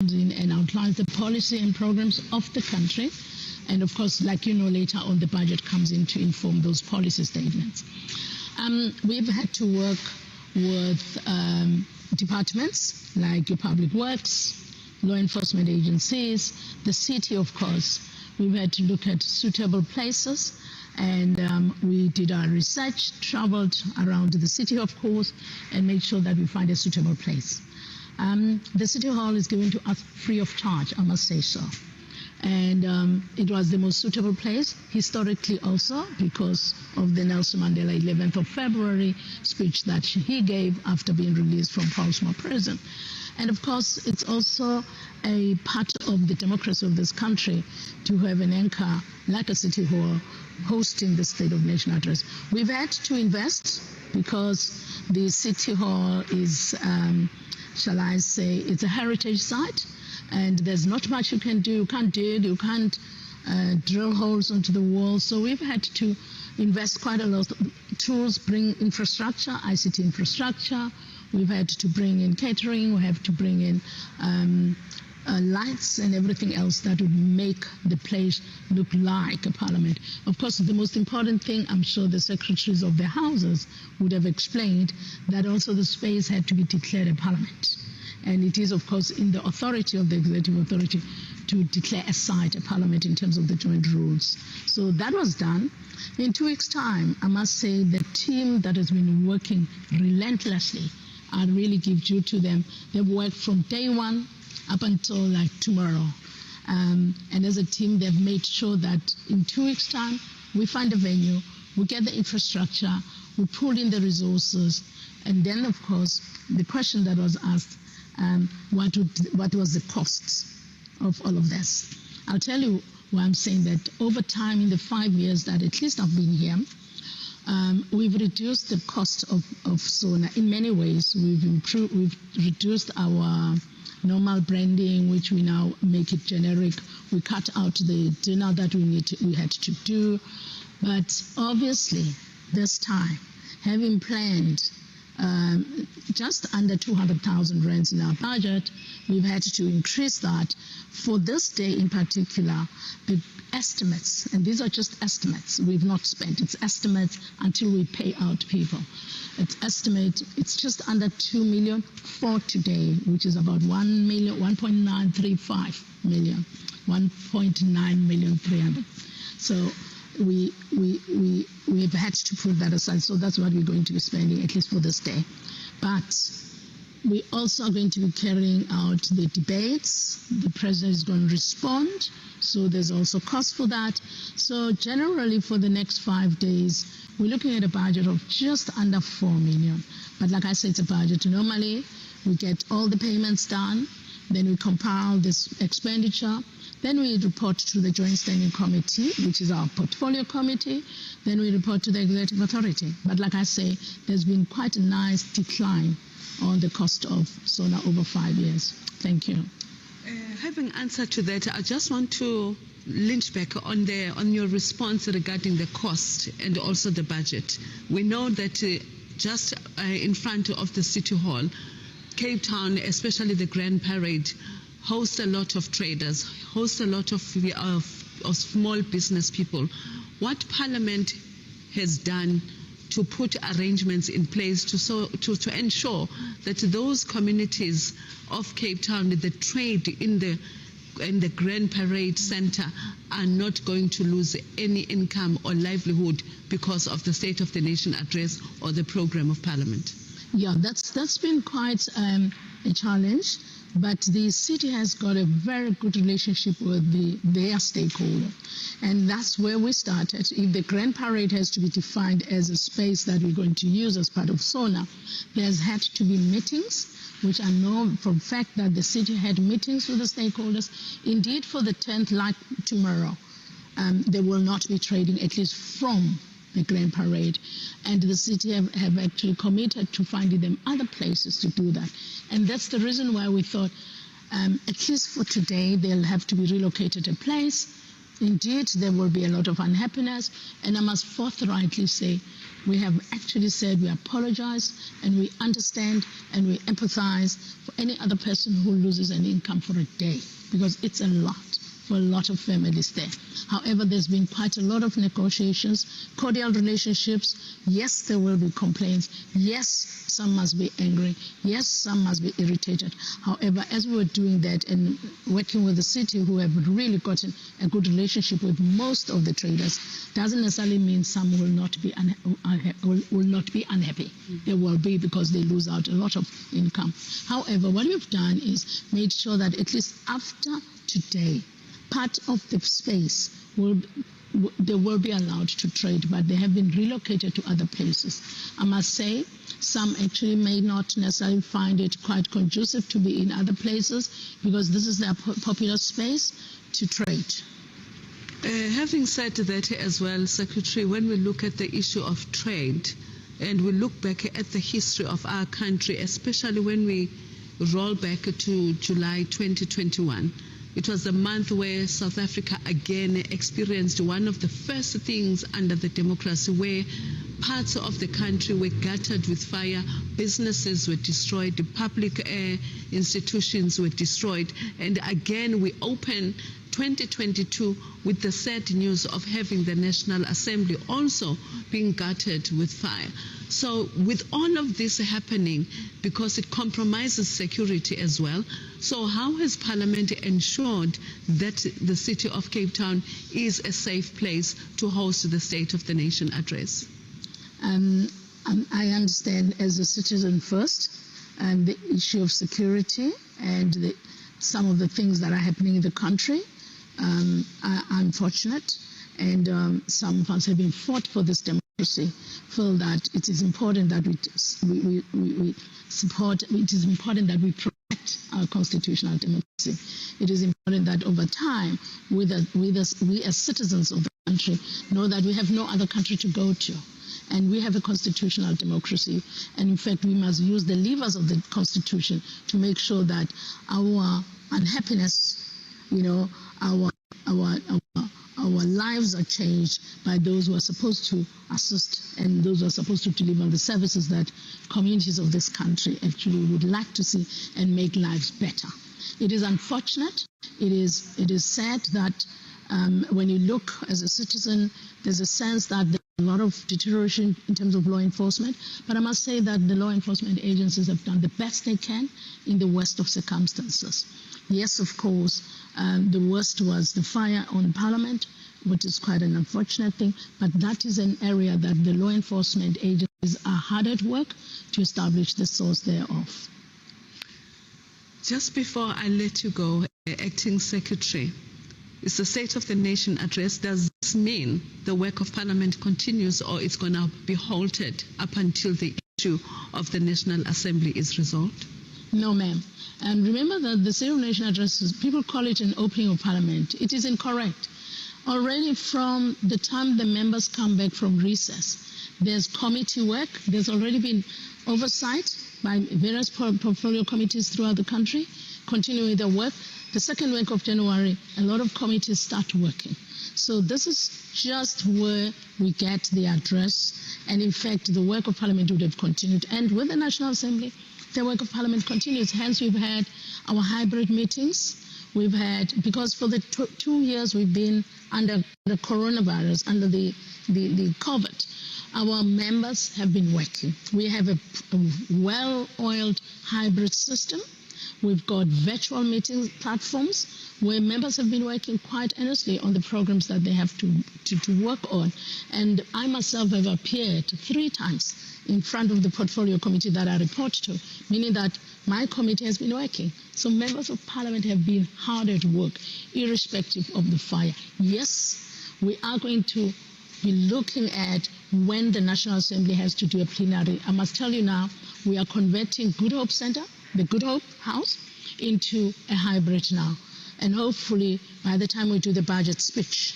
in and outlines the policy and programs of the country. And of course, like you know, later on the budget comes in to inform those policy statements. We've had to work with departments like your public works, law enforcement agencies, the city, of course. We've had to look at suitable places, and we did our research, traveled around the city, of course, and made sure that we find a suitable place. The City Hall is given to us free of charge, I must say so. And it was the most suitable place, historically also, because of the Nelson Mandela 11th of February speech that he gave after being released from Pollsmoor prison. And of course, it's also a part of the democracy of this country to have an anchor like a City Hall hosting the State of Nation address. We've had to invest because the City Hall is, shall I say, it's a heritage site, and there's not much you can do. You can't dig, you can't drill holes into the wall. So we've had to invest quite a lot of tools, bring infrastructure, ICT infrastructure. We've had to bring in catering, we have to bring in lights and everything else that would make the place look like a parliament. Of course, the most important thing, I'm sure the secretaries of the houses would have explained, that also the space had to be declared a parliament. And it is, of course, in the authority of the executive authority to declare a site a parliament in terms of the joint rules. So that was done. In 2 weeks' time, I must say the team that has been working relentlessly, I really give due to them. They've worked from day one up until like tomorrow. And as a team, they've made sure that in 2 weeks' time, we find a venue, we get the infrastructure, we pull in the resources, and then, of course, the question that was asked, what was the cost of all of this? I'll tell you why I'm saying that. Over time, in the 5 years that at least I've been here, we've reduced the cost of SONA in many ways. We've reduced our normal branding, which we now make it generic. We cut out the dinner that we had to do. But obviously, this time, having planned just under 200,000 rands in our budget, we've had to increase that. For this day in particular, the estimates, and these are just estimates, we've not spent, it's estimates until we pay out people. It's just under 2 million for today, which is about 1.935 million, 1.9 million 300. So we've had to put that aside. So that's what we're going to be spending, at least for this day. But we also are going to be carrying out the debates. The president is going to respond. So there's also cost for that. So generally for the next 5 days, we're looking at a budget of just under 4 million. But like I said, it's a budget. Normally, we get all the payments done. Then we compile this expenditure. Then we report to the Joint Standing Committee, which is our portfolio committee. Then we report to the Executive Authority. But like I say, there's been quite a nice decline on the cost of SONA over 5 years. Thank you. Having answered to that, I just want to lynch back on your response regarding the cost and also the budget. We know that just in front of the City Hall, Cape Town, especially the Grand Parade, hosts a lot of traders, hosts a lot of small business people. What Parliament has done to put arrangements in place to ensure that those communities of Cape Town, the trade in the Grand Parade Center, are not going to lose any income or livelihood because of the State of the Nation address or the program of Parliament? Yeah, that's been quite a challenge. But the city has got a very good relationship with their stakeholder. And that's where we started. If the Grand Parade has to be defined as a space that we're going to use as part of SONA, there's had to be meetings, which I know for a fact that the city had meetings with the stakeholders. Indeed, for the 10th, like tomorrow, they will not be trading, at least from the Grand Parade. And the city have actually committed to finding them other places to do that. And that's the reason why we thought, at least for today, they'll have to be relocated a place. Indeed, there will be a lot of unhappiness. And I must forthrightly say We have actually said we apologize and we understand and we empathize for any other person who loses an income for a day, because it's a lot for a lot of families there. However, there's been quite a lot of negotiations, cordial relationships. Yes, there will be complaints. Yes, some must be angry. Yes, some must be irritated. However, as we were doing that and working with the city, who have really gotten a good relationship with most of the traders, doesn't necessarily mean some will not be unhappy. They will be, because they lose out a lot of income. However, what we've done is made sure that at least after today, part of the space they will be allowed to trade, but they have been relocated to other places. I must say, some actually may not necessarily find it quite conducive to be in other places, because this is their popular space to trade. Having said that as well, Secretary, when we look at the issue of trade and we look back at the history of our country, especially when we roll back to July 2021, it was a month where South Africa again experienced one of the first things under the democracy, where parts of the country were gutted with fire, businesses were destroyed, the public institutions were destroyed, and again we open 2022 with the sad news of having the National Assembly also being gutted with fire. So with all of this happening, because it compromises security as well, so how has Parliament ensured that the city of Cape Town is a safe place to host the State of the Nation address? I understand, as a citizen first, the issue of security and some of the things that are happening in the country are unfortunate, and some of us have been fought for this democracy, feel that it is important that we support, it is important that we protect our constitutional democracy. It is important that over time, we as citizens of the country know that we have no other country to go to. And we have a constitutional democracy, and in fact we must use the levers of the Constitution to make sure that our unhappiness, our lives are changed by those who are supposed to assist and those who are supposed to deliver the services that communities of this country actually would like to see and make lives better. It is unfortunate. It is sad that when you look as a citizen, there's a sense that there's a lot of deterioration in terms of law enforcement. But I must say that the law enforcement agencies have done the best they can in the worst of circumstances. Yes, of course, the worst was the fire on Parliament, which is quite an unfortunate thing, but that is an area that the law enforcement agencies are hard at work to establish the source thereof. Just before I let you go, Acting Secretary, it's the State of the Nation address. Does this mean the work of Parliament continues, or it's going to be halted up until the issue of the National Assembly is resolved? No, ma'am. And remember that the State of the Nation addresses, people call it an opening of Parliament. It is incorrect. Already from the time the members come back from recess, there's committee work. There's already been oversight by various portfolio committees throughout the country, continuing their work. The second week of January, a lot of committees start working. So this is just where we get the address. And in fact, the work of Parliament would have continued. And with the National Assembly, the work of Parliament continues. Hence, we've had our hybrid meetings. We've had, because for the 2 years we've been under the coronavirus, under the COVID, our members have been working. We have a well-oiled hybrid system. We've got virtual meeting platforms where members have been working quite earnestly on the programs that they have to work on. And I myself have appeared 3 times in front of the portfolio committee that I report to, meaning that my committee has been working. So members of Parliament have been hard at work, irrespective of the fire. Yes, we are going to be looking at when the National Assembly has to do a plenary. I must tell you now, we are converting Good Hope Center, the Good Hope House, into a hybrid now. And hopefully, by the time we do the budget speech,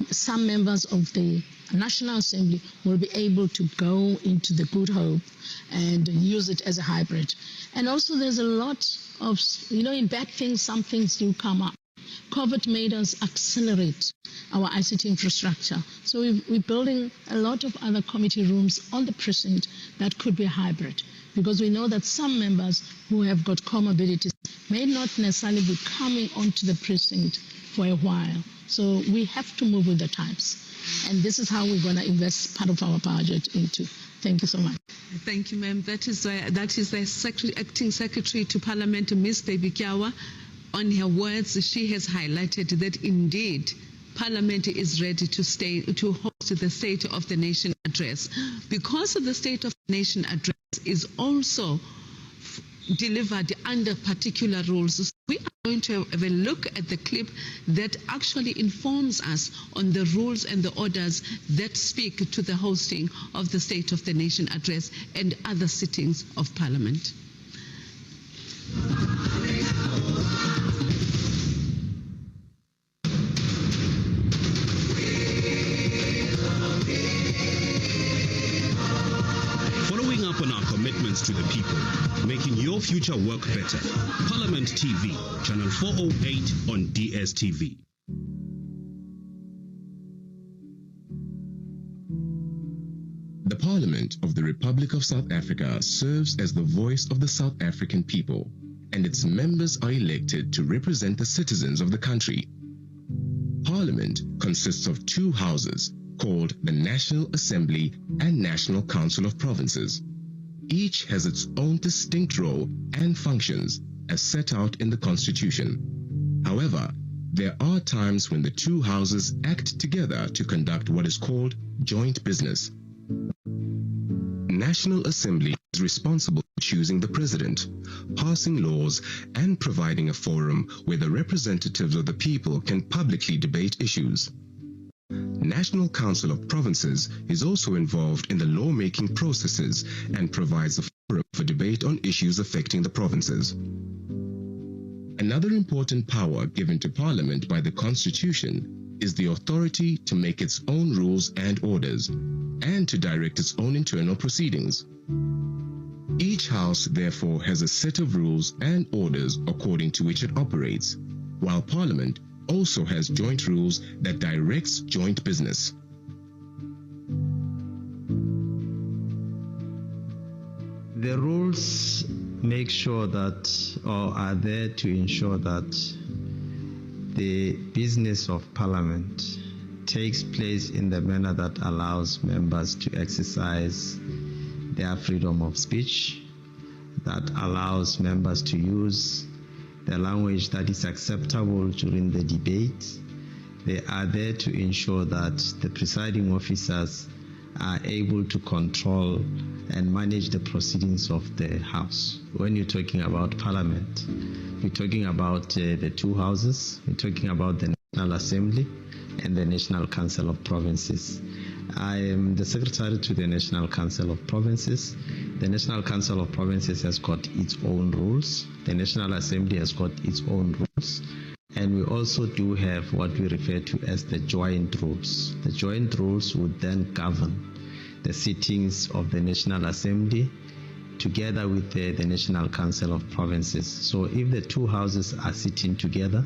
some members of the National Assembly will be able to go into the Good Hope and use it as a hybrid. And also there's a lot of, in bad things, some things do come up. COVID made us accelerate our ICT infrastructure. So we're building a lot of other committee rooms on the precinct that could be hybrid, because we know that some members who have got comorbidities may not necessarily be coming onto the precinct for a while. So we have to move with the times. And this is how we're going to invest part of our budget into. Thank you so much. Thank you, ma'am. That is the Acting Secretary to Parliament, Ms. Baby Kyawa. On her words, she has highlighted that indeed Parliament is ready to host the State of the Nation address, because the State of the Nation address is also delivered under particular rules. So we are going to have a look at the clip that actually informs us on the rules and the orders that speak to the hosting of the State of the Nation address and other sittings of Parliament. Following up on our commitments to the people, making your future work better. Parliament TV, channel 408 on DSTV. The Parliament of the Republic of South Africa serves as the voice of the South African people, and its members are elected to represent the citizens of the country. Parliament consists of two houses called the National Assembly and National Council of Provinces. Each has its own distinct role and functions as set out in the Constitution. However, there are times when the two houses act together to conduct what is called joint business. National Assembly is responsible for choosing the president, passing laws, and providing a forum where the representatives of the people can publicly debate issues. National Council of Provinces is also involved in the lawmaking processes and provides a forum for debate on issues affecting the provinces. Another important power given to Parliament by the Constitution is the authority to make its own rules and orders and to direct its own internal proceedings. Each house, therefore, has a set of rules and orders according to which it operates, while Parliament also has joint rules that directs joint business. The rules make sure that, or are there to ensure that the business of Parliament takes place in the manner that allows members to exercise their freedom of speech, that allows members to use the language that is acceptable during the debate. They are there to ensure that the presiding officers are able to control and manage the proceedings of the House. When you're talking about Parliament, you're talking about the two houses, you're talking about the National Assembly and the National Council of Provinces. I am the Secretary to the National Council of Provinces. The National Council of Provinces has got its own rules. The National Assembly has got its own rules. And we also do have what we refer to as the joint rules. The joint rules would then govern the sittings of the National Assembly together with the National Council of Provinces. So if the two houses are sitting together,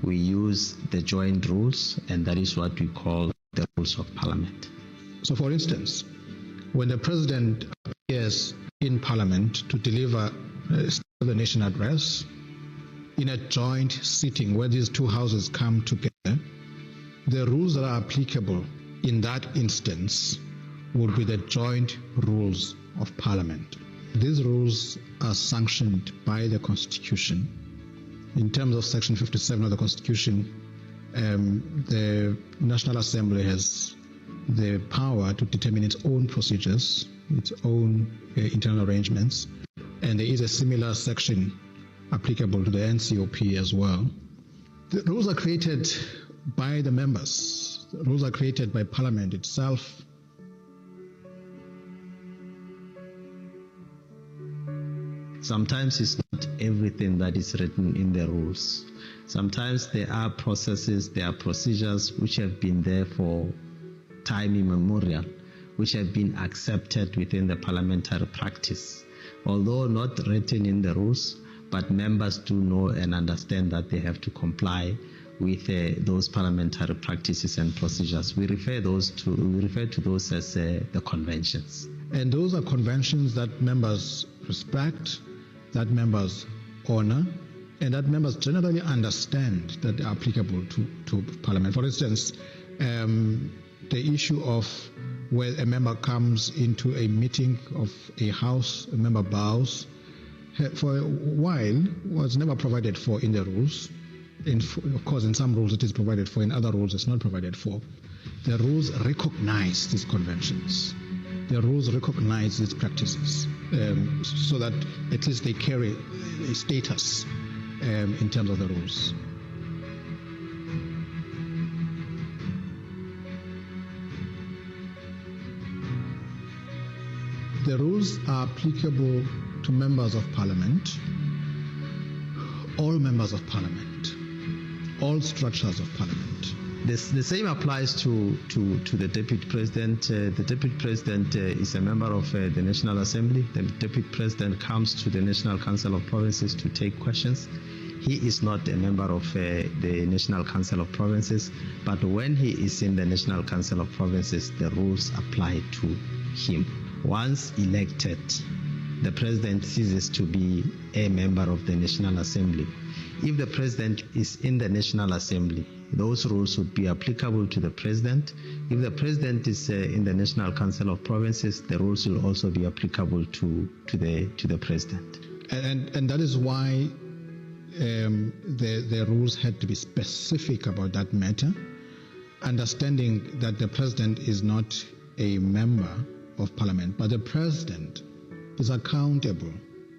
we use the joint rules, and that is what we call the rules of Parliament. So for instance, when the President appears in Parliament to deliver the nation address in a joint sitting where these two houses come together, the rules that are applicable in that instance would be the joint rules of Parliament. These rules are sanctioned by the Constitution. In terms of Section 57 of the Constitution, the National Assembly has the power to determine its own procedures, its own internal arrangements, and there is a similar section applicable to the NCOP as well. The rules are created by the members. The rules are created by Parliament itself. Sometimes it's not everything that is written in the rules. Sometimes there are processes, there are procedures which have been there for time immemorial, which have been accepted within the parliamentary practice. Although not written in the rules, but members do know and understand that they have to comply with those parliamentary practices and procedures. We refer to those as the conventions. And those are conventions that members respect, that members honor, and that members generally understand that they are applicable to Parliament. For instance, the issue of where a member comes into a meeting of a house, a member bows, for a while was never provided for in the rules. Of course, in some rules it is provided for, in other rules it's not provided for. The rules recognize these conventions. The rules recognize these practices so that at least they carry a status in terms of the rules. The rules are applicable to members of Parliament, all members of Parliament, all structures of Parliament. The same applies to the Deputy President. The Deputy President is a member of the National Assembly. The Deputy President comes to the National Council of Provinces to take questions. He is not a member of the National Council of Provinces, but when he is in the National Council of Provinces, the rules apply to him. Once elected, the President ceases to be a member of the National Assembly. If the President is in the National Assembly, those rules would be applicable to the President. If the President is in the National Council of Provinces, the rules will also be applicable to the President. And that is why the rules had to be specific about that matter, understanding that the President is not a member of Parliament, but the President is accountable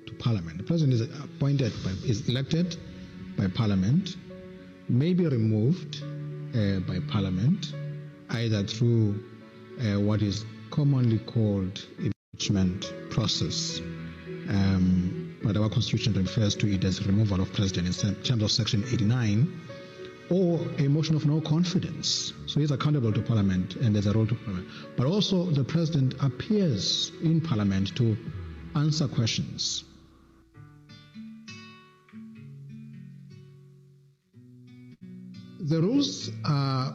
to Parliament. The President is elected by Parliament, may be removed by Parliament, either through what is commonly called impeachment process, but our Constitution refers to it as removal of President in terms of Section 89, or a motion of no confidence. So he's accountable to Parliament and there's a role to Parliament. But also the President appears in Parliament to answer questions. The rules are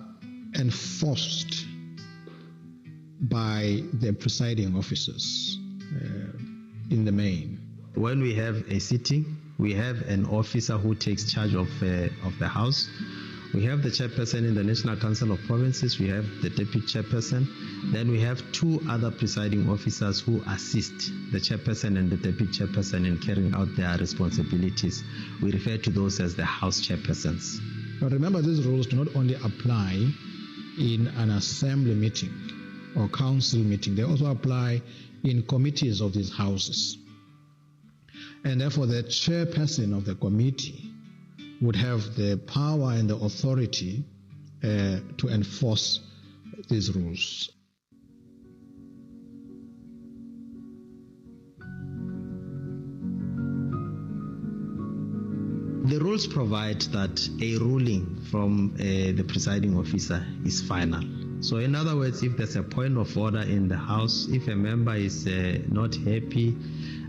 enforced by the presiding officers in the main. When we have a sitting, we have an officer who takes charge of the House. We have the chairperson in the National Council of Provinces. We have the deputy chairperson. Then we have two other presiding officers who assist the chairperson and the deputy chairperson in carrying out their responsibilities. We refer to those as the House chairpersons. But remember, these rules do not only apply in an assembly meeting or council meeting. They also apply in committees of these houses. And therefore, the chairperson of the committee would have the power and the authority to enforce these rules. The rules provide that a ruling from the presiding officer is final. So in other words, if there's a point of order in the House, if a member is not happy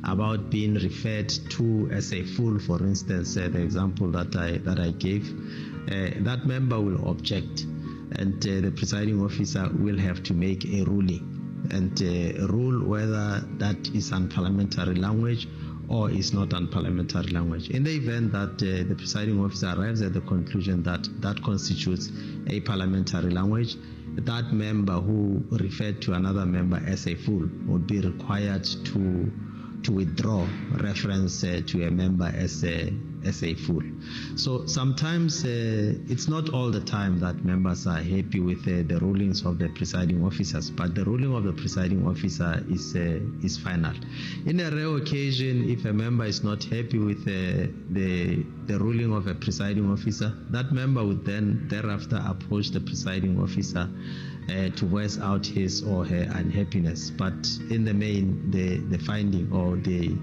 about being referred to as a fool, for instance, the example that I gave, that member will object, and the presiding officer will have to make a ruling and rule whether that is unparliamentary language or is not unparliamentary language. In the event that the presiding officer arrives at the conclusion that that constitutes a parliamentary language, that member who referred to another member as a fool would be required to withdraw reference to a member as a fool. So sometimes it's not all the time that members are happy with the rulings of the presiding officers, but the ruling of the presiding officer is final. In a rare occasion, if a member is not happy with the ruling of a presiding officer, that member would then thereafter approach the presiding officer to voice out his or her unhappiness. But in the main, the finding or the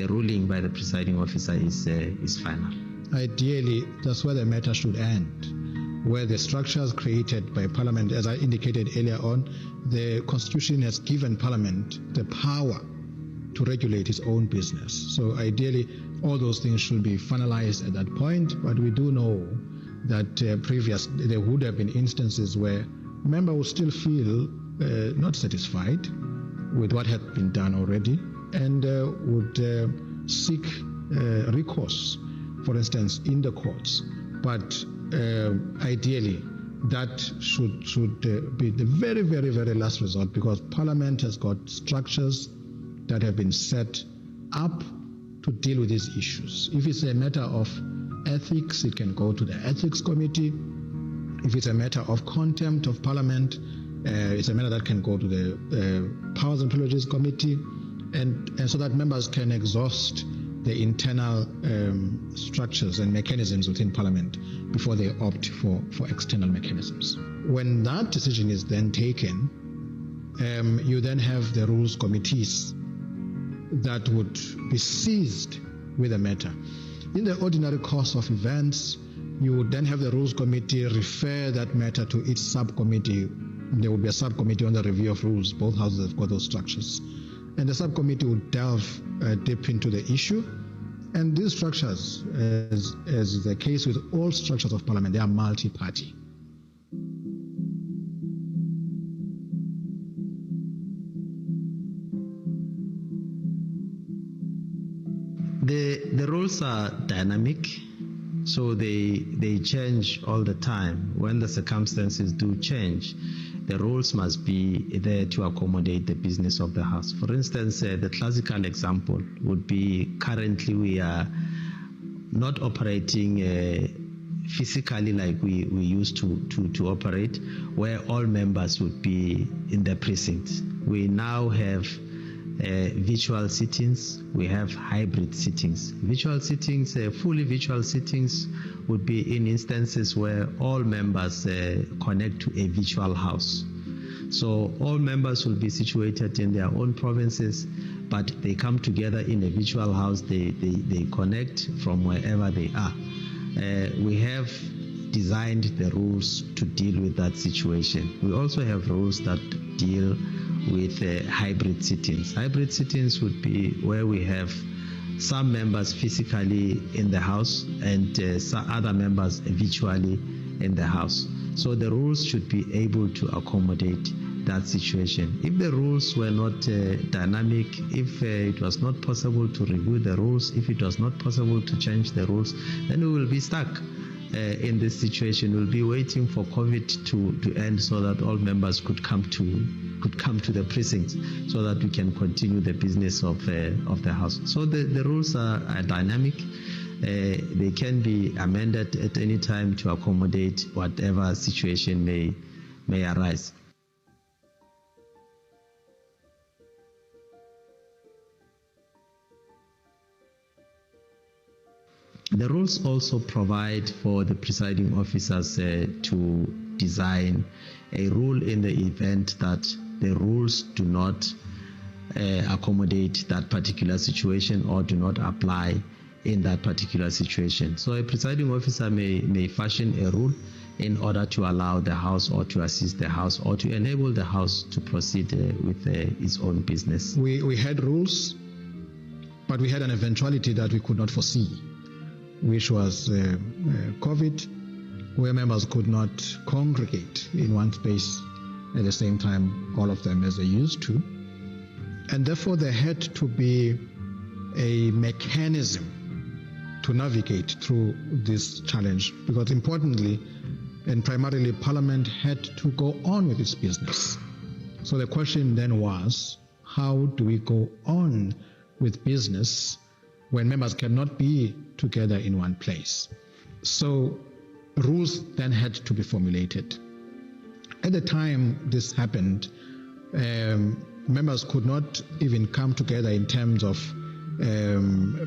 ruling by the presiding officer is final. Ideally, that's where the matter should end, where the structures created by Parliament, as I indicated earlier on, the Constitution has given Parliament the power to regulate its own business. So ideally, all those things should be finalized at that point, but we do know that there would have been instances where members would still feel not satisfied with what had been done already and would seek recourse, for instance, in the courts. But ideally, that should be the very, very, very last resort, because Parliament has got structures that have been set up to deal with these issues. If it's a matter of ethics, it can go to the Ethics Committee. If it's a matter of contempt of Parliament, it's a matter that can go to the Powers and Privileges Committee, and so that members can exhaust the internal structures and mechanisms within Parliament before they opt for external mechanisms. When that decision is then taken, you then have the rules committees that would be seized with the matter. In the ordinary course of events, you would then have the rules committee refer that matter to its subcommittee. There would be a subcommittee on the review of rules. Both houses have got those structures. And the subcommittee would delve deep into the issue. And these structures, as is the case with all structures of Parliament, they are multi-party. The rules are dynamic, so they change all the time. When the circumstances do change, the rules must be there to accommodate the business of the House. For instance, the classical example would be currently we are not operating physically like we used to operate, where all members would be in the precinct. We now have virtual sittings, we have hybrid sittings. Virtual sittings, fully virtual sittings would be in instances where all members connect to a virtual house. So all members will be situated in their own provinces, but they come together in a virtual house, they connect from wherever they are. We have designed the rules to deal with that situation. We also have rules that deal with hybrid sittings. Hybrid sittings would be where we have some members physically in the house and some other members virtually in the house. So the rules should be able to accommodate that situation. If the rules were not dynamic, if it was not possible to review the rules, if it was not possible to change the rules, then we will be stuck in this situation. We'll be waiting for COVID to end so that all members could come to the precincts so that we can continue the business of the House. So the rules are dynamic. They can be amended at any time to accommodate whatever situation may arise. The rules also provide for the presiding officers to design a rule in the event that the rules do not accommodate that particular situation or do not apply in that particular situation. So a presiding officer may fashion a rule in order to allow the House or to assist the House or to enable the House to proceed with its own business. We had rules, but we had an eventuality that we could not foresee, which was COVID, where members could not congregate in one space at the same time, all of them as they used to. And therefore there had to be a mechanism to navigate through this challenge, because importantly and primarily Parliament had to go on with its business. So the question then was, how do we go on with business when members cannot be together in one place? So rules then had to be formulated. At the time this happened, members could not even come together in terms of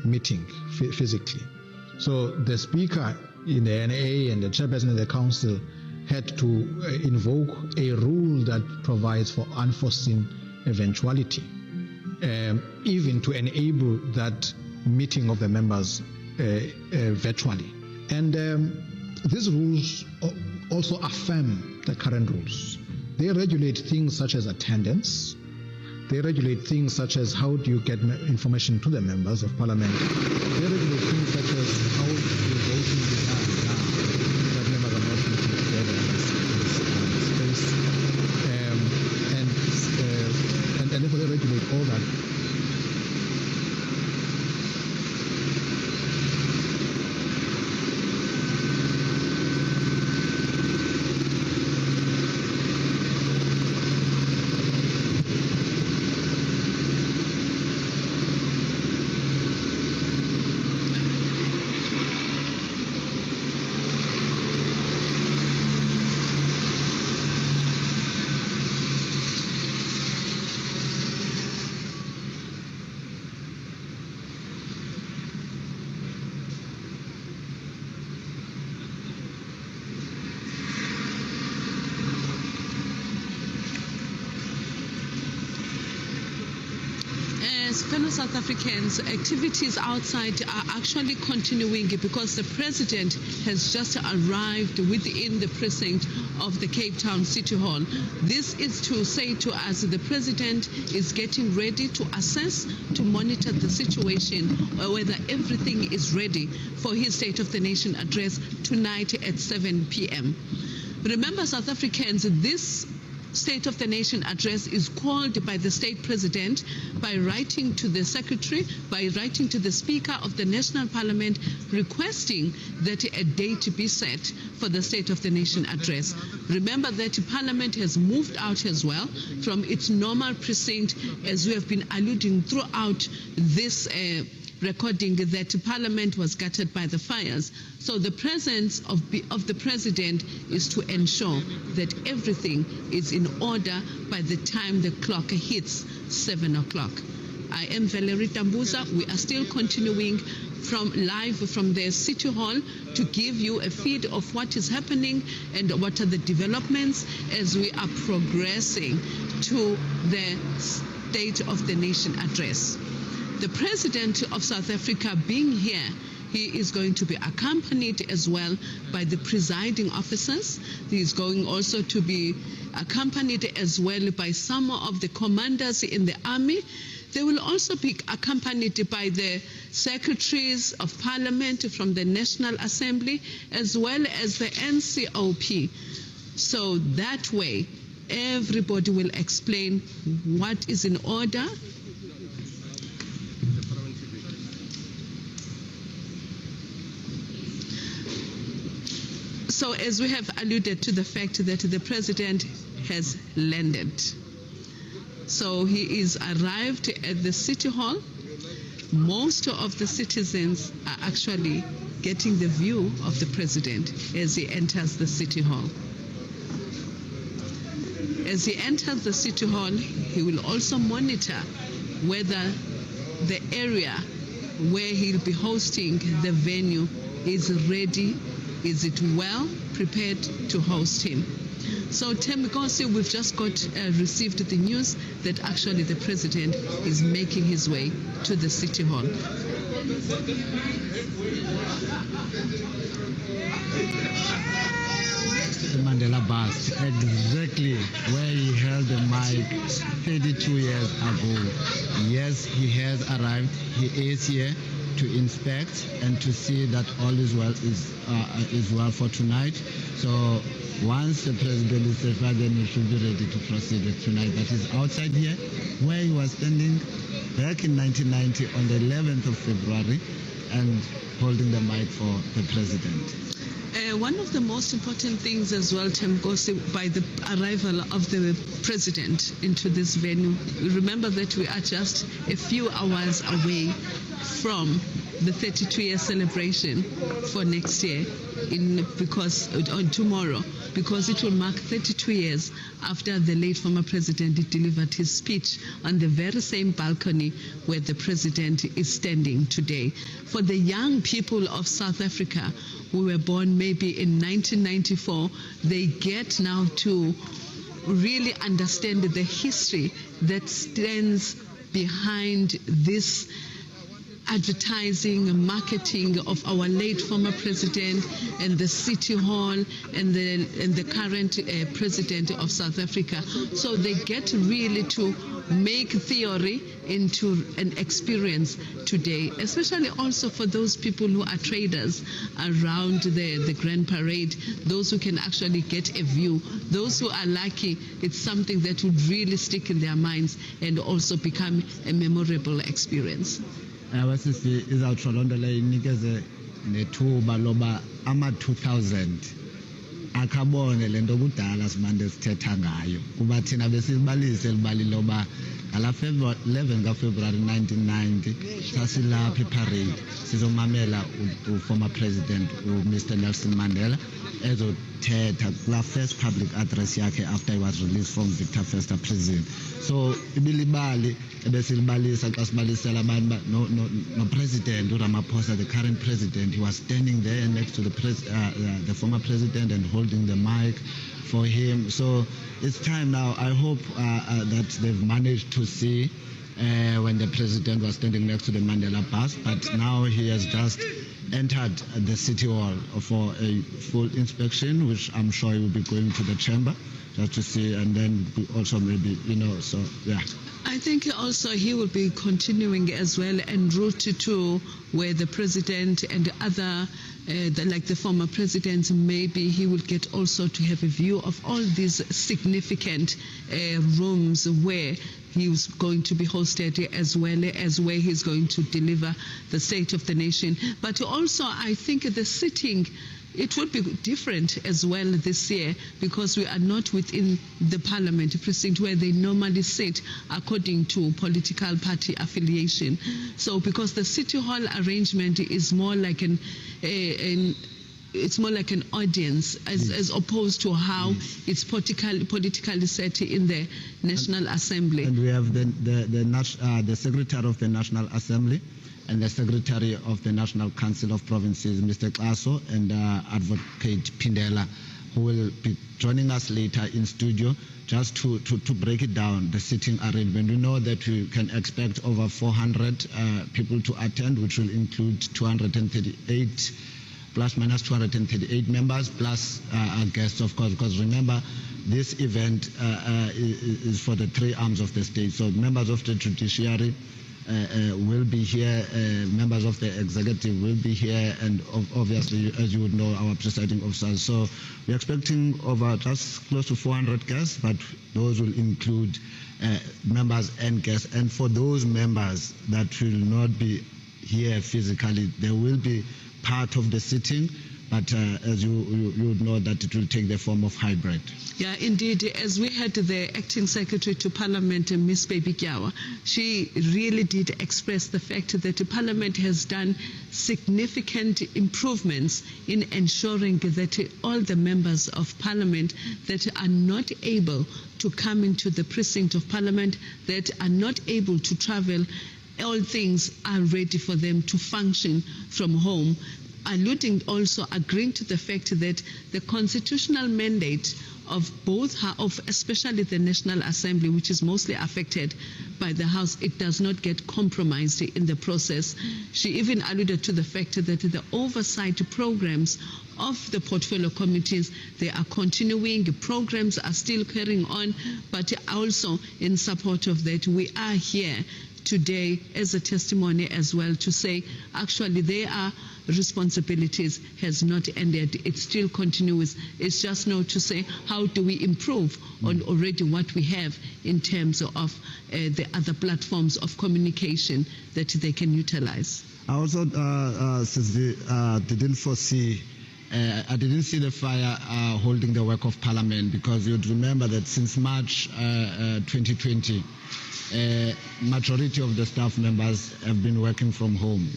meeting physically. So the Speaker in the NA and the Chairperson of the Council had to invoke a rule that provides for unforeseen eventuality, even to enable that meeting of the members virtually. And these rules also affirm the current rules. They regulate things such as attendance. They regulate things such as how do you get information to the members of Parliament. They regulate things such as how the voting is done now, that fellow South Africans, activities outside are actually continuing because the president has just arrived within the precinct of the Cape Town City Hall. This is to say to us the president is getting ready to assess, to monitor the situation, whether everything is ready for his State of the Nation address tonight at 7 p.m. Remember, South Africans, this State of the Nation address is called by the state president by writing to the secretary, by writing to the Speaker of the National Parliament, requesting that a date be set for the State of the Nation address. Remember that Parliament has moved out as well from its normal precinct, as we have been alluding throughout this recording that Parliament was gutted by the fires. So the presence of the president is to ensure that everything is in order by the time the clock hits 7 o'clock. I am Valerie Tambuza. We are still continuing live from the City Hall to give you a feed of what is happening and what are the developments as we are progressing to the State of the Nation address. The President of South Africa being here, he is going to be accompanied as well by the presiding officers. He is going also to be accompanied as well by some of the commanders in the army. They will also be accompanied by the secretaries of Parliament from the National Assembly as well as the NCOP. So that way, everybody will explain what is in order. So as we have alluded to the fact that the president has landed. So he is arrived at the City Hall. Most of the citizens are actually getting the view of the president as he enters the City Hall. As he enters the City Hall, he will also monitor whether the area where he'll be hosting the venue is ready. Is it well prepared to host him? So Thembinkosi, we've just received the news that actually the president is making his way to the City Hall. The Mandela bust, exactly where he held the mic 32 years ago. Yes, he has arrived. He is here to inspect and to see that all is well for tonight. So once the president is certified, then he should be ready to proceed with tonight. But he's outside here, where he was standing back in 1990 on the 11th of February and holding the mic for the president. One of the most important things as well, Thembinkosi, by the arrival of the president into this venue, remember that we are just a few hours away from the 32-year celebration for next year, on tomorrow, because it will mark 32 years after the late former president delivered his speech on the very same balcony where the president is standing today. For the young people of South Africa who were born maybe in 1994, they get now to really understand the history that stands behind this advertising, marketing of our late former president and the City Hall and the current president of South Africa. So they get really to make theory into an experience today, especially also for those people who are traders around the Grand Parade, those who can actually get a view, those who are lucky, it's something that would really stick in their minds and also become a memorable experience. Abasisi izawutsho loo nto leyo inikeze nethuba loba ama-2000 akhabone le nto kudala simande sithetha ngayo kuba thina besilibalise libali loba ngala 11 kaFebruary 1990 sasilapha eparade sizomamela uformer president uMr Nelson Mandela ezothetha kula first public address yakhe after he was released from Victor Verster prison. So ibilibali ebesilibalisa xa sibalisela abantu no president uRamaphosa, the current president, he was standing there next to the former president and holding the mic for him. So it's time now. I hope that they've managed to see when the president was standing next to the Mandela bus, but now he has just entered the city hall for a full inspection, which I'm sure he will be going to the chamber just to see, and then also maybe, so yeah. I think also he will be continuing as well en route to where the president and other, like the former presidents, maybe he will get also to have a view of all these significant rooms where he was going to be hosted, as well as where he's going to deliver the State of the Nation. But also, I think the sitting, it would be different as well this year, because we are not within the parliament precinct where they normally sit according to political party affiliation. So because the city hall arrangement is more like it's more like an audience as opposed to how it's politically set in the National Assembly. And we have the Secretary of the National Assembly and the Secretary of the National Council of Provinces, Mr. Klaso, and Advocate Pindela, who will be joining us later in studio just to break it down, the sitting arrangement. We know that we can expect over 400 people to attend, which will include 238 plus minus 238 members, plus guests, of course, because remember, this event is for the three arms of the state. So members of the judiciary will be here, members of the executive will be here, and obviously, as you would know, our presiding officers. So we're expecting over just close to 400 guests, but those will include members and guests. And for those members that will not be here physically, they will be part of the sitting, but as you would know, that it will take the form of hybrid. Yeah, indeed. As we had the acting secretary to Parliament, Ms. Baby Gyawa, she really did express the fact that the Parliament has done significant improvements in ensuring that all the members of Parliament that are not able to come into the precinct of Parliament, that are not able to travel, all things are ready for them to function from home, alluding also, agreeing to the fact that the constitutional mandate of both, of especially the National Assembly, which is mostly affected by the House, it does not get compromised in the process. She even alluded to the fact that the oversight programs of the portfolio committees, they are continuing, the programs are still carrying on, but also in support of that, we are here today as a testimony as well to say actually their responsibilities has not ended. It still continues. It's just now to say how do we improve on already what we have in terms of the other platforms of communication that they can utilize. I also didn't foresee I didn't see the fire holding the work of Parliament, because you'd remember that since March 2020, majority of the staff members have been working from home,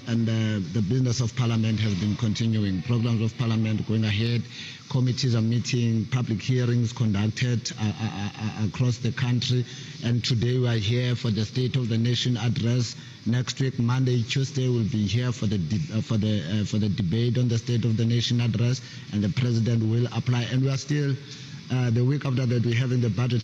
and the business of Parliament has been continuing. Programs of Parliament going ahead, committees are meeting, public hearings conducted across the country, and today we are here for the State of the Nation address. Next week, Monday, Tuesday, we'll be here for the debate on the State of the Nation address, and the President will apply. And we are still, the week after that, we're having the budget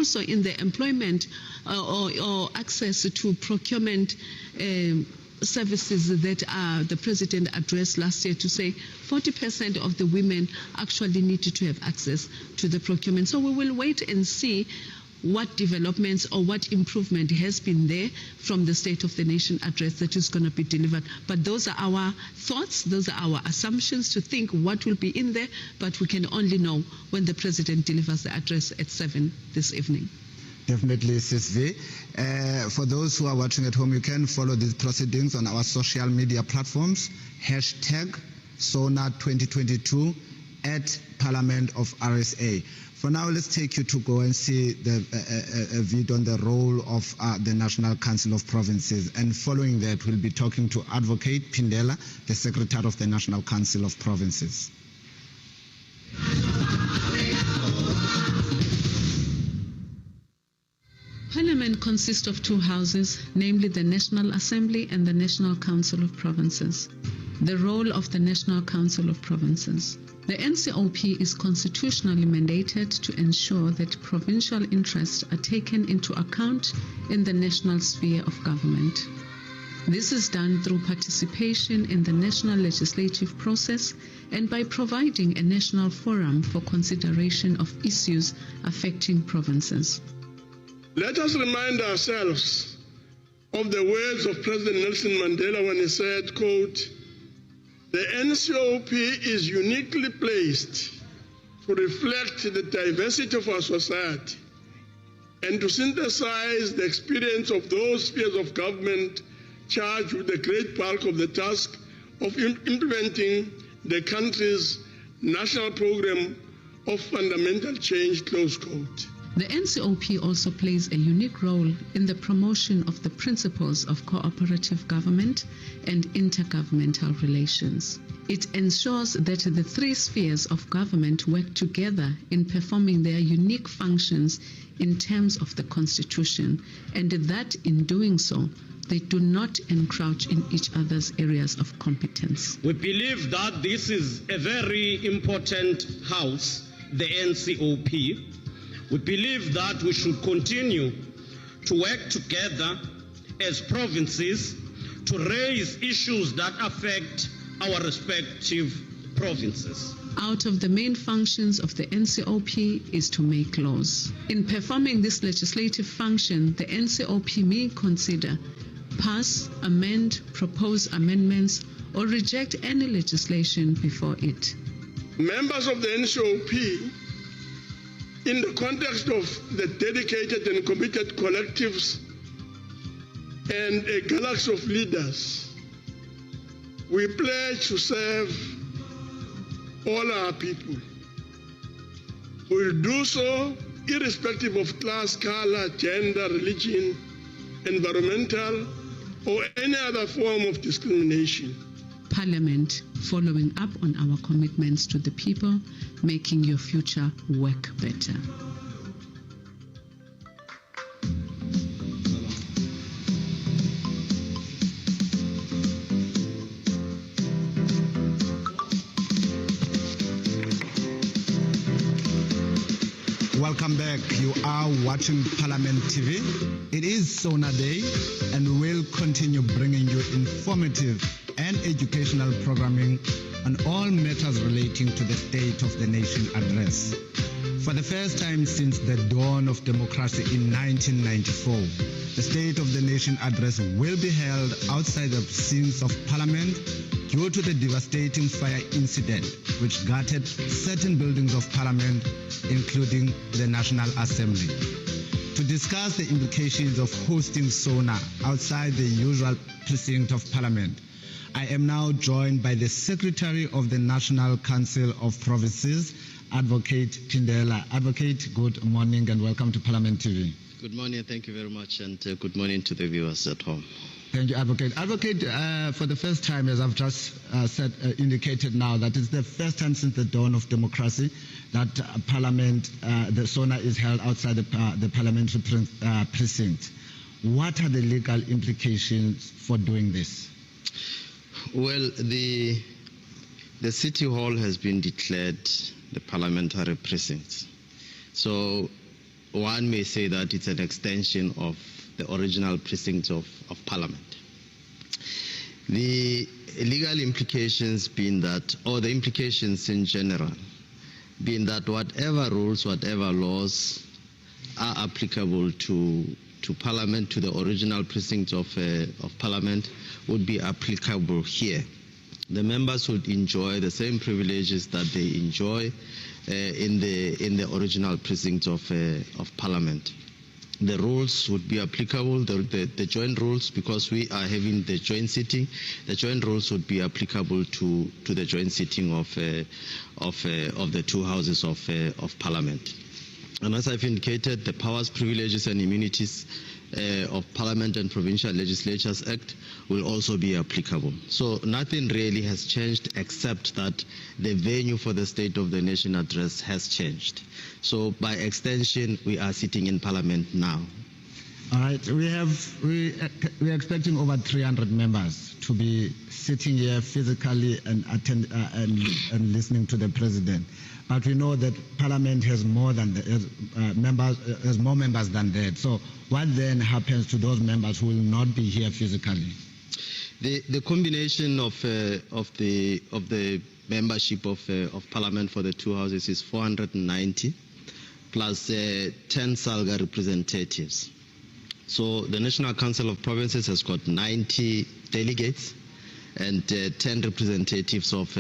also in the employment or access to procurement services that the president addressed last year, to say 40% of the women actually needed to have access to the procurement. So we will wait and see what developments or what improvement has been there from the State of the Nation address that is going to be delivered. But those are our thoughts, those are our assumptions to think what will be in there, but we can only know when the President delivers the address at 7 this evening. Definitely, Sis V. For those who are watching at home, you can follow these proceedings on our social media platforms, #SONA2022 at Parliament of RSA. For now, let's take you to go and see a video on the role of the National Council of Provinces. And following that, we'll be talking to Advocate Phindela, the Secretary of the National Council of Provinces. Parliament consists of two houses, namely the National Assembly and the National Council of Provinces. The role of the National Council of Provinces. The NCOP is constitutionally mandated to ensure that provincial interests are taken into account in the national sphere of government. This is done through participation in the national legislative process and by providing a national forum for consideration of issues affecting provinces. Let us remind ourselves of the words of President Nelson Mandela when he said, quote, "The NCOP is uniquely placed to reflect the diversity of our society and to synthesize the experience of those spheres of government charged with the great bulk of the task of implementing the country's national program of fundamental change," close quote. The NCOP also plays a unique role in the promotion of the principles of cooperative government and intergovernmental relations. It ensures that the three spheres of government work together in performing their unique functions in terms of the Constitution, and that in doing so, they do not encroach in each other's areas of competence. We believe that this is a very important house, the NCOP. We believe that we should continue to work together as provinces to raise issues that affect our respective provinces. Out of the main functions of the NCOP is to make laws. In performing this legislative function, the NCOP may consider, pass, amend, propose amendments, or reject any legislation before it. Members of the NCOP, in the context of the dedicated and committed collectives and a galaxy of leaders, we pledge to serve all our people. We will do so irrespective of class, color, gender, religion, environmental, or any other form of discrimination. Parliament, following up on our commitments to the people, making your future work better. Welcome back. You are watching Parliament TV. It is SONA Day, and we will continue bringing you informative and educational programming on all matters relating to the State of the Nation address. For the first time since the dawn of democracy in 1994, the State of the Nation address will be held outside the scenes of Parliament due to the devastating fire incident which gutted certain buildings of Parliament, including the National Assembly. To discuss the implications of hosting SONA outside the usual precinct of Parliament, I am now joined by the Secretary of the National Council of Provinces, Advocate Phindela. Advocate, good morning and welcome to Parliament TV. Good morning, thank you very much, and good morning to the viewers at home. Thank you, Advocate. Advocate, for the first time, as I've just indicated now, that it's the first time since the dawn of democracy that Parliament, the SONA is held outside the parliamentary precinct. What are the legal implications for doing this? Well, the City Hall has been declared the parliamentary precinct. So one may say that it's an extension of the original precincts of Parliament. The legal implications being that, or the implications in general, being that whatever rules, whatever laws are applicable to Parliament, to the original precincts of Parliament, would be applicable here. The members would enjoy the same privileges that they enjoy in the original precincts of Parliament. The rules would be applicable, the joint rules, because we are having the joint sitting. The joint rules would be applicable to the joint sitting of the two houses of Parliament. And as I've indicated, the Powers, Privileges and Immunities of Parliament and Provincial Legislatures Act will also be applicable. So nothing really has changed except that the venue for the State of the Nation address has changed. So by extension, we are sitting in Parliament now. All right, we're expecting over 300 members to be sitting here physically and listening to the President. But we know that Parliament has more members than that. So what then happens to those members who will not be here physically? The combination of the membership of Parliament for the two houses is 490 plus 10 SALGA representatives. So the National Council of Provinces has got 90 delegates and 10 representatives of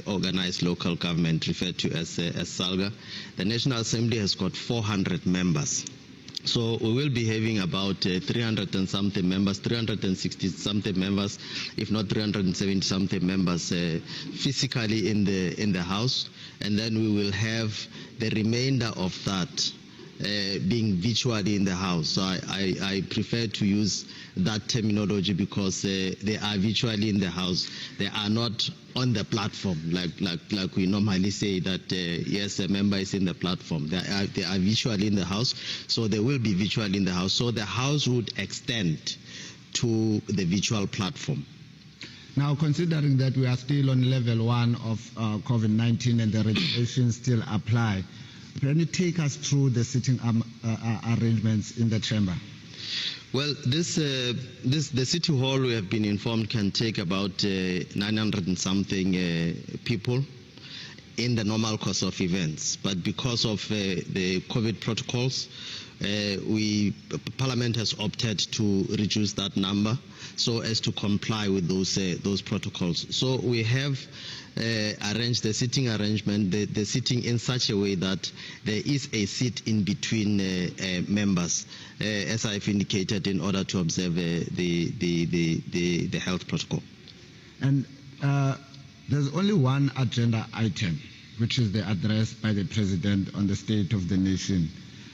organized local government, referred to as SALGA. The National Assembly has got 400 members. So we will be having about 300 and something members, 360 something members, if not 370 something members physically in the House, and then we will have the remainder of that being virtually in the House. So I prefer to use that terminology because they are virtually in the House. They are not on the platform like we normally say that yes, a member is in the platform. They are virtually in the House, so they will be virtually in the House. So the House would extend to the virtual platform. Now, considering that we are still on level 1 of COVID-19 and the regulations still apply, can you take us through the sitting arrangements in the chamber? Well, the City Hall, we have been informed, can take about 900 and something people in the normal course of events. But because of the COVID protocols, Parliament has opted to reduce that number so as to comply with those protocols. So we have arranged the sitting arrangement, the sitting in such a way that there is a seat in between members, as I've indicated, in order to observe the health protocol. And there's only one agenda item, which is the address by the President on the State of the Nation.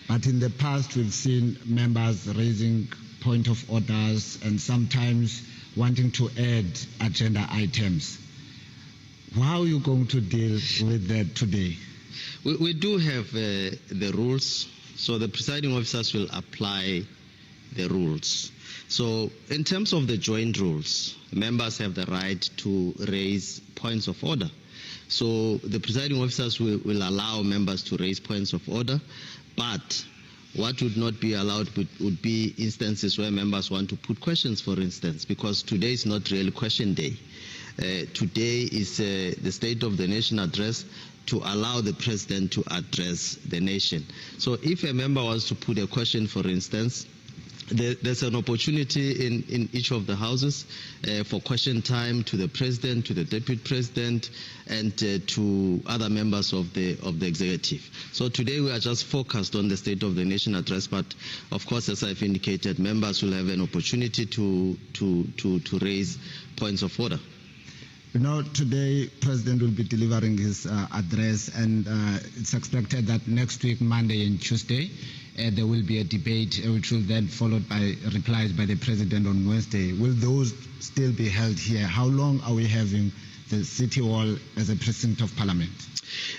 But in the past, we've seen members raising point of orders and sometimes wanting to add agenda items. How are you going to deal with that today? We do have the rules, so the presiding officers will apply the rules. So in terms of the joint rules, members have the right to raise points of order. So the presiding officers will allow members to raise points of order, but what would not be allowed would be instances where members want to put questions, for instance, because today is not really question day. Today is the State of the Nation address to allow the President to address the nation. So if a member wants to put a question, for instance, there's an opportunity in each of the houses for question time to the President, to the Deputy President, and to other members of the executive. So today we are just focused on the State of the Nation address, but of course, as I've indicated, members will have an opportunity to raise points of order. You know, today President will be delivering his address, and it's expected that next week, Monday and Tuesday, there will be a debate which will then followed by replies by the President on Wednesday. Will those still be held here? How long are we having the City Hall as a precinct of Parliament?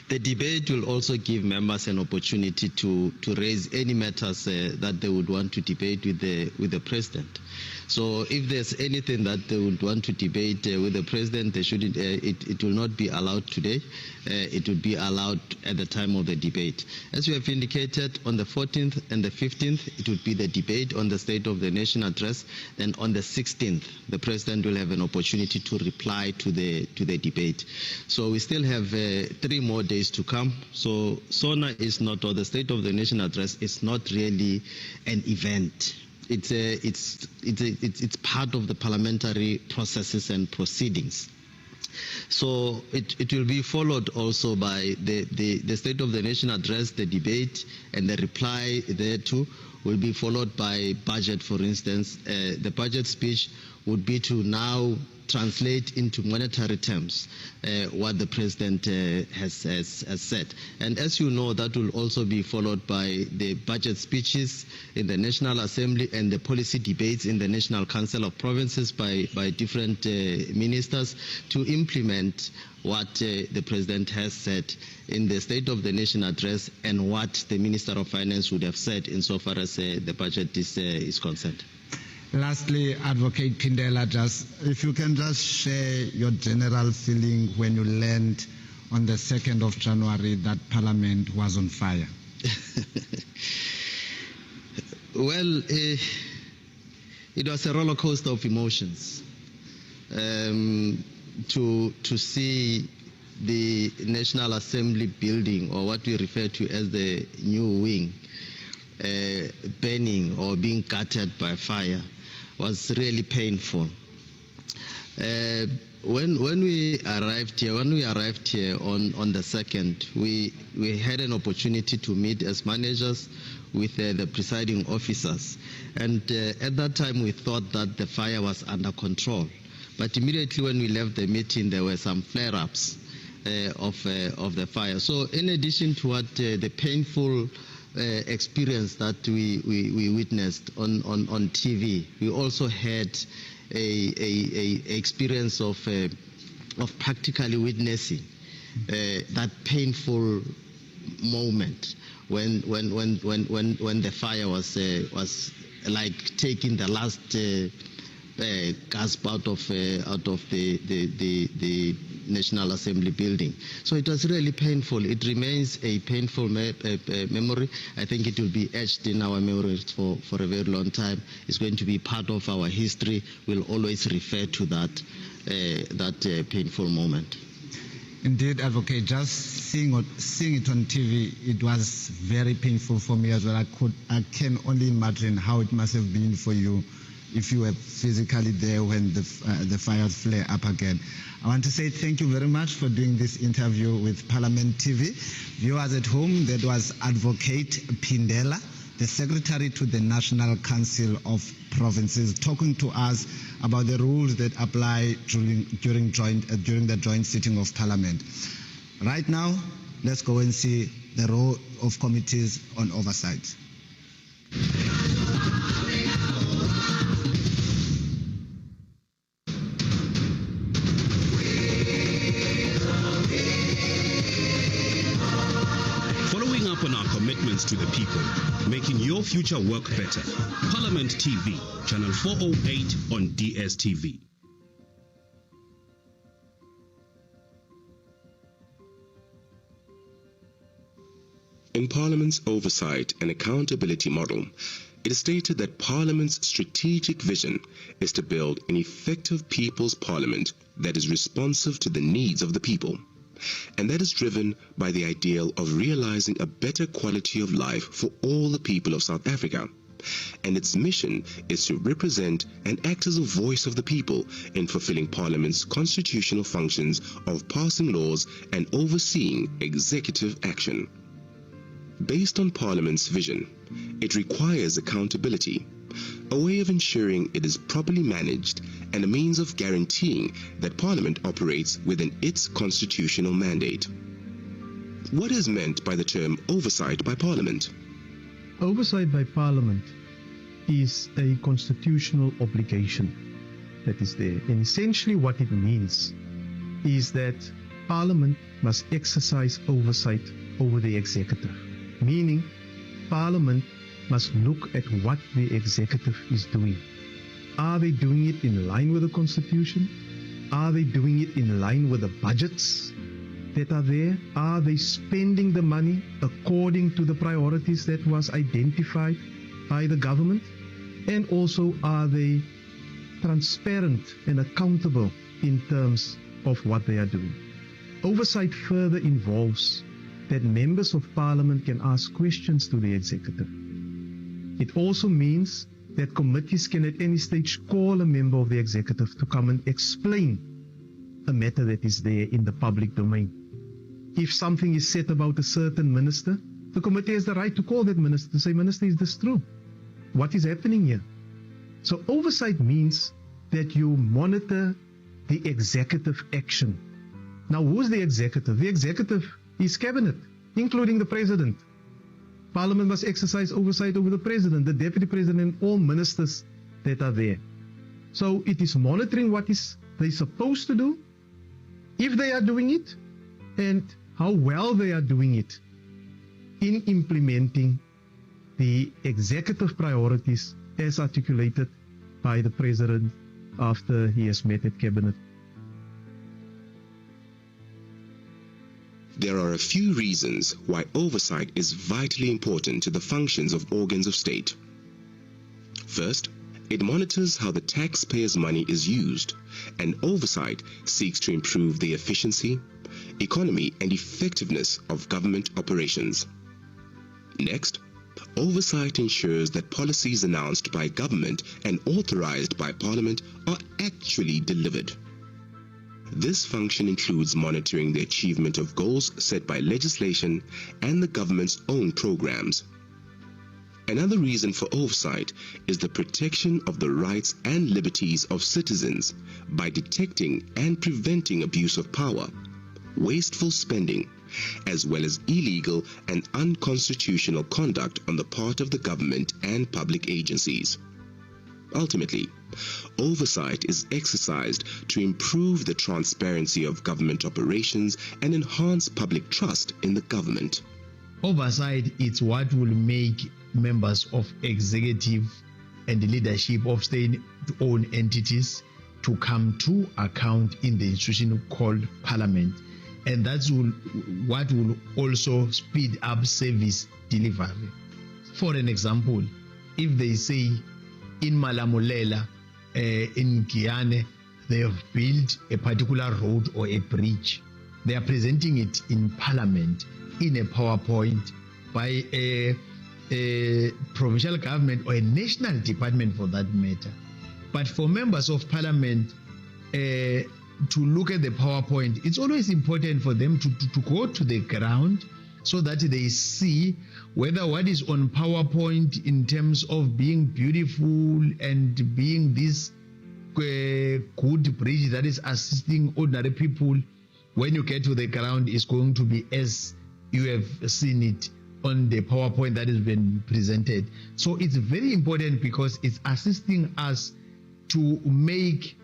The debate will also give members an opportunity to raise any matters that they would want to debate with the President. So if there's anything that they would want to debate with the President, they shouldn't. It will not be allowed today. It would be allowed at the time of the debate. As you have indicated, on the 14th and the 15th, it would be the debate on the State of the Nation address. Then on the 16th, the President will have an opportunity to reply to the debate. So we still have 3 more days to come. So SONA is not, or the State of the Nation address is not really an event. It's part of the parliamentary processes and proceedings. So it will be followed also by the State of the Nation address, the debate, and the reply thereto will be followed by budget, for instance. The budget speech would be to now translate into monetary terms what the President has said. And as you know, that will also be followed by the budget speeches in the National Assembly and the policy debates in the National Council of Provinces by different ministers to implement what the President has said in the State of the Nation address and what the Minister of Finance would have said insofar as the budget is concerned. Lastly, Advocate Phindela, if you can just share your general feeling when you learned on the 2nd of January that Parliament was on fire. Well, it was a roller coaster of emotions. To see the National Assembly building, or what we refer to as the new wing, burning or being gutted by fire was really painful. When we arrived here on the 2nd, we had an opportunity to meet as managers with the presiding officers, and at that time we thought that the fire was under control. But immediately when we left the meeting, there were some flare-ups of the fire. So in addition to what the painful experience that we witnessed on TV, we also had a experience of practically witnessing that painful moment when the fire was like taking the last gasp out of the National Assembly building. So it was really painful. It remains a painful memory. I think it will be etched in our memories for a very long time. It's going to be part of our history. We'll always refer to that painful moment. Indeed, Advocate, just seeing it on TV, it was very painful for me as well. I can only imagine how it must have been for you if you were physically there when the fire flared up again. I want to say thank you very much for doing this interview with Parliament TV. Viewers at home, that was Advocate Phindela, the Secretary to the National Council of Provinces, talking to us about the rules that apply during the joint sitting of Parliament. Right now, let's go and see the role of committees on oversight. Following up on our commitments to the people, making your future work better. Parliament TV, channel 408 on DSTV. In Parliament's oversight and accountability model, it is stated that Parliament's strategic vision is to build an effective people's parliament that is responsive to the needs of the people, and that is driven by the ideal of realizing a better quality of life for all the people of South Africa. And its mission is to represent and act as a voice of the people in fulfilling Parliament's constitutional functions of passing laws and overseeing executive action. Based on Parliament's vision, it requires accountability, a way of ensuring it is properly managed and a means of guaranteeing that Parliament operates within its constitutional mandate. What is meant by the term oversight by Parliament? Oversight by Parliament is a constitutional obligation that is there. And essentially what it means is that Parliament must exercise oversight over the executive, meaning Parliament must look at what the executive is doing. Are they doing it in line with the Constitution? Are they doing it in line with the budgets that are there? Are they spending the money according to the priorities that was identified by the government? And also, are they transparent and accountable in terms of what they are doing? Oversight further involves that members of Parliament can ask questions to the executive. It also means that committees can at any stage call a member of the executive to come and explain a matter that is there in the public domain. If something is said about a certain minister, the committee has the right to call that minister to say, Minister, is this true? What is happening here? So oversight means that you monitor the executive action. Now, who's the executive? The executive is cabinet, including the president. Parliament must exercise oversight over the president, the deputy president, and all ministers that are there. So it is monitoring what is they supposed to do, if they are doing it, and how well they are doing it in implementing the executive priorities as articulated by the president after he has met at cabinet. There are a few reasons why oversight is vitally important to the functions of organs of state. First, it monitors how the taxpayers' money is used, and oversight seeks to improve the efficiency, economy, and effectiveness of government operations. Next, oversight ensures that policies announced by government and authorized by Parliament are actually delivered. This function includes monitoring the achievement of goals set by legislation and the government's own programs. Another reason for oversight is the protection of the rights and liberties of citizens by detecting and preventing abuse of power, wasteful spending, as well as illegal and unconstitutional conduct on the part of the government and public agencies. Ultimately, oversight is exercised to improve the transparency of government operations and enhance public trust in the government. Oversight is what will make members of executive and leadership of state-owned entities to come to account in the institution called Parliament. And that's what will also speed up service delivery. For an example, if they say in Malamulela, in Kiane, they have built a particular road or a bridge. They are presenting it in Parliament in a PowerPoint by a provincial government or a national department for that matter. But for members of Parliament to look at the PowerPoint, it's always important for them to go to the ground so that they see whether what is on PowerPoint in terms of being beautiful and being this good bridge that is assisting ordinary people, when you get to the ground, is going to be as you have seen it on the PowerPoint that has been presented. So it's very important because it's assisting us to make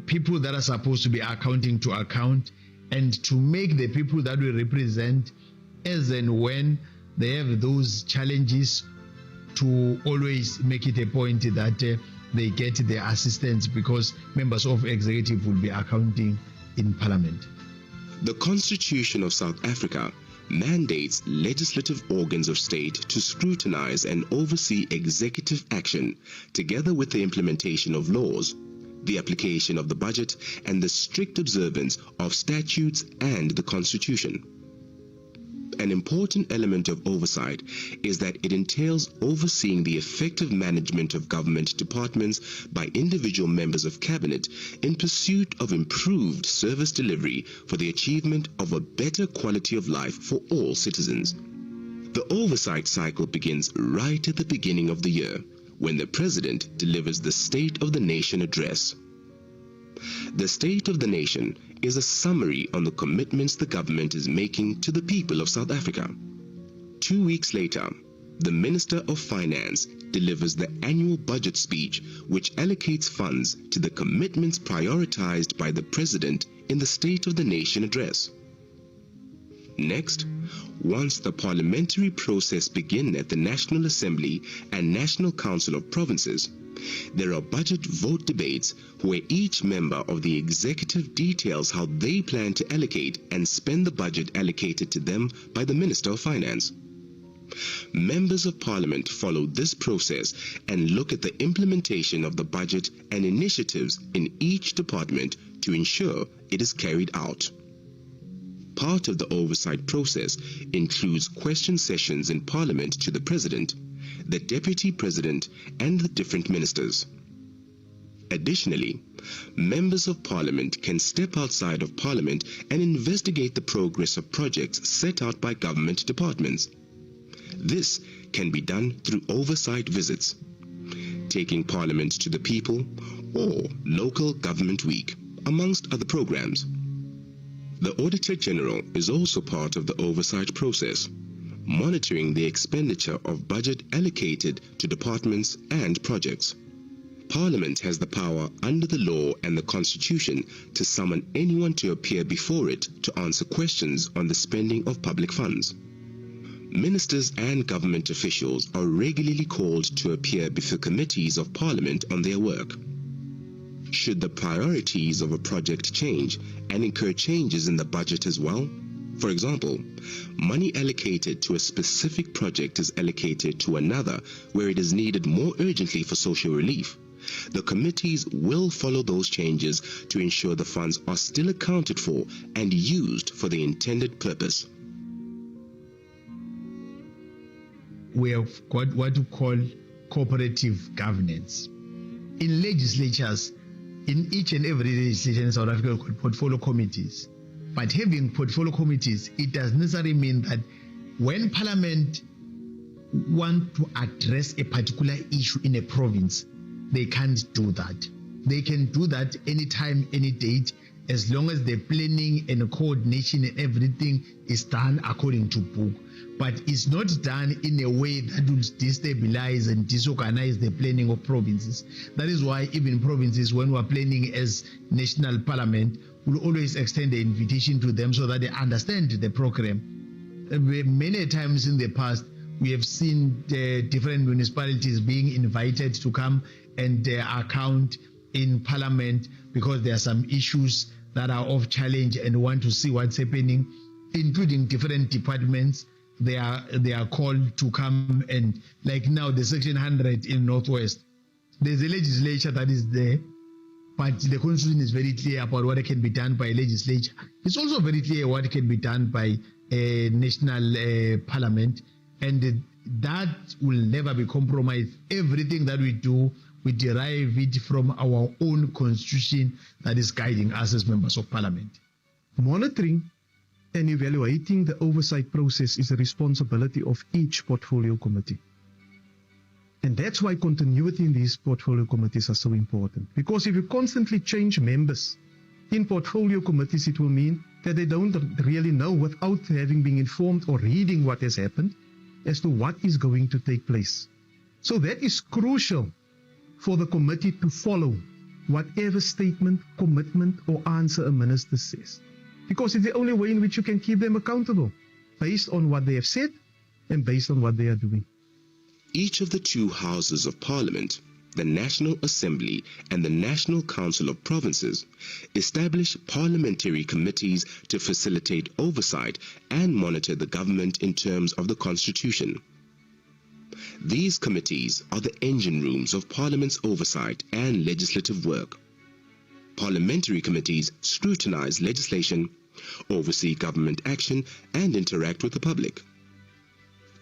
people that are supposed to be accounting to account, and to make the people that we represent, as and when they have those challenges, to always make it a point that they get their assistance, because members of executive will be accounting in Parliament. The Constitution of South Africa mandates legislative organs of state to scrutinize and oversee executive action, together with the implementation of laws, the application of the budget, and the strict observance of statutes and the Constitution. An important element of oversight is that it entails overseeing the effective management of government departments by individual members of cabinet in pursuit of improved service delivery for the achievement of a better quality of life for all citizens. The oversight cycle begins right at the beginning of the year, when the President delivers the State of the Nation address. The State of the Nation is a summary on the commitments the government is making to the people of South Africa. 2 weeks later, the Minister of Finance delivers the annual budget speech, which allocates funds to the commitments prioritized by the President in the State of the Nation address. Next, once the parliamentary process begins at the National Assembly and National Council of Provinces, there are budget vote debates where each member of the executive details how they plan to allocate and spend the budget allocated to them by the Minister of Finance. Members of Parliament follow this process and look at the implementation of the budget and initiatives in each department to ensure it is carried out. Part of the oversight process includes question sessions in Parliament to the President, the Deputy President, and the different ministers. Additionally, members of Parliament can step outside of Parliament and investigate the progress of projects set out by government departments. This can be done through oversight visits, taking Parliament to the people, or Local Government Week, amongst other programs. The Auditor General is also part of the oversight process, monitoring the expenditure of budget allocated to departments and projects. Parliament has the power under the law and the Constitution to summon anyone to appear before it to answer questions on the spending of public funds. Ministers and government officials are regularly called to appear before committees of Parliament on their work. Should the priorities of a project change and incur changes in the budget as well? For example, money allocated to a specific project is allocated to another where it is needed more urgently for social relief. The committees will follow those changes to ensure the funds are still accounted for and used for the intended purpose. We have got what we call cooperative governance. In legislatures, in each and every legislature in South Africa, we call portfolio committees. But having portfolio committees, it does necessarily mean that when Parliament want to address a particular issue in a province, they can't do that. They can do that anytime, any date, as long as the planning and coordination and everything is done according to book. But it's not done in a way that will destabilize and disorganize the planning of provinces. That is why even provinces, when we're planning as national parliament, will always extend the invitation to them so that they understand the program. Many times in the past, we have seen the different municipalities being invited to come and account in Parliament because there are some issues that are of challenge and want to see what's happening, including different departments. They are called to come, and like now the Section 100 in Northwest, there's a legislature that is there, but the Constitution is very clear about what can be done by a legislature. It's also very clear what can be done by a national parliament, and that will never be compromised. Everything that we do, we derive it from our own Constitution that is guiding us as members of Parliament. Monitoring and evaluating the oversight process is a responsibility of each portfolio committee. And that's why continuity in these portfolio committees are so important. Because if you constantly change members in portfolio committees, it will mean that they don't really know, without having been informed or reading what has happened, as to what is going to take place. So that is crucial for the committee to follow whatever statement, commitment, or answer a minister says. Because it's the only way in which you can keep them accountable, based on what they have said and based on what they are doing. Each of the two houses of Parliament, the National Assembly and the National Council of Provinces, establish parliamentary committees to facilitate oversight and monitor the government in terms of the Constitution. These committees are the engine rooms of Parliament's oversight and legislative work. Parliamentary committees scrutinize legislation, oversee government action, and interact with the public.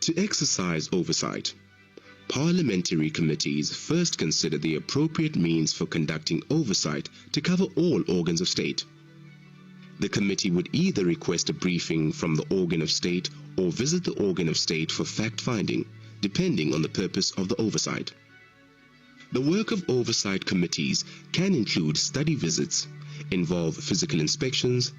To exercise oversight, parliamentary committees first consider the appropriate means for conducting oversight to cover all organs of state. The committee would either request a briefing from the organ of state or visit the organ of state for fact-finding, depending on the purpose of the oversight. The work of oversight committees can include study visits, involve physical inspections,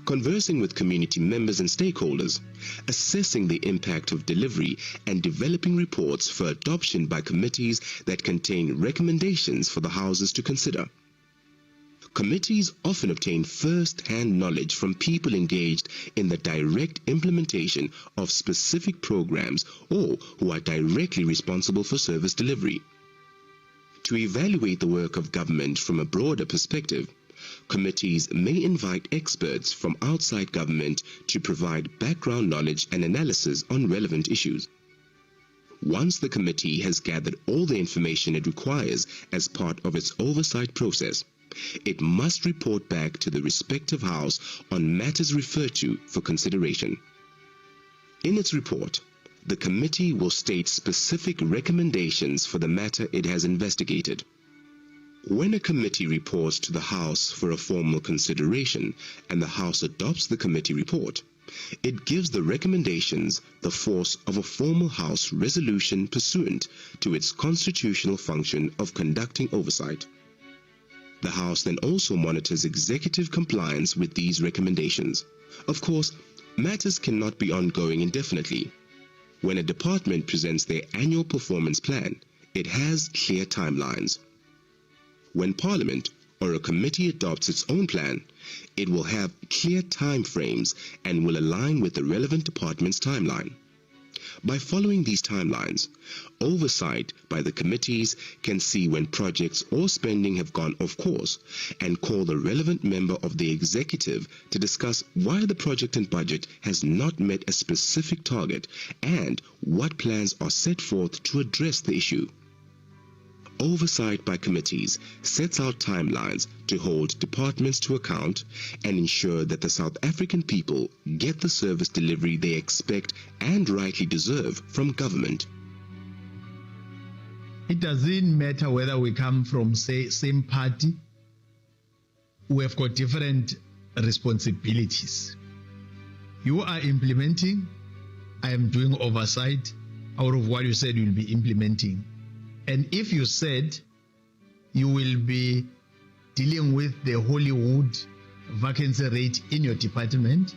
conversing with community members and stakeholders, assessing the impact of delivery, and developing reports for adoption by committees that contain recommendations for the houses to consider. Committees often obtain first-hand knowledge from people engaged in the direct implementation of specific programs or who are directly responsible for service delivery. To evaluate the work of government from a broader perspective, committees may invite experts from outside government to provide background knowledge and analysis on relevant issues. Once the committee has gathered all the information it requires as part of its oversight process, it must report back to the respective house on matters referred to for consideration. In its report, the committee will state specific recommendations for the matter it has investigated. When a committee reports to the House for a formal consideration and the House adopts the committee report, it gives the recommendations the force of a formal House resolution pursuant to its constitutional function of conducting oversight. The House then also monitors executive compliance with these recommendations. Of course, matters cannot be ongoing indefinitely. When a department presents their annual performance plan, it has clear timelines. When Parliament or a committee adopts its own plan, it will have clear time frames and will align with the relevant department's timeline. By following these timelines, oversight by the committees can see when projects or spending have gone off course and call the relevant member of the executive to discuss why the project and budget has not met a specific target and what plans are set forth to address the issue. Oversight by committees sets out timelines to hold departments to account and ensure that the South African people get the service delivery they expect and rightly deserve from government. It doesn't matter whether we come from, say, same party. We have got different responsibilities. You are implementing, I am doing oversight out of what you said you'll be implementing. And if you said you will be dealing with the Hollywood vacancy rate in your department,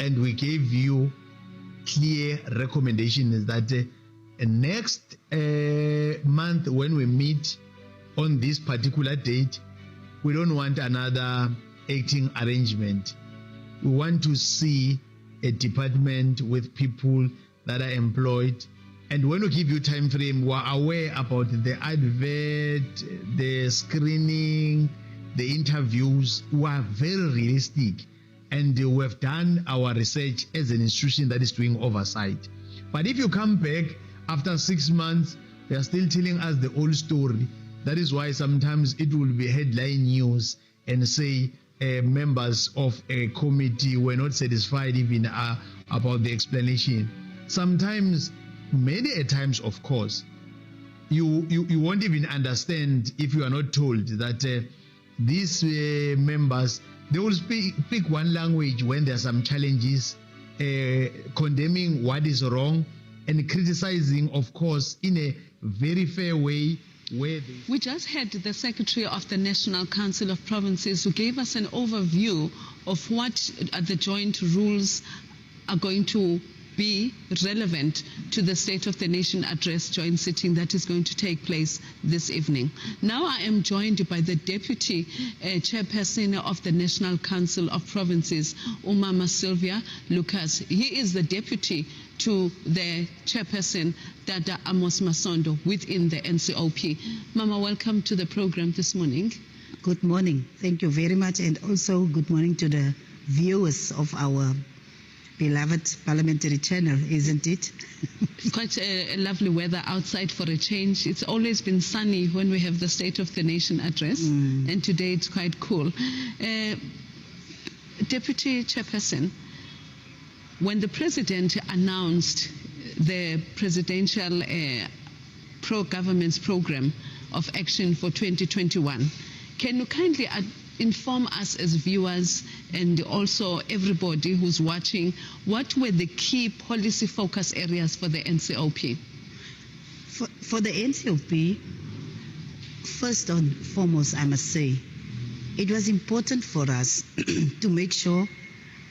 and we gave you clear recommendations that next month when we meet on this particular date, we don't want another acting arrangement. We want to see a department with people that are employed. And when we give you time frame, we're aware about the advert, the screening, the interviews. We are very realistic, and we have done our research as an institution that is doing oversight. But if you come back after 6 months, they are still telling us the old story. That is why sometimes it will be headline news and say members of a committee were not satisfied even about the explanation. Sometimes, many a times, of course, you won't even understand if you are not told that these members, they will speak one language when there are some challenges, condemning what is wrong and criticizing, of course, in a very fair way. We just had the Secretary of the National Council of Provinces who gave us an overview of what the joint rules are going to be relevant to the State of the Nation Address joint sitting that is going to take place this evening. Now I am joined by the Deputy Chairperson of the National Council of Provinces, Umama Sylvia Lucas. He is the Deputy to the Chairperson, Dada Amos Masondo, within the NCOP. Mama, welcome to the program this morning. Good morning. Thank you very much, and also good morning to the viewers of our beloved parliamentary channel, isn't it? Quite a lovely weather outside for a change. It's always been sunny when we have the State of the Nation address, and today it's quite cool. Deputy Chairperson, when the President announced the presidential pro-government's program of action for 2021, can you kindly inform us as viewers and also everybody who's watching, what were the key policy focus areas for the NCOP? For the NCOP, first and foremost, I must say, it was important for us to make sure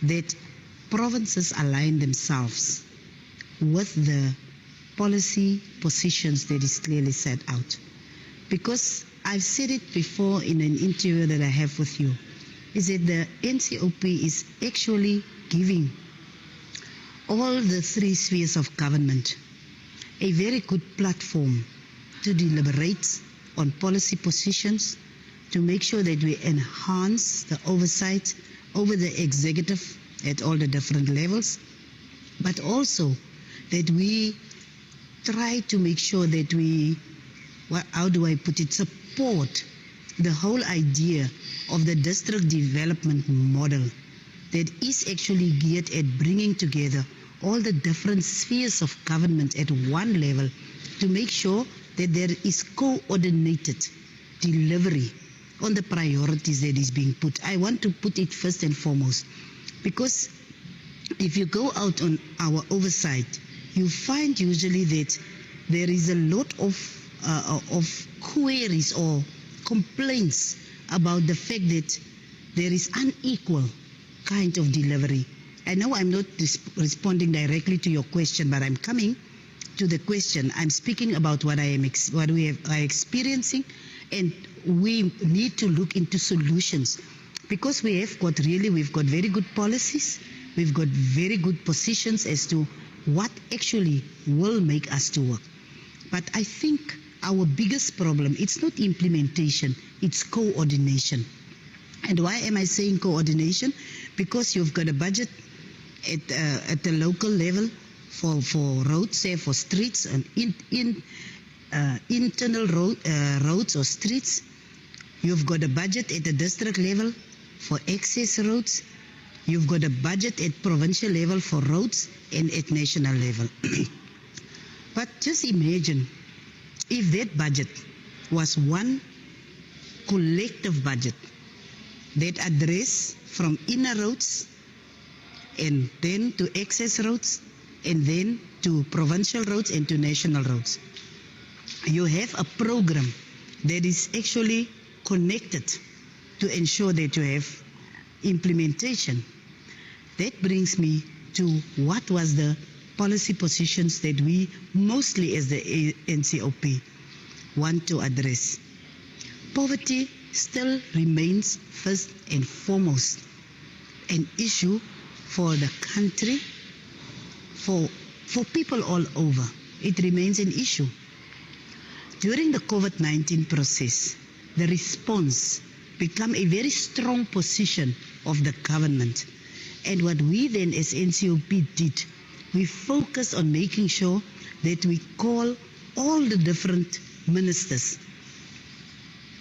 that provinces align themselves with the policy positions that is clearly set out. Because I've said it before in an interview that I have with you, is that the NCOP is actually giving all the three spheres of government a very good platform to deliberate on policy positions, to make sure that we enhance the oversight over the executive at all the different levels, but also that we try to make sure that we, how do I put it, support the whole idea of the district development model that is actually geared at bringing together all the different spheres of government at one level to make sure that there is coordinated delivery on the priorities that is being put. I want to put it first and foremost, because if you go out on our oversight, you find usually that there is a lot of queries or complaints about the fact that there is unequal kind of delivery. I know I'm not responding directly to your question, but I'm coming to the question. I'm speaking about what we are experiencing, and we need to look into solutions, because we've got very good policies, we've got very good positions as to what actually will make us to work. But I think our biggest problem, it's not implementation, it's coordination. And why am I saying coordination? Because you've got a budget at the local level for roads, say for streets and internal roads or streets. You've got a budget at the district level for access roads. You've got a budget at provincial level for roads and at national level. But just imagine if that budget was one collective budget that addressed from inner roads and then to access roads and then to provincial roads and to national roads. You have a program that is actually connected to ensure that you have implementation. That brings me to what was the policy positions that we mostly as the NCOP want to address. Poverty still remains first and foremost an issue for the country, for people all over. It remains an issue. During the COVID-19 process, the response became a very strong position of the government. And what we then as NCOP did, we focused on making sure that we call all the different ministers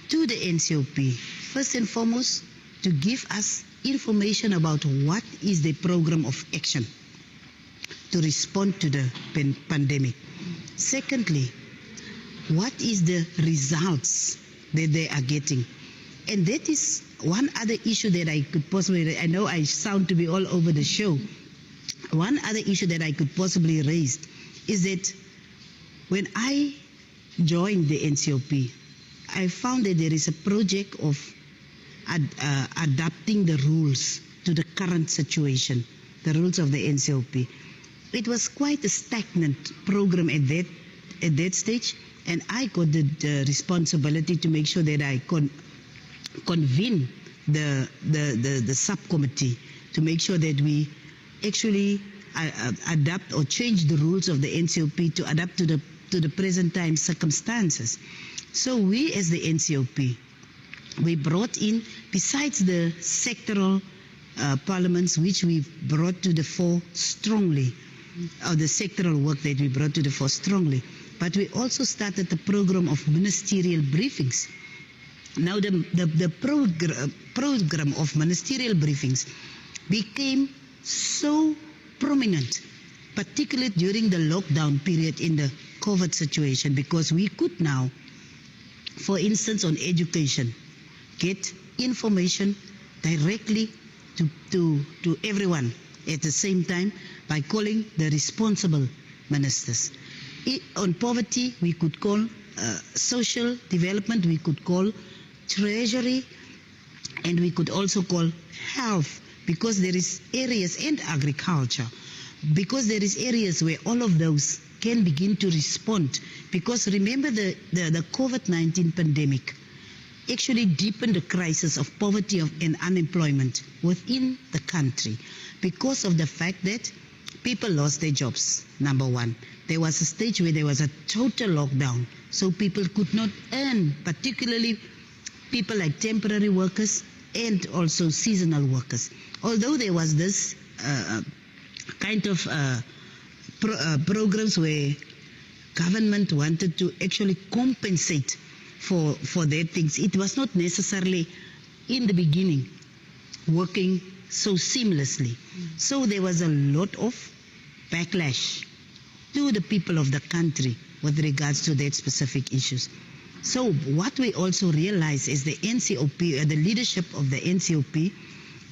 to the NCOP, first and foremost, to give us information about what is the program of action to respond to the pandemic. Secondly, what is the results that they are getting? And that is one other issue that I could possibly, I know I sound to be all over the show. One other issue that I could possibly raise is that when I joined the NCOP, I found that there is a project of adapting the rules to the current situation, the rules of the NCOP. It was quite a stagnant program at that stage, and I got the responsibility to make sure that I convene the subcommittee to make sure that we actually adapt or change the rules of the NCOP to adapt to the present time circumstances. So we as the NCOP, we brought in, besides the sectoral parliaments which we brought to the fore strongly, or the sectoral work that we brought to the fore strongly, but we also started the program of ministerial briefings. Now the program of ministerial briefings became so prominent, particularly during the lockdown period in the COVID situation, because we could now, for instance, on education, get information directly to everyone at the same time by calling the responsible ministers. On poverty, we could call social development, we could call treasury, and we could also call health, because there is areas, and agriculture, because there is areas where all of those can begin to respond. Because remember, the COVID-19 pandemic actually deepened the crisis of poverty and unemployment within the country because of the fact that people lost their jobs, number one. There was a stage where there was a total lockdown, so people could not earn, particularly people like temporary workers and also seasonal workers. Although there was this kind of programs where government wanted to actually compensate for their things, it was not necessarily in the beginning working so seamlessly. So there was a lot of backlash to the people of the country with regards to that specific issues. So what we also realize is the NCOP, the leadership of the NCOP,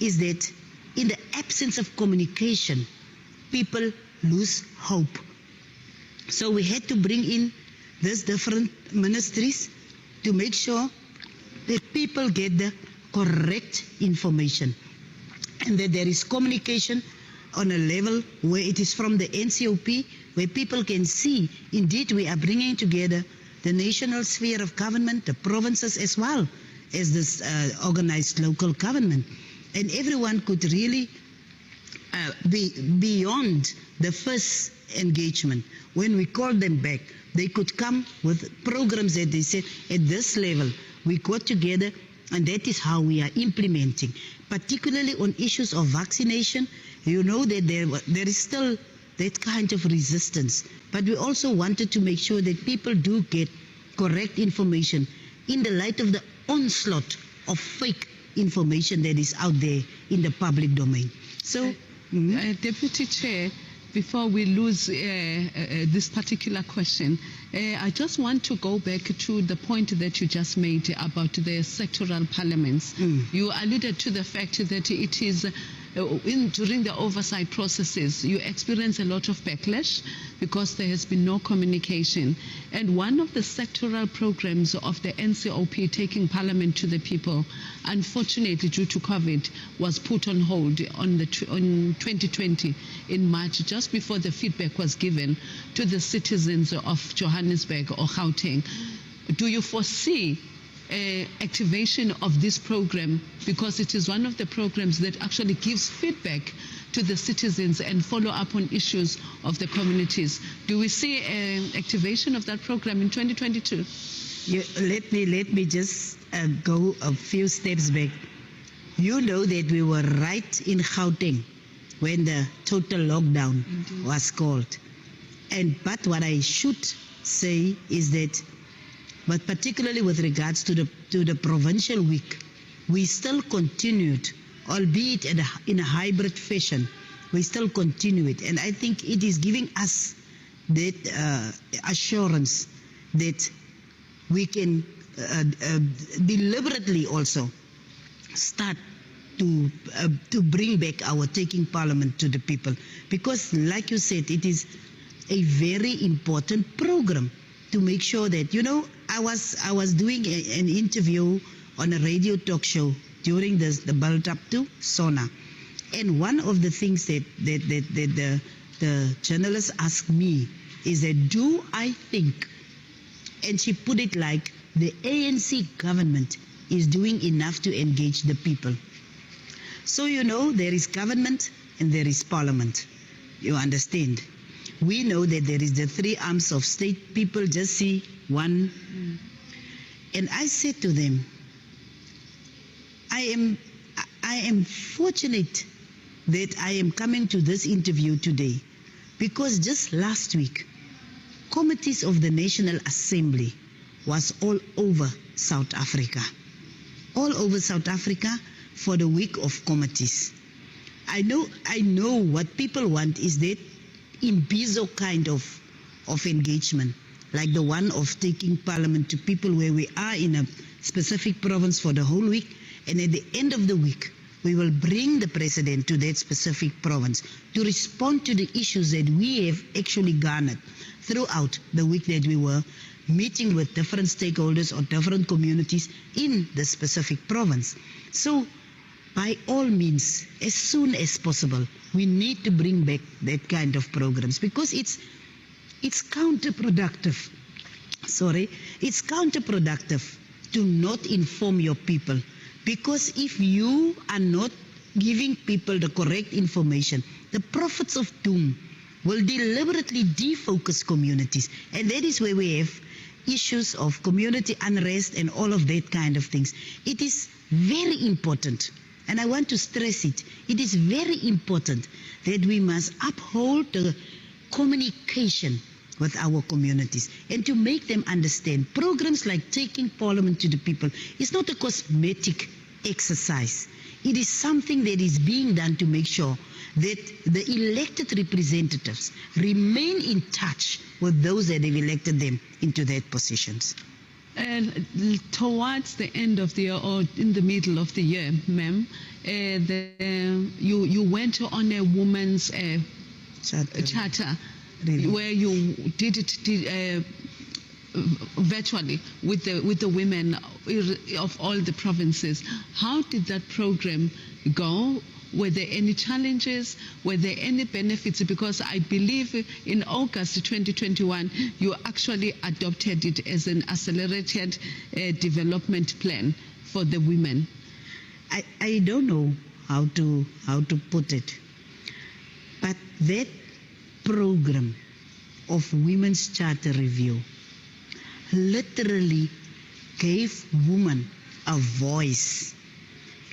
is that in the absence of communication, people lose hope. So we had to bring in these different ministries to make sure that people get the correct information and that there is communication on a level where it is from the NCOP, where people can see, indeed, we are bringing together the national sphere of government, the provinces as well as this organized local government. And everyone could really be beyond the first engagement. When we called them back, they could come with programs that they said, at this level, we got together, and that is how we are implementing. Particularly on issues of vaccination, you know that there is still that kind of resistance. But we also wanted to make sure that people do get correct information in the light of the onslaught of fake information that is out there in the public domain. So, Deputy Chair, before we lose this particular question, I just want to go back to the point that you just made about the sectoral parliaments. You alluded to the fact that it is during the oversight processes, you experience a lot of backlash because there has been no communication. And one of the sectoral programs of the NCOP, Taking Parliament to the People, unfortunately due to COVID, was put on hold on 2020 in March, just before the feedback was given to the citizens of Johannesburg or Gauteng. Do you foresee activation of this program, because it is one of the programs that actually gives feedback to the citizens and follow up on issues of the communities? Do we see activation of that program in 2022? Let me just go a few steps back. You know that we were right in Gauteng when the total lockdown was called. But what I should say is that, but particularly with regards to the provincial week, we still continued, albeit in a hybrid fashion, we still continue it. And I think it is giving us that assurance that we can deliberately also start to bring back our Taking Parliament to the People. Because like you said, it is a very important program to make sure that, you know, I was doing an interview on a radio talk show during the build up to SONA, and one of the things that the journalist asked me is that, do I think, and she put it like, the ANC government is doing enough to engage the people? So, you know, there is government and there is parliament. You understand? We know that there is the three arms of state. People just see one. And I said to them, I am fortunate that I am coming to this interview today, because just last week, committees of the National Assembly was all over South Africa. All over South Africa for the week of committees. I know what people want is that Imbizo kind of engagement, like the one of Taking Parliament to People, where we are in a specific province for the whole week, and at the end of the week, we will bring the president to that specific province to respond to the issues that we have actually garnered throughout the week that we were meeting with different stakeholders or different communities in the specific province. So, by all means, as soon as possible, we need to bring back that kind of programs, because it's counterproductive. It's counterproductive to not inform your people, because if you are not giving people the correct information, the prophets of doom will deliberately defocus communities, and that is where we have issues of community unrest and all of that kind of things. It is very important, and I want to stress it, it is very important that we must uphold the communication with our communities and to make them understand programs like Taking Parliament to the People is not a cosmetic exercise. It is something that is being done to make sure that the elected representatives remain in touch with those that have elected them into their positions. And towards the end of the year, or in the middle of the year, ma'am, you went on a woman's charter really? Where you did it virtually with the women of all the provinces. How did that program go? Were there any challenges? Were there any benefits? Because I believe in August 2021, you actually adopted it as an accelerated development plan for the women. I don't know how to put it, but that program of Women's Charter Review literally gave women a voice,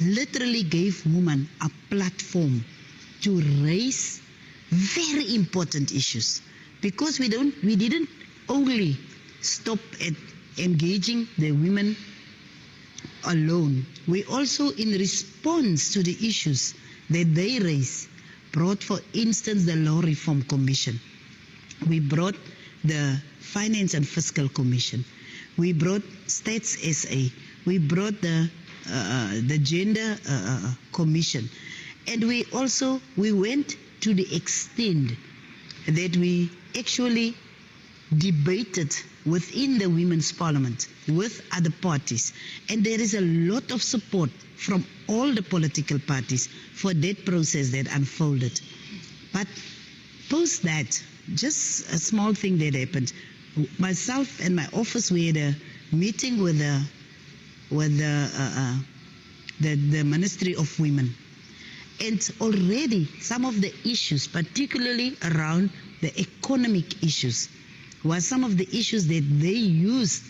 literally gave women a platform to raise very important issues, because we didn't only stop at engaging the women alone. We also, in response to the issues that they raise, brought, for instance, the Law Reform Commission. We brought the Finance and Fiscal Commission. We brought Stats SA. We brought the Gender Commission. And we went to the extent that we actually debated within the Women's Parliament with other parties. And there is a lot of support from all the political parties for that process that unfolded. But post that, just a small thing that happened. Myself and my office, we had a meeting with the Ministry of Women. And already some of the issues, particularly around the economic issues, were some of the issues that they used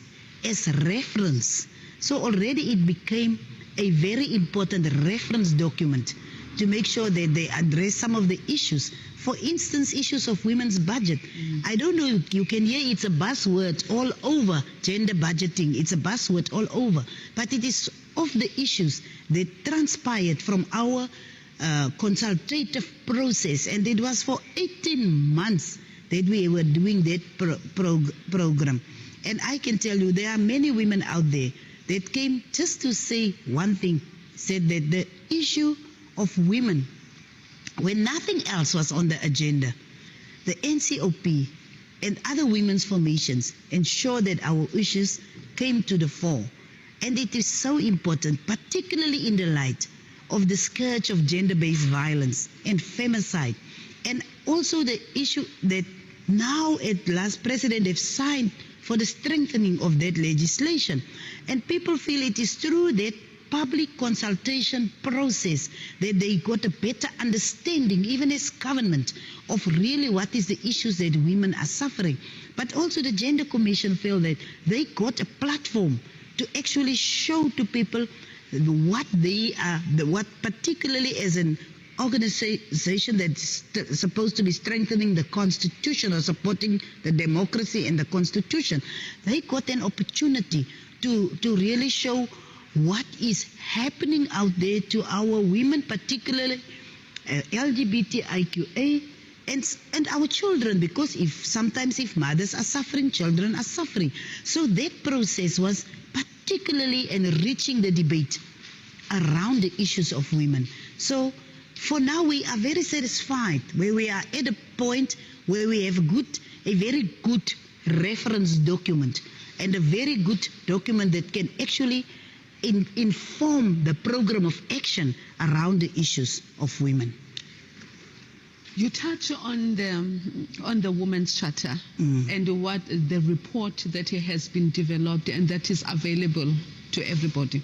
as reference. So already it became a very important reference document to make sure that they address some of the issues. For instance, issues of women's budget. I don't know, you can hear it's a buzzword all over, gender budgeting, it's a buzzword all over. But it is of the issues that transpired from our consultative process, and it was for 18 months that we were doing that program. And I can tell you, there are many women out there that came just to say one thing, said that the issue of women, when nothing else was on the agenda, the NCOP and other women's formations ensured that our issues came to the fore. And it is so important, particularly in the light of the scourge of gender-based violence and femicide, and also the issue that now at last President have signed for the strengthening of that legislation. And people feel it is through that public consultation process that they got a better understanding, even as government, of really what is the issues that women are suffering. But also the Gender Commission felt that they got a platform to actually show to people what they are, what particularly as an organization that's supposed to be strengthening the Constitution or supporting the democracy and the Constitution, they got an opportunity to really show what is happening out there to our women, particularly LGBTIQA, and our children, because sometimes if mothers are suffering, children are suffering. So that process was particularly enriching the debate around the issues of women. So for now, we are very satisfied where we are at a point where we have a very good reference document, and a very good document that can actually inform the program of action around the issues of women. You touch on the Women's Charter and what the report that has been developed and that is available to everybody.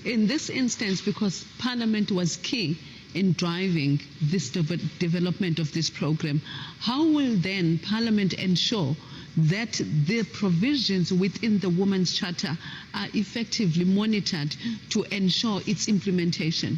In this instance, because Parliament was key in driving this development of this program, how will then Parliament ensure that the provisions within the Women's Charter are effectively monitored to ensure its implementation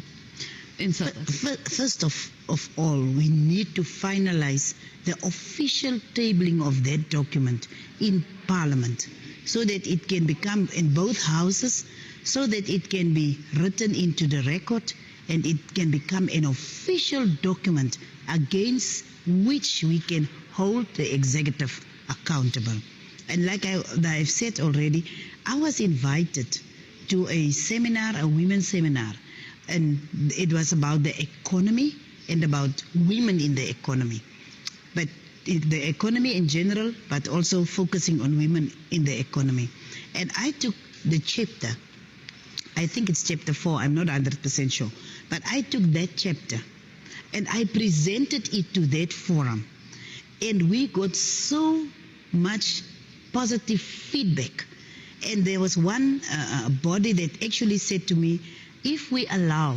in South Africa? First of all, we need to finalize the official tabling of that document in Parliament so that it can become in both houses, so that it can be written into the record and it can become an official document against which we can hold the executive accountable. And like I've said already, I was invited to a seminar, a women's seminar, and it was about the economy and about women in the economy. But the economy in general, but also focusing on women in the economy. And I took the chapter, I think it's chapter 4, I'm not 100% sure, but I took that chapter and I presented it to that forum. And we got so much positive feedback. And there was one body that actually said to me, if we allow,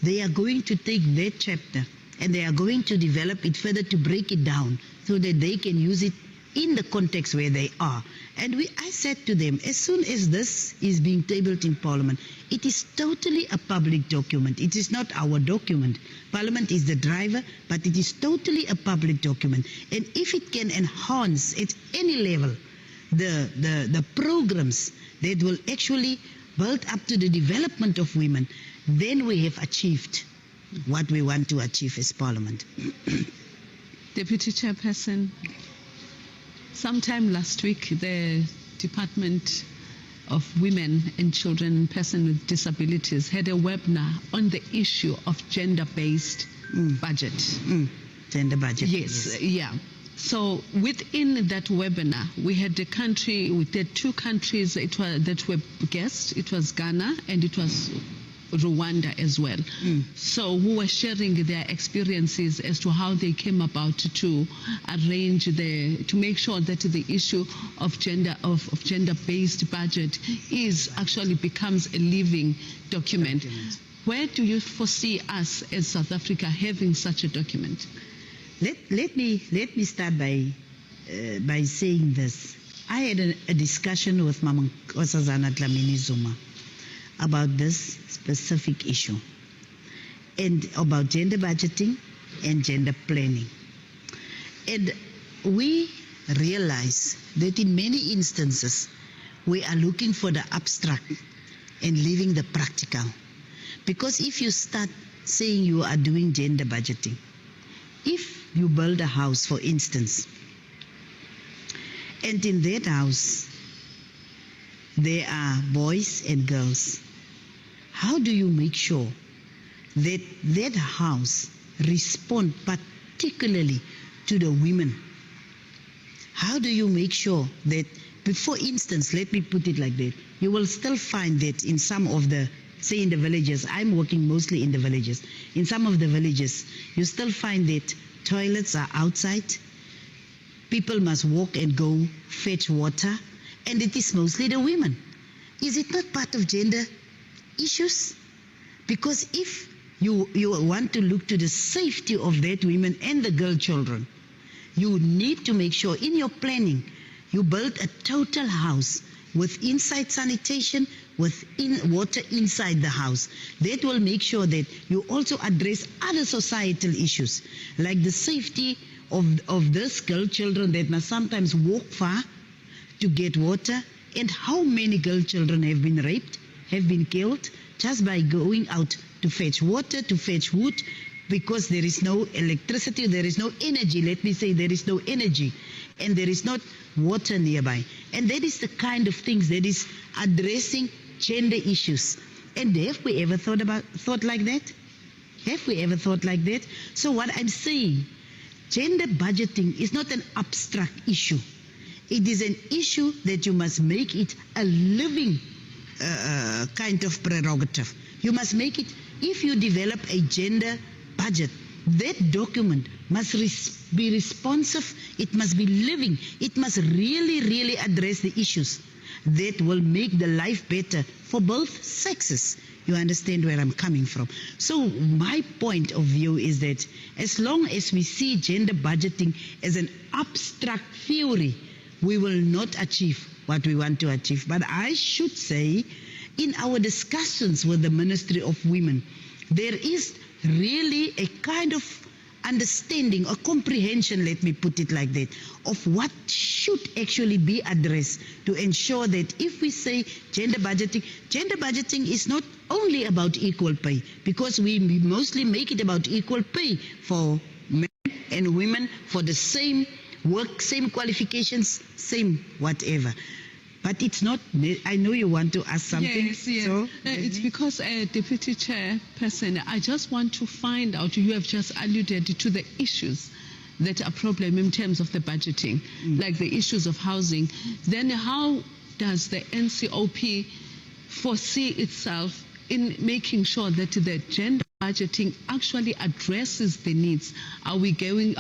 they are going to take that chapter and they are going to develop it further to break it down so that they can use it in the context where they are. And I said to them, as soon as this is being tabled in Parliament, it is totally a public document. It is not our document. Parliament is the driver, but it is totally a public document. And if it can enhance at any level the programs that will actually build up to the development of women, then we have achieved what we want to achieve as Parliament. Deputy Chairperson, sometime last week, the Department of Women and Children and Persons with Disabilities had a webinar on the issue of gender-based budget. Gender budget. Yes, yeah. So within that webinar, we had two countries that were guests. It was Ghana and it was Rwanda as well. So who were sharing their experiences as to how they came about to arrange to make sure that the issue of gender-based budget becomes a living document. Where do you foresee us as South Africa having such a document? Let me start by saying this. I had a discussion with Mama Nkosazana Dlamini Zuma about this specific issue and about gender budgeting and gender planning. And we realize that in many instances we are looking for the abstract and leaving the practical. Because if you start saying you are doing gender budgeting, if you build a house, for instance, and in that house there are boys and girls, how do you make sure that that house responds particularly to the women? How do you make sure that, for instance, let me put it like that, you will still find that in some of the, say in the villages, I'm working mostly in the villages, in some of the villages, you still find that toilets are outside, people must walk and go fetch water, and it is mostly the women. Is it not part of gender issues? Because if you want to look to the safety of that women and the girl children, you need to make sure in your planning you build a total house with inside sanitation, with water inside the house. That will make sure that you also address other societal issues like the safety of these girl children that must sometimes walk far to get water, and how many girl children have been raped, have been killed just by going out to fetch water, to fetch wood, because there is no electricity, there is no energy, let me say there is no energy, and there is not water nearby. And that is the kind of things that is addressing gender issues. And have we ever thought like that? Have we ever thought like that? So what I'm saying, gender budgeting is not an abstract issue. It is an issue that you must make it a living kind of prerogative. You must make it, if you develop a gender budget, that document must be responsive, it must be living, it must really address the issues that will make the life better for both sexes. You understand where I'm coming from. So my point of view is that as long as we see gender budgeting as an abstract theory, we will not achieve what we want to achieve. But I should say, in our discussions with the Ministry of Women, there is really a kind of understanding or comprehension, let me put it like that, of what should actually be addressed to ensure that if we say gender budgeting is not only about equal pay, because we mostly make it about equal pay for men and women for the same work, same qualifications, same whatever. But it's not, I know you want to ask something. Yes. So, it's because, Deputy Chairperson, I just want to find out, you have just alluded to the issues that are a problem in terms of the budgeting, like the issues of housing. Then how does the NCOP foresee itself in making sure that the gender budgeting actually addresses the needs? Are we going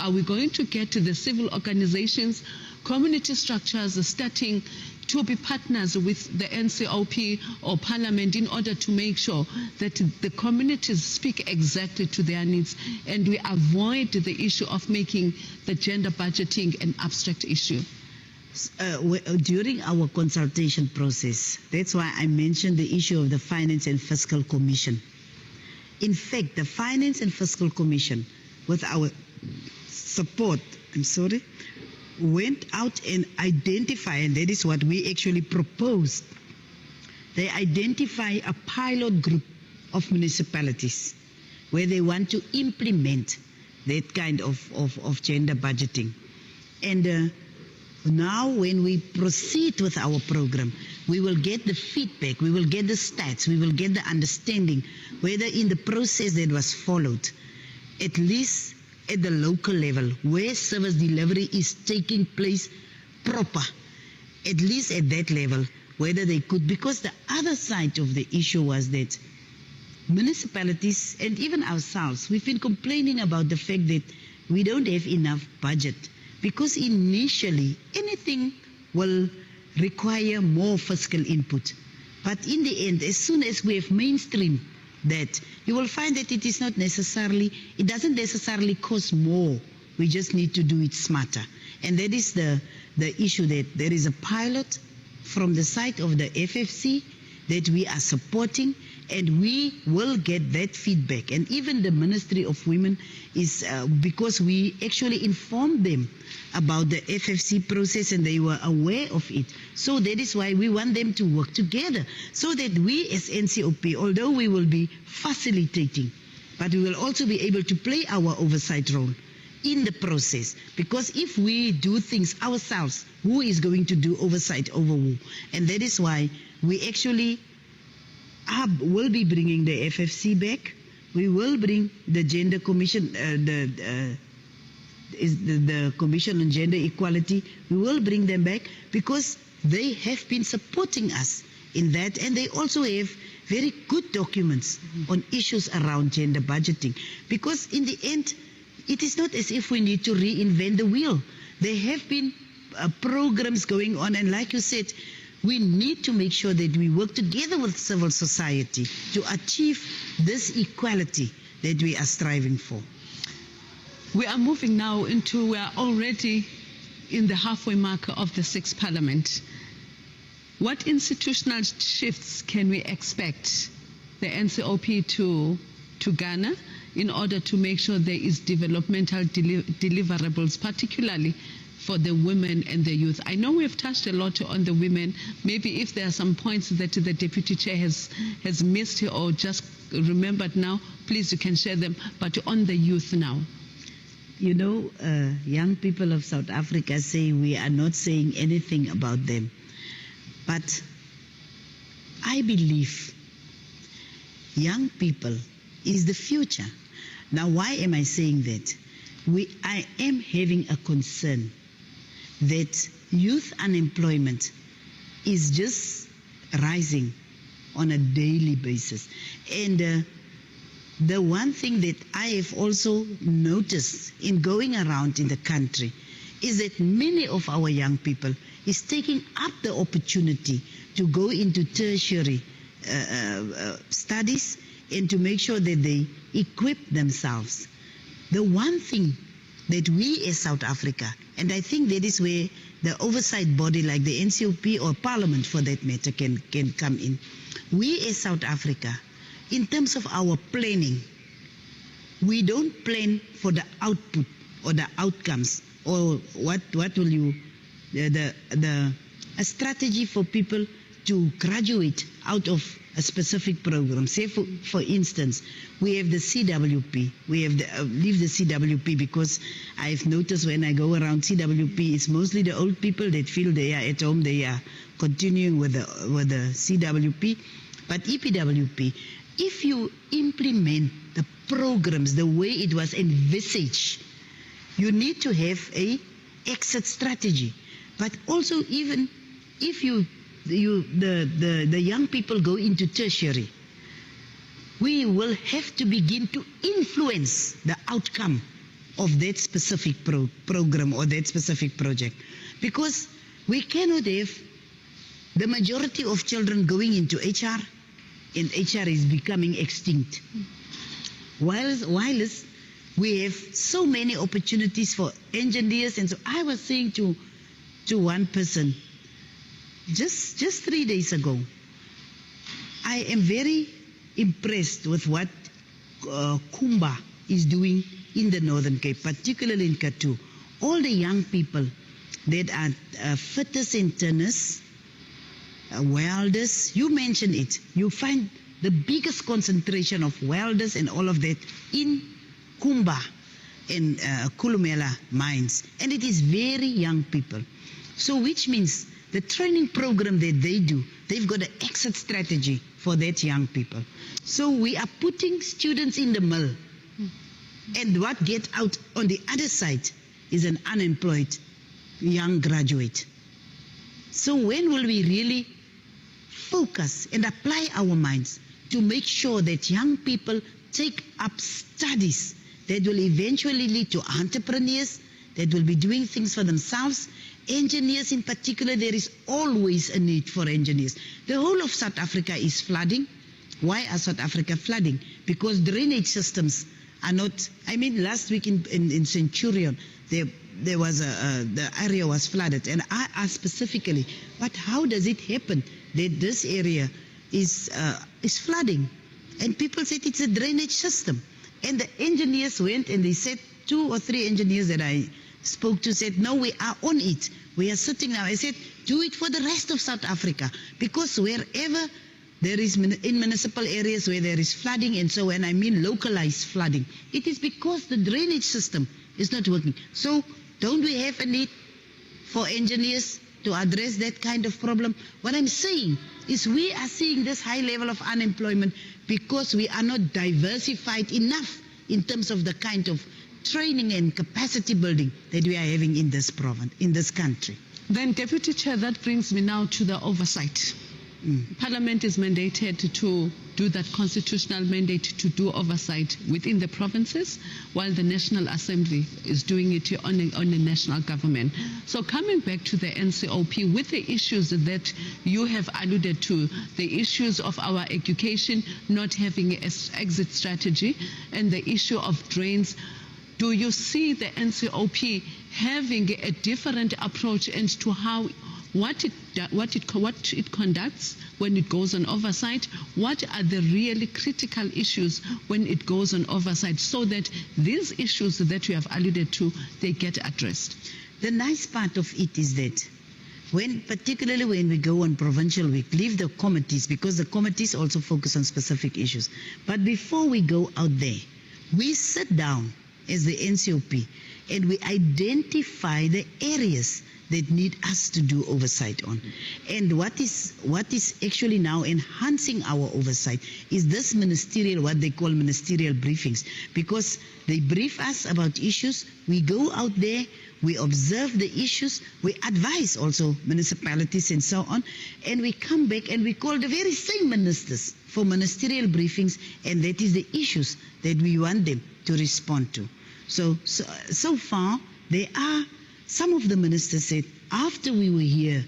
to get to the civil organizations, community structures starting to be partners with the NCOP or Parliament in order to make sure that the communities speak exactly to their needs and we avoid the issue of making the gender budgeting an abstract issue? During our consultation process, that's why I mentioned the issue of the Finance and Fiscal Commission. In fact, the Finance and Fiscal Commission, with our support, went out and identified, and that is what we actually proposed. They identify a pilot group of municipalities where they want to implement that kind of gender budgeting. And now when we proceed with our program, we will get the feedback, we will get the stats, we will get the understanding whether in the process that was followed, at least at the local level, where service delivery is taking place proper, at least at that level, whether they could, because the other side of the issue was that municipalities and even ourselves, we've been complaining about the fact that we don't have enough budget, because initially anything will require more fiscal input. But in the end, as soon as we have mainstream that, you will find that it doesn't necessarily cost more. We just need to do it smarter. And that is the issue, that there is a pilot from the side of the FFC that we are supporting, and we will get that feedback. And even the Ministry of Women is, because we actually informed them about the FFC process and they were aware of it. So that is why we want them to work together, so that we as NCOP, although we will be facilitating, but we will also be able to play our oversight role in the process. Because if we do things ourselves, who is going to do oversight over who? And that is why we actually will be bringing the FFC back. We will bring the Gender Commission, the Commission on Gender Equality. We will bring them back because they have been supporting us in that, and they also have very good documents on issues around gender budgeting. Because in the end, it is not as if we need to reinvent the wheel. There have been programs going on, and like you said, we need to make sure that we work together with civil society to achieve this equality that we are striving for. We are moving now into, we are already in the halfway mark of the 6th Parliament. What institutional shifts can we expect the NCOP to garner in order to make sure there is developmental deliverables, particularly for the women and the youth? I know we've touched a lot on the women. Maybe if there are some points that the Deputy Chair has missed or just remembered now, please you can share them. But on the youth now. You know, young people of South Africa say we are not saying anything about them. But I believe young people is the future. Now, why am I saying that? I am having a concern that youth unemployment is just rising on a daily basis. And the one thing that I have also noticed in going around in the country is that many of our young people is taking up the opportunity to go into tertiary studies and to make sure that they equip themselves. The one thing that we as South Africa, and I think that is where the oversight body like the NCOP or Parliament for that matter can come in. We as South Africa, in terms of our planning, we don't plan for the output or the outcomes or what will you, a strategy for people to graduate out of a specific program. Say for instance, we have the CWP. We have leave the CWP because I've noticed when I go around CWP, it's mostly the old people that feel they are at home. They are continuing with the CWP. But EPWP, if you implement the programs the way it was envisaged, you need to have a exit strategy. But also even if the young people go into tertiary, we will have to begin to influence the outcome of that specific program or that specific project, because we cannot have the majority of children going into HR and HR is becoming extinct. Whilst we have so many opportunities for engineers. And so I was saying to one person just 3 days ago, I am very impressed with what Kumba is doing in the Northern Cape, particularly in Kathu. All the young people that are fitters and turners, welders, you mentioned it. You find the biggest concentration of welders and all of that in Kumba and Kulumela mines. And it is very young people. So which means the training program that they do, they've got an exit strategy for that young people. So we are putting students in the mill. And what gets out on the other side is an unemployed young graduate. So when will we really focus and apply our minds to make sure that young people take up studies that will eventually lead to entrepreneurs, that will be doing things for themselves? Engineers in particular, there is always a need for engineers. The whole of South Africa is flooding. Why are South Africa flooding? Because drainage systems are not, I mean, last week in Centurion, there was the area was flooded, and I asked specifically, but how does it happen that this area is flooding? And people said it's a drainage system. And the engineers went and they said, 2 or 3 engineers that I spoke to said, no, we are on it. We are sitting now. I said, do it for the rest of South Africa, because wherever there is in municipal areas where there is flooding, and so when I mean localized flooding, it is because the drainage system is not working. So don't we have a need for engineers to address that kind of problem? What I'm saying is we are seeing this high level of unemployment because we are not diversified enough in terms of the kind of training and capacity building that we are having in this province, in this country. Then, Deputy Chair, that brings me now to the oversight. Parliament is mandated to do that constitutional mandate to do oversight within the provinces, while the National Assembly is doing it on the national government. So coming back to the NCOP, with the issues that you have alluded to, the issues of our education not having an exit strategy, and the issue of drains, do you see the NCOP having a different approach as to how what it conducts when it goes on oversight? What are the really critical issues when it goes on oversight, so that these issues that you have alluded to, they get addressed? The nice part of it is that particularly when we go on provincial week, leave the committees, because the committees also focus on specific issues. But before we go out there, we sit down as the NCOP and we identify the areas that need us to do oversight on. And what is actually now enhancing our oversight is this ministerial, what they call ministerial briefings, because they brief us about issues, we go out there, we observe the issues, we advise also municipalities and so on, and we come back and we call the very same ministers for ministerial briefings, and that is the issues that we want them to respond to. So far, there are some of the ministers said, after we were here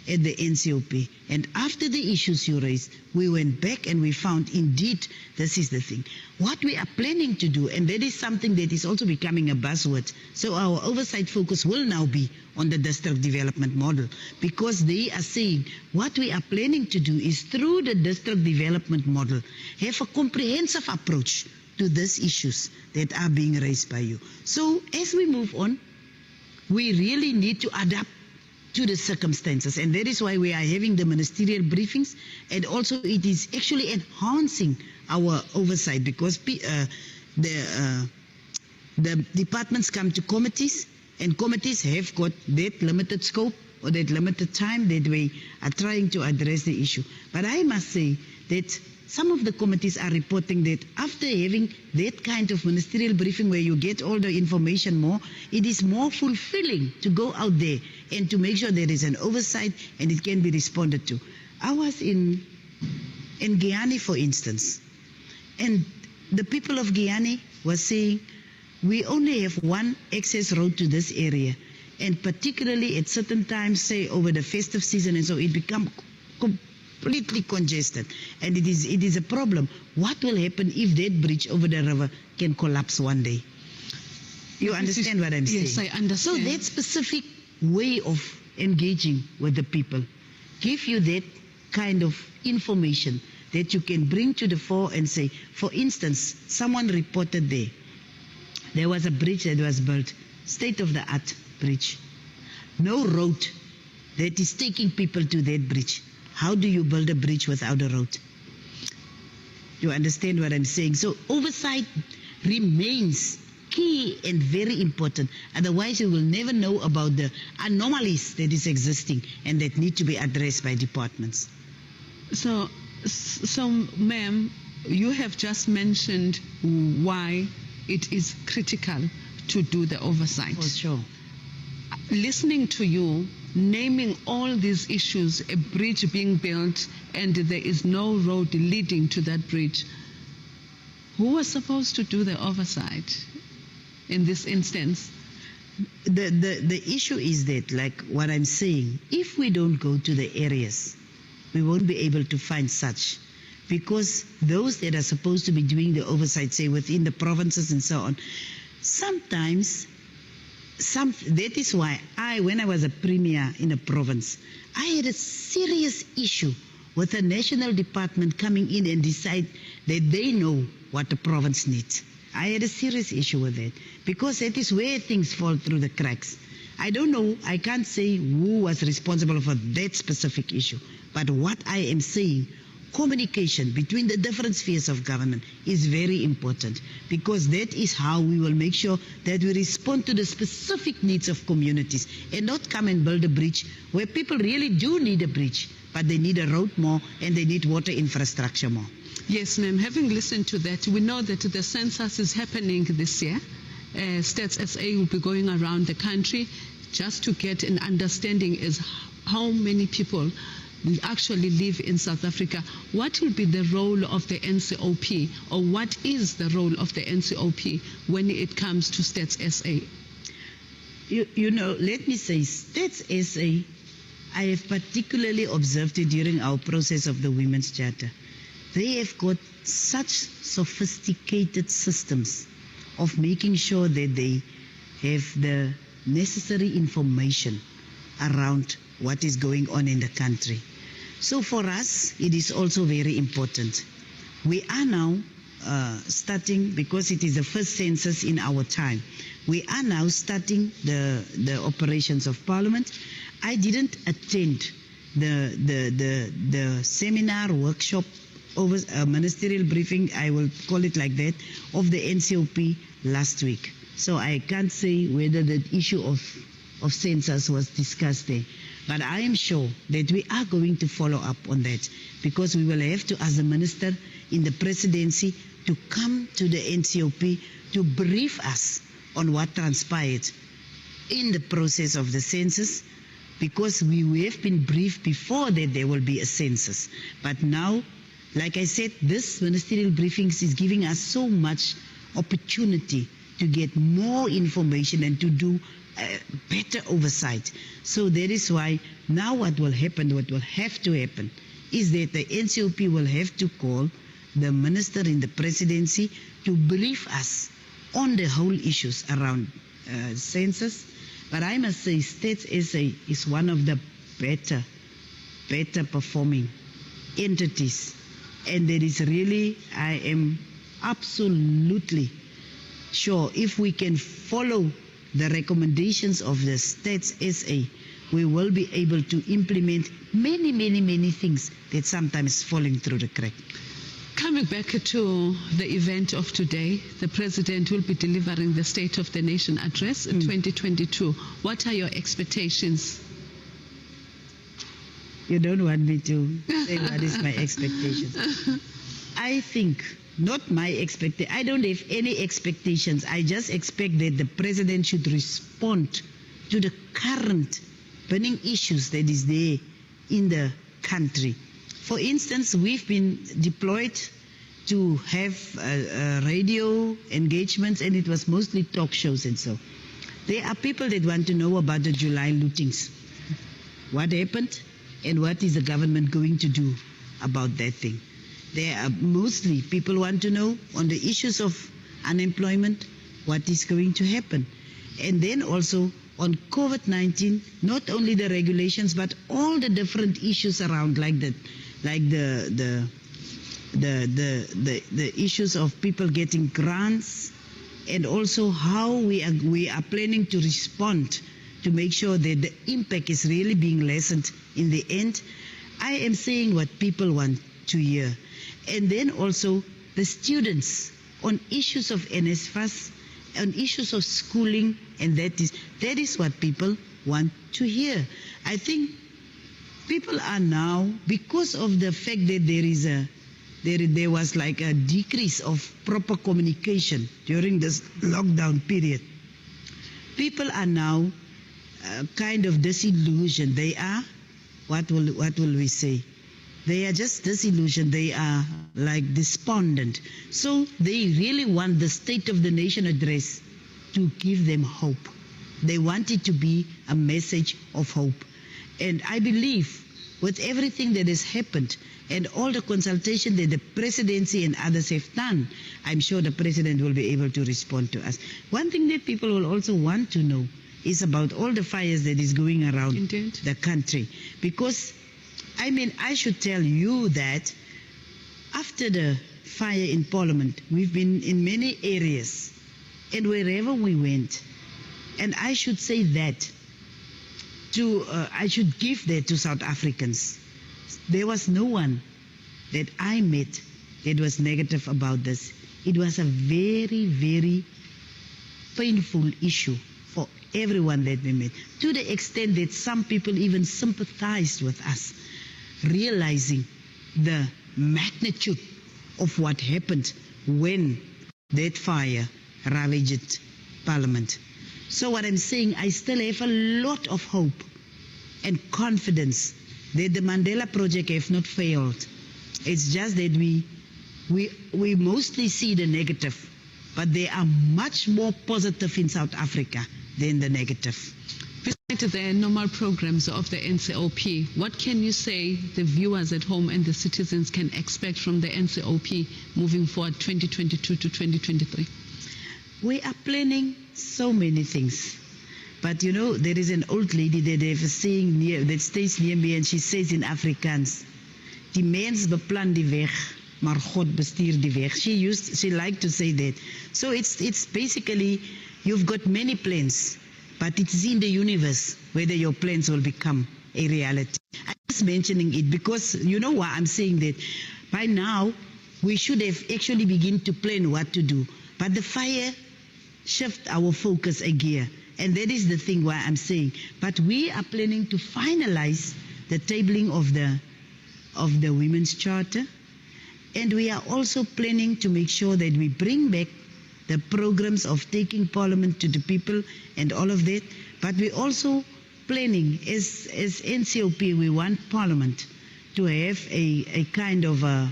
at the NCOP and after the issues you raised, we went back and we found indeed this is the thing. What we are planning to do, and that is something that is also becoming a buzzword, so our oversight focus will now be on the district development model, because they are saying what we are planning to do is through the district development model have a comprehensive approach to these issues that are being raised by you. So as we move on, we really need to adapt to the circumstances, and that is why we are having the ministerial briefings, and also it is actually enhancing our oversight, because the departments come to committees, and committees have got that limited scope or that limited time that we are trying to address the issue. But I must say that some of the committees are reporting that after having that kind of ministerial briefing where you get all the information more, it is more fulfilling to go out there and to make sure there is an oversight and it can be responded to. I was in Guyana, for instance, and the people of Guyana were saying, we only have one access road to this area, and particularly at certain times, say over the festive season, and so it becomes completely congested, and it is a problem. What will happen if that bridge over the river can collapse one day? You understand what I'm saying? Yes, I understand. So that specific way of engaging with the people give you that kind of information that you can bring to the fore and say, for instance, someone reported there was a bridge that was built, state-of-the-art bridge. No road that is taking people to that bridge. How do you build a bridge without a road? You understand what I'm saying? So oversight remains key and very important. Otherwise, you will never know about the anomalies that is existing and that need to be addressed by departments. So ma'am, you have just mentioned why it is critical to do the oversight. For sure. Listening to you, naming all these issues, a bridge being built and there is no road leading to that bridge, who was supposed to do the oversight in this instance? The issue is that, like what I'm saying, if we don't go to the areas, we won't be able to find such, because those that are supposed to be doing the oversight, say within the provinces and so on, sometimes that is why when I was a premier in a province, I had a serious issue with a national department coming in and decide that they know what the province needs. I had a serious issue with that, because that is where things fall through the cracks. I don't know, I can't say who was responsible for that specific issue, but what I am saying, communication between the different spheres of government is very important, because that is how we will make sure that we respond to the specific needs of communities and not come and build a bridge where people really do need a bridge, but they need a road more and they need water infrastructure more. Yes, ma'am. Having listened to that, we know that the census is happening this year. Stats SA will be going around the country just to get an understanding as how many people actually live in South Africa. What will be the role of the NCOP, or what is the role of the NCOP when it comes to Stats SA? You know, let me say, Stats SA, I have particularly observed it during our process of the Women's Charter. They have got such sophisticated systems of making sure that they have the necessary information around what is going on in the country. So for us, it is also very important. We are now starting, because it is the first census in our time, we are now starting the operations of Parliament. I didn't attend the seminar, workshop, over ministerial briefing, I will call it like that, of the NCOP last week. So I can't say whether the issue of census was discussed there. But I am sure that we are going to follow up on that, because we will have to, as a minister in the presidency, to come to the NCOP to brief us on what transpired in the process of the census, because we have been briefed before that there will be a census. But now, like I said, this ministerial briefings is giving us so much opportunity to get more information and to do better oversight. So that is why now what will happen, what will have to happen, is that the NCOP will have to call the minister in the presidency to brief us on the whole issues around census. But I must say, Stats SA is one of the better performing entities. And that is really, I am absolutely sure, if we can follow the recommendations of the Stats SA, we will be able to implement many things that sometimes falling through the crack. Coming back to the event of today, the President will be delivering the State of the Nation address in 2022. What are your expectations? You don't want me to say what is my expectations. I think, not my expectation, I don't have any expectations. I just expect that the President should respond to the current burning issues that is there in the country. For instance, we've been deployed to have radio engagements, and it was mostly talk shows and so. There are people that want to know about the July lootings. What happened and what is the government going to do about that thing? There are mostly people want to know on the issues of unemployment, what is going to happen. And then also on COVID-19, not only the regulations, but all the different issues around, like the issues of people getting grants, and also how we are planning to respond to make sure that the impact is really being lessened in the end. I am saying what people want to hear. And then also the students on issues of NSFAS, on issues of schooling, and that is what people want to hear. I think people are now, because of the fact that there was like a decrease of proper communication during this lockdown period, people are now kind of disillusioned. They are, what will we say? They are just disillusioned. They are like despondent. So they really want the State of the Nation address to give them hope. They want it to be a message of hope. And I believe with everything that has happened and all the consultation that the presidency and others have done, I'm sure the president will be able to respond to us. One thing that people will also want to know is about all the fires that is going around the country. Because, I mean, I should tell you that after the fire in Parliament, we've been in many areas and wherever we went. And I should say that I should give that to South Africans. There was no one that I met that was negative about this. It was a very painful issue for everyone that we met, to the extent that some people even sympathized with us, realizing the magnitude of what happened when that fire ravaged Parliament. So what I'm saying, I still have a lot of hope and confidence that the Mandela Project have not failed. It's just that we mostly see the negative, but there are much more positive in South Africa than the negative. Besides the normal programs of the NCOP, what can you say the viewers at home and the citizens can expect from the NCOP moving forward 2022 to 2023? We are planning so many things. But you know, there is an old lady that they have a saying that stays near me, and she says in Afrikaans, "Die mens beplan die weg, maar God bestuur die weg." She liked to say that. So it's basically, you've got many plans, but it's in the universe whether your plans will become a reality. I'm just mentioning it because you know why I'm saying that. By now, we should have actually begin to plan what to do. But the fire shift our focus a gear. And that is the thing why I'm saying. But we are planning to finalize the tabling of the Women's Charter. And we are also planning to make sure that we bring back the programs of taking Parliament to the people and all of that. But we're also planning, as NCOP, we want Parliament to have a kind of a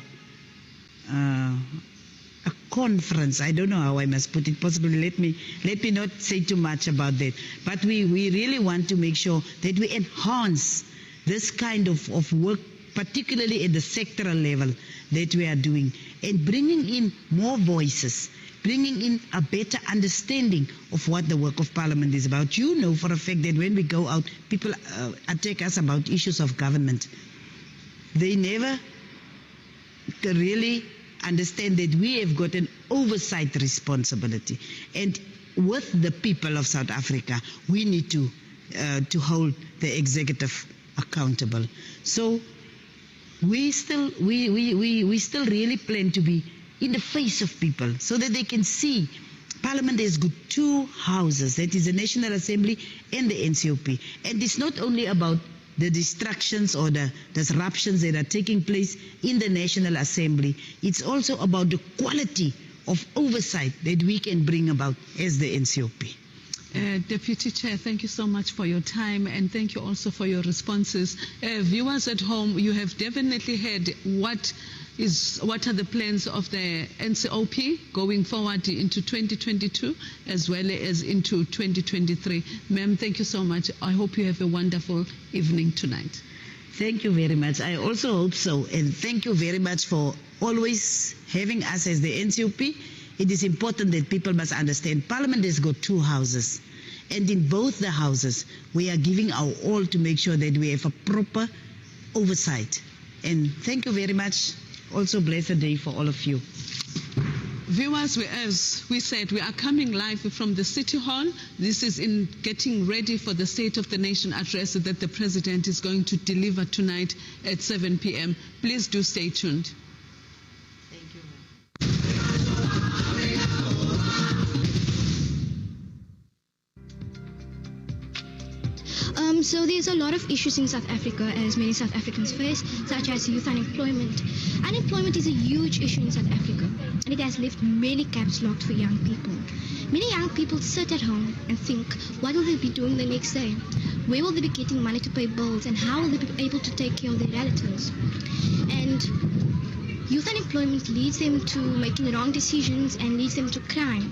conference. I don't know how I must put it. Possibly let me not say too much about that. But we really want to make sure that we enhance this kind of work, particularly at the sectoral level that we are doing, and bringing in more voices, bringing in a better understanding of what the work of Parliament is about. You know for a fact that when we go out, people attack us about issues of government. They never really understand that we have got an oversight responsibility, and with the people of South Africa, we need to hold the executive accountable. So we still really plan to be in the face of people so that they can see Parliament has got two houses, that is the National Assembly and the NCOP, and it's not only about the distractions or the disruptions that are taking place in the National Assembly. It's also about the quality of oversight that we can bring about as the NCOP. Deputy Chair, thank you so much for your time, and thank you also for your responses. Viewers at home, you have definitely heard what are the plans of the NCOP going forward into 2022 as well as into 2023. Ma'am, thank you so much. I hope you have a wonderful evening tonight. Thank you very much. I also hope so, and thank you very much for always having us as the NCOP. It is important that people must understand Parliament has got two houses, and in both the houses we are giving our all to make sure that we have a proper oversight. And thank you very much. Also blessed day for all of you. Viewers, as we said, we are coming live from the City Hall. This is in getting ready for the State of the Nation address that the President is going to deliver tonight at 7 p.m. Please do stay tuned. Thank you. So there's a lot of issues in South Africa, as many South Africans face, such as youth unemployment. Unemployment is a huge issue in South Africa, and it has left many gaps locked for young people. Many young people sit at home and think, what will they be doing the next day? Where will they be getting money to pay bills, and how will they be able to take care of their relatives? And youth unemployment leads them to making wrong decisions and leads them to crime.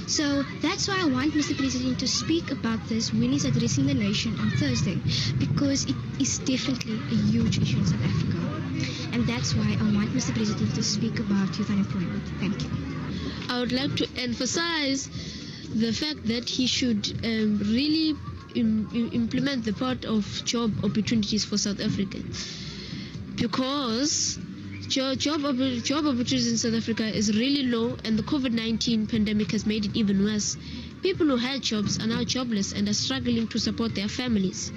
So that's why I want Mr. President to speak about this when he's addressing the nation on Thursday, because it is definitely a huge issue in South Africa. And that's why I want Mr. President to speak about youth unemployment. Thank you. I would like to emphasize the fact that he should really implement the part of job opportunities for South Africans, because job opportunities in South Africa is really low, and the COVID-19 pandemic has made it even worse. People who had jobs are now jobless and are struggling to support their families.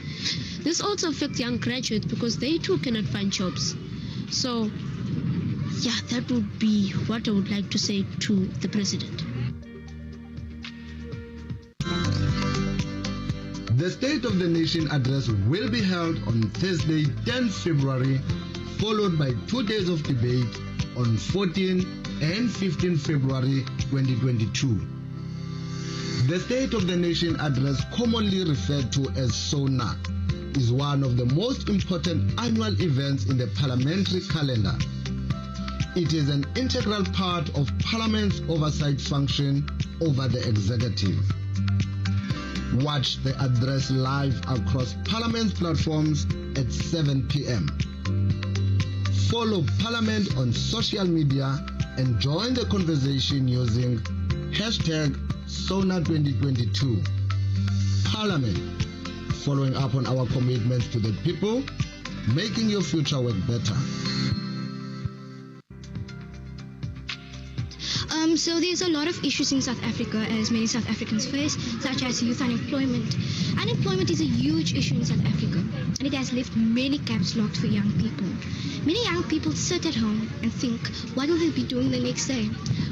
This also affects young graduates because they too cannot find jobs. So, yeah, that would be what I would like to say to the President. The State of the Nation address will be held on Thursday, 10th February, followed by 2 days of debate on 14 and 15 February 2022. The State of the Nation address, commonly referred to as SONA, is one of the most important annual events in the parliamentary calendar. It is an integral part of Parliament's oversight function over the executive. Watch the address live across Parliament's platforms at 7 p.m. Follow Parliament on social media and join the conversation using #SONA2022. Parliament, following up on our commitments to the people, making your future work better. So there's a lot of issues in South Africa, as many South Africans face, such as youth unemployment. Unemployment is a huge issue in South Africa, and it has left many gaps locked for young people. Many young people sit at home and think, what will they be doing the next day?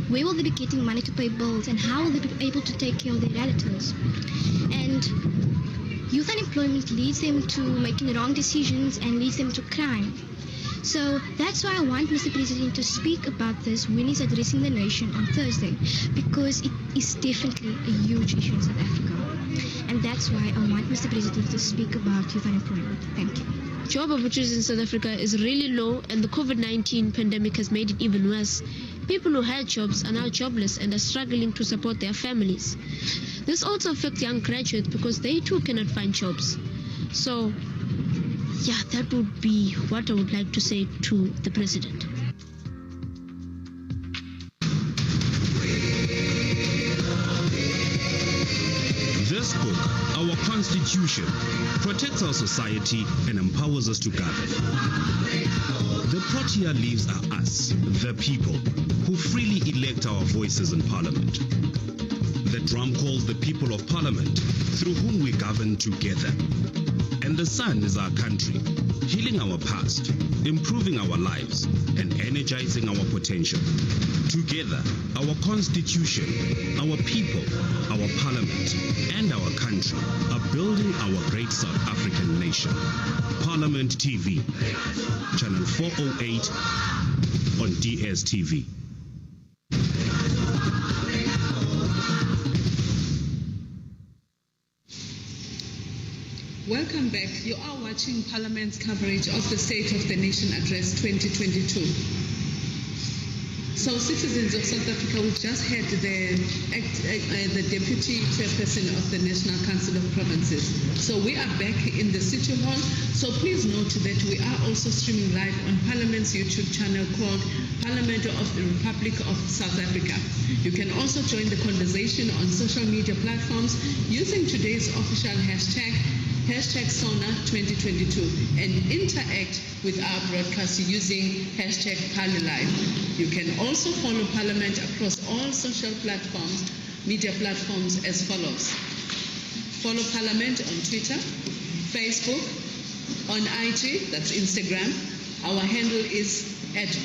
Where will they be getting money to pay bills, and how will they be able to take care of their relatives? And youth unemployment leads them to making wrong decisions and leads them to crime. So that's why I want Mr. President to speak about this when he's addressing the nation on Thursday, because it is definitely a huge issue in South Africa. And that's why I want Mr. President to speak about youth unemployment. Thank you. Job opportunities in South Africa is really low, and the COVID-19 pandemic has made it even worse. People who had jobs are now jobless and are struggling to support their families. This also affects young graduates because they too cannot find jobs. So, yeah, that would be what I would like to say to the president. This book, our Constitution, protects our society and empowers us to govern. The Protea leaves are us, the people, who freely elect our voices in Parliament. The drum calls the people of Parliament, through whom we govern together. And the sun is our country, healing our past, improving our lives, and energizing our potential. Together, our Constitution, our people, our Parliament, and our country are building our great South African nation. Parliament TV, Channel 408 on DSTV. Welcome back. You are watching Parliament's coverage of the State of the Nation Address 2022. So, citizens of South Africa, we just had the Deputy Chairperson of the National Council of Provinces. So we are back in the City Hall. So please note that we are also streaming live on Parliament's YouTube channel called Parliament of the Republic of South Africa. You can also join the conversation on social media platforms using today's official hashtag #SONA2022 and interact with our broadcast using #ParliLive. You can also follow Parliament across all social platforms, media platforms as follows. Follow Parliament on Twitter, Facebook, on IG, that's Instagram. Our handle is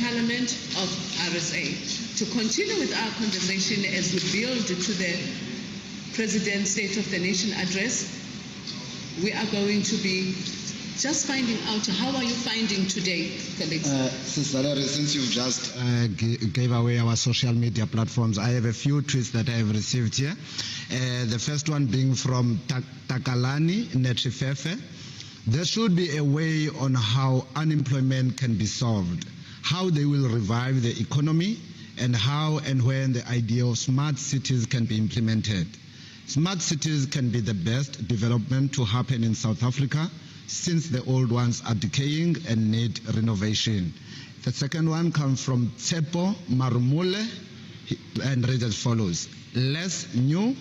@Parliament of RSA. To continue with our conversation as we build to the President's State of the Nation address, we are going to be just finding out how are you finding today, colleagues? Sister Larry, since you've just gave away our social media platforms, I have a few tweets that I have received here. The first one being from Takalani Netrifefe. There should be a way on how unemployment can be solved, how they will revive the economy, and how and when the idea of smart cities can be implemented. Smart cities can be the best development to happen in South Africa since the old ones are decaying and need renovation. The second one comes from Tsepo Marumule and reads as follows. Less new,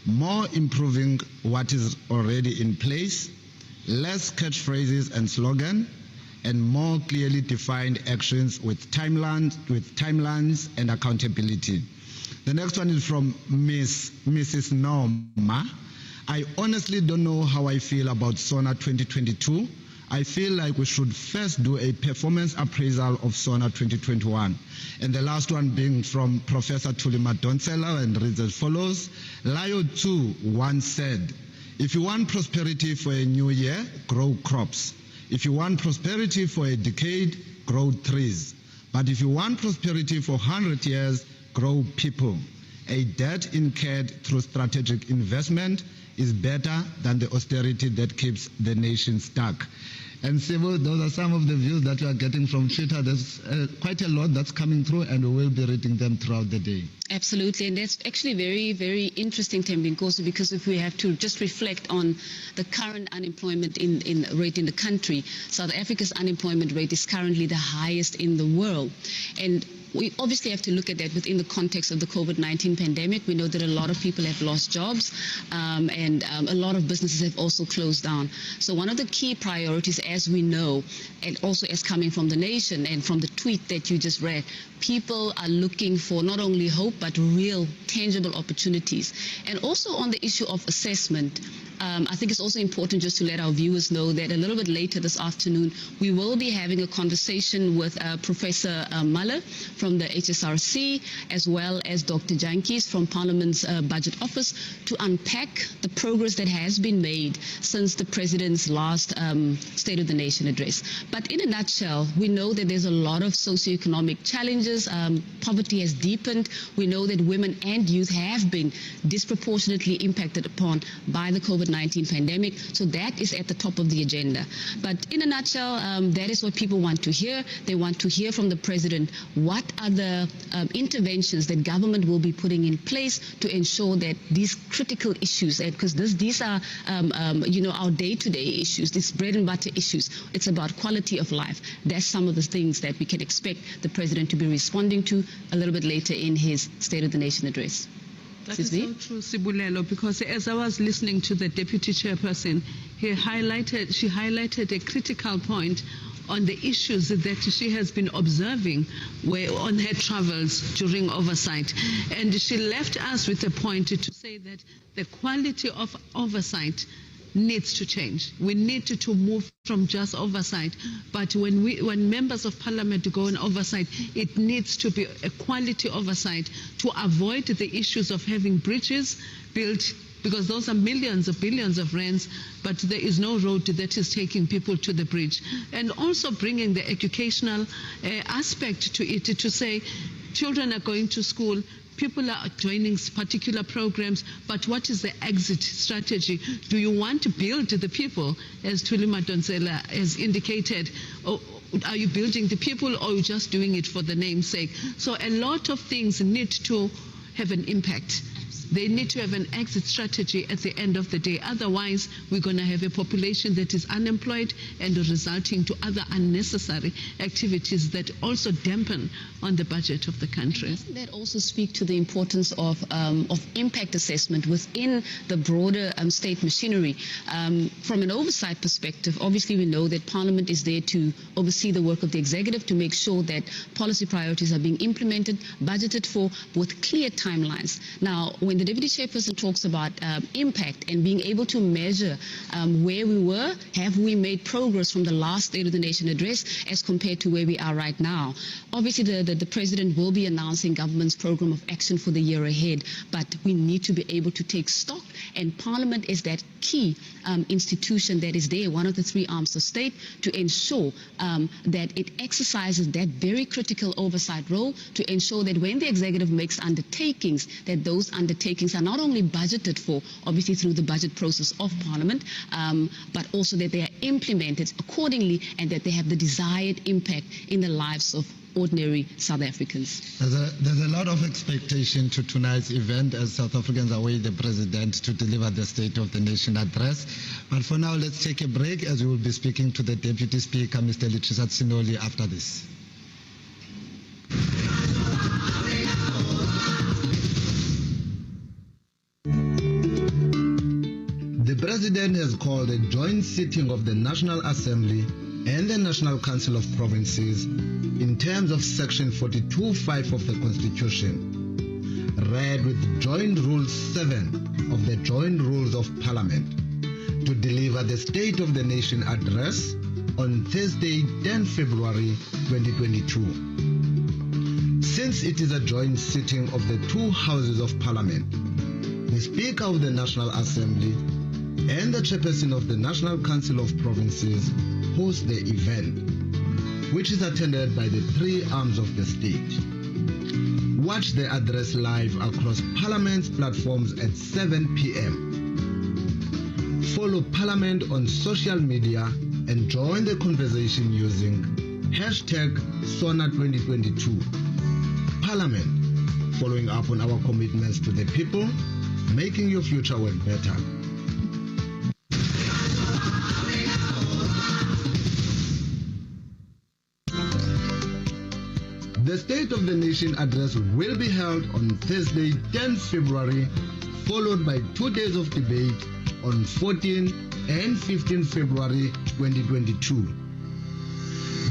more improving what is already in place, less catchphrases and slogans, and more clearly defined actions with timelines and accountability. The next one is from Mrs. Norma. I honestly don't know how I feel about SONA 2022. I feel like we should first do a performance appraisal of SONA 2021. And the last one being from Professor Tulima Donsela and reads as follows. Lyo Tzu once said, if you want prosperity for a new year, grow crops. If you want prosperity for a decade, grow trees. But if you want prosperity for 100 years, grow people. A debt incurred through strategic investment is better than the austerity that keeps the nation stuck. And Sibu, those are some of the views that we are getting from Twitter. There's quite a lot that's coming through, and we will be reading them throughout the day. Absolutely, and that's actually very, very interesting, Thembinkosi, because if we have to just reflect on the current unemployment rate in the country, South Africa's unemployment rate is currently the highest in the world. And we obviously have to look at that within the context of the COVID-19 pandemic. We know that a lot of people have lost jobs and a lot of businesses have also closed down. So one of the key priorities, as we know, and also as coming from the nation and from the tweet that you just read, people are looking for not only hope but real tangible opportunities. And also on the issue of assessment, I think it's also important just to let our viewers know that a little bit later this afternoon, we will be having a conversation with Professor Muller from the HSRC, as well as Dr. Jantjies from Parliament's Budget Office, to unpack the progress that has been made since the President's last State of the Nation address. But in a nutshell, we know that there's a lot of socioeconomic challenges. Poverty has deepened. We know that women and youth have been disproportionately impacted upon by the COVID-19 pandemic. So that is at the top of the agenda. But in a nutshell, that is what people want to hear. They want to hear from the President what are the interventions that government will be putting in place to ensure that these critical issues, because these are our day-to-day issues, these bread and butter issues. It's about quality of life. That's some of the things that we can expect the President to be responding to a little bit later in his State of the Nation address. That is so true, Sibulelo, because as I was listening to the Deputy Chairperson, she highlighted a critical point on the issues that she has been observing on her travels during oversight. And she left us with a point to say that the quality of oversight needs to change. We need to move from just oversight, but when members of Parliament go on oversight, it needs to be a quality oversight to avoid the issues of having bridges built, because those are millions of billions of rands, but there is no road that is taking people to the bridge. And also bringing the educational aspect to it, to say children are going to school, people are joining particular programs, but what is the exit strategy? Do you want to build the people, as Thuli Madonsela has indicated, or are you building the people, or are you just doing it for the name's sake? So a lot of things need to have an impact. They need to have an exit strategy at the end of the day. Otherwise, we're going to have a population that is unemployed and resulting to other unnecessary activities that also dampen on the budget of the country. And doesn't that also speak to the importance of impact assessment within the broader state machinery? From an oversight perspective, obviously we know that Parliament is there to oversee the work of the executive, to make sure that policy priorities are being implemented, budgeted for, with clear timelines. Now, when the Deputy Chairperson talks about impact and being able to measure where we were, have we made progress from the last State of the Nation address as compared to where we are right now? Obviously, the President will be announcing government's program of action for the year ahead, but we need to be able to take stock, and Parliament is that key institution that is there, one of the three arms of state, to ensure that it exercises that very critical oversight role to ensure that when the executive makes undertakings, that those undertakings are not only budgeted for, obviously through the budget process of Parliament, but also that they are implemented accordingly and that they have the desired impact in the lives of ordinary South Africans. There's a lot of expectation to tonight's event as South Africans await the President to deliver the State of the Nation address. But for now, let's take a break as we will be speaking to the Deputy Speaker, Mr. Letšisat Sinoli, after this. The President has called a joint sitting of the National Assembly and the National Council of Provinces in terms of Section 42(5) of the Constitution, read with Joint Rule 7 of the Joint Rules of Parliament, to deliver the State of the Nation address on Thursday, 10 February 2022. Since it is a joint sitting of the two houses of Parliament, the Speaker of the National Assembly and the Chairperson of the National Council of Provinces host the event, which is attended by the three arms of the state. Watch the address live across Parliament's platforms at 7 p.m. Follow Parliament on social media and join the conversation using #SONA2022. Parliament, following up on our commitments to the people, making your future work better. The State of the Nation address will be held on Thursday, 10 February, followed by 2 days of debate on 14 and 15 February 2022.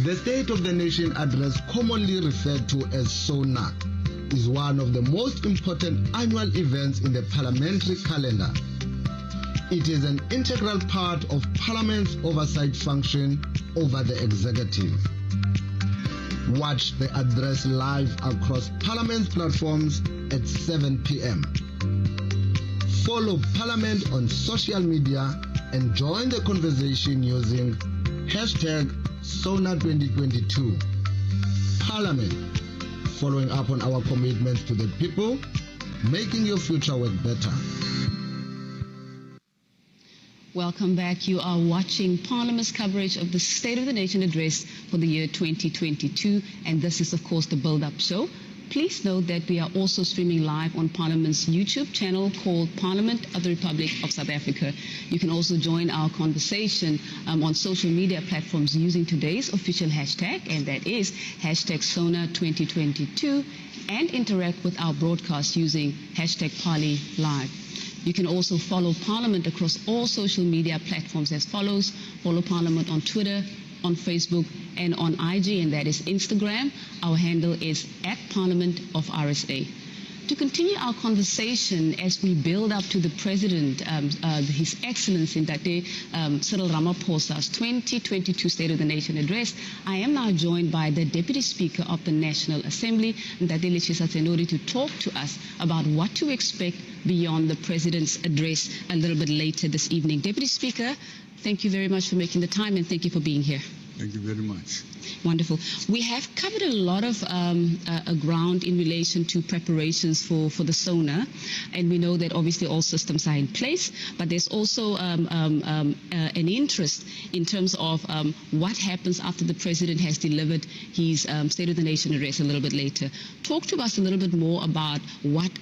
The State of the Nation address, commonly referred to as SONA, is one of the most important annual events in the parliamentary calendar. It is an integral part of Parliament's oversight function over the executive. Watch the address live across Parliament's platforms at 7 p.m. Follow Parliament on social media and join the conversation using #SONA2022. Parliament, following up on our commitments to the people, making your future work better. Welcome back. You are watching Parliament's coverage of the State of the Nation address for the year 2022, and this is, of course, the build-up show. Please note that we are also streaming live on Parliament's YouTube channel called Parliament of the Republic of South Africa. You can also join our conversation on social media platforms using today's official hashtag, and that is #SONA2022, and interact with our broadcast using #ParlyLive. You can also follow Parliament across all social media platforms as follows. Follow Parliament on Twitter, on Facebook, and on IG, and that is Instagram. Our handle is @ParliamentofRSA. To continue our conversation as we build up to the President, His Excellency Ndate Cyril Ramaphosa's 2022 State of the Nation address, I am now joined by the Deputy Speaker of the National Assembly, Ndate Letshisa Tsenori, to talk to us about what to expect beyond the President's address a little bit later this evening. Deputy Speaker, thank you very much for making the time, and thank you for being here. Thank you very much. Wonderful. We have covered a lot of ground in relation to preparations for the SONA, and we know that obviously all systems are in place, but there's also an interest in terms of what happens after the President has delivered his State of the Nation address a little bit later. Talk to us a little bit more about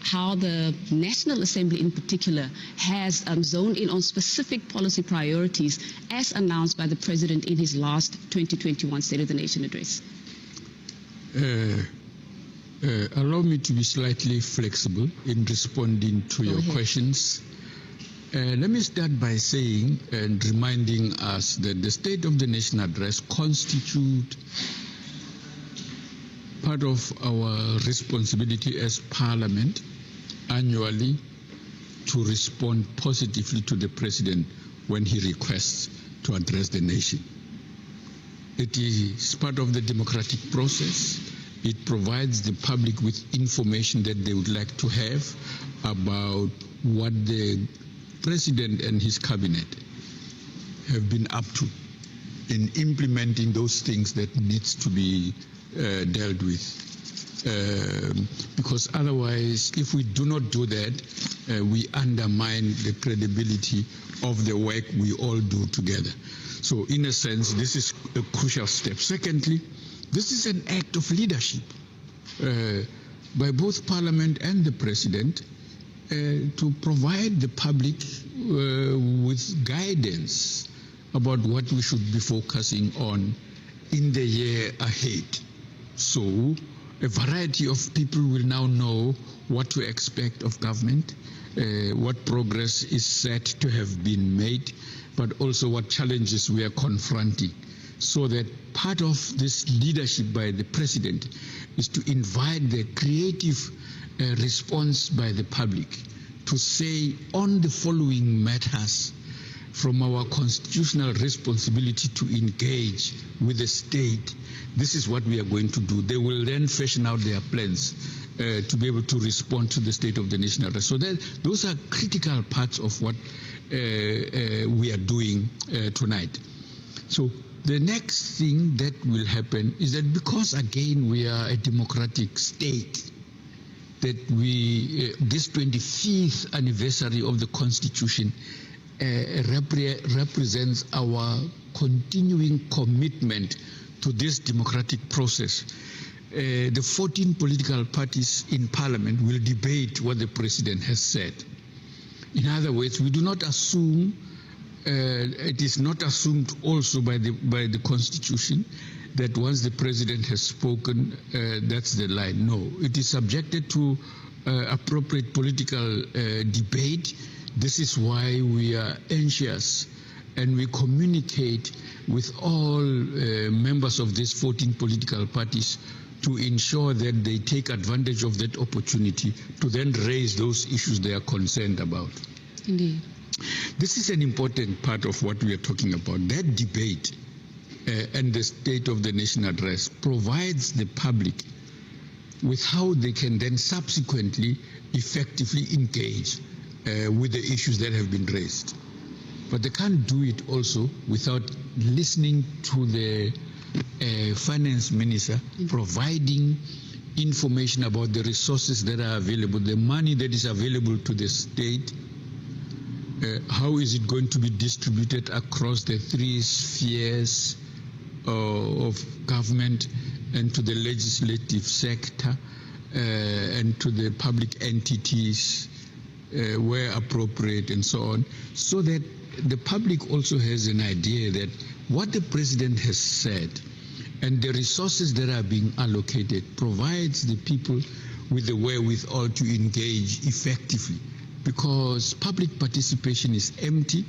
how the National Assembly in particular has zoned in on specific policy priorities as announced by the President in his last 2021 State of the Nation address. Allow me to be slightly flexible in responding to your questions. Let me start by saying and reminding us that the State of the Nation address constitutes part of our responsibility as Parliament annually to respond positively to the President when he requests to address the nation. It is part of the democratic process. It provides the public with information that they would like to have about what the President and his cabinet have been up to in implementing those things that needs to be dealt with. Because otherwise, if we do not do that, we undermine the credibility of the work we all do together. So in a sense, this is a crucial step. Secondly, this is an act of leadership by both Parliament and the President to provide the public with guidance about what we should be focusing on in the year ahead. So a variety of people will now know what to expect of government, what progress is said to have been made, but also what challenges we are confronting. So that part of this leadership by the President is to invite the creative response by the public to say on the following matters from our constitutional responsibility to engage with the state. This is what we are going to do. They will then fashion out their plans to be able to respond to the State of the Nation address. So those are critical parts of what we are doing tonight. So the next thing that will happen is that because again we are a democratic state, that this 25th anniversary of the Constitution represents our continuing commitment to this democratic process. The 14 political parties in Parliament will debate what the President has said. In other words, we do not assume, it is not assumed also by the Constitution that once the President has spoken, that's the line. No, it is subjected to appropriate political debate. This is why we are anxious and we communicate with all members of these 14 political parties to ensure that they take advantage of that opportunity to then raise those issues they are concerned about. Indeed. This is an important part of what we are talking about. That debate and the State of the Nation address provides the public with how they can then subsequently effectively engage with the issues that have been raised. But they can't do it also without listening to the finance minister providing information about the resources that are available, the money that is available to the state, how is it going to be distributed across the three spheres of government and to the legislative sector and to the public entities where appropriate and so on, so that the public also has an idea that what the president has said and the resources that are being allocated provides the people with the wherewithal to engage effectively, because public participation is empty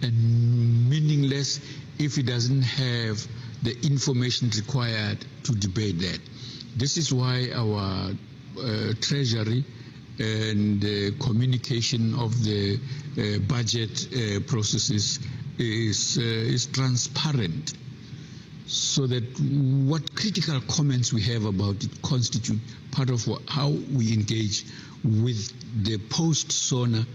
and meaningless if it doesn't have the information required to debate that. This is why our Treasury and communication of the budget processes is transparent, so that what critical comments we have about it constitute part of how we engage with the post-SONA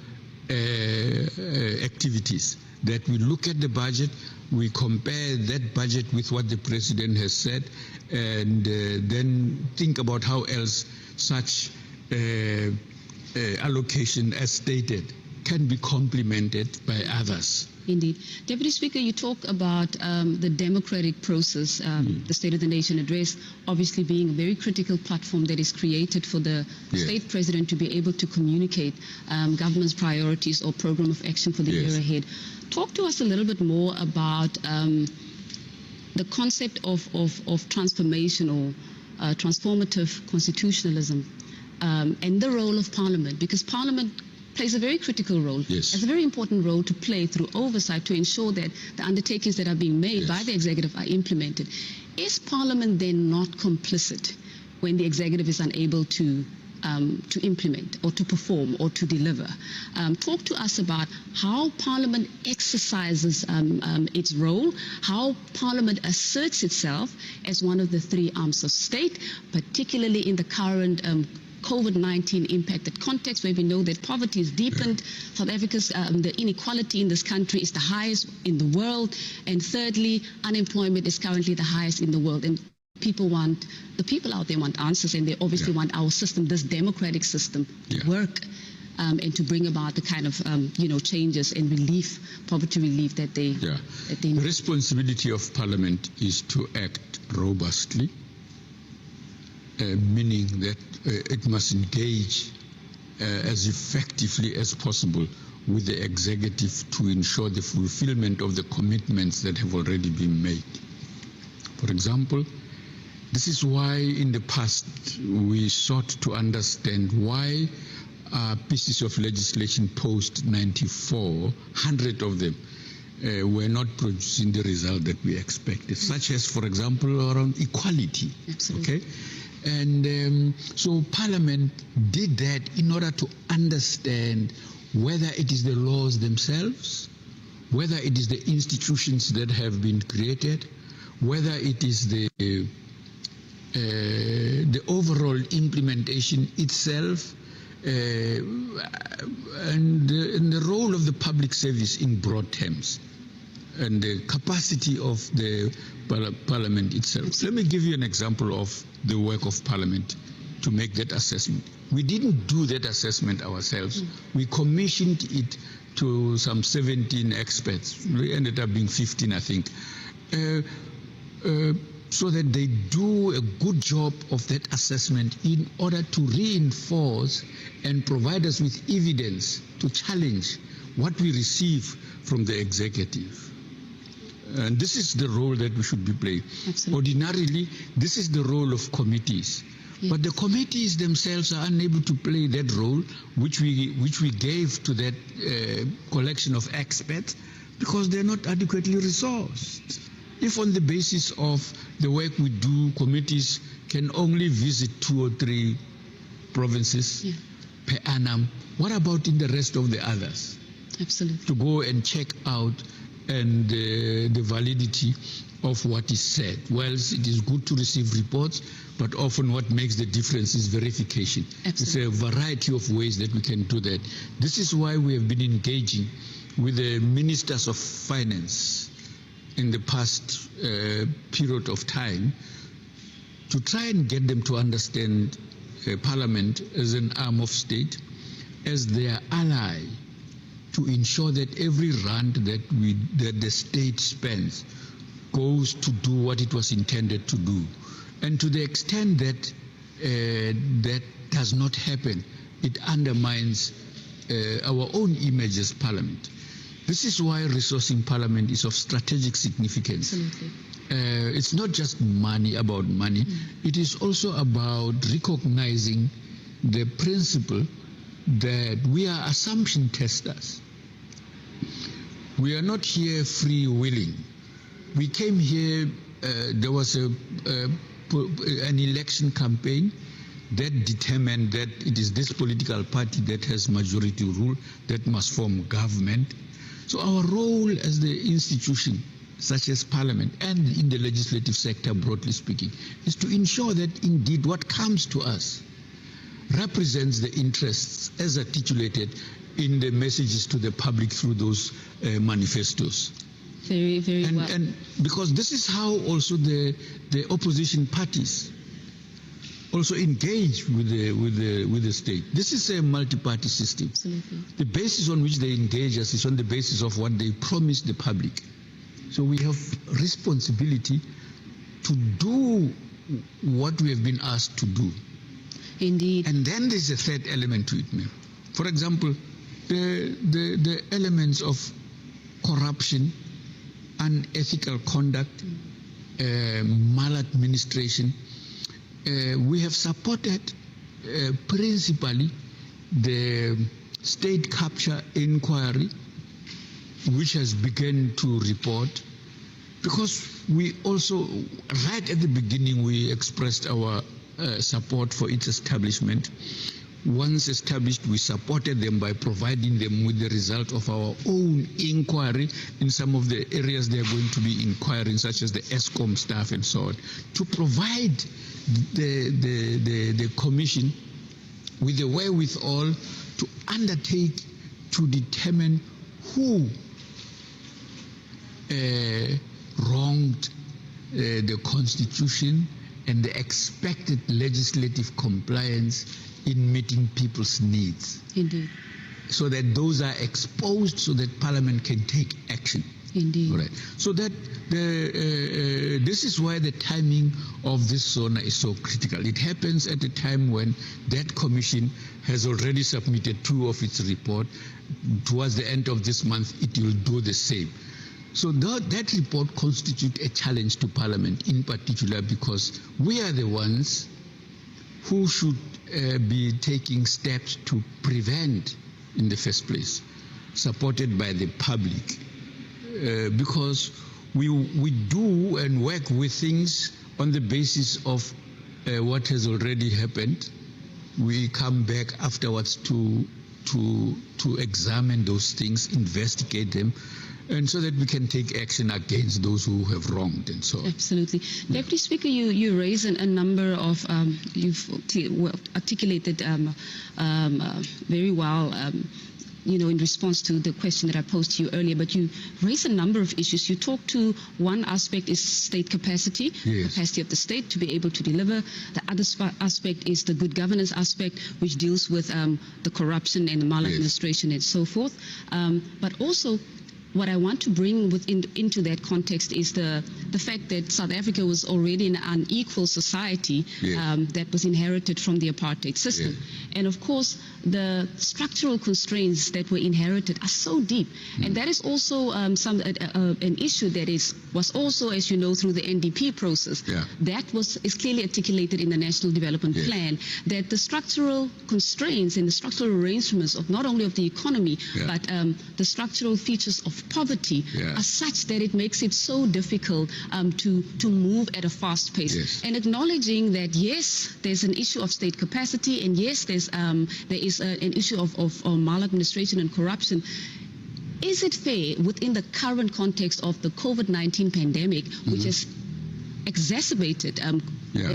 activities. That we look at the budget, we compare that budget with what the president has said, and then think about how else such allocation as stated can be complemented by others. Indeed. Deputy Speaker, you talk about the democratic process, the State of the Nation address, obviously being a very critical platform that is created for the state president to be able to communicate government's priorities or program of action for the year ahead. Talk to us a little bit more about the concept of transformational, transformative constitutionalism and the role of Parliament, because Parliament plays a very critical role, has a very important role to play through oversight to ensure that the undertakings that are being made by the executive are implemented. Is Parliament then not complicit when the executive is unable to implement or to perform or to deliver? Talk to us about how Parliament exercises its role, how Parliament asserts itself as one of the three arms of state, particularly in the current COVID-19 impacted context, where we know that poverty is deepened. South Africa's the inequality in this country is the highest in the world, and thirdly, unemployment is currently the highest in the world. And the people out there want answers, and they obviously want our system, this democratic system, to work and to bring about the kind of changes and relief, poverty relief that they need. The responsibility of Parliament is to act robustly, meaning that it must engage as effectively as possible with the executive to ensure the fulfillment of the commitments that have already been made. For example, this is why in the past we sought to understand why pieces of legislation post-94, 100 of them, were not producing the result that we expected, such as, for example, around equality. Absolutely. Okay? And so Parliament did that in order to understand whether it is the laws themselves, whether it is the institutions that have been created, whether it is the overall implementation itself, and the role of the public service in broad terms, and the capacity of the Parliament itself. Let me give you an example of the work of Parliament to make that assessment. We didn't do that assessment ourselves. We commissioned it to some 17 experts. We ended up being 15, I think, so that they do a good job of that assessment in order to reinforce and provide us with evidence to challenge what we receive from the executive. And this is the role that we should be playing. Absolutely. Ordinarily, this is the role of committees. But the committees themselves are unable to play that role, which we gave to that collection of experts, because they're not adequately resourced. If on the basis of the work we do, committees can only visit 2 or 3 provinces per annum, what about in the rest of the others? Absolutely. To go and check out and the validity of what is said. Whilst it is good to receive reports, but often what makes the difference is verification. Absolutely. It's a variety of ways that we can do that. This is why we have been engaging with the ministers of finance in the past period of time to try and get them to understand Parliament as an arm of state, as their ally, to ensure that every rand that the state spends goes to do what it was intended to do. And to the extent that that does not happen, it undermines our own image as Parliament. This is why resourcing Parliament is of strategic significance. Absolutely. It's not just about money. It is also about recognizing the principle that we are assumption testers. We are not here free-willing. We came here, there was an election campaign that determined that it is this political party that has majority rule that must form government. So our role as the institution, such as Parliament and in the legislative sector, broadly speaking, is to ensure that indeed what comes to us represents the interests as articulated in the messages to the public through those manifestos. Very, very well. And because this is how also the opposition parties also engage with the state. This is a multi-party system. Absolutely. The basis on which they engage us is on the basis of what they promise the public. So we have responsibility to do what we have been asked to do. Indeed. And then there's a third element to it, ma'am. For example, the elements of corruption, unethical conduct, maladministration. We have supported principally the state capture inquiry, which has begun to report, because we also, right at the beginning, we expressed our support for its establishment. Once established, we supported them by providing them with the result of our own inquiry in some of the areas they are going to be inquiring, such as the ESCOM staff and so on, to provide the commission with the wherewithal to undertake to determine who wronged the Constitution and the expected legislative compliance in meeting people's needs. Indeed. So that those are exposed so that Parliament can take action. Indeed. Right. So that this is why the timing of this SONA is so critical. It happens at a time when that commission has already submitted 2 of its report. Towards the end of this month, it will do the same. So that report constitutes a challenge to Parliament in particular, because we are the ones who should be taking steps to prevent in the first place, supported by the public, because we do and work with things on the basis of what has already happened. We come back afterwards to examine those things, investigate them, and so that we can take action against those who have wronged and so on. Absolutely. Deputy Speaker, you raise a number of, you've articulated very well, in response to the question that I posed to you earlier, but you raise a number of issues. You talk to one aspect is state capacity, yes. Capacity of the state to be able to deliver. The other aspect is the good governance aspect, which deals with the corruption and the maladministration, yes, and so forth. But also, what I want to bring into that context is the fact that South Africa was already an unequal society, yes, that was inherited from the apartheid system. Yes. And of course, the structural constraints that were inherited are so deep. And that is also an issue that was also, as you know, through the NDP process. Yeah. That is clearly articulated in the National Development, yes, Plan, that the structural constraints and the structural arrangements of not only of the economy, yeah, but the structural features of poverty, yeah, are such that it makes it so difficult to move at a fast pace. Yes. And acknowledging that, yes, there's an issue of state capacity, and yes, there is an issue of maladministration and corruption. is it fair within the current context of the COVID-19 pandemic, which has exacerbated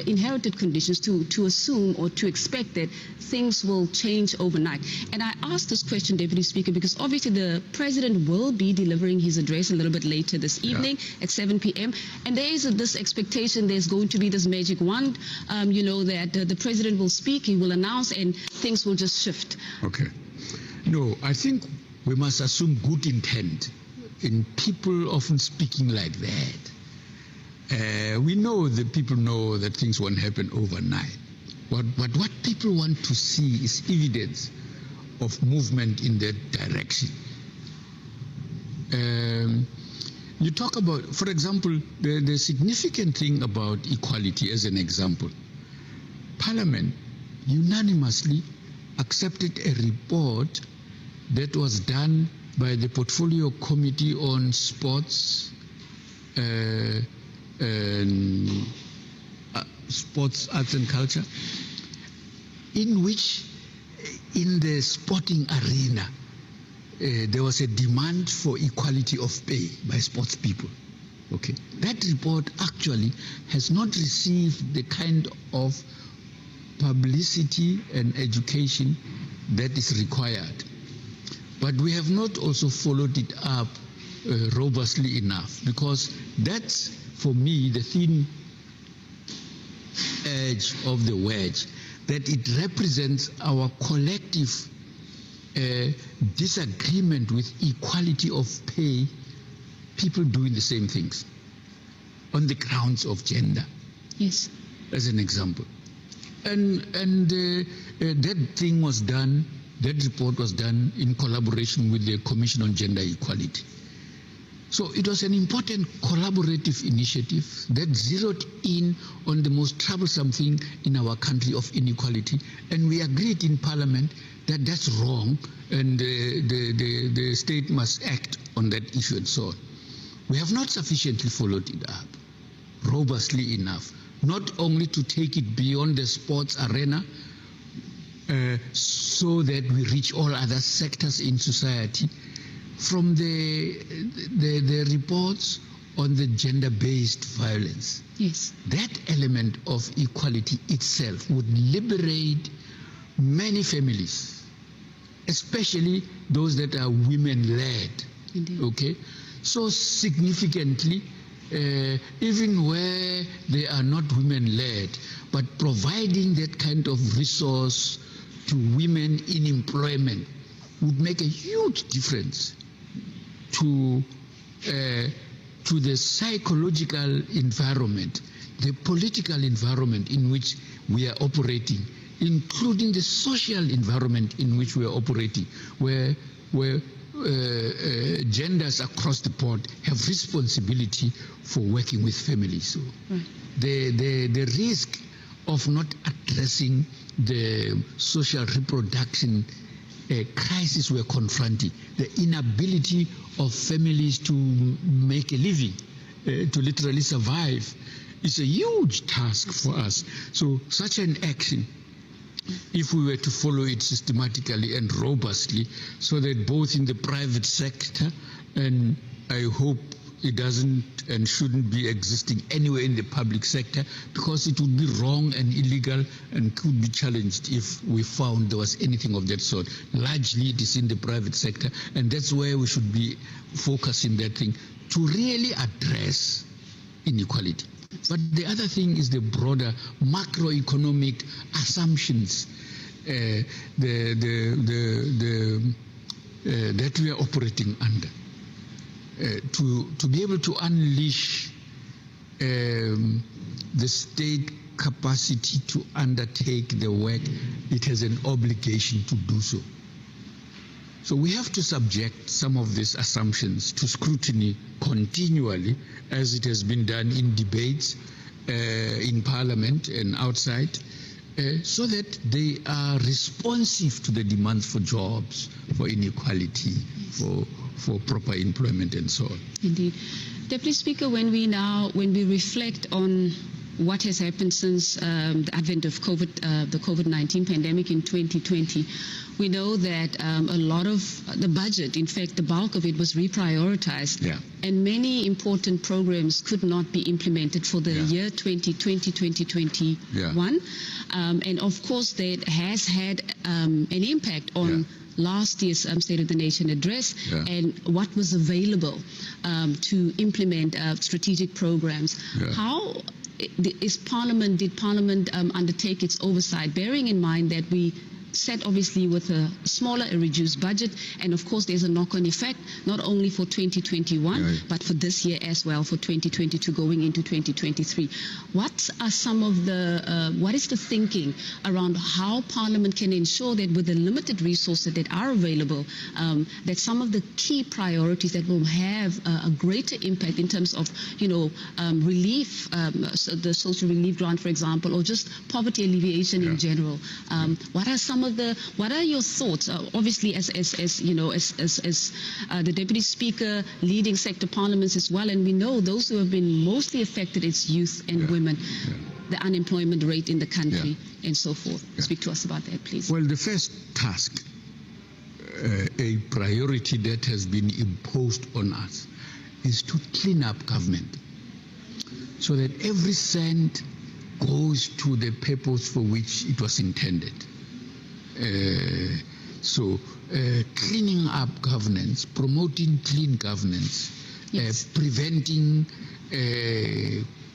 inherited conditions, to assume or to expect that things will change overnight? And I ask this question, Deputy Speaker, because obviously the President will be delivering his address a little bit later this evening at 7 p.m. And there is this expectation there's going to be this magic wand, that the President will speak, he will announce, and things will just shift. Okay. No, I think we must assume good intent in people often speaking like that. We know that people know that things won't happen overnight. But what people want to see is evidence of movement in that direction. You talk about, for example, the significant thing about equality as an example. Parliament unanimously accepted a report that was done by the Portfolio Committee on Sports, Sports, Arts and Culture, in which in the sporting arena there was a demand for equality of pay by sports people. Okay, that report actually has not received the kind of publicity and education that is required. But we have not also followed it up robustly enough, because that's, for me, the thin edge of the wedge, that it represents our collective disagreement with equality of pay, people doing the same things on the grounds of gender. Yes. As an example. And that thing was done, that report was done in collaboration with the Commission on Gender Equality. So it was an important collaborative initiative that zeroed in on the most troublesome thing in our country of inequality, and we agreed in Parliament that that's wrong, and the state must act on that issue and so on. We have not sufficiently followed it up robustly enough, not only to take it beyond the sports arena, so that we reach all other sectors in society. From the reports on the gender-based violence, yes, that element of equality itself would liberate many families, especially those that are women-led. Okay, so significantly, even where they are not women-led, but providing that kind of resource to women in employment would make a huge difference to the psychological environment, the political environment in which we are operating, including the social environment in which we are operating, where genders across the board have responsibility for working with families. So the risk of not addressing the social reproduction crisis we're confronting, the inability of families to make a living, to literally survive, is a huge task for us. So such an action, if we were to follow it systematically and robustly, so that both in the private sector, and I hope it doesn't and shouldn't be existing anywhere in the public sector, because it would be wrong and illegal and could be challenged if we found there was anything of that sort. Largely it is in the private sector, and that's where we should be focusing that thing to really address inequality. But the other thing is the broader macroeconomic assumptions that we are operating under. To be able to unleash the state capacity to undertake the work, it has an obligation to do so. So we have to subject some of these assumptions to scrutiny continually, as it has been done in debates in Parliament and outside, so that they are responsive to the demands for jobs, for inequality, for proper employment and so on. Indeed. Deputy Speaker, when we reflect on what has happened since the advent of the COVID-19 pandemic in 2020. We know that a lot of the budget, in fact, the bulk of it was reprioritized, and many important programs could not be implemented for the year 2020-2021. And of course, that has had an impact on last year's State of the Nation address and what was available to implement strategic programs. How did Parliament undertake its oversight, bearing in mind that we set obviously with a smaller, a reduced budget, and of course there's a knock-on effect not only for 2021 but for this year as well, for 2022 going into 2023. What are some of the what is the thinking around how Parliament can ensure that with the limited resources that are available, that some of the key priorities that will have a greater impact in terms of relief, the social relief grant, for example, or just poverty alleviation in general? What are your thoughts? Obviously, as the Deputy Speaker leading sector parliaments as well, and we know those who have been mostly affected is youth and women, the unemployment rate in the country, and so forth. Speak to us about that, please. Well, the first task, a priority that has been imposed on us, is to clean up government so that every cent goes to the purpose for which it was intended. Cleaning up governance, promoting clean governance, preventing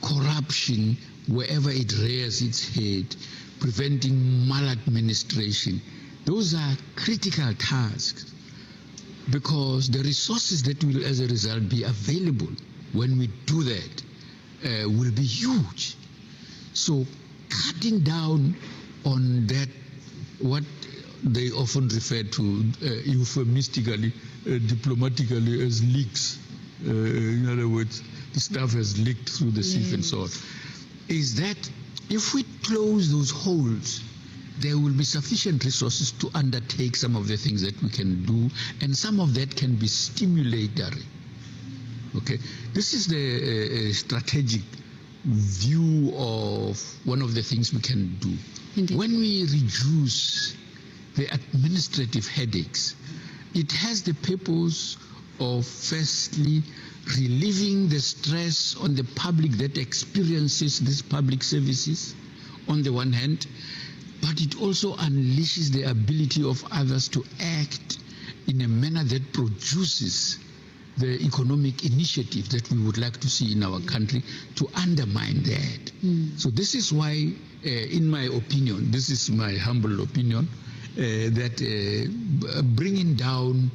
corruption wherever it rears its head, preventing maladministration. Those are critical tasks because the resources that will as a result be available when we do that will be huge. So cutting down on that, what they often refer to euphemistically, diplomatically as leaks. In other words, the stuff has leaked through the sieve and so on. Is that if we close those holes, there will be sufficient resources to undertake some of the things that we can do, and some of that can be stimulatory. Okay, this is the strategic view of one of the things we can do. Indeed. When we reduce the administrative headaches, it has the purpose of firstly relieving the stress on the public that experiences these public services on the one hand, but it also unleashes the ability of others to act in a manner that produces the economic initiative that we would like to see in our country to undermine that. So this is why, in my opinion, this is my humble opinion, that bringing down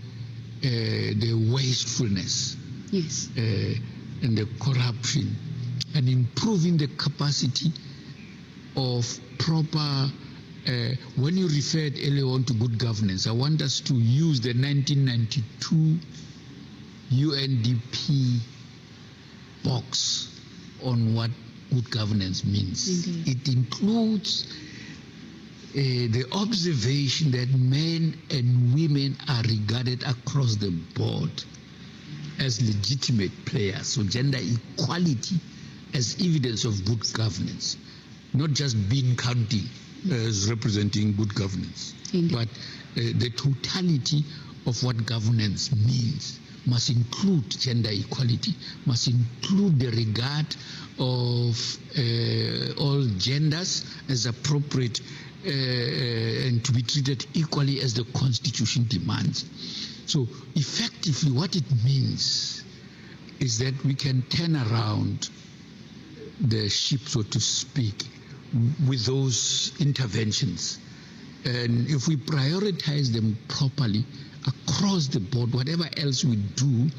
the wastefulness and the corruption and improving the capacity of proper, when you referred earlier on to good governance, I want us to use the 1992 UNDP box on what good governance means. Indeed. It includes the observation that men and women are regarded across the board as legitimate players, so gender equality as evidence of good governance, not just bean counting as representing good governance. Indeed. But the totality of what governance means must include gender equality, must include the regard of all genders as appropriate and to be treated equally as the Constitution demands. So effectively what it means is that we can turn around the ship, so to speak, with those interventions. And if we prioritize them properly across the board, whatever else we do,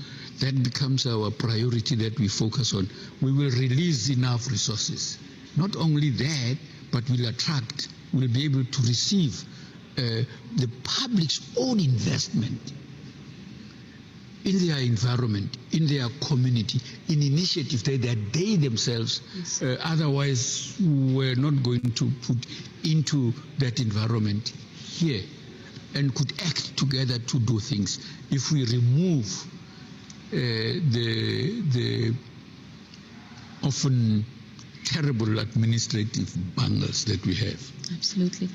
that becomes our priority that we focus on. We will release enough resources. Not only that, but we'll attract, we'll be able to receive the public's own investment in their environment, in their community, in initiatives that they themselves otherwise were not going to put into that environment here, and could act together to do things. If we remove the often terrible administrative bungles that we have. Absolutely.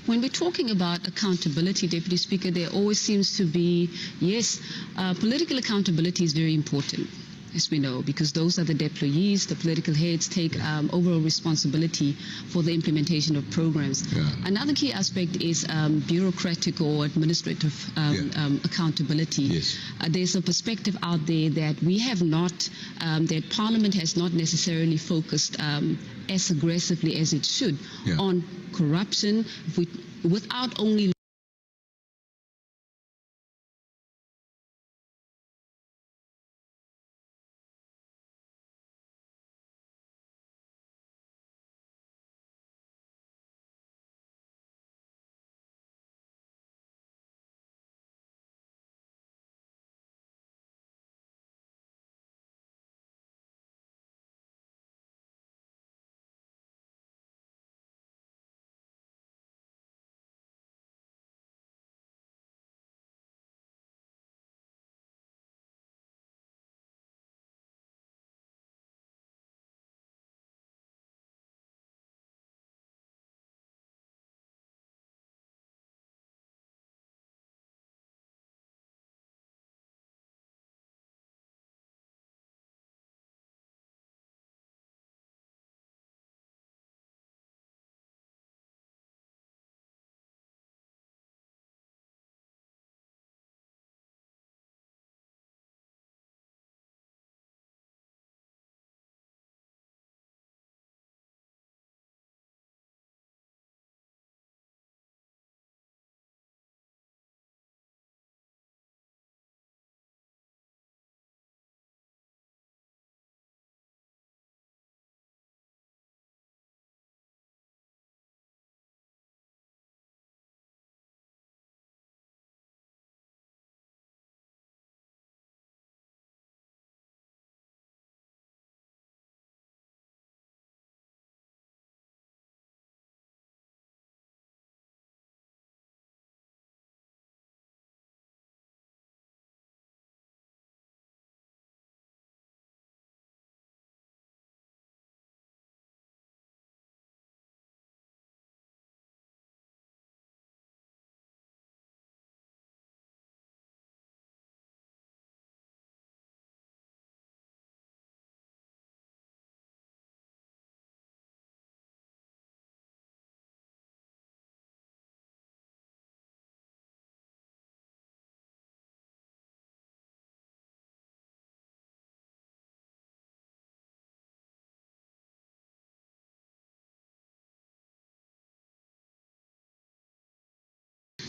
When we're talking about accountability, Deputy Speaker, there always seems to be, yes, political accountability is very important, as we know, because those are the deployees, the political heads take overall responsibility for the implementation of programs. Yeah. Another key aspect is bureaucratic or administrative accountability. Yes. There's a perspective out there that we have not, that Parliament has not necessarily focused as aggressively as it should on corruption, without only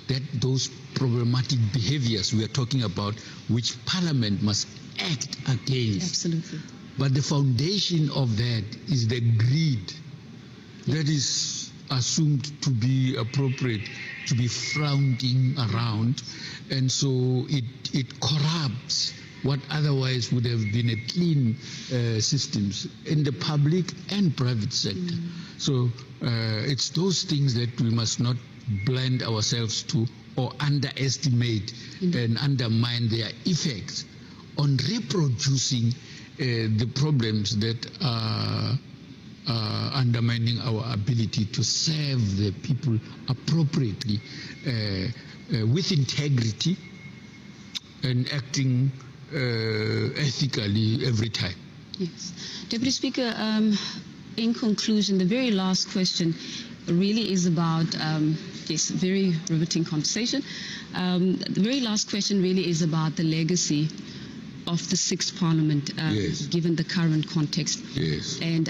that those problematic behaviors we are talking about, which Parliament must act against. Absolutely. But the foundation of that is the greed that is assumed to be appropriate, to be frowned around, and so it corrupts what otherwise would have been a clean systems in the public and private sector. So it's those things that we must not blind ourselves to or underestimate and undermine their effects on reproducing the problems that are undermining our ability to serve the people appropriately with integrity and acting ethically every time. Yes. Deputy Speaker, in conclusion, the very last question really is about this very riveting conversation. The very last question really is about the legacy of the Sixth Parliament, given the current context. Yes. And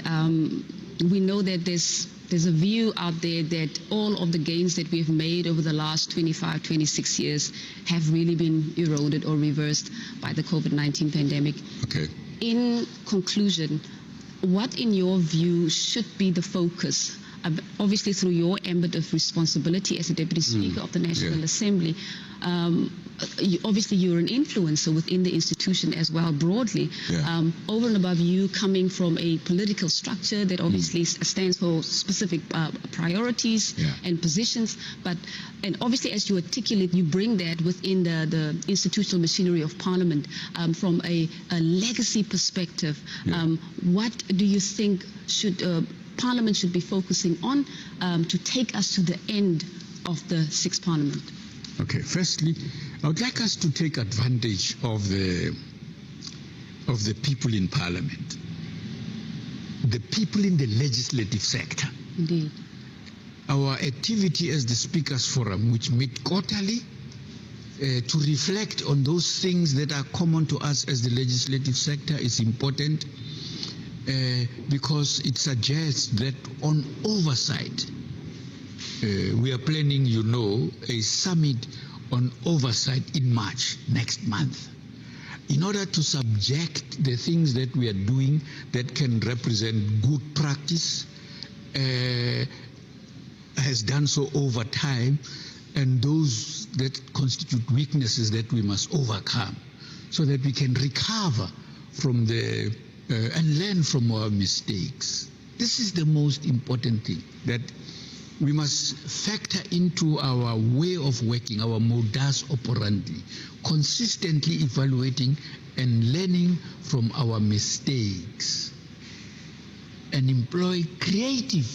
we know that there's a view out there that all of the gains that we've made over the last 25, 26 years have really been eroded or reversed by the COVID-19 pandemic. Okay. In conclusion, what in your view should be the focus obviously through your ambit of responsibility as the Deputy Speaker of the National Assembly, obviously you're an influencer within the institution as well broadly. Over and above you coming from a political structure that obviously stands for specific priorities and positions, and obviously as you articulate, you bring that within the institutional machinery of Parliament from a legacy perspective. What do you think Parliament should be focusing on to take us to the end of the 6th Parliament? Okay, firstly, I would like us to take advantage of the people in Parliament, the people in the legislative sector. Indeed. Our activity as the Speakers Forum, which meet quarterly, to reflect on those things that are common to us as the legislative sector is important because it suggests that on oversight, we are planning, a summit on oversight in March next month, in order to subject the things that we are doing that can represent good practice, has done so over time, and those that constitute weaknesses that we must overcome, so that we can recover from and learn from our mistakes. This is the most important thing, that we must factor into our way of working, our modus operandi, consistently evaluating and learning from our mistakes, and employ creativity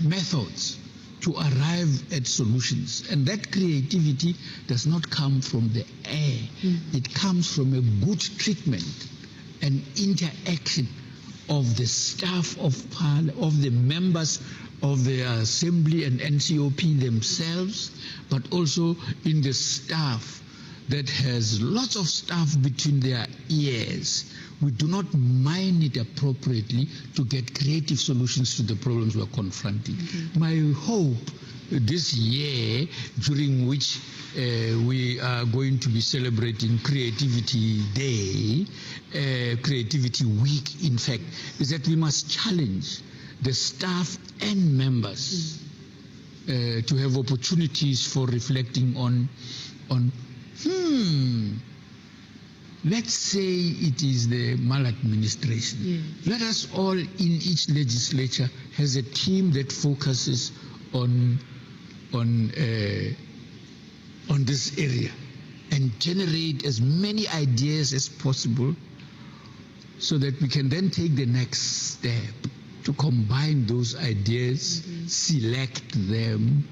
methods to arrive at solutions. And that creativity does not come from the air. It comes from a good treatment and interaction of the staff of the members of the Assembly and NCOP themselves, but also in the staff that has lots of stuff between their ears. We do not mine it appropriately to get creative solutions to the problems we are confronting. My hope this year, during which we are going to be celebrating Creativity Day, Creativity Week, in fact, is that we must challenge the staff and members to have opportunities for reflecting on let's say it is the maladministration. Let us all in each legislature has a team that focuses on this area and generate as many ideas as possible, so that we can then take the next step to combine those ideas, select them,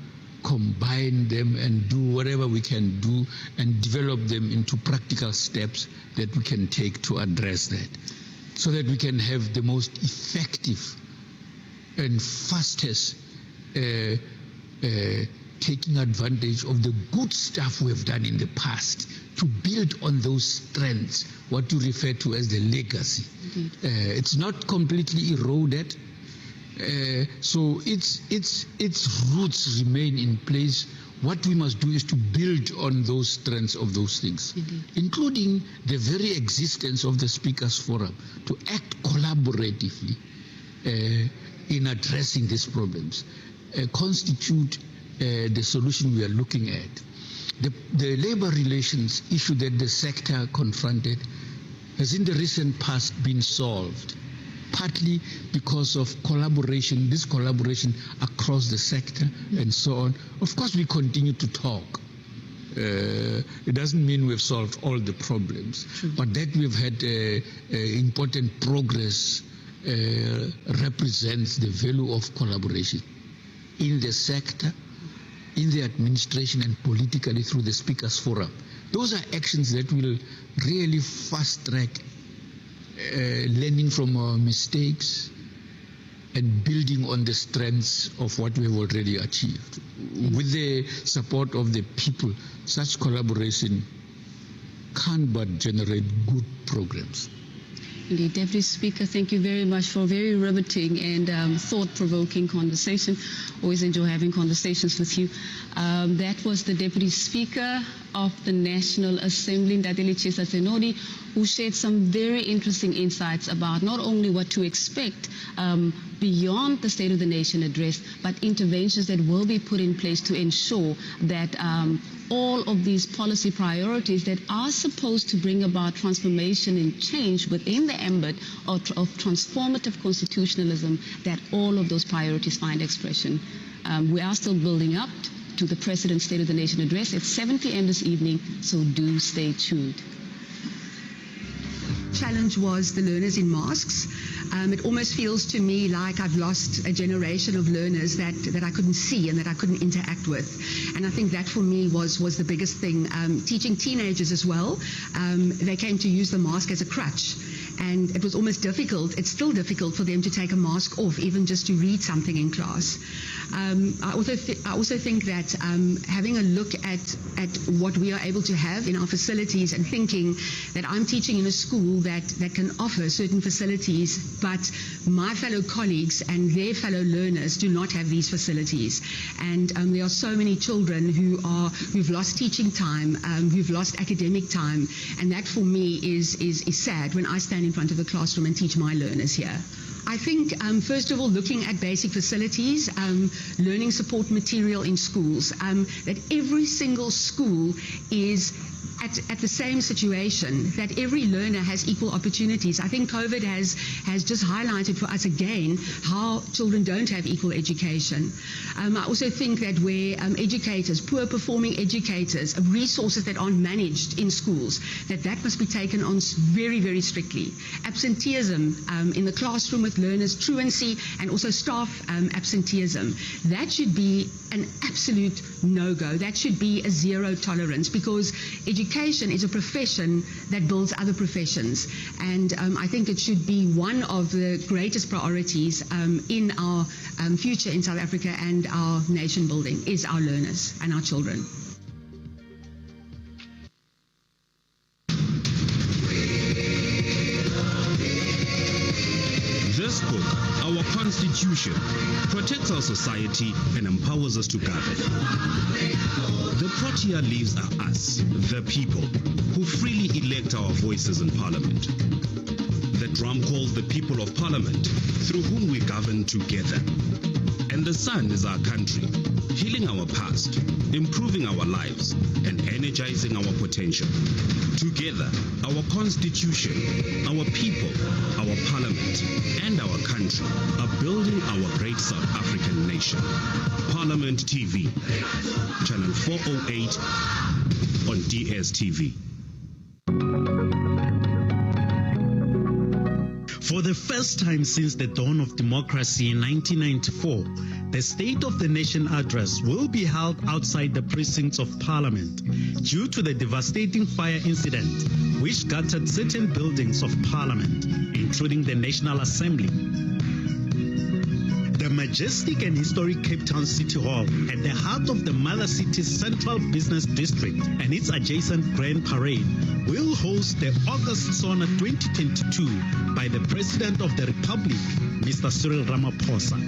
combine them, and do whatever we can do and develop them into practical steps that we can take to address that, so that we can have the most effective and fastest taking advantage of the good stuff we have done in the past to build on those strengths, what you refer to as the legacy. It's not completely eroded. So its roots remain in place. What we must do is to build on those strengths of those things, including the very existence of the Speakers Forum, to act collaboratively in addressing these problems, constitute the solution we are looking at. The labor relations issue that the sector confronted has in the recent past been solved, partly because of collaboration, this collaboration across the sector and so on. Of course, we continue to talk. It doesn't mean we've solved all the problems, but that we've had important progress represents the value of collaboration in the sector, in the administration, and politically through the Speakers Forum. Those are actions that will really fast-track learning from our mistakes and building on the strengths of what we have already achieved. With the support of the people, such collaboration can but generate good programs. Indeed, Deputy Speaker, thank you very much for a very riveting and thought-provoking conversation. Always enjoy having conversations with you. That was the Deputy Speaker of the National Assembly, Ntateli Chesa Senodi, who shared some very interesting insights about not only what to expect beyond the State of the Nation address, but interventions that will be put in place to ensure that all of these policy priorities that are supposed to bring about transformation and change within the ambit of transformative constitutionalism, that all of those priorities find expression. We are still building up to the President's State of the Nation address at 7 p.m. this evening, so do stay tuned. Challenge was the learners in masks. It almost feels to me like I've lost a generation of learners that I couldn't see and that I couldn't interact with. And I think that for me was the biggest thing. Teaching teenagers as well, they came to use the mask as a crutch. And it was almost difficult, it's still difficult for them to take a mask off, even just to read something in class. I also think that having a look at what we are able to have in our facilities and thinking that I'm teaching in a school that can offer certain facilities, but my fellow colleagues and their fellow learners do not have these facilities. And there are so many children who've lost teaching time, who've lost academic time, and that for me is sad when I stand in front of the classroom and teach my learners here. I think, first of all, looking at basic facilities, learning support material in schools, that every single school is at the same situation, that every learner has equal opportunities. I think COVID has just highlighted for us again how children don't have equal education. I also think that where educators, poor performing educators, resources that aren't managed in schools, that must be taken on very, very strictly. Absenteeism in the classroom with learners, truancy, and also staff absenteeism. That should be an absolute no-go. That should be a zero tolerance, because education is a profession that builds other professions. And I think it should be one of the greatest priorities in our future in South Africa and our nation building is our learners and our children. This book, our Constitution, protects our society and empowers us to govern. The Protea leaves are us, the people, who freely elect our voices in Parliament. The drum calls the people of Parliament, through whom we govern together. And the sun is our country, healing our past, improving our lives, and energizing our potential. Together, our Constitution, our people, our Parliament, and our country are building our great South African nation. Parliament TV, channel 408 on DSTV. For the first time since the dawn of democracy in 1994, the State of the Nation address will be held outside the precincts of Parliament due to the devastating fire incident which gutted certain buildings of Parliament, including the National Assembly. The majestic and historic Cape Town City Hall, at the heart of the Mother City's Central Business District and its adjacent Grand Parade, will host the August Sauna 2022 by the President of the Republic, Mr. Cyril Ramaphosa.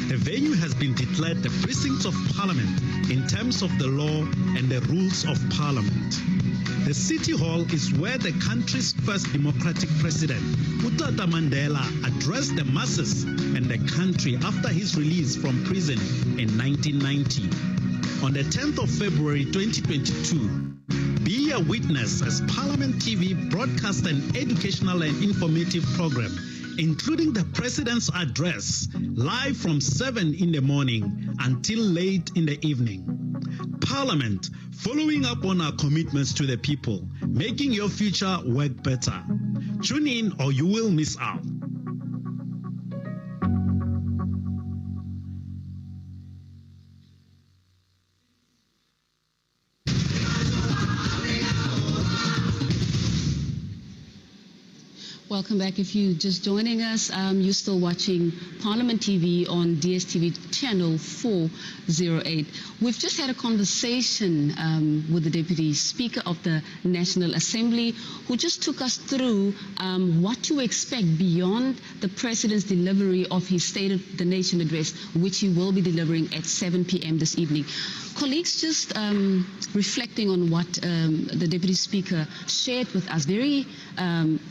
The venue has been declared the precincts of Parliament in terms of the law and the rules of Parliament. The City Hall is where the country's first democratic president, Utata Mandela, addressed the masses and the country after his release from prison in 1990. On the 10th of February 2022, be a witness as Parliament TV broadcasts an educational and informative program, including the President's address, live from 7 in the morning until late in the evening. Parliament, following up on our commitments to the people, making your future work better. Tune in or you will miss out. Welcome back. If you're just joining us, you're still watching Parliament TV on DSTV channel 408. We've just had a conversation with the Deputy Speaker of the National Assembly, who just took us through what to expect beyond the President's delivery of his State of the Nation address, which he will be delivering at 7 p.m. this evening. colleagues, just reflecting on what the Deputy Speaker shared with us, very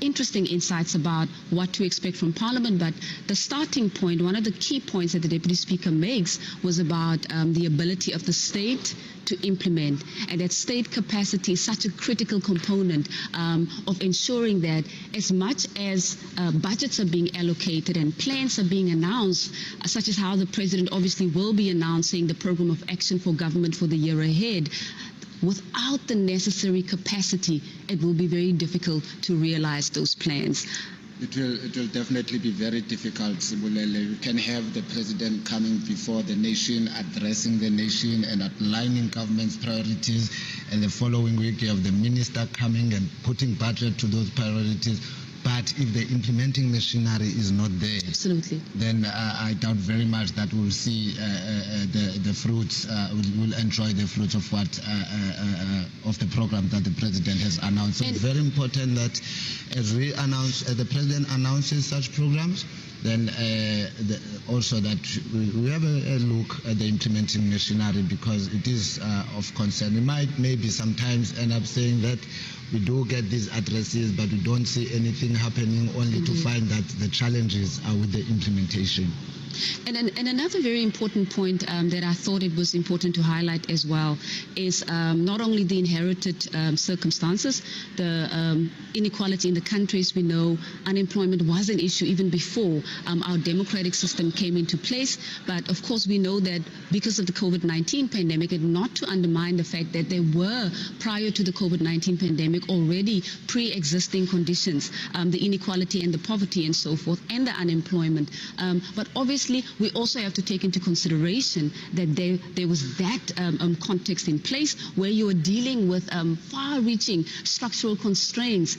interesting insights about what to expect from Parliament, but the starting point, one of the key points that the Deputy Speaker makes was about the ability of the state to implement, and that state capacity is such a critical component of ensuring that as much as budgets are being allocated and plans are being announced, such as how the President obviously will be announcing the program of action for government for the year ahead, without the necessary capacity, it will be very difficult to realize those plans. It will definitely be very difficult, Sibulele. You can have the president coming before the nation, addressing the nation and outlining government's priorities, and the following week you have the minister coming and putting budget to those priorities. But if the implementing machinery is not there, absolutely, then I doubt very much that we'll see the fruits. We'll enjoy the fruits of what of the program that the president has announced. So it's very important that as the president announces such programs, then also that we have a look at the implementing machinery, because it is of concern. We might maybe sometimes end up saying that we do get these addresses, but we don't see anything happening, only to find that the challenges are with the implementation. And another very important point that I thought it was important to highlight as well is not only the inherited circumstances, the inequality in the countries. We know unemployment was an issue even before our democratic system came into place. But of course, we know that because of the COVID-19 pandemic, and not to undermine the fact that there were, prior to the COVID-19 pandemic, already pre-existing conditions, the inequality and the poverty and so forth, and the unemployment. But obviously, we also have to take into consideration that there was that context in place where you are dealing with far-reaching structural constraints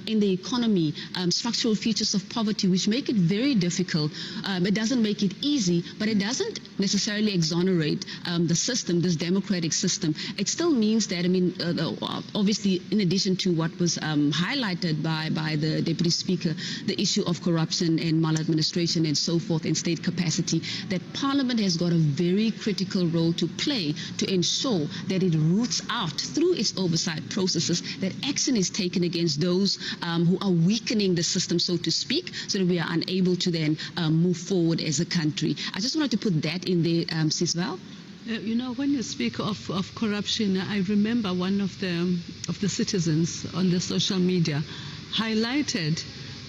in the economy, structural features of poverty, which make it very difficult. It doesn't make it easy, but it doesn't necessarily exonerate the system, this democratic system. It still means that, I mean, obviously, in addition to what was highlighted by the Deputy Speaker, the issue of corruption and maladministration and so forth, and state capacity, that Parliament has got a very critical role to play to ensure that it roots out through its oversight processes, that action is taken against those who are weakening the system, so to speak, so that we are unable to then move forward as a country. I just wanted to put that in there, Sisval. You know, when you speak of corruption, I remember one of the citizens on the social media highlighted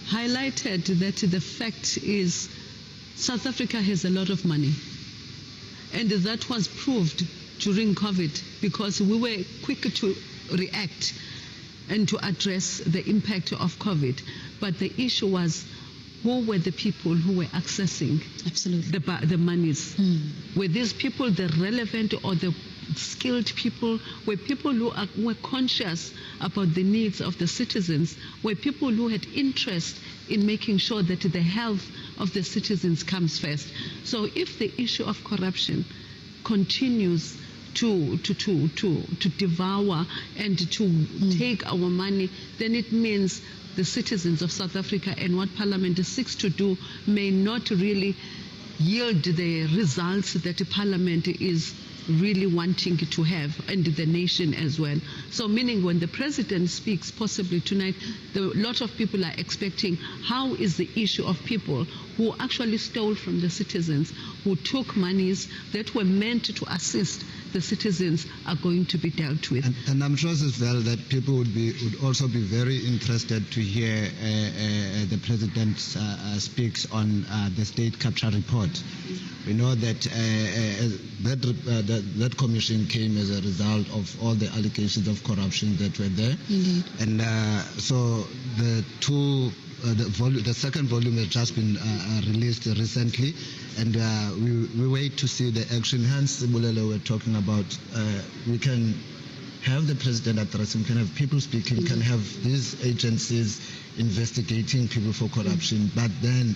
that the fact is South Africa has a lot of money, and that was proved during COVID because we were quick to react and to address the impact of COVID. But the issue was, who were the people who were accessing the monies? Were these people the relevant or the skilled people? Were people who were conscious about the needs of the citizens? Were people who had interest in making sure that the health of the citizens comes first? So if the issue of corruption continues to devour and to take our money, then it means the citizens of South Africa and what Parliament seeks to do may not really yield the results that the Parliament is really wanting to have, and the nation as well. So meaning when the president speaks possibly tonight, a lot of people are expecting, how is the issue of people who actually stole from the citizens, who took monies that were meant to assist the citizens, are going to be dealt with? And I'm sure as well that people would also be very interested to hear the president speaks on the state capture report. We know that that commission came as a result of all the allegations of corruption that were there. Indeed. And so the second volume has just been released recently, and we wait to see the action. Hence, Bulelo, we're talking about we can have the president addressing, we can have people speaking, we can have these agencies investigating people for corruption, but then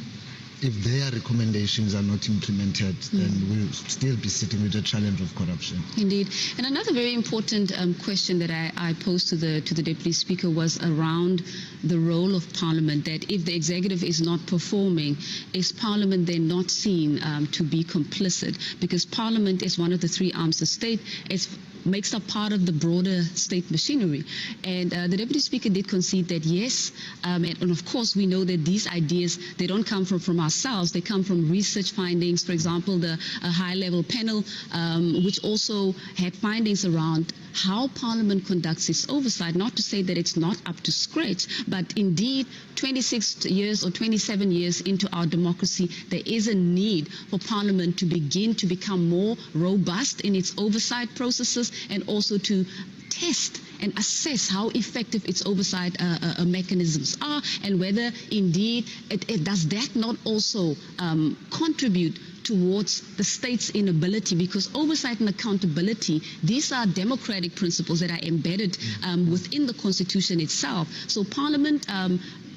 if their recommendations are not implemented, then we'll still be sitting with the challenge of corruption. Indeed. And another very important question that I posed to the Deputy Speaker was around the role of Parliament, that if the executive is not performing, is Parliament then not seen to be complicit? Because Parliament is one of the three arms of state. It makes up part of the broader state machinery. And the Deputy Speaker did concede that yes, and of course we know that these ideas, they don't come from ourselves, they come from research findings. For example, the high-level panel, which also had findings around how Parliament conducts its oversight, not to say that it's not up to scratch, but indeed 26 years or 27 years into our democracy, there is a need for Parliament to begin to become more robust in its oversight processes and also to test and assess how effective its oversight mechanisms are, and whether indeed it does that not also contribute towards the state's inability, because oversight and accountability, these are democratic principles that are embedded within the Constitution itself. So Parliament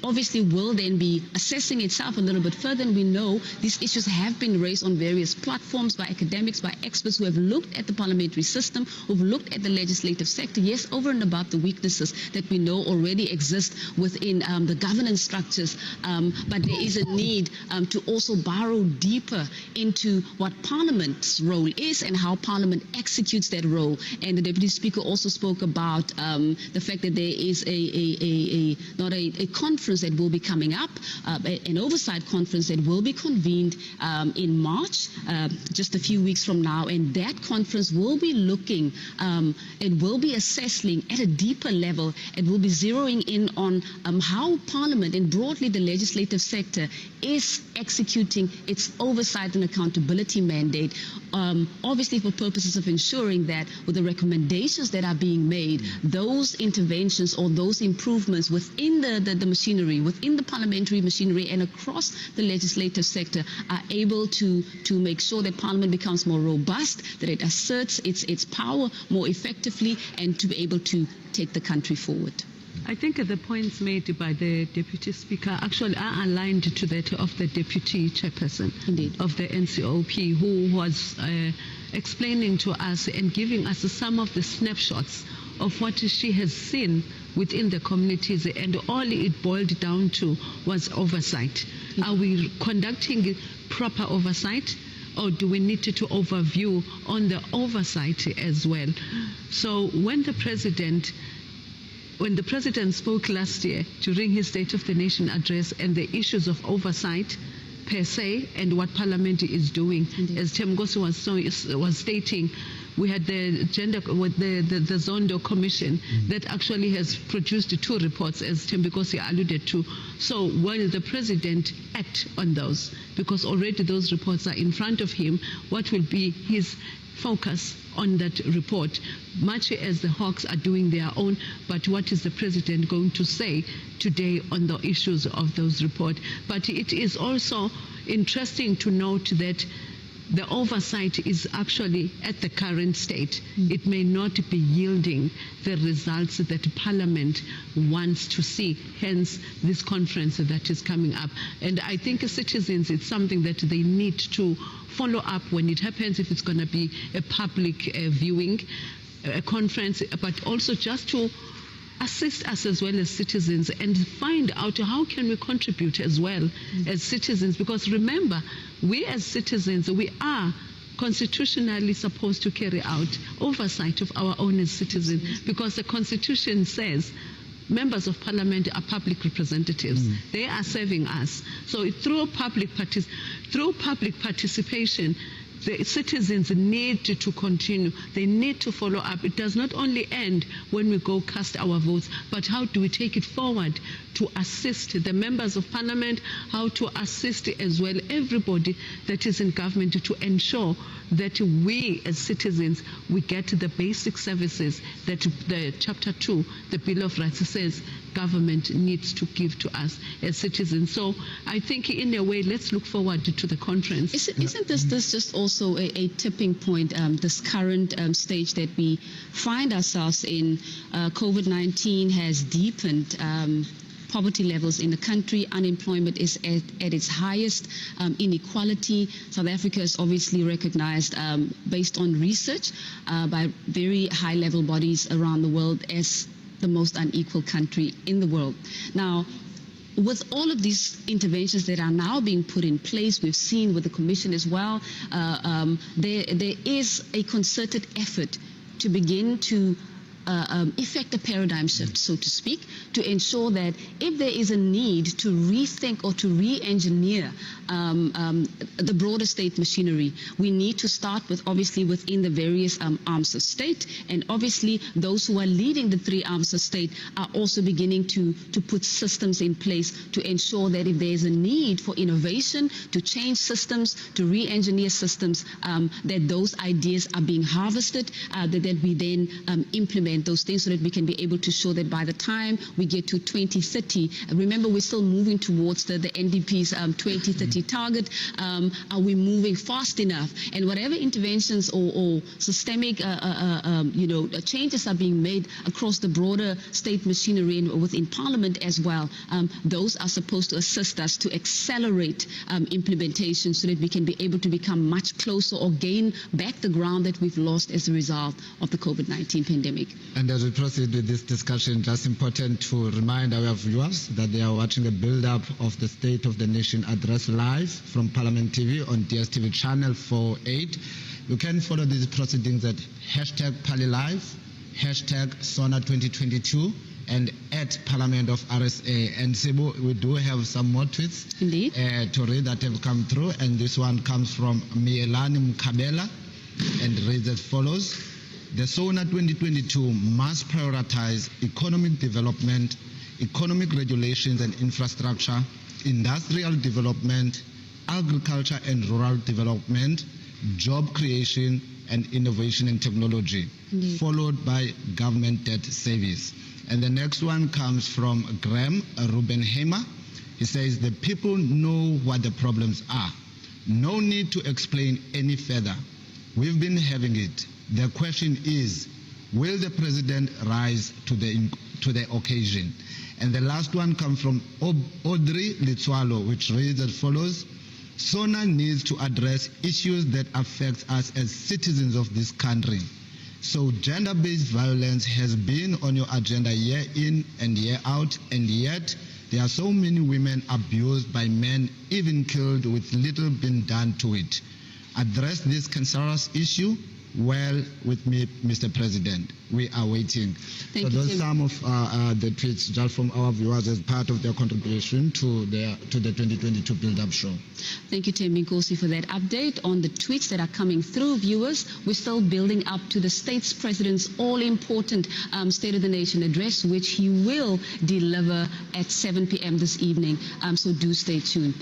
obviously will then be assessing itself a little bit further, and we know these issues have been raised on various platforms by academics, by experts who have looked at the parliamentary system, who've looked at the legislative sector, yes, over and above the weaknesses that we know already exist within the governance structures, but there is a need to also burrow deeper into what Parliament's role is and how Parliament executes that role. And the Deputy Speaker also spoke about the fact that there is not a conference that will be coming up, an oversight conference that will be convened in March, just a few weeks from now, and that conference will be looking, it will be assessing at a deeper level, it will be zeroing in on how Parliament and broadly the legislative sector is executing its oversight and accountability mandate, obviously for purposes of ensuring that with the recommendations that are being made, those interventions or those improvements within the machinery, within the parliamentary machinery and across the legislative sector are able to make sure that Parliament becomes more robust, that it asserts its power more effectively, and to be able to take the country forward. I think the points made by the Deputy Speaker actually are aligned to that of the Deputy Chairperson of the NCOP, who was explaining to us and giving us some of the snapshots of what she has seen within the communities, and all it boiled down to was oversight. Are we conducting proper oversight, or do we need to overview on the oversight as well? So when the President spoke last year during his State of the Nation address and the issues of oversight per se and what Parliament is doing, as Thembigosi was stating, we had the Zondo Commission that actually has produced 2 reports, as Thembigosi alluded to. So will the President act on those? Because already those reports are in front of him. What will be his focus on that report, much as the Hawks are doing their own, but what is the President going to say today on the issues of those reports? But it is also interesting to note that the oversight is actually at the current state. It may not be yielding the results that Parliament wants to see, hence this conference that is coming up. And I think citizens, it's something that they need to follow up when it happens, if it's going to be a public viewing, a conference, but also just to assist us as well as citizens and find out how can we contribute as well as citizens, because remember, we as citizens, we are constitutionally supposed to carry out oversight of our own as citizens, because the Constitution says members of Parliament are public representatives. They are serving us. So through public participation, the citizens need to continue. They need to follow up. It does not only end when we go cast our votes, but how do we take it forward to assist the members of Parliament, how to assist as well everybody that is in government to ensure that we as citizens, we get the basic services that the Chapter 2, the Bill of Rights says government needs to give to us as citizens. So I think in a way, let's look forward to the conference. Isn't this just also a tipping point, this current stage that we find ourselves in? COVID-19 has deepened poverty levels in the country. Unemployment is at its highest. Inequality. South Africa is obviously recognized based on research by very high-level bodies around the world as the most unequal country in the world. Now, with all of these interventions that are now being put in place, we've seen with the Commission as well, there is a concerted effort to begin to effect a paradigm shift, so to speak, to ensure that if there is a need to rethink or to re-engineer the broader state machinery, we need to start with obviously within the various arms of state, and obviously those who are leading the three arms of state are also beginning to put systems in place to ensure that if there is a need for innovation, to change systems, to re-engineer systems, that those ideas are being harvested, that we then implement those things so that we can be able to show that by the time we get to 2030, remember we're still moving towards the NDP's 2030 target, are we moving fast enough? And whatever interventions or systemic changes are being made across the broader state machinery and within Parliament as well, those are supposed to assist us to accelerate implementation so that we can be able to become much closer or gain back the ground that we've lost as a result of the COVID-19 pandemic. And as we proceed with this discussion, just important to remind our viewers that they are watching a build-up of the State of the Nation address live from Parliament TV on DSTV channel 48. You can follow these proceedings at #PaliLive, #SONA2022, and at Parliament of RSA. And Sibu, we do have some more tweets to read that have come through, and this one comes from Mielani Mkabela and reads as follows. The SONA 2022 must prioritize economic development, economic regulations and infrastructure, industrial development, agriculture and rural development, job creation and innovation and technology, followed by government debt service. And the next one comes from Graham Rubenheimer. He says the people know what the problems are. No need to explain any further. We've been having it. The question is, will the president rise to the occasion? And the last one comes from Audrey Litswalo, which reads as follows. SONA needs to address issues that affect us as citizens of this country. So gender-based violence has been on your agenda year in and year out, and yet there are so many women abused by men, even killed with little being done to it. Address this cancerous issue well with me, Mr. President. We are waiting. Thank so you, those are some of the tweets just from our viewers as part of their contribution to the 2022 build-up show. Thank you, Thembi Nkosi, for that update on the tweets that are coming through. Viewers, we're still building up to the state's president's all-important State of the Nation address, which he will deliver at 7 p.m. this evening. So do stay tuned.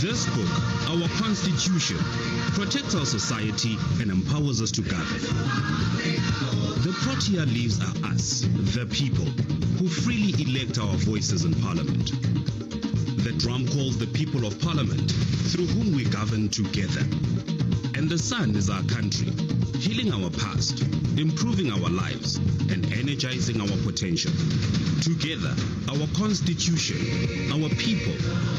This book, our Constitution, protects our society and empowers us to govern. The Protea leaves are us, the people, who freely elect our voices in Parliament. The drum calls the people of Parliament, through whom we govern together. And the sun is our country, healing our past, improving our lives, and energizing our potential. Together, our Constitution, our people,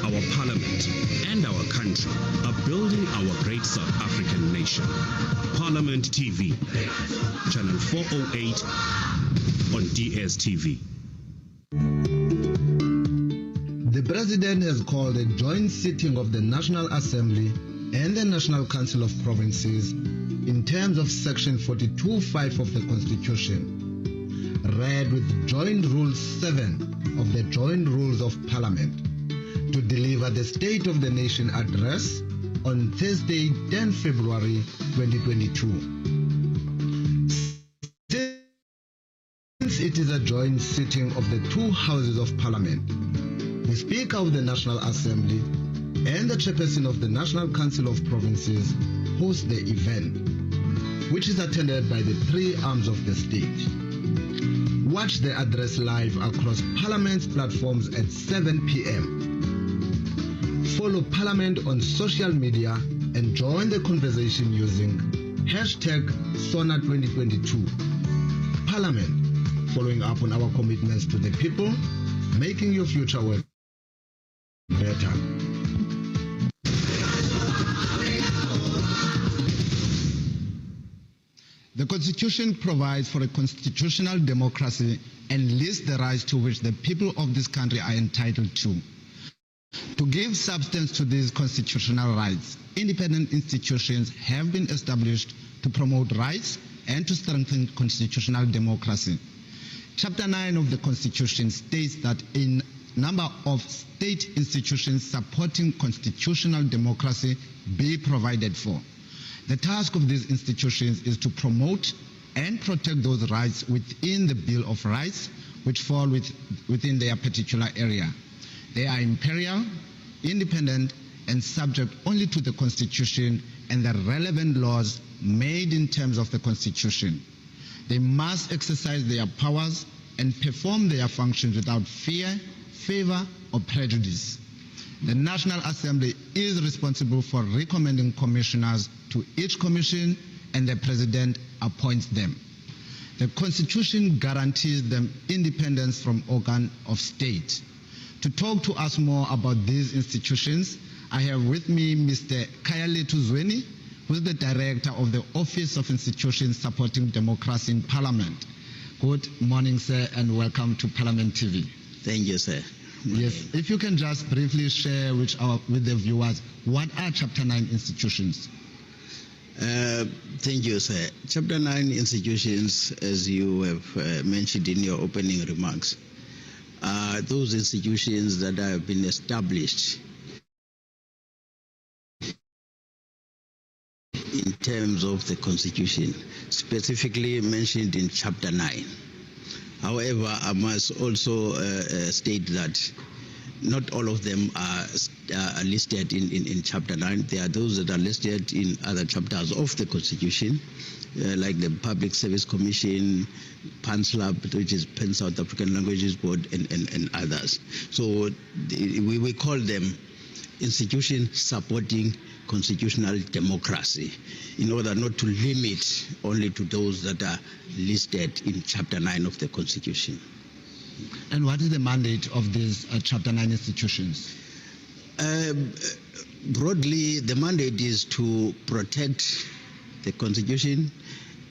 our Parliament, and our country are building our great South African nation. Parliament TV, channel 408 on DSTV. The President has called a joint sitting of the National Assembly and the National Council of Provinces in terms of Section 42(5) of the Constitution, read with Joint Rule 7 of the Joint Rules of Parliament, to deliver the State of the Nation address on Thursday, 10 February 2022. Since it is a joint sitting of the two houses of Parliament, the Speaker of the National Assembly and the Chairperson of the National Council of Provinces host the event, which is attended by the three arms of the state. Watch the address live across Parliament's platforms at 7 p.m. Follow Parliament on social media and join the conversation using #SONA2022. Parliament, following up on our commitments to the people, making your future work better. The Constitution provides for a constitutional democracy and lists the rights to which the people of this country are entitled to. To give substance to these constitutional rights, independent institutions have been established to promote rights and to strengthen constitutional democracy. Chapter 9 of the Constitution states that a number of state institutions supporting constitutional democracy be provided for. The task of these institutions is to promote and protect those rights within the Bill of Rights which fall within their particular area. They are imperial, independent, and subject only to the Constitution and the relevant laws made in terms of the Constitution. They must exercise their powers and perform their functions without fear, favor, or prejudice. The National Assembly is responsible for recommending commissioners to each commission, and the President appoints them. The Constitution guarantees them independence from organ of state. To talk to us more about these institutions, I have with me Mr. Khayellethu Zweni, who is the Director of the Office of Institutions Supporting Democracy in Parliament. Good morning, sir, and welcome to Parliament TV. Thank you, sir. Yes, if you can just briefly share with the viewers, what are Chapter 9 institutions? Thank you, sir. Chapter 9 institutions, as you have mentioned in your opening remarks, are those institutions that have been established in terms of the Constitution, specifically mentioned in Chapter 9. However, I must also state that not all of them are listed in Chapter 9. There are those that are listed in other chapters of the Constitution, like the Public Service Commission, PANSLAB, which is Pan South African Languages Board, and others. So we call them institutions supporting constitutional democracy, in order not to limit only to those that are listed in Chapter 9 of the Constitution. And what is the mandate of these Chapter 9 institutions? Broadly, the mandate is to protect the Constitution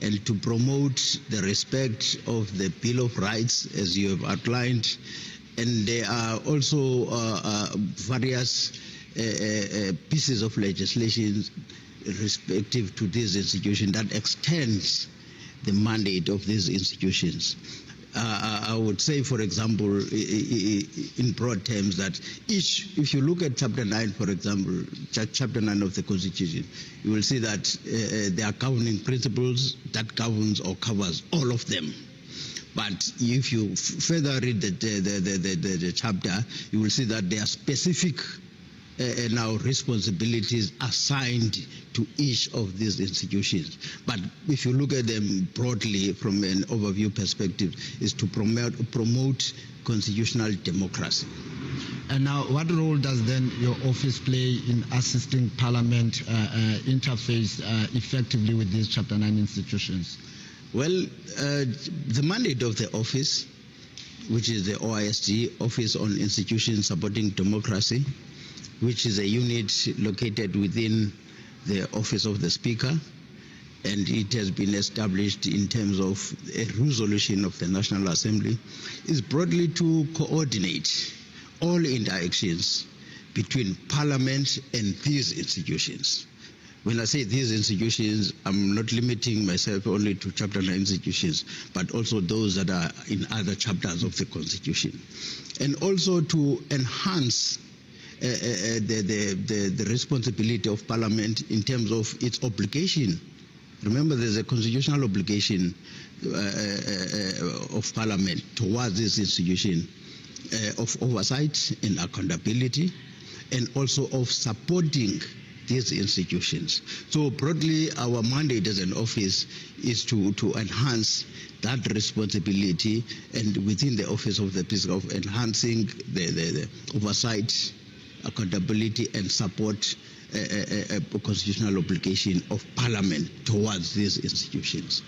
and to promote the respect of the Bill of Rights, as you have outlined. And there are also various pieces of legislation respective to this institution that extends the mandate of these institutions. I would say, for example, in broad terms, that if you look at Chapter 9, for example, Chapter 9 of the Constitution, you will see that there are governing principles that governs or covers all of them. But if you further read the chapter, you will see that there are specific now responsibilities assigned to each of these institutions. But if you look at them broadly from an overview perspective, is to promote constitutional democracy. And now, what role does then your office play in assisting Parliament interface effectively with these Chapter 9 institutions? Well, the mandate of the office, which is the OISD, Office on Institutions Supporting Democracy, which is a unit located within the Office of the Speaker, and it has been established in terms of a resolution of the National Assembly, is broadly to coordinate all interactions between Parliament and these institutions. When I say these institutions, I'm not limiting myself only to Chapter 9 institutions, but also those that are in other chapters of the Constitution. And also to enhance the responsibility of Parliament in terms of its obligation. Remember, there's a constitutional obligation of Parliament towards this institution of oversight and accountability, and also of supporting these institutions. So broadly, our mandate as an office is to enhance that responsibility, and within the Office of the Speaker, of enhancing the oversight, accountability, and support a constitutional obligation of Parliament towards these institutions.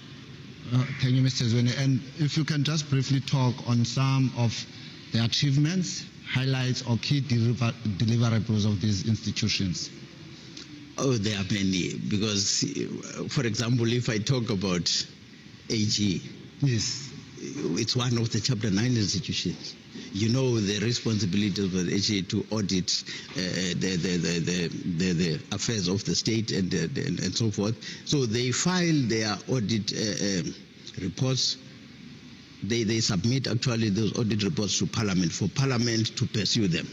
Thank you, Mr. Zwane. And if you can just briefly talk on some of the achievements, highlights, or key deliverables of these institutions. Oh, there are many. Because, for example, if I talk about AG, yes, it's one of the Chapter 9 institutions. You know the responsibility of the AG to audit the affairs of the state and so forth. So they file their audit reports. They submit actually those audit reports to Parliament for Parliament to pursue them.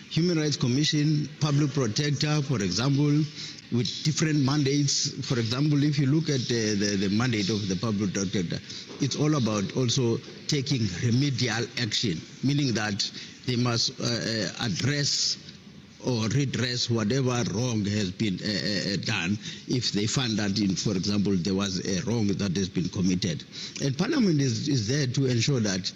Human Rights Commission, Public Protector, for example, with different mandates. For example, if you look at the mandate of the Public Protector, it's all about also taking remedial action, meaning that they must address or redress whatever wrong has been done if they find that, for example, there was a wrong that has been committed. And Parliament is there to ensure that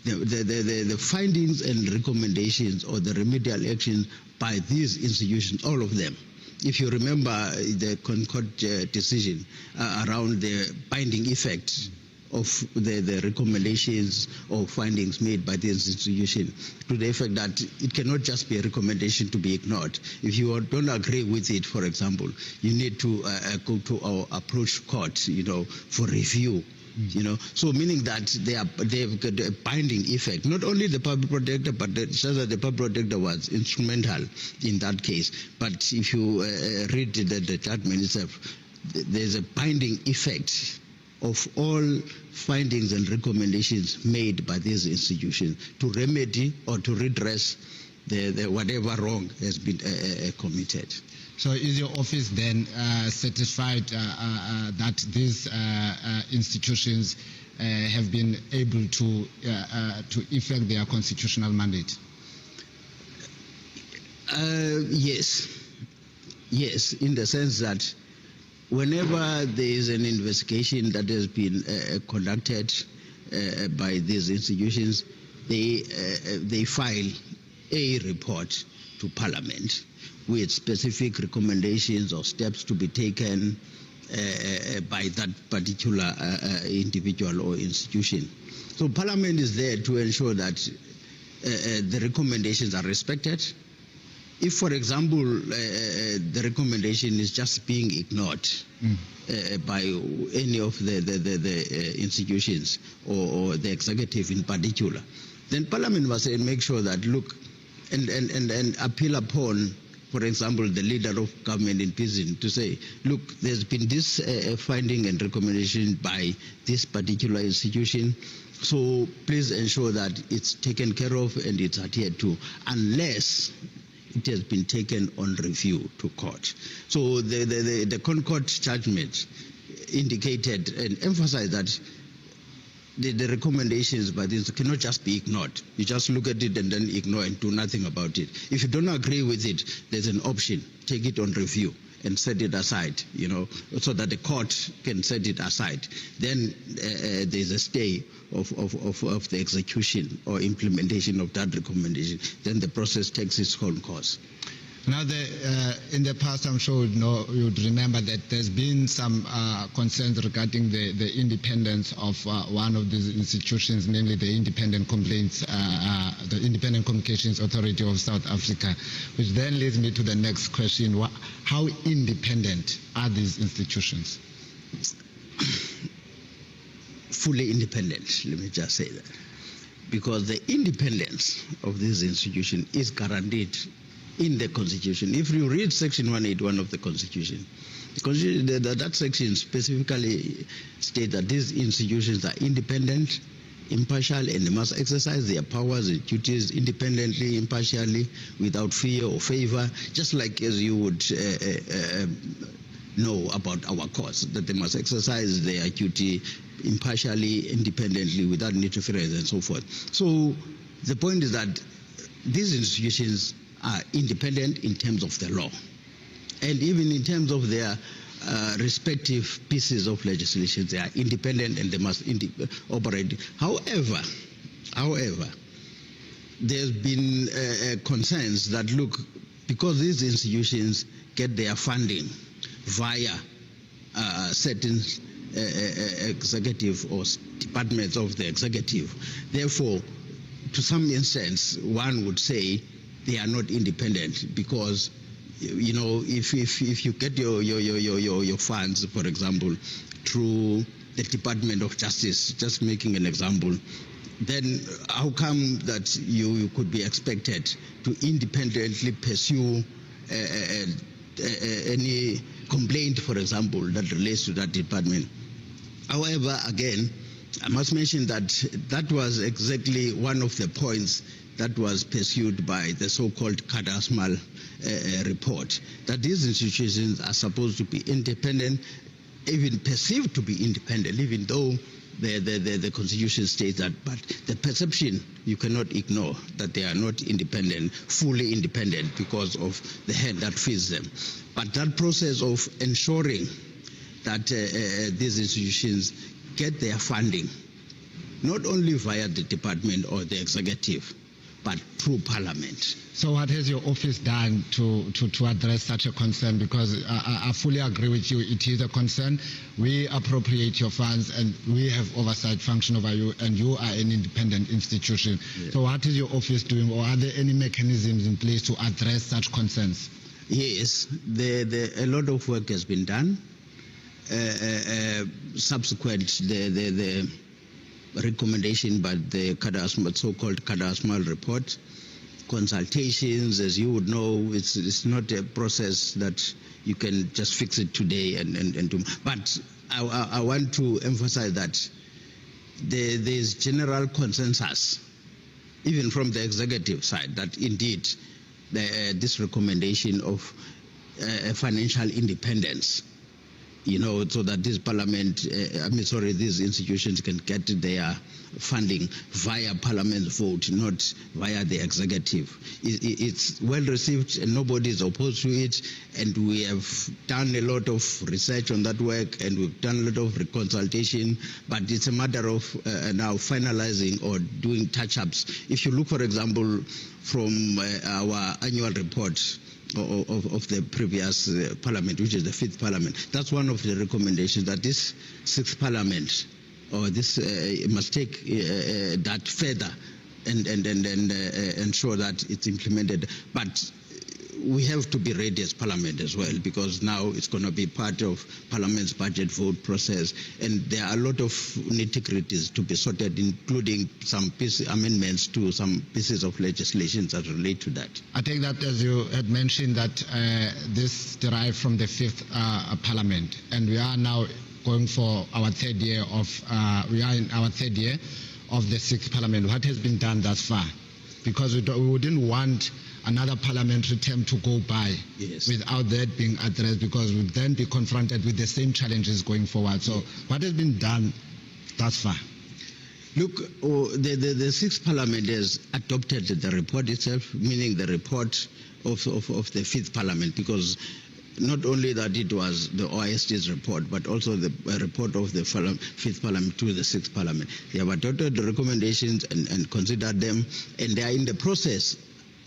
the findings and recommendations or the remedial actions by these institutions, all of them. If you remember the Concord decision around the binding effect of the recommendations or findings made by this institution, to the effect that it cannot just be a recommendation to be ignored. If you don't agree with it, for example, you need to go to our approach court, for review. So meaning that they've got a binding effect. Not only the Public Protector, but the Public Protector was instrumental in that case. But if you read the judgment itself, there's a binding effect of all findings and recommendations made by these institutions to remedy or to redress the whatever wrong has been committed. So is your office then satisfied that these institutions have been able to effect their constitutional mandate? Yes, in the sense that whenever there is an investigation that has been conducted by these institutions, they file a report to Parliament with specific recommendations or steps to be taken by that particular individual or institution. So Parliament is there to ensure that the recommendations are respected. If, for example, the recommendation is just being ignored by any of the institutions or the executive in particular, then Parliament must make sure that, look, and appeal upon, for example, the leader of government in prison to say, look, there's been this finding and recommendation by this particular institution, so please ensure that it's taken care of and it's adhered to, unless it has been taken on review to court. So the Concord judgment indicated and emphasized that the recommendations by this cannot just be ignored. You just look at it and then ignore and do nothing about it. If you don't agree with it, there's an option. Take it on review and set it aside, so that the court can set it aside. Then there's a stay of the execution or implementation of that recommendation. Then the process takes its own course. Now, in the past, I'm sure you'd remember that there's been some concerns regarding the independence of one of these institutions, namely the Independent Communications Authority of South Africa, which then leads me to the next question. How independent are these institutions? Fully independent, let me just say that. Because the independence of this institution is guaranteed in the Constitution. If you read Section 181 of the Constitution, that section specifically states that these institutions are independent, impartial, and they must exercise their powers and duties independently, impartially, without fear or favor, just like as you would know about our courts, that they must exercise their duty impartially, independently, without interference and so forth. So the point is that these institutions are independent in terms of the law, and even in terms of their respective pieces of legislation, they are independent and they must operate. However, there's been concerns that, look, because these institutions get their funding via certain executive or departments of the executive. Therefore, to some instance, one would say they are not independent because, you know, if you get your funds, for example, through the Department of Justice, just making an example, then how come that you could be expected to independently pursue any complaint, for example, that relates to that department? However, again, I must mention that that was exactly one of the points that was pursued by the so-called Kadasmal report, that these institutions are supposed to be independent, even perceived to be independent, even though the Constitution states that, but the perception you cannot ignore that they are not independent, fully independent, because of the hand that feeds them. But that process of ensuring that these institutions get their funding, not only via the department or the executive, but through Parliament. So what has your office done to address such a concern? Because I fully agree with you, it is a concern. We appropriate your funds and we have oversight function over you, and you are an independent institution. Yeah. So what is your office doing, or are there any mechanisms in place to address such concerns? Yes, a lot of work has been done. Subsequent the recommendation by the so-called Kadasmal report, consultations, as you would know, it's not a process that you can just fix it today and do. But I want to emphasize that there is general consensus, even from the executive side, that indeed this recommendation of financial independence, you know, so that this parliament, these institutions can get their funding via parliament's vote, not via the executive. It's well received and nobody is opposed to it, and we have done a lot of research on that work and we've done a lot of consultation, but it's a matter of now finalizing or doing touch-ups. If you look, for example, from our annual report of the previous parliament, which is the 5th parliament, that's one of the recommendations, that this 6th parliament, or this must take that further and ensure that it's implemented. But we have to be ready as parliament as well, because now it's going to be part of parliament's budget vote process, and there are a lot of nitty-gritties to be sorted, including some amendments to some pieces of legislation that relate to that. I take that, as you had mentioned, that this derived from the 5th parliament, and we are now going for our third year of we are in our third year of the 6th parliament. What has been done thus far? Because we didn't want another parliamentary term to go by without that being addressed, because we'll then be confronted with the same challenges going forward. So what has been done thus far? Look, the 6th parliament has adopted the report itself, meaning the report of the 5th parliament, because not only that it was the OISD's report, but also the report of the 5th parliament to the 6th parliament. They have adopted the recommendations and considered them, and they are in the process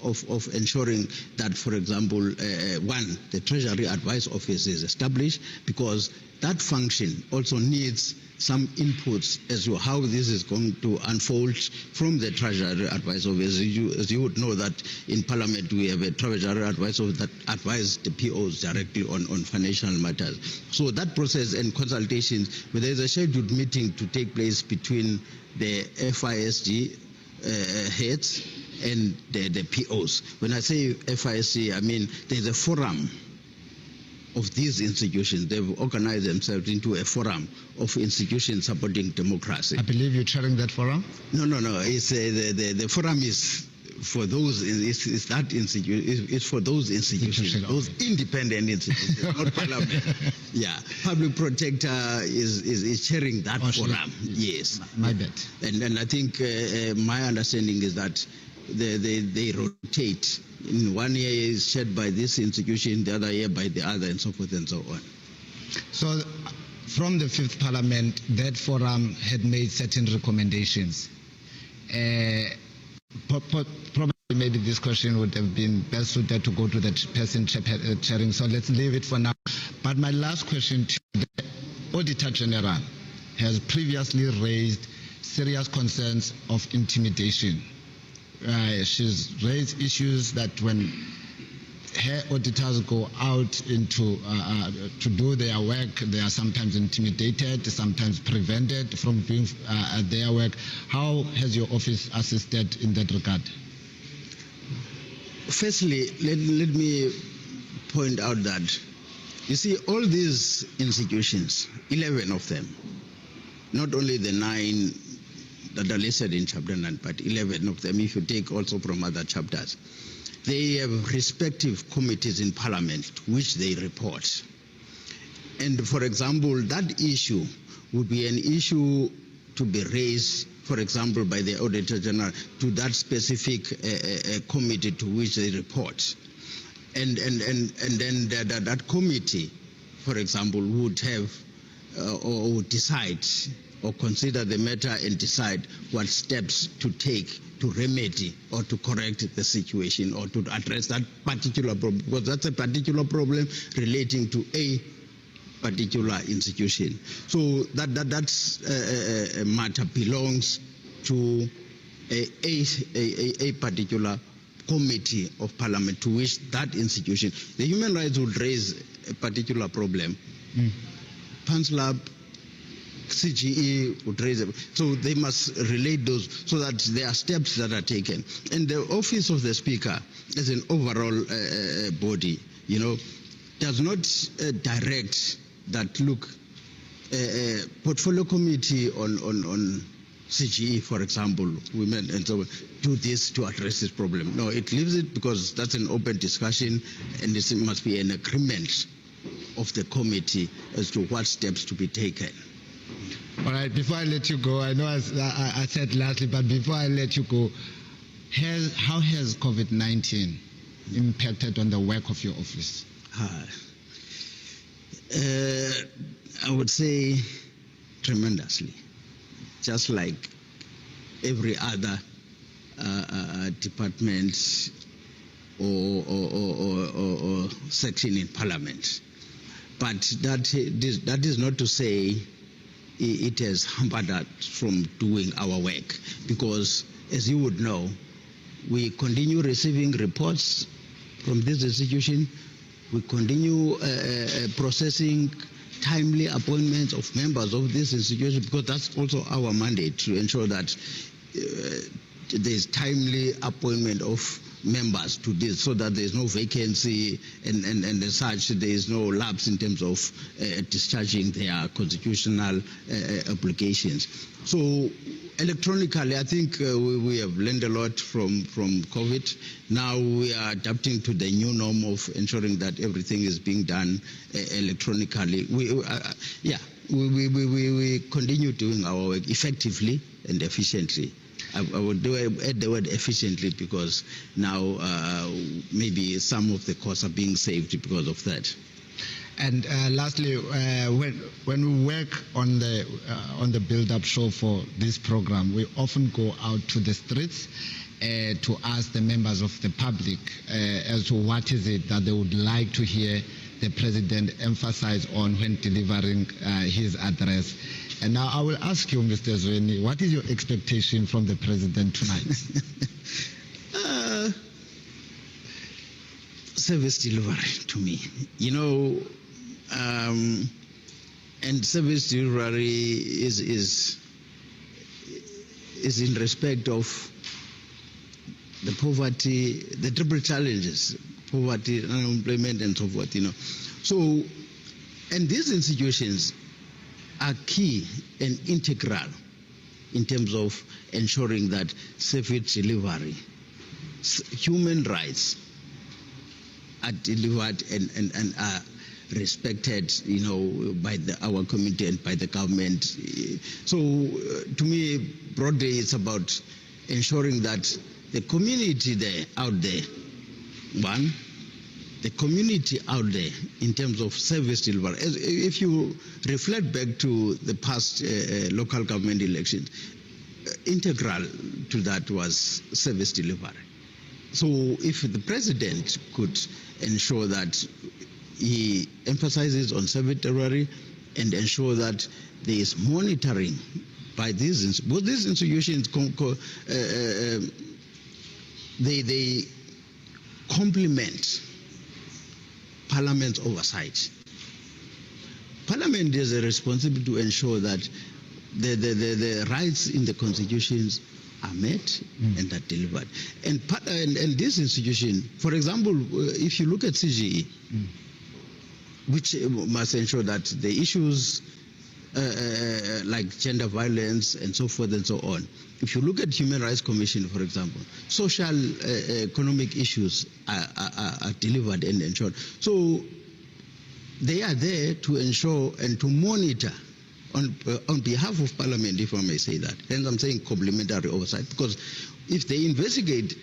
of ensuring that, for example, one, the Treasury Advice Office is established, because that function also needs some inputs as to how this is going to unfold from the Treasury Advice Office. As you would know that in Parliament we have a Treasury Advice Office that advises the POs directly on financial matters. So that process and consultations, where there is a scheduled meeting to take place between the FISG heads and the POs. When I say FISG, I mean there's a forum of these institutions. They've organized themselves into a forum of institutions supporting democracy. I believe you're chairing that forum? No. It's the forum is for those. It's that institute. It's for those institutions, those independent institutions, not parliament. Yeah, public protector is chairing that forum. Yes, my bad. And I think my understanding is that they rotate. In 1 year is chaired by this institution, the other year by the other, and so forth and so on. So from the 5th parliament, that forum had made certain recommendations. Probably maybe this question would have been best suited to go to the person chairing, so let's leave it for now. But my last question to the Auditor General has previously raised serious concerns of intimidation. She's raised issues that when her auditors go out into to do their work, they are sometimes intimidated, sometimes prevented from doing their work. How has your office assisted in that regard? Firstly, let me point out that, you see, all these institutions, 11 of them, not only the 9 that are listed in Chapter 9, but 11 of them, if you take also from other chapters, they have respective committees in Parliament to which they report. And for example, that issue would be an issue to be raised, for example, by the Auditor General to that specific committee to which they report. And then that committee, for example, would have or would decide or consider the matter and decide what steps to take to remedy or to correct the situation or to address that particular problem, because that's a particular problem relating to a particular institution. So that's a matter belongs to a particular committee of Parliament to which that institution. The human rights would raise a particular problem. PANSLAB, CGE would raise it. So they must relate those so that there are steps that are taken. And the Office of the Speaker, as an overall body, does not direct that, look, portfolio committee on CGE, for example, women and so on, do this to address this problem. No, it leaves it because that's an open discussion and it must be an agreement of the committee as to what steps to be taken. All right, before I let you go, I know I said lastly, but before I let you go, how has COVID-19 impacted on the work of your office? I would say tremendously. Just like every other department or section in Parliament. But that is not to say it has hampered us from doing our work, because as you would know, we continue receiving reports from this institution. We continue processing timely appointments of members of this institution, because that's also our mandate, to ensure that there's timely appointment of members to this, so that there's no vacancy and as such there is no lapse in terms of discharging their constitutional obligations. So electronically, I think we have learned a lot from COVID. Now we are adapting to the new norm of ensuring that everything is being done electronically. We continue doing our work effectively and efficiently. I would add the word efficiently, because now maybe some of the costs are being saved because of that. And lastly, when we work on the build-up show for this program, we often go out to the streets to ask the members of the public as to what is it that they would like to hear the President emphasize on when delivering his address. And now I will ask you, Mr. Zweni, what is your expectation from the President tonight? Service delivery to me, and service delivery is in respect of the poverty, the triple challenges, poverty, unemployment, and so forth. So, and these institutions are key and integral in terms of ensuring that service delivery, human rights are delivered and are respected, by our community and by the government. So, to me, broadly, it's about ensuring that the community out there, the community out there in terms of service delivery. If you reflect back to the past local government elections, integral to that was service delivery. So if the president could ensure that he emphasizes on service delivery and ensure that there is monitoring by these institutions, they complement Parliament's oversight. Parliament has a responsibility to ensure that the rights in the constitutions are met and are delivered. And this institution, for example, if you look at CGE, which must ensure that the issues like gender violence and so forth and so on, if you look at Human Rights Commission, for example, social economic issues are delivered and ensured. So they are there to ensure and to monitor on behalf of Parliament, if I may say that. Hence I'm saying complementary oversight, because if they investigate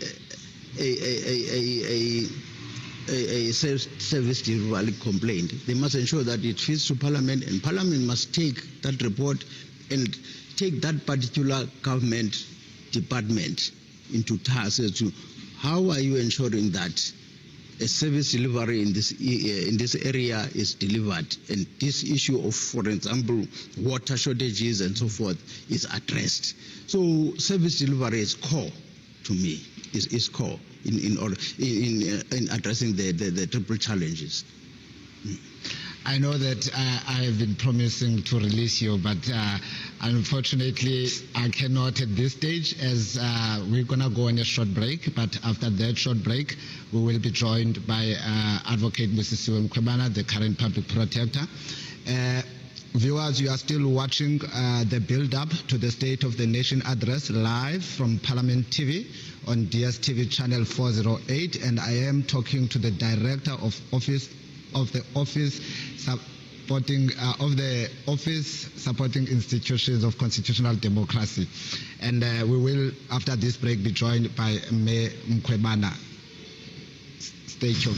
a service delivery complaint, they must ensure that it feeds to Parliament, and Parliament must take that report and take that particular government department into task as to how are you ensuring that a service delivery in this area is delivered, and this issue of, for example, water shortages and so forth is addressed. So service delivery is core to me, is core in addressing the triple challenges. I know that I have been promising to release you, but unfortunately I cannot at this stage, as we're going to go on a short break. But after that short break, we will be joined by Advocate Mrs. Siwe Mkhwebana, the current public protector. Viewers, you are still watching the build-up to the State of the Nation address live from Parliament TV on DSTV channel 408, and I am talking to the Director of the office supporting institutions of constitutional democracy, and we will, after this break, be joined by Mayor Mkhwebana. Stay tuned.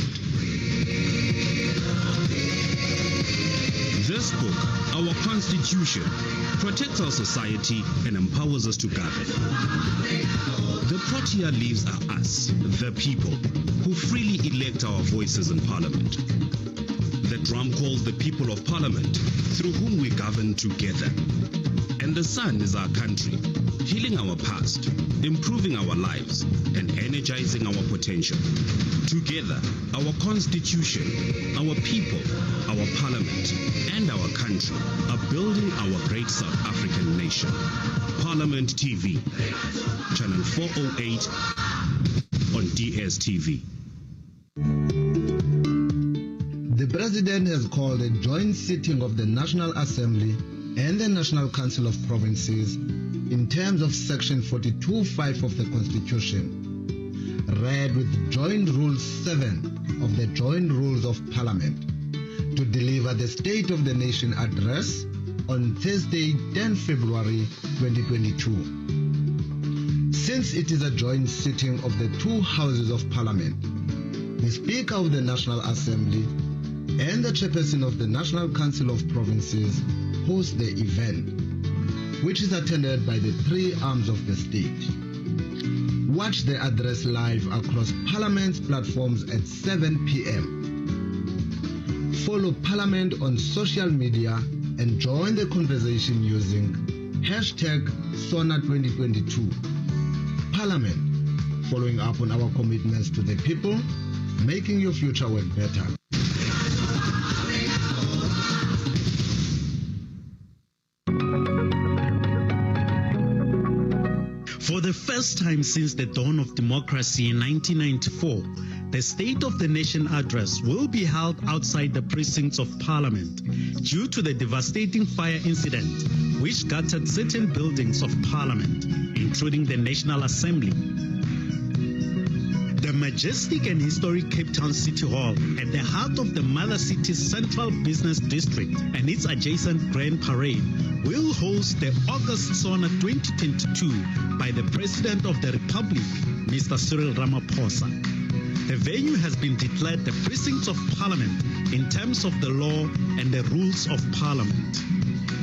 This book, our Constitution, protects our society and empowers us to govern. The Protea leaves are us, the people, who freely elect our voices in Parliament. The drum calls the people of Parliament, through whom we govern together. And the sun is our country, healing our past, improving our lives, and energizing our potential. Together, our Constitution, our people, our Parliament, and our country are building our great South African nation. Parliament TV, channel 408 on DSTV. The President has called a joint sitting of the National Assembly and the National Council of Provinces in terms of Section 42(5) of the Constitution, read with Joint Rule 7 of the Joint Rules of Parliament, to deliver the State of the Nation address on Thursday, 10 February 2022. Since it is a joint sitting of the two houses of Parliament, the Speaker of the National Assembly and the Chairperson of the National Council of Provinces host the event, which is attended by the three arms of the state. Watch the address live across Parliament's platforms at 7 p.m. Follow Parliament on social media and join the conversation using #SONA2022. Parliament, following up on our commitments to the people, making your future work better. For the first time since the dawn of democracy in 1994, the State of the Nation address will be held outside the precincts of Parliament due to the devastating fire incident which gutted certain buildings of Parliament, including the National Assembly. The majestic and historic Cape Town City Hall, at the heart of the Mother City's Central Business District and its adjacent Grand Parade, will host the August SONA 2022 by the President of the Republic, Mr. Cyril Ramaphosa. The venue has been declared the precincts of Parliament in terms of the law and the rules of Parliament.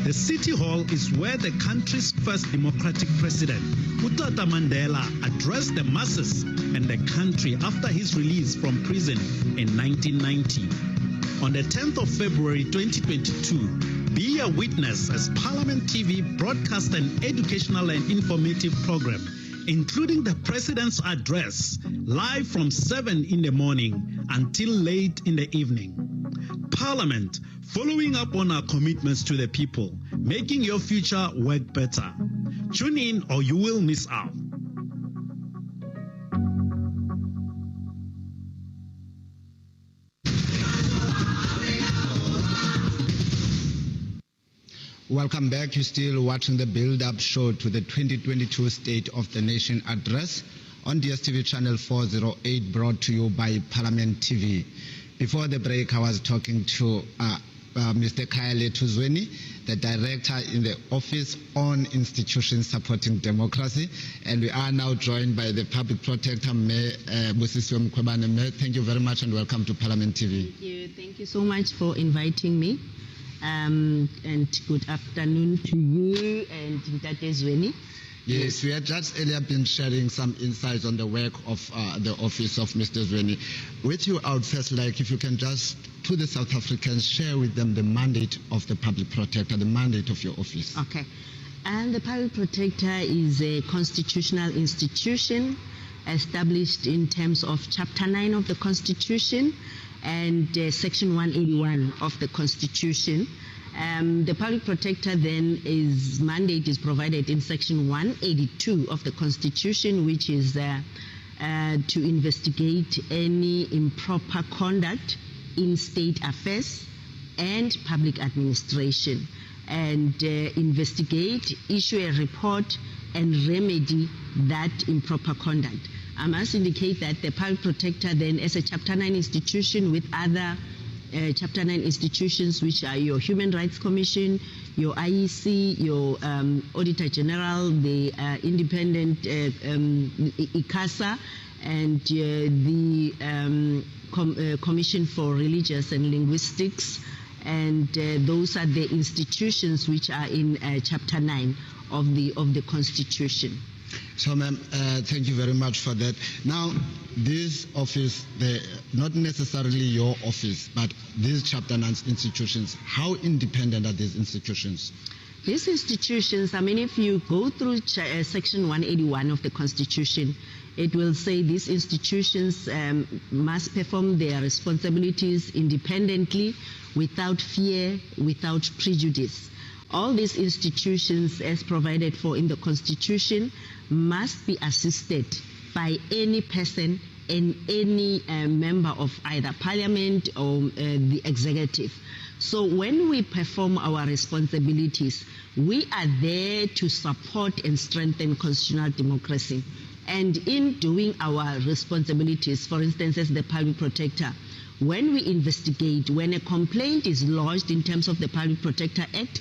The City Hall is where the country's first democratic president, Utata Mandela, addressed the masses and the country after his release from prison in 1990. On the 10th of February 2022, be a witness as Parliament TV broadcast an educational and informative program, including the President's address, live from 7 in the morning until late in the evening. Parliament, following up on our commitments to the people, making your future work better. Tune in or you will miss out. Welcome back. You're still watching the build-up show to the 2022 State of the Nation address on DSTV channel 408, brought to you by Parliament TV. Before the break, I was talking to Mr. Khayellethu Zweni, the director in the Office on Institutions Supporting Democracy, and we are now joined by the Public Protector, Mayor Busisiwe Mkhwebane. Mayor, thank you very much and welcome to Parliament TV. Thank you so much for inviting me. And good afternoon to you and Ntate Zweni. Yes, we had just earlier been sharing some insights on the work of the office of Mr. Zweni. With you, I would first like if you can just, to the South Africans, share with them the mandate of the Public Protector, the mandate of your office. Okay. And the Public Protector is a constitutional institution established in terms of Chapter 9 of the Constitution and Section 181 of the Constitution. The Public Protector then, his mandate is provided in Section 182 of the Constitution, which is to investigate any improper conduct in state affairs and public administration, and investigate, issue a report, and remedy that improper conduct. I must indicate that the Public Protector then, as a Chapter 9 institution with other Chapter 9 institutions, which are your Human Rights Commission, your IEC, your Auditor General, the Independent ICASA, and the Commission for Religious and Linguistics, and those are the institutions which are in Chapter 9 of the Constitution. So, ma'am, thank you very much for that. Now, this office, not necessarily your office, but these Chapter 9 institutions, how independent are these institutions? These institutions, I mean, if you go through Section 181 of the Constitution, it will say these institutions must perform their responsibilities independently, without fear, without prejudice. All these institutions, as provided for in the Constitution, must be assisted by any person and any member of either Parliament or the Executive. So when we perform our responsibilities, we are there to support and strengthen constitutional democracy. And in doing our responsibilities, for instance, as the Public Protector, when we investigate, when a complaint is lodged in terms of the Public Protector Act,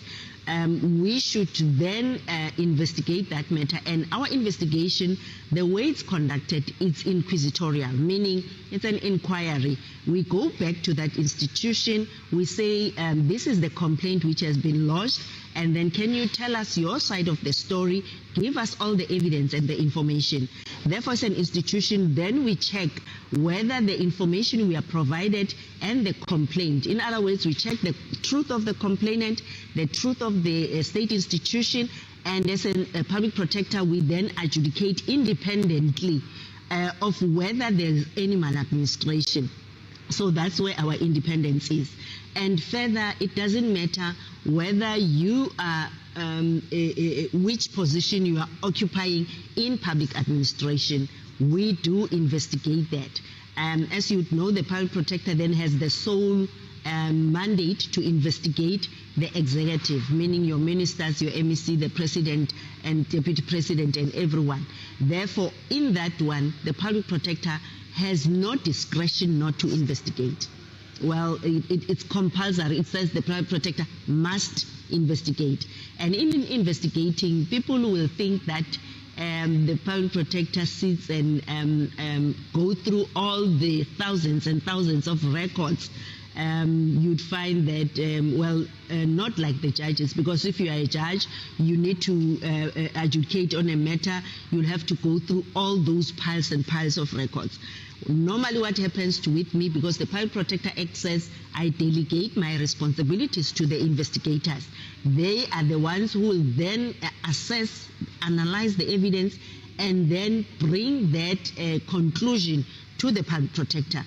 we should then investigate that matter. And our investigation, the way it's conducted, it's inquisitorial, meaning it's an inquiry. We go back to that institution, we say, this is the complaint which has been lodged, and then can you tell us your side of the story, give us all the evidence and the information. Therefore, as an institution, then we check whether the information we are provided and the complaint, in other words, we check the truth of the complainant, the truth of the state institution, and as a Public Protector, we then adjudicate independently of whether there's any maladministration. So that's where our independence is. And further, it doesn't matter whether you are, which position you are occupying in public administration. We do investigate that. As you know, the Public Protector then has the sole mandate to investigate the executive, meaning your ministers, your MEC, the President and Deputy President and everyone. Therefore, in that one, the Public Protector has no discretion not to investigate. Well, it's compulsory. It says the Public Protector must investigate. And in investigating, people will think that the Public Protector sits and go through all the thousands and thousands of records you'd find that, not like the judges, because if you are a judge, you need to adjudicate on a matter, you'll have to go through all those piles and piles of records. Normally what happens with me, because the Public Protector Act says I delegate my responsibilities to the investigators. They are the ones who will then assess, analyze the evidence, and then bring that conclusion to the Public Protector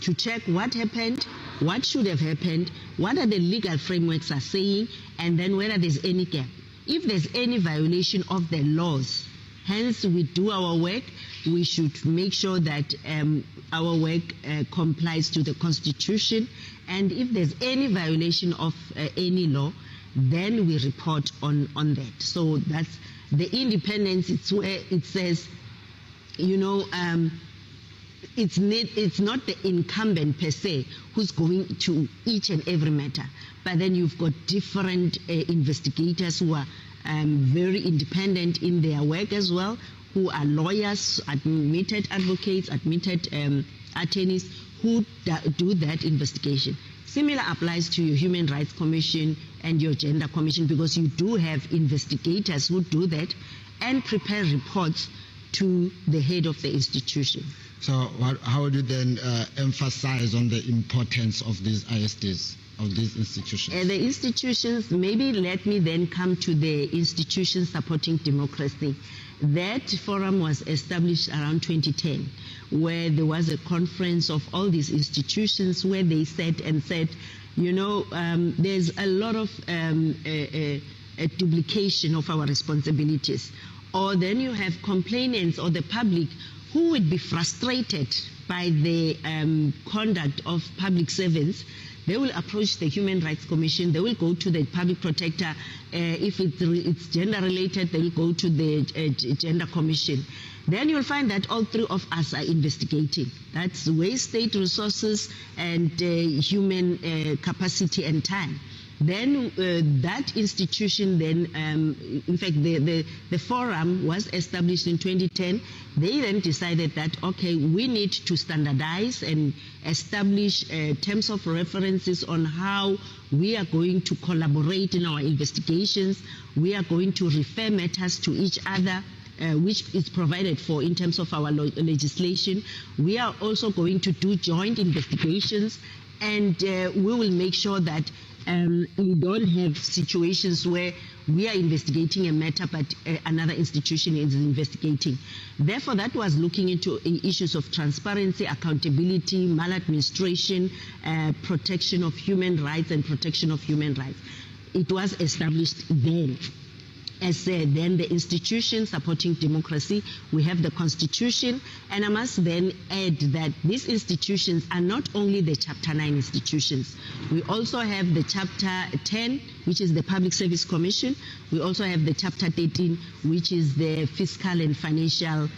to check what happened, what should have happened, what are the legal frameworks are saying, and then whether there's any gap. If there's any violation of the laws, hence we do our work, we should make sure that our work complies to the Constitution, and if there's any violation of any law, then we report on that. So that's the independence. It's where it says, it's not the incumbent per se who's going to each and every matter, but then you've got different investigators who are very independent in their work as well, who are lawyers, admitted advocates, admitted attorneys who do that investigation. Similar applies to your Human Rights Commission and your Gender Commission, because you do have investigators who do that and prepare reports to the head of the institution. So how would you then emphasize on the importance of these ISDs, of these institutions? The institutions, maybe let me then come to the institutions supporting democracy. That forum was established around 2010, where there was a conference of all these institutions where they said, there's a lot of a duplication of our responsibilities. Or then you have complainants or the public who would be frustrated by the conduct of public servants. They will approach the Human Rights Commission, they will go to the Public Protector. If it's gender related, they will go to the Gender Commission. Then you'll find that all three of us are investigating. That's waste, state resources, and human capacity and time. Then that institution then, in fact, the forum was established in 2010. They then decided that, okay, we need to standardize and establish terms of references on how we are going to collaborate in our investigations. We are going to refer matters to each other, which is provided for in terms of our legislation. We are also going to do joint investigations, and we will make sure that we don't have situations where we are investigating a matter but another institution is investigating. Therefore, that was looking into issues of transparency, accountability, maladministration, protection of human rights and protection of human rights. It was established then. As then the institutions supporting democracy, we have the Constitution, and I must then add that these institutions are not only the Chapter 9 institutions. We also have the Chapter 10, which is the Public Service Commission. We also have the Chapter 13, which is the Fiscal and Financial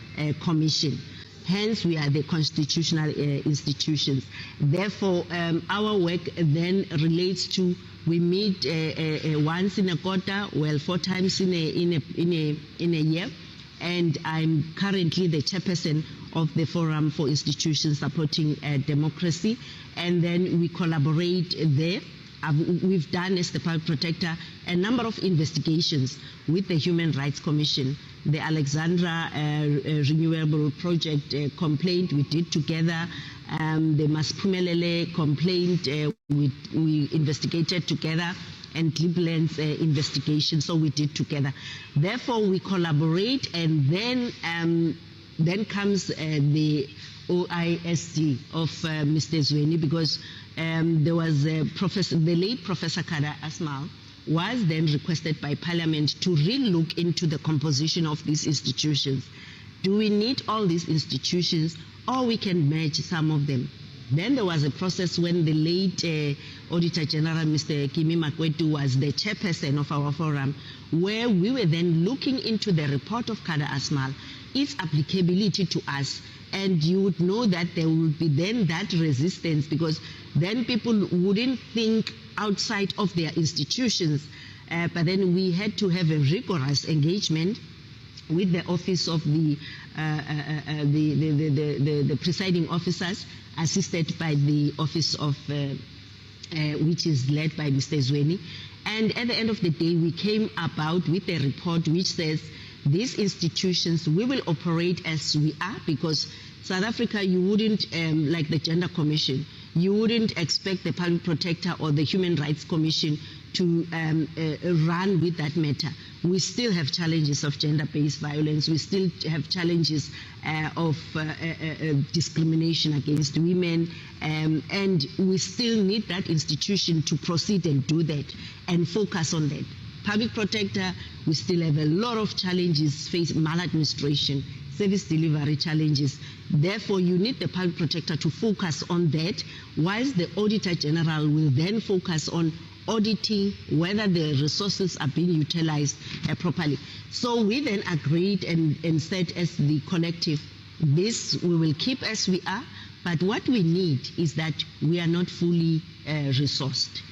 Commission. Hence, we are the constitutional institutions. Therefore, our work then relates to, we meet once in a quarter, 4 times in a year, and I'm currently the chairperson of the Forum for Institutions Supporting Democracy, and then we collaborate there. We've done, as the Public Protector, a number of investigations with the Human Rights Commission. The Alexandra Renewable Project complaint we did together. The Masphumelele complaint we investigated together, and Cleveland's investigation, so we did together. Therefore, we collaborate, and then comes the OISD of Mr. Zweni, because there was the late Professor Kada Asmal was then requested by Parliament to re-look into the composition of these institutions. Do we need all these institutions, or we can merge some of them? Then there was a process when the late Auditor General, Mr. Kimi Makwetu, was the chairperson of our forum, where we were then looking into the report of Kada Asmal, its applicability to us. And you would know that there would be then that resistance, because then people wouldn't think outside of their institutions. But then we had to have a rigorous engagement with the office of the presiding officers, assisted by the office of which is led by Mr. Zweni. And at the end of the day, we came about with a report which says these institutions, we will operate as we are, because South Africa, you wouldn't, like the Gender Commission, you wouldn't expect the Public Protector or the Human Rights Commission to run with that matter. We still have challenges of gender-based violence. We still have challenges of discrimination against women, and we still need that institution to proceed and do that and focus on that. Public Protector, we still have a lot of challenges, face maladministration, service delivery challenges. Therefore, you need the Public Protector to focus on that, whilst the Auditor General will then focus on auditing whether the resources are being utilized properly. So we then agreed and said as the collective, this we will keep as we are, but what we need is that we are not fully resourced.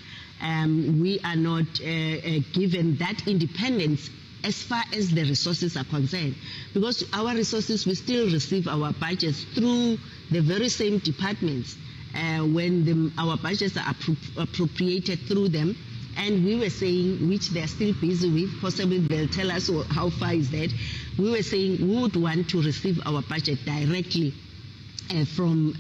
We are not given that independence as far as the resources are concerned, because our resources, we still receive our budgets through the very same departments when our budgets are appropriated through them. And we were saying, which they're still busy with, possibly they'll tell us how far is that. We were saying we would want to receive our budget directly from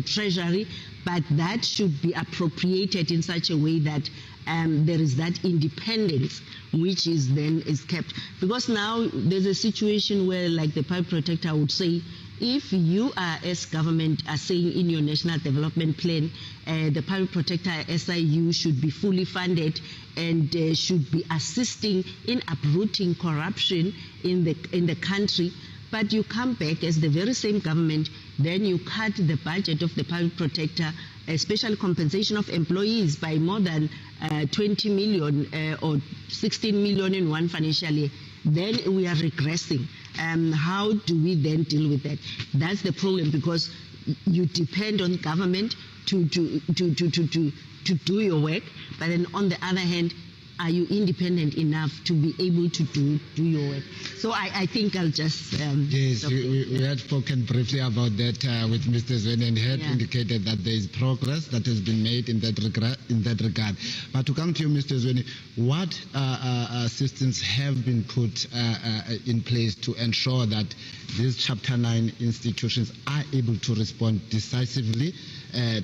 Treasury, but that should be appropriated in such a way that there is that independence, which is then is kept. Because now there's a situation where, like the Public Protector would say, if you are, as government, are saying in your National Development Plan, the Public Protector SIU should be fully funded and should be assisting in uprooting corruption in the country, but you come back as the very same government, then you cut the budget of the Public Protector, special compensation of employees by more than 20 million or 16 million in one financial year, then we are regressing. How do we then deal with that? That's the problem, because you depend on government to do your work, but then on the other hand, are you independent enough to be able to do your work? So I think I'll just... yes, we had spoken briefly about that with Mr. Zweni, and he had indicated that there is progress that has been made in that regard. But to come to you, Mr. Zweni, what systems have been put in place to ensure that these Chapter 9 institutions are able to respond decisively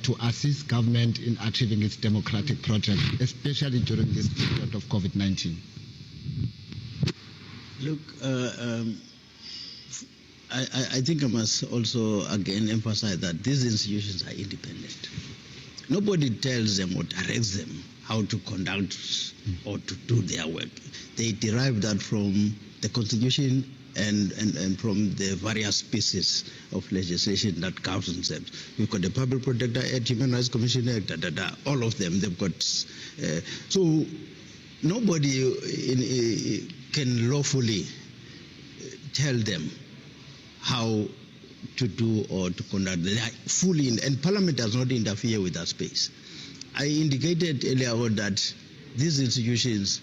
to assist government in achieving its democratic project, especially during this period of COVID-19? Look, I think I must also again emphasize that these institutions are independent. Nobody tells them or directs them how to conduct or to do their work. They derive that from the Constitution and from the various pieces of legislation that governs them. You've got the Public Protector Act, Human Rights Commission Act, all of them, they've got... so nobody can lawfully tell them how to do or to conduct. They are fully in, and Parliament does not interfere with that space. I indicated earlier on that these institutions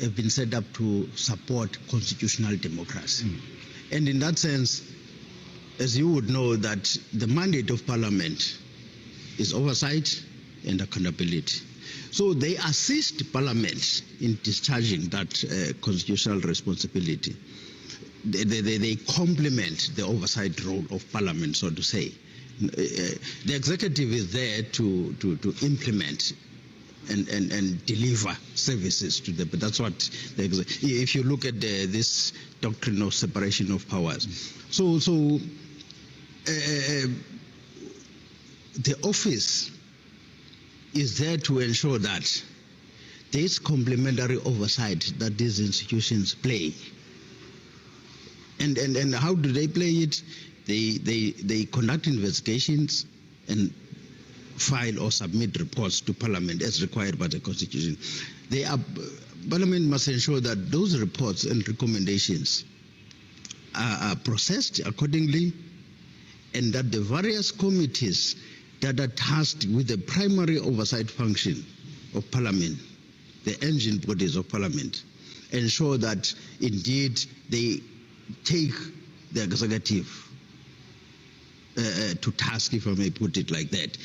have been set up to support constitutional democracy. And in that sense, as you would know, that the mandate of Parliament is oversight and accountability. So they assist Parliament in discharging that constitutional responsibility. They complement the oversight role of Parliament, so to say. The executive is there to implement and deliver services to them. But that's what if you look at this doctrine of separation of powers. So the office is there to ensure that there is complementary oversight that these institutions play. And how do they play it? They conduct investigations and file or submit reports to Parliament as required by the Constitution. Parliament must ensure that those reports and recommendations are processed accordingly, and that the various committees that are tasked with the primary oversight function of Parliament, the engine bodies of Parliament, ensure that indeed they take the executive to task, if I may put it like that,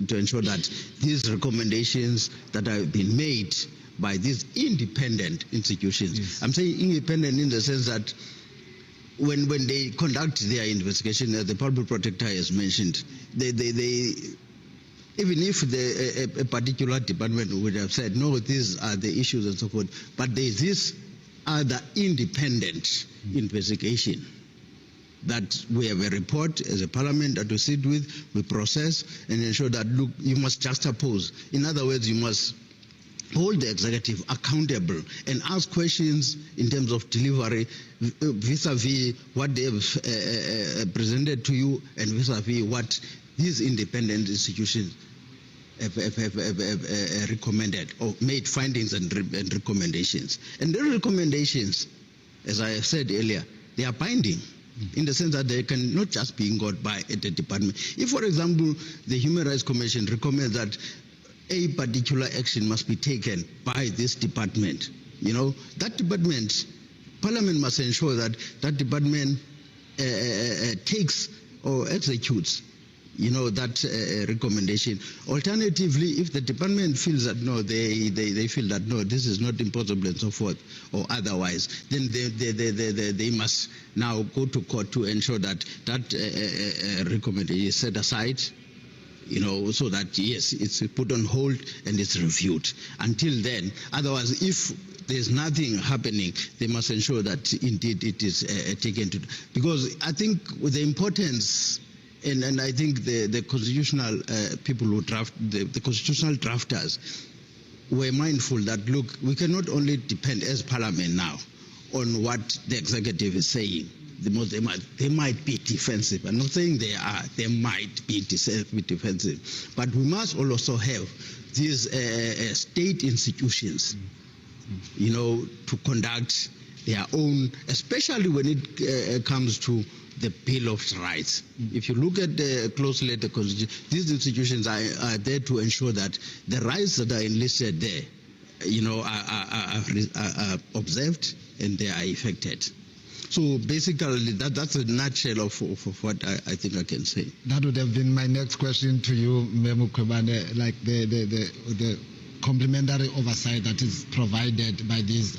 to ensure that these recommendations that have been made by these independent institutions, yes. I'm saying independent in the sense that when they conduct their investigation, as the public protector has mentioned, they even if a particular department would have said, no, these are the issues and so forth, but there is this other independent investigation that we have a report as a parliament that we sit with, we process and ensure that, look, you must juxtapose. In other words, you must hold the executive accountable and ask questions in terms of delivery vis-a-vis what they have presented to you and vis-a-vis what these independent institutions have recommended or made findings and recommendations. And the recommendations, as I have said earlier, they are binding in the sense that they can not just be got by the department. If, for example, the Human Rights Commission recommends that a particular action must be taken by this department, that department, Parliament must ensure that that department takes or executes that recommendation. Alternatively, if the department feels that no, they feel that no, this is not impossible and so forth, or otherwise, then they must now go to court to ensure that that recommendation is set aside, so that yes, it's put on hold and it's reviewed. Until then, otherwise, if there's nothing happening, they must ensure that indeed it is taken to, because I think with the importance. And I think the constitutional people who draft, the constitutional drafters were mindful that, look, we cannot only depend as Parliament now on what the executive is saying. They might be defensive. I'm not saying they are. They might be defensive. But we must also have these state institutions, to conduct their own, especially when it comes to the Bill of Rights. If you look at closely at the Constitution, these institutions are there to ensure that the rights that are enlisted there, are observed and they are effected. So basically, that's a nutshell of what I think I can say. That would have been my next question to you, Memu Kwebane, like the complementary oversight that is provided by these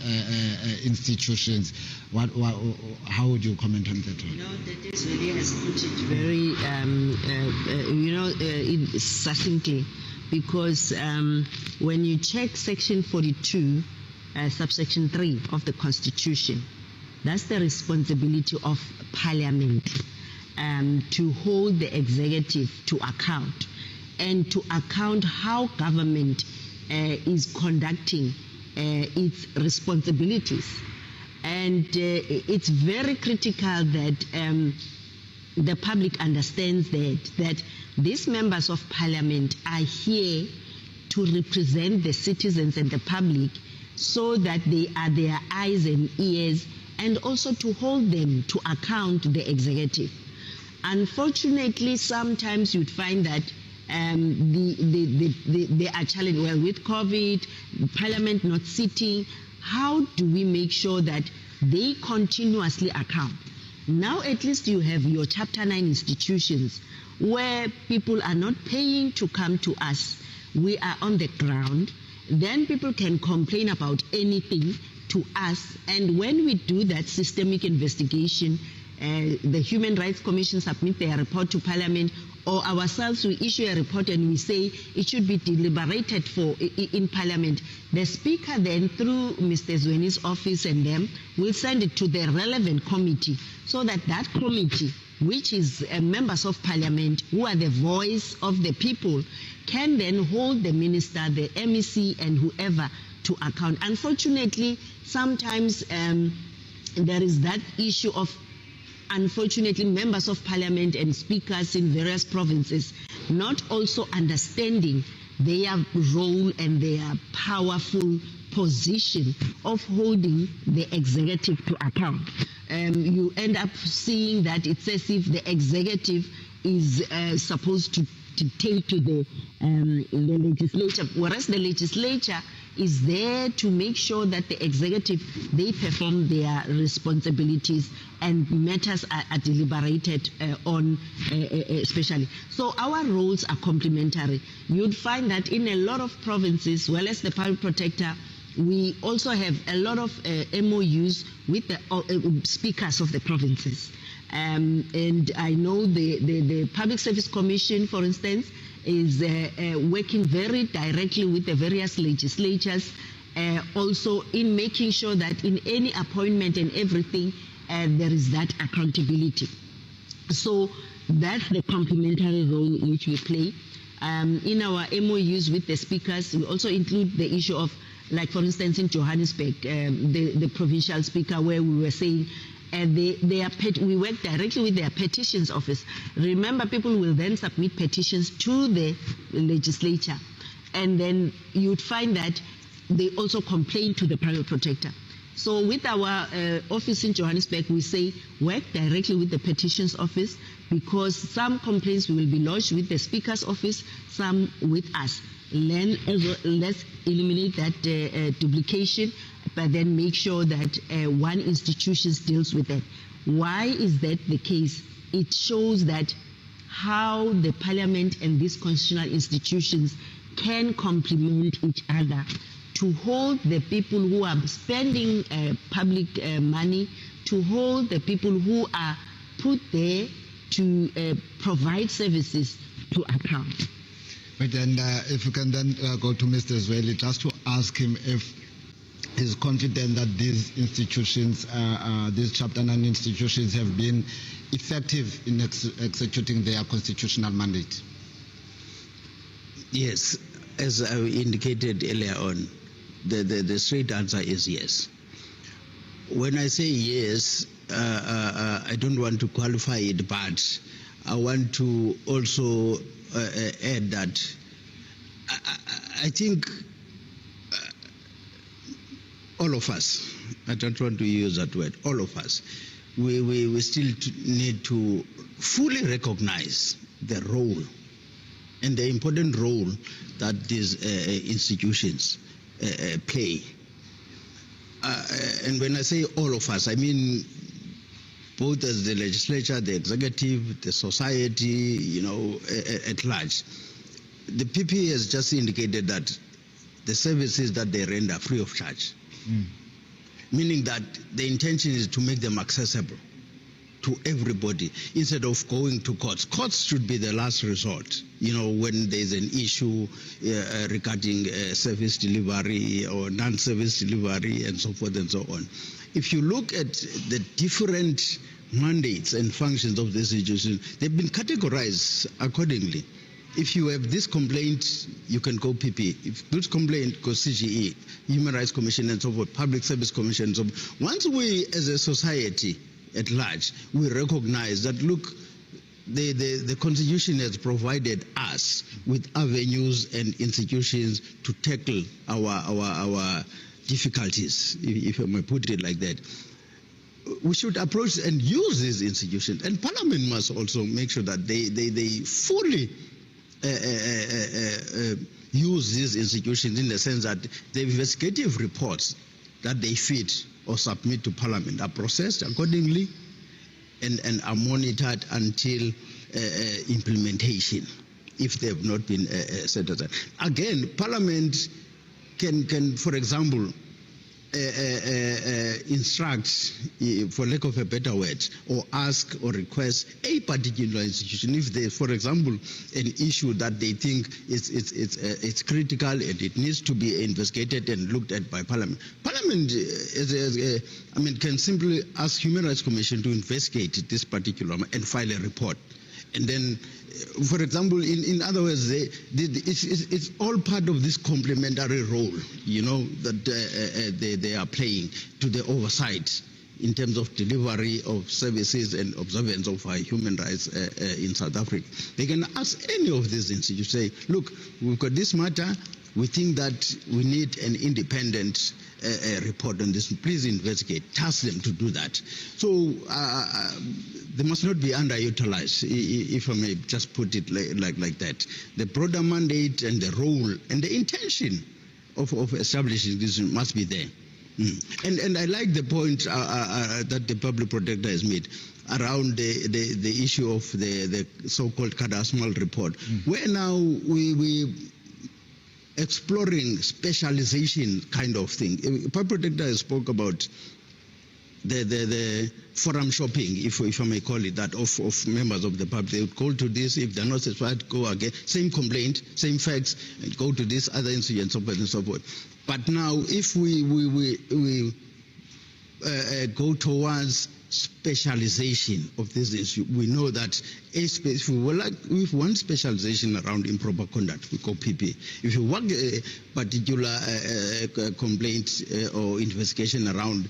institutions. How would you comment on that one? That is really has put it very, succinctly, because when you check Section 42, subsection 3 of the Constitution, that's the responsibility of Parliament to hold the executive to account and to account how government is conducting its responsibilities. And it's very critical that the public understands that these members of Parliament are here to represent the citizens and the public, so that they are their eyes and ears, and also to hold them to account, the executive. Unfortunately, sometimes you'd find that they are challenged. Well, with COVID, Parliament not sitting, how do we make sure that they continuously account? Now at least you have your Chapter 9 institutions where people are not paying to come to us. We are on the ground. Then people can complain about anything to us. And when we do that systemic investigation, the Human Rights Commission submit their report to Parliament, or ourselves we issue a report and we say it should be deliberated for in Parliament. The Speaker then, through Mr. Zweni's office and them, will send it to the relevant committee, so that that committee, which is members of Parliament who are the voice of the people, can then hold the minister, the MEC and whoever to account. Unfortunately, sometimes there is that issue of, unfortunately, members of Parliament and speakers in various provinces not also understanding their role and their powerful position of holding the executive to account. You end up seeing that it's as if the executive is supposed to dictate to the legislature, whereas the legislature is there to make sure that the executive, they perform their responsibilities and matters are deliberated on especially. So our roles are complementary. You'd find that in a lot of provinces, well as the public protector, we also have a lot of MOUs with the speakers of the provinces. And I know the Public Service Commission, for instance, is working very directly with the various legislatures, also in making sure that in any appointment and everything, there is that accountability. So that's the complementary role which we play. In our MOUs with the speakers, we also include the issue of, like for instance in Johannesburg, the provincial speaker, where we were saying we work directly with their petitions office. Remember, people will then submit petitions to the legislature, and then you'd find that they also complain to the private protector. So with our office in Johannesburg, we say work directly with the petitions office, because some complaints will be lodged with the speaker's office, some with us. Let's eliminate that duplication, but then make sure that one institution deals with it. Why is that the case? It shows that how the parliament and these constitutional institutions can complement each other to hold the people who are spending public money, to hold the people who are put there to provide services to account. But then if you can then go to Mr. Zweli, just to ask him if he's confident that these institutions, these Chapter 9 institutions have been effective in executing their constitutional mandate. Yes, as I indicated earlier on, the straight answer is yes. When I say yes, I don't want to qualify it, but I want to also add that I think all of us, I don't want to use that word, all of us, we still need to fully recognize the role and the important role that these institutions play. And when I say all of us, I mean both as the legislature, the executive, the society, at large. The PP has just indicated that the services that they render are free of charge, meaning that the intention is to make them accessible to everybody instead of going to courts. Courts should be the last resort, when there's an issue regarding service delivery or non-service delivery and so forth and so on. If you look at the different mandates and functions of this institution, they've been categorized accordingly. If you have this complaint, you can go PP. If this complaint goes CGE, Human Rights Commission and so forth, Public Service Commission and so forth. Once we as a society at large, we recognize that, look, the Constitution has provided us with avenues and institutions to tackle our difficulties, if I may put it like that. We should approach and use these institutions, and Parliament must also make sure that they fully use these institutions, in the sense that the investigative reports that they feed or submit to Parliament are processed accordingly and are monitored until implementation, if they have not been set aside. Again, Parliament can, for example, instruct, for lack of a better word, or ask or request a particular institution, if there's, for example, an issue that they think it's critical and it needs to be investigated and looked at by Parliament. Parliament can simply ask Human Rights Commission to investigate this particular and file a report. And then, for example, in other words, it's all part of this complementary role, that they are playing to the oversight in terms of delivery of services and observance of our human rights in South Africa. They can ask any of these institutions, say, look, we've got this matter, we think that we need an independent a report on this. Please investigate. Task them to do that. So they must not be underutilized, if I may just put it like that. The broader mandate and the role and the intention of establishing this must be there. And I like the point that the public protector has made around the issue of the so-called cadastral report, where now we exploring specialization kind of thing. Public protector spoke about the forum shopping, if I may call it that, of members of the public. They would call to this, if they're not satisfied, go again. Same complaint, same facts, and go to this other incident, so forth and so forth. But now, if we go towards specialization of this issue, we know that if we want specialization around improper conduct, we call PP. If you want a particular complaint or investigation around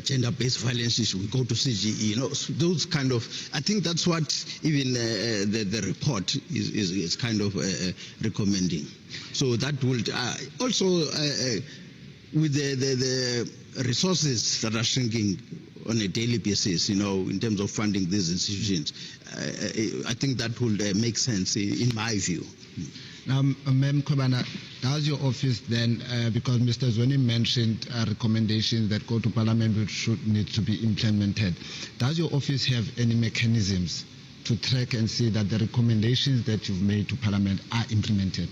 gender-based violence issue, we go to CGE. Those kind of. I think that's what even the report is kind of recommending. So that will also with the resources that are shrinking on a daily basis, in terms of funding these institutions, I think that will make sense in my view. Now, Ma'am Kobana, does your office then, because Mr. Zoni mentioned recommendations that go to Parliament which should need to be implemented, does your office have any mechanisms to track and see that the recommendations that you've made to Parliament are implemented?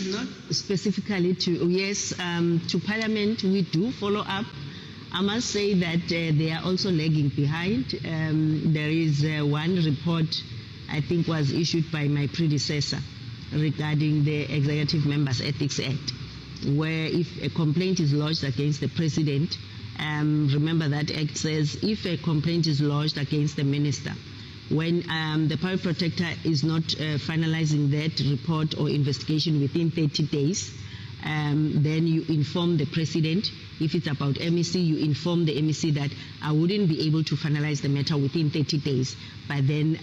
Not specifically to Parliament, we do follow up. I must say that they are also lagging behind. There is one report, I think, was issued by my predecessor regarding the Executive Members Ethics Act, where if a complaint is lodged against the President, remember that Act says if a complaint is lodged against the Minister, when the Public Protector is not finalizing that report or investigation within 30 days, then you inform the President. If it's about MEC, you inform the MEC that I wouldn't be able to finalize the matter within 30 days, but then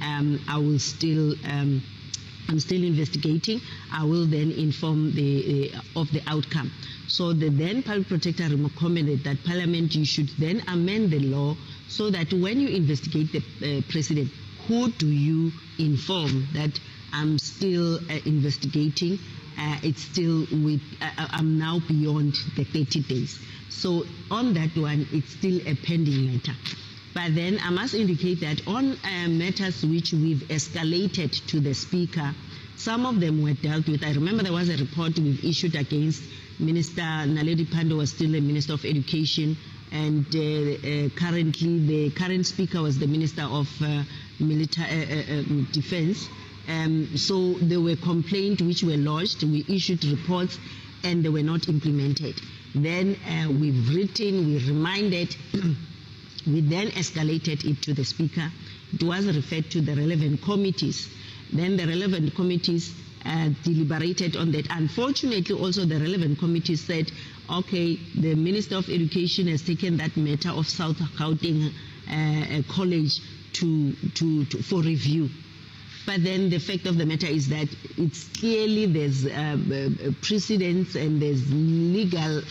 I will still, I'm still investigating. I will then inform of the outcome. So the then Public Protector recommended that Parliament, you should then amend the law so that when you investigate the President, who do you inform that I'm still investigating? It's still I'm now beyond the 30 days. So on that one, it's still a pending matter. But then I must indicate that on matters which we've escalated to the Speaker, some of them were dealt with. I remember there was a report we've issued against Minister Naledi Pandor, was still a Minister of Education, and currently the current Speaker was the Minister of Defense. So there were complaints which were lodged, we issued reports, and they were not implemented. Then we've written, we reminded, we then escalated it to the Speaker. It was referred to the relevant committees. Then the relevant committees deliberated on that. Unfortunately, also the relevant committee said, okay, the Minister of Education has taken that matter of South Gauteng College for review. But then the fact of the matter is that it's clearly there's precedents and there's legal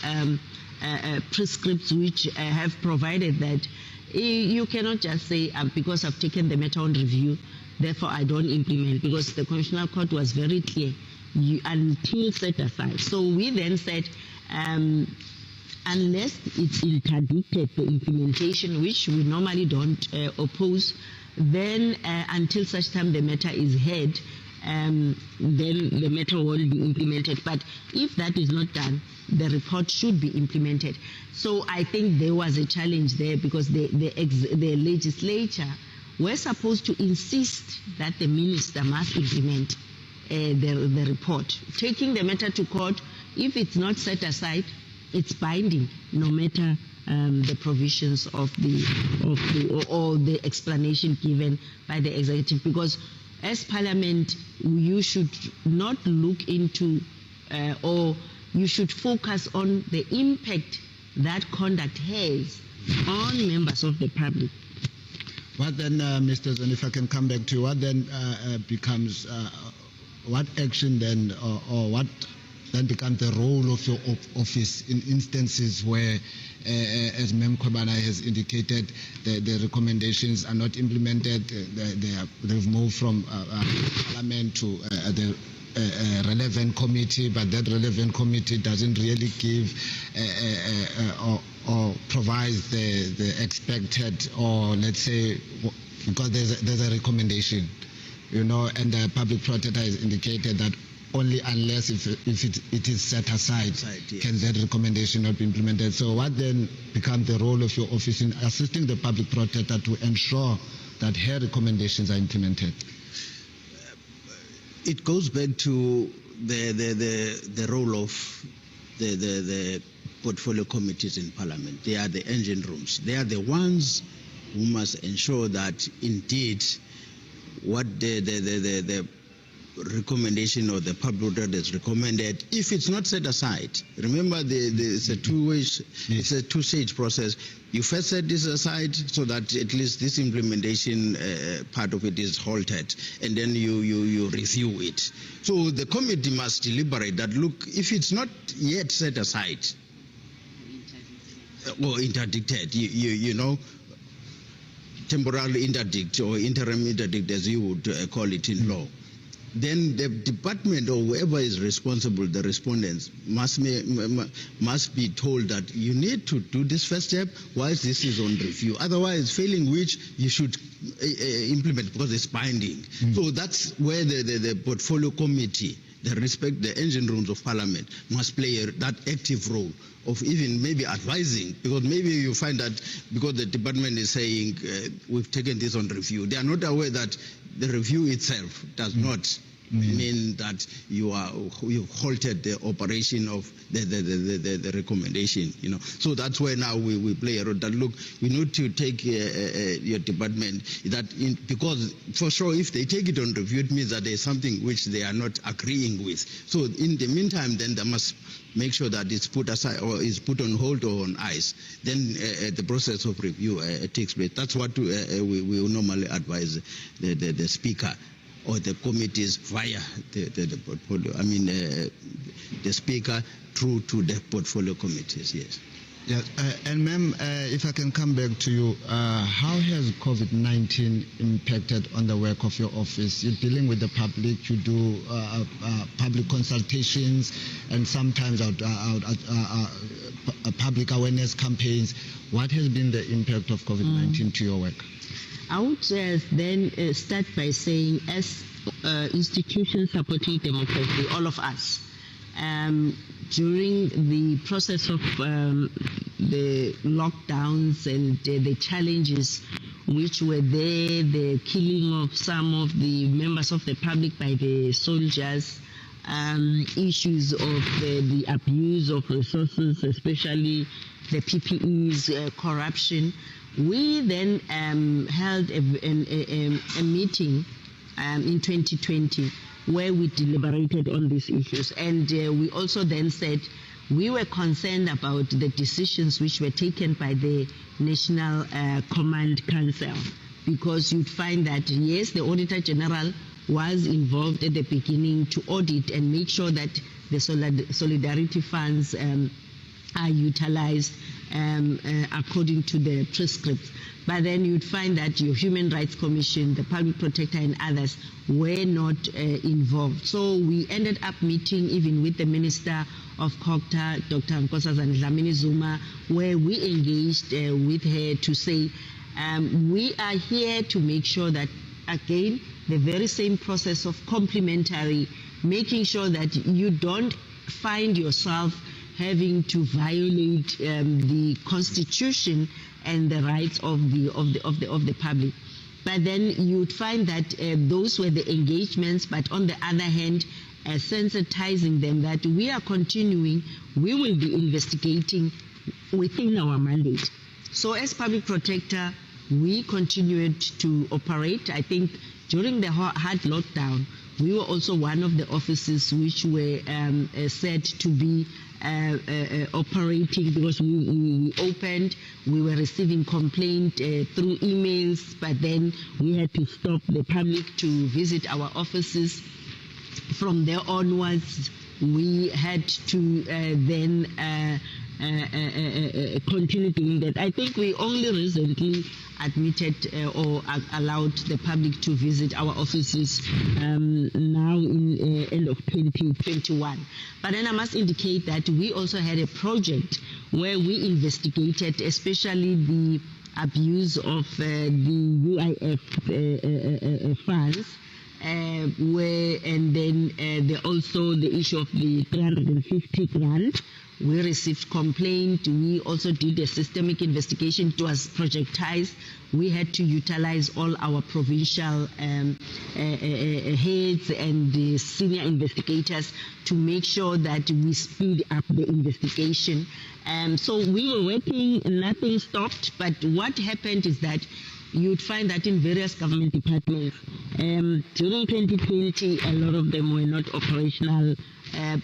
prescripts which have provided that you cannot just say because I've taken the matter on review, therefore I don't implement, because the Constitutional Court was very clear until set aside. So we then said unless it's interdicted for implementation, which we normally don't oppose, then until such time the matter is heard, then the matter will be implemented. But if that is not done, the report should be implemented. So I think there was a challenge there, because the legislature were supposed to insist that the minister must implement the report. Taking the matter to court, if it's not set aside, it's binding, no matter the provisions of the explanation given by the executive, because as Parliament you should not look into or you should focus on the impact that conduct has on members of the public. What then, Mr. Zoni, if I can come back to you, what then becomes, what action then, or what then becomes the role of your office in instances where, as Mem Kwabana has indicated, the recommendations are not implemented. They've moved from Parliament to the relevant committee, but that relevant committee doesn't really give or provides the expected, or let's say, because there's a recommendation, and the public protector has indicated that only unless if it is set aside can that recommendation not be implemented. So what then becomes the role of your office in assisting the public protector to ensure that her recommendations are implemented? It goes back to the role of the portfolio committees in Parliament. They are the engine rooms. They are the ones who must ensure that indeed what the recommendation or the public protector is recommended, if it's not set aside. Remember, it's a two-stage process. You first set this aside so that at least this implementation part of it is halted, and then you review it. So the committee must deliberate that, look, if it's not yet set aside or interdicted, temporal interdict or interim interdict, as you would call it in law, then the department or whoever is responsible, the respondents, must be told that you need to do this first step whilst this is on review. Otherwise, failing which, you should implement because it's binding. So that's where the portfolio committee, the engine rooms of Parliament, must play that active role of even maybe advising, because maybe you find that because the department is saying we've taken this on review, they are not aware that the review itself does not mean that you've halted the operation of the recommendation. So that's where now we play a role. That look, we need to take your department because for sure if they take it on review, it means that there's something which they are not agreeing with. So in the meantime, then they must make sure that it's put aside or is put on hold or on ice. Then the process of review takes place. That's what we normally advise the speaker or the committees via the portfolio. I mean, the speaker through to the portfolio committees. Yes. Yes, and ma'am, if I can come back to you, how has COVID-19 impacted on the work of your office? You're dealing with the public, you do public consultations, and sometimes public awareness campaigns. What has been the impact of COVID-19 to your work? I would then start by saying, as institutions supporting democracy, all of us, during the process of the lockdowns and the challenges which were there, the killing of some of the members of the public by the soldiers, issues of the abuse of resources, especially the PPEs, corruption, we then held a meeting in 2020 where we deliberated on these issues, and we also then said we were concerned about the decisions which were taken by the National Command Council, because you'd find that yes, the Auditor General was involved at the beginning to audit and make sure that the solidarity funds are utilized according to the prescripts. But then you'd find that your Human Rights Commission, the Public Protector and others were not involved. So we ended up meeting even with the Minister of COGTA, Dr. Nkosazana Dlamini Zuma, where we engaged with her to say, we are here to make sure that, again, the very same process of complementary, making sure that you don't find yourself having to violate the Constitution and the rights of the public. But then you'd find that those were the engagements, but on the other hand, sensitizing them that we are continuing, we will be investigating within our mandate. So as public protector, we continued to operate. I think during the hard lockdown, we were also one of the offices which were said to be operating, because we opened, we were receiving complaint through emails, but then we had to stop the public to visit our offices. From there onwards, we had to then continue doing that. I think we only recently admitted or allowed the public to visit our offices now in end of 2021. But then I must indicate that we also had a project where we investigated especially the abuse of the UIF funds, and then also the issue of the 350 grant. We received complaint. We also did a systemic investigation. It was projectized. We had to utilize all our provincial heads and the senior investigators to make sure that we speed up the investigation. So we were working, nothing stopped, but what happened is that you'd find that in various government departments, during 2020, a lot of them were not operational,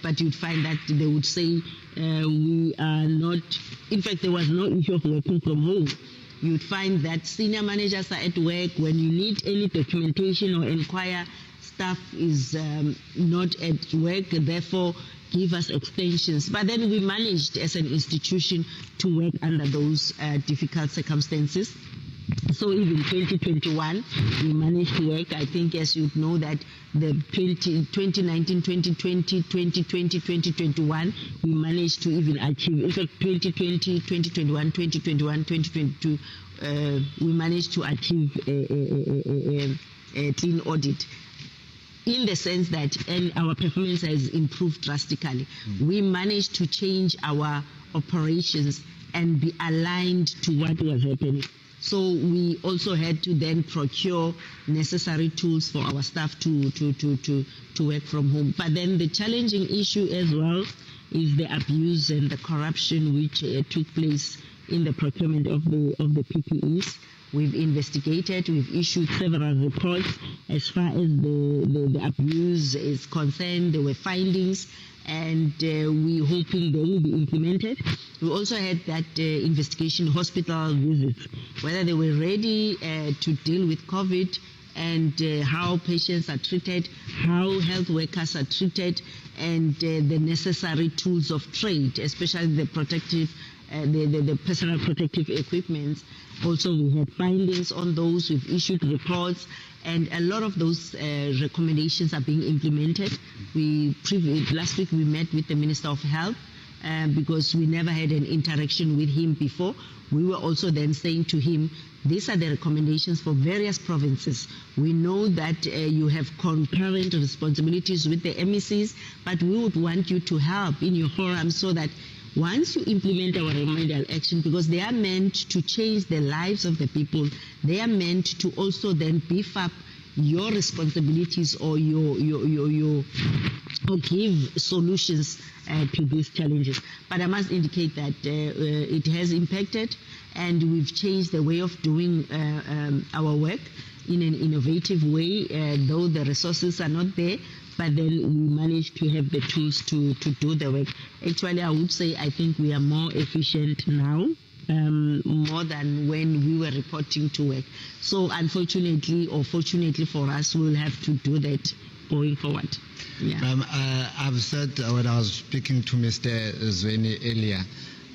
but you'd find that they would say, we are not, in fact, there was no issue of working from home. You'd find that senior managers are at work. When you need any documentation or inquire, staff is not at work, therefore give us extensions. But then we managed as an institution to work under those difficult circumstances. So even 2021, we managed to work. I think, as you know, that the 2019, 2020, 2020, 2021, we managed to even achieve. In fact, 2020, 2021, 2021, 2022, we managed to achieve a clean audit. In the sense that our performance has improved drastically. We managed to change our operations and be aligned to what was happening. So we also had to then procure necessary tools for our staff to work from home. But then the challenging issue as well is the abuse and the corruption which took place in the procurement of the PPEs. We've investigated, we've issued several reports as far as the abuse is concerned. There were findings, and we're hoping they will be implemented. We also had that investigation, hospital visits, whether they were ready to deal with COVID, and how patients are treated, how health workers are treated, and the necessary tools of trade, especially the protective, the personal protective equipment. Also, we had findings on those. We've issued reports, and a lot of those recommendations are being implemented. Last week we met with the Minister of Health because we never had an interaction with him before. We were also then saying to him, these are the recommendations for various provinces. We know that you have concurrent responsibilities with the MECs, but we would want you to help in your forum so that once you implement our remedial action, because they are meant to change the lives of the people, they are meant to also then beef up your responsibilities or or give solutions to these challenges. But I must indicate that it has impacted, and we've changed the way of doing our work in an innovative way, though the resources are not there. But then we managed to have the tools to do the work. Actually, I would say I think we are more efficient now, more than when we were reporting to work. So unfortunately, or fortunately for us, we will have to do that going forward. Yeah. I've said when I was speaking to Mr. Zweni earlier,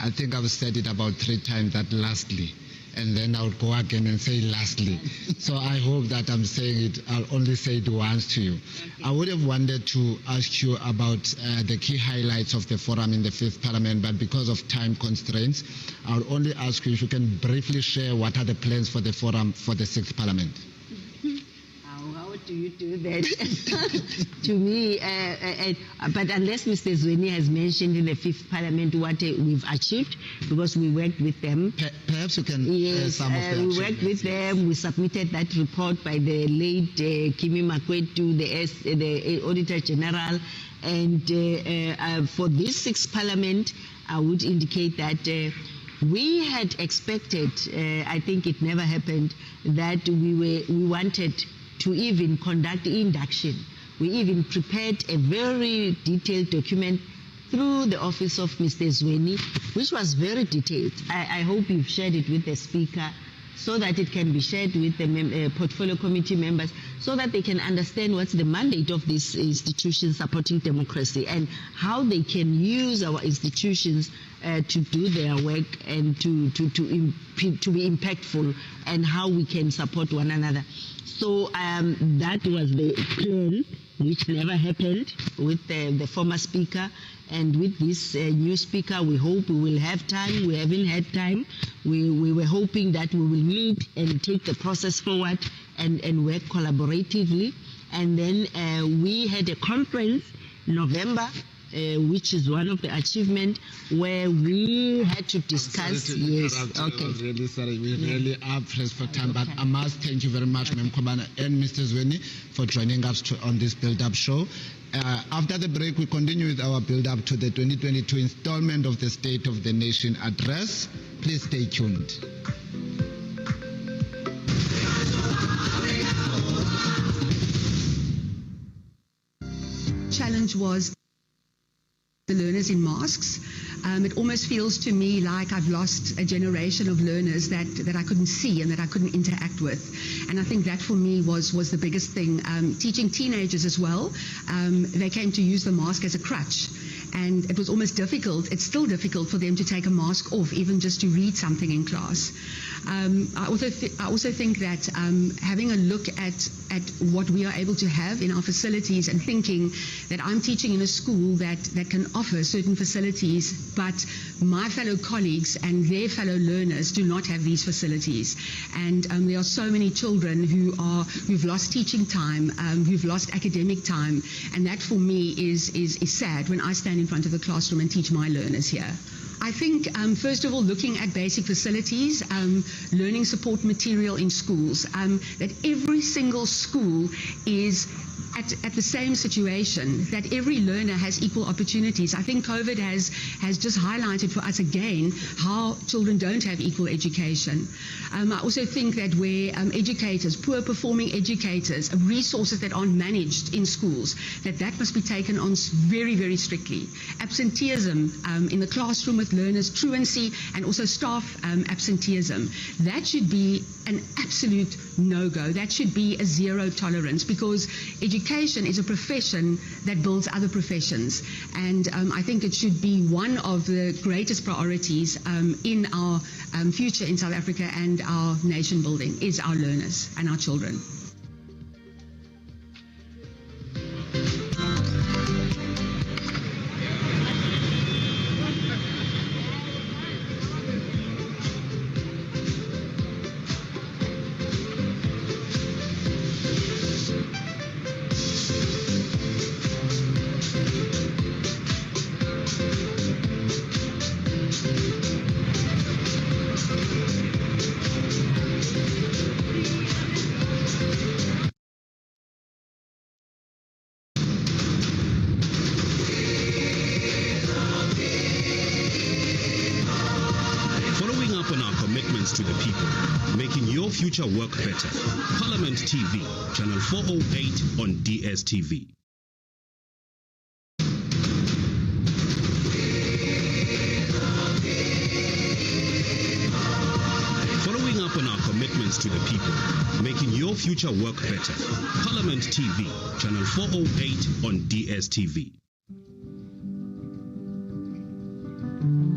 I think I've said it about 3 times that lastly. And then I'll go again and say lastly. So I hope that I'm saying it, I'll only say it once to you. I would have wanted to ask you about the key highlights of the forum in the 5th Parliament, but because of time constraints, I'll only ask you if you can briefly share what are the plans for the forum for the 6th Parliament. How do you do that? To me, but unless Mr. Zweni has mentioned in the 5th Parliament what we've achieved, because we worked with them. Perhaps you can some of the we worked with them. We submitted that report by the late Kimi Makwetu, the Auditor General, and for this 6th Parliament, I would indicate that we had expected, I think it never happened, that we wanted to even conduct induction. We even prepared a very detailed document through the office of Mr. Zweni, which was very detailed. I hope you've shared it with the Speaker. so that it can be shared with the portfolio committee members, so that they can understand what's the mandate of these institutions supporting democracy and how they can use our institutions to do their work and to be impactful, and how we can support one another. So that was the plan, which never happened with the former speaker. And with this new speaker, we hope we will have time. We haven't had time. We were hoping that we will meet and take the process forward and work collaboratively. And then we had a conference in November, which is one of the achievements, where we had to discuss. Yes, okay. I'm really sorry. We really are pressed for time, but I must thank you very much, Ma'am Kobana and Mr. Zweni, for joining us on this build-up show. After the break, we continue with our build-up to the 2022 installment of the State of the Nation address. Please stay tuned. Challenge was the learners in masks. It almost feels to me like I've lost a generation of learners that I couldn't see and that I couldn't interact with. And I think that for me was the biggest thing. Teaching teenagers as well, they came to use the mask as a crutch. And it was almost difficult, it's still difficult for them to take a mask off, even just to read something in class. I also think that having a look at what we are able to have in our facilities, and thinking that I'm teaching in a school that can offer certain facilities, but my fellow colleagues and their fellow learners do not have these facilities. And there are so many children who've lost teaching time, who've lost academic time, and that for me is sad when I stand in front of the classroom and teach my learners here. I think, first of all, looking at basic facilities, learning support material in schools, that every single school is at the same situation, that every learner has equal opportunities. I think COVID has just highlighted for us again how children don't have equal education. I also think that where educators, poor performing educators, resources that aren't managed in schools, that must be taken on very, very strictly. Absenteeism in the classroom with learners, truancy, and also staff absenteeism. That should be an absolute no-go. That should be a zero tolerance, because education is a profession that builds other professions. And I think it should be one of the greatest priorities in our future in South Africa and our nation building is our learners and our children. To the people, making your future work better. Parliament TV, channel 408 on DSTV. Following up on our commitments to the people, making your future work better. Parliament TV, channel 408 on DSTV.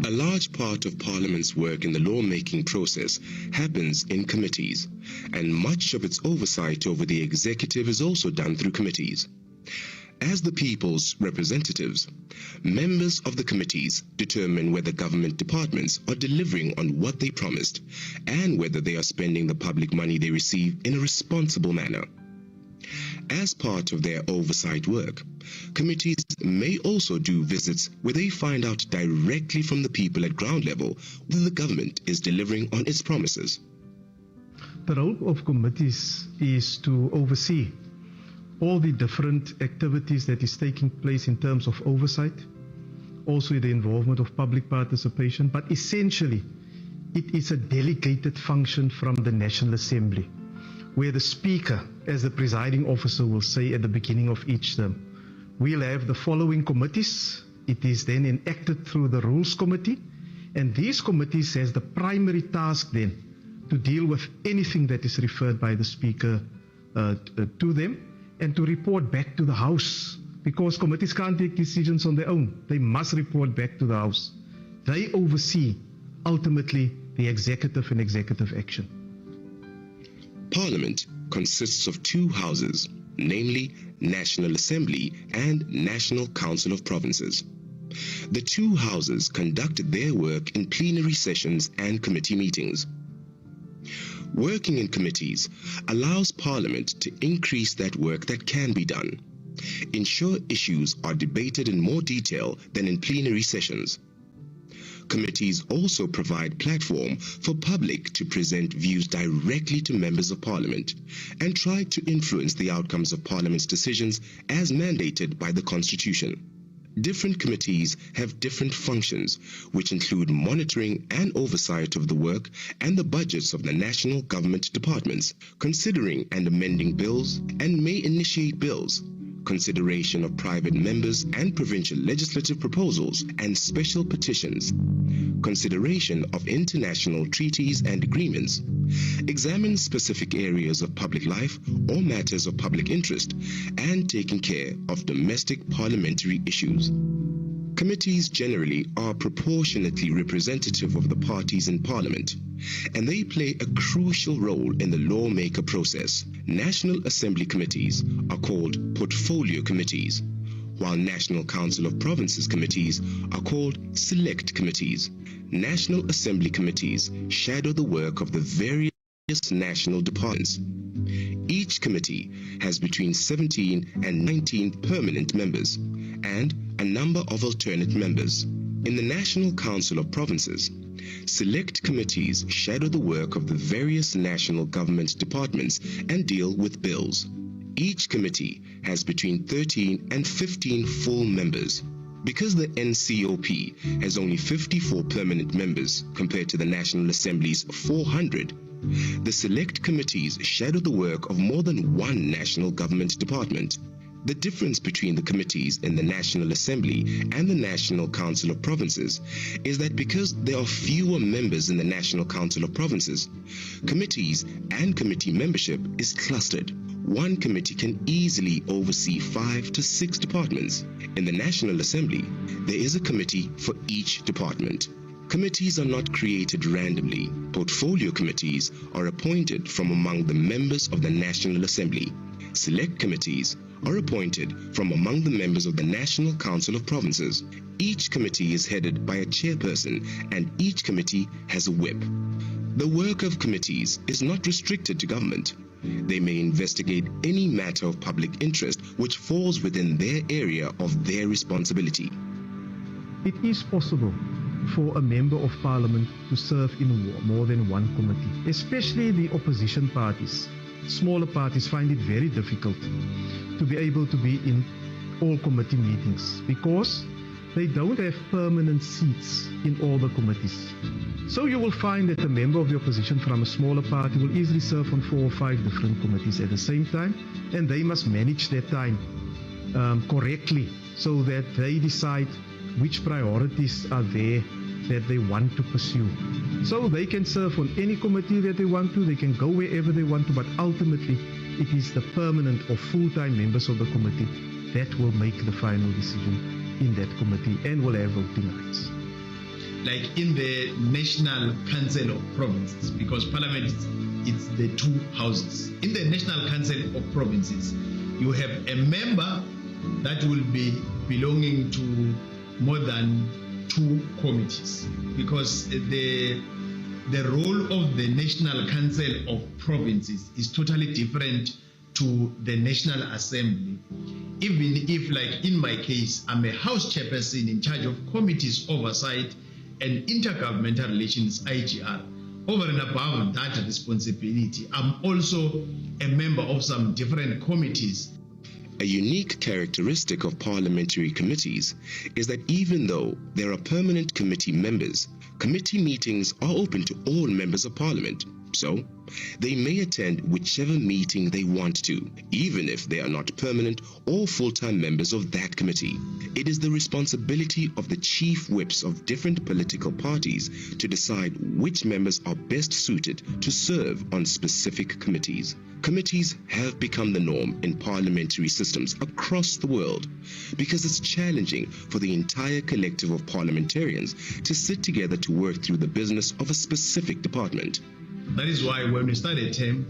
A large part of Parliament's work in the lawmaking process happens in committees, and much of its oversight over the executive is also done through committees. As the people's representatives, members of the committees determine whether government departments are delivering on what they promised and whether they are spending the public money they receive in a responsible manner. As part of their oversight work, committees may also do visits where they find out directly from the people at ground level whether the government is delivering on its promises. The role of committees is to oversee all the different activities that is taking place in terms of oversight, also the involvement of public participation, but essentially it is a delegated function from the National Assembly, where the Speaker, as the presiding officer, will say at the beginning of each term, we'll have the following committees. It is then enacted through the Rules Committee, and these committees has the primary task then to deal with anything that is referred by the Speaker to them, and to report back to the House, because committees can't take decisions on their own. They must report back to the House. They oversee, ultimately, the executive and executive action. Parliament consists of two houses, namely National Assembly and National Council of Provinces. The two houses conduct their work in plenary sessions and committee meetings. Working in committees allows Parliament to increase that work that can be done, ensure issues are debated in more detail than in plenary sessions. Committees also provide platform for public to present views directly to members of Parliament and try to influence the outcomes of Parliament's decisions as mandated by the Constitution. Different committees have different functions, which include monitoring and oversight of the work and the budgets of the national government departments, considering and amending bills, and may initiate bills, consideration of private members and provincial legislative proposals and special petitions, consideration of international treaties and agreements, examine specific areas of public life or matters of public interest, and taking care of domestic parliamentary issues. Committees generally are proportionately representative of the parties in Parliament, and they play a crucial role in the lawmaker process. National Assembly committees are called portfolio committees, while National Council of Provinces committees are called select committees. National Assembly committees shadow the work of the various national departments. Each committee has between 17 and 19 permanent members and a number of alternate members. In the National Council of Provinces, select committees shadow the work of the various national government departments and deal with bills. Each committee has between 13 and 15 full members. Because the NCOP has only 54 permanent members compared to the National Assembly's 400, the select committees shadow the work of more than one national government department. The difference between the committees in the National Assembly and the National Council of Provinces is that because there are fewer members in the National Council of Provinces, committees and committee membership is clustered. One committee can easily oversee 5 to 6 departments. In the National Assembly, there is a committee for each department. Committees are not created randomly. Portfolio committees are appointed from among the members of the National Assembly. Select committees are appointed from among the members of the National Council of Provinces. Each committee is headed by a chairperson, and each committee has a whip. The work of committees is not restricted to government. They may investigate any matter of public interest which falls within their area of their responsibility. It is possible for a member of Parliament to serve in more than one committee, especially the opposition parties. Smaller parties find it very difficult to be able to be in all committee meetings because they don't have permanent seats in all the committees. So you will find that a member of the opposition from a smaller party will easily serve on 4 or 5 different committees at the same time, and they must manage their time correctly so that they decide which priorities are there that they want to pursue. So they can serve on any committee that they want to, they can go wherever they want to, but ultimately it is the permanent or full-time members of the committee that will make the final decision in that committee and will have voting rights. Like in the National Council of Provinces, because Parliament is the two houses. In the National Council of Provinces, you have a member that will be belonging to more than 2 committees, because the role of the National Council of Provinces is totally different to the National Assembly. Even if, like in my case, I'm a House chairperson in charge of committees oversight and intergovernmental relations, IGR. Over and above that responsibility, I'm also a member of some different committees. A unique characteristic of parliamentary committees is that even though there are permanent committee members, committee meetings are open to all members of Parliament. So, they may attend whichever meeting they want to, even if they are not permanent or full-time members of that committee. It is the responsibility of the chief whips of different political parties to decide which members are best suited to serve on specific committees. Committees have become the norm in parliamentary systems across the world because it's challenging for the entire collective of parliamentarians to sit together to work through the business of a specific department. That is why when we start a term,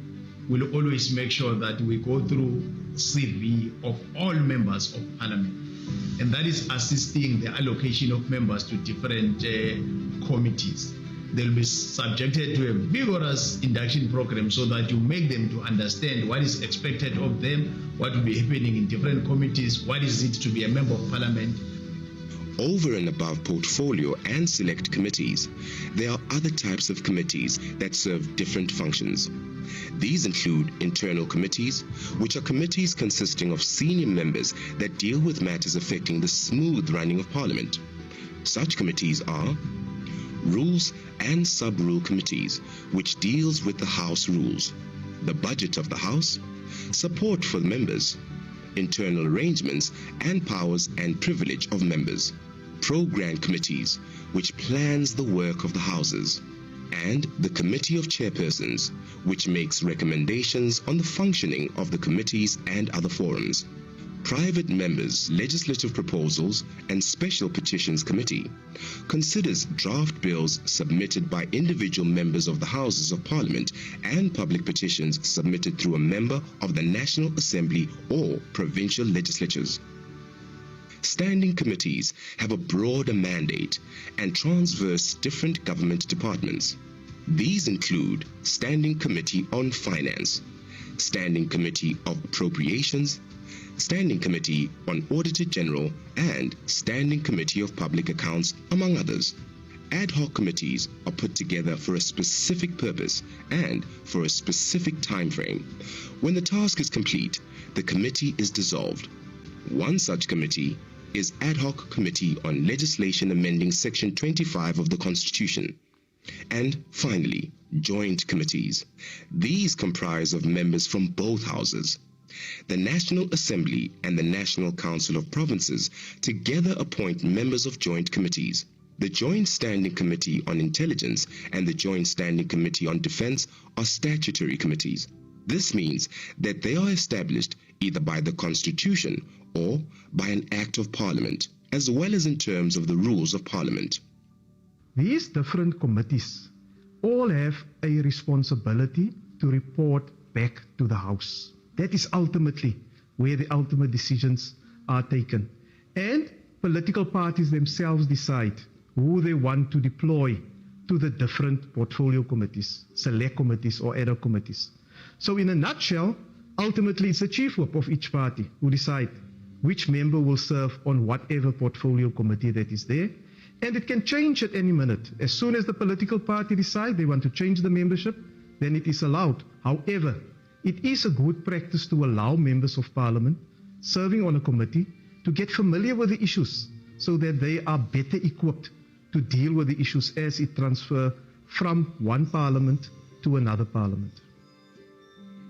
we'll always make sure that we go through CV of all members of parliament. And that is assisting the allocation of members to different committees. They'll be subjected to a vigorous induction program so that you make them to understand what is expected of them, what will be happening in different committees, what is it to be a member of parliament. Over and above portfolio and select committees, there are other types of committees that serve different functions. These include internal committees, which are committees consisting of senior members that deal with matters affecting the smooth running of Parliament. Such committees are Rules and Sub-Rule Committees, which deals with the House rules, the budget of the House, support for the members, internal arrangements and powers and privilege of members, Program Committees, which plans the work of the Houses, and the Committee of Chairpersons, which makes recommendations on the functioning of the committees and other forums. Private Members' Legislative Proposals and Special Petitions Committee considers draft bills submitted by individual members of the Houses of Parliament and public petitions submitted through a member of the National Assembly or provincial legislatures. Standing committees have a broader mandate and transverse different government departments. These include Standing Committee on Finance, Standing Committee of Appropriations, Standing Committee on Auditor General, and Standing Committee of Public Accounts, among others. Ad hoc committees are put together for a specific purpose and for a specific time frame. When the task is complete, the committee is dissolved. One such committee is Ad hoc Committee on Legislation amending Section 25 of the Constitution. And finally, Joint Committees. These comprise of members from both houses. The National Assembly and the National Council of Provinces together appoint members of joint committees. The Joint Standing Committee on Intelligence and the Joint Standing Committee on Defense are statutory committees. This means that they are established either by the Constitution or by an Act of Parliament, as well as in terms of the rules of Parliament. These different committees all have a responsibility to report back to the House. That is ultimately where the ultimate decisions are taken. And political parties themselves decide who they want to deploy to the different portfolio committees, select committees or ad hoc committees. So in a nutshell, ultimately it's the chief whip of each party who decide which member will serve on whatever portfolio committee that is there. And it can change at any minute. As soon as the political party decide they want to change the membership, then it is allowed. However, it is a good practice to allow members of parliament serving on a committee to get familiar with the issues so that they are better equipped to deal with the issues as it transfers from one parliament to another parliament.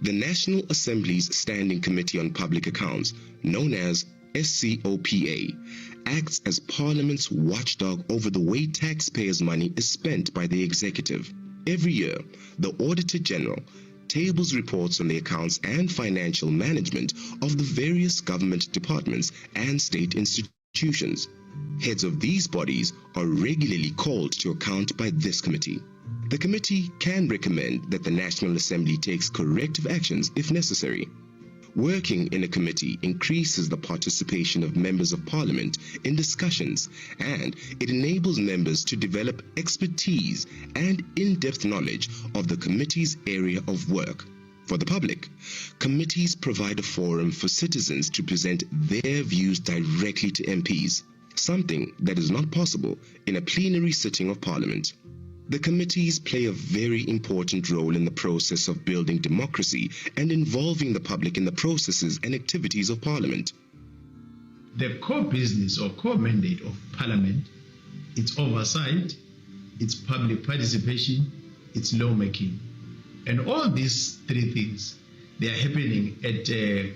The National Assembly's Standing Committee on Public Accounts, known as SCOPA, acts as Parliament's watchdog over the way taxpayers' money is spent by the executive. Every year, the Auditor General tables reports on the accounts and financial management of the various government departments and state institutions. Heads of these bodies are regularly called to account by this committee. The committee can recommend that the National Assembly takes corrective actions if necessary. Working in a committee increases the participation of members of Parliament in discussions, and it enables members to develop expertise and in-depth knowledge of the committee's area of work. For the public, committees provide a forum for citizens to present their views directly to MPs, something that is not possible in a plenary sitting of Parliament. The committees play a very important role in the process of building democracy and involving the public in the processes and activities of Parliament. The core business or core mandate of Parliament, its oversight, its public participation, its lawmaking. And all these three things, they are happening at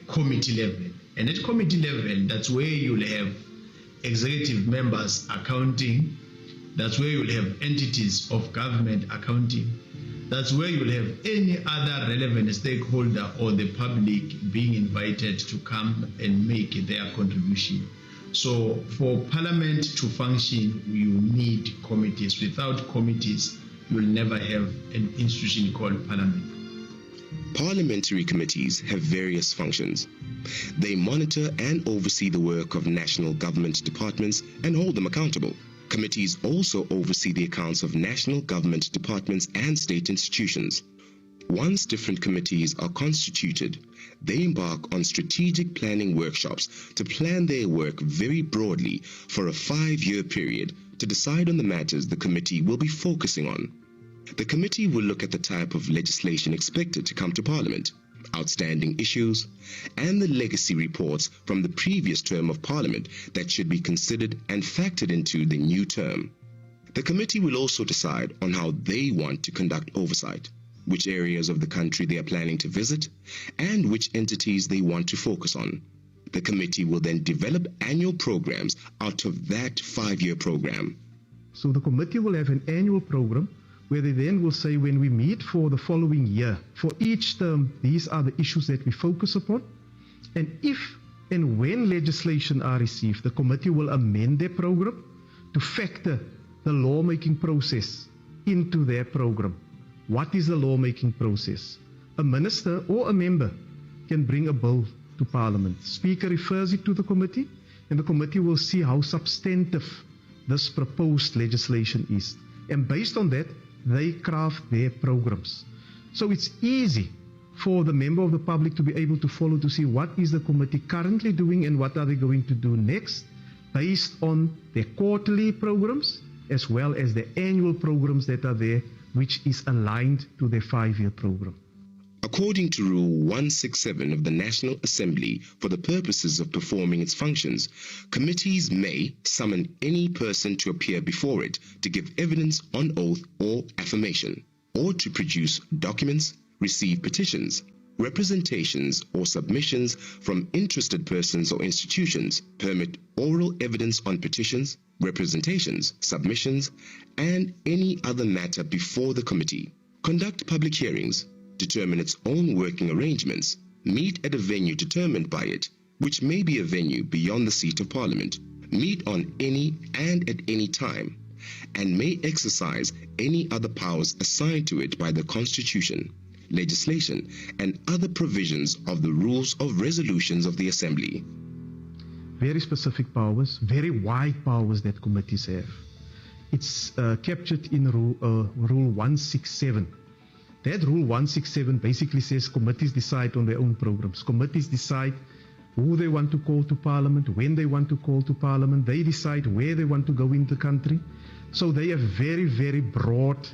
committee level. And at committee level, that's where you'll have executive members accounting. That's where you'll have entities of government accounting. That's where you'll have any other relevant stakeholder or the public being invited to come and make their contribution. So for Parliament to function, you need committees. Without committees, you'll never have an institution called Parliament. Parliamentary committees have various functions. They monitor and oversee the work of national government departments and hold them accountable. Committees also oversee the accounts of national government departments and state institutions. Once different committees are constituted, they embark on strategic planning workshops to plan their work very broadly for a 5-year period to decide on the matters the committee will be focusing on. The committee will look at the type of legislation expected to come to Parliament, outstanding issues, and the legacy reports from the previous term of Parliament that should be considered and factored into the new term. The committee will also decide on how they want to conduct oversight, which areas of the country they are planning to visit, and which entities they want to focus on. The committee will then develop annual programs out of that 5-year program. So the committee will have an annual program where they then will say, when we meet for the following year, for each term, these are the issues that we focus upon. And if and when legislation are received, the committee will amend their program to factor the lawmaking process into their program. What is the lawmaking process? A minister or a member can bring a bill to Parliament. Speaker refers it to the committee, and the committee will see how substantive this proposed legislation is. And based on that, they craft their programs. So it's easy for the member of the public to be able to follow, to see what is the committee currently doing and what are they going to do next, based on their quarterly programs as well as the annual programs that are there, which is aligned to their 5-year program. According to Rule 167 of the National Assembly, for the purposes of performing its functions, committees may summon any person to appear before it to give evidence on oath or affirmation, or to produce documents, receive petitions, representations or submissions from interested persons or institutions, permit oral evidence on petitions, representations, submissions, and any other matter before the committee, conduct public hearings, determine its own working arrangements, meet at a venue determined by it, which may be a venue beyond the seat of Parliament, meet on any and at any time, and may exercise any other powers assigned to it by the Constitution, legislation, and other provisions of the rules of resolutions of the Assembly. Very specific powers, very wide powers that committees have. It's captured in Rule 167. That Rule 167 basically says committees decide on their own programs. Committees decide who they want to call to Parliament, when they want to call to Parliament. They decide where they want to go in the country. So they have very, very broad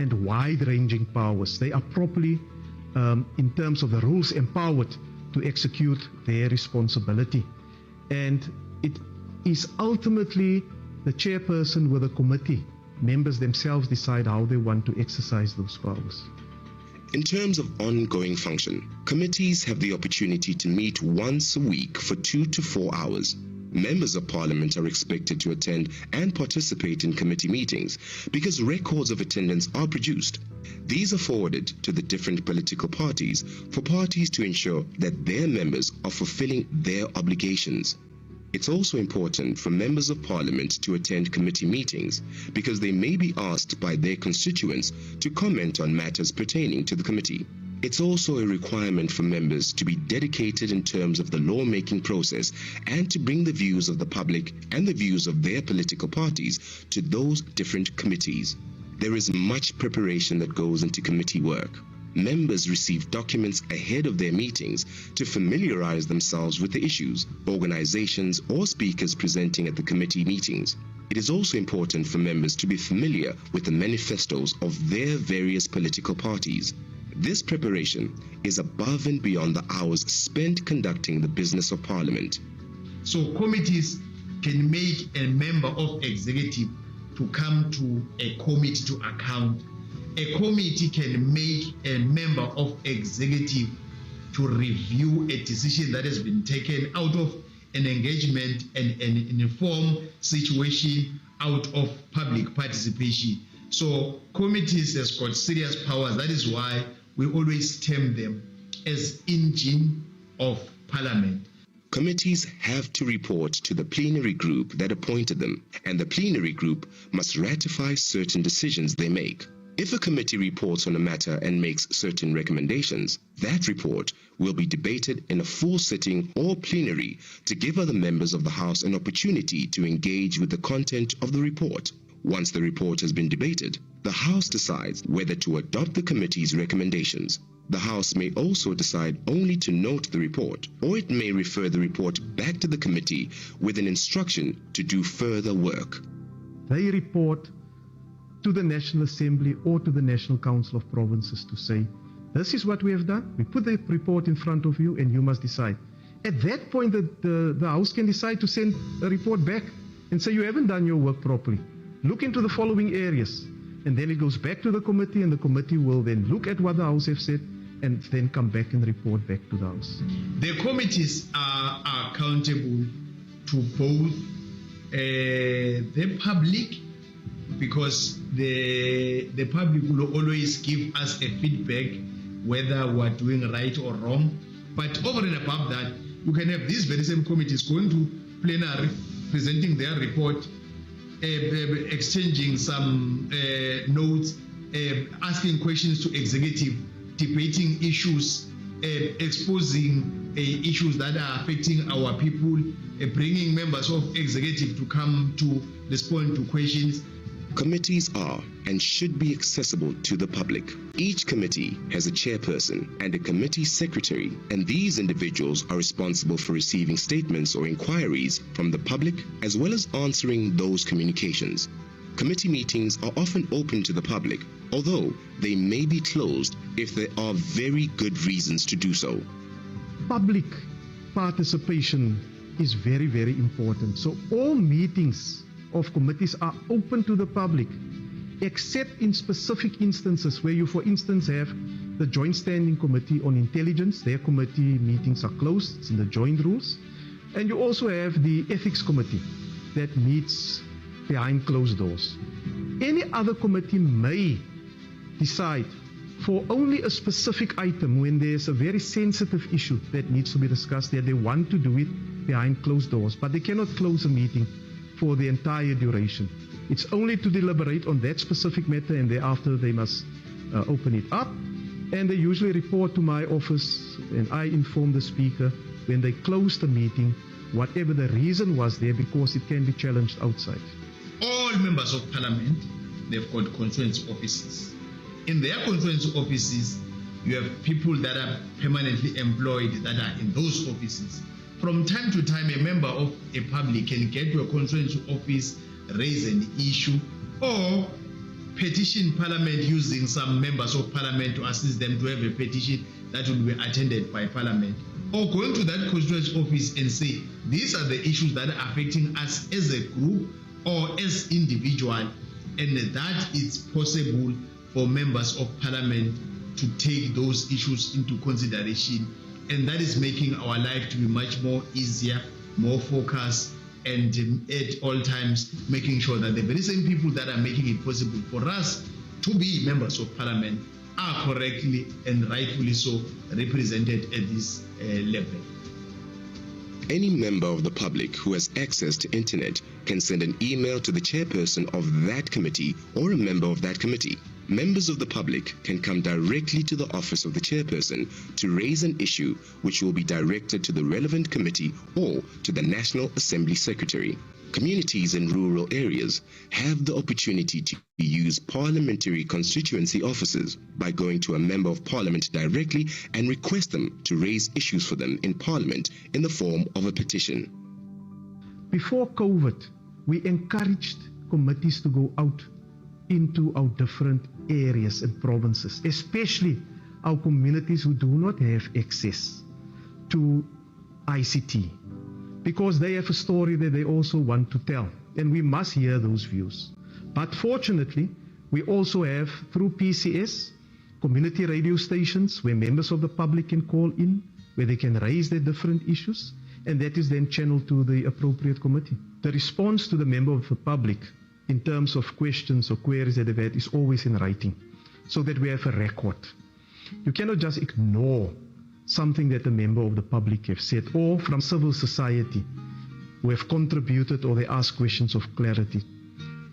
and wide-ranging powers. They are properly, in terms of the rules, empowered to execute their responsibility. And it is ultimately the chairperson with the committee. Members themselves decide how they want to exercise those powers. In terms of ongoing function, committees have the opportunity to meet once a week for 2 to 4 hours. Members of Parliament are expected to attend and participate in committee meetings because records of attendance are produced. These are forwarded to the different political parties for parties to ensure that their members are fulfilling their obligations. It's also important for members of Parliament to attend committee meetings because they may be asked by their constituents to comment on matters pertaining to the committee. It's also a requirement for members to be dedicated in terms of the lawmaking process and to bring the views of the public and the views of their political parties to those different committees. There is much preparation that goes into committee work. Members receive documents ahead of their meetings to familiarize themselves with the issues, organizations, or speakers presenting at the committee meetings. It is also important for members to be familiar with the manifestos of their various political parties. This preparation is above and beyond the hours spent conducting the business of Parliament. So committees can make a member of executive to come to a committee to account a committee can make a member of executive to review a decision that has been taken out of an engagement and an informed situation out of public participation. So committees has got serious powers. That is why we always term them as engine of parliament. Committees have to report to the plenary group that appointed them, and the plenary group must ratify certain decisions they make. If a committee reports on a matter and makes certain recommendations, that report will be debated in a full sitting or plenary to give other members of the House an opportunity to engage with the content of the report. Once the report has been debated, the House decides whether to adopt the committee's recommendations. The House may also decide only to note the report, or it may refer the report back to the committee with an instruction to do further work. They report to the National Assembly or to the National Council of Provinces to say, this is what we have done. We put the report in front of you and you must decide. At that point, the House can decide to send a report back and say, you haven't done your work properly. Look into the following areas. And then it goes back to the committee, and the committee will then look at what the House have said and then come back and report back to the House. The committees are accountable to both the public, because the public will always give us a feedback whether we're doing right or wrong. But over and above that, you can have these very same committees going to plenary, presenting their report, exchanging some notes, asking questions to executive, debating issues, exposing issues that are affecting our people, bringing members of executive to come to respond to questions. Committees are and should be accessible to the public. Each committee has a chairperson and a committee secretary, and these individuals are responsible for receiving statements or inquiries from the public as well as answering those communications. Committee meetings are often open to the public, although they may be closed if there are very good reasons to do so. Public participation is very, very important. So all meetings of committees are open to the public, except in specific instances where you, for instance, have the Joint Standing Committee on Intelligence. Their committee meetings are closed, it's in the joint rules. And you also have the Ethics Committee that meets behind closed doors. Any other committee may decide for only a specific item when there's a very sensitive issue that needs to be discussed there. They want to do it behind closed doors, but they cannot close a meeting for the entire duration. It's only to deliberate on that specific matter, and thereafter they must open it up. And they usually report to my office, and I inform the Speaker when they close the meeting, whatever the reason was there, because it can be challenged outside. All members of parliament, they've got constituency offices. In their constituency offices, you have people that are permanently employed that are in those offices. From time to time, a member of a public can get to a constituency office, raise an issue, or petition parliament using some members of parliament to assist them to have a petition that will be attended by parliament. Or going to that constituency office and say, these are the issues that are affecting us as a group or as individual, and that it's possible for members of parliament to take those issues into consideration. And that is making our life to be much more easier, more focused, and at all times making sure that the very same people that are making it possible for us to be members of parliament are correctly and rightfully so represented at this level. Any member of the public who has access to internet can send an email to the chairperson of that committee or a member of that committee. Members of the public can come directly to the office of the chairperson to raise an issue which will be directed to the relevant committee or to the National Assembly Secretary. Communities in rural areas have the opportunity to use parliamentary constituency offices by going to a member of parliament directly and request them to raise issues for them in parliament in the form of a petition. Before COVID, we encouraged committees to go out into our different areas and provinces, especially our communities who do not have access to ICT, because they have a story that they also want to tell, and we must hear those views. But fortunately, We also have, through PCS, community radio stations where members of the public can call in, where they can raise their different issues, and that is then channeled to the appropriate committee. The response to the member of the public in terms of questions or queries that they've had is always in writing, so that we have a record. You cannot just ignore something that a member of the public have said, or from civil society who have contributed or they ask questions of clarity.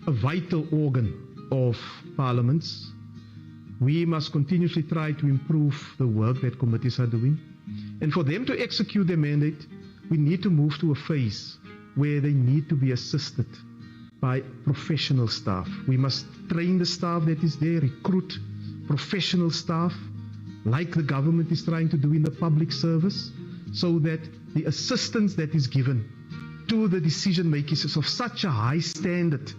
A vital organ of parliaments, we must continuously try to improve the work that committees are doing. And for them to execute their mandate, we need to move to a phase where they need to be assisted by professional staff. We must train the staff that is there, recruit professional staff, like the government is trying to do in the public service, so that the assistance that is given to the decision makers is of such a high standard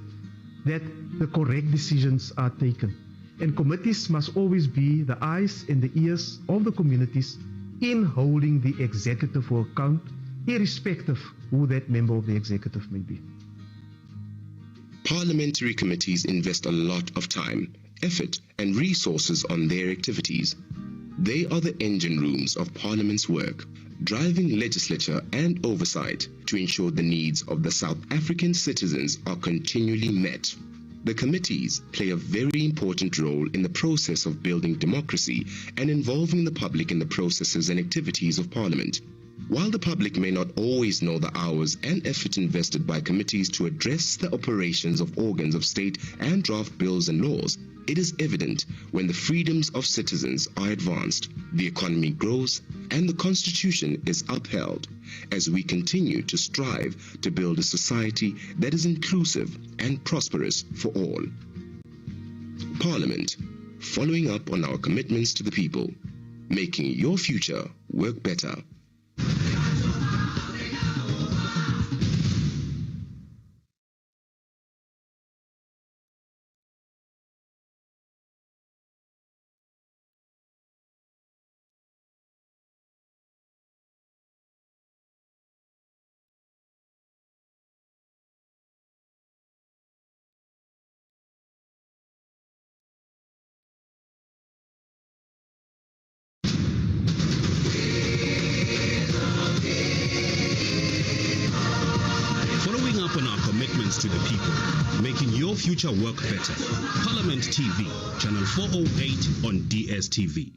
that the correct decisions are taken. And committees must always be the eyes and the ears of the communities in holding the executive to account, irrespective who that member of the executive may be. Parliamentary committees invest a lot of time, effort, and resources on their activities. They are the engine rooms of Parliament's work, driving legislature and oversight to ensure the needs of the South African citizens are continually met. The committees play a very important role in the process of building democracy and involving the public in the processes and activities of Parliament. While the public may not always know the hours and effort invested by committees to address the operations of organs of state and draft bills and laws, it is evident when the freedoms of citizens are advanced, the economy grows, and the Constitution is upheld, as we continue to strive to build a society that is inclusive and prosperous for all. Parliament, following up on our commitments to the people, making your future work better. On our commitments to the people, making your future work better. Parliament TV, channel 408 on DSTV.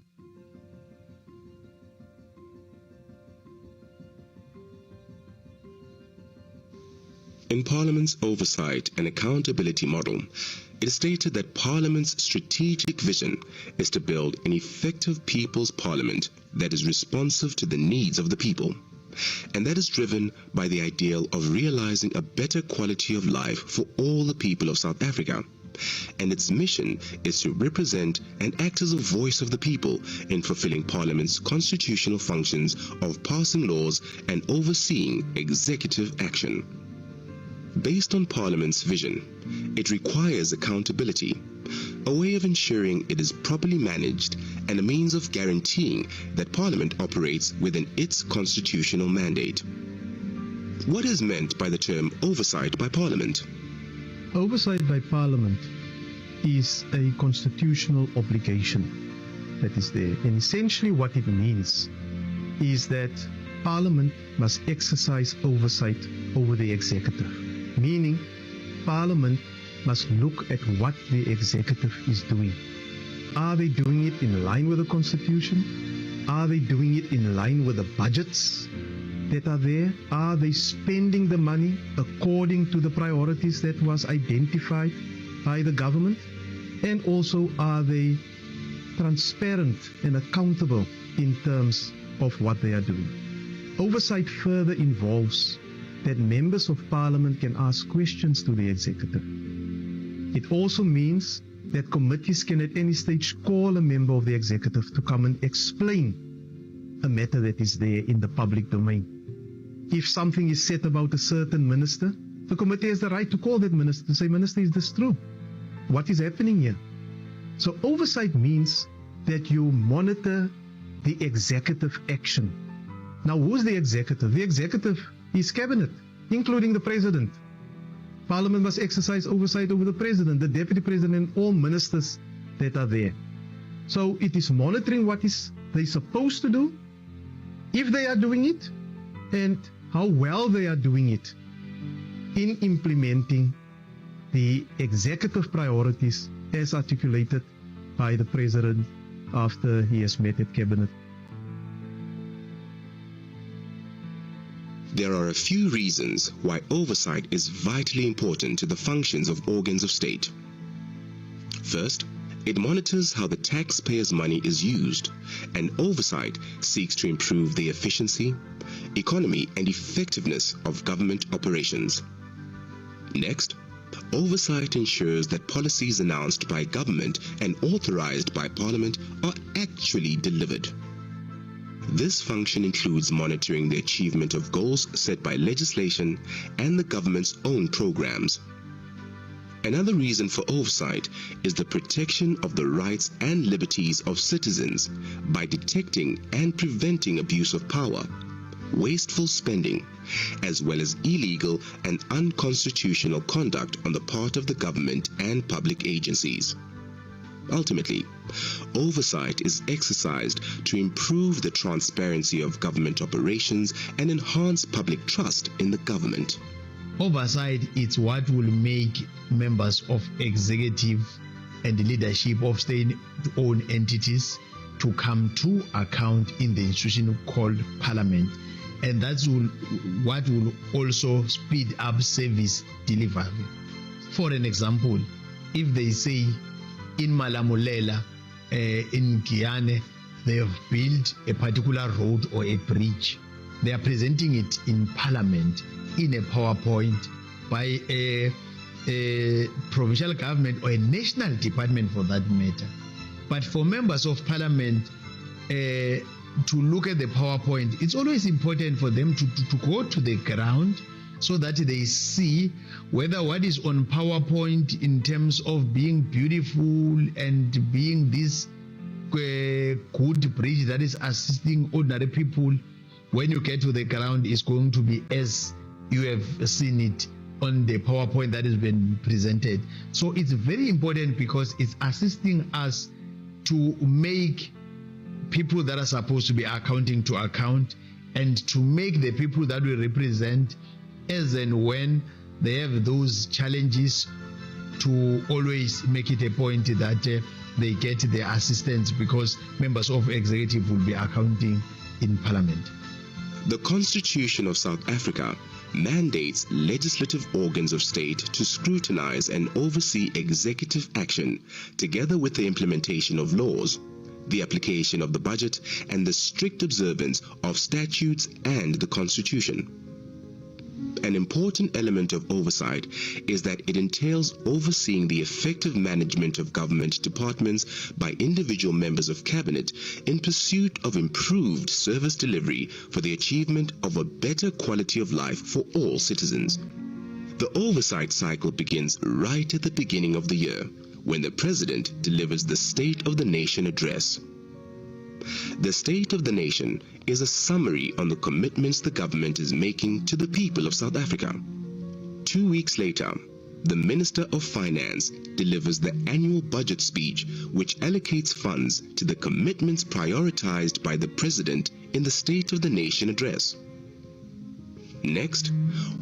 In Parliament's oversight and accountability model, it is stated that Parliament's strategic vision is to build an effective people's parliament that is responsive to the needs of the people, and that is driven by the ideal of realizing a better quality of life for all the people of South Africa. And its mission is to represent and act as a voice of the people in fulfilling Parliament's constitutional functions of passing laws and overseeing executive action. Based on Parliament's vision, it requires accountability, a way of ensuring it is properly managed and a means of guaranteeing that Parliament operates within its constitutional mandate. What is meant by the term oversight by Parliament? Oversight by Parliament is a constitutional obligation that is there. And essentially what it means is that Parliament must exercise oversight over the executive, meaning Parliament must look at what the executive is doing. Are they doing it in line with the Constitution? Are they doing it in line with the budgets that are there? Are they spending the money according to the priorities that was identified by the government? And also, are they transparent and accountable in terms of what they are doing? Oversight further involves that members of Parliament can ask questions to the executive. It also means that committees can at any stage call a member of the executive to come and explain a matter that is there in the public domain. If something is said about a certain minister, the committee has the right to call that minister to say, Minister, is this true? What is happening here? So oversight means that you monitor the executive action. Now, who's the executive? The executive is cabinet, including the president. Parliament must exercise oversight over the President, the Deputy President, and all ministers that are there. So it is monitoring what they're supposed to do, if they are doing it, and how well they are doing it in implementing the executive priorities as articulated by the President after he has met at Cabinet. There are a few reasons why oversight is vitally important to the functions of organs of state. First, it monitors how the taxpayers' money is used, and oversight seeks to improve the efficiency, economy, and effectiveness of government operations. Next, oversight ensures that policies announced by government and authorized by Parliament are actually delivered. This function includes monitoring the achievement of goals set by legislation and the government's own programs. Another reason for oversight is the protection of the rights and liberties of citizens by detecting and preventing abuse of power, wasteful spending, as well as illegal and unconstitutional conduct on the part of the government and public agencies. Ultimately, oversight is exercised to improve the transparency of government operations and enhance public trust in the government. Oversight is what will make members of executive and leadership of state-owned entities to come to account in the institution called Parliament. And that's what will also speed up service delivery. For an example, if they say in Malamulela, in Guyana, they have built a particular road or a bridge, they are presenting it in Parliament in a PowerPoint by a provincial government or a national department for that matter. But for members of Parliament to look at the PowerPoint, it's always important for them to go to the ground so that they see whether what is on PowerPoint in terms of being beautiful and being this good bridge that is assisting ordinary people, when you get to the ground, is going to be as you have seen it on the PowerPoint that has been presented. So it's very important because it's assisting us to make people that are supposed to be accounting to account, and to make the people that we represent, as and when they have those challenges, to always make it a point that they get their assistance, because members of executive will be accounting in Parliament. The Constitution of South Africa mandates legislative organs of state to scrutinize and oversee executive action, together with the implementation of laws, the application of the budget, and the strict observance of statutes and the Constitution. An important element of oversight is that it entails overseeing the effective management of government departments by individual members of cabinet in pursuit of improved service delivery for the achievement of a better quality of life for all citizens. The oversight cycle begins right at the beginning of the year, when the President delivers the State of the Nation address. The State of the Nation is a summary on the commitments the government is making to the people of South Africa. 2 weeks later, the Minister of Finance delivers the annual budget speech, which allocates funds to the commitments prioritized by the President in the State of the Nation address. Next,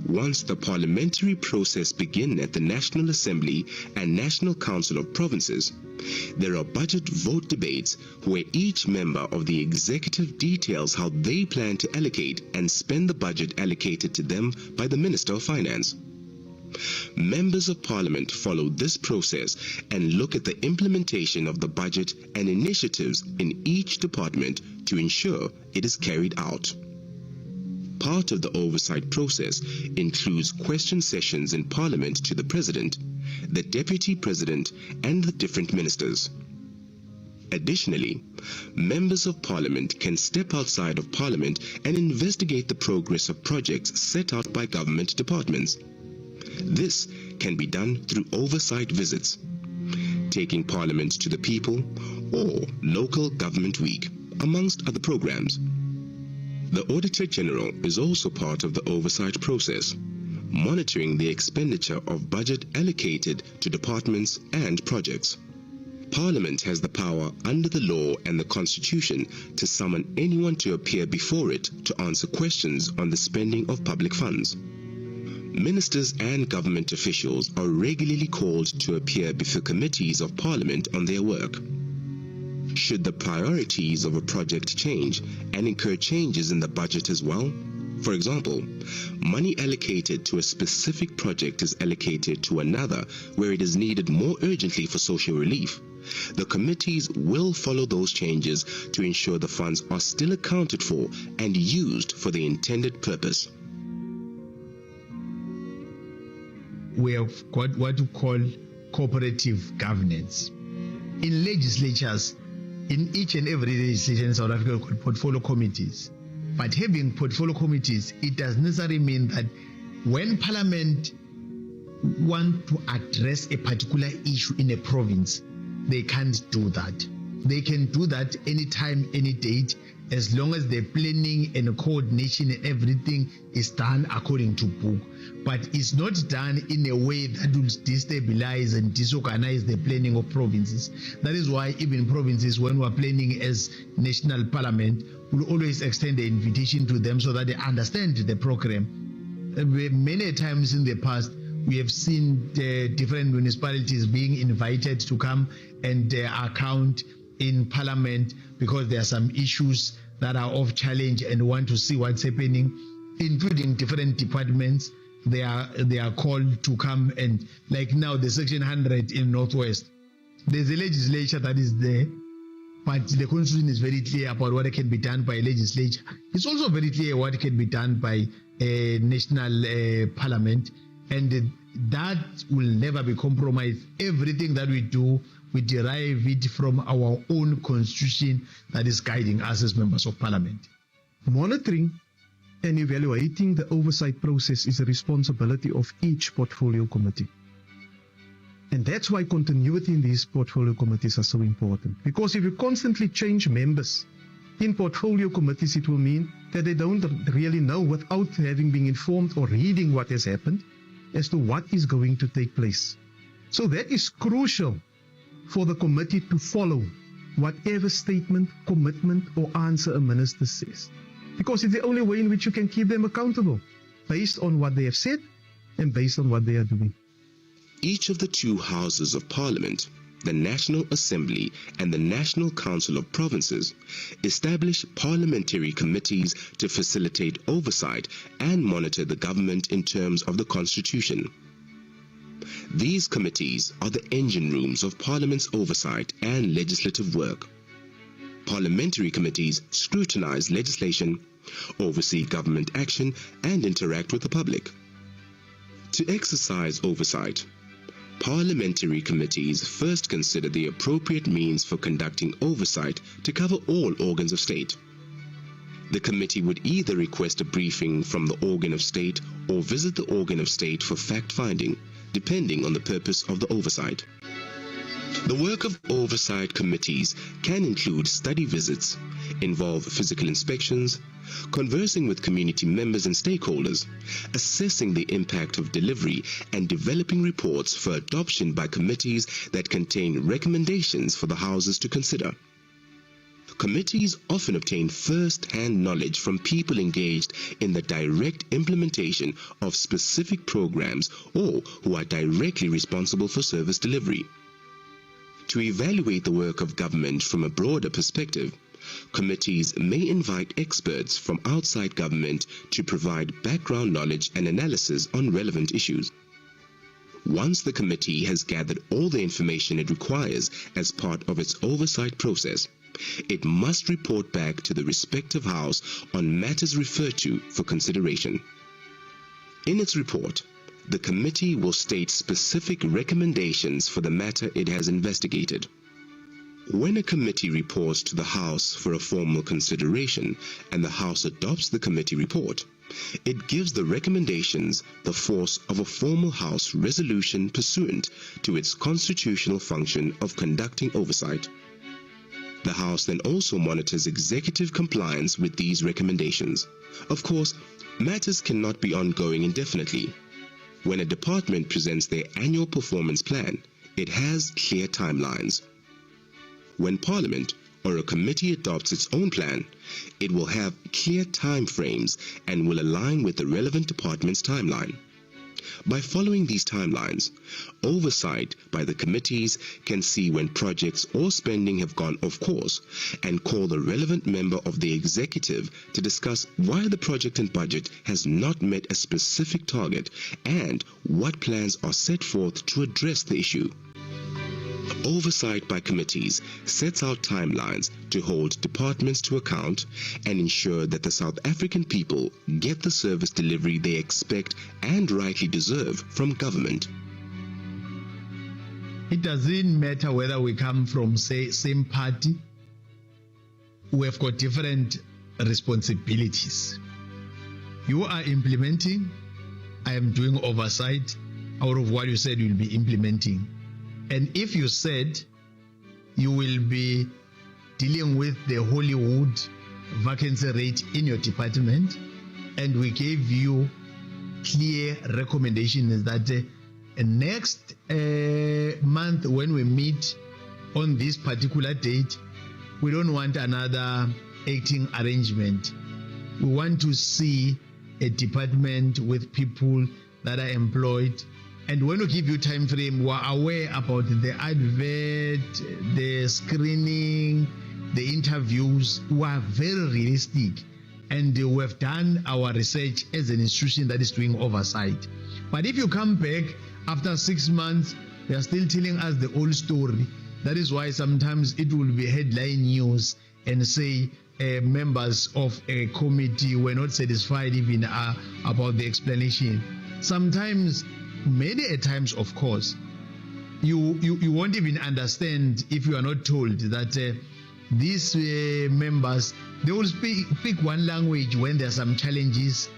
once the parliamentary process begins at the National Assembly and National Council of Provinces, there are budget vote debates where each member of the executive details how they plan to allocate and spend the budget allocated to them by the Minister of Finance. Members of Parliament follow this process and look at the implementation of the budget and initiatives in each department to ensure it is carried out. Part of the oversight process includes question sessions in Parliament to the President, the Deputy President, and the different ministers. Additionally, members of Parliament can step outside of Parliament and investigate the progress of projects set out by government departments. This can be done through oversight visits, taking Parliament to the people, or Local Government Week, amongst other programs. The Auditor General is also part of the oversight process, monitoring the expenditure of budget allocated to departments and projects. Parliament has the power under the law and the Constitution to summon anyone to appear before it to answer questions on the spending of public funds. Ministers and government officials are regularly called to appear before committees of Parliament on their work. Should the priorities of a project change and incur changes in the budget as well? For example, money allocated to a specific project is allocated to another where it is needed more urgently for social relief. The committees will follow those changes to ensure the funds are still accounted for and used for the intended purpose. We have got what we call cooperative governance. In legislatures, in each and every legislation in South Africa, we call portfolio committees. But having portfolio committees, it does necessarily mean that when Parliament want to address a particular issue in a province, they can't do that. They can do that anytime, any date, as long as the planning and coordination and everything is done according to book. But it's not done in a way that will destabilize and disorganize the planning of provinces. That is why even provinces, when we're planning as national parliament, we'll always extend the invitation to them so that they understand the program. Many times in the past, we have seen the different municipalities being invited to come and account in Parliament because there are some issues that are of challenge and want to see what's happening, including different departments. They are called to come, and like now the Section 100 in Northwest, there's a legislature that is there, but the Constitution is very clear about what can be done by a legislature. It's also very clear what can be done by a national parliament, and that will never be compromised. Everything that we do, we derive it from our own constitution that is guiding us as members of parliament. Monitoring and evaluating the oversight process is a responsibility of each portfolio committee. And that's why continuity in these portfolio committees are so important. Because if you constantly change members in portfolio committees, it will mean that they don't really know, without having been informed or reading what has happened, as to what is going to take place. So that is crucial for the committee to follow whatever statement, commitment, or answer a minister says. Because it's the only way in which you can keep them accountable, based on what they have said and based on what they are doing. Each of the two houses of Parliament, the National Assembly and the National Council of Provinces, establish parliamentary committees to facilitate oversight and monitor the government in terms of the Constitution. These committees are the engine rooms of Parliament's oversight and legislative work. Parliamentary committees scrutinize legislation, oversee government action, and interact with the public. To exercise oversight, parliamentary committees first consider the appropriate means for conducting oversight to cover all organs of state. The committee would either request a briefing from the organ of state or visit the organ of state for fact-finding, depending on the purpose of the oversight. The work of oversight committees can include study visits, involve physical inspections, conversing with community members and stakeholders, assessing the impact of delivery, and developing reports for adoption by committees that contain recommendations for the houses to consider. Committees often obtain first-hand knowledge from people engaged in the direct implementation of specific programs or who are directly responsible for service delivery. To evaluate the work of government from a broader perspective, committees may invite experts from outside government to provide background knowledge and analysis on relevant issues. Once the committee has gathered all the information it requires as part of its oversight process, it must report back to the respective house on matters referred to for consideration. In its report, the committee will state specific recommendations for the matter it has investigated. When a committee reports to the House for a formal consideration and the House adopts the committee report, it gives the recommendations the force of a formal House resolution pursuant to its constitutional function of conducting oversight. The House then also monitors executive compliance with these recommendations. Of course, matters cannot be ongoing indefinitely. When a department presents their annual performance plan, it has clear timelines. When Parliament or a committee adopts its own plan, it will have clear time frames and will align with the relevant department's timeline. By following these timelines, oversight by the committees can see when projects or spending have gone off course and call the relevant member of the executive to discuss why the project and budget has not met a specific target and what plans are set forth to address the issue. Oversight by committees sets out timelines to hold departments to account and ensure that the South African people get the service delivery they expect and rightly deserve from government. It doesn't matter whether we come from, say, same party. We have got different responsibilities. You are implementing, I am doing oversight out of what you said you'll be implementing. And if you said you will be dealing with the Hollywood vacancy rate in your department, and we gave you clear recommendations that next month when we meet on this particular date, we don't want another acting arrangement. We want to see a department with people that are employed. And when we give you time frame, we are aware about the advert, the screening, the interviews. We are very realistic, and we have done our research as an institution that is doing oversight. But if you come back after 6 months, they are still telling us the old story. That is why sometimes it will be headline news and say members of a committee were not satisfied even about the explanation. Sometimes, many a times, of course, you won't even understand if you are not told that these members, they will speak one language when there are some challenges,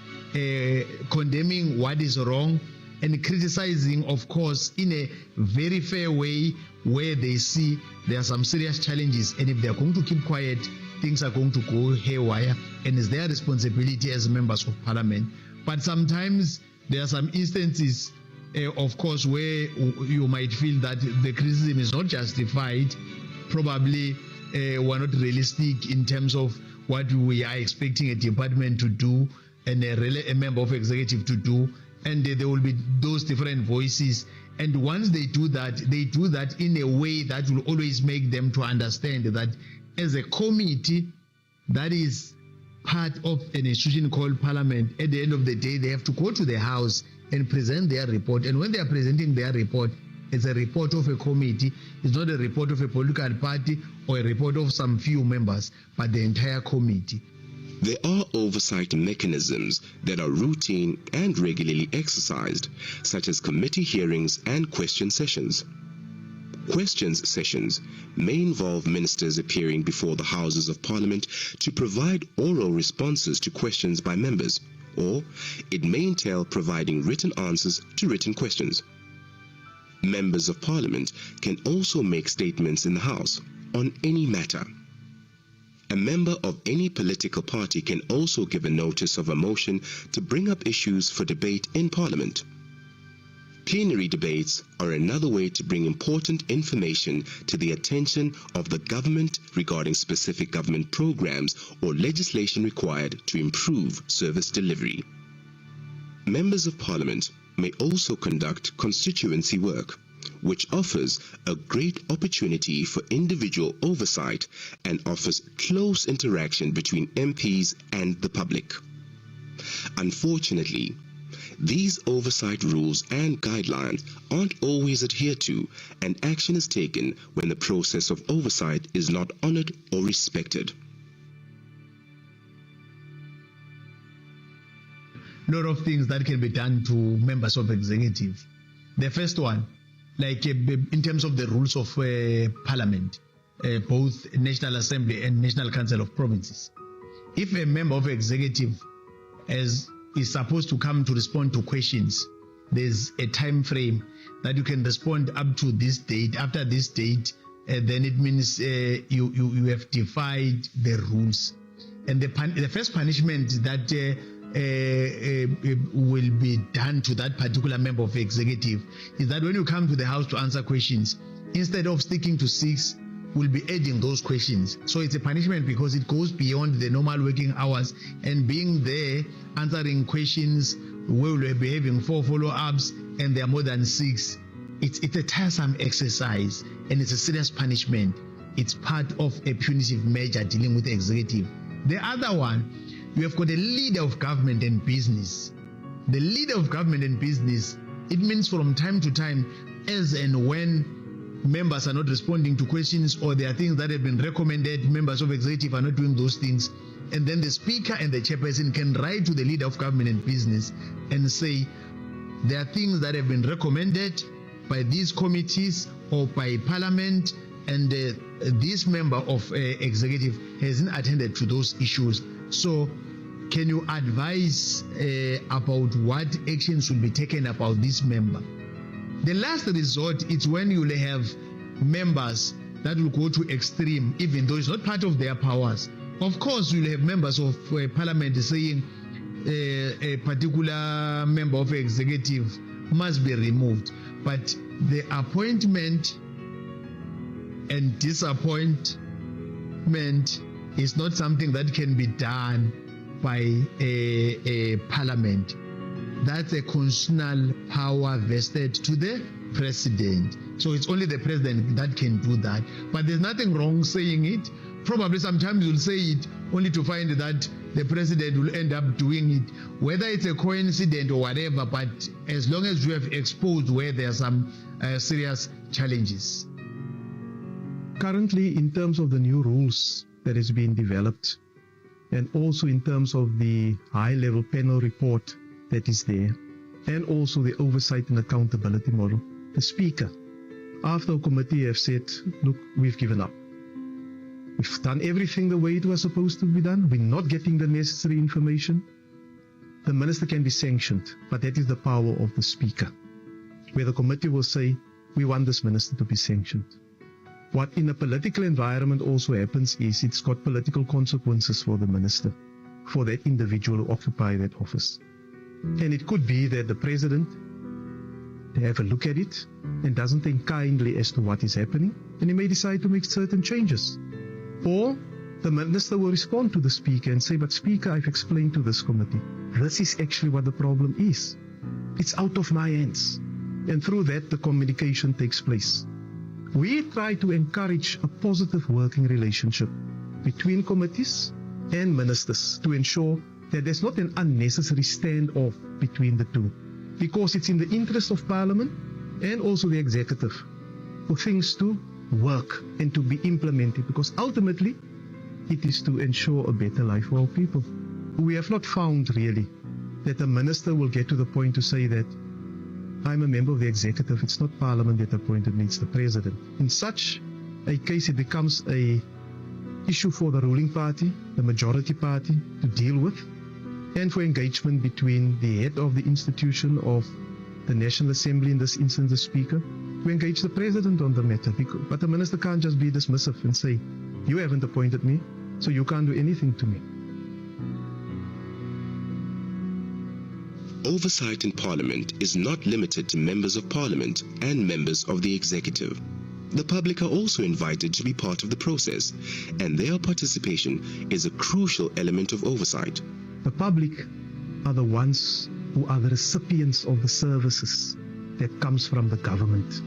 condemning what is wrong and criticizing, of course, in a very fair way where they see there are some serious challenges, and if they are going to keep quiet, things are going to go haywire, and it's their responsibility as members of parliament. But sometimes there are some instances, of course, where you might feel that the criticism is not justified, probably we're not realistic in terms of what we are expecting a department to do and a member of executive to do, and there will be those different voices. And once they do that in a way that will always make them to understand that as a committee that is part of an institution called parliament, at the end of the day they have to go to the house and present their report. And when they are presenting their report, it's a report of a committee. It's not a report of a political party or a report of some few members, but the entire committee. There are oversight mechanisms that are routine and regularly exercised, such as committee hearings and question sessions. Questions sessions may involve ministers appearing before the Houses of Parliament to provide oral responses to questions by members, or it may entail providing written answers to written questions. Members of Parliament can also make statements in the House on any matter. A member of any political party can also give a notice of a motion to bring up issues for debate in Parliament. Plenary debates are another way to bring important information to the attention of the government regarding specific government programs or legislation required to improve service delivery. Members of Parliament may also conduct constituency work, which offers a great opportunity for individual oversight and offers close interaction between MPs and the public. Unfortunately, these oversight rules and guidelines aren't always adhered to, and action is taken when the process of oversight is not honored or respected. A lot of things that can be done to members of executive. The first one, like in terms of the rules of parliament, both National Assembly and National Council of Provinces. If a member of executive is supposed to come to respond to questions, there's a time frame that you can respond up to this date. After this date, then it means you have defied the rules. And the first punishment that will be done to that particular member of executive is that when you come to the House to answer questions, instead of sticking to 6, we'll be adding those questions. So it's a punishment because it goes beyond the normal working hours, and being there answering questions, we will be having 4 follow-ups and there are more than 6. It's a tiresome exercise and it's a serious punishment. It's part of a punitive measure dealing with the executive. The other one, you have got a leader of government and business. The leader of government and business, it means from time to time, as and when members are not responding to questions or there are things that have been recommended, members of executive are not doing those things, and then the speaker and the chairperson can write to the leader of government and business and say, there are things that have been recommended by these committees or by parliament, and this member of executive hasn't attended to those issues. So can you advise about what actions will be taken about this member? The last resort is when you will have members that will go to extreme, even though it's not part of their powers. Of course, you'll have members of parliament saying a particular member of executive must be removed. But the appointment and disappointment is not something that can be done by a parliament. That's a constitutional power vested to the president. So it's only the president that can do that. But there's nothing wrong saying it. Probably sometimes you'll say it only to find that the president will end up doing it, whether it's a coincidence or whatever, but as long as you have exposed where there are some serious challenges. Currently, in terms of the new rules that is being developed, and also in terms of the high-level panel report that is there, and also the oversight and accountability model, the speaker, after a committee have said, look, we've given up. We've done everything the way it was supposed to be done. We're not getting the necessary information. The minister can be sanctioned, but that is the power of the speaker, where the committee will say, we want this minister to be sanctioned. What in a political environment also happens is it's got political consequences for the minister, for that individual who occupy that office. And it could be that the president have a look at it and doesn't think kindly as to what is happening, and he may decide to make certain changes. Or the minister will respond to the speaker and say, but speaker, I've explained to this committee, this is actually what the problem is. It's out of my hands. And through that, the communication takes place. We try to encourage a positive working relationship between committees and ministers to ensure that there's not an unnecessary standoff between the two, because it's in the interest of Parliament and also the executive for things to work and to be implemented, because ultimately it is to ensure a better life for our people. We have not found really that a minister will get to the point to say that I'm a member of the executive, it's not Parliament that appointed me, it's the president. In such a case, it becomes a issue for the ruling party, the majority party, to deal with, and for engagement between the head of the institution of the National Assembly, in this instance the Speaker, to engage the President on the matter. But the Minister can't just be dismissive and say, you haven't appointed me, so you can't do anything to me. Oversight in Parliament is not limited to members of Parliament and members of the Executive. The public are also invited to be part of the process, and their participation is a crucial element of oversight. The public are the ones who are the recipients of the services that comes from the government.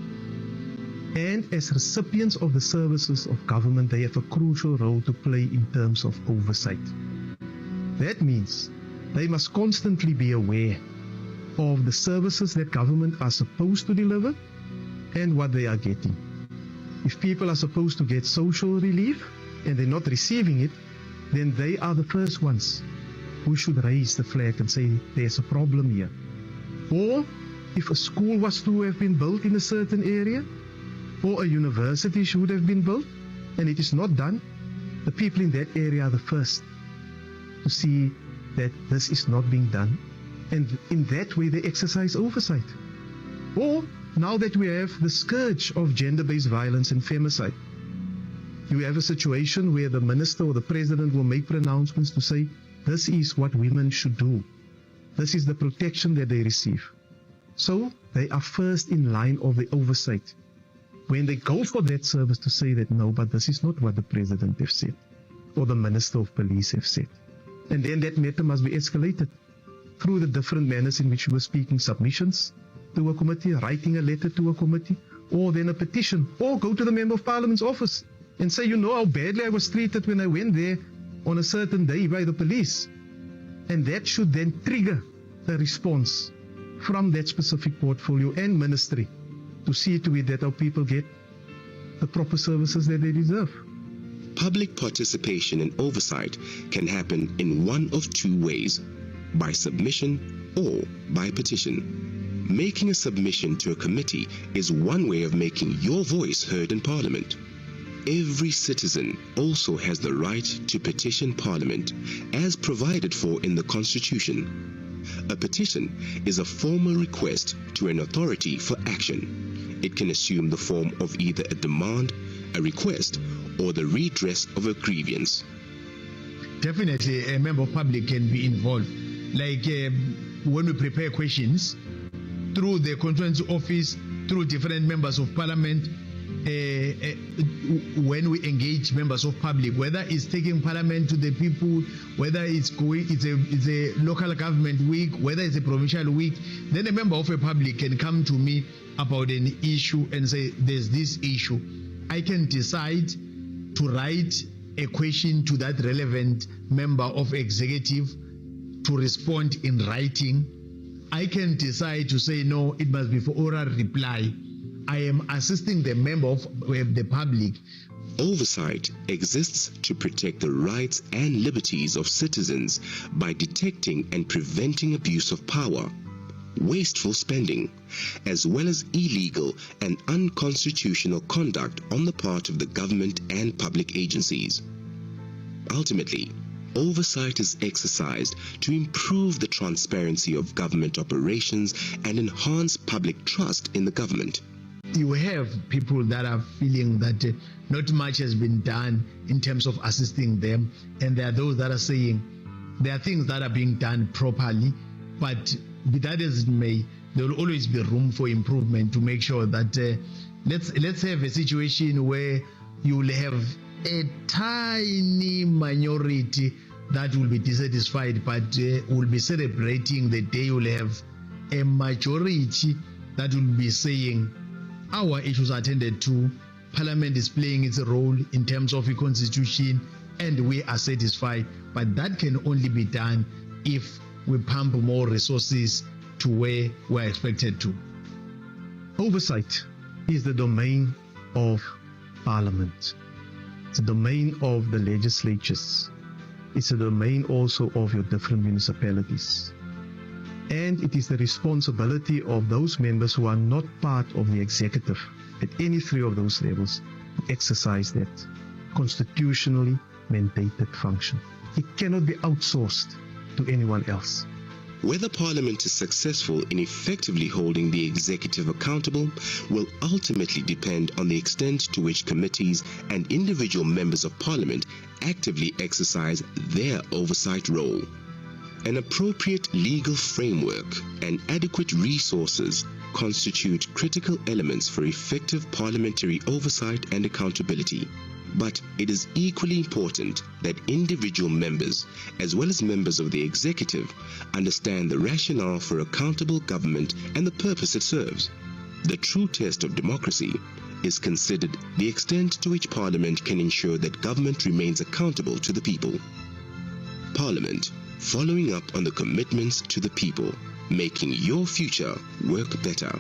And as recipients of the services of government, they have a crucial role to play in terms of oversight. That means they must constantly be aware of the services that government are supposed to deliver and what they are getting. If people are supposed to get social relief and they're not receiving it, then they are the first ones who should raise the flag and say there's a problem here. Or if a school was to have been built in a certain area, or a university should have been built, and it is not done, the people in that area are the first to see that this is not being done, and in that way they exercise oversight. Or now that we have the scourge of gender-based violence and femicide, you have a situation where the minister or the president will make pronouncements to say This is what women should do. This is the protection that they receive. So they are first in line of the oversight. When they go for that service to say that no, but this is not what the president has said, or the minister of police have said. And then that matter must be escalated through the different manners in which you were speaking, submissions to a committee, writing a letter to a committee, or then a petition, or go to the Member of Parliament's office and say, you know how badly I was treated when I went there on a certain day by the police. And that should then trigger a response from that specific portfolio and ministry to see to it that our people get the proper services that they deserve. Public participation and oversight can happen in one of two ways: by submission or by petition. Making a submission to a committee is one way of making your voice heard in Parliament. Every citizen also has the right to petition Parliament, as provided for in the Constitution. A petition is a formal request to an authority for action. It can assume the form of either a demand, a request, or the redress of a grievance. Definitely, a member of public can be involved. Like when we prepare questions through the conference office, through different members of Parliament, when we engage members of public, whether it's taking Parliament to the people, whether it's a local government week, whether it's a provincial week, then a member of a public can come to me about an issue and say, there's this issue. I can decide to write a question to that relevant member of executive to respond in writing. I can decide to say, no, it must be for oral reply. I am assisting the member of the public. Oversight exists to protect the rights and liberties of citizens by detecting and preventing abuse of power, wasteful spending, as well as illegal and unconstitutional conduct on the part of the government and public agencies. Ultimately, oversight is exercised to improve the transparency of government operations and enhance public trust in the government. You have people that are feeling that not much has been done in terms of assisting them, and there are those that are saying there are things that are being done properly, but be that as it may, there will always be room for improvement to make sure that let's have a situation where you will have a tiny minority that will be dissatisfied, but will be celebrating the day you will have a majority that will be saying our issues are attended to, Parliament is playing its role in terms of the Constitution, and we are satisfied. But that can only be done if we pump more resources to where we're expected to. Oversight is the domain of Parliament. It's the domain of the legislatures. It's a domain also of your different municipalities. And it is the responsibility of those members who are not part of the executive at any three of those levels to exercise that constitutionally mandated function. It cannot be outsourced to anyone else. Whether Parliament is successful in effectively holding the executive accountable will ultimately depend on the extent to which committees and individual members of Parliament actively exercise their oversight role. An appropriate legal framework and adequate resources constitute critical elements for effective parliamentary oversight and accountability. But it is equally important that individual members, as well as members of the executive, understand the rationale for accountable government and the purpose it serves. The true test of democracy is considered the extent to which Parliament can ensure that government remains accountable to the people. Parliament, following up on the commitments to the people, making your future work better.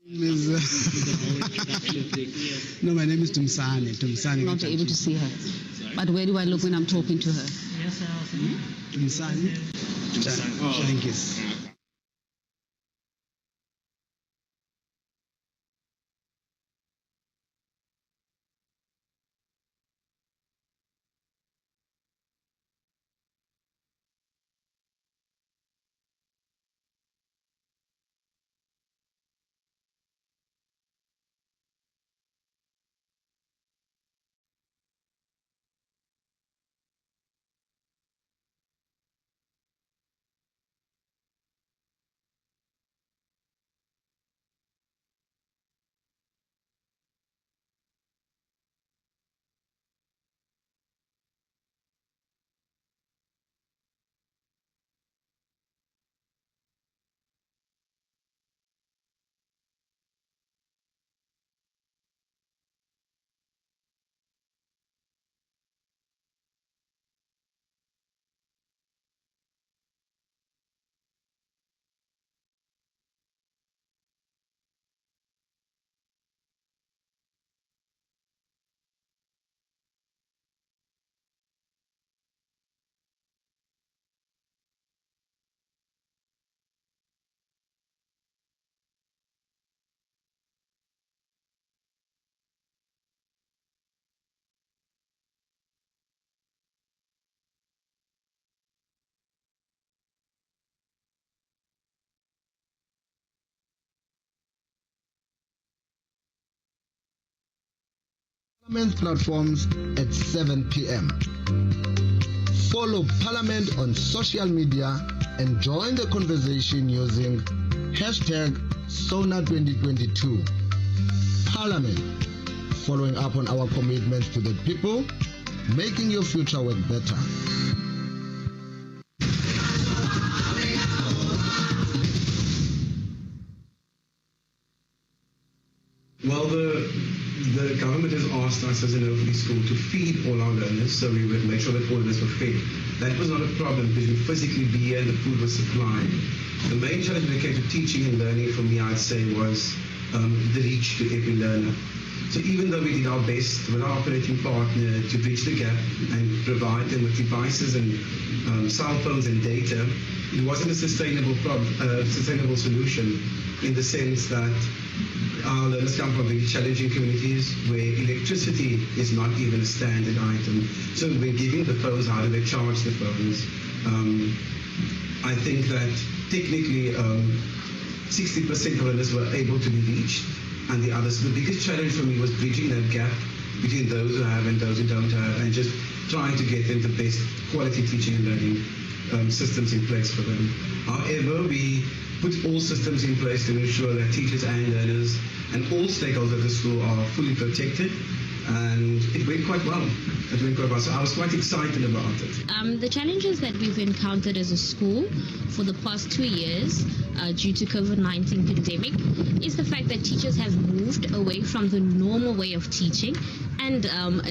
No, my name is Tumsani. Tumsani. Not able to see her. But where do I look when I'm talking to her? Tumsani. Thank you. Parliament platforms at 7 p.m. Follow Parliament on social media and join the conversation using #SONA2022. Parliament, following up on our commitments to the people, making your future work better. Well, the government has asked us as an overly school to feed all our learners, so we would make sure that all of us were fed. That was not a problem because we'd physically be here and the food was supplied. The main challenge when it came to teaching and learning for me, I'd say, was the reach to every learner. So even though we did our best with our operating partner to bridge the gap and provide them with devices and cell phones and data, it wasn't a sustainable solution in the sense that our learners come from very challenging communities where electricity is not even a standard item. So when giving the phones, how do they charge the phones? I think that technically 60% of learners were able to be reached, and the others. The biggest challenge for me was bridging that gap between those who have and those who don't have, and just trying to get them the best quality teaching and learning systems in place for them. However, we put all systems in place to ensure that teachers and learners and all stakeholders of the school are fully protected, and it went quite well. So I was quite excited about it. The challenges that we've encountered as a school for the past 2 years due to COVID-19 pandemic is the fact that teachers have moved away from the normal way of teaching and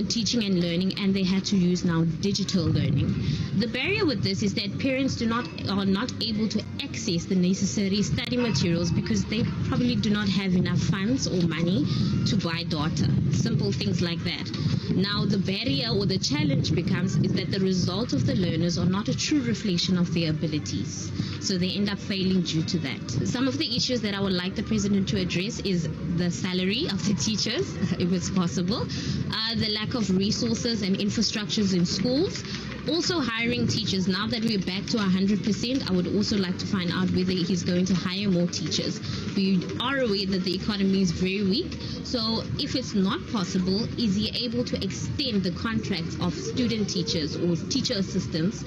teaching and learning, and they had to use now digital learning. The barrier with this is that parents are not able to access the necessary study materials because they probably do not have enough funds or money to buy data. Simple things like that. Now the barrier or the challenge becomes is that the result of the learners are not a true reflection of their abilities. So they end up failing due to that. Some of the issues that I would like the president to address is the salary of the teachers, if it's possible, the lack of resources and infrastructures in schools, also hiring teachers. Now that we're back to 100%, I would also like to find out whether he's going to hire more teachers. We are aware that the economy is very weak, so if it's not possible, is he able to extend the contracts of student teachers or teacher assistants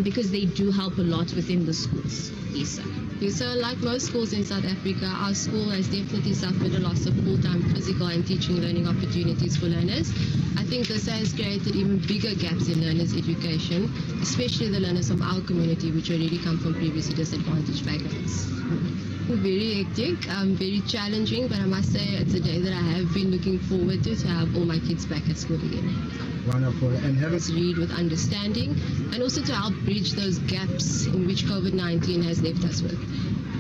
because they do help a lot within the schools? Yes, sir. So like most schools in South Africa, our school has definitely suffered a loss of full-time physical and teaching learning opportunities for learners. I think this has created even bigger gaps in learners' education, especially the learners from our community, which already come from previously disadvantaged backgrounds. Very hectic, very challenging, but I must say it's a day that I have been looking forward to have all my kids back at school again. Wonderful. And having to read with understanding, and also to help bridge those gaps in which COVID-19 has left us with.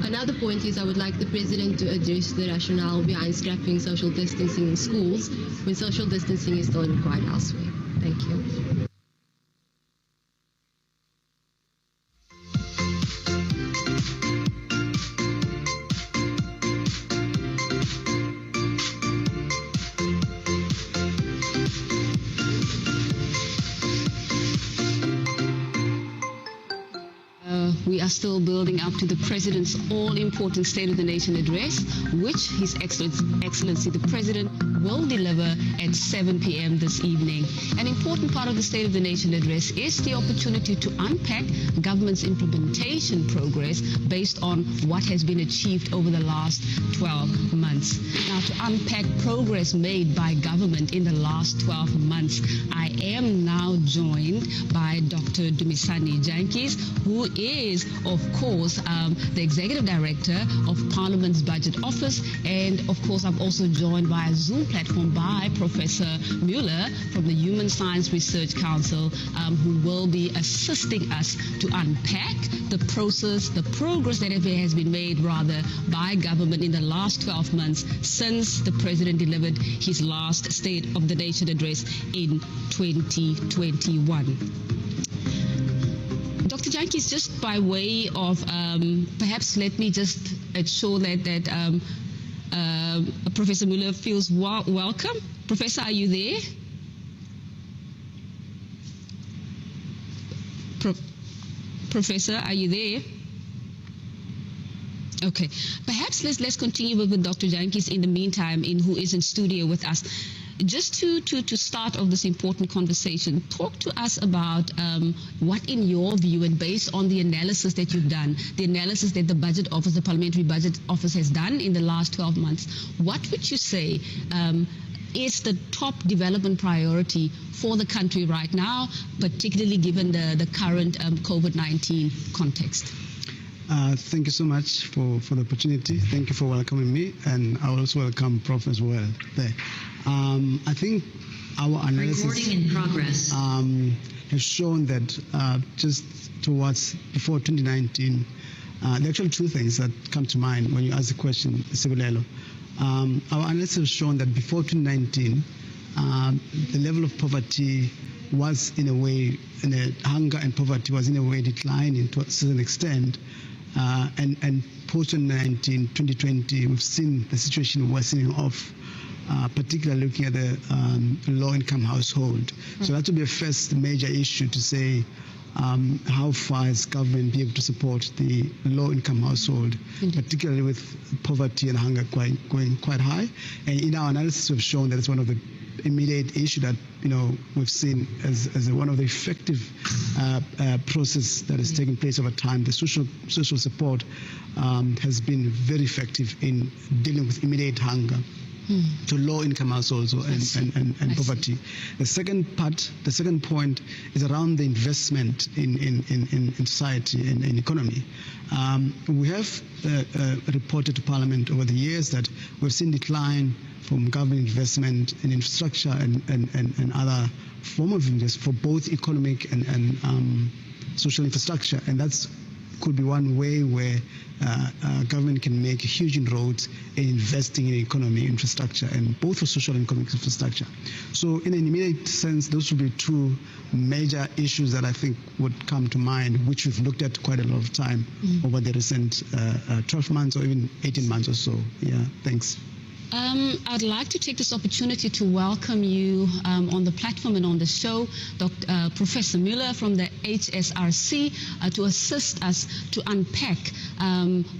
Another point is I would like the President to address the rationale behind scrapping social distancing in schools when social distancing is still required elsewhere. Thank you. We are still building up to the President's all-important State of the Nation address, which His Excellency the President will deliver at 7 p.m. this evening. An important part of the State of the Nation address is the opportunity to unpack government's implementation progress based on what has been achieved over the last 12 months. Now, to unpack progress made by government in the last 12 months, I am now joined by Dr. Dumisani Jantjies, who is, of course, the Executive Director of Parliament's Budget Office. And, of course, I'm also joined by a Zoom platform by Professor Mueller from the Human Science Research Council, who will be assisting us to unpack the progress that has been made, rather, by government in the last 12 months since the President delivered his last State of the Nation address in 2021. Dr. Jantjies, just by way of perhaps let me just ensure that Professor Mueller feels welcome. Professor, are you there? Professor, are you there? Okay, perhaps let's continue with Dr. Jantjies in the meantime, who is in studio with us. Just to start off this important conversation, talk to us about what, in your view, and based on the analysis that you've done, the analysis that the Budget Office, the Parliamentary Budget Office has done in the last 12 months, what would you say is the top development priority for the country right now, particularly given the current COVID-19 context? Thank you so much for the opportunity. Thank you for welcoming me, and I will also welcome Prof as well there. I think our analysis in progress. Has shown that just towards before 2019, there are actually two things that come to mind when you ask the question, Sibulelo. Our analysis has shown that before 2019, the level of poverty was in a way, hunger and poverty was in a way declining to a certain extent. And post-2019, 2020, we've seen the situation worsening off, particularly looking at the low-income household. So that would be a first major issue to say how far is government be able to support the low-income household, particularly with poverty and hunger going quite high. And in our analysis, we've shown that it's one of the immediate issue that we've seen as one of the effective process that is taking place over time. The social support has been very effective in dealing with immediate hunger to low-income households and poverty. The second point is around the investment in society and in economy. We have reported to Parliament over the years that we've seen decline from government investment in infrastructure and other form of investment for both economic and social infrastructure, and that's could be one way where government can make huge inroads in investing in economy infrastructure, and both for social and economic infrastructure. So in an immediate sense, those would be two major issues that I think would come to mind, which we've looked at quite a lot of time over the recent 12 months or even 18 months or so. Yeah, thanks. I'd like to take this opportunity to welcome you on the platform and on the show, Professor Mueller from the HSRC, to assist us to unpack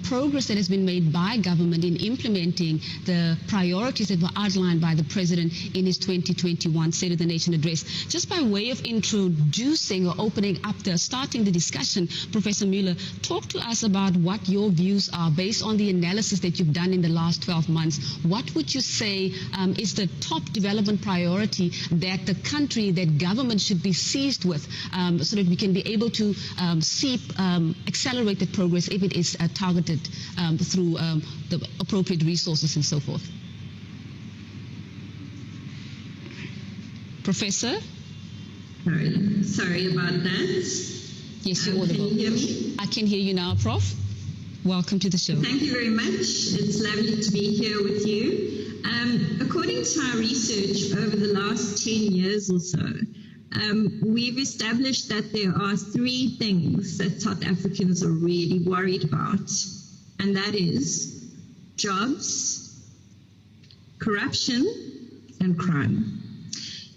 progress that has been made by government in implementing the priorities that were outlined by the President in his 2021 State of the Nation address. Just by way of introducing or opening up starting the discussion, Professor Mueller, talk to us about what your views are based on the analysis that you've done in the last 12 months. What would you say is the top development priority that the country, that government should be seized with so that we can be able to see accelerated progress if it is targeted through the appropriate resources and so forth? Professor? Sorry about that. Yes, you're audible. Can you hear me? I can hear you now, Prof. Welcome to the show. Thank you very much. It's lovely to be here with you. According to our research over the last 10 years or so, we've established that there are 3 things that South Africans are really worried about, and that is jobs, corruption, and crime.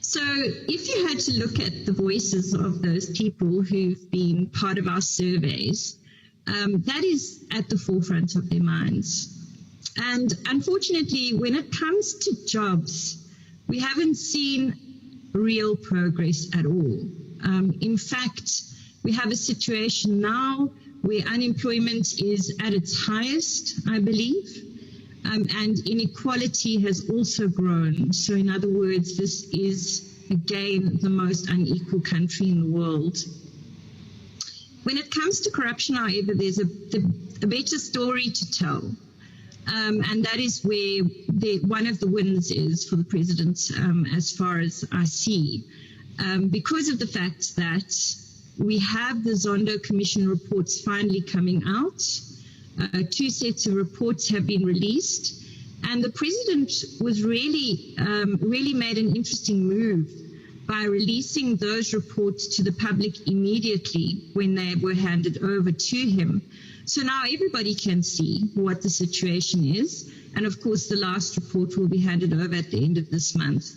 So if you had to look at the voices of those people who've been part of our surveys, that is at the forefront of their minds. And unfortunately, when it comes to jobs, we haven't seen real progress at all. In fact, we have a situation now where unemployment is at its highest, I believe, and inequality has also grown. So in other words, this is, again, the most unequal country in the world. When it comes to corruption, however, there's a better story to tell. And that is where one of the wins is for the president, as far as I see, because of the fact that we have the Zondo Commission reports finally coming out. 2 sets of reports have been released, and the president was really made an interesting move by releasing those reports to the public immediately when they were handed over to him. So now everybody can see what the situation is. And of course, the last report will be handed over at the end of this month.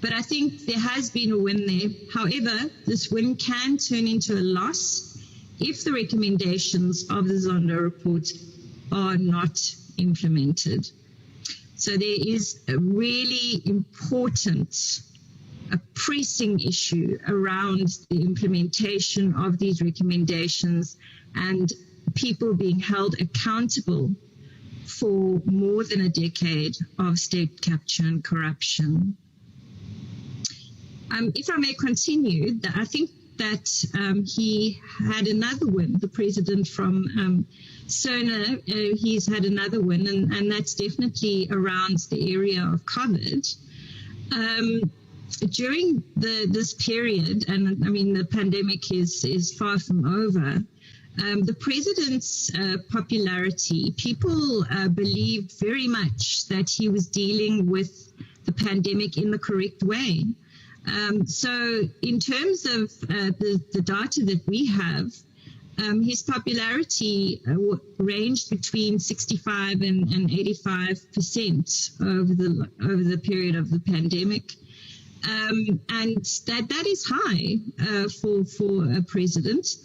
But I think there has been a win there. However, this win can turn into a loss if the recommendations of the Zondo report are not implemented. So there is a really important, a pressing issue around the implementation of these recommendations and people being held accountable for more than a decade of state capture and corruption. If I may continue, I think that he had another win, the president from CERNA, he's had another win, and that's definitely around the area of COVID. During this period, and I mean the pandemic is far from over, the president's popularity, people believed very much that he was dealing with the pandemic in the correct way. So in terms of the data that we have, his popularity ranged between 65 and 85% over the period of the pandemic. And that is high for a president.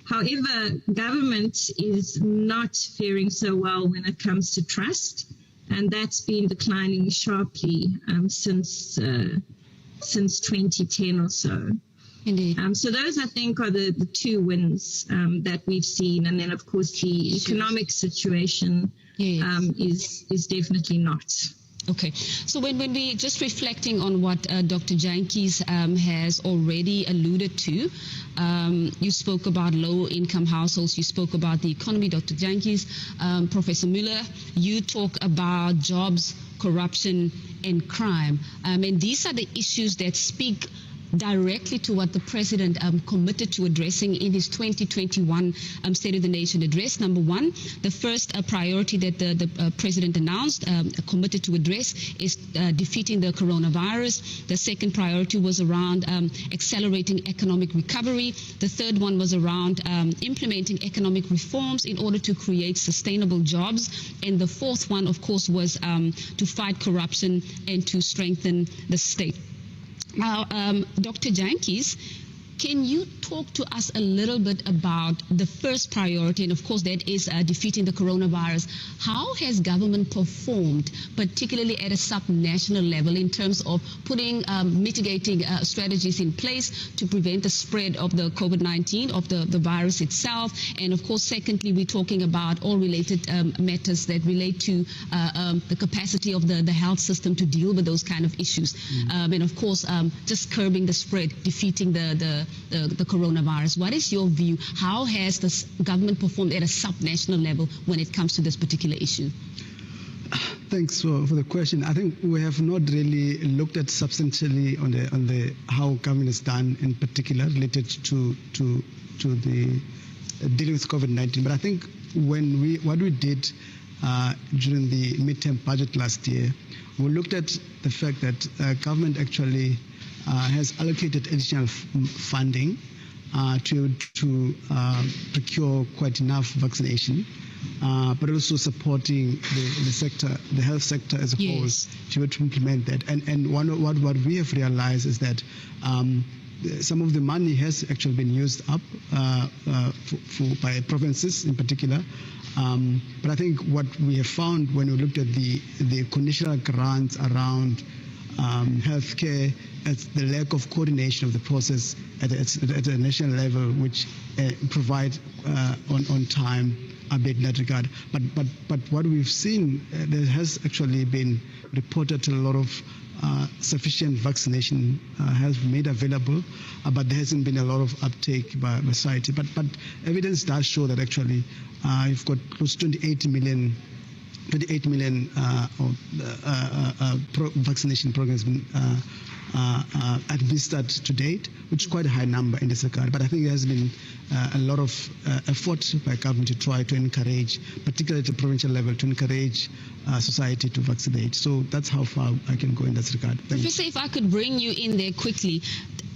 However, government is not faring so well when it comes to trust, and that's been declining sharply since 2010 or so. Indeed. So those, I think, are the 2 wins that we've seen. And then, of course, the economic situation is definitely not. Okay, so when we just reflecting on what Dr. Jantjies has already alluded to, you spoke about low-income households, you spoke about the economy, Dr. Jantjies, Professor Müller, you talk about jobs, corruption, and crime, and these are the issues that speak directly to what the president committed to addressing in his 2021 State of the Nation address. Number 1, the first priority that the president announced, committed to address, is defeating the coronavirus. The second priority was around accelerating economic recovery. The third one was around implementing economic reforms in order to create sustainable jobs. And the fourth one, of course, was to fight corruption and to strengthen the state. Now, Dr. Jantjies, can you talk to us a little bit about the first priority, and of course that is defeating the coronavirus? How has government performed, particularly at a sub-national level, in terms of putting mitigating strategies in place to prevent the spread of the COVID-19, of the virus itself? And of course, secondly, we're talking about all related matters that relate to the capacity of the health system to deal with those kind of issues. And of course, just curbing the spread, defeating the coronavirus. What is your view? How has the government performed at a sub-national level when it comes to this particular issue? Thanks for the question. I think we have not really looked at substantially on the how government has done, in particular related to the dealing with COVID-19. But I think what we did during the midterm budget last year, we looked at the fact that government actually has allocated additional funding to procure quite enough vaccination, but also supporting the sector, the health sector as a whole, to implement that. And what we have realized is that some of the money has actually been used up by provinces in particular. But I think what we have found when we looked at the conditional grants around healthcare, it's the lack of coordination of the process at a national level, which provide on time a bit in that regard. But what we've seen, there has actually been reported a lot of sufficient vaccination has been made available, but there hasn't been a lot of uptake by society. But evidence does show that actually you've got close to 28 million vaccination programs been administered to date, which is quite a high number in this regard. But I think there has been a lot of effort by government to try to encourage, particularly at the provincial level, to encourage society to vaccinate. So that's how far I can go in that regard. Professor, if I could bring you in there quickly.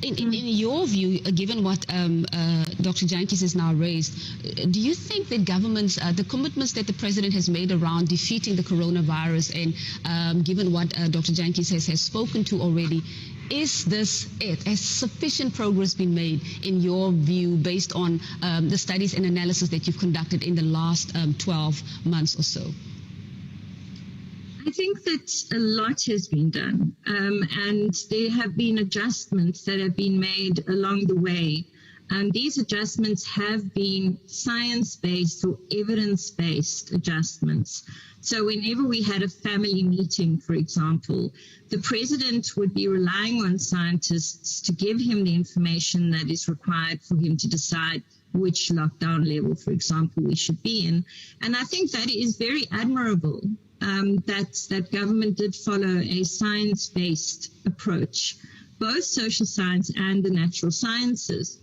In your view, given what Dr. Jantjies has now raised, do you think that governments, the commitments that the president has made around defeating the coronavirus, and given what Dr. Jantjies has spoken to already, is this it? Has sufficient progress been made, in your view, based on the studies and analysis that you've conducted in the last 12 months or so? I think that a lot has been done, and there have been adjustments that have been made along the way. These adjustments have been science-based or evidence-based adjustments. So whenever we had a family meeting, for example, the president would be relying on scientists to give him the information that is required for him to decide which lockdown level, for example, we should be in. And I think that is very admirable. That government did follow a science-based approach, both social science and the natural sciences.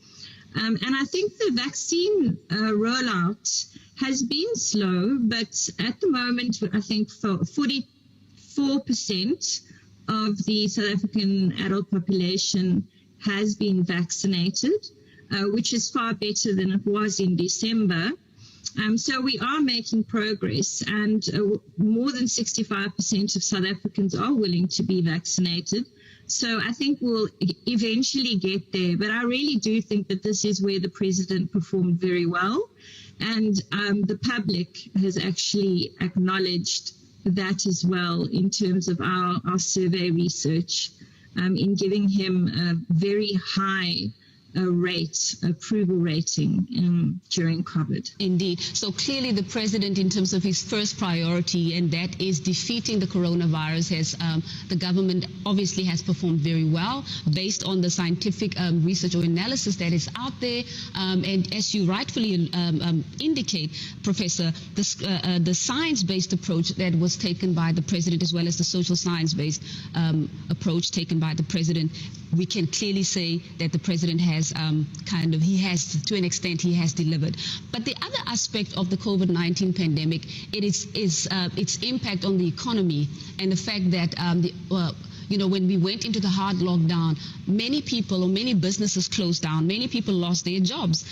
And I think the vaccine rollout has been slow, but at the moment, I think 44% of the South African adult population has been vaccinated, which is far better than it was in December. So we are making progress, and more than 65% of South Africans are willing to be vaccinated. So I think we'll eventually get there. But I really do think that this is where the president performed very well. And the public has actually acknowledged that as well in terms of our survey research, in giving him a very high approval rating during COVID. Indeed. So clearly the president, in terms of his first priority, and that is defeating the coronavirus, the government obviously has performed very well based on the scientific research or analysis that is out there. And as you rightfully indicate, Professor, the science-based approach that was taken by the president, as well as the social science-based approach taken by the president, we can clearly say that the president has to an extent, he has delivered. But the other aspect of the COVID-19 pandemic, it is its impact on the economy, and the fact that when we went into the hard lockdown, many people or many businesses closed down, many people lost their jobs.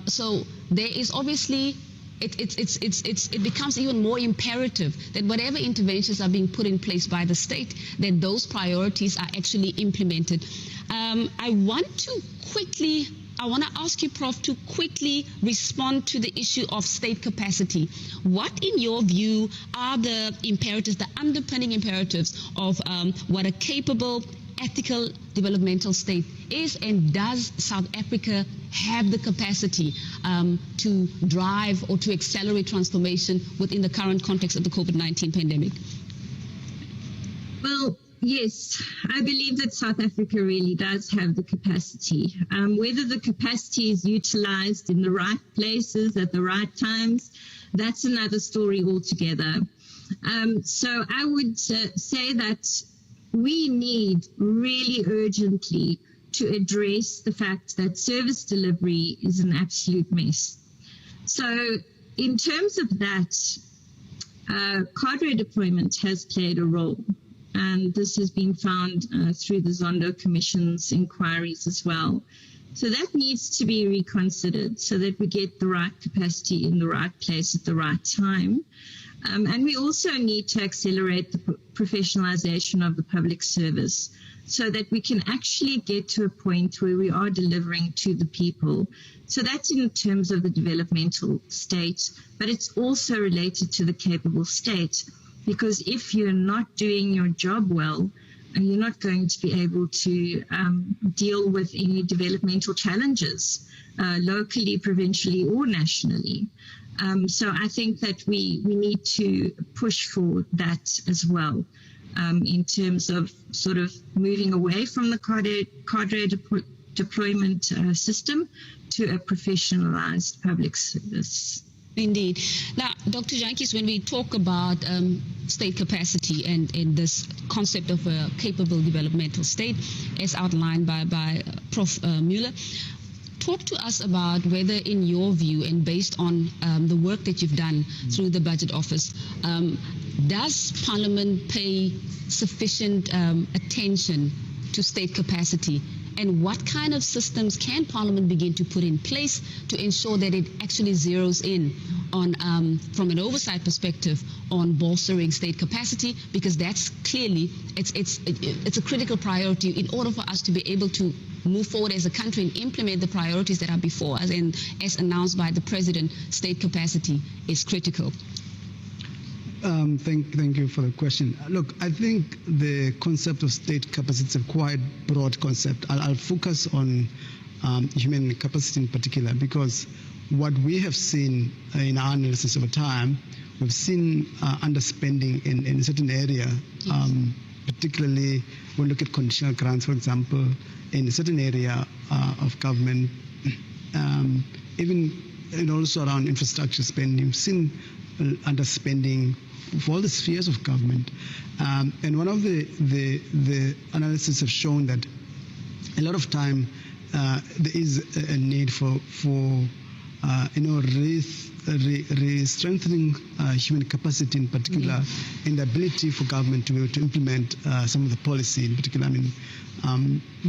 So there is obviously it becomes even more imperative that whatever interventions are being put in place by the state, that those priorities are actually implemented. I want to ask you, Prof, to quickly respond to the issue of state capacity. What, in your view, are the imperatives, the underpinning imperatives of what a capable, ethical, developmental state is, and does South Africa have the capacity to drive or to accelerate transformation within the current context of the COVID-19 pandemic? Well, yes, I believe that South Africa really does have the capacity. Whether the capacity is utilized in the right places at the right times, that's another story altogether. So I would say that we need really urgently to address the fact that service delivery is an absolute mess. So in terms of that, cadre deployment has played a role, and this has been found through the Zondo Commission's inquiries as well. So that needs to be reconsidered so that we get the right capacity in the right place at the right time. And we also need to accelerate the professionalization of the public service so that we can actually get to a point where we are delivering to the people. So that's in terms of the developmental state, but it's also related to the capable state, because if you're not doing your job well, you're not going to be able to deal with any developmental challenges locally, provincially, or nationally. So I think that we need to push for that as well, in terms of sort of moving away from the cadre deployment system to a professionalized public service. Indeed. Now, Dr. Jantjies, when we talk about state capacity and this concept of a capable developmental state, as outlined by Prof. Mueller, talk to us about whether, in your view, and based on the work that you've done through the Budget Office, does Parliament pay sufficient attention to state capacity? And what kind of systems can Parliament begin to put in place to ensure that it actually zeroes in on, from an oversight perspective, on bolstering state capacity? Because that's clearly, it's a critical priority in order for us to be able to move forward as a country and implement the priorities that are before us. And as announced by the President, state capacity is critical. Thank you for the question. Look, I think the concept of state capacity is a quite broad concept. I'll focus on human capacity in particular, because what we have seen in our analysis over time, we've seen underspending in a certain area, particularly when we look at conditional grants, for example, in a certain area of government, even and also around infrastructure spending. We've seen underspending for all the spheres of government, and one of the analysis have shown that a lot of time there is a need for strengthening human capacity, in particular, in the ability for government to be able to implement some of the policy. In particular, I mean,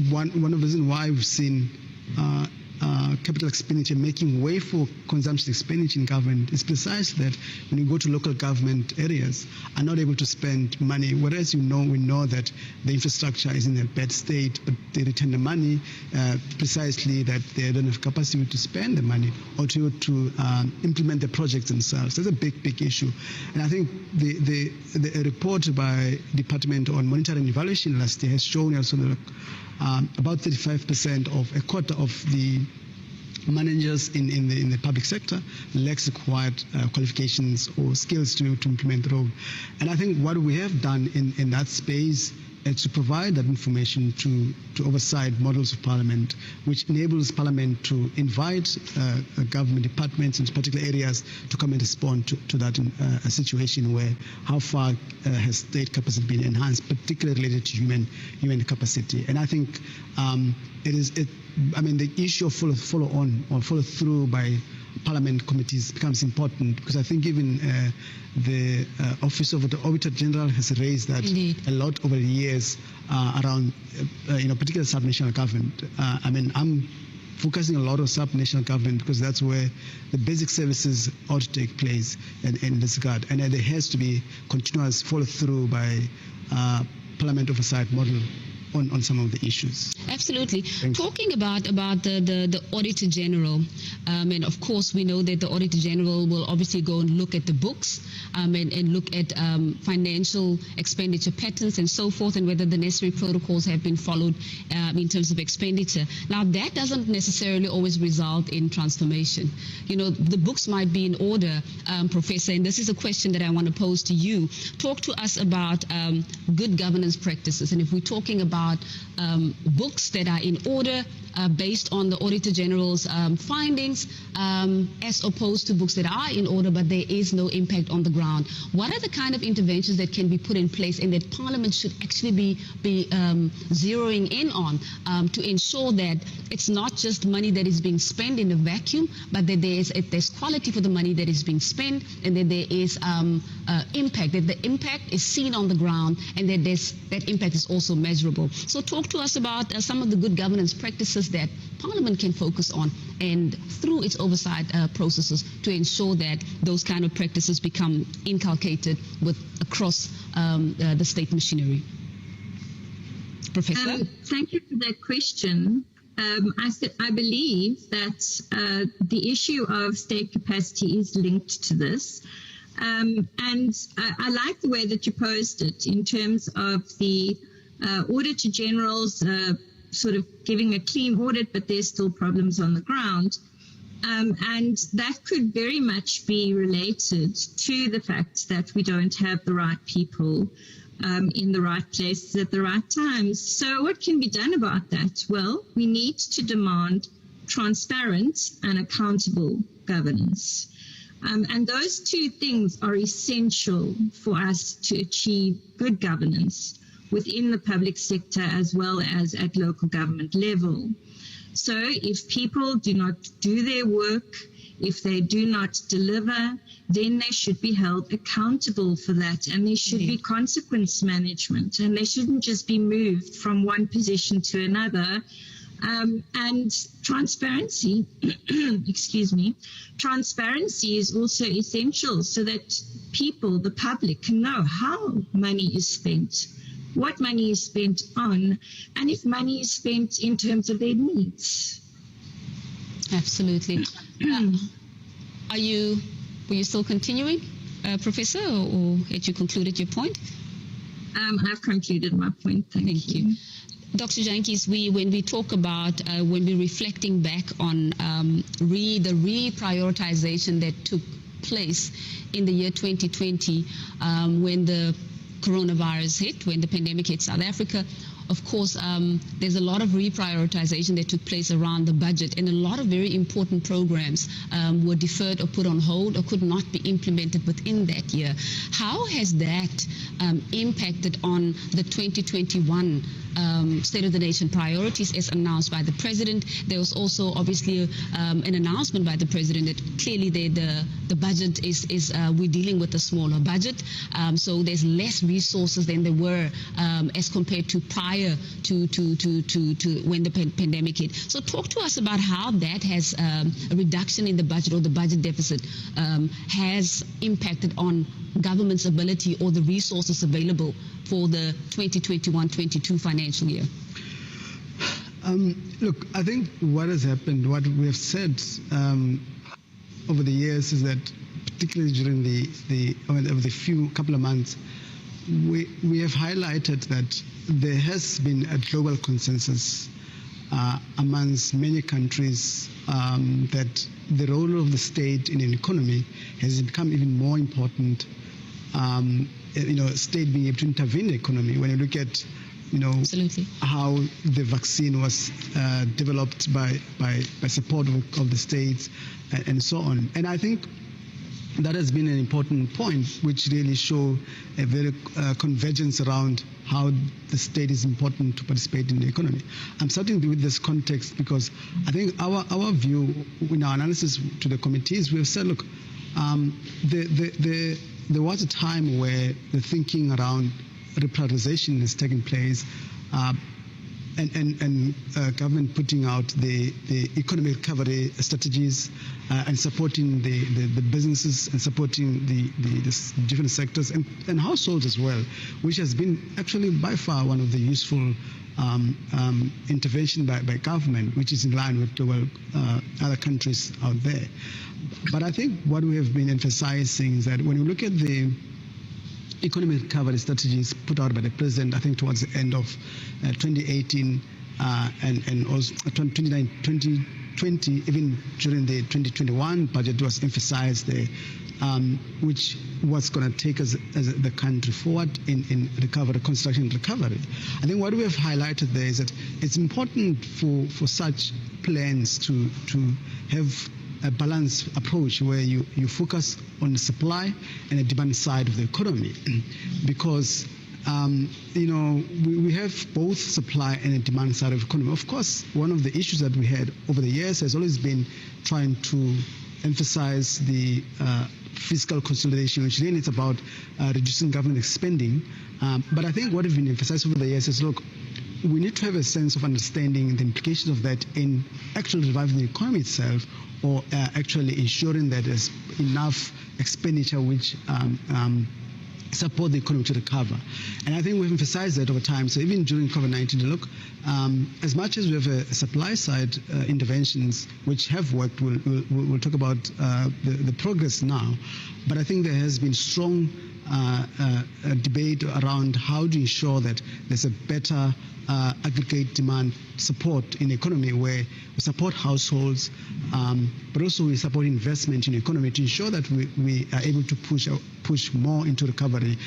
one of the reasons why we've seen capital expenditure making way for consumption expenditure in government is precisely that when you go to local government areas are not able to spend money, whereas we know that the infrastructure is in a bad state, but they return the money precisely that they don't have capacity to spend the money or to implement the projects themselves. That's a big issue. And I think the report by Department on Monitoring and Evaluation last year has shown also that about 35% of a quarter of the managers in the public sector lacks required qualifications or skills to implement the role. And I think what we have done in that space is to provide that information to oversight models of Parliament, which enables Parliament to invite government departments in particular areas to come and respond to that a situation where how far has state capacity been enhanced, particularly related to human capacity. And I think the issue of follow through by Parliament committees becomes important, because I think even the Office of the Auditor General has raised that a lot over the years around, particular subnational government. I'm focusing a lot on subnational government because that's where the basic services ought to take place in this regard, and there has to be continuous follow through by Parliament oversight model on some of the issues. Absolutely. Talking about the Auditor General, and of course we know that the Auditor General will obviously go and look at the books and look at financial expenditure patterns and so forth, and whether the necessary protocols have been followed in terms of expenditure. Now, that doesn't necessarily always result in transformation. The books might be in order, Professor, and this is a question that I want to pose to you. Talk to us about good governance practices, and if we're talking about about books that are in order based on the Auditor General's findings, as opposed to books that are in order but there is no impact on the ground. What are the kind of interventions that can be put in place and that Parliament should actually be zeroing in on to ensure that it's not just money that is being spent in a vacuum, but that there's quality for the money that is being spent, and that there is impact, that the impact is seen on the ground, and that that impact is also measurable. So talk to us about some of the good governance practices that Parliament can focus on, and through its oversight processes, to ensure that those kind of practices become inculcated across the state machinery. Professor? Thank you for that question. I believe that the issue of state capacity is linked to this. And I like the way that you posed it in terms of the Auditor General's sort of giving a clean audit, but there's still problems on the ground. And that could very much be related to the fact that we don't have the right people in the right places at the right times. So what can be done about that? Well, we need to demand transparent and accountable governance. And those two things are essential for us to achieve good governance within the public sector as well as at local government level. So if people do not do their work, if they do not deliver, then they should be held accountable for that, and there should be consequence management, and they shouldn't just be moved from one position to another. And transparency, excuse me, transparency is also essential so that people, the public, can know how money is spent, what money is spent on, and if money is spent in terms of their needs. Absolutely. Were you still continuing, Professor, or had you concluded your point? I've concluded my point. Thank you. Dr. Jantjies, when we talk about, when we're reflecting back on the reprioritization that took place in the year 2020, when the coronavirus hit, when the pandemic hit South Africa, of course, there's a lot of reprioritization that took place around the budget, and a lot of very important programs were deferred or put on hold or could not be implemented within that year. How has that impacted on the 2021 State of the Nation priorities as announced by the President? There was also obviously an announcement by the President that clearly the budget is we're dealing with a smaller budget, so there's less resources than there were as compared to prior to when the pandemic hit. So talk to us about how that has a reduction in the budget or the budget deficit has impacted on government's ability or the resources available for the 2021-22 financial year. Look, I think what has happened, what we have said over the years is that, particularly during the couple of months, we have highlighted that there has been a global consensus amongst many countries that the role of the state in an economy has become even more important. State being able to intervene in the economy. When you look at, Absolutely. how the vaccine was developed by support of the states and so on. And I think that has been an important point, which really show a very convergence around how the state is important to participate in the economy. I'm starting with this context because I think our view in our analysis to the committees, we have said, look, there was a time where the thinking around reprioritization is taking place, and government putting out the economic recovery strategies and supporting the businesses and supporting the different sectors and households as well, which has been actually by far one of the useful intervention by government, which is in line with other countries out there. But I think what we have been emphasizing is that when you look at the economic recovery strategies put out by the President, I think towards the end of 2018 and also 2020, even during the 2021 budget was emphasized the which was going to take us as the country forward in recovery, construction recovery. I think what we have highlighted there is that it's important for such plans to have a balanced approach where you focus on the supply and the demand side of the economy, because we have both supply and a demand side of the economy. Of course, one of the issues that we had over the years has always been trying to emphasize the fiscal consolidation, which really is about reducing government spending. But I think what we've been emphasizing over the years is, look, we need to have a sense of understanding the implications of that in actually reviving the economy itself, or actually ensuring that there's enough expenditure which support the economy to recover. And I think we've emphasized that over time. So even during COVID-19, look, as much as we have a supply side interventions which have worked, we'll talk about the progress now, but I think there has been strong debate around how to ensure that there's a better aggregate demand support in the economy, where we support households, but also we support investment in the economy to ensure that we are able to push more into recovery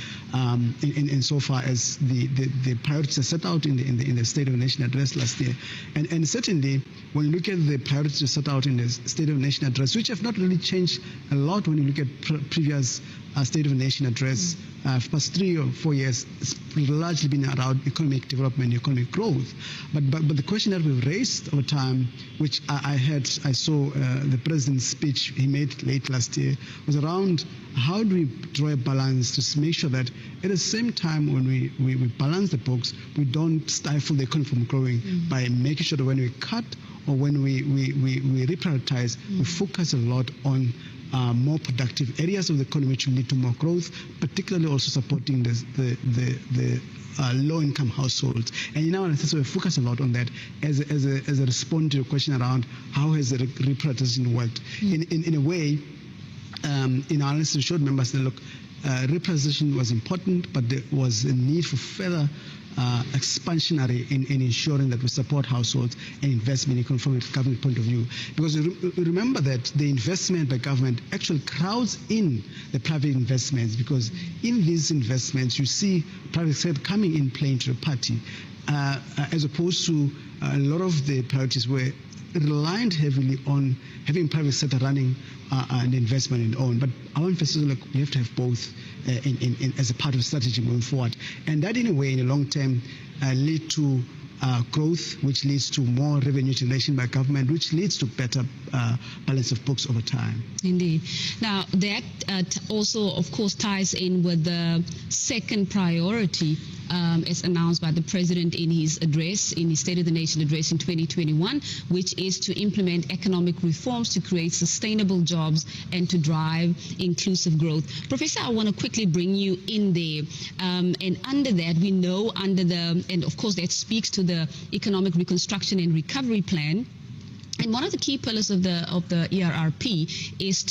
in so far as the priorities are set out in the State of the Nation address last year. And certainly, when you look at the priorities set out in the State of the Nation address, which have not really changed a lot when you look at previous State of the Nation address, for past 3 or 4 years, it's largely been around economic development, economic growth. But the question that we've raised over time, which I saw the president's speech he made late last year, was around how do we draw a balance to make sure that at the same time when we balance the books, we don't stifle the economy from growing by making sure that when we cut or when we reprioritize, we focus a lot on more productive areas of the economy which will lead to more growth, particularly also supporting the low-income households. And in our analysis, we focus a lot on that as a response to your question around how has the reprioritization worked. In a way, in our analysis, we showed members that, look, reprioritization was important, but there was a need for further expansionary in ensuring that we support households and investment from a government point of view. Because remember that the investment by government actually crowds in the private investments, because in these investments you see private sector coming in playing to the party, as opposed to a lot of the priorities were reliant heavily on having private sector running an investment in own. But our emphasis is, look, we have to have both as a part of the strategy moving forward. And that, in a way, in the long term, lead to growth, which leads to more revenue generation by government, which leads to better balance of books over time. Indeed. Now, that also, of course, ties in with the second priority as announced by the President in his address, in his State of the Nation address in 2021, which is to implement economic reforms to create sustainable jobs and to drive inclusive growth. Professor, I want to quickly bring you in there. And under that, we know and of course that speaks to the Economic Reconstruction and Recovery Plan. And one of the key pillars of the ERRP is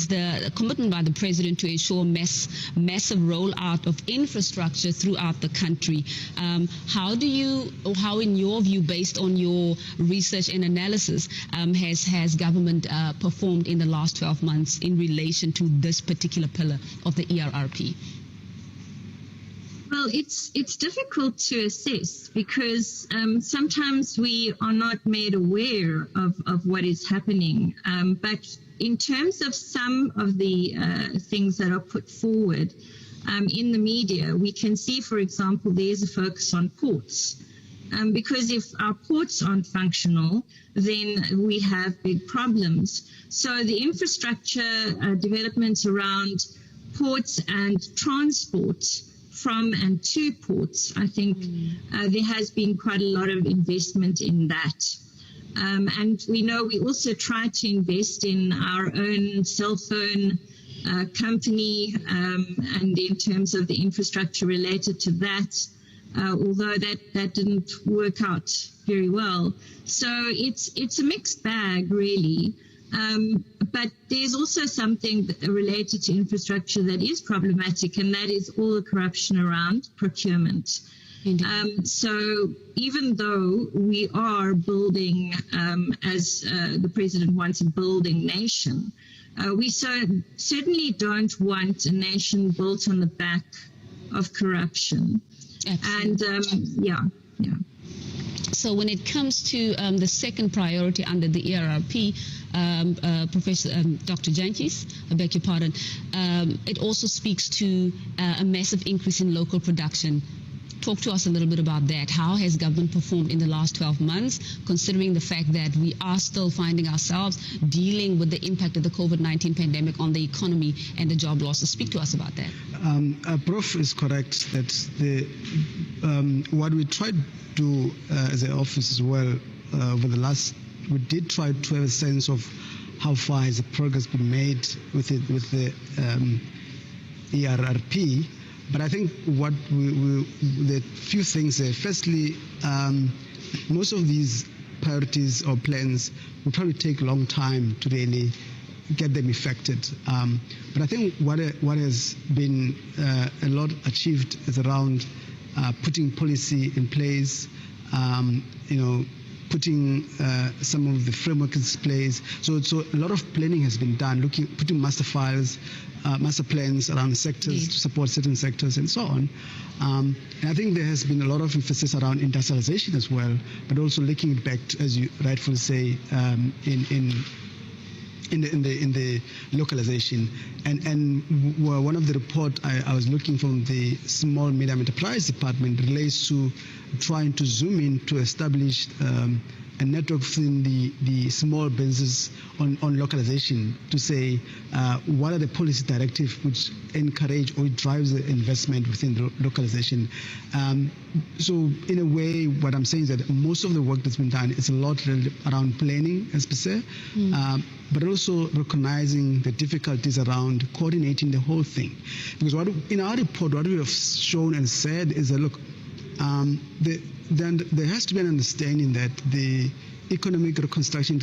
the commitment by the President to ensure massive rollout of infrastructure throughout the country. How in your view, based on your research and analysis, has government performed in the last 12 months in relation to this particular pillar of the ERRP? Well, it's difficult to assess because sometimes we are not made aware of what is happening. But in terms of some of the things that are put forward in the media, we can see, for example, there's a focus on ports. Because if our ports aren't functional, then we have big problems. So the infrastructure developments around ports and transport from and to ports, I think there has been quite a lot of investment in that. And we know we also try to invest in our own cell phone company and in terms of the infrastructure related to that, although that didn't work out very well. So it's a mixed bag, really. But there's also something related to infrastructure that is problematic, and that is all the corruption around procurement. So even though we are building, as the President wants, a building nation, We certainly don't want a nation built on the back of corruption. Absolutely. And So when it comes to the second priority under the ERRP, Professor Dr. Jantjies, I beg your pardon, it also speaks to a massive increase in local production. Talk to us a little bit about that. How has government performed in the last 12 months, considering the fact that we are still finding ourselves dealing with the impact of the COVID-19 pandemic on the economy and the job losses? Speak to us about that. Prof is correct that what we tried to do as an office as well over the last, we did try to have a sense of how far has the progress been made with the ERRP. But I think what the few things there. Firstly, most of these priorities or plans will probably take a long time to really get them effected. But I think what has been a lot achieved is around putting policy in place, putting some of the framework in place. So a lot of planning has been done, putting master files, master plans around sectors to support certain sectors and so on. And I think there has been a lot of emphasis around industrialization as well, but also linking it back to, as you rightfully say, in the localization. And one of the report I was looking from the Small Medium Enterprise Department relates to trying to zoom in to establish a network within the small businesses on localization to say what are the policy directives which encourage or drives the investment within the localization. So in a way, what I'm saying is that most of the work that's been done is a lot around planning as per se, but also recognizing the difficulties around coordinating the whole thing. Because in our report, what we have shown and said is that, look, then there has to be an understanding that the Economic Reconstruction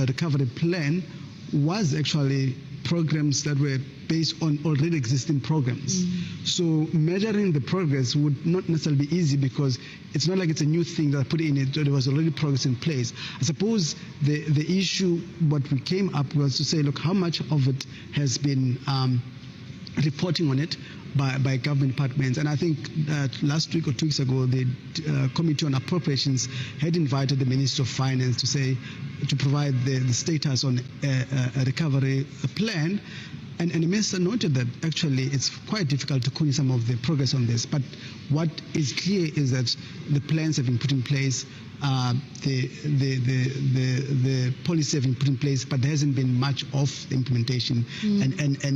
Recovery Plan was actually programs that were based on already existing programs. So measuring the progress would not necessarily be easy because it's not like it's a new thing that I put in it, there was already progress in place. I suppose the issue, what we came up was to say, look, how much of it has been reporting on it by government departments. And I think last week or 2 weeks ago, the Committee on Appropriations had invited the Minister of Finance to provide the status on a recovery plan. And the Minister noted that actually it's quite difficult to call some of the progress on this. But what is clear is that the plans have been put in place, the policy have been put in place, but there hasn't been much of the implementation. And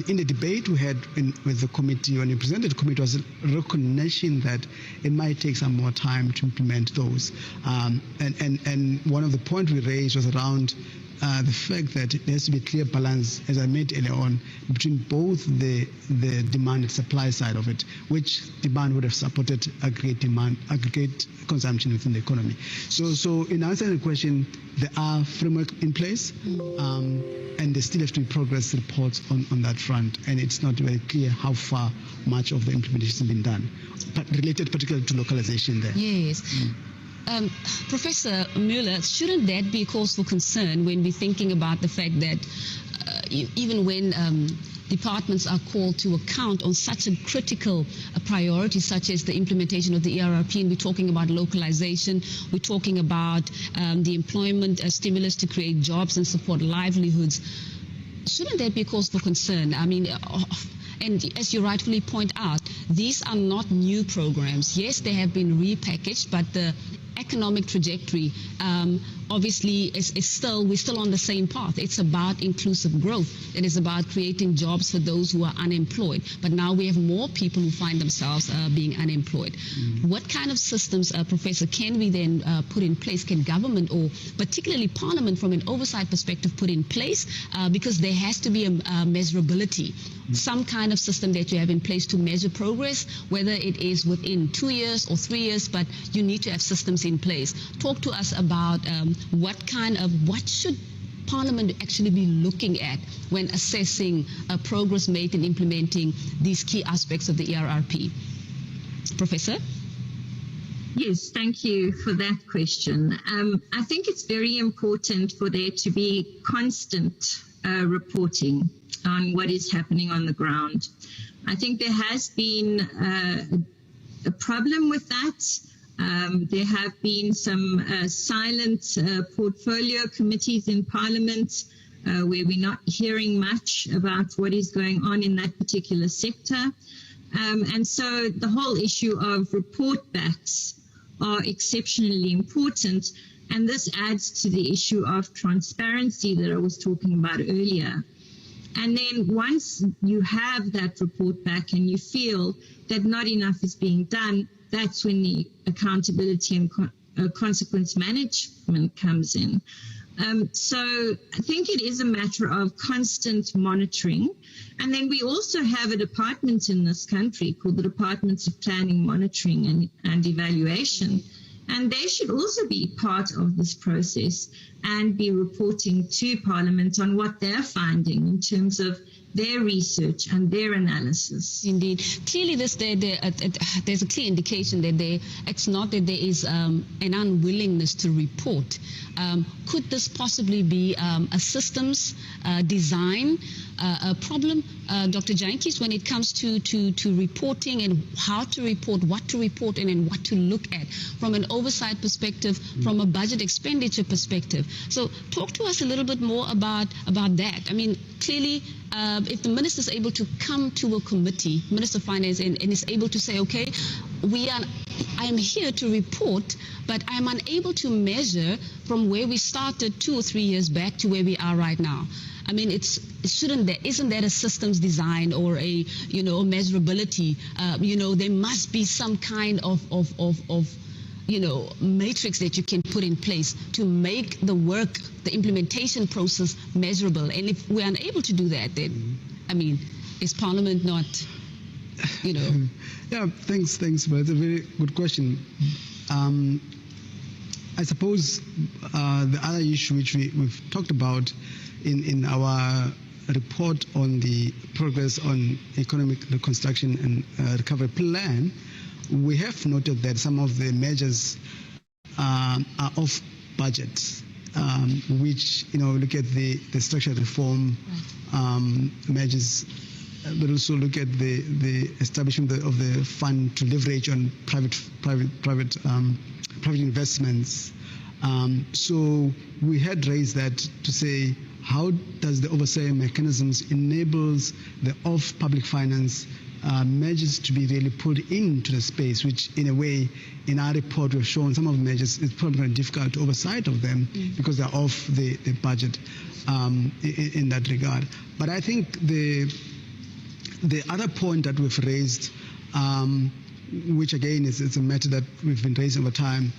in the debate we had with the committee, when we presented the committee, was a recognition that it might take some more time to implement those. And one of the points we raised was around the fact that there has to be a clear balance, as I made earlier on, between both the demand and supply side of it, which demand would have supported aggregate consumption within the economy. So in answering the question, there are framework in place, and there still have to be progress reports on that front, and it's not very clear how far much of the implementation has been done, but related particularly to localization there. Yes. Professor Müller, shouldn't that be a cause for concern when we're thinking about the fact that even when departments are called to account on such a critical priority such as the implementation of the ERRP, and we're talking about localization, we're talking about the employment stimulus to create jobs and support livelihoods, shouldn't that be a cause for concern? I mean, and as you rightfully point out, these are not new programs. Yes, they have been repackaged, but the economic trajectory obviously we're still on the same path. It's about inclusive growth. It is about creating jobs for those who are unemployed. But now we have more people who find themselves being unemployed. What kind of systems, Professor, can we then put in place? Can government, or particularly Parliament from an oversight perspective, put in place? Because there has to be a measurability. Some kind of system that you have in place to measure progress, whether it is within 2 years or 3 years, but you need to have systems in place. Talk to us about what should Parliament actually be looking at when assessing progress made in implementing these key aspects of the ERRP. Professor? Yes, thank you for that question. I think it's very important for there to be constant reporting on what is happening on the ground. I think there has been a problem with that. There have been some silent portfolio committees in Parliament where we're not hearing much about what is going on in that particular sector. And so the whole issue of report backs are exceptionally important. And this adds to the issue of transparency that I was talking about earlier. And then once you have that report back and you feel that not enough is being done, that's when the accountability and consequence management comes in. So I think it is a matter of constant monitoring. And then we also have a department in this country called the Departments of Planning, Monitoring and Evaluation. And they should also be part of this process and be reporting to Parliament on what they're finding in terms of their research and their analysis. Indeed. Clearly, there's a clear indication that it's not that there is an unwillingness to report. Could this possibly be a systems design a problem, Dr. Jantjies, when it comes to reporting and how to report, what to report and what to look at from an oversight perspective, from a budget expenditure perspective? So talk to us a little bit more about that. I mean, clearly, if the minister is able to come to a committee, Minister of Finance, and is able to say, okay, I am here to report, but I am unable to measure from where we started 2 or 3 years back to where we are right now. I mean, isn't that a systems design or a measurability? There must be some kind of matrix that you can put in place to make the work, the implementation process measurable. And if we're unable to do that, then, I mean, is Parliament not, Yeah, thanks, but it's a very good question. I suppose the other issue which we've talked about in our report on the progress on economic reconstruction and recovery plan, we have noted that some of the measures are off budget, which, look at the structural reform measures, but also look at the establishment of the fund to leverage on private investments. So we had raised that to say, how does the oversight mechanisms enables the off public finance measures to be really put into the space, which in a way, in our report, we've shown some of the measures, it's probably very difficult to oversight of them because they're off the budget in that regard. But I think the other point that we've raised, which again is a matter that we've been raising over time,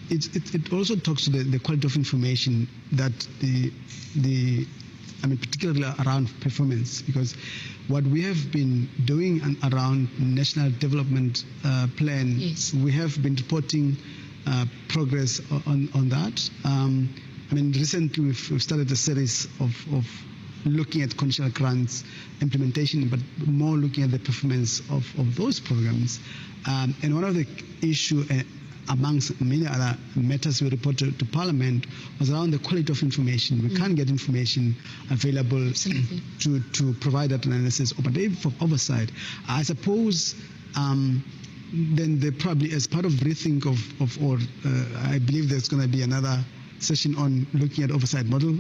it also talks to the quality of information that particularly around performance, because what we have been doing around National Development Plan, yes, we have been reporting progress on that. Recently we've started a series of looking at conditional grants implementation, but more looking at the performance of those programs. And one of the issues amongst many other matters we reported to Parliament was around the quality of information. We can't get information available to provide that analysis for oversight. I suppose then they probably, as part of rethink I believe there's going to be another session on looking at oversight model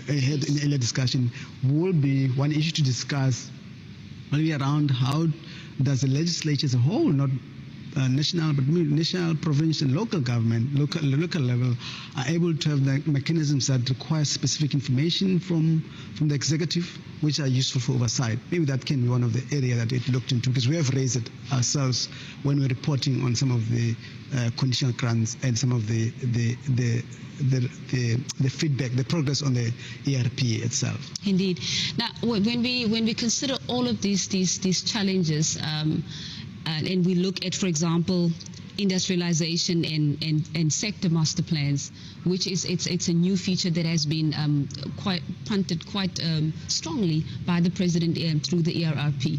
ahead in earlier discussion, will be one issue to discuss maybe around how does the legislature as a whole, not national, but national, provincial, and local government, local level, are able to have the mechanisms that require specific information from the executive, which are useful for oversight. Maybe that can be one of the areas that it looked into, because we have raised it ourselves when we're reporting on some of the conditional grants and some of the feedback, the progress on the ERP itself. Indeed. Now, when we consider all of these challenges, and we look at, for example, industrialization and sector master plans, which it's a new feature that has been punted quite strongly by the President through the ERRP.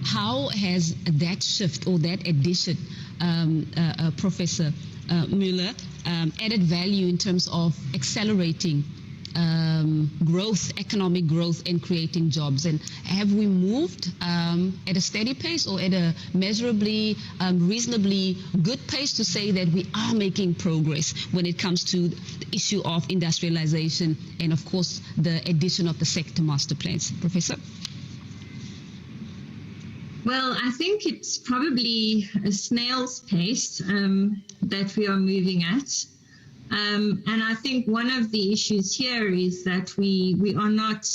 How has that shift or that addition, Professor Müller, added value in terms of accelerating growth, economic growth, and creating jobs? And have we moved at a steady pace or at a measurably, reasonably good pace to say that we are making progress when it comes to the issue of industrialization and, of course, the addition of the sector master plans? Professor? Well, I think it's probably a snail's pace that we are moving at. And I think one of the issues here is that we are not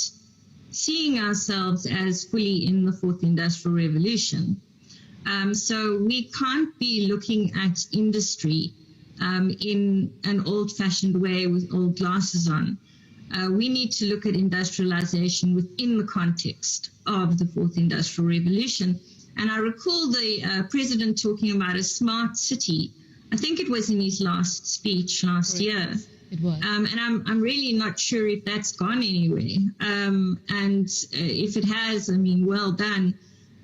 seeing ourselves as fully in the fourth industrial revolution. So we can't be looking at industry in an old-fashioned way with old glasses on. We need to look at industrialization within the context of the fourth industrial revolution. And I recall the president talking about a smart city. I think it was in his last speech last year. It was. And I'm really not sure if that's gone anywhere. And if it has, I mean, well done.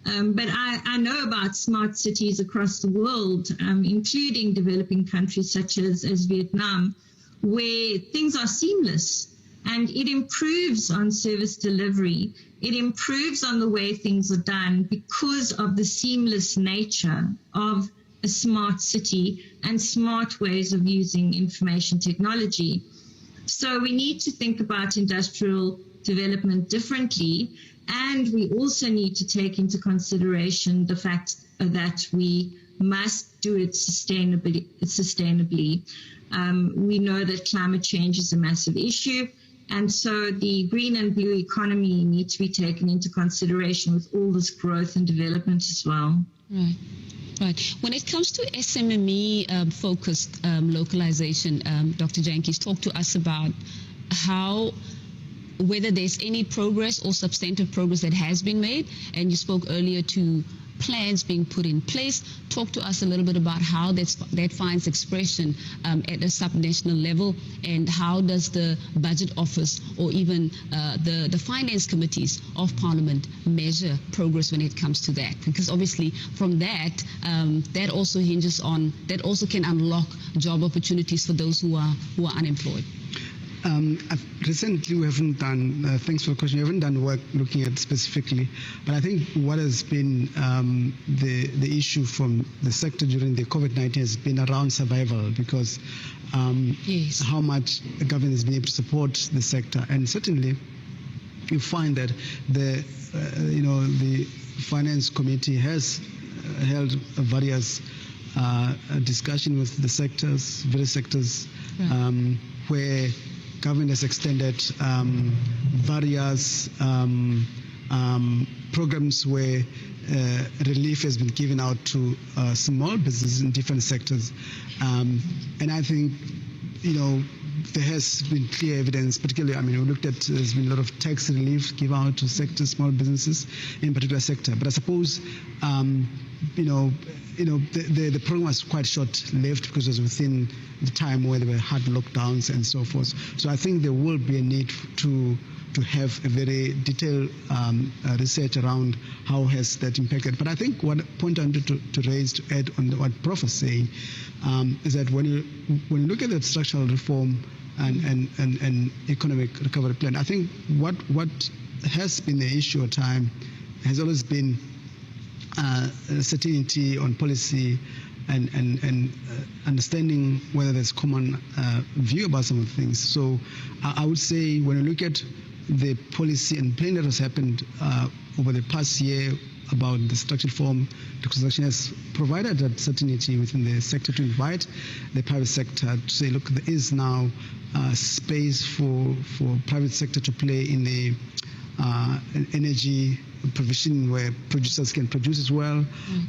But I know about smart cities across the world, including developing countries such as Vietnam, where things are seamless. And it improves on service delivery. It improves on the way things are done because of the seamless nature of a smart city and smart ways of using information technology. So we need to think about industrial development differently. And we also need to take into consideration the fact that we must do it sustainably. We know that climate change is a massive issue. And so the green and blue economy need to be taken into consideration with all this growth and development as well. Right. Right. When it comes to SMME-focused localization, Dr. Jantjies, talk to us about whether there's any progress or substantive progress that has been made. And you spoke earlier to plans being put in place. Talk to us a little bit about how that finds expression at a subnational level, and how does the Budget Office or even the finance committees of Parliament measure progress when it comes to that? Because obviously from that, that also hinges on, that also can unlock job opportunities for those who are unemployed. Recently, we haven't done, thanks for the question, we haven't done work looking at specifically, but I think what has been the issue from the sector during the COVID-19 has been around survival, because yes, how much the government has been able to support the sector. And certainly, you find that the Finance Committee has held various discussion with the sectors, various sectors, right, where government has extended various programs where relief has been given out to small businesses in different sectors. And I think, there has been clear evidence, particularly, we looked at, there's been a lot of tax relief given out to sectors, small businesses in particular sector. But I suppose, the program was quite short-lived because it was within the time where there were hard lockdowns and so forth. So I think there will be a need to have a very detailed research around how has that impacted. But I think one point I wanted to raise, to add on what Prof was saying, is that when you look at the structural reform and economic recovery plan, I think what has been the issue of time has always been certainty on policy and understanding whether there's common view about some of the things. So I would say when you look at the policy and plan that has happened over the past year about the structural reform, the construction has provided that certainty within the sector to invite the private sector to say, look, there is now space for private sector to play in the energy provision where producers can produce as well,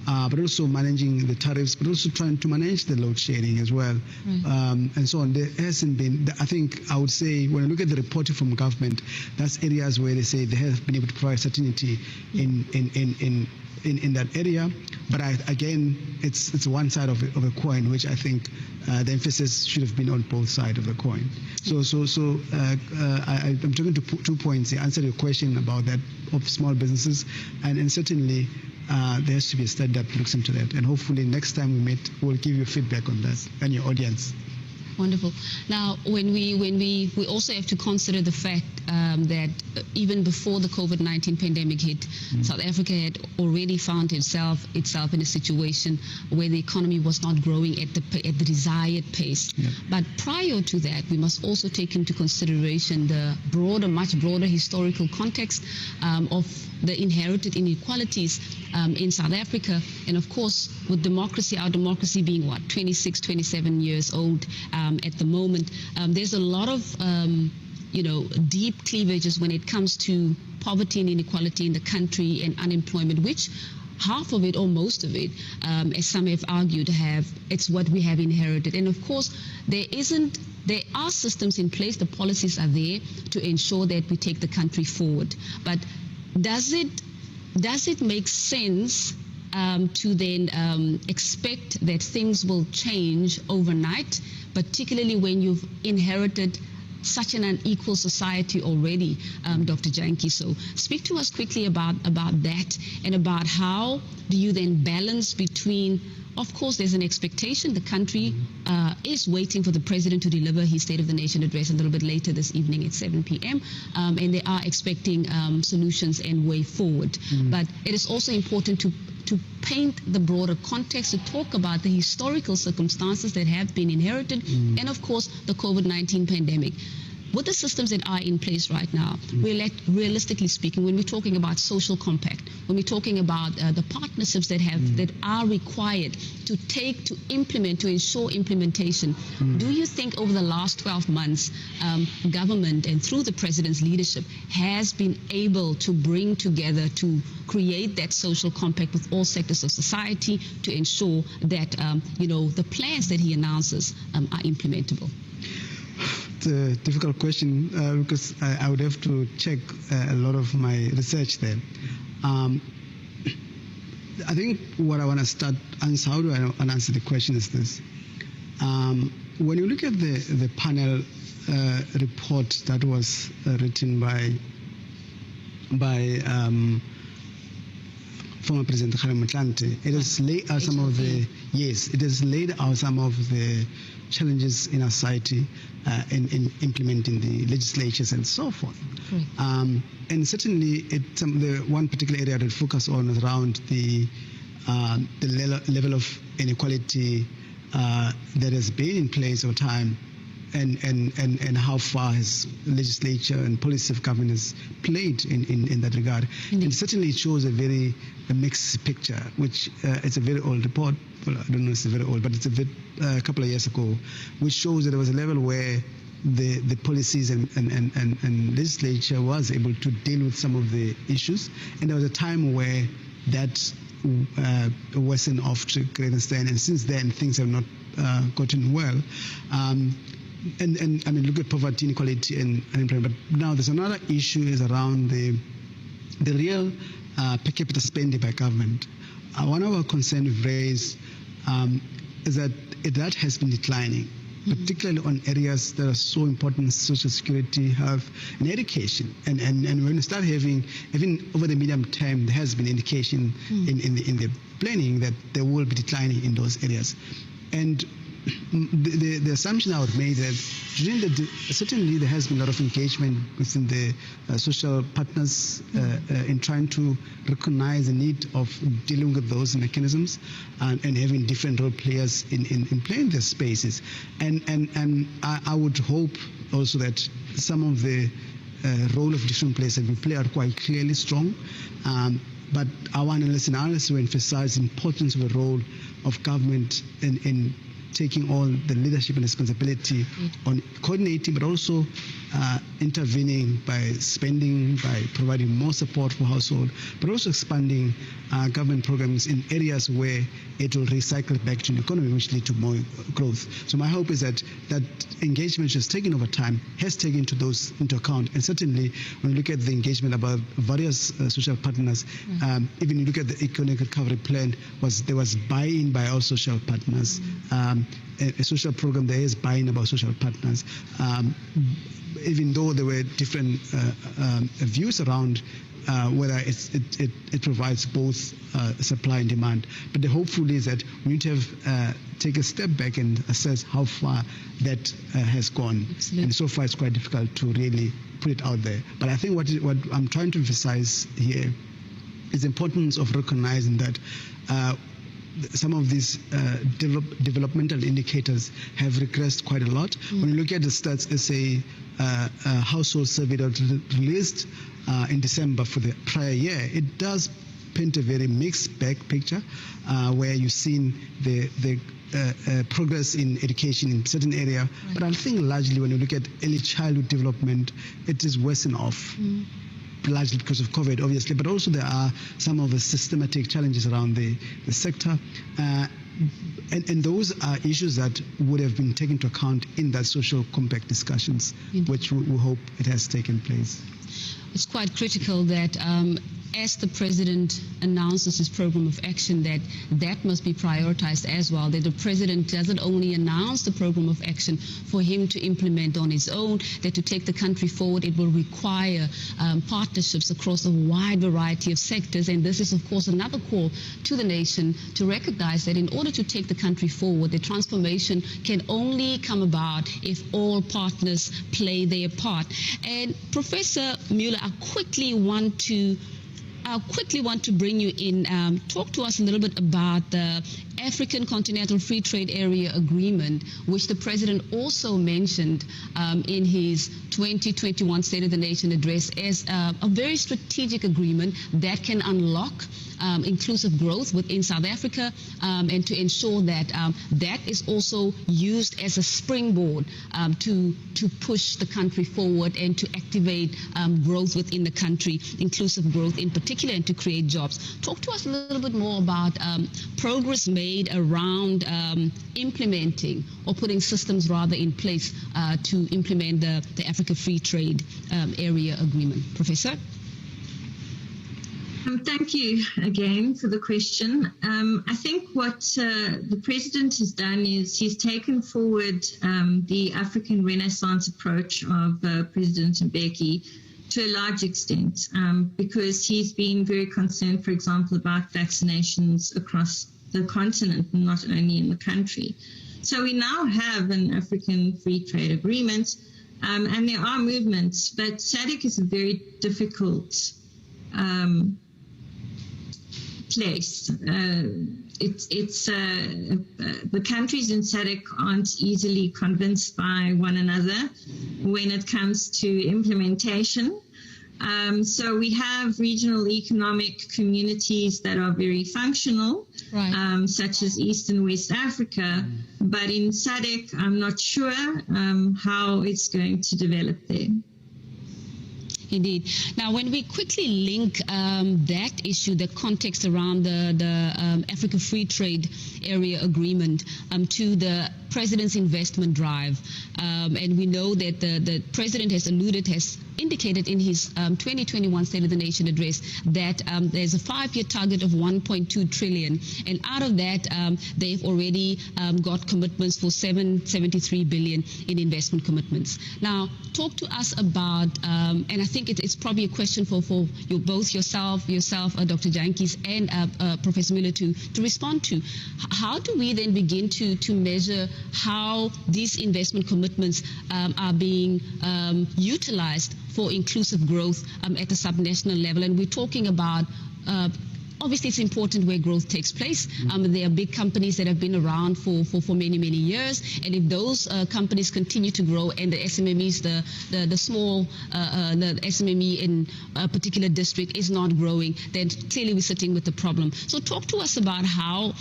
but also managing the tariffs, but also trying to manage the load sharing as well, and so on. There hasn't been, I think I would say, when I look at the reporting from government, that's areas where they say they have been able to provide certainty in that area. But again, it's one side of a coin, which I think the emphasis should have been on both sides of the coin. So I'm talking to 2 points. I answered your question about that of small businesses, and certainly there has to be a study that looks into that. And hopefully next time we meet, we'll give you feedback on that and your audience. Wonderful. Now, when we also have to consider the fact that even before the COVID-19 pandemic hit, South Africa had already found itself in a situation where the economy was not growing at the desired pace. Yeah. But prior to that, we must also take into consideration the much broader historical context of the inherited inequalities in South Africa, and of course, with our democracy being 26, 27 years old at the moment, there's a lot of deep cleavages when it comes to poverty and inequality in the country and unemployment, which half of it or most of it, as some have argued, it's what we have inherited. And of course, there are systems in place, the policies are there to ensure that we take the country forward. But does it make sense to then expect that things will change overnight, particularly when you've inherited such an unequal society already, Dr. Jantyi? So speak to us quickly about that, and about how do you then balance between, of course, there's an expectation. The country is waiting for the president to deliver his State of the Nation address a little bit later this evening at 7 p.m. And they are expecting solutions and way forward. But it is also important to paint the broader context, to talk about the historical circumstances that have been inherited, and of course the COVID-19 pandemic. With the systems that are in place right now, realistically speaking, when we're talking about social compact, when we're talking about the partnerships that are required to implement, to ensure implementation, do you think over the last 12 months, government and through the president's leadership has been able to bring together, to create that social compact with all sectors of society to ensure that the plans that he announces are implementable? It's a difficult question because I would have to check a lot of my research there. I think what I want to start, and how do I answer the question is this. When you look at the panel report that was written by former President Kgalema Motlanthe, it has laid out some of the challenges in our society in implementing the legislatures and so forth. And certainly, the one particular area that focus on is around the level of inequality that has been in place over time, and how far has legislature and policy of governance played in that regard. And certainly it shows a mixed picture, which it's a very old report. Well, I don't know if it's very old, but it's a couple of years ago, which shows that there was a level where the policies and legislature was able to deal with some of the issues, and there was a time where that wasn't off to great extent, and since then things have not gotten well. And I mean, look at poverty, inequality, and unemployment. But now there's another issue is around the real per capita spending by government. One of our concerns we've raised is that has been declining, particularly on areas that are so important: social security, health, and education. And when we start having, even over the medium term, there has been indication in the planning that there will be declining in those areas. And the assumption I would make that certainly there has been a lot of engagement within the social partners in trying to recognize the need of dealing with those mechanisms and having different role players in playing their spaces. And I would hope also that some of the role of different players that we play are quite clearly strong. But our analysts will emphasize the importance of the role of government in taking all the leadership and responsibility on coordinating, but also intervening by spending, by providing more support for household, but also expanding government programs in areas where it will recycle back to the economy, which lead to more growth. So my hope is that engagement, which has taken over time, has taken those into account. And certainly, when you look at the engagement about various social partners, even you look at the economic recovery plan, there was buy-in by all social partners. a social program that is buying about social partners. Even though there were different views around whether it provides both supply and demand. But the hopeful is that we need to have take a step back and assess how far that has gone. Absolutely. And so far it's quite difficult to really put it out there. But I think what I'm trying to emphasize here is the importance of recognizing that some of these developmental indicators have regressed quite a lot. When you look at the stats, let's say household survey that was released in December for the prior year, it does paint a very mixed picture where you've seen the progress in education in certain area. Right. But I think largely when you look at early childhood development, it is worsen off. Largely because of COVID, obviously, but also there are some of the systematic challenges around the sector. And those are issues that would have been taken into account in that social compact discussions, which we hope it has taken place. It's quite critical that as the president announces his program of action, that must be prioritized as well, that the president doesn't only announce the program of action for him to implement on his own, that to take the country forward, it will require partnerships across a wide variety of sectors. And this is, of course, another call to the nation to recognize that in order to take the country forward, the transformation can only come about if all partners play their part. And Professor Mueller, I quickly want to bring you in. Talk to us a little bit about the African Continental Free Trade Area Agreement, which the President also mentioned in his 2021 State of the Nation address as a very strategic agreement that can unlock inclusive growth within South Africa and to ensure that that is also used as a springboard to push the country forward and to activate growth within the country, inclusive growth in particular, and to create jobs. Talk to us a little bit more about progress made around implementing or putting systems rather in place to implement the Africa Free Trade Area Agreement. Professor? Thank you again for the question. I think what the President has done is he's taken forward the African Renaissance approach of President Mbeki to a large extent because he's been very concerned, for example, about vaccinations across the continent, not only in the country. So we now have an African Free Trade Agreement and there are movements, but SADC is a very difficult place. The countries in SADC aren't easily convinced by one another when it comes to implementation. So we have regional economic communities that are very functional, right. Such as East and West Africa. But in SADC, I'm not sure how it's going to develop there. Indeed. Now, when we quickly link that issue, the context around the Africa Free Trade Area Agreement to the President's investment drive, and we know that the President has indicated in his 2021 State of the Nation address that there's a 5-year target of 1.2 trillion, and out of that they've already got commitments for 773 billion in investment commitments. Now, talk to us about, and I think it's probably a question for you, both yourself, Dr. Jantjies, and Professor Mueller to respond to. How do we then begin to measure how these investment commitments are being utilized for inclusive growth at the subnational level? And we're talking about obviously it's important where growth takes place. There are big companies that have been around for many, many years, and if those companies continue to grow and the SMMEs, the small the SMME in a particular district is not growing, then clearly we're sitting with the problem. So talk to us about how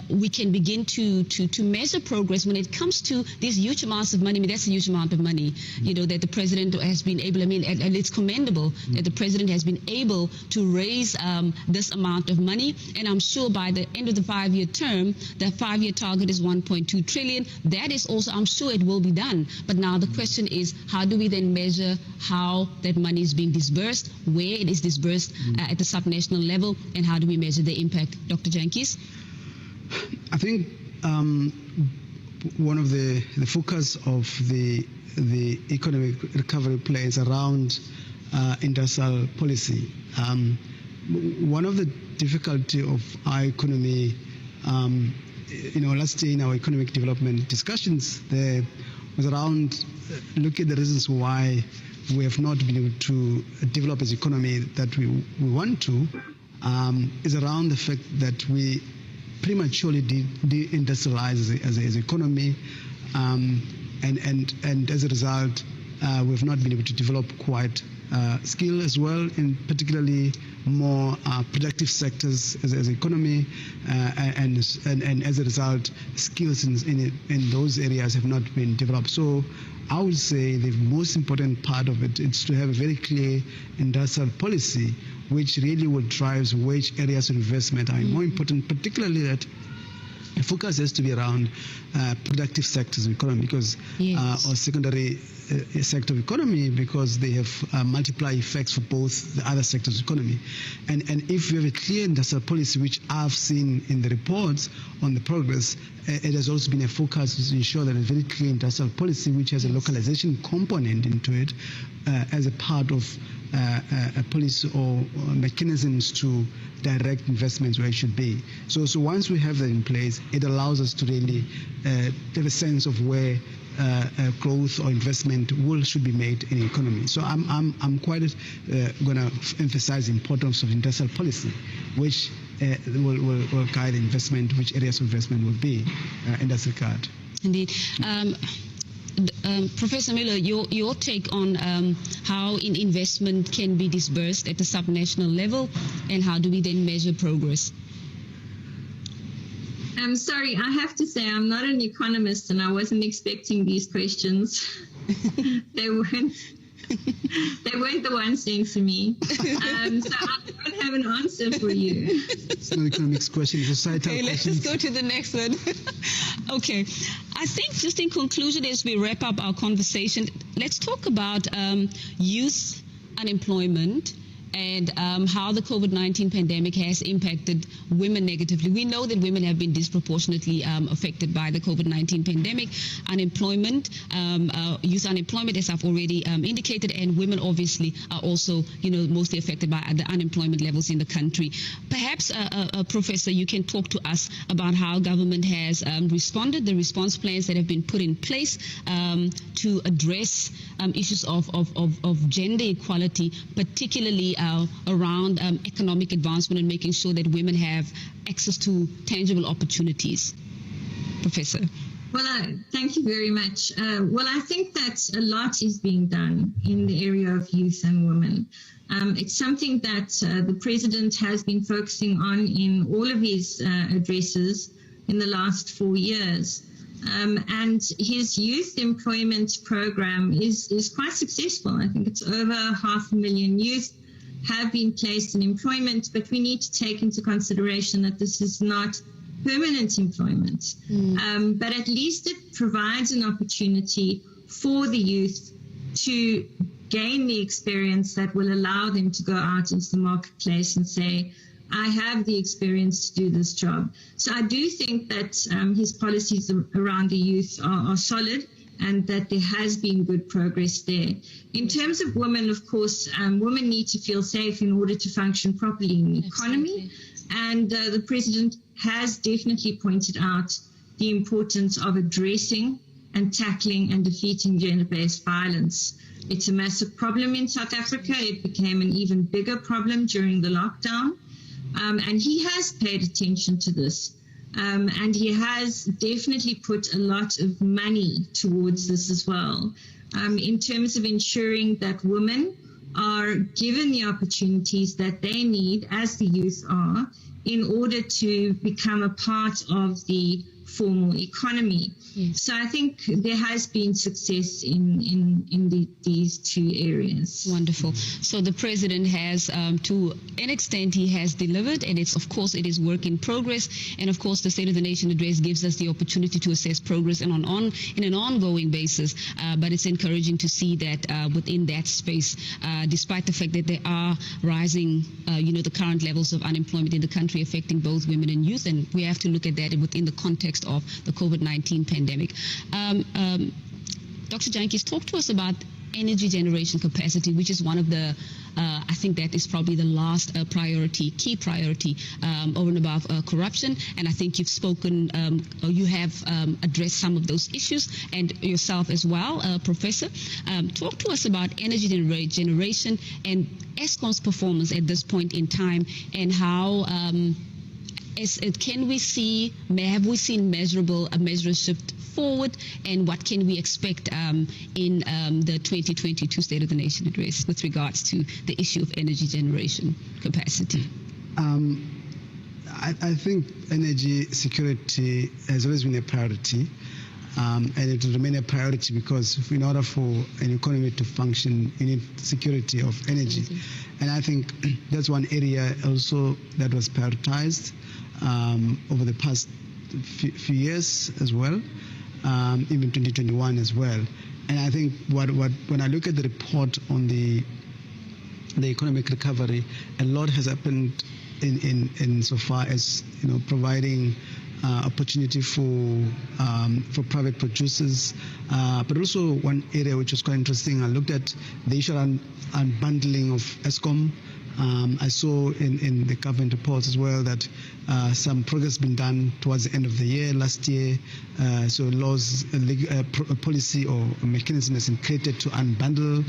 we can begin to measure progress when it comes to these huge amounts of money. I mean, that's a huge amount of money, that the President has been able, and it's commendable that the President has been able to raise this amount of money. And I'm sure by the end of the 5-year term, the 5-year target is 1.2 trillion. That is also, I'm sure it will be done. But now the question is, how do we then measure how that money is being disbursed, where it is disbursed at the subnational level, and how do we measure the impact? Dr. Jantjies? I think one of the focus of the economic recovery plans around industrial policy. One of the difficulty of our economy, last year in our economic development discussions, there was around looking at the reasons why we have not been able to develop as economy that we want to, is around the fact that we prematurely deindustrialize as an economy, and as a result, we've not been able to develop quite skill as well, in particularly more productive sectors as an economy, and as a result, skills in those areas have not been developed. So I would say the most important part of it is to have a very clear industrial policy which really will drive which areas of investment are more important, particularly that the focus has to be around productive sectors of economy, because or secondary sector of economy, because they have multiplier effects for both the other sectors of economy. And if you have a clear industrial policy, which I've seen in the reports on the progress, it has also been a focus to ensure that a very clear industrial policy which has a localization component into it as a part of a policy or mechanisms to direct investments where it should be. So once we have that in place, it allows us to really have a sense of where growth or investment should be made in the economy. So I'm quite going to emphasize the importance of industrial policy, which will guide investment, which areas of investment will be in that regard. Indeed. Professor Miller, your take on how investment can be disbursed at the subnational level, and how do we then measure progress? I'm sorry, I have to say I'm not an economist, and I wasn't expecting these questions. They weren't the ones sent to me. So I don't have an answer for you. It's not economics question, it's a societal question. Let's go to the next one. Okay. I think just in conclusion, as we wrap up our conversation, let's talk about youth unemployment and how the COVID-19 pandemic has impacted women negatively. We know that women have been disproportionately affected by the COVID-19 pandemic. Unemployment, youth unemployment, as I've already indicated, and women obviously are also, mostly affected by the unemployment levels in the country. Perhaps, Professor, you can talk to us about how government has responded, the response plans that have been put in place to address issues of gender equality, particularly around economic advancement and making sure that women have access to tangible opportunities. Professor. Well, thank you very much. Well, I think that a lot is being done in the area of youth and women. It's something that the President has been focusing on in all of his addresses in the last 4 years. And his youth employment program is quite successful. I think it's over 500,000 youth have been placed in employment, but we need to take into consideration that this is not permanent employment. But at least it provides an opportunity for the youth to gain the experience that will allow them to go out into the marketplace and say, I have the experience to do this job. So I do think that his policies around the youth are solid, and that there has been good progress there. In terms of women, of course, women need to feel safe in order to function properly in the economy. And the President has definitely pointed out the importance of addressing and tackling and defeating gender-based violence. It's a massive problem in South Africa. It became an even bigger problem during the lockdown. And he has paid attention to this. And he has definitely put a lot of money towards this as well, in terms of ensuring that women are given the opportunities that they need, as the youth are, in order to become a part of the formal economy. So I think there has been success in these two areas. Wonderful. So the President has, to an extent, he has delivered, and it's, of course, it is work in progress. And of course, the State of the Nation address gives us the opportunity to assess progress and in an ongoing basis. But it's encouraging to see that within that space, despite the fact that there are rising, the current levels of unemployment in the country affecting both women and youth, and we have to look at that within the context context of the COVID-19 pandemic. Dr. Jantjies, talk to us about energy generation capacity, which is one of the, I think that is probably the last key priority over and above corruption. And I think you've spoken, or you have addressed some of those issues, and yourself as well, Professor. Talk to us about energy generation and Eskom's performance at this point in time, and how have we seen a measurable shift forward, and what can we expect in the 2022 State of the Nation address with regards to the issue of energy generation capacity? I think energy security has always been a priority, and it will remain a priority, because in order for an economy to function, you need security of energy. And I think that's one area also that was prioritized over the past few years as well, even 2021 as well. And I think when I look at the report on the economic recovery, a lot has happened in so far as providing opportunity for private producers, but also one area which was quite interesting. I looked at the issue around unbundling of Eskom. I saw in the government reports as well that some progress has been done towards the end of the year, last year. So laws, policy or mechanism has been created to unbundle,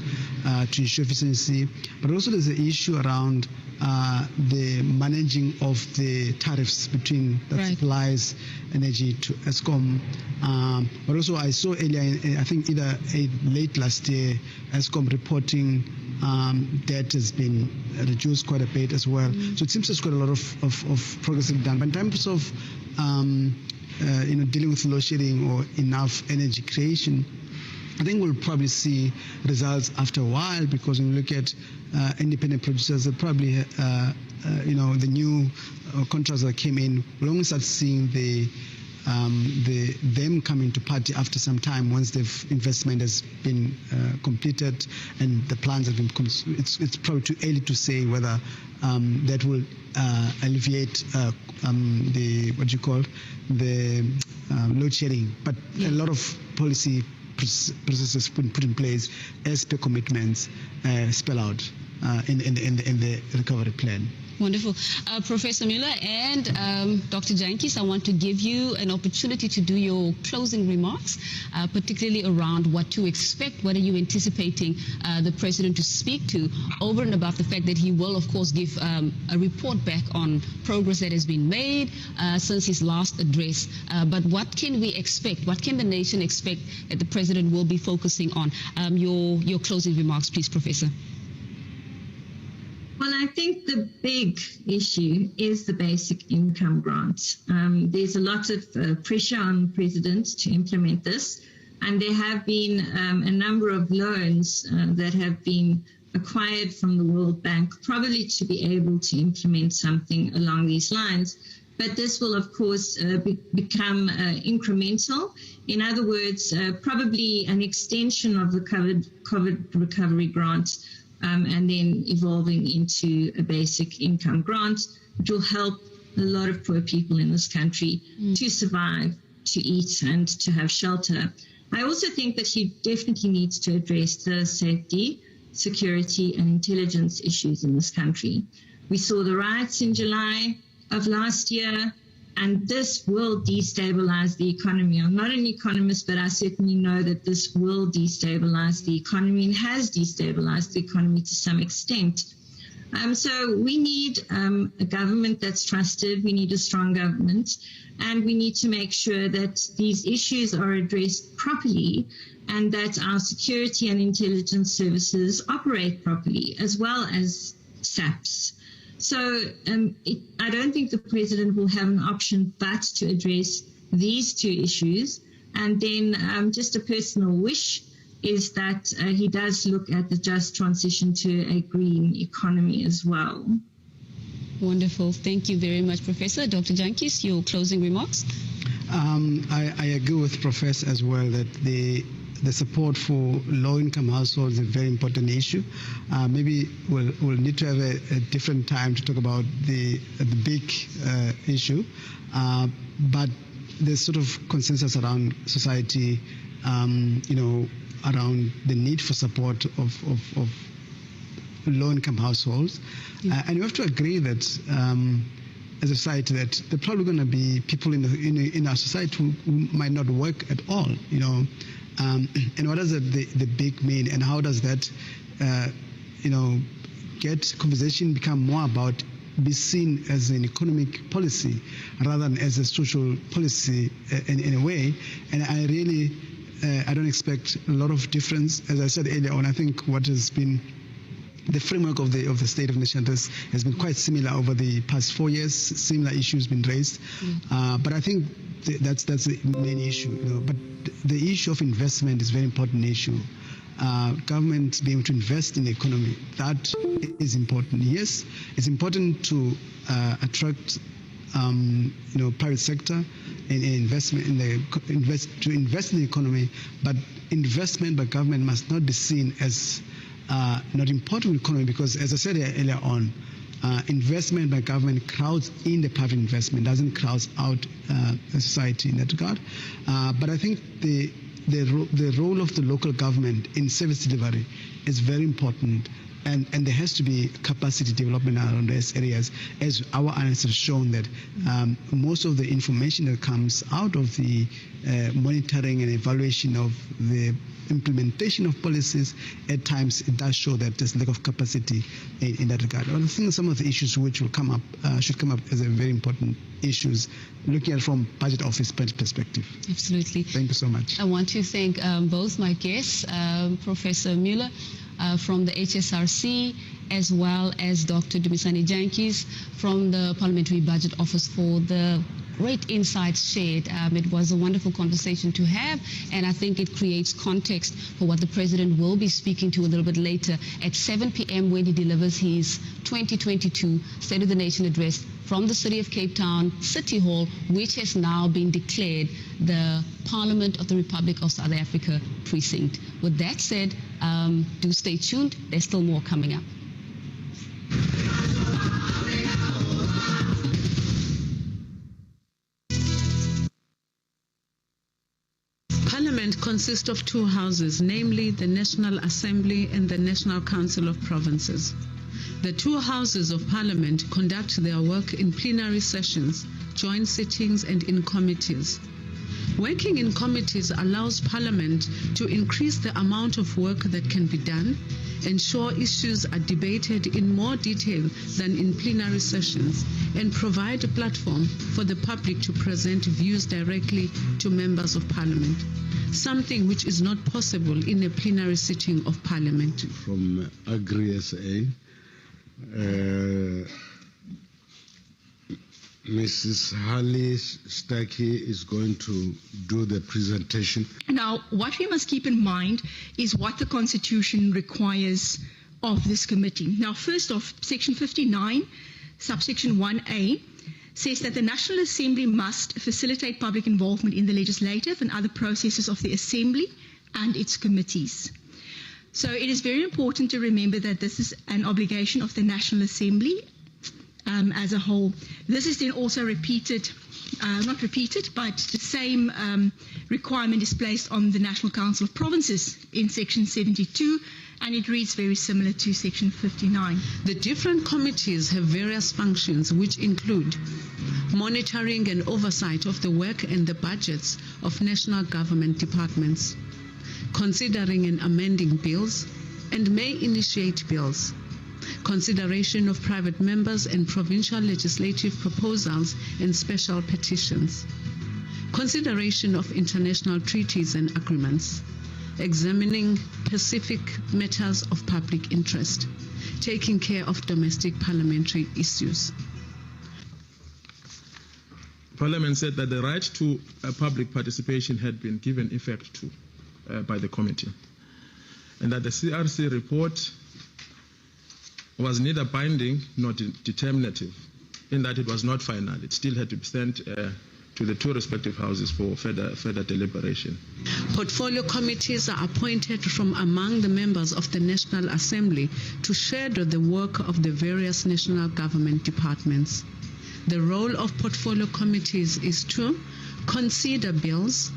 to ensure efficiency. But also there's an issue around the managing of the tariffs between that supplies energy to Eskom. But also I saw earlier, I think either late last year, Eskom reporting debt has been reduced quite a bit as well. So it seems there's quite a lot of progress being done. But in terms of dealing with load shedding or enough energy creation, I think we'll probably see results after a while, because when you look at independent producers, they probably the new contracts that came in, we'll only start seeing them coming to party after some time, once the investment has been completed and the plans have been it's probably too early to say whether that will alleviate the load shedding. But a lot of policy processes been put in place as per commitments spell out in the recovery plan. Wonderful. Professor Müller and Dr. Jantjies, I want to give you an opportunity to do your closing remarks, particularly around what to expect. What are you anticipating the President to speak to, over and above the fact that he will, of course, give a report back on progress that has been made since his last address. But what can we expect? What can the nation expect that the President will be focusing on? Your closing remarks, please, Professor. Well, I think the big issue is the basic income grant. There's a lot of pressure on the President to implement this, and there have been a number of loans that have been acquired from the World Bank, probably to be able to implement something along these lines. But this will, of course, become incremental. In other words, probably an extension of the COVID recovery grant, and then evolving into a basic income grant, which will help a lot of poor people in this country to survive, to eat, and to have shelter. I also think that he definitely needs to address the safety, security, and intelligence issues in this country. We saw the riots in July of last year, and this will destabilize the economy. I'm not an economist, but I certainly know that this will destabilize the economy and has destabilized the economy to some extent. So we need a government that's trusted. We need a strong government, and we need to make sure that these issues are addressed properly, and that our security and intelligence services operate properly, as well as SAPS. So I don't think the President will have an option but to address these two issues. And then just a personal wish is that he does look at the just transition to a green economy as well. Wonderful. Thank you very much, Professor. Dr. Jantjies, your closing remarks? I agree with Professor as well that the support for low-income households is a very important issue. Maybe we'll need to have a different time to talk about the big issue. But there's sort of consensus around society, around the need for support of low-income households. And we have to agree that as a society that there are probably going to be people in our society who might not work at all, and what does the big mean, and how does that, get conversation become more about be seen as an economic policy rather than as a social policy in a way. And I really, I don't expect a lot of difference. As I said earlier on, I think what has been the framework of the State of Nation has been quite similar over the past 4 years. Similar issues been raised, but I think that's the main issue. But the issue of investment is a very important issue. Government being able to invest in the economy, that is important. Yes, it's important to attract private sector in investment to invest in the economy, but investment by government must not be seen as not important in the economy, because as I said earlier on, investment by government crowds in the private investment, doesn't crowd out society in that regard. But I think the role of the local government in service delivery is very important, and there has to be capacity development around these areas, as our analysis has shown that most of the information that comes out of the monitoring and evaluation of the implementation of policies, at times it does show that there's lack of capacity in that regard. I think some of the issues which will come up should come up as a very important issues, looking at it from budget office perspective. Absolutely. Thank you so much. I want to thank both my guests, Professor Muller from the HSRC, as well as Dr. Dumisani Jantjies from the Parliamentary Budget Office for the great insights shared. It was a wonderful conversation to have, and I think it creates context for what the President will be speaking to a little bit later at 7 p.m. when he delivers his 2022 State of the Nation address from the City of Cape Town City Hall, which has now been declared the Parliament of the Republic of South Africa precinct. With that said, do stay tuned. There's still more coming up. Parliament consists of two houses, namely the National Assembly and the National Council of Provinces. The two houses of Parliament conduct their work in plenary sessions, joint sittings, and in committees. Working in committees allows Parliament to increase the amount of work that can be done, ensure issues are debated in more detail than in plenary sessions, and provide a platform for the public to present views directly to members of Parliament, something which is not possible in a plenary sitting of Parliament. From Agri-SA, Mrs. Harley Stacky is going to do the presentation. Now, what we must keep in mind is what the Constitution requires of this committee. Now, first off, Section 59, subsection 1A, says that the National Assembly must facilitate public involvement in the legislative and other processes of the Assembly and its committees. So it is very important to remember that this is an obligation of the National Assembly as a whole. This is then also repeated, not repeated, but the same requirement is placed on the National Council of Provinces in Section 72, and it reads very similar to Section 59. The different committees have various functions which include monitoring and oversight of the work and the budgets of national government departments, considering and amending bills, and may initiate bills, consideration of private members and provincial legislative proposals and special petitions, consideration of international treaties and agreements, examining specific matters of public interest, taking care of domestic parliamentary issues. Parliament said that the right to public participation had been given effect to by the committee, and that the CRC report was neither binding nor determinative, in that it was not final. It still had to be sent to the two respective houses for further deliberation. Portfolio committees are appointed from among the members of the National Assembly to shadow the work of the various national government departments. The role of portfolio committees is to consider bills,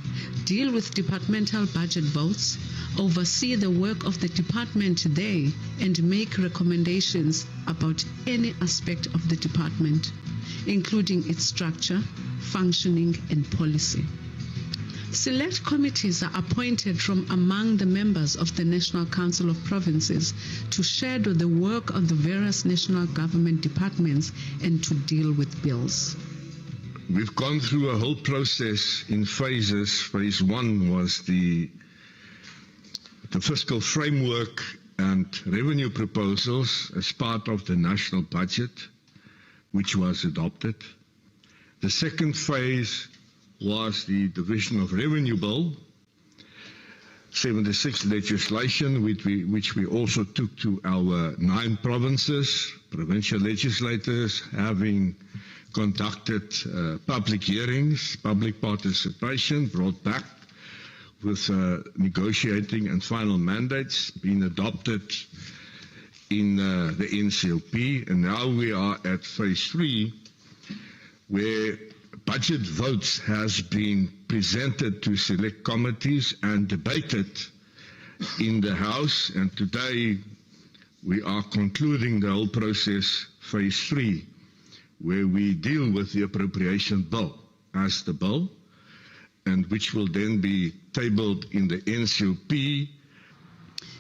deal with departmental budget votes, oversee the work of the department there, and make recommendations about any aspect of the department, including its structure, functioning, and policy. Select committees are appointed from among the members of the National Council of Provinces to shadow the work of the various national government departments and to deal with bills. We've gone through a whole process in phases. Phase one was the fiscal framework and revenue proposals as part of the national budget, which was adopted. The second phase was the Division of Revenue Bill, 76 legislation, which we also took to our 9 provinces, provincial legislators having conducted public hearings, public participation, brought back with negotiating and final mandates being adopted in the NCOP. And now we are at phase 3, where budget votes has been presented to select committees and debated in the House, and today we are concluding the whole process, phase 3, where we deal with the appropriation bill as the bill, and which will then be tabled in the NCOP.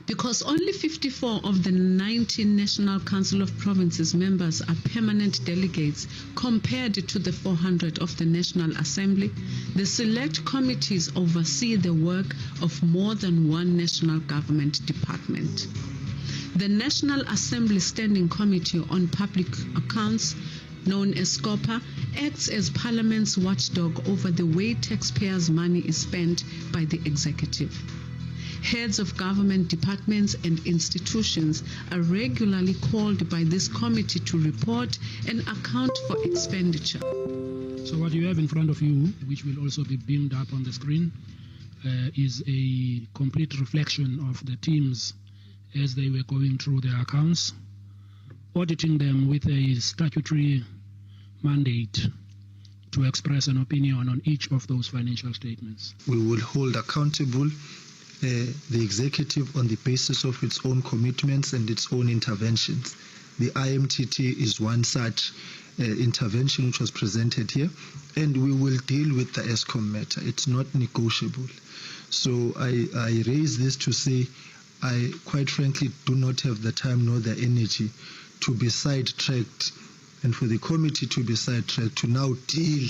Because only 54 of the 19 National Council of Provinces members are permanent delegates compared to the 400 of the National Assembly, the select committees oversee the work of more than one national government department. The National Assembly Standing Committee on Public Accounts, known as SCOPA, acts as Parliament's watchdog over the way taxpayers' money is spent by the executive. Heads of government departments and institutions are regularly called by this committee to report and account for expenditure. So what you have in front of you, which will also be beamed up on the screen, is a complete reflection of the teams as they were going through their accounts, auditing them with a statutory mandate to express an opinion on each of those financial statements. We will hold accountable the executive on the basis of its own commitments and its own interventions. The IMTT is one such intervention which was presented here, and we will deal with the ESCOM matter. It's not negotiable. So I raise this to say I quite frankly do not have the time nor the energy to be sidetracked, and for the committee to be sidetracked to now deal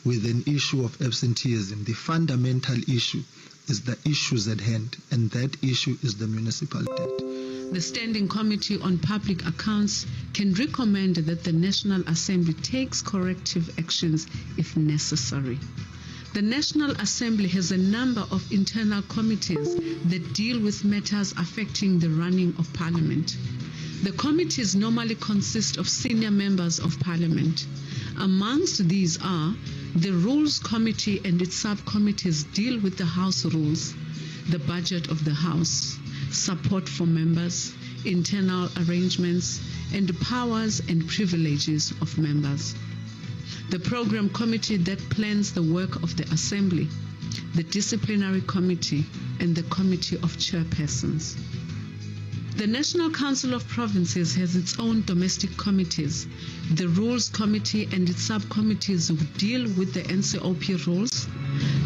with an issue of absenteeism. The fundamental issue is the issues at hand, and that issue is the municipal debt. The Standing Committee on Public Accounts can recommend that the National Assembly takes corrective actions if necessary. The National Assembly has a number of internal committees that deal with matters affecting the running of Parliament. The committees normally consist of senior members of Parliament. Amongst these are the Rules Committee and its subcommittees deal with the House rules, the budget of the House, support for members, internal arrangements, and the powers and privileges of members. The Program Committee that plans the work of the Assembly, the Disciplinary Committee, and the Committee of Chairpersons. The National Council of Provinces has its own domestic committees. The Rules Committee and its subcommittees will deal with the NCOP rules,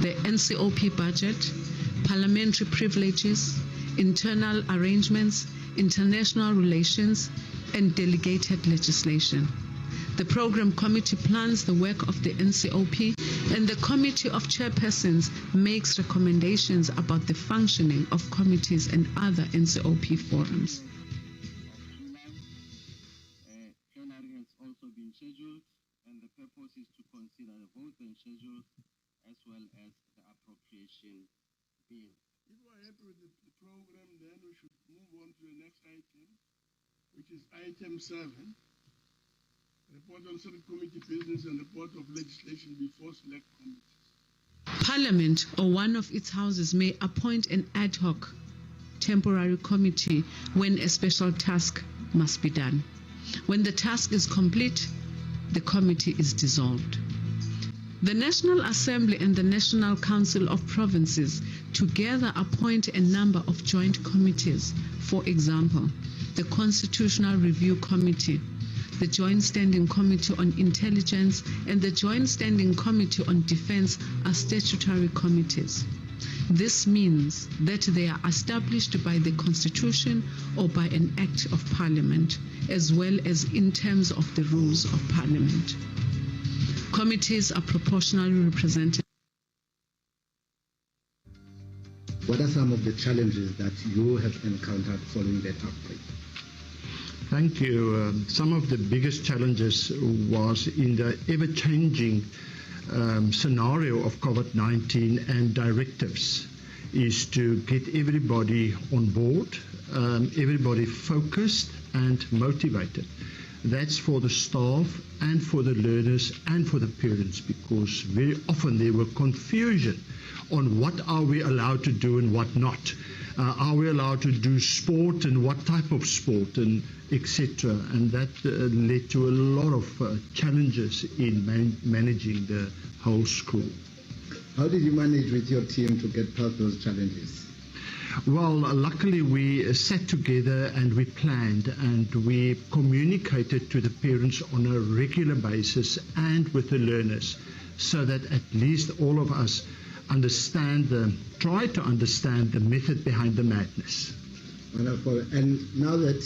the NCOP budget, parliamentary privileges, internal arrangements, international relations, and delegated legislation. The Program Committee plans the work of the NCOP, and the Committee of Chairpersons makes recommendations about the functioning of committees and other NCOP forums. Plenary has also been scheduled, and the purpose is to consider the vote and schedule as well as the appropriation bill. If we're happy with the program, then we should move on to the next item, which is item 7. Report on Select Committee business and report of legislation before select committees. Parliament or one of its houses may appoint an ad hoc temporary committee when a special task must be done. When the task is complete, the committee is dissolved. The National Assembly and the National Council of Provinces together appoint a number of joint committees. For example, the Constitutional Review Committee, the Joint Standing Committee on Intelligence, and the Joint Standing Committee on Defense are statutory committees. This means that they are established by the Constitution or by an Act of Parliament, as well as in terms of the rules of Parliament. Committees are proportionally represented. What are some of the challenges that you have encountered following that outbreak? Thank you. Some of the biggest challenges was in the ever-changing scenario of COVID-19 and directives is to get everybody on board, everybody focused and motivated. That's for the staff and for the learners and for the parents, because very often there were confusion on what are we allowed to do and what not. Are we allowed to do sport and what type of sport and etc. And that led to a lot of challenges in managing the whole school. How did you manage with your team to get past those challenges? Well, luckily we sat together and we planned and we communicated to the parents on a regular basis and with the learners, so that at least all of us try to understand the method behind the madness. Wonderful. And now that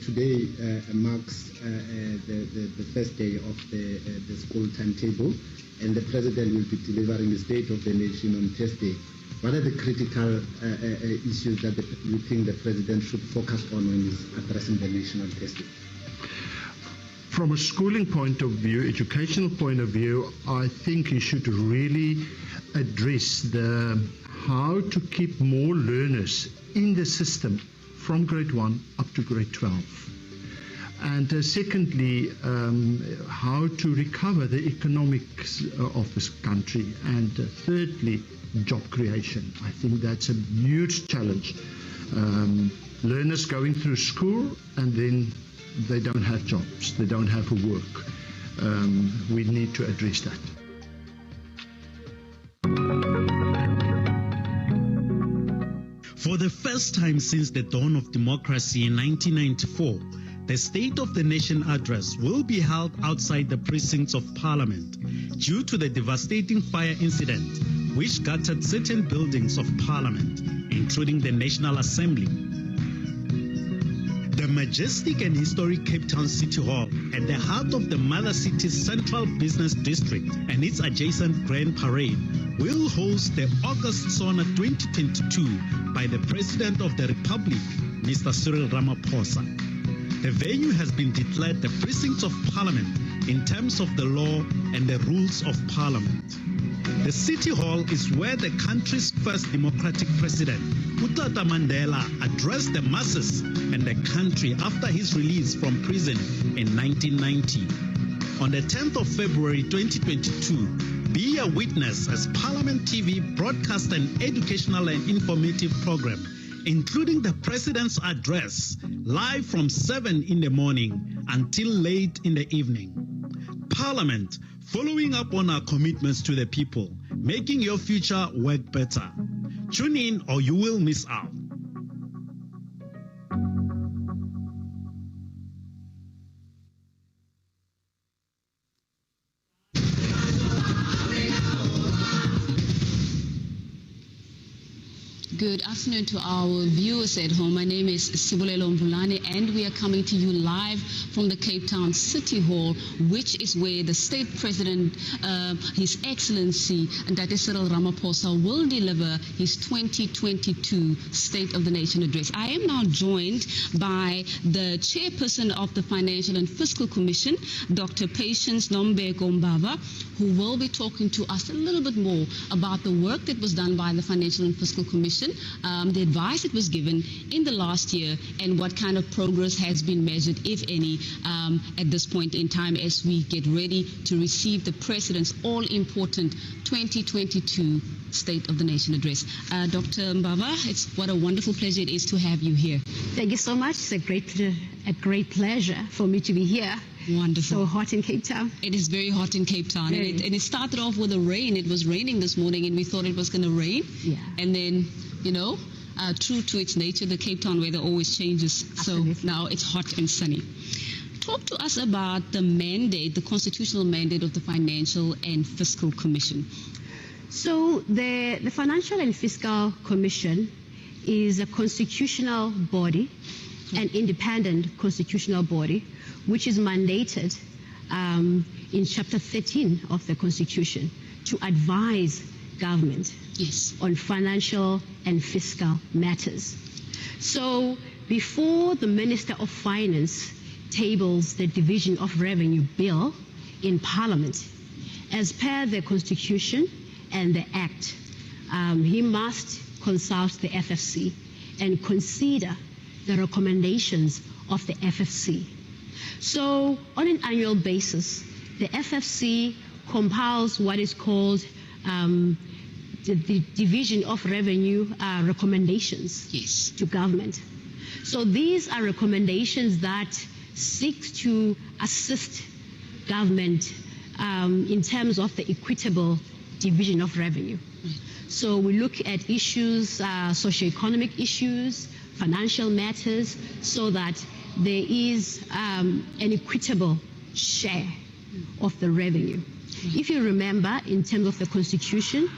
today marks the first day of the school timetable, and the President will be delivering the State of the Nation on Thursday, what are the critical issues that you think the President should focus on when he's addressing the nation on Thursday? From a schooling point of view, educational point of view, I think he should really address how to keep more learners in the system from grade 1 up to grade 12. And secondly, how to recover the economics of this country. And thirdly, job creation. I think that's a huge challenge. Learners going through school and then they don't have jobs, they don't have work. We need to address that. For the first time since the dawn of democracy in 1994, the State of the Nation address will be held outside the precincts of Parliament due to the devastating fire incident which gutted certain buildings of Parliament, including the National Assembly. The majestic and historic Cape Town City Hall, at the heart of the Mother City's Central Business District and its adjacent Grand Parade, will host the August Sauna 2022 by the President of the Republic, Mr. Cyril Ramaphosa. The venue has been declared the precincts of Parliament in terms of the law and the rules of Parliament. The City Hall is where the country's first democratic president, Utata Mandela, addressed the masses and the country after his release from prison in 1990. On the 10th of February 2022, be a witness as Parliament TV broadcasts an educational and informative program, including the President's address, live from 7 in the morning until late in the evening. Parliament, following up on our commitments to the people, making your future work better. Tune in or you will miss out. Good afternoon to our viewers at home. My name is Sibulelo Mbulane, and we are coming to you live from the Cape Town City Hall, which is where the State President, His Excellency Ndate Cyril Ramaphosa, will deliver his 2022 State of the Nation address. I am now joined by the Chairperson of the Financial and Fiscal Commission, Dr. Patience Nombeko Mbava, who will be talking to us a little bit more about the work that was done by the Financial and Fiscal Commission, the advice that was given in the last year, and what kind of progress has been measured, if any, at this point in time as we get ready to receive the President's all-important 2022 State of the Nation address. Dr. Mbava, what a wonderful pleasure it is to have you here. Thank you so much. It's a great pleasure for me to be here Wonderful. So hot in Cape Town. It is very hot in Cape Town. Very. And it started off with a rain. It was raining this morning and we thought it was going to rain. Yeah. And then, true to its nature, the Cape Town weather always changes. Absolutely. So now it's hot and sunny. Talk to us about the mandate, the constitutional mandate of the Financial and Fiscal Commission. So the Financial and Fiscal Commission is a constitutional body, an independent constitutional body, which is mandated in Chapter 13 of the Constitution to advise government on financial and fiscal matters. So before the Minister of Finance tables the Division of Revenue Bill in Parliament, as per the Constitution and the Act, he must consult the FFC and consider the recommendations of the FFC. So on an annual basis, the FFC compiles what is called the Division of Revenue recommendations to government. So these are recommendations that seek to assist government in terms of the equitable division of revenue. So we look at issues, socioeconomic issues, financial matters, so that there is an equitable share of the revenue. If you remember, in terms of the Constitution,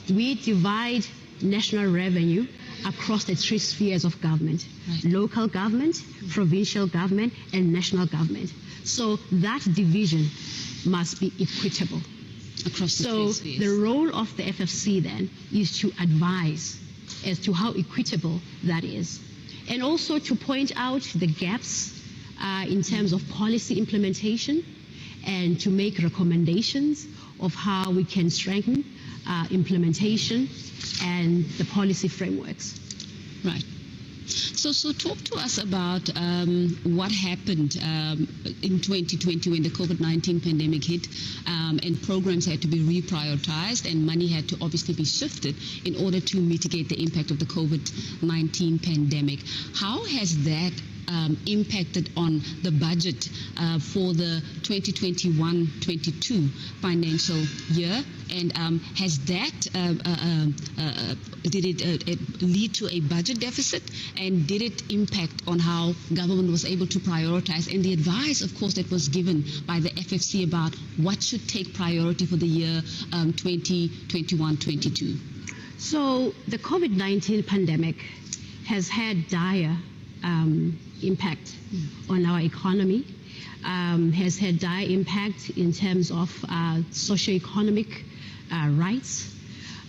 we divide national revenue across the three spheres of government: local government, provincial government, and national government. So that division must be equitable. Across the three spheres. The role of the FFC then is to advise as to how equitable that is, and also to point out the gaps in terms of policy implementation, and to make recommendations of how we can strengthen implementation and the policy frameworks. Right. So talk to us about what happened in 2020 when the COVID-19 pandemic hit, and programs had to be reprioritized and money had to obviously be shifted in order to mitigate the impact of the COVID-19 pandemic. How has that impacted on the budget for the 2021-22 financial year, and has that did it lead to a budget deficit, and did it impact on how government was able to prioritize, and the advice, of course, that was given by the FFC about what should take priority for the year 2021-22? So the COVID-19 pandemic has had dire impact on our economy, has had dire impact in terms of socioeconomic rights.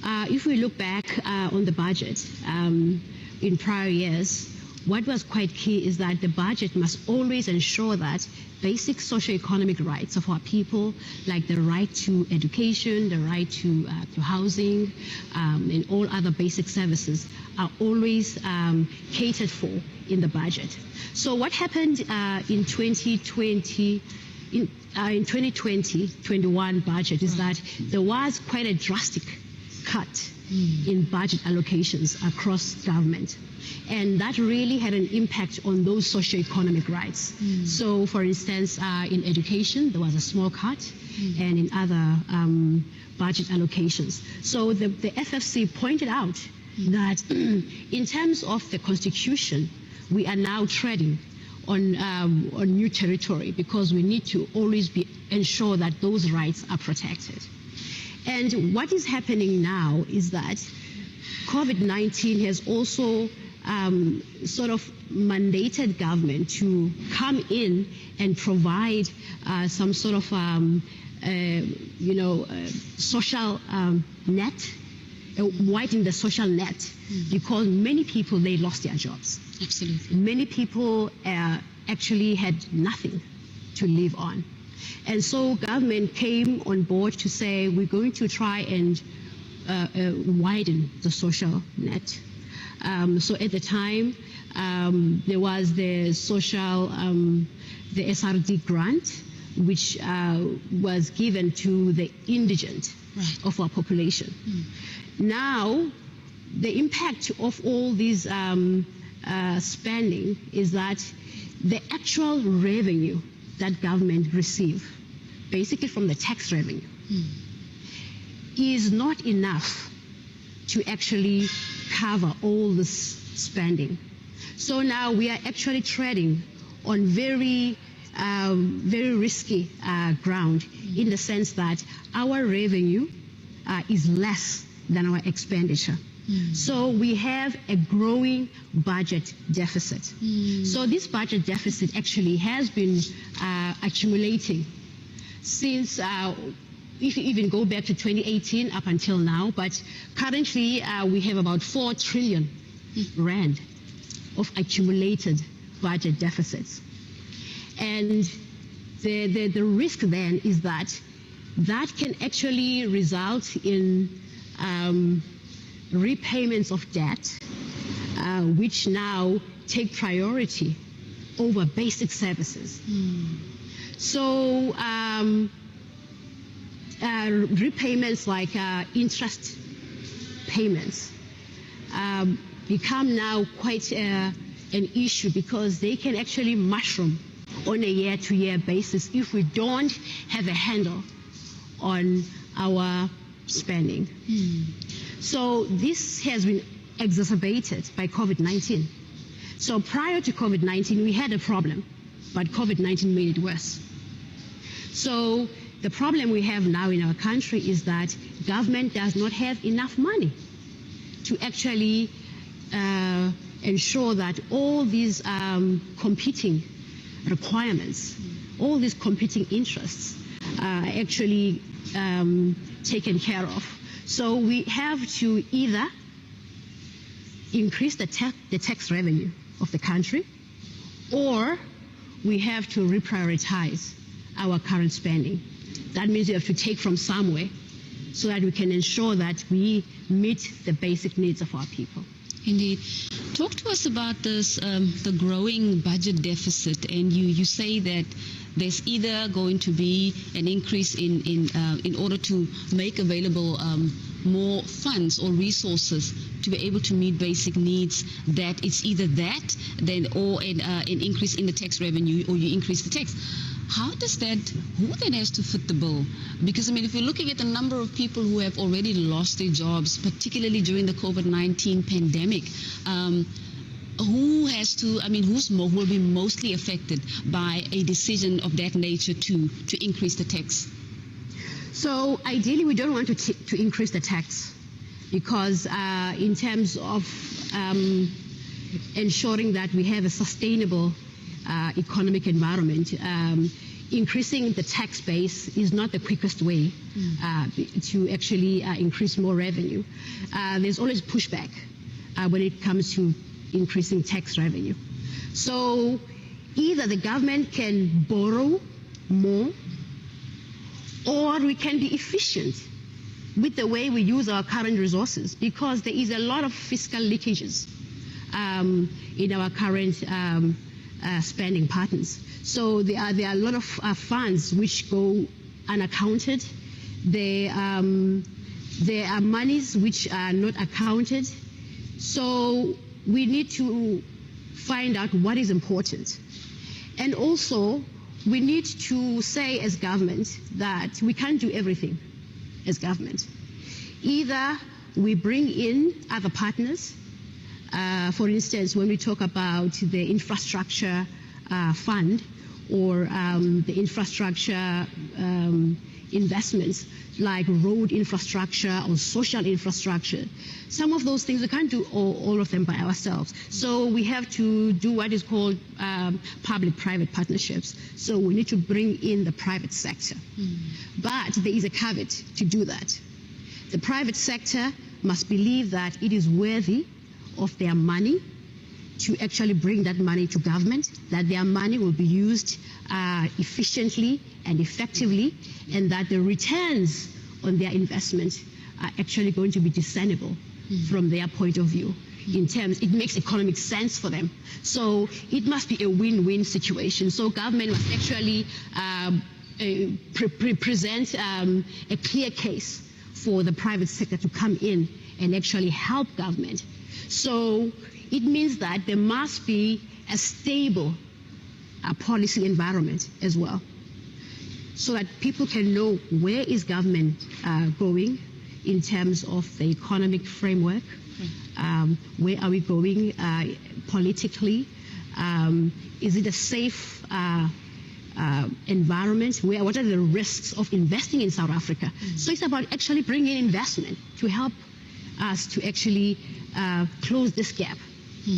If we look back on the budget in prior years, what was quite key is that the budget must always ensure that basic socioeconomic rights of our people, like the right to education, the right to housing, and all other basic services, are always catered for in the budget. So what happened in 2020-21 budget is that there was quite a drastic cut in budget allocations across government. And that really had an impact on those socioeconomic rights. So, for instance, in education, there was a small cut, and in other budget allocations. So the FFC pointed out that in terms of the Constitution, we are now treading on new territory, because we need to always ensure that those rights are protected. And what is happening now is that COVID-19 has also sort of mandated government to come in and provide some sort of social net, widen the social net, because many people, they lost their jobs. Absolutely. Many people actually had nothing to live on. And so government came on board to say, we're going to try and widen the social net. So at the time, there was the social, the SRD grant, which was given to the indigent of our population. Now, the impact of all these spending is that the actual revenue that government receive, basically from the tax revenue, is not enough to actually cover all this spending. So now we are actually treading on very risky ground, in the sense that our revenue is less than our expenditure. So we have a growing budget deficit. So this budget deficit actually has been accumulating since, if you even go back to 2018 up until now, but currently we have about 4 trillion rand of accumulated budget deficits. And the risk then is that can actually result in repayments of debt, which now take priority over basic services. So repayments like interest payments become now quite an issue, because they can actually mushroom on a year-to-year basis if we don't have a handle on our spending. So this has been exacerbated by COVID-19. So prior to COVID-19, we had a problem, but COVID-19 made it worse. So the problem we have now in our country is that government does not have enough money to actually ensure that all these competing requirements, all these competing interests are actually taken care of. So we have to either increase the tax revenue of the country, or we have to reprioritize our current spending. That means we have to take from somewhere so that we can ensure that we meet the basic needs of our people. Indeed. Talk to us about this, the growing budget deficit, and you say that there's either going to be an increase in order to make available more funds or resources to be able to meet basic needs, that it's either that then or an increase in the tax revenue, or you increase the tax. How does that, who then has to foot the bill? Because, I mean, if you're looking at the number of people who have already lost their jobs, particularly during the COVID-19 pandemic, who has to, I mean, will be mostly affected by a decision of that nature to increase the tax? So ideally, we don't want to increase the tax, because in terms of ensuring that we have a sustainable economic environment, increasing the tax base is not the quickest way to actually increase more revenue. There's always pushback when it comes to increasing tax revenue. So either the government can borrow more, or we can be efficient with the way we use our current resources, because there is a lot of fiscal leakages in our current spending patterns. So there are a lot of funds which go unaccounted. There are monies which are not accounted. So we need to find out what is important. And also, we need to say as government that we can't do everything as government. Either we bring in other partners. For instance, when we talk about the infrastructure fund, or the infrastructure investments like road infrastructure or social infrastructure, some of those things we can't do all of them by ourselves. So we have to do what is called public-private partnerships. So we need to bring in the private sector. But there is a caveat to do that. The private sector must believe that it is worthy of their money to actually bring that money to government, that their money will be used efficiently and effectively, and that the returns on their investment are actually going to be discernible from their point of view. In terms, it makes economic sense for them. So it must be a win-win situation. So government must actually present a clear case for the private sector to come in and actually help government. So it means that there must be a stable policy environment as well, so that people can know where is government going in terms of the economic framework, where are we going politically, is it a safe environment, what are the risks of investing in South Africa. So it's about actually bringing investment to help us to actually close this gap,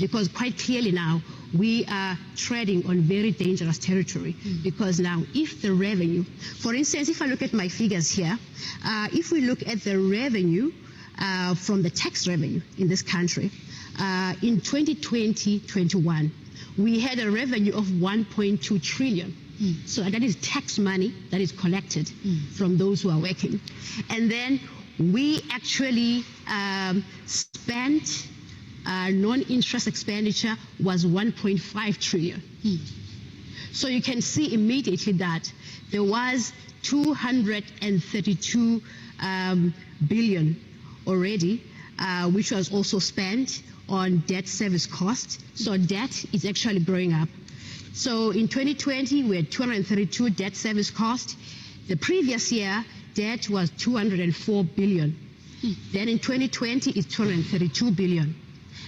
because quite clearly now we are treading on very dangerous territory, because now if the revenue, for instance, if I look at my figures here, if we look at the revenue from the tax revenue in this country, in 2020-21, we had a revenue of 1.2 trillion. So that is tax money that is collected from those who are working. And then we actually spent non-interest expenditure was 1.5 trillion. So you can see immediately that there was 232 billion already, which was also spent on debt service costs. So debt is actually growing up. So in 2020, we had 232 debt service costs. The previous year, debt was 204 billion. Then in 2020, it's 232 billion.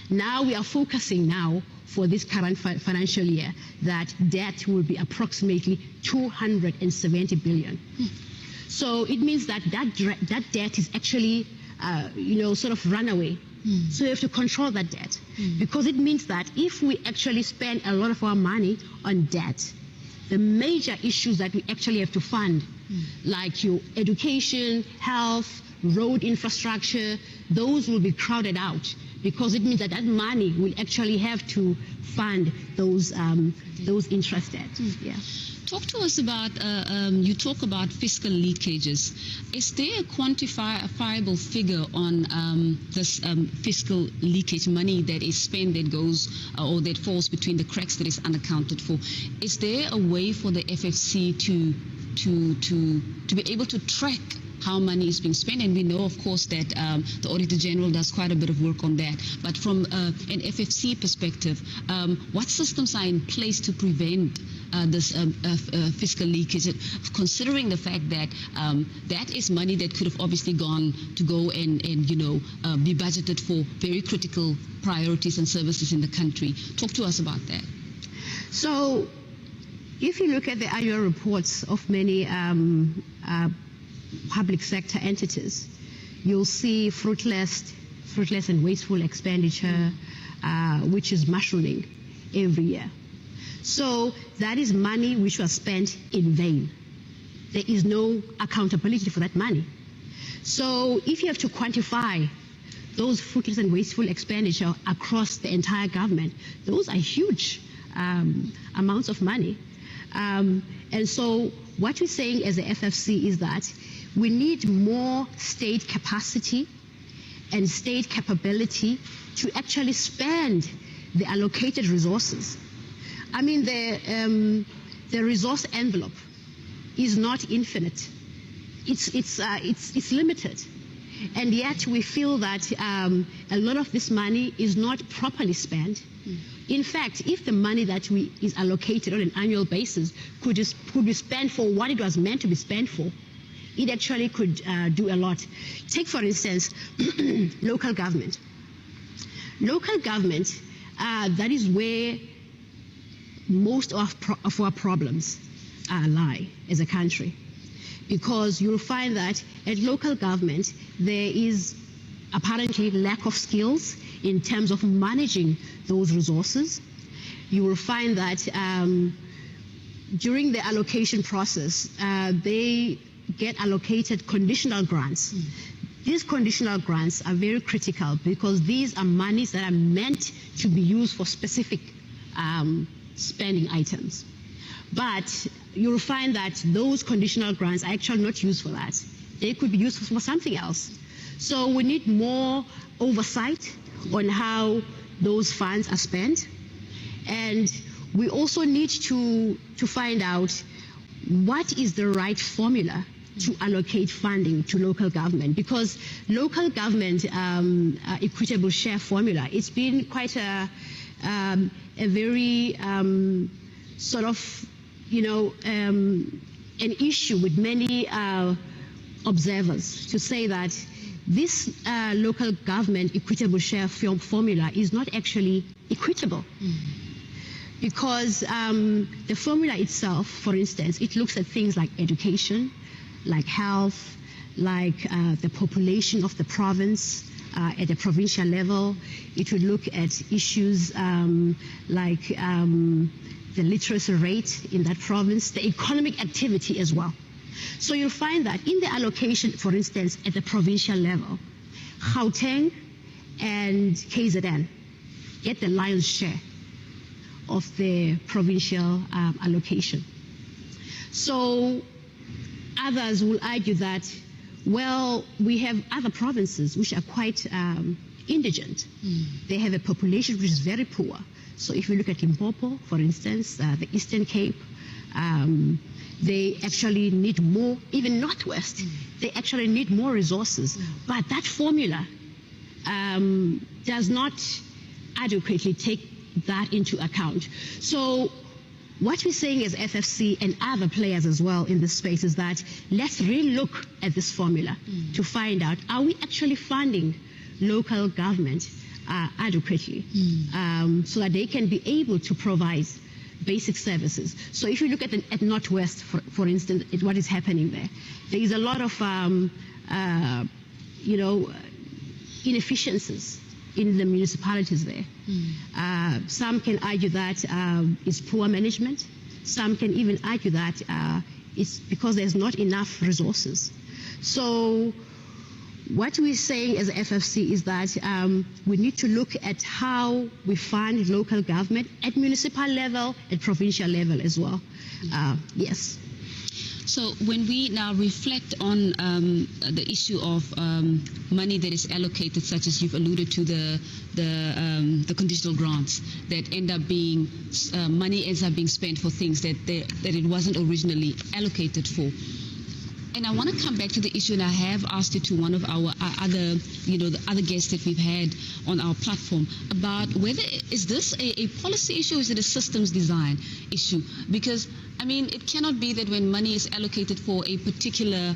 Now we are focusing now for this current financial year that debt will be approximately 270 billion. So it means that that debt is actually, sort of runaway. So you have to control that debt, because it means that if we actually spend a lot of our money on debt, the major issues that we actually have to fund, like your education, health, road infrastructure, those will be crowded out, because it means that that money will actually have to fund those interest debts. Yeah. Talk to us about, you talk about fiscal leakages. Is there a quantifiable figure on this fiscal leakage, money that is spent that goes or that falls between the cracks that is unaccounted for? Is there a way for the FFC to be able to track how money is being spent? And we know, of course, that the Auditor General does quite a bit of work on that. But from an FFC perspective, what systems are in place to prevent this fiscal leakage, considering the fact that that is money that could have obviously gone to go and be budgeted for very critical priorities and services in the country? Talk to us about that. So if you look at the annual reports of many public sector entities, you'll see fruitless and wasteful expenditure, which is mushrooming every year. So that is money which was spent in vain. There is no accountability for that money. So if you have to quantify those fruitless and wasteful expenditure across the entire government, those are huge amounts of money. And so what we're saying as the FFC is that we need more state capacity and state capability to actually spend the allocated resources. I mean, the resource envelope is not infinite. It's limited, and yet we feel that a lot of this money is not properly spent. In fact, if the money that is allocated on an annual basis could be spent for what it was meant to be spent for, it actually could do a lot. Take, for instance, local government. Local government, that is where most of our problems lie as a country, because you'll find that at local government there is apparently lack of skills in terms of managing those resources. You will find that during the allocation process, they get allocated conditional grants. These conditional grants are very critical because these are monies that are meant to be used for specific spending items. But you'll find that those conditional grants are actually not used for that. They could be used for something else. So we need more oversight on how those funds are spent. And we also need to find out what is the right formula to allocate funding to local government, because local government equitable share formula, it's been quite a very sort of, an issue with many observers to say that this local government equitable share formula is not actually equitable. Because the formula itself, for instance, it looks at things like education, like health, like the population of the province at the provincial level. It would look at issues like the literacy rate in that province, the economic activity as well. So you'll find that in the allocation, for instance, at the provincial level, Gauteng and KZN get the lion's share of the provincial allocation. So others will argue that, well, we have other provinces which are quite indigent. They have a population which is very poor. So if you look at Limpopo, for instance, the Eastern Cape, they actually need more, even Northwest, they actually need more resources. But that formula does not adequately take that into account. So what we're saying as FFC and other players as well in this space is that let's really look at this formula to find out, are we actually funding local government adequately so that they can be able to provide basic services. So if you look at Northwest, for instance, what is happening there, there is a lot of inefficiencies in the municipalities there. Some can argue that it's poor management. Some can even argue that it's because there's not enough resources. So what we're saying as FFC is that we need to look at how we fund local government at municipal level, at provincial level as well. Yes. So when we now reflect on the issue of money that is allocated, such as you've alluded to the conditional grants that end up being money ends up being spent for things that it wasn't originally allocated for. And I want to come back to the issue, and I have asked it to one of our other, the other guests that we've had on our platform about whether is this a policy issue or is it a systems design issue? Because I mean, it cannot be that when money is allocated for a particular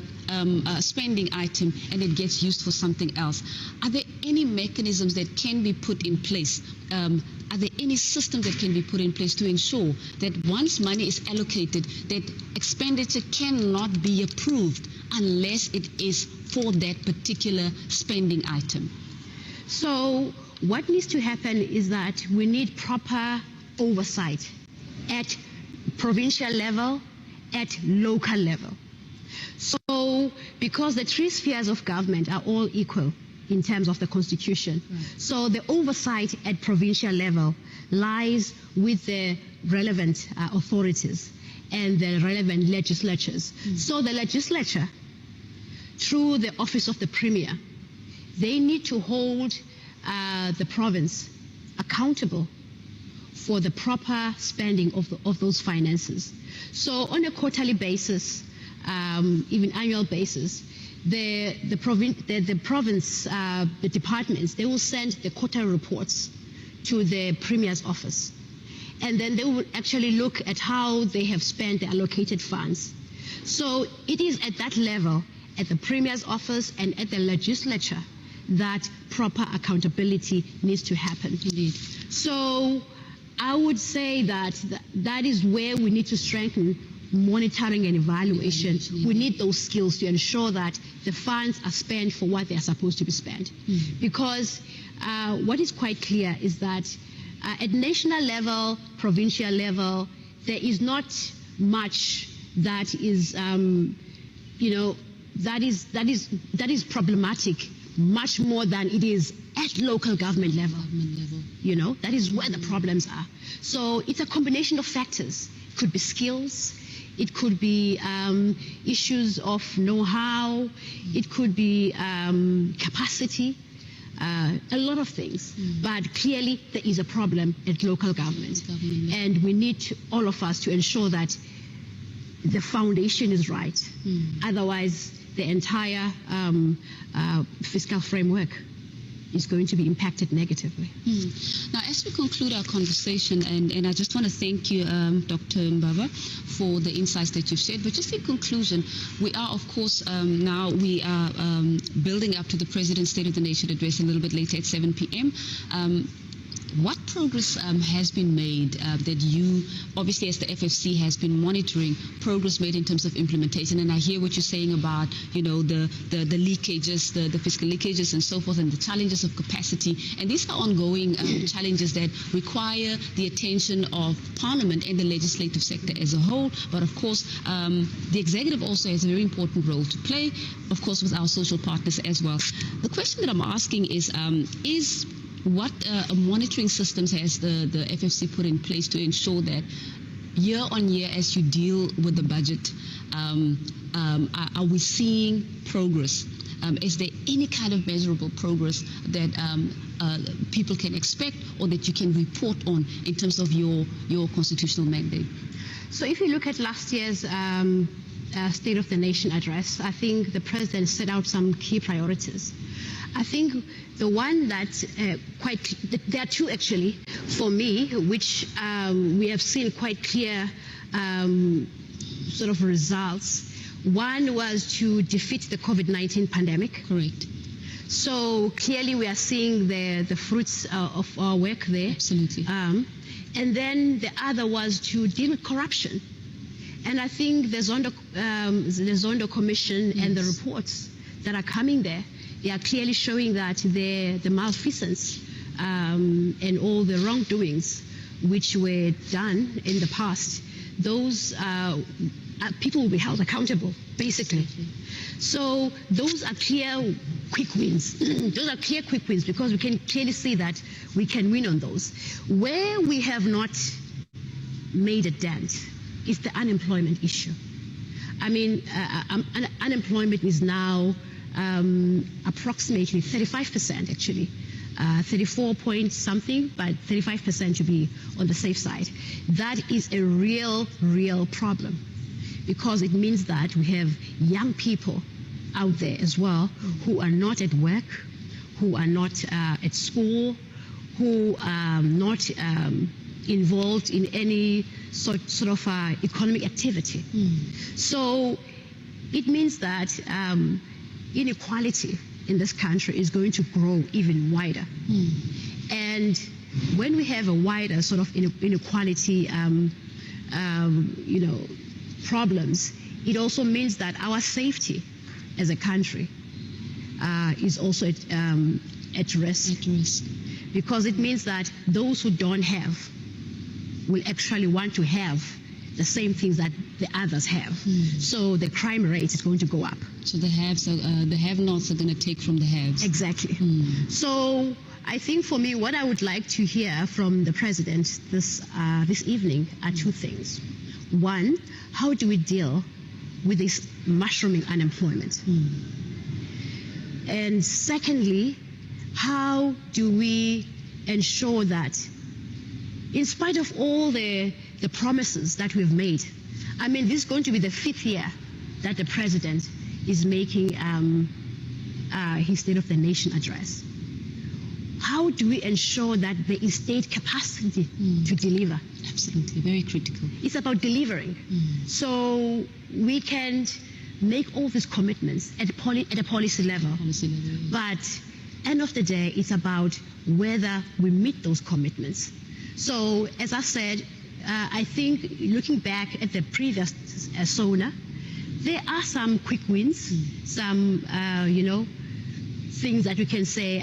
spending item and it gets used for something else. Are there any mechanisms that can be put in place? Are there any systems that can be put in place to ensure that once money is allocated, that expenditure cannot be approved unless it is for that particular spending item? So what needs to happen is that we need proper oversight at provincial level, at local level. So because the three spheres of government are all equal in terms of the Constitution. So the oversight at provincial level lies with the relevant authorities and the relevant legislatures. So the legislature, through the office of the Premier, they need to hold the province accountable for the proper spending of those finances. So on a quarterly basis, even annual basis, the province, the departments, they will send the quarterly reports to the Premier's office. And then they will actually look at how they have spent the allocated funds. So it is at that level, at the Premier's office and at the legislature, that proper accountability needs to happen. Indeed. So I would say that that is where we need to strengthen monitoring and evaluation. We need those skills to ensure that the funds are spent for what they are supposed to be spent. Because what is quite clear is that at national level, provincial level, there is not much that is, that is problematic, much more than it is at local government level. That is where the problems are. So it's a combination of factors. It could be skills. It could be issues of know-how. It could be capacity. A lot of things. But clearly there is a problem at local government. And we need all of us to ensure that the foundation is right. Otherwise, the entire fiscal framework is going to be impacted negatively. Now, as we conclude our conversation, and I just want to thank you, Dr. Mbaba, for the insights that you've shared. But just in conclusion, we are, of course, now we are building up to the President's State of the Nation address a little bit later at 7 p.m. What progress has been made that you, obviously as the FFC, has been monitoring progress made in terms of implementation? And I hear what you're saying about, you know, the leakages, the fiscal leakages and so forth, and the challenges of capacity. And these are ongoing challenges that require the attention of Parliament and the legislative sector as a whole. But of course, the executive also has a very important role to play, of course, with our social partners as well. The question that I'm asking is what monitoring systems has the FFC put in place to ensure that year on year, as you deal with the budget, are we seeing progress? Is there any kind of measurable progress that people can expect or that you can report on in terms of your constitutional mandate? So if you look at last year's State of the Nation address, I think the President set out some key priorities. I think the one that there are two actually for me, which we have seen quite clear sort of results. One was to defeat the COVID-19 pandemic. Correct. So clearly we are seeing the fruits of our work there. Absolutely. And then the other was to deal with corruption. And I think the Zondo Commission and the reports that are coming there, they are clearly showing that the malfeasance and all the wrongdoings which were done in the past, those people will be held accountable, basically. So those are clear quick wins. Those are clear quick wins because we can clearly see that we can win on those. Where we have not made a dent is the unemployment issue. I mean, unemployment is now approximately 35% actually, 34 point something, but 35% to be on the safe side. That is a real problem because it means that we have young people out there as well who are not at work, who are not at school, who are not involved in any sort of economic activity. So it means that inequality in this country is going to grow even wider. And when we have a wider sort of inequality, problems, it also means that our safety as a country is also at risk. Because it means that those who don't have will actually want to have the same things that the others have. So the crime rate is going to go up. So the have-nots are going to take from the haves. Exactly. So I think for me, what I would like to hear from the President this evening are two things. One, how do we deal with this mushrooming unemployment? And secondly, how do we ensure that in spite of all the promises that we've made, I mean, this is going to be the 5th year that the President is making his State of the Nation address. How do we ensure that there is state capacity to deliver? Absolutely, very critical. It's about delivering. So we can make all these commitments at a policy level. But end of the day, it's about whether we meet those commitments. So as I said, I think looking back at the previous SONA, there are some quick wins, some, things that we can say,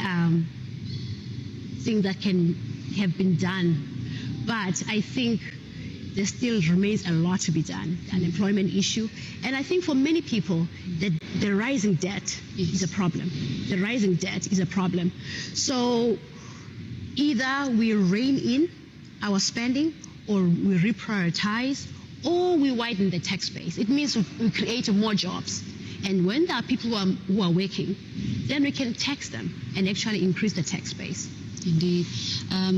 things that can have been done. But I think there still remains a lot to be done, unemployment issue. And I think for many people, the rising debt is a problem. The rising debt is a problem. So either we rein in our spending or we reprioritize or we widen the tax base. It means we create more jobs. And when there are people who are working, then we can tax them and actually increase the tax base. Indeed.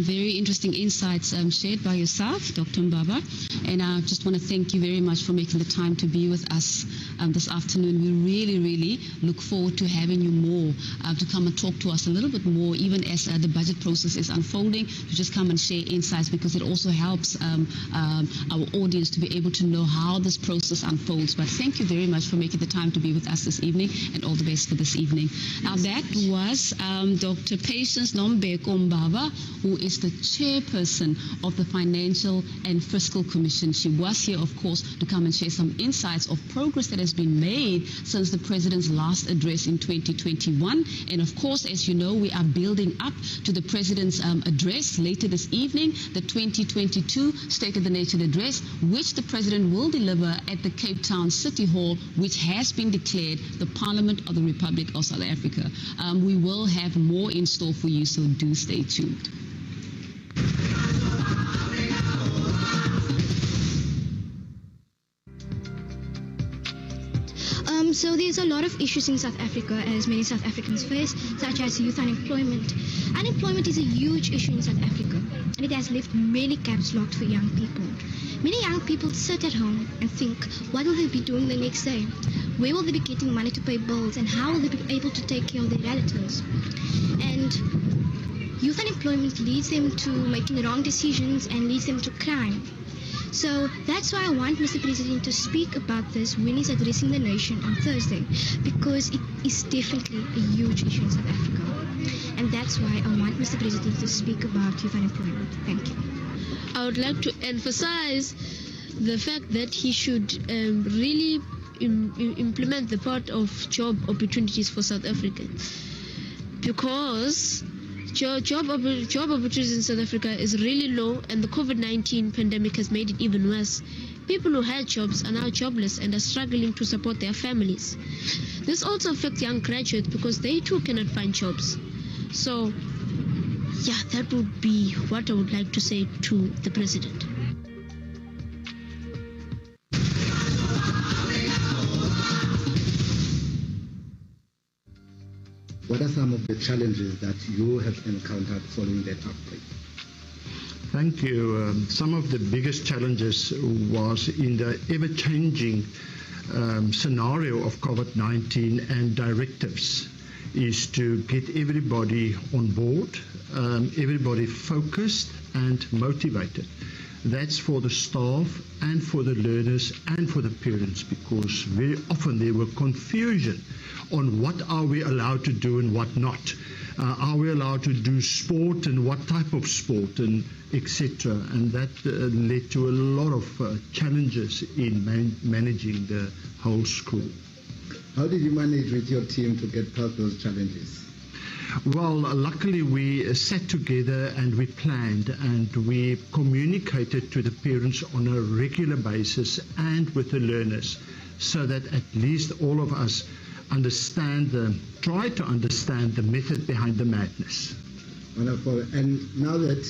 Very interesting insights shared by yourself, Dr. Mbaba. And I just want to thank you very much for making the time to be with us this afternoon. We really, really look forward to having you more, to come and talk to us a little bit more, even as the budget process is unfolding, to just come and share insights, because it also helps our audience to be able to know how this process unfolds. But thank you very much for making the time to be with us this evening, and all the best for this evening. Now, that was Dr. Patience Nombeko Mbaba, who is the chairperson of the Financial and Fiscal Commission. She was here, of course, to come and share some insights of progress that has been made since the President's last address in 2021. And of course, as you know, we are building up to the President's address later this evening, the 2022 State of the Nation address, which the President will deliver at the Cape Town City Hall, which has been declared the Parliament of the Republic of South Africa. We will have more in store for you, so do stay tuned. So there's a lot of issues in South Africa, as many South Africans face, such as youth unemployment. Unemployment is a huge issue in South Africa, and it has left many gaps locked for young people. Many young people sit at home and think, what will they be doing the next day? Where will they be getting money to pay bills, and how will they be able to take care of their relatives? And youth unemployment leads them to making the wrong decisions and leads them to crime. So that's why I want Mr. President to speak about this when he's addressing the nation on Thursday, because it is definitely a huge issue in South Africa. And that's why I want Mr. President to speak about youth unemployment. Thank you. I would like to emphasize the fact that he should really implement the part of job opportunities for South Africans, because job opportunities in South Africa is really low, and the COVID-19 pandemic has made it even worse. People who had jobs are now jobless and are struggling to support their families. This also affects young graduates, because they too cannot find jobs. So, yeah, that would be what I would like to say to the President. What are some of the challenges that you have encountered following that outbreak? Thank you. Some of the biggest challenges was in the ever-changing scenario of COVID-19 and directives is to get everybody on board, everybody focused and motivated. That's for the staff and for the learners and for the parents, because very often there were confusion on what are we allowed to do and what not. Are we allowed to do sport and what type of sport and etc. And that led to a lot of challenges in managing the whole school. How did you manage with your team to get past those challenges? Well, luckily we sat together and we planned and we communicated to the parents on a regular basis and with the learners, so that at least all of us try to understand the method behind the madness. Wonderful. And now that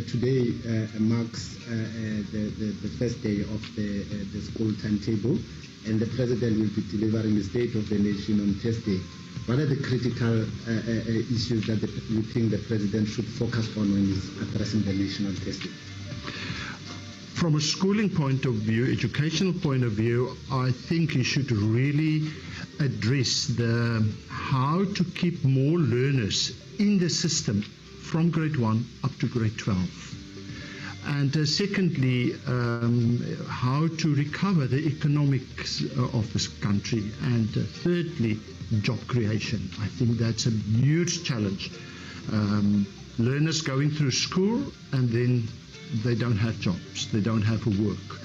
today marks the first day of the school timetable, and the President will be delivering the State of the Nation on Thursday, what are the critical issues that you think the President should focus on when he's addressing the nation on Thursday? From a schooling point of view, educational point of view, I think he should really address how to keep more learners in the system from grade 1 up to grade 12. And secondly, how to recover the economics of this country. And thirdly, job creation. I think that's a huge challenge. Learners going through school and then they don't have jobs, they don't have work.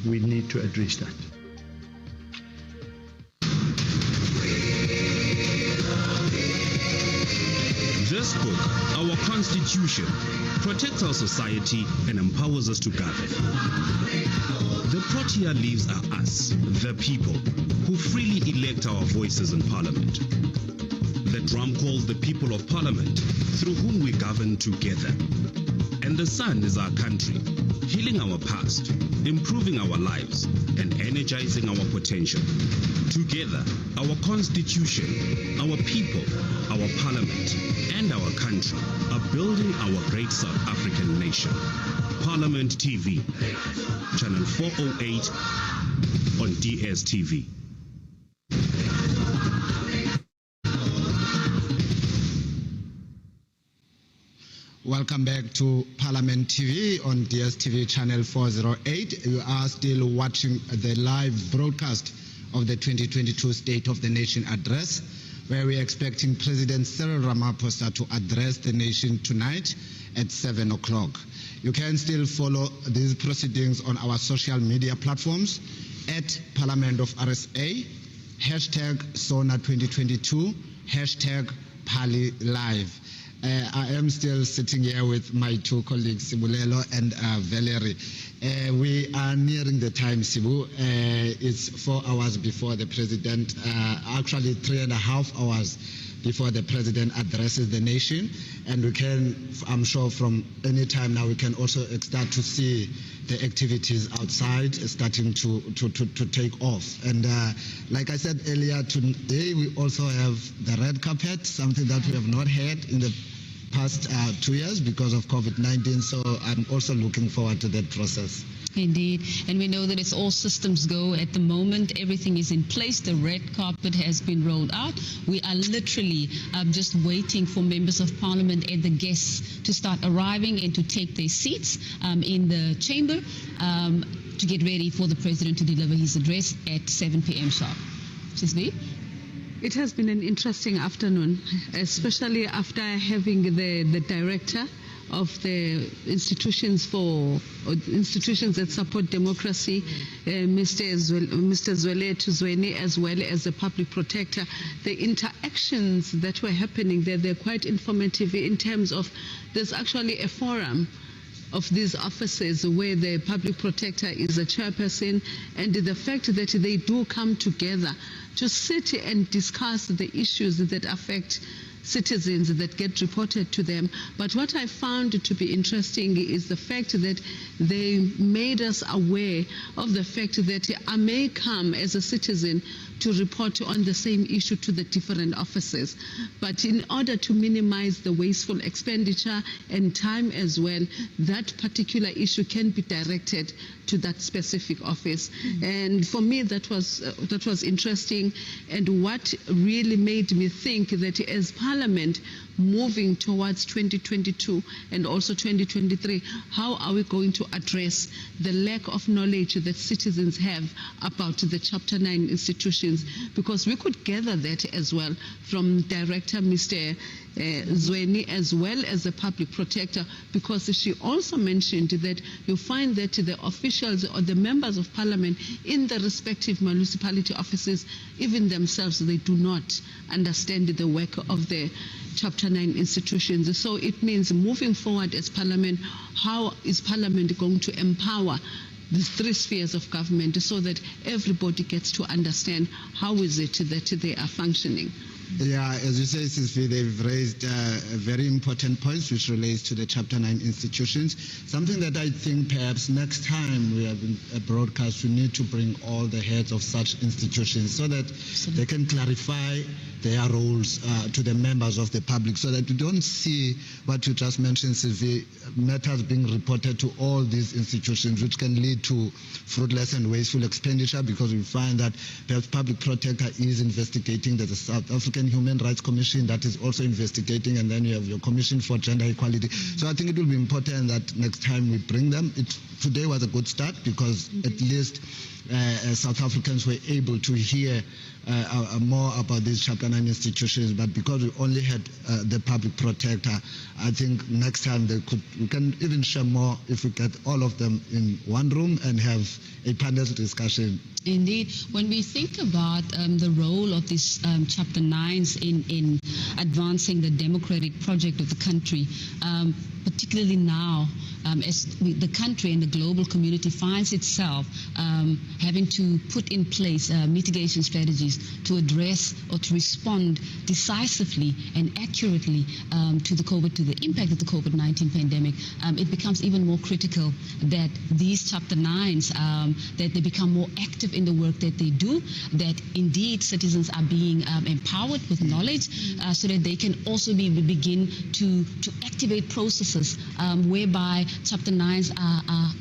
We need to address that. This book, our Constitution, protects our society and empowers us to govern. The Protea leaves are us, the people, who freely elect our voices in Parliament. The drum calls the people of Parliament, through whom we govern together. and the sun is our country, healing our past, improving our lives, and energizing our potential. Together, our constitution, our people, our parliament, and our country are building our great South African nation. Parliament TV, channel 408 on DSTV. Welcome back to Parliament TV on DSTV channel 408. You are still watching the live broadcast of the 2022 State of the Nation address, where we are expecting President Cyril Ramaphosa to address the nation tonight at 7 o'clock. You can still follow these proceedings on our social media platforms at Parliament of RSA, hashtag SONA 2022, hashtag Pali Live. I am still sitting here with my two colleagues, Sibulelo and Valerie. We are nearing the time, Sibu. It's 4 hours before the President, actually 3.5 hours before the President addresses the nation. And we can, I'm sure from any time now, we can also start to see the activities outside starting to take off. And like I said earlier, today we also have the red carpet, something that we have not had in the past 2 years because of COVID-19. So I'm also looking forward to that process. Indeed, and we know that it's all systems go at the moment. Everything is in place. The red carpet has been rolled out. We are literally just waiting for members of parliament and the guests to start arriving and to take their seats in the chamber to get ready for the president to deliver his address at 7 p.m. sharp. Cisby? It has been an interesting afternoon, especially after having the director of the institutions that support democracy, Mr. Zwelethini Zweni, as well as the public protector. The interactions that were happening there, they're quite informative in terms of there's actually a forum of these offices where the public protector is a chairperson, and the fact that they do come together to sit and discuss the issues that affect citizens that get reported to them. But what I found to be interesting is the fact that they made us aware of the fact that I may come as a citizen to report on the same issue to the different offices. But in order to minimize the wasteful expenditure and time as well, that particular issue can be directed to that specific office. And for me, that was interesting. And what really made me think that as Parliament moving towards 2022 and also 2023, how are we going to address the lack of knowledge that citizens have about the Chapter 9 institutions? Because we could gather that as well from Director Mr. Zweni, as well as the public protector, because she also mentioned that you find that the officials or the members of parliament in the respective municipality offices, even themselves, they do not understand the work of the Chapter 9 institutions. So it means moving forward as Parliament, how is Parliament going to empower the three spheres of government so that everybody gets to understand how is it that they are functioning? Yeah, as you say, Sisvi, they've raised very important points which relates to the Chapter 9 institutions. Something that I think perhaps next time we have a broadcast, we need to bring all the heads of such institutions so that they can clarify their roles to the members of the public, so that we don't see what you just mentioned, Sylvie, matters being reported to all these institutions, which can lead to fruitless and wasteful expenditure, because we find that perhaps public protector is investigating, there's a South African Human Rights Commission that is also investigating, and then you have your Commission for Gender Equality. So I think it will be important that next time we bring them. Today was a good start because at least South Africans were able to hear more about these Chapter 9 institutions, but because we only had the public protector, I think next time we can even share more if we get all of them in one room and have a panel discussion. Indeed, when we think about the role of these Chapter 9s in advancing the democratic project of the country, particularly now, as the country and the global community finds itself having to put in place mitigation strategies to address or to respond decisively and accurately to the impact of the COVID-19 pandemic, it becomes even more critical that these Chapter 9s, that they become more active in the work that they do, that indeed citizens are being empowered with knowledge so that they can also begin to activate processes whereby Chapter 9s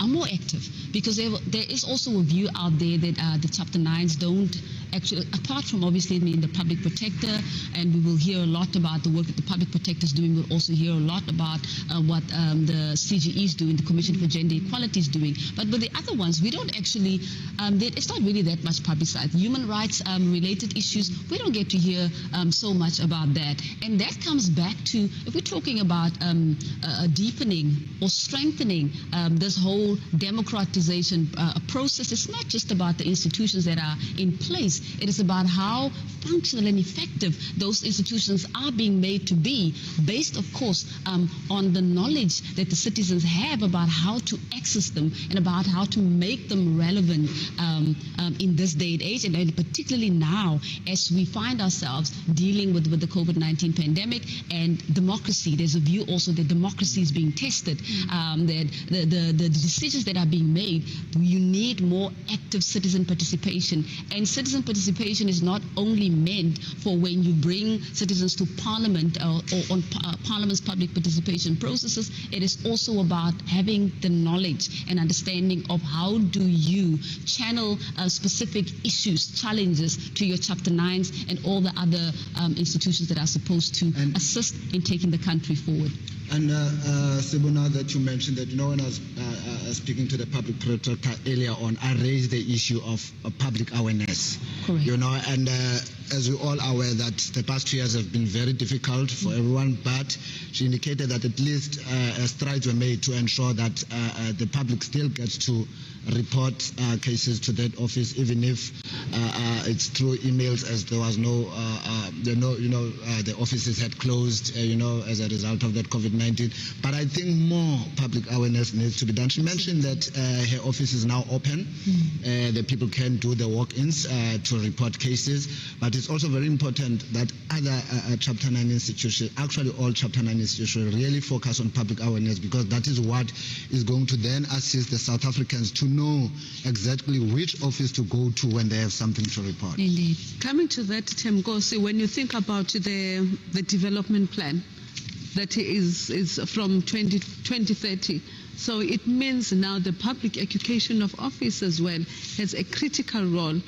are more active, because there is also a view out there that the Chapter 9s don't actually, apart from obviously the public protector, and we will hear a lot about the work that the public protector is doing. We'll also hear a lot about what the CGE is doing, the Commission for Gender Equality is doing. But with the other ones, we don't actually, it's not really that much publicized. Human rights related issues, we don't get to hear so much about that. And that comes back to, if we're talking about deepening or strengthening this whole democratization process, it's not just about the institutions that are in place. It is about how functional and effective those institutions are being made to be, based, of course, on the knowledge that the citizens have about how to access them and about how to make them relevant in this day and age, and particularly now as we find ourselves dealing with the COVID-19 pandemic and democracy. There's a view also that democracy is being tested, that the decisions that are being made, you need more active citizen participation. And citizen participation is not only meant for when you bring citizens to Parliament or on Parliament's public participation processes. It is also about having the knowledge and understanding of how do you channel specific issues, challenges to your Chapter 9s and all the other institutions that are supposed to assist in taking the country forward. And Sibona, that you mentioned that, when I was speaking to the public protector earlier on, I raised the issue of public awareness. Correct. And as we all are aware that the past 2 years have been very difficult for everyone, but she indicated that at least strides were made to ensure that the public still gets to report cases to that office, even if it's through emails, as there was no, the offices had closed, as a result of that COVID-19. But I think more public awareness needs to be done. She mentioned that her office is now open. The people can do the walk-ins to report cases. But it's also very important that other Chapter 9 institutions, actually all Chapter 9 institutions, really focus on public awareness, because that is what is going to then assist the South Africans to know exactly which office to go to when they have something to report. Indeed. Coming to that, Temgosi, when you think about the development plan that is from 2030, so it means now the public education of office as well has a critical role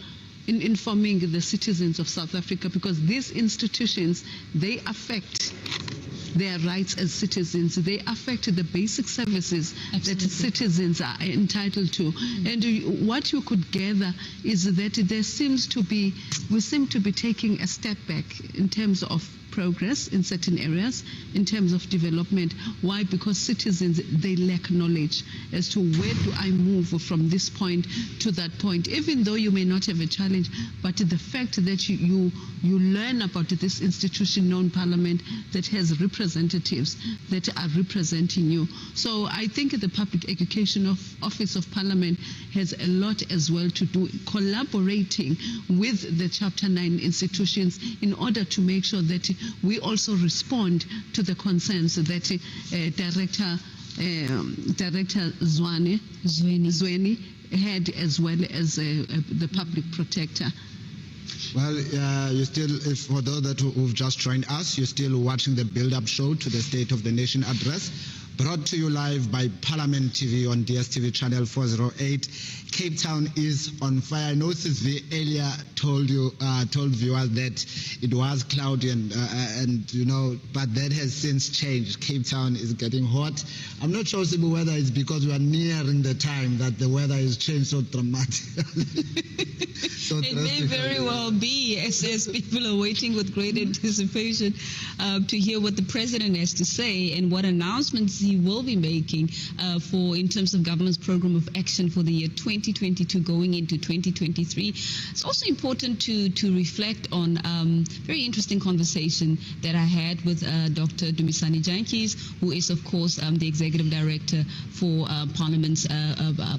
in informing the citizens of South Africa, because these institutions, they affect their rights as citizens. They affect the basic services that citizens are entitled to. And what you could gather is that we seem to be taking a step back in terms of progress in certain areas, in terms of development. Why? Because citizens, they lack knowledge as to where do I move from this point to that point. Even though you may not have a challenge, but the fact that you learn about this institution known Parliament that has representatives that are representing you. So I think the Public Education Office of Parliament has a lot as well to do, collaborating with the Chapter 9 institutions in order to make sure that we also respond to the concerns that Director Zweni had, as well as the public protector. Well, you still, for those who've just joined us, you're still watching the build-up show to the State of the Nation address, brought to you live by Parliament TV on DSTV channel 408. Cape Town is on fire. I know Sizvi earlier told viewers that it was cloudy and but that has since changed. Cape Town is getting hot. I'm not sure, Sibu, whether it's because we are nearing the time that the weather has changed so dramatically. It may very well be, as people are waiting with great anticipation to hear what the president has to say and what announcements he will be making in terms of government's program of action for the year 2022 going into 2023. It's also important to reflect on very interesting conversation that I had with Dr. Dumisani Jantjies, who is of course the Executive Director for Parliament's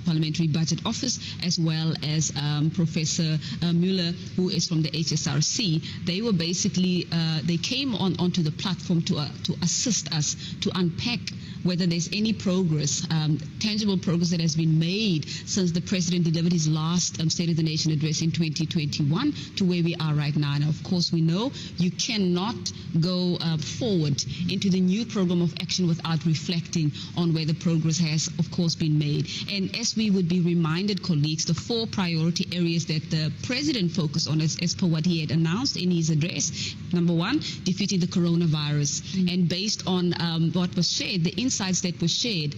Parliamentary Budget Office, as well as Professor Mueller, who is from the HSRC. They were basically, they came onto the platform to assist us to unpack whether there's any progress, tangible progress that has been made since the President delivered his last State of the Nation address in 2021 to where we are right now. And of course, we know you cannot go forward into the new program of action without reflecting on where the progress has, of course, been made. And as we would be reminded, colleagues, the 4 priority areas that the President focused on as per what he had announced in his address. Number 1, defeating the coronavirus. And based on what was shared, the insights that were shared,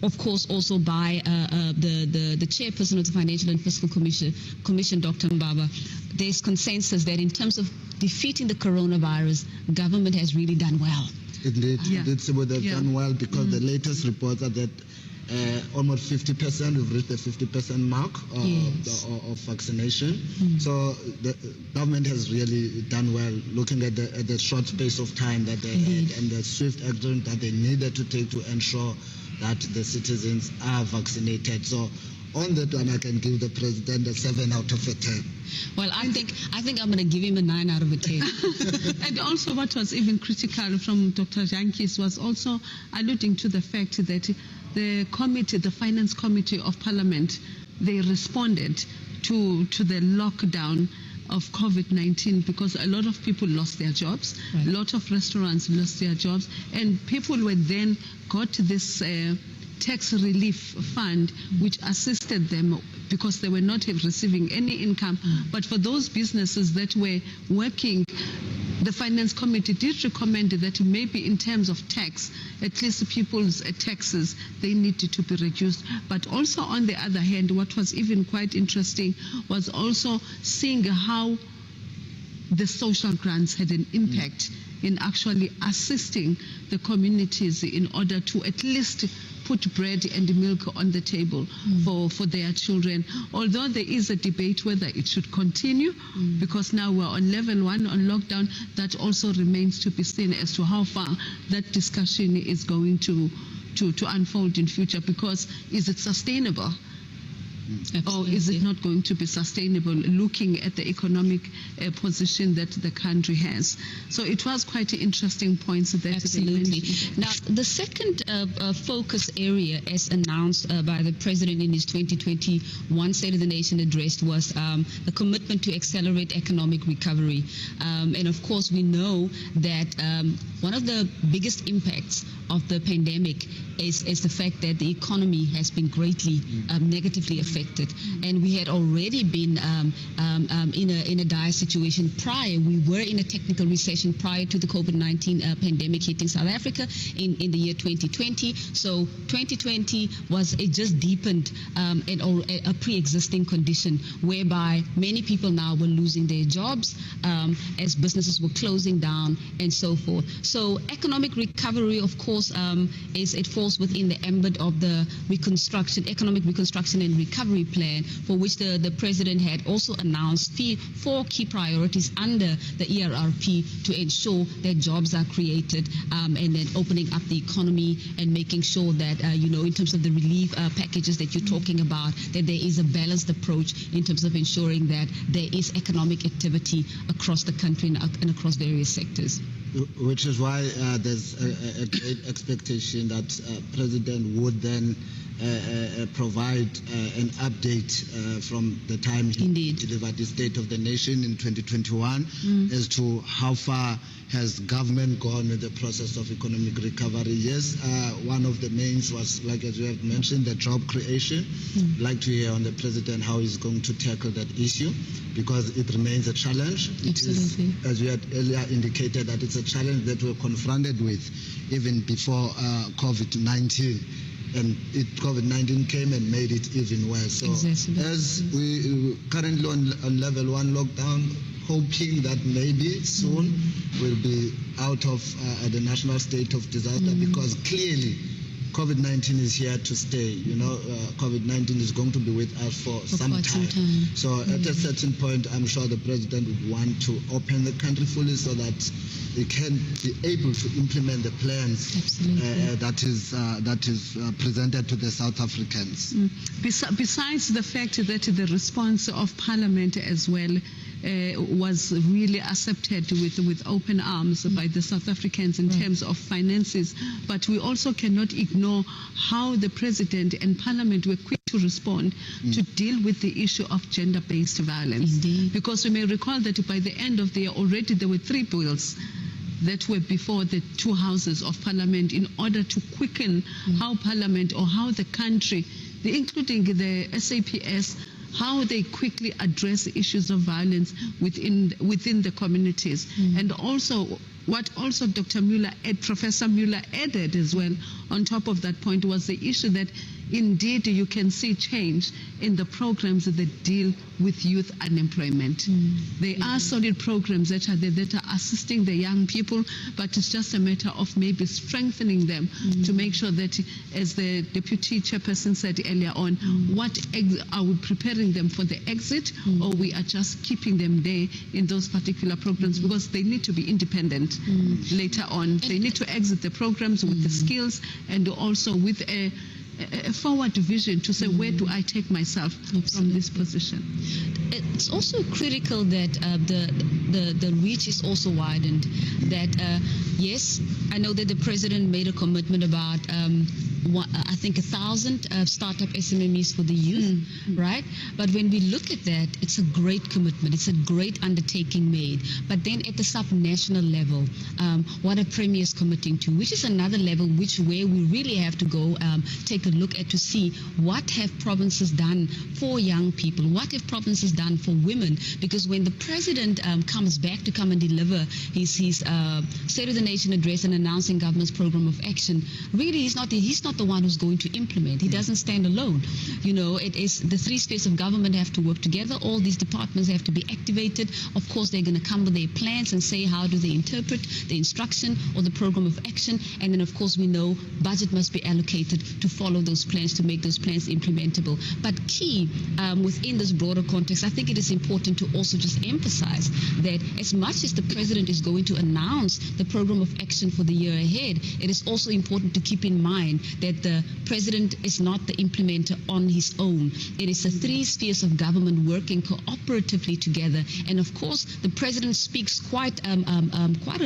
of course, also by the chairperson of the Financial and Fiscal Commission, Dr. Mbaba, there's consensus that in terms of defeating the coronavirus, government has really done well. Indeed, they've done well, because the latest reports are that almost 50%, we've reached the 50% mark of vaccination. So the government has really done well, looking at the short space of time that they had and the swift action that they needed to take to ensure that the citizens are vaccinated. So on that one, I can give the President a 7 out of 10. Well, I think I'm going to give him a 9 out of 10. And also what was even critical from Dr. Jantjies was also alluding to the fact that the committee, the Finance Committee of Parliament, they responded to the lockdown of COVID-19, because a lot of people lost their jobs, a lot of restaurants lost their jobs, and people were then got this tax relief fund which assisted them because they were not receiving any income. But for those businesses that were working, the Finance Committee did recommend that maybe in terms of tax, at least people's taxes, they needed to be reduced. But also on the other hand, what was even quite interesting was also seeing how the social grants had an impact in actually assisting the communities in order to at least put bread and milk on the table for their children. Although there is a debate whether it should continue, because now we're on level 1 on lockdown, that also remains to be seen as to how far that discussion is going to unfold in future, because is it sustainable? Or is it not going to be sustainable, looking at the economic position that the country has? So it was quite an interesting point that absolutely. Now, the second focus area, as announced by the President in his 2021 State of the Nation address, was the commitment to accelerate economic recovery. And of course, we know that one of the biggest impacts of the pandemic is the fact that the economy has been greatly negatively affected, and we had already been in a dire situation prior. We were in a technical recession prior to the COVID-19 pandemic hitting South Africa in the year 2020. So 2020 it just deepened a pre-existing condition whereby many people now were losing their jobs as businesses were closing down and so forth. So economic recovery, of course, it falls within the ambit of the economic reconstruction and recovery plan, for which the President had also announced 4 key priorities under the ERRP to ensure that jobs are created, and then opening up the economy and making sure that, in terms of the relief packages that you're talking about, that there is a balanced approach in terms of ensuring that there is economic activity across the country and across various sectors. Which is why there's a great expectation that President would then provide an update from the time he delivered the State of the Nation in 2021 as to how far has government gone in the process of economic recovery. Yes, one of the mains was, like as you have mentioned, the job creation. I'd like to hear on the President how he's going to tackle that issue, because it remains a challenge. It is, as we had earlier indicated, that it's a challenge that we're confronted with even before COVID-19. And COVID-19 came and made it even worse. So as we currently on level 1 lockdown, hoping that maybe soon we'll be out of the national state of disaster, because clearly COVID-19 is here to stay. COVID-19 is going to be with us for some time. So at a certain point, I'm sure the president would want to open the country fully so that they can be able to implement the plans that is presented to the South Africans. Besides the fact that the response of Parliament as well was really accepted with open arms by the South Africans in terms of finances, but we also cannot ignore how the President and Parliament were quick to respond to deal with the issue of gender-based violence. Because we may recall that by the end of the year already there were 3 bills that were before the 2 houses of Parliament in order to quicken how Parliament or how the country, including the SAPS, how they quickly address issues of violence within the communities. And also, what also Professor Mueller added as well on top of that point was the issue that indeed you can see change in the programs that deal with youth unemployment. There are solid programs that are there that are assisting the young people, but it's just a matter of maybe strengthening them to make sure that, as the Deputy Chairperson said earlier on, are we preparing them for the exit, or we are just keeping them there in those particular programs, because they need to be independent later on. They need to exit the programs with the skills and also with a forward vision to say, where do I take myself from this position? It's also critical that the reach is also widened. That yes, I know that the President made a commitment about I think 1,000 startup SMMEs for the youth, right? But when we look at that, it's a great commitment. It's a great undertaking made. But then at the sub-national level, what a Premier is committing to, which is another level where we really have to go take a look at to see what have provinces done for young people, what have provinces done for women, because when the President comes back to come and deliver his State of the Nation address and announcing government's program of action, really he's not the one who's going to implement. He doesn't stand alone. It is the 3 spheres of government have to work together. All these departments have to be activated. Of course, they're going to come with their plans and say how do they interpret the instruction or the program of action. And then, of course, we know budget must be allocated to follow those plans, to make those plans implementable. But key within this broader context, I think it is important to also just emphasize that as much as the President is going to announce the program of action for the year ahead, it is also important to keep in mind that the President is not the implementer on his own. It is the 3 spheres of government working cooperatively together. And of course, the President speaks quite a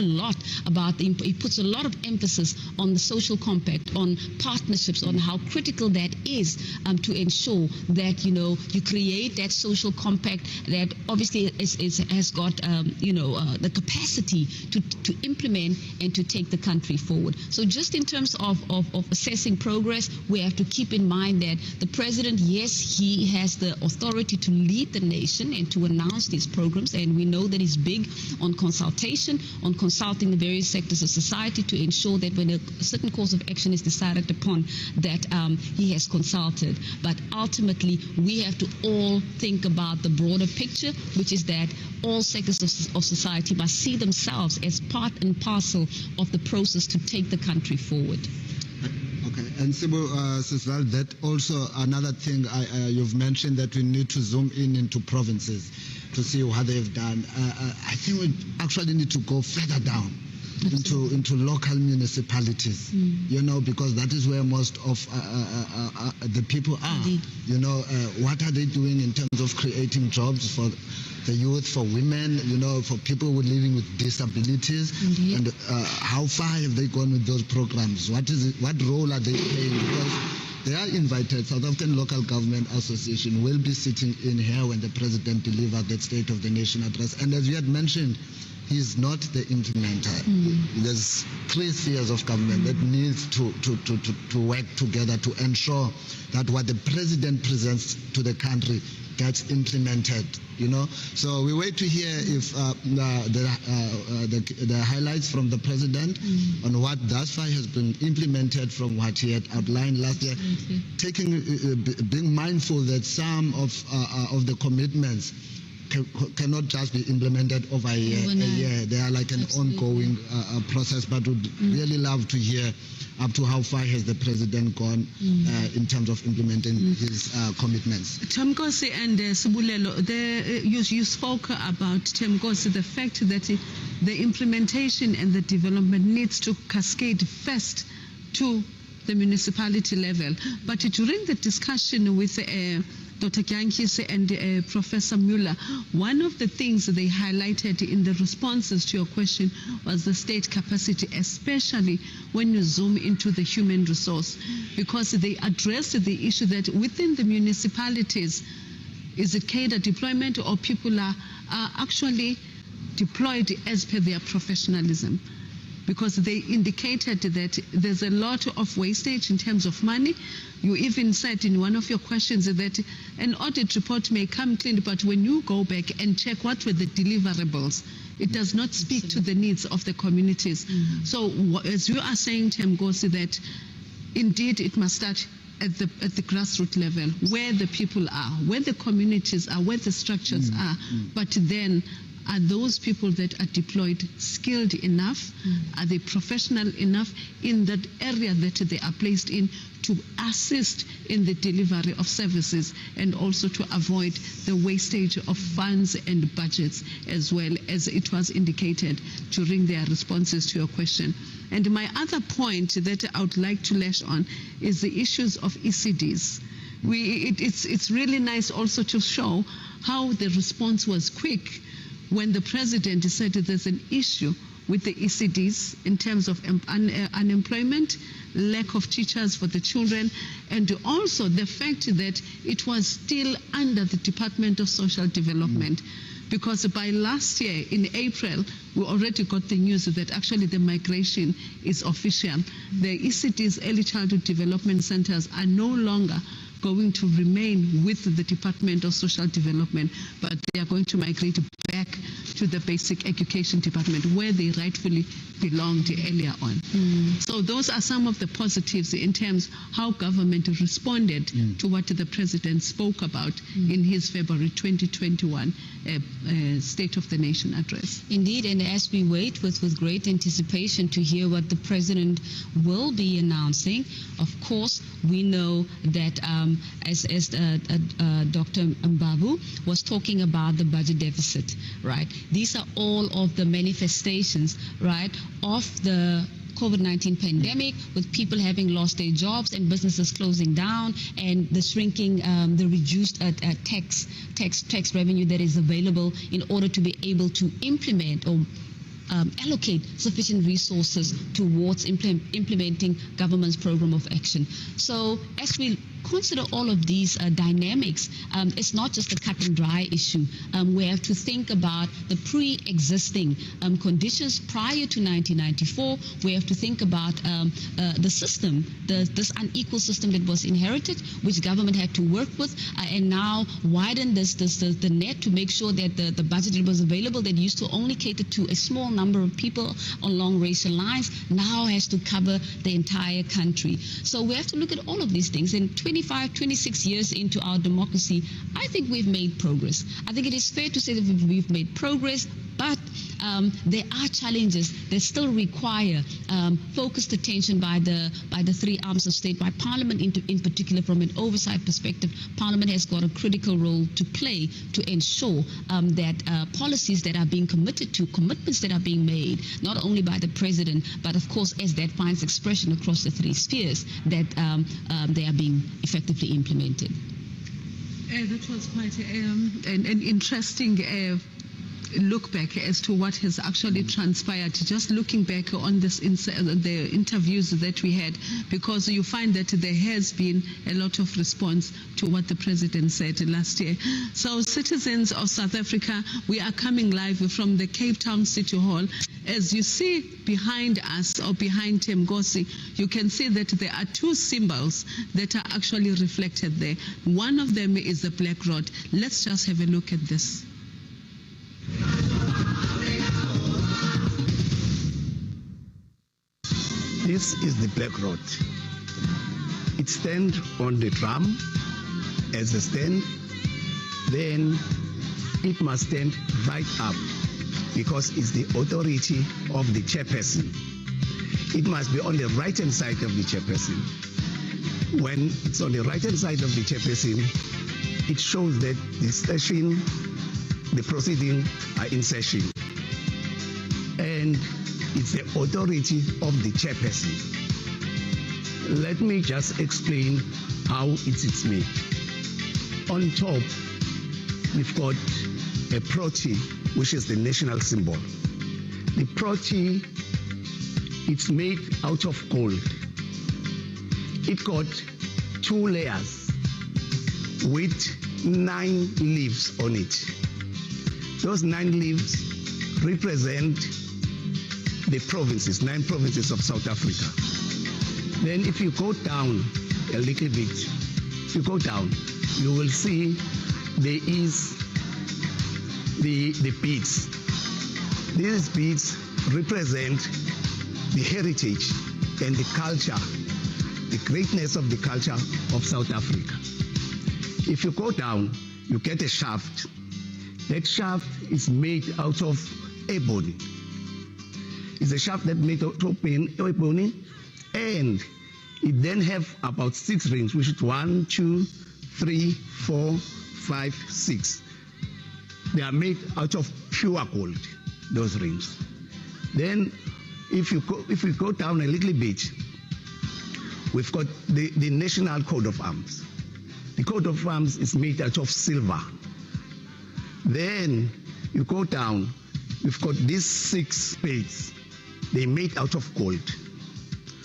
lot about, he puts a lot of emphasis on the social compact, on partnerships, on how critical that is to ensure that, you create that social compact that obviously has got, the capacity to implement and to take the country forward. So just in terms of assessing progress, we have to keep in mind that the President, yes, he has the authority to lead the nation and to announce these programs, and we know that he's big on consultation, on consulting the various sectors of society to ensure that when a certain course of action is decided upon, that he has consulted. But ultimately, we have to all think about the broader picture, which is that all sectors of society must see themselves as part and parcel of the process to take the country forward. Okay, and Sibu, Siswal, that also another thing you've mentioned, that we need to zoom into provinces to see what they've done. I think we actually need to go further down into local municipalities, because that is where most of the people are. What are they doing in terms of creating jobs for the youth, for women, for people who are living with disabilities? And how far have they gone with those programs? What role are they playing? Because they are invited. South African Local Government Association will be sitting in here when the President delivered that State of the Nation address. And as we had mentioned, he's not the implementer. There's 3 spheres of government that needs to work together to ensure that what the President presents to the country gets implemented. So we wait to hear if the highlights from the President on what thus far has been implemented from what he had outlined last year, being mindful that some of the commitments cannot just be implemented over a year. They are like an ongoing process, but would really love to hear up to how far has the president gone in terms of implementing his commitments. Themkosi and Sibulelo, you spoke about Themkosi, the fact that the implementation and the development needs to cascade first to the municipality level. But during the discussion with Dr. Kyankise and Professor Muller, one of the things they highlighted in the responses to your question was the state capacity, especially when you zoom into the human resource, because they addressed the issue that within the municipalities, is it cadre deployment or people are actually deployed as per their professionalism? Because they indicated that there's a lot of wastage in terms of money. You even said in one of your questions that an audit report may come clean, but when you go back and check what were the deliverables, it does not speak to the needs of the communities. So as you are saying, Themkosi, that indeed it must start at the grassroots level, where the people are, where the communities are, where the structures are, but then are those people that are deployed skilled enough? Are they professional enough in that area that they are placed in to assist in the delivery of services, and also to avoid the wastage of funds and budgets, as well as it was indicated during their responses to your question? And my other point that I would like to lash on is the issues of ECDs. It's really nice also to show how the response was quick when the president said that there's an issue with the ECDs in terms of unemployment, lack of teachers for the children, and also the fact that it was still under the Department of Social Development. Because by last year, in April, we already got the news that actually the migration is official. The ECDs, Early Childhood Development Centers, are no longer going to remain with the Department of Social Development, but they are going to migrate back to the Basic Education Department, where they rightfully belonged earlier on. So those are some of the positives in terms how government responded to what the president spoke about in his February 2021 State of the Nation address. Indeed, and as we wait with great anticipation to hear what the president will be announcing, of course, we know that as Dr. Mbabu was talking about the budget deficit, right? These are all of the manifestations, right, of the COVID-19 pandemic, with people having lost their jobs and businesses closing down, and the shrinking, the reduced tax revenue that is available in order to be able to implement or allocate sufficient resources towards implementing government's program of action. So as we consider all of these dynamics, it's not just a cut and dry issue. We have to think about the pre-existing conditions prior to 1994. We have to think about the system, this unequal system that was inherited, which government had to work with, and now widen the net to make sure that the budget that was available, that used to only cater to a small number of people along racial lines, now has to cover the entire country. So we have to look at all of these things. And 25, 26 years into our democracy, I think we've made progress. I think it is fair to say that we've made progress, but there are challenges that still require focused attention by the three arms of state, by Parliament in particular. From an oversight perspective, Parliament has got a critical role to play to ensure that policies that are being committed to, commitments that are being made, not only by the President, but of course as that finds expression across the three spheres, that they are being effectively implemented. That was quite an interesting look back as to what has actually transpired, just looking back on this the interviews that we had, because you find that there has been a lot of response to what the president said last year. So citizens of South Africa, we are coming live from the Cape Town City Hall. As you see behind us, or behind Themkosi, you can see that there are two symbols that are actually reflected there. One of them is the Black Rod. Let's just have a look at this. This is the Black Rod. It stands on the drum as a stand. Then it must stand right up because it's the authority of the chairperson. It must be on the right-hand side of the chairperson. When it's on the right-hand side of the chairperson, it shows that the proceedings are in session. And it's the authority of the chairperson. Let me just explain how it's made. On top, we've got a protea, which is the national symbol. The protea, it's made out of gold. It got 2 layers with 9 leaves on it. Those 9 leaves represent the provinces, 9 provinces of South Africa. Then if you go down a little bit, if you go down, you will see there is the beads. These beads represent the heritage and the culture, the greatness of the culture of South Africa. If you go down, you get a shaft. That shaft is made out of ebony. It's a shaft that made out of ebony, and it then have about 6 rings, which is 1, 2, 3, 4, 5, 6. They are made out of pure gold, those rings. Then if we go down a little bit, we've got the National Coat of Arms. The coat of arms is made out of silver. Then you go down, we've got these 6 spades. They're made out of gold.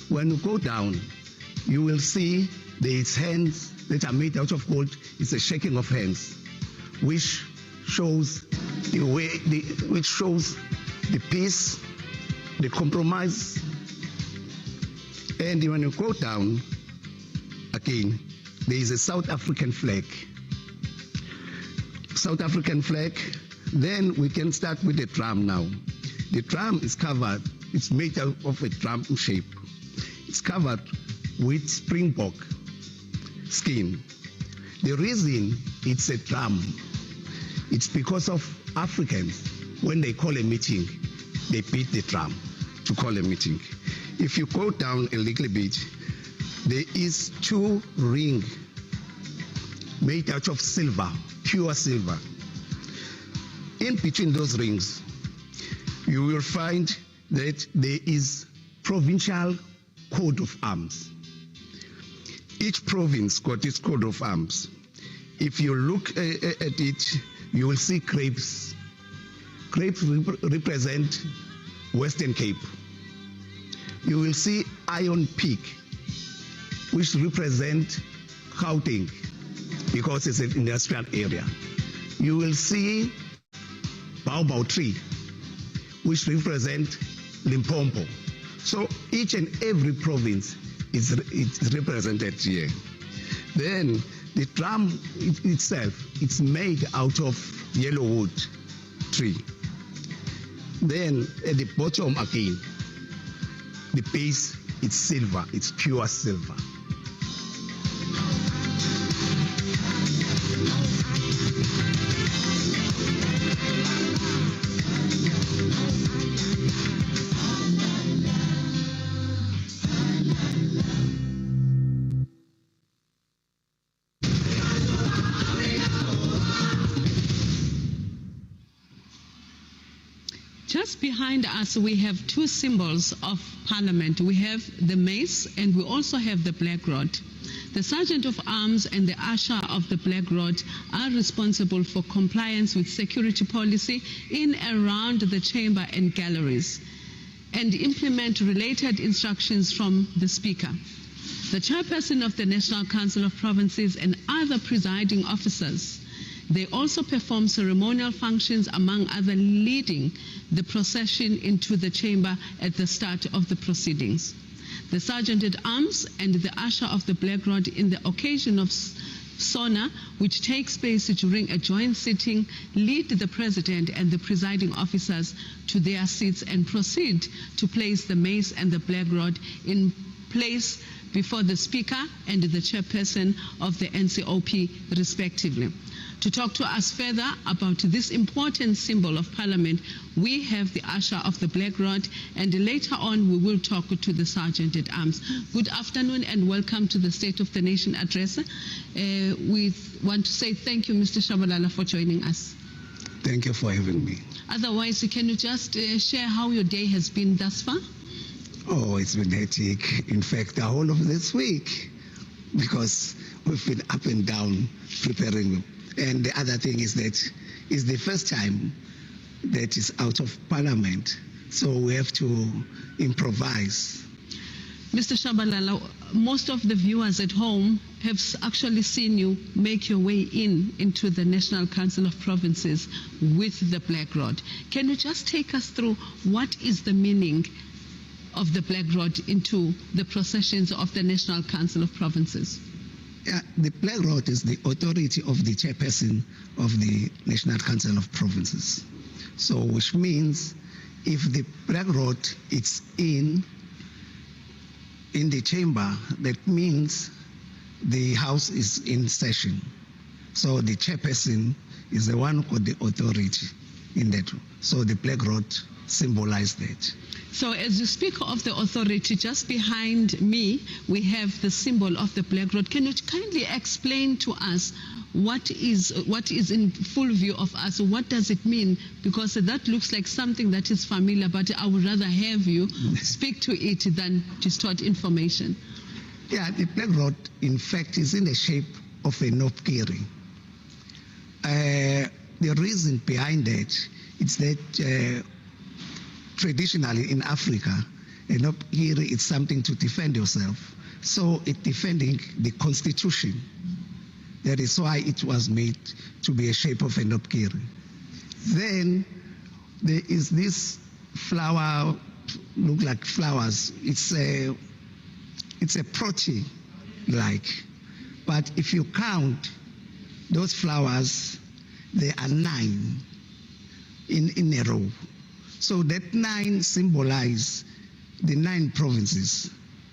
When you go down, you will see there's hands that are made out of gold. It's a shaking of hands, which shows the peace, the compromise. And when you go down again, there is a South African flag. South African flag. Then we can start with the drum now. The drum is covered, it's made out of a drum shape. It's covered with springbok skin. The reason it's a drum, it's because of Africans, when they call a meeting, they beat the drum to call a meeting. If you go down a little bit, there is 2 rings made out of silver, pure silver. In between those rings, you will find that there is provincial coat of arms. Each province got its coat of arms. If you look at it, you will see grapes. Grapes represent Western Cape. You will see Iron Peak, which represent Gauteng, because it's an industrial area. You will see Baobab tree, which represent Limpopo. So each and every province is represented here. Then the drum itself, it's made out of yellow wood tree. Then at the bottom again, the base, it's silver, it's pure silver. Just behind us, we have 2 symbols of Parliament. We have the mace and we also have the black rod. The Sergeant of Arms and the Usher of the Black Rod are responsible for compliance with security policy in and around the chamber and galleries and implement related instructions from the Speaker. The Chairperson of the National Council of Provinces and other presiding officers. They also perform ceremonial functions, among other leading the procession into the chamber at the start of the proceedings. The Sergeant at Arms and the Usher of the Black Rod in the occasion of SONA, which takes place during a joint sitting, lead the President and the presiding officers to their seats and proceed to place the mace and the black rod in place before the Speaker and the Chairperson of the NCOP, respectively. To talk to us further about this important symbol of Parliament, we have the usher of the Black Rod, and later on we will talk to the Sergeant at Arms. Good afternoon and welcome to the State of the Nation address. We want to say thank you, Mr. Shabalala, for joining us. Thank you for having me. Otherwise, can you just share how your day has been thus far? Oh, it's been hectic. In fact, the whole of this week, because we've been up and down preparing. And the other thing is that it's the first time that is out of Parliament, so we have to improvise. Mr. Shabalala, most of the viewers at home have actually seen you make your way into the National Council of Provinces with the Black Rod. Can you just take us through what is the meaning of the Black Rod into the processions of the National Council of Provinces? Yeah, the Black Rod is the authority of the chairperson of the National Council of Provinces. So, which means if the Black Rod is in the chamber, that means the House is in session. So the chairperson is the one with the authority in that. So the Black Rod symbolizes that. So as you speak of the authority, just behind me, we have the symbol of the Black Rod. Can you kindly explain to us what is in full view of us? What does it mean? Because that looks like something that is familiar, but I would rather have you speak to it than distort information. Yeah, the Black Rod, in fact, is in the shape of a nopkiri. The reason behind that is that traditionally in Africa, a nopkiri is something to defend yourself. So it's defending the constitution. That is why it was made to be a shape of a nopkiri. Then there is this flower, look like flowers. It's a protein-like. But if you count those flowers, there are 9 in a row. So that 9 symbolize the 9 provinces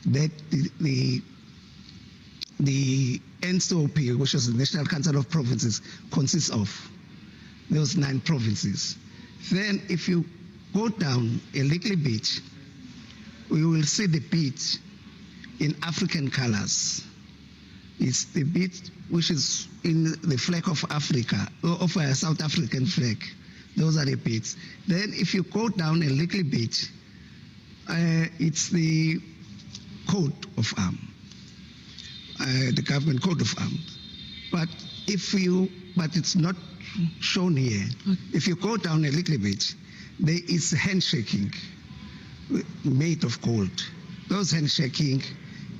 that the NCOP, which is the National Council of Provinces, consists of. Those 9 provinces. Then if you go down a little bit, we will see the bead in African colors. It's the bead which is in the flag of Africa, of a South African flag. Those are the beads. Then if you go down a little bit, it's the coat of arms, the government coat of arms. But it's not shown here. Okay. If you go down a little bit, there is handshaking made of gold. Those handshaking,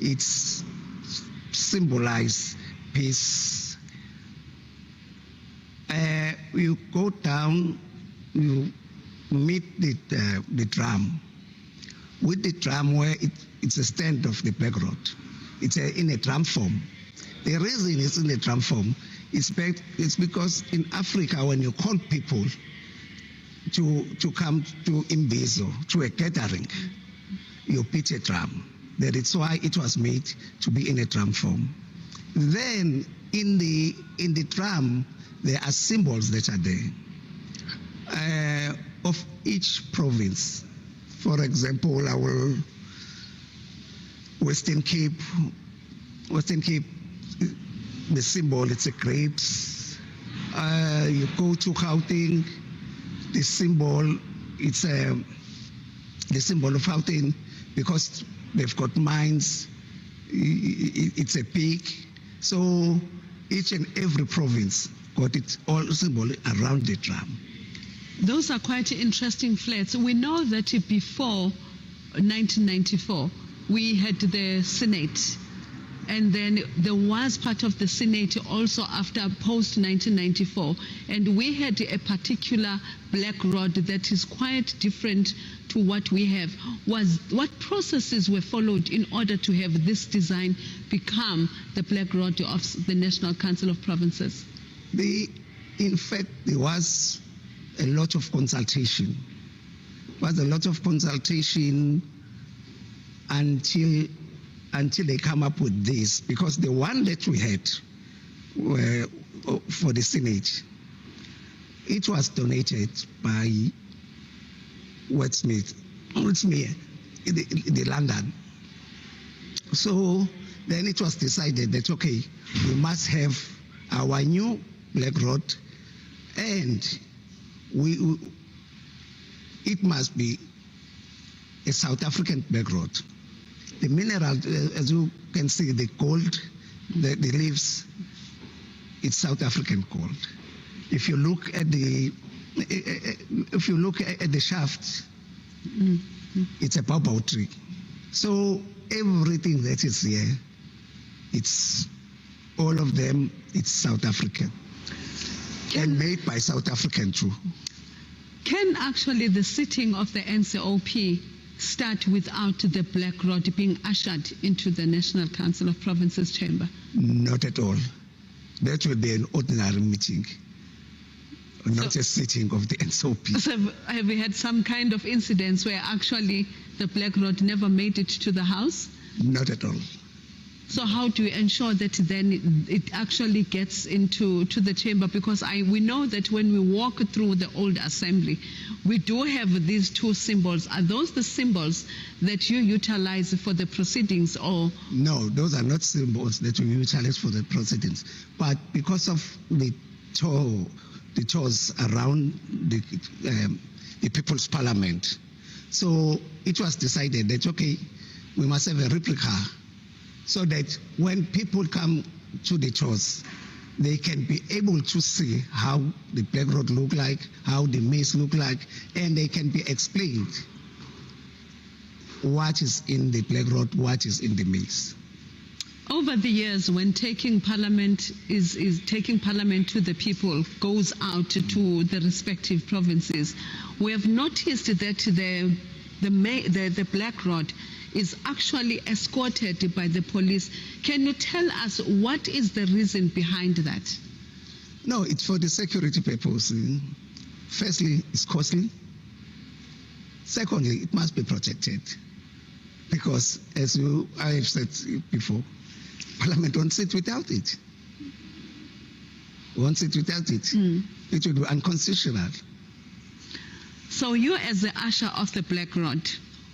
it's symbolize peace. You go down, you meet the drum. With the drum, where it's a stand of the Black Rod. It's in a drum form. The reason it's in a drum form is because in Africa, when you call people to come to Imbizo, to a gathering, you beat a drum. That is why it was made to be in a drum form. Then in the drum, there are symbols that are there of each province. For example, our Western Cape, the symbol, it's a grapes. You go to Gauteng, the symbol, it's the symbol of Gauteng because they've got mines, it's a pig. So each and every province got its all symbol around the drum. Those are quite interesting flags. We know that before 1994, we had the Senate, and then there was part of the Senate also after post-1994, and we had a particular Black Rod that is quite different to what we have. What processes were followed in order to have this design become the Black Rod of the National Council of Provinces? In fact, there was a lot of consultation. There was a lot of consultation until until they come up with this, because the one that we had for the Senate, it was donated by Westmead in London. So then it was decided that, okay, we must have our new Black Road, and it must be a South African Black Road. The mineral, as you can see, the gold, the leaves, it's South African gold. If you look at the shaft, it's a baobab tree. So everything that is here, it's all of them, it's South African and made by South African too. Can actually the sitting of the NCOP start without the Black Rod being ushered into the National Council of Provinces chamber? Not at all. That would be an ordinary meeting, not a sitting of the NCOP. So have we had some kind of incidents where actually the Black Rod never made it to the House? Not at all. So how do we ensure that then it actually gets into the chamber? Because we know that when we walk through the old assembly, we do have these two symbols. Are those the symbols that you utilize for the proceedings, or? No, those are not symbols that we utilize for the proceedings. But because of the chores around the People's Parliament, so it was decided that, okay, we must have a replica, so that when people come to the church, they can be able to see how the Black Road look like, how the maze look like, and they can be explained what is in the Black Road, what is in the maze. Over the years, when taking Parliament is taking Parliament to the people, goes out to the respective provinces, we have noticed that the Black Rod is actually escorted by the police. Can you tell us what is the reason behind that? No, it's for the security purpose. Firstly, it's costly. Secondly, it must be protected. Because, as I have said before, Parliament won't sit without it. Won't sit without it. It would be unconstitutional. So you, as the usher of the Black Rod,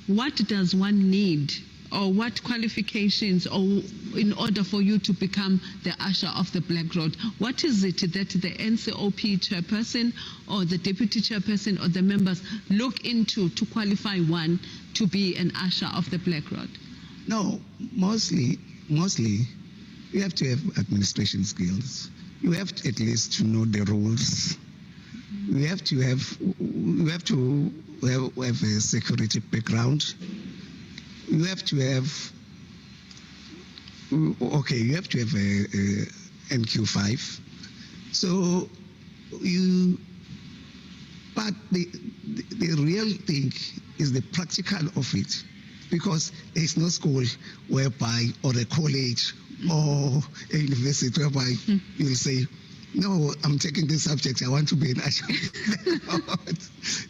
what does one need, or what qualifications, or in order for you to become the usher of the Black Rod? What is it that the NCOP chairperson or the deputy chairperson or the members look into to qualify one to be an usher of the Black Rod? No, mostly you have to have administration skills. You have to at least to know the rules. You have to have a security background. You have to have you have to have a NQ5. So but the real thing is the practical of it, because there is no school whereby, or a college or a university whereby you'll say, no, I'm taking this subject, I want to be an usher.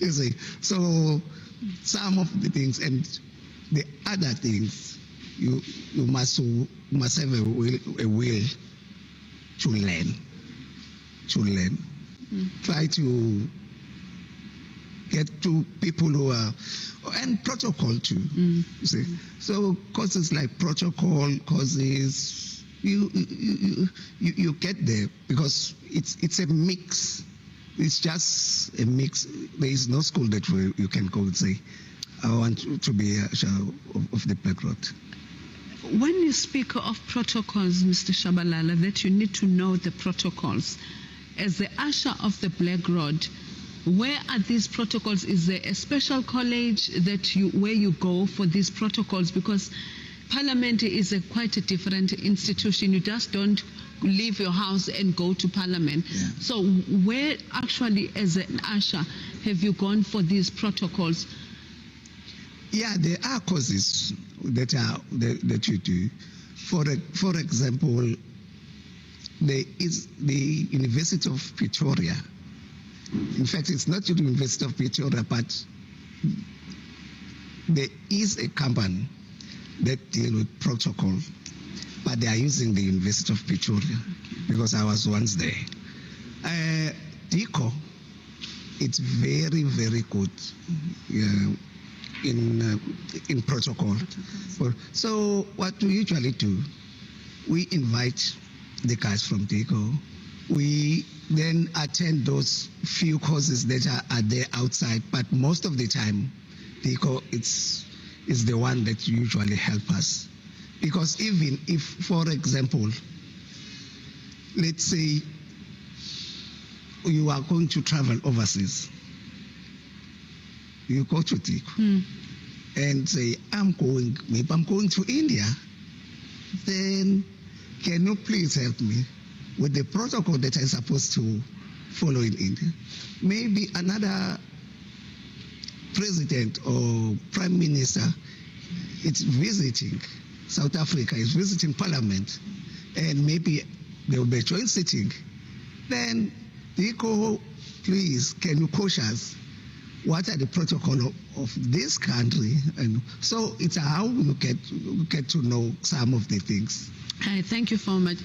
You see, so some of the things, and the other things, you must have a will to learn. Try to get to people who are, and protocol too. You see, so courses like protocol courses, you get there, because it's a mix. It's just a mix. There is no school that you can go and say, I want to be a usher of the Black Rod. When you speak of protocols, Mr. Shabalala, that you need to know the protocols, as the usher of the Black Rod, where are these protocols? Is there a special college where you go for these protocols? Because Parliament is quite a different institution. You just don't leave your house and go to Parliament. Yeah. So where actually, as an usher, have you gone for these protocols? Yeah, there are courses that you do. For example, there is the University of Pretoria. In fact, it's not the University of Pretoria, but there is a company that deal with protocol, but they are using the University of Pretoria because I was once there. DICO, it's very, very good in protocol. So what we usually do, we invite the guys from DICO. We then attend those few courses that are there outside, but most of the time, DICO is the one that usually help us. Because even if, for example, let's say you are going to travel overseas, you go to DICO and say, maybe I'm going to India, then can you please help me with the protocol that I'm supposed to follow in India? Maybe another president or prime minister is visiting South Africa, is visiting parliament, and maybe there will be a joint sitting. Then DICO, please, can you coach us? What are the protocol of this country? And so it's how you get to know some of the things. Thank you so much.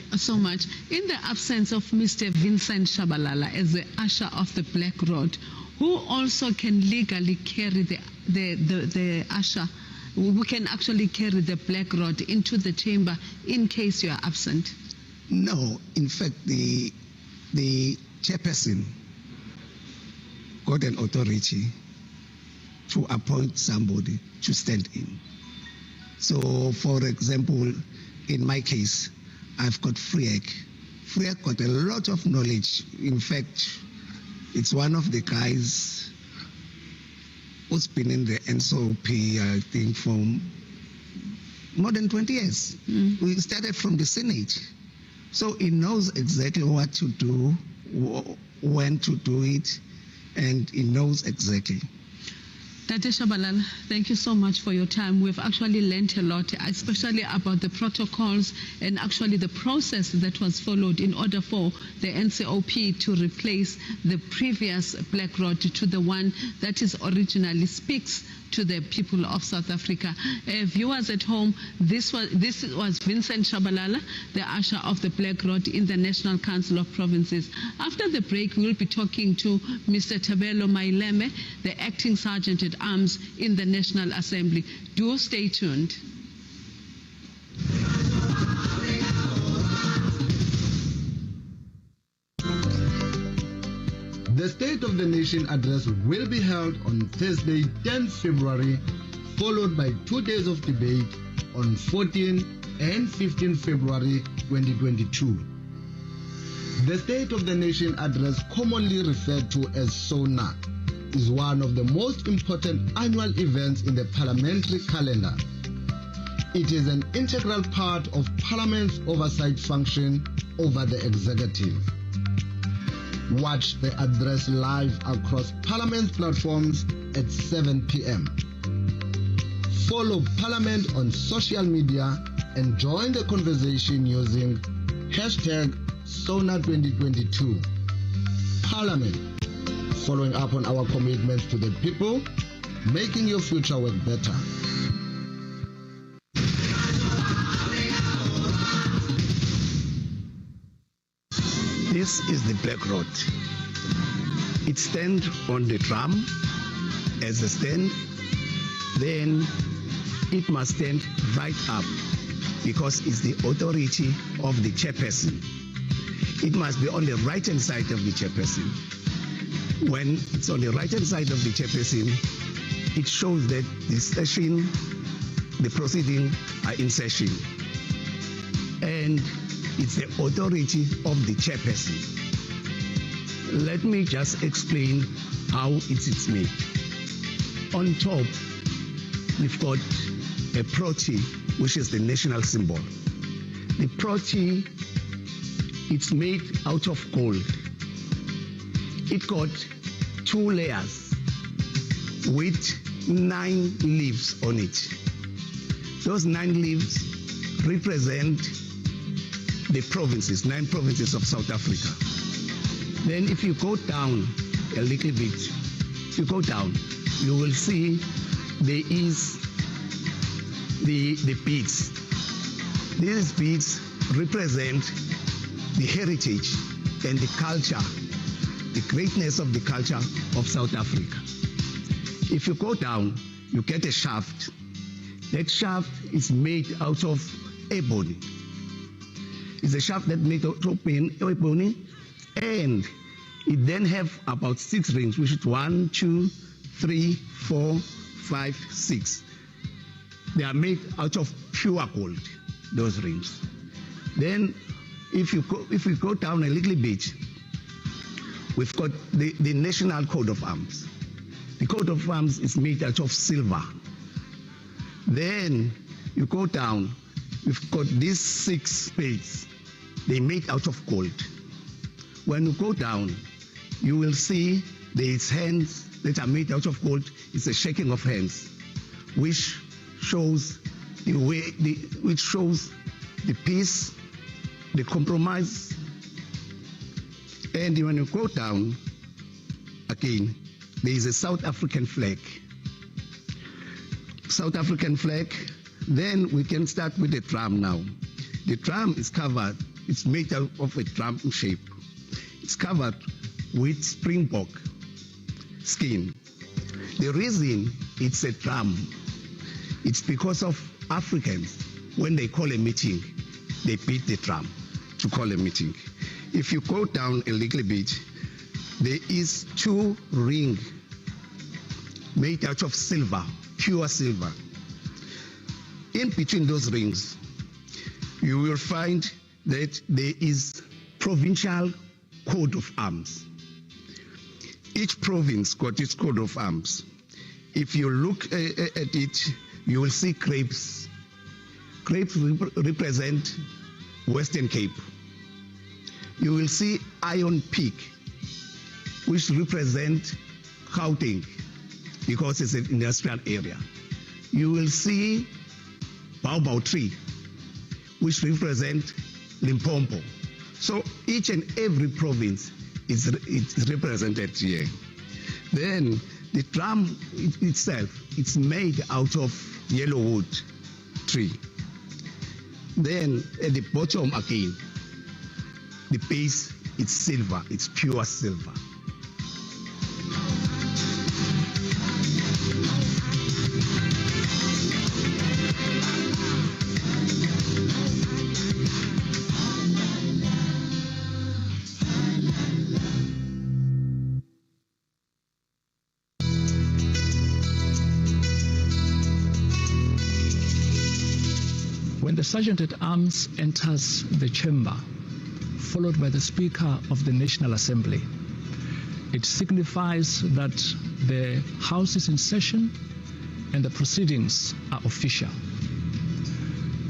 In the absence of Mr. Vincent Shabalala as the usher of the Black Rod, who also can legally carry the usher, who can actually carry the Black Rod into the chamber in case you are absent? No, in fact, the chairperson got an authority to appoint somebody to stand in. So, for example, in my case, I've got Friek. Friek got a lot of knowledge. In fact, it's one of the guys who's been in the NSOP, I think, for more than 20 years. We started from the Senate. So he knows exactly what to do, when to do it, and he knows exactly. Tate Shabalala, thank you so much for your time. We've actually learned a lot, especially about the protocols and actually the process that was followed in order for the NCOP to replace the previous Black Rod to the one that is originally speaks to the people of South Africa. Viewers at home, this was Vincent Shabalala, the usher of the Black Rod in the National Council of Provinces. After the break, we will be talking to Mr. Tabelo Maileme, the acting Sergeant at Arms in the National Assembly. Do stay tuned. The State of the Nation address will be held on Thursday, 10th February, followed by 2 days of debate on 14 and 15 February 2022. The State of the Nation address, commonly referred to as SONA, is one of the most important annual events in the parliamentary calendar. It is an integral part of Parliament's oversight function over the executive. Watch the address live across Parliament's platforms at 7 p.m. Follow Parliament on social media and join the conversation using #SONA2022. Parliament, following up on our commitments to the people, making your future work better. This is the Black Rod. It stands on the drum as a stand, then it must stand right up because it's the authority of the chairperson. It must be on the right-hand side of the chairperson. When it's on the right-hand side of the chairperson, it shows that the proceedings are in session. And it's the authority of the chairperson. Let me just explain how it's made. On top, we've got a protea, which is the national symbol. The protea, it's made out of gold. It got 2 layers with 9 leaves on it. Those 9 leaves represent the provinces, 9 provinces of South Africa. Then if you go down a little bit, you will see there is the beads. These beads represent the heritage and the culture, the greatness of the culture of South Africa. If you go down, you get a shaft. That shaft is made out of ebony. It's a shaft that made out of ebony, and it then have about 6 rings, which is 1, 2, 3, 4, 5, 6. They are made out of pure gold, those rings. Then if we go down a little bit, we've got the National Coat of Arms. The coat of arms is made out of silver. Then you go down, we've got these 6 spades. They're made out of gold. When you go down, you will see there's hands that are made out of gold. It's a shaking of hands, which shows the way, which shows the peace, the compromise. And when you go down again, there is a South African flag. South African flag. Then we can start with the drum now. The drum is covered, it's made out of a drum shape. It's covered with springbok skin. The reason it's a drum, it's because of Africans, when they call a meeting, they beat the drum to call a meeting. If you go down a little bit, there is 2 rings made out of silver, pure silver. In between those rings, you will find that there is provincial coat of arms. Each province got its coat of arms. If you look at it, you will see crepes. Crepes represent Western Cape. You will see Iron Peak, which represent Gauteng, because it's an industrial area. You will see Baobab Tree, which represent Limpopo. So each and every province is represented here. Then the drum itself, it's made out of yellow wood tree. Then at the bottom again, the base is silver, it's pure silver. When the Sergeant-at-Arms enters the chamber, followed by the Speaker of the National Assembly, it signifies that the House is in session and the proceedings are official.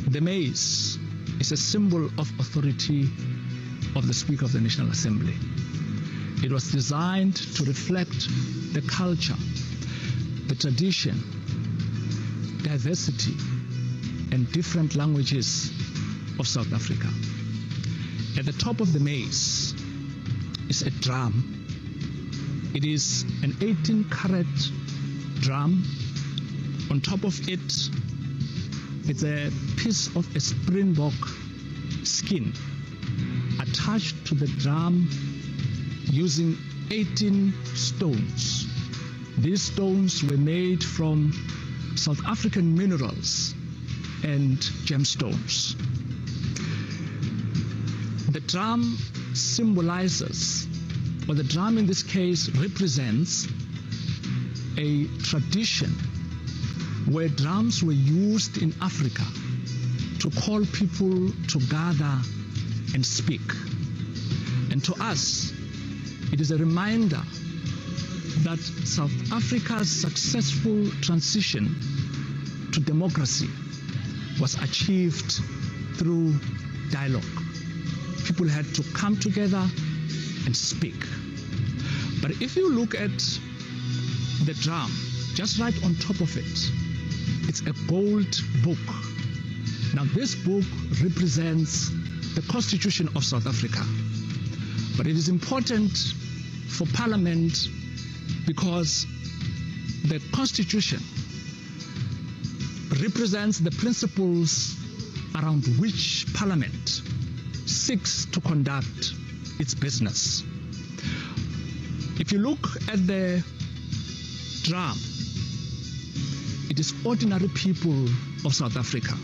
The mace is a symbol of authority of the Speaker of the National Assembly. It was designed to reflect the culture, the tradition, diversity, and different languages of South Africa. At the top of the mace is a drum. It is an 18-carat drum. On top of it, it's a piece of a springbok skin attached to the drum using 18 stones. These stones were made from South African minerals and gemstones. The drum symbolizes, or the drum in this case represents, a tradition where drums were used in Africa to call people to gather and speak. And to us, it is a reminder that South Africa's successful transition to democracy was achieved through dialogue. People had to come together and speak. But if you look at the drum, just right on top of it, it's a gold book. Now this book represents the Constitution of South Africa. But it is important for Parliament because the Constitution represents the principles around which Parliament seeks to conduct its business. If you look at the drum, it is ordinary people of South Africa.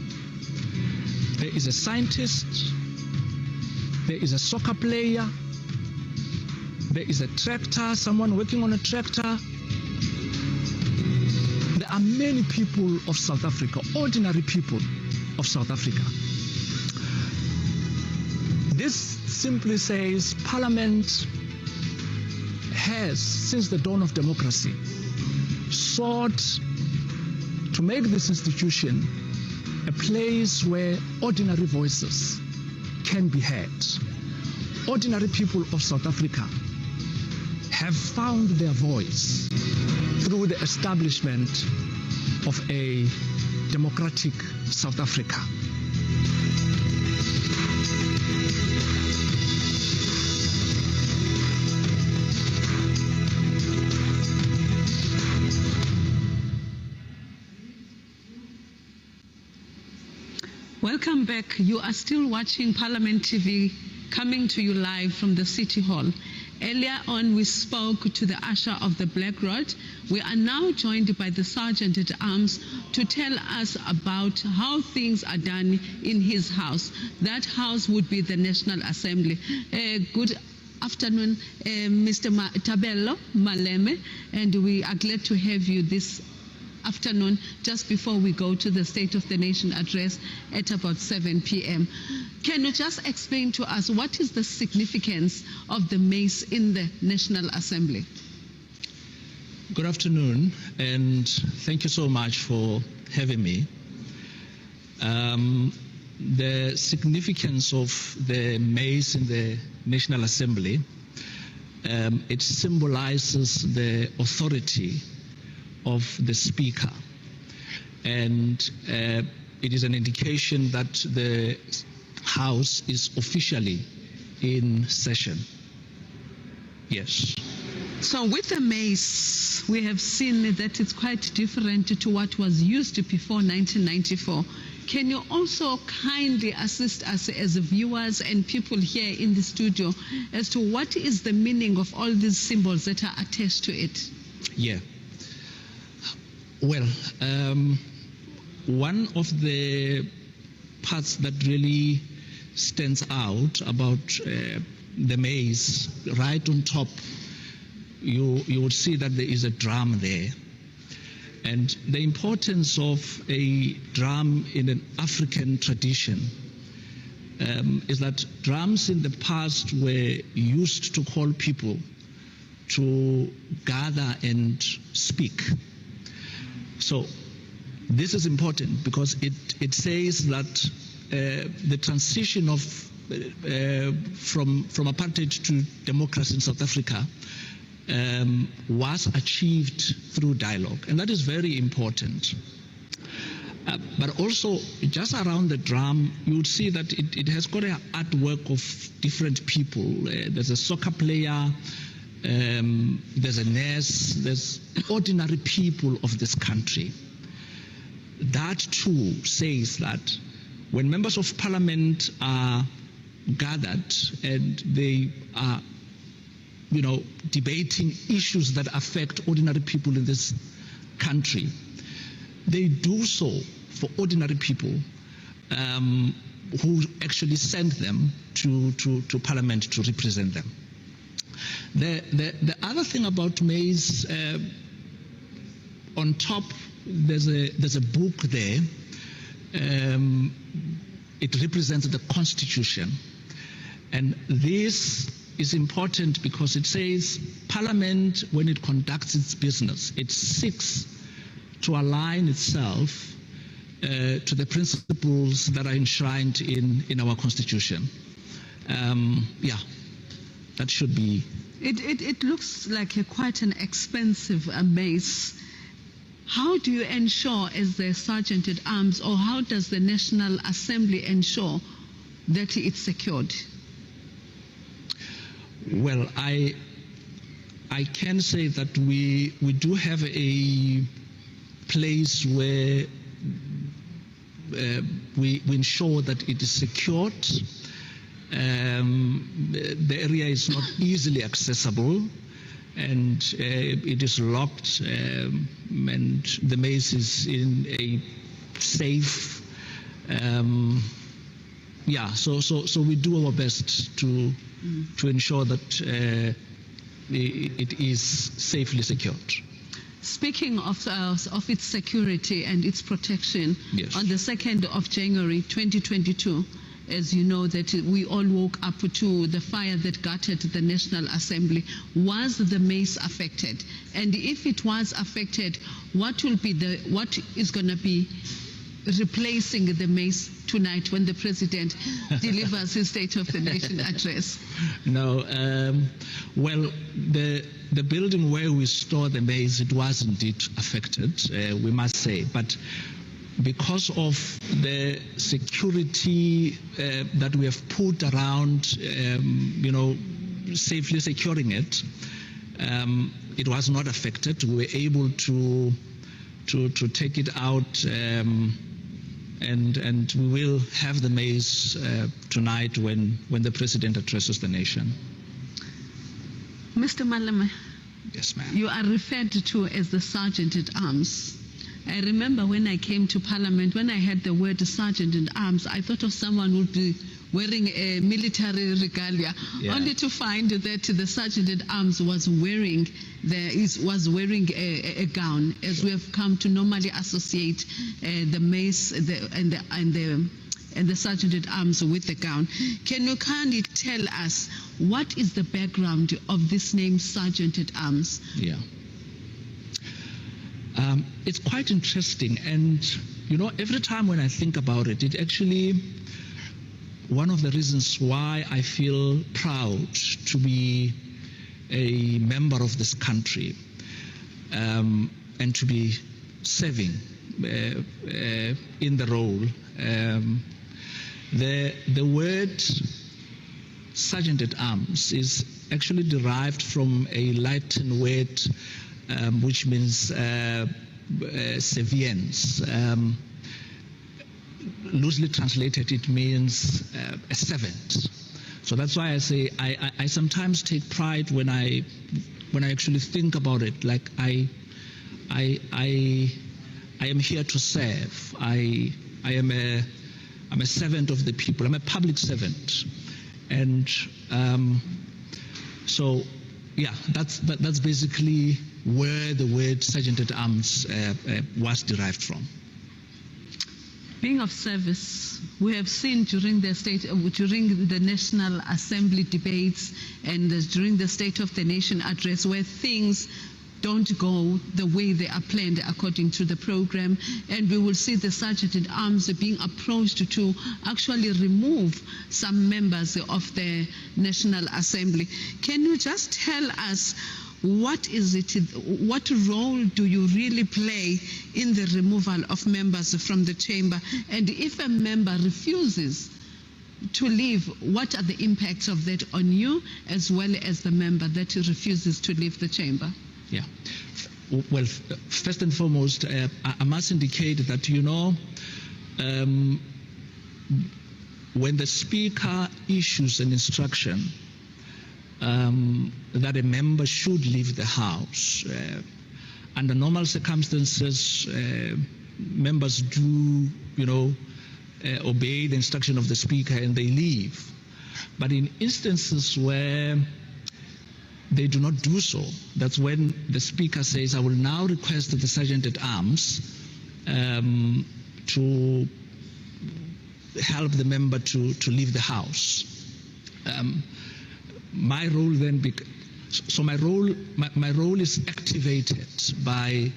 There is a scientist, there is a soccer player, there is a tractor, someone working on a tractor. There are many people of South Africa, ordinary people of South Africa. This simply says Parliament has, since the dawn of democracy, sought to make this institution a place where ordinary voices can be heard. Ordinary people of South Africa have found their voice through the establishment of a democratic South Africa. Welcome back. You are still watching Parliament TV, coming to you live from the City Hall. Earlier on, we spoke to the usher of the Black Rod. We are now joined by the Sergeant at Arms to tell us about how things are done in his house. That house would be the National Assembly. Good afternoon, Mr. Tabello Maleme, and we are glad to have you this afternoon, just before we go to the State of the Nation address at about 7 p.m. Can you just explain to us what is the significance of the maize in the National Assembly? Good afternoon, and thank you so much for having me. The significance of the maize in the National Assembly, it symbolizes the authority of the Speaker, and it is an indication that the House is officially in session. Yes. So with the maize, we have seen that it's quite different to what was used before 1994. Can you also kindly assist us as viewers and people here in the studio as to what is the meaning of all these symbols that are attached to it? Yeah. Well, one of the parts that really stands out about the maize, right on top, you would see that there is a drum there. And the importance of a drum in an African tradition is that drums in the past were used to call people to gather and speak. So this is important because it says that the transition of from apartheid to democracy in South Africa was achieved through dialogue, and that is very important. But also, just around the drum, you would see that it has got an artwork of different people. There's a soccer player, there's a nurse, there's ordinary people of this country. That too says that when members of Parliament are gathered and they are, debating issues that affect ordinary people in this country, they do so for ordinary people who actually send them to Parliament to represent them. The other thing about maize, on top there's a book there. It represents the Constitution, and this is important because it says Parliament, when it conducts its business, it seeks to align itself to the principles that are enshrined in our Constitution. That should be. It looks like quite an expensive maize. How do you ensure, as the Sergeant at Arms, or how does the National Assembly ensure that it's secured? Well, I can say that we do have a place where we ensure that it is secured. The area is not easily accessible, and it is locked, and the maze is in a safe. So we do our best to ensure that it is safely secured. Speaking of its security and its protection, yes. On the 2nd of January 2022, as you know, that we all woke up to the fire that gutted the National Assembly. Was the maze affected? And if it was affected, what is going to be replacing the maze tonight when the President delivers his State of the Nation address? No, well, the building where we store the maze, it was indeed affected, we must say, but because of the security that we have put around, safely securing it, it was not affected. We were able to take it out, and we will have the maze tonight when the President addresses the nation. Mr. Malema. Yes, ma'am. You are referred to as the Sergeant at Arms. I remember when I came to Parliament, when I heard the word Sergeant at Arms, I thought of someone who would be wearing a military regalia, only to find that the Sergeant at Arms was wearing a gown, as we have come to normally associate the mace and the Sergeant at Arms with the gown. Can you kindly tell us what is the background of this name, Sergeant at Arms? Yeah. It's quite interesting, and every time when I think about it, it actually one of the reasons why I feel proud to be a member of this country, and to be serving in the role. The word Sergeant at Arms is actually derived from a Latin word which means servience. Loosely translated, it means a servant. So that's why I say I sometimes take pride when I actually think about it. Like I am here to serve. I'm a servant of the people. I'm a public servant, and so yeah, that's basically where the word Sergeant at Arms was derived from. Being of service, we have seen during the National Assembly debates and during the State of the Nation address where things don't go the way they are planned according to the program, and we will see the Sergeant at Arms being approached to actually remove some members of the National Assembly. Can you just tell us what role do you really play in the removal of members from the chamber? And if a member refuses to leave, what are the impacts of that on you as well as the member that refuses to leave the chamber? Yeah. Well, first and foremost, I must indicate that, when the Speaker issues an instruction that a member should leave the House, under normal circumstances, members do, obey the instruction of the Speaker and they leave. But in instances where they do not do so, that's when the Speaker says, I will now request the Sergeant at Arms to help the member to leave the House. My role then, my role is activated by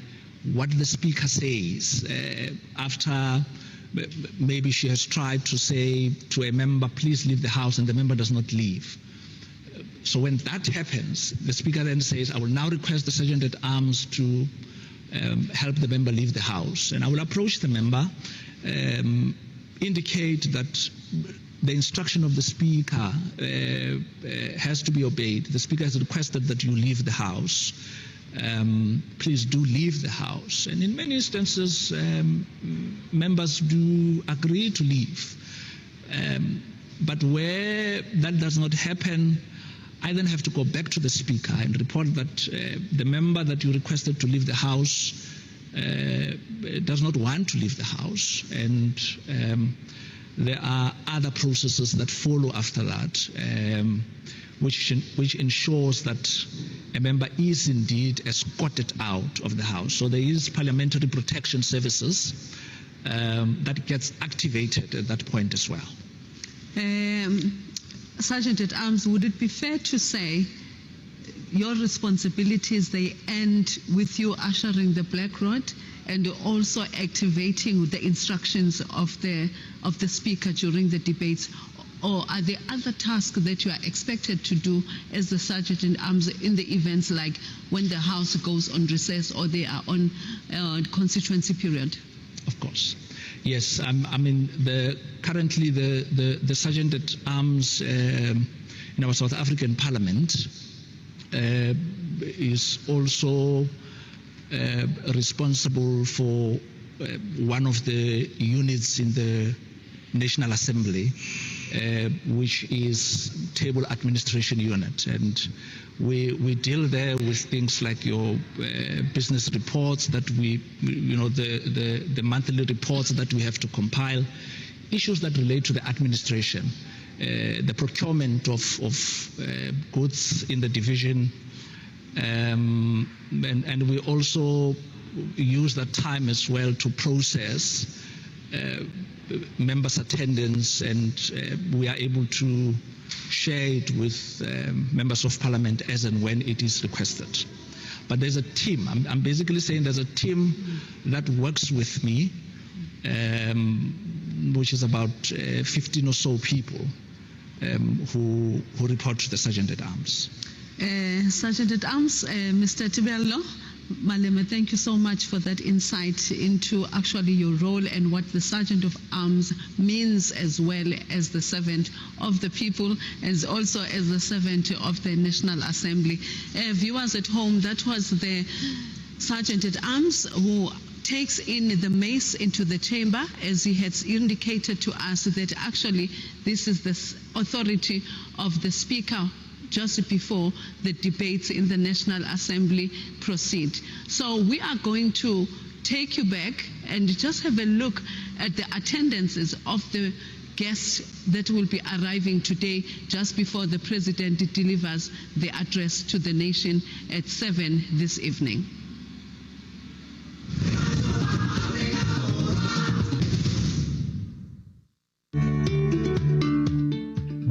what the Speaker says after maybe she has tried to say to a member, please leave the House, and the member does not leave. So when that happens, the Speaker then says, I will now request the Sergeant at Arms to help the member leave the House. And I will approach the member, indicate that the instruction of the Speaker has to be obeyed. The Speaker has requested that you leave the House. please do leave the House. And in many instances, members do agree to leave. But where that does not happen, I then have to go back to the Speaker and report that the member that you requested to leave the House does not want to leave the House. And there are other processes that follow after that, which ensures that a member is indeed escorted out of the House. So there is parliamentary protection services that gets activated at that point as well. Sergeant at Arms, would it be fair to say your responsibilities, they end with you ushering the Black Rod and also activating the instructions of the Speaker during the debates? Or are there other tasks that you are expected to do as the Sergeant at Arms in the events like when the House goes on recess or they are on constituency period? Of course. Yes, currently the Sergeant at Arms in our South African Parliament is also responsible for one of the units in the National Assembly, which is Table Administration Unit, and we deal there with things like your business reports that the monthly reports that we have to compile, issues that relate to the administration, the procurement of goods in the division, and we also use that time as well to process members' attendance, and we are able to share it with members of Parliament as and when it is requested. But there's a team. I'm basically saying there's a team that works with me, which is about 15 or so people who report to the Sergeant at Arms. Sergeant at Arms, Mr. Tibello Malema, thank you so much for that insight into actually your role and what the Sergeant of Arms means, as well as the servant of the people, as also as the servant of the National Assembly. Viewers at home, that was the Sergeant at Arms who takes in the mace into the chamber, as he has indicated to us that actually this is the authority of the Speaker just before the debates in the National Assembly proceed. So we are going to take you back and just have a look at the attendances of the guests that will be arriving today just before the President delivers the address to the nation at 7 this evening.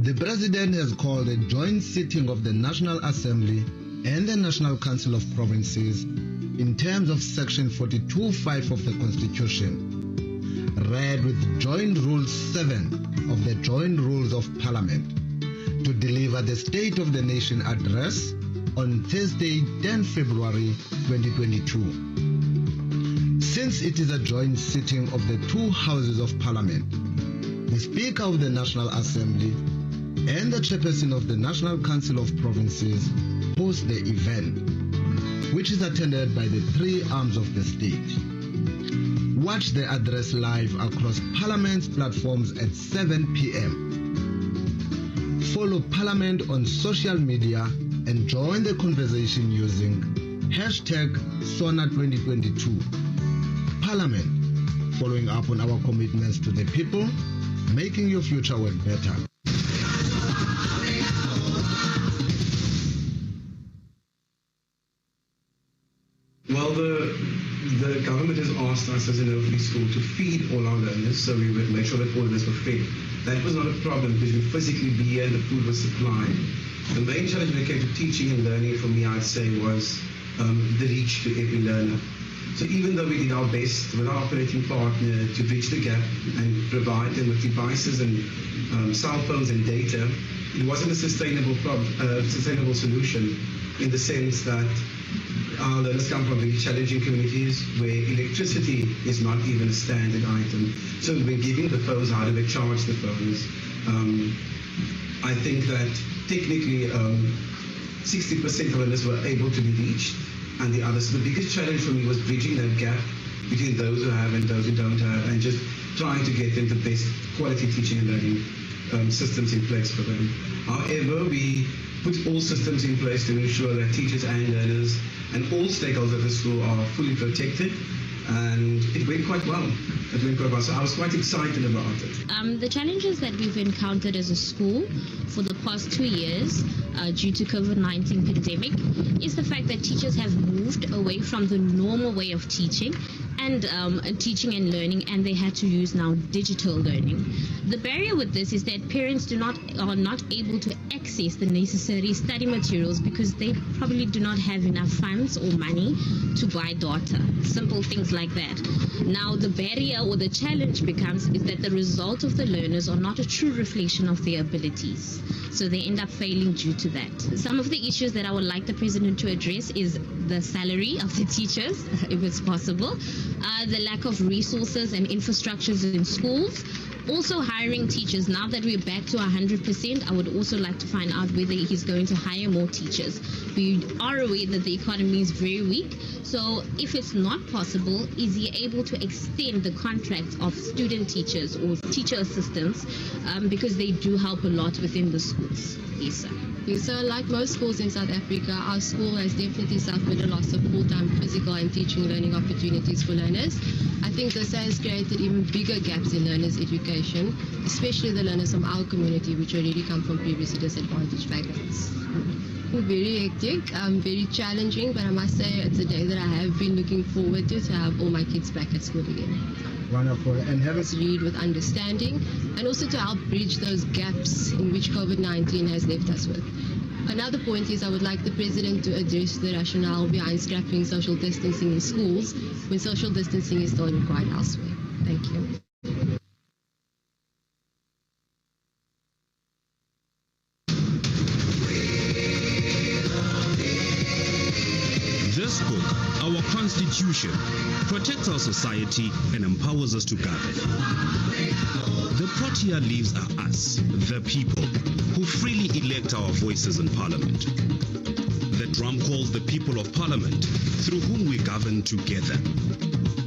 The President has called a joint sitting of the National Assembly and the National Council of Provinces in terms of Section 42(5) of the Constitution, read with Joint Rule 7 of the Joint Rules of Parliament, to deliver the State of the Nation address on Thursday, 10 February 2022. Since it is a joint sitting of the two houses of Parliament, the Speaker of the National Assembly and the Chairperson of the National Council of Provinces host the event, which is attended by the three arms of the state. Watch the address live across Parliament's platforms at 7 p.m. Follow Parliament on social media and join the conversation using #SONA2022. Parliament, following up on our commitments to the people, making your future work better. Well, the government has asked us as an early school to feed all our learners, so we would make sure that all of us were fed. That was not a problem because we physically be here and the food was supplied. The main challenge when it came to teaching and learning for me, I'd say, was the reach to every learner. So even though we did our best with our operating partner to bridge the gap and provide them with devices and cell phones and data, it wasn't a sustainable solution, in the sense that our learners come from very challenging communities where electricity is not even a standard item. So when giving the phones, how do they charge the phones? I think that technically 60% of learners were able to be reached, and the others. So the biggest challenge for me was bridging that gap between those who have and those who don't have, and just trying to get them the best quality teaching and learning systems in place for them. However, we put all systems in place to ensure that teachers and learners and all stakeholders of the school are fully protected, and it went quite well. So I was quite excited about it. The challenges that we've encountered as a school for the past 2 years due to COVID-19 pandemic is the fact that teachers have moved away from the normal way of teaching and teaching and learning, and they had to use now digital learning. The barrier with this is that parents are not able to access the necessary study materials because they probably do not have enough funds or money to buy data, simple things like that. Now the barrier or the challenge becomes is that the result of the learners are not a true reflection of their abilities, so they end up failing due to that. Some of the issues that I would like the president to address is the salary of the teachers, if it's possible, the lack of resources and infrastructures in schools, also hiring teachers. Now that we're back to 100%, I would also like to find out whether he's going to hire more teachers. We are aware that the economy is very weak, so if it's not possible, is he able to extend the contract of student teachers or teacher assistants, because they do help a lot within the schools? Yes, sir. Yes, so like most schools in South Africa, our school has definitely suffered a loss of full-time physical and teaching learning opportunities for learners. I think this has created even bigger gaps in learners' education, especially the learners from our community, which already come from previously disadvantaged backgrounds. Very hectic, very challenging, but I must say it's a day that I have been looking forward to have all my kids back at school again. Wonderful. And having to read with understanding, and also to help bridge those gaps in which COVID-19 has left us with. Another point is I would like the president to address the rationale behind scrapping social distancing in schools when social distancing is still required elsewhere. Thank you. This book, our Constitution, protects our society and empowers us to govern. The Protea leaves are us, the people, who freely elect our voices in Parliament. The drum calls the people of Parliament, through whom we govern together.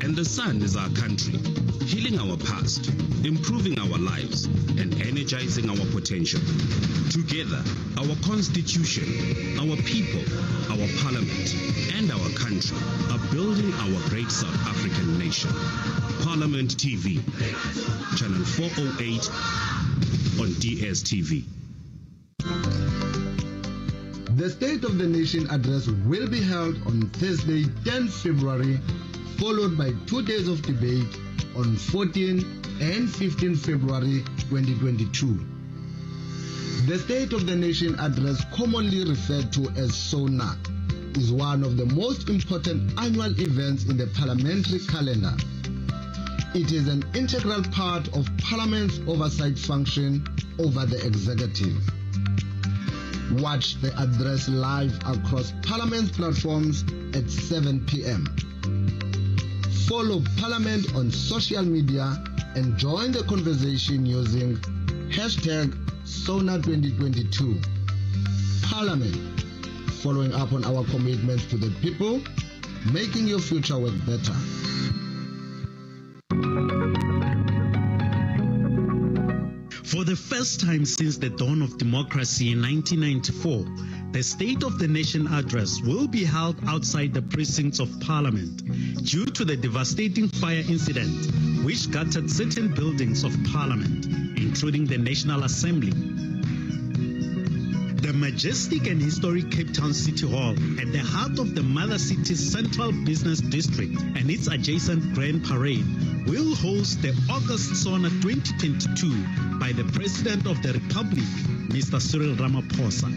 And the sun is our country, healing our past, improving our lives, and energizing our potential. Together, our Constitution, our people, our Parliament, and our country are building our great South African nation. Parliament TV, channel 408 on DSTV. The State of the Nation address will be held on Thursday, 10 February, followed by 2 days of debate on 14 and 15 February 2022. The State of the Nation address, commonly referred to as SONA, is one of the most important annual events in the parliamentary calendar. It is an integral part of Parliament's oversight function over the executive. Watch the address live across Parliament platforms at 7 p.m. Follow Parliament on social media and join the conversation using #SONA2022. Parliament, following up on our commitments to the people, making your future work better. For the first time since the dawn of democracy in 1994, the State of the Nation address will be held outside the precincts of Parliament due to the devastating fire incident which gutted certain buildings of Parliament, including the National Assembly. The majestic and historic Cape Town City Hall, at the heart of the Mother City's Central Business District and its adjacent Grand Parade, will host the August SONA 2022 by the President of the Republic, Mr. Cyril Ramaphosa.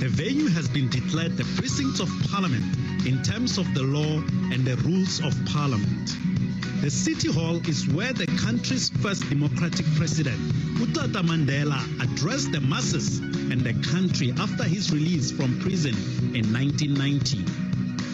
The venue has been declared the precincts of Parliament in terms of the law and the rules of Parliament. The City Hall is where the country's first democratic president, Utata Mandela, addressed the masses and the country after his release from prison in 1990.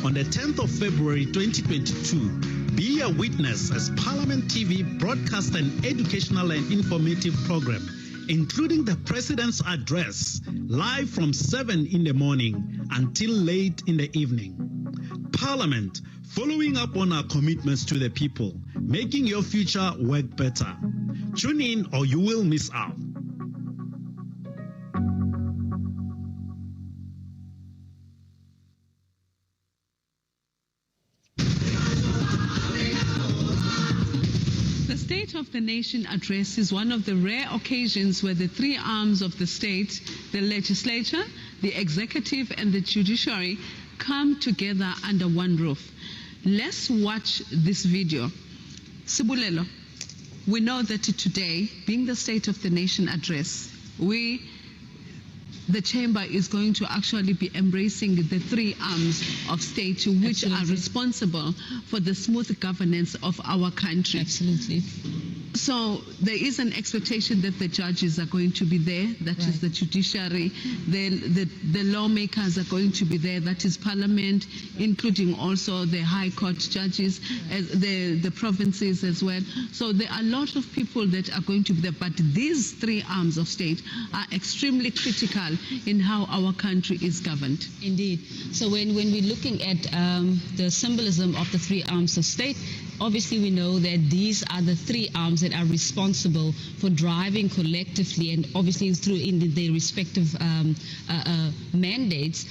On the 10th of February 2022, be a witness as Parliament TV broadcasts an educational and informative program, including the President's address, live from 7 in the morning until late in the evening. Parliament, following up on our commitments to the people, making your future work better. Tune in or you will miss out. The State of the Nation address is one of the rare occasions where the three arms of the state, the legislature, the executive, and the judiciary, come together under one roof. Let's watch this video. Sibulelo, we know that today, being the State of the Nation address, the chamber is going to actually be embracing the three arms of state which are responsible for the smooth governance of our country. Absolutely. So there is an expectation that the judges are going to be there, that is the judiciary, the lawmakers are going to be there, that is parliament, including also the high court judges, the provinces as well. So there are a lot of people that are going to be there, but these three arms of state are extremely critical in how our country is governed. Indeed. So when we're looking at the symbolism of the three arms of state, obviously we know that these are the three arms that are responsible for driving collectively and obviously through in their respective mandates,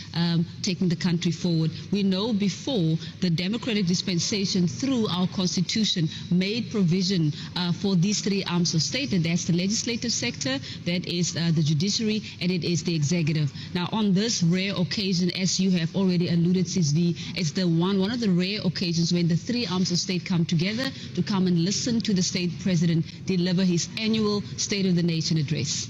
taking the country forward. We know before the democratic dispensation through our constitution made provision for these three arms of state, and that's the legislative sector, that is the judiciary, and it is the executive. Now on this rare occasion, as you have already alluded, Cisvi, it's the one of the rare occasions when the three arms of state come together to come and listen to the state president deliver his annual State of the Nation address.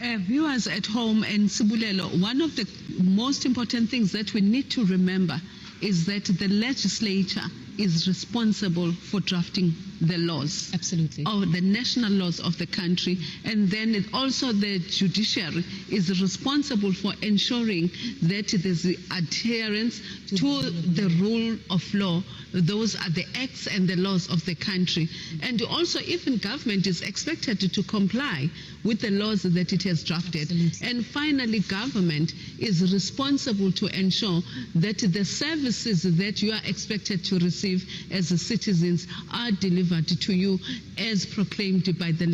Viewers at home and Sibulelo, one of the most important things that we need to remember is that the legislature is responsible for drafting the laws. Absolutely. Or the national laws of the country. And then also the judiciary is responsible for ensuring that there's adherence to the rule of law. Those are the acts and the laws of the country. And also even government is expected to comply with the laws that it has drafted. Absolutely. And finally, government is responsible to ensure that the services that you are expected to receive as citizens are delivered to you as proclaimed by the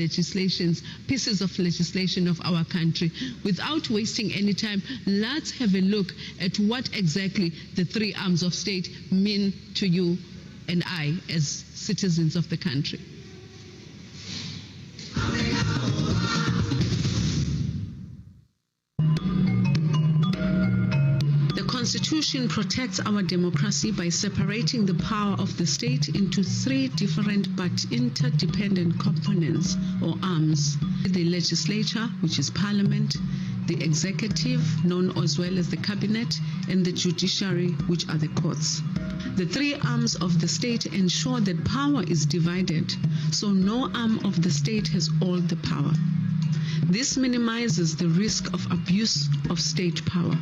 pieces of legislation of our country. Without wasting any time, let's have a look at what exactly the three arms of state mean to you and I as citizens of the country. The Constitution protects our democracy by separating the power of the state into three different but interdependent components or arms: the legislature, which is parliament, the executive, known as well as the cabinet, and the judiciary, which are the courts. The three arms of the state ensure that power is divided, so no arm of the state has all the power. This minimizes the risk of abuse of state power.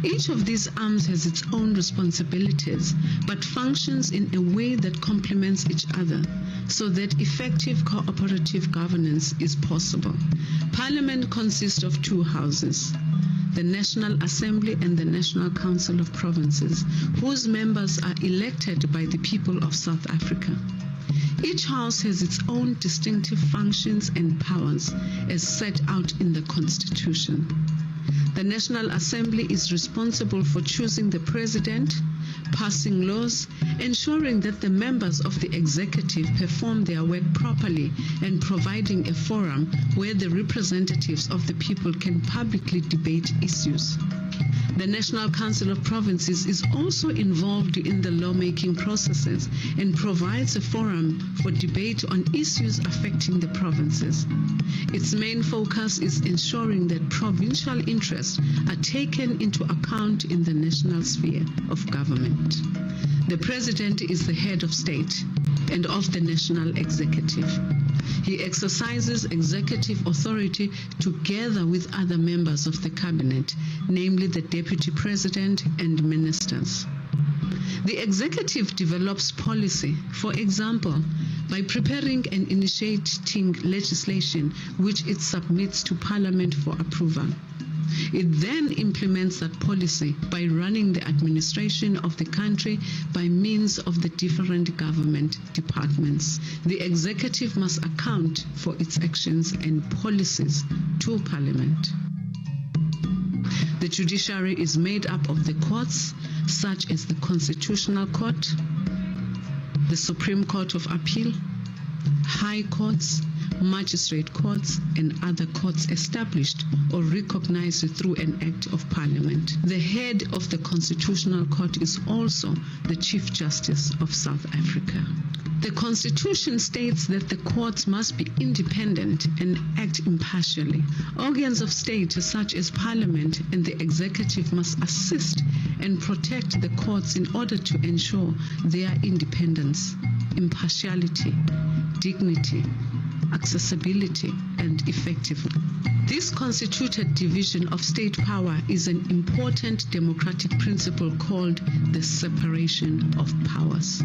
Each of these arms has its own responsibilities, but functions in a way that complements each other, so that effective cooperative governance is possible. Parliament consists of two houses: the National Assembly and the National Council of Provinces, whose members are elected by the people of South Africa. Each house has its own distinctive functions and powers as set out in the Constitution. The National Assembly is responsible for choosing the president, passing laws, ensuring that the members of the executive perform their work properly, and providing a forum where the representatives of the people can publicly debate issues. The National Council of Provinces is also involved in the lawmaking processes and provides a forum for debate on issues affecting the provinces. Its main focus is ensuring that provincial interests are taken into account in the national sphere of government. The President is the head of state and of the national executive. He exercises executive authority together with other members of the cabinet, namely the Deputy President and ministers. The executive develops policy, for example, by preparing and initiating legislation which it submits to Parliament for approval. It then implements that policy by running the administration of the country by means of the different government departments. The executive must account for its actions and policies to Parliament. The judiciary is made up of the courts such as the Constitutional Court, the Supreme Court of Appeal, High Courts, Magistrate Courts, and other courts established or recognized through an Act of Parliament. The head of the Constitutional Court is also the Chief Justice of South Africa. The Constitution states that the courts must be independent and act impartially. Organs of state such as Parliament and the Executive must assist and protect the courts in order to ensure their independence, impartiality, dignity, accessibility, and effectiveness. This constituted division of state power is an important democratic principle called the separation of powers.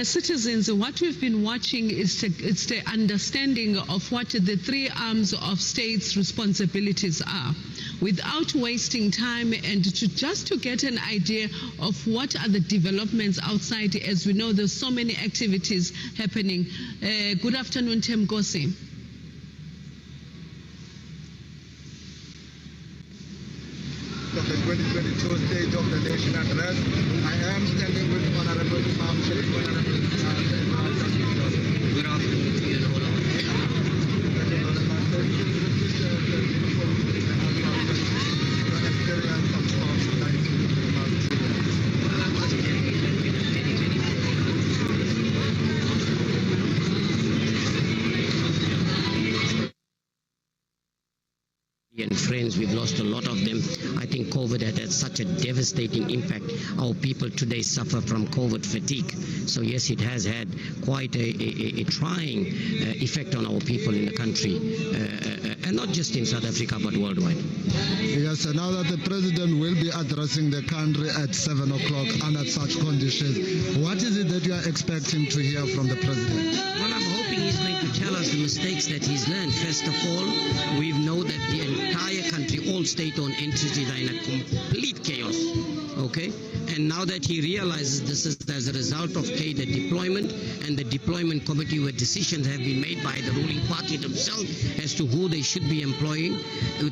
Citizens, what we've been watching is it's the understanding of what the three arms of state's responsibilities are, without wasting time, and just to get an idea of what are the developments outside. As we know, there's so many activities happening. Good afternoon, Themgosi. Of the 2022 State of the Nation Address. I am standing with Honorable Imam Sheikh. Good afternoon to you all. And friends, we've lost a lot of them. I think COVID had such a devastating impact. Our people today suffer from COVID fatigue. So yes, it has had quite a trying effect on our people in the country, and not just in South Africa but worldwide. Yes, and now that the president will be addressing the country at 7 o'clock under such conditions, what is it that you are expecting to hear from the president? Well, I'm hoping he's going to tell us the mistakes that he's learned. First of all, we know that the entire country, all state-owned entities are in a complete chaos, okay? And now that he realizes this is as a result of cadre deployment and the deployment committee where decisions have been made by the ruling party themselves as to who they should be employing,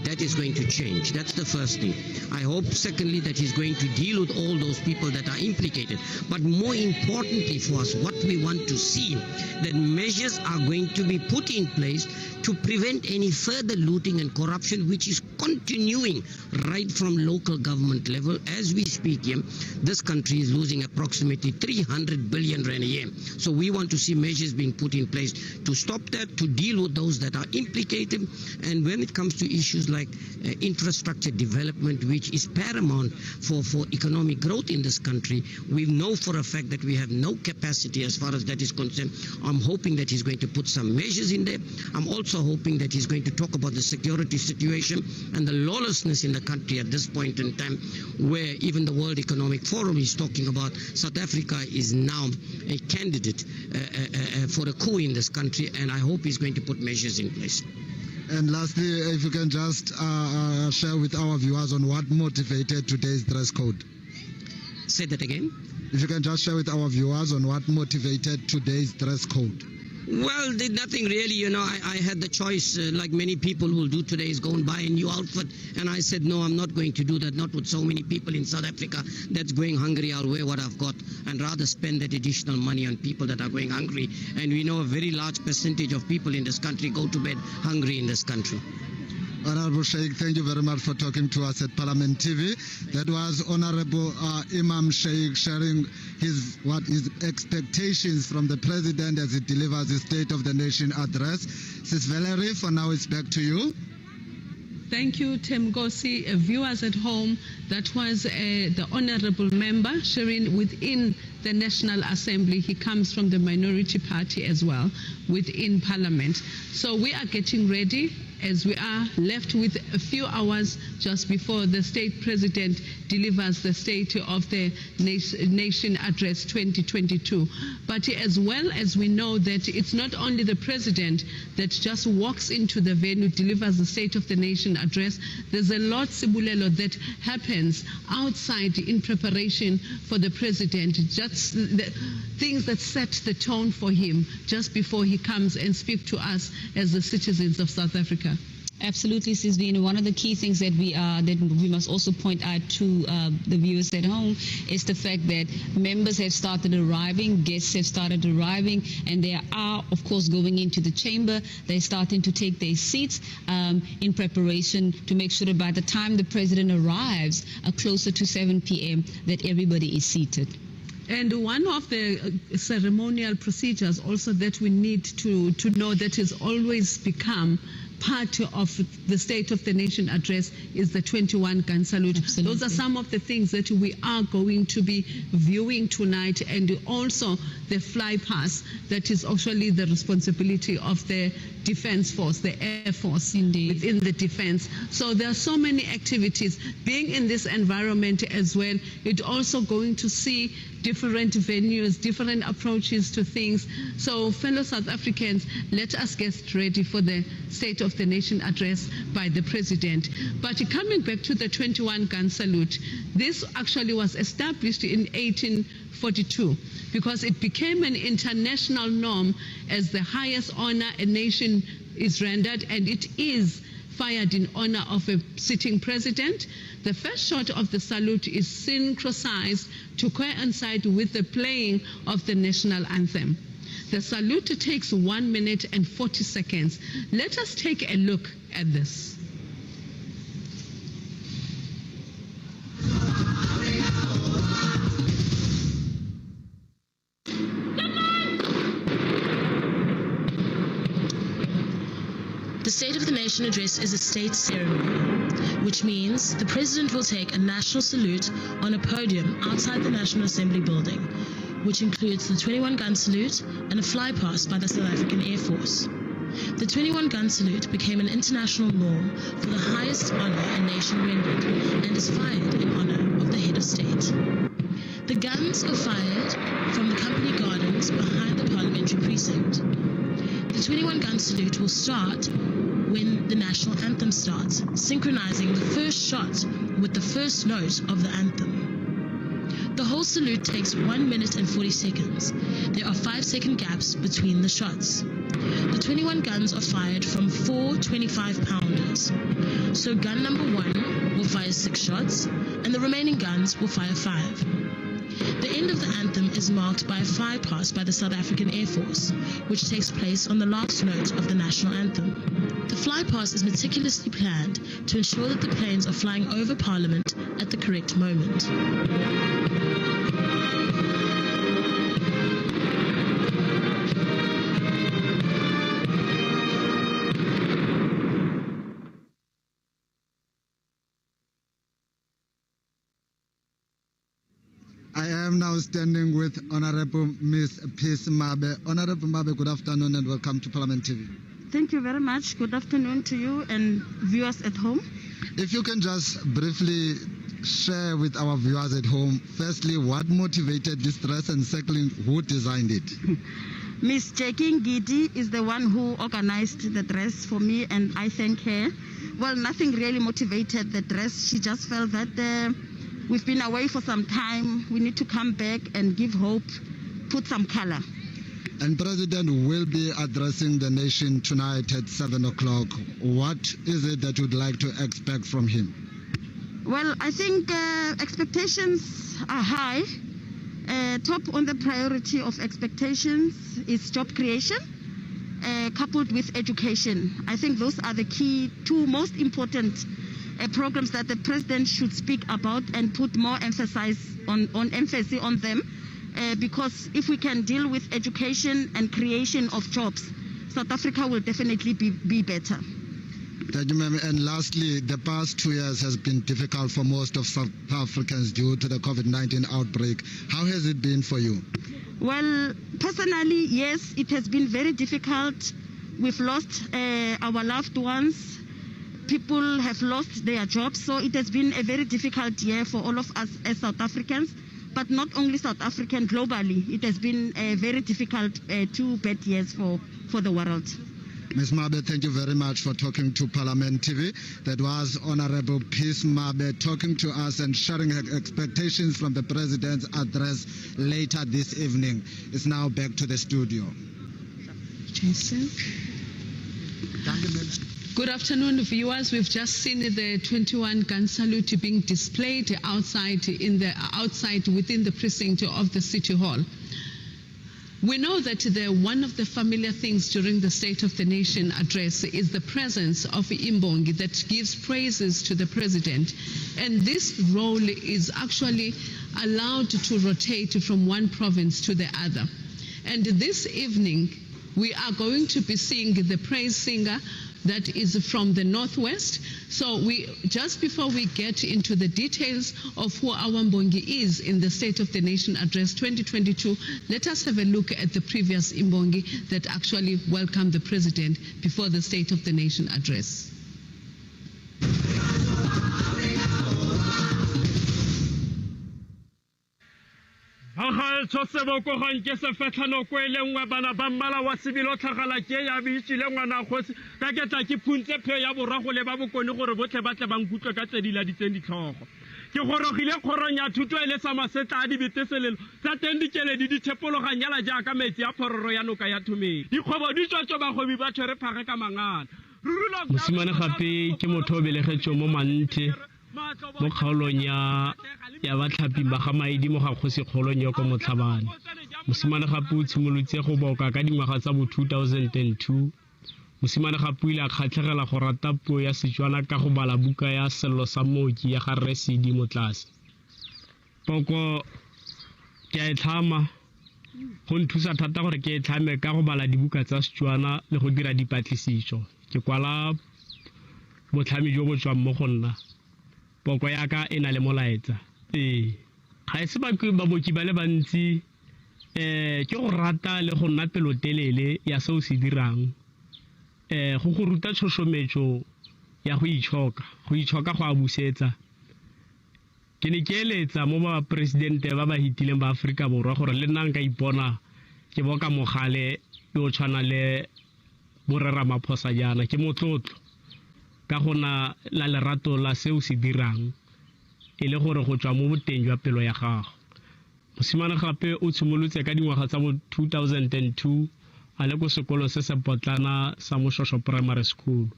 that is going to change. That's the first thing. I hope, secondly, that he's going to deal with all those people that are implicated. But more importantly for us, what we want to see, that measures are going to be put in place to prevent any further looting and corruption, which is continuing right from local government level. As we speak here, this country is losing approximately 300 billion rand a year. So we want to see measures being put in place to stop that, to deal with those that are implicated. And when it comes to issues like infrastructure development, which is paramount for economic growth in this country, we know for a fact that we have no capacity as far as that is concerned. I'm hoping that he's going to put some measures in there. I'm also hoping that he's going to talk about the security situation and the lawlessness in the country at this point in time, where even the World Economic Forum is talking about South Africa is now a candidate for a coup in this country, and I hope he's going to put measures in place. And lastly, if you can just share with our viewers on what motivated today's dress code. Say that again. If you can just share with our viewers on what motivated today's dress code. Well, nothing really, you know. I had the choice, like many people will do today, is go and buy a new outfit. And I said, no, I'm not going to do that, not with so many people in South Africa that's going hungry. I'll wear what I've got and rather spend that additional money on people that are going hungry. And we know a very large percentage of people in this country go to bed hungry in this country. Honorable Sheikh, thank you very much for talking to us at Parliament TV. That was Honorable Imam Sheikh sharing his expectations from the President as he delivers his State of the Nation address. Sis Valerie, for now it's back to you. Thank you, Themgosi. Viewers at home, that was the Honorable Member sharing within the National Assembly. He comes from the minority party as well within Parliament. So we are getting ready as we are left with a few hours just before the state president delivers the State of the Nation Address 2022. But as well as we know that it's not only the president that just walks into the venue, delivers the State of the Nation Address, there's a lot, Sibulelo, that happens outside in preparation for the president, just the things that set the tone for him just before he comes and speaks to us as the citizens of South Africa. Absolutely, Sizvine. One of the key things that we must also point out to the viewers at home is the fact that members have started arriving, guests have started arriving, and they are, of course, going into the chamber. They're starting to take their seats in preparation to make sure that by the time the president arrives, closer to 7 p.m., that everybody is seated. And one of the ceremonial procedures also that we need to know that has always become part of the State of the Nation Address is the 21-gun salute. Absolutely. Those are some of the things that we are going to be viewing tonight, and also the fly pass that is actually the responsibility of the Defense Force, the Air Force. Indeed. Within the defense. So there are so many activities. Being in this environment as well, it's also going to see different venues, different approaches to things. So fellow South Africans, let us get ready for the State of the Nation Address by the President. But coming back to the 21-gun salute, this actually was established in 1842 because it became an international norm as the highest honor a nation is rendered, and it is fired in honor of a sitting president. The first shot of the salute is synchronized to coincide with the playing of the national anthem. The salute takes 1 minute and 40 seconds. Let us take a look at this. The State of the Nation Address is a state ceremony, which means the President will take a national salute on a podium outside the National Assembly building, which includes the 21-gun salute and a flypast by the South African Air Force. The 21-gun salute became an international norm for the highest honor a nation rendered and is fired in honor of the head of state. The guns are fired from the company gardens behind the parliamentary precinct. The 21-gun salute will start when the national anthem starts, synchronizing the first shot with the first note of the anthem. The whole salute takes 1 minute and 40 seconds. There are 5-second gaps between the shots. The 21 guns are fired from 4 25-pounders. So gun number 1 will fire 6 shots, and the remaining guns will fire 5. The end of the anthem is marked by a flypast by the South African Air Force, which takes place on the last note of the national anthem. The flypast is meticulously planned to ensure that the planes are flying over Parliament at the correct moment. I am now standing with Honorable Ms. Peace Mabe. Honorable Mabe, good afternoon and welcome to Parliament TV. Thank you very much. Good afternoon to you and viewers at home. If you can just briefly share with our viewers at home, firstly, what motivated this dress, and secondly, who designed it? Ms. Jackie Ngidi is the one who organized the dress for me, and I thank her. Well, nothing really motivated the dress. She just felt that we've been away for some time. We need to come back and give hope, put some color. And President will be addressing the nation tonight at 7 o'clock. What is it that you'd like to expect from him? Well, I think expectations are high. Top on the priority of expectations is job creation, coupled with education. I think those are the two most important programs that the president should speak about and put more emphasis on them, because if we can deal with education and creation of jobs, South Africa will definitely be better. Thank you, ma'am. And lastly, the past 2 years has been difficult for most of South Africans due to the COVID-19 outbreak. How has it been for you? Well, personally, yes, it has been very difficult we've lost our loved ones. People have lost their jobs. So it has been a very difficult year for all of us as South Africans, but not only South African, globally. It has been a very difficult 2 bad years for the world. Ms. Mabe, thank you very much for talking to Parliament TV. That was Honorable Peace Mabe talking to us and sharing her expectations from the President's address later this evening. It's now back to the studio. Jason. Good afternoon, viewers. We've just seen the 21 gun salute being displayed outside within the precinct of the City Hall. We know that one of the familiar things during the State of the Nation address is the presence of Imbongi that gives praises to the President. And this role is actually allowed to rotate from one province to the other. And this evening, we are going to be seeing the praise singer that is from the Northwest. So just before we get into the details of who our Mbongi is in the State of the Nation Address 2022, let us have a look at the previous Mbongi that actually welcomed the President before the State of the Nation Address. Agaetso seboko ga nke se fetlhano ko e lengwe bana ba mmala wa sebilo tlhagala ke ya bitšile ngwana kgosi ka ke tla ke phuntse pheo ya borago le ba bokone gore botlhe ba tle ba nkutlwe ka tse di laditseng ditlhogo ke gorogile kgorong ya thuto e le sa masetla a dibeteselelo tsa teng dikeledi di thepologanyala jaaka metsi a phororo ya noka ya thomedi dikgwebo di tswatswa bagwebi ba tshwere phage ka mangana mosimane gape ke motho o belegetswe mo mante mo kgaolong ya batlhapi ba ga maedi mo ga kgosikgolong ya ko Motlhabane. Mosimane gape o tshimolotse go boka ka dingwaga tsa bo 2002. Mosimane gape o ile a kgatlhegela go rata puo ya Setswana ka go bala buka ya Sello sa Mooki ya ga Rre Sidi mo tlase. Poko ke a itlhama go nthusa thata gore ke itlhame ka go bala dibuka tsa Setswana le go dira dipatlisiso. Ke kwala botlhami jo bo tswang mo go nna. Poko ya ka e na le molaetsa. Ga e se baboki ba le bantsi ke go rata le go nna pelotelele ya seo se dirang. Go go ruta tshosometso ya go itshoka go a busetsa. Ke ne ke eletsa mo ba presidente ba ba hitileng ba Afrika Borwa gore le nna nka ipona ke boka mogale yo tshwana le Borra Ramaphosa jana ke motlotlo ka gona la lerato la seo se dirang e le gore go tswa mo boteng jwa pelo ya gago. Mosimane gape o tshimolotse ka dingwaga tsa bo 2002 a le ko sekolo se se potlana sa Moshosho Primary School.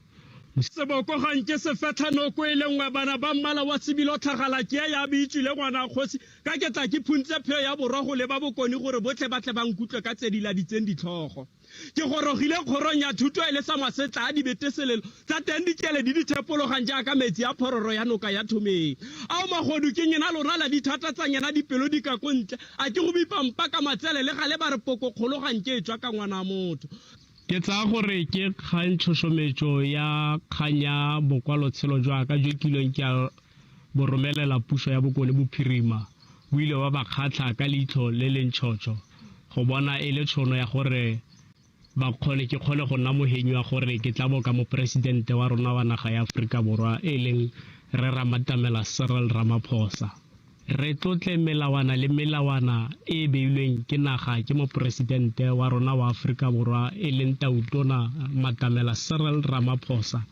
Seboko ga nke se fetlhano ko e lengwe bana ba mmala wa sebilo tlhagala ke ya bitšile ngwana kgosi ka ke tla ke phuntse pheo ya borago le ba bokone gore botlhe ba tle ba nkutlwe ka tse di laditseng ditlhogo. Ke gorogile kgorong ya thuto e le sa masetla a dibeteselelo tsa teng dikeledi di thepologang jaaka metsi a phororo ya noka ya thomedi. Ao magodu ke nyena lona la dithata tsa nyena dipelo di ka kontle a ke go bipampa ka matsele le gale ba re poko kgologang ke etswa ka ngwana motho. Ke tsa gore ke kgang tshosometso ya kganya bokwalotshelo jwa ka jo kilong ke a boromelela puso ya bokone bophirima o ile wa ba kgatlha ka leitlho le le ntšhotšho go bona e le tšhono ya gore ba kgone ke kgone go nna mohenyi wa gore ke tla boka mo presidente wa rona wa naga ya Afrika Borwa e leng Rre Ramatamela Cyril Ramaphosa. Re tlotle melawana le melawana e beilweng ke naga ke mo presidente wa rona wa Afrika Borwa e leng Tautona Matamela Cyril Ramaphosa.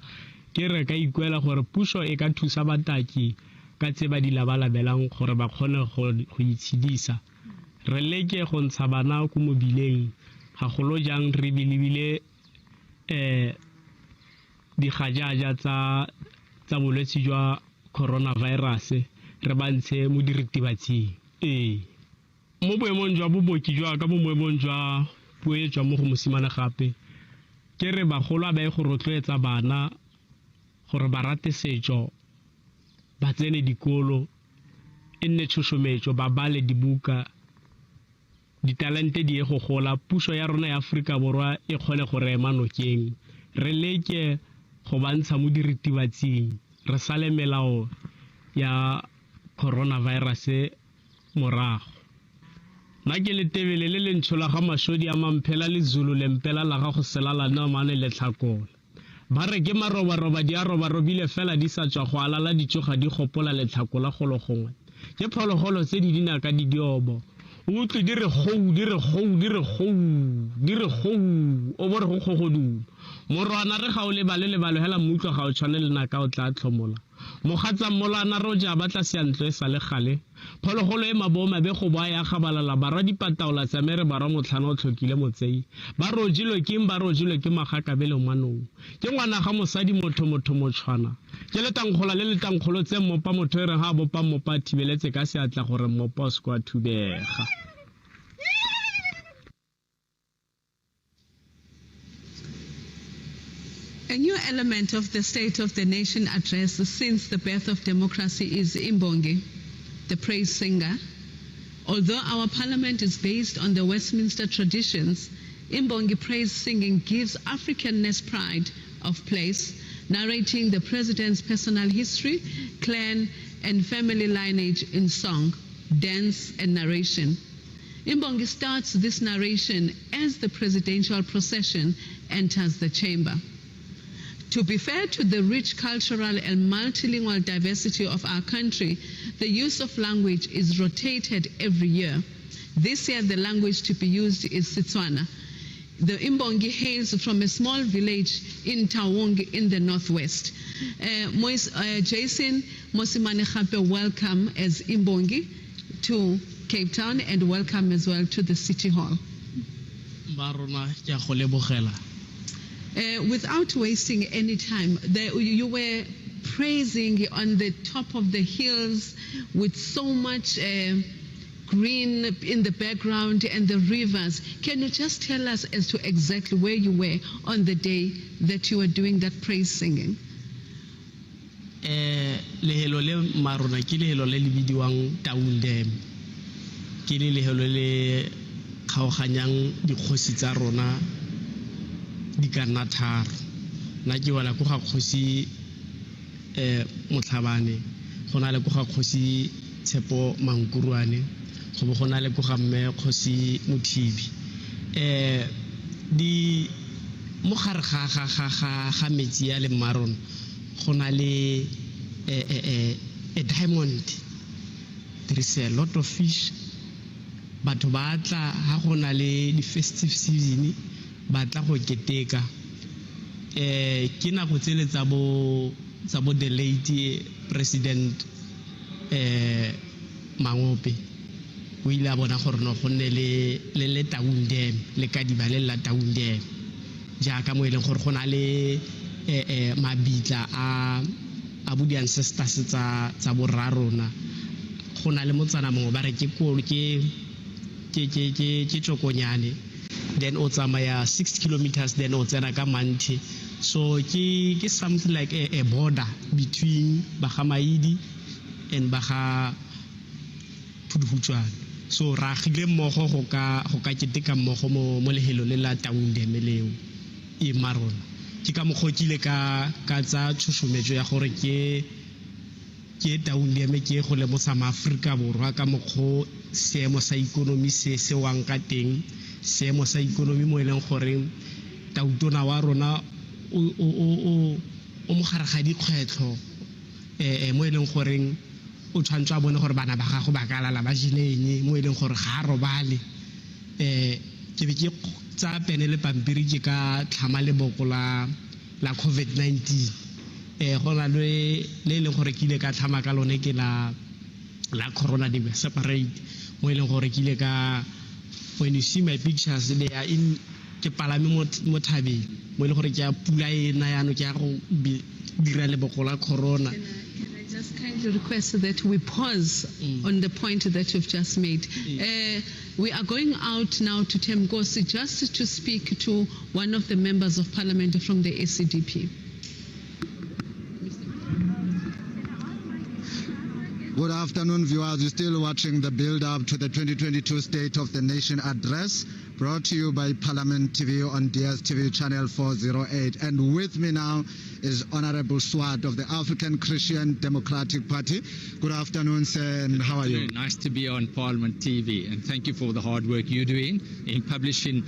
Ke re ka ikuela gore puso e ka thusa bataki ka tse ba di labalabelang gore ba kgone go itshedisa. Re leke go ntsha bana ko mobileng ga golo jang re bilebile digajaja tsa bolwetse jwa coronavirus re bantshe mo diritibatsing. Mo boemong jwa boboki jwa ka mo boemong jwa puo e tswa mo go mosimane gape ke re bagolo ba e go rotloetsa bana gore ba rate setso ba tsene dikolo e nne tshosometso ba bale dibuka ditalente di e go gola puso ya rona ya Afrika Borwa e kgone go rema nokeng re leke go bantsha mo diritibatsing re sale melao ya coronavirus morago. na ke le tebele le lentshola ga mashodi a mamphela le zulu lempela la ga go selala na mane le tlhakola ba re ke maroba di a robile fela di sa tswa go alala ditsoga di gopola le tlhakola go lo gongwe ke phologolo tse di dina ka didiobo o tle di re go o bore go gogodu morwana re ga o le balo hela mutlo ga o tshwane le naka o tla tlhomola mogatsa molana roja ba tla seantlo e sa le gale phologolo e maboma be go ba ya gabalala bara dipataola tsa mere bara motlhano o tlhokile motsei ba rojilwe ke magaka bele manong ke ngwana ga mosadi motho motshwana ke le tangkgolo tse mmopa motho re ha bopa mmopa thibeletse ka seatla gore mmopa o skwa thubega. A new element of the State of the Nation address since the birth of democracy is Imbongi, the praise singer. Although our parliament is based on the Westminster traditions, Imbongi praise singing gives Africanness pride of place, narrating the president's personal history, clan, and family lineage in song, dance, and narration. Imbongi starts this narration as the presidential procession enters the chamber. To be fair to the rich cultural and multilingual diversity of our country, the use of language is rotated every year. This year, the language to be used is Setswana. The Imbongi hails from a small village in Taongi in the northwest. Jason Mosimane Khape, welcome as Imbongi to Cape Town and welcome as well to the City Hall. Without wasting any time, you were praising on the top of the hills with so much green in the background and the rivers. Can you just tell us as to exactly where you were on the day that you were doing that praise singing? Lehelo le marona ke lehelo le bidiwang Town Dam. Ke lehelo le kgaoganyang dikgosi tsa rona di ka nna tharo na ke wala go ga kgosi Motlhabane go na le go ga kgosi Tshepo Mankuruane go bo go na le go ga mme kgosi Mothibi di mo gare ga metsi ya le maron go na le a diamond. There is a lot of fish batho ba tla ha go na le di festive season batla go keteka ke na go tseletsa bo the late president Mangope o ile a bona gore no go nne le Town Dam le ka dibale la Town Dam jaaka mo ile gore go na le mabitla a bo di ancestors tsa borarona go na le motsana mongwe ba re ke kolo ke Tsokonyane. Then o tsamaya 6 kilometers, then o tsena ka Manthi. So ke something like a border between Bahamaidi and Baha Pudhuchwan. So ra gile mmogo go ka keteka mmogo mo lehelo le la Town Dam leo e marona. Ke ka mogokile ka tsa tshusumetso ya gore ke Town Dam ke go le mo sa Afrika borwa ka mogho seemo sa ikonomi se wang ka teng. Seemo sa ikonomi mo eleng gore tautona wa rona o mo gare ga dikgwetlho mo eleng gore o tshwantse a bone gore bana ba gago ba ka lala ba jineng mo eleng gore ga robale ke be ke tsa pene le pampiri ke ka tlhama leboko la COVID-19 go na le leng gore ke ile ka tlhama ka lone ke la corona di separate mo eleng gore ke ile ka. When you see my pictures, they are in Kepalami Motabi. When you Pulai Nayano Kiaro Birale Bokola Corona. Can I just kindly request that we pause on the point that you've just made? We are going out now to Temgosi just to speak to one of the members of parliament from the ACDP. Good afternoon, viewers. You're still watching the build-up to the 2022 State of the Nation address brought to you by Parliament TV on DSTV channel 408. And with me now is Honorable Swart of the African Christian Democratic Party. Good afternoon, sir, and how are you? Nice to be on Parliament TV, and thank you for the hard work you're doing in publishing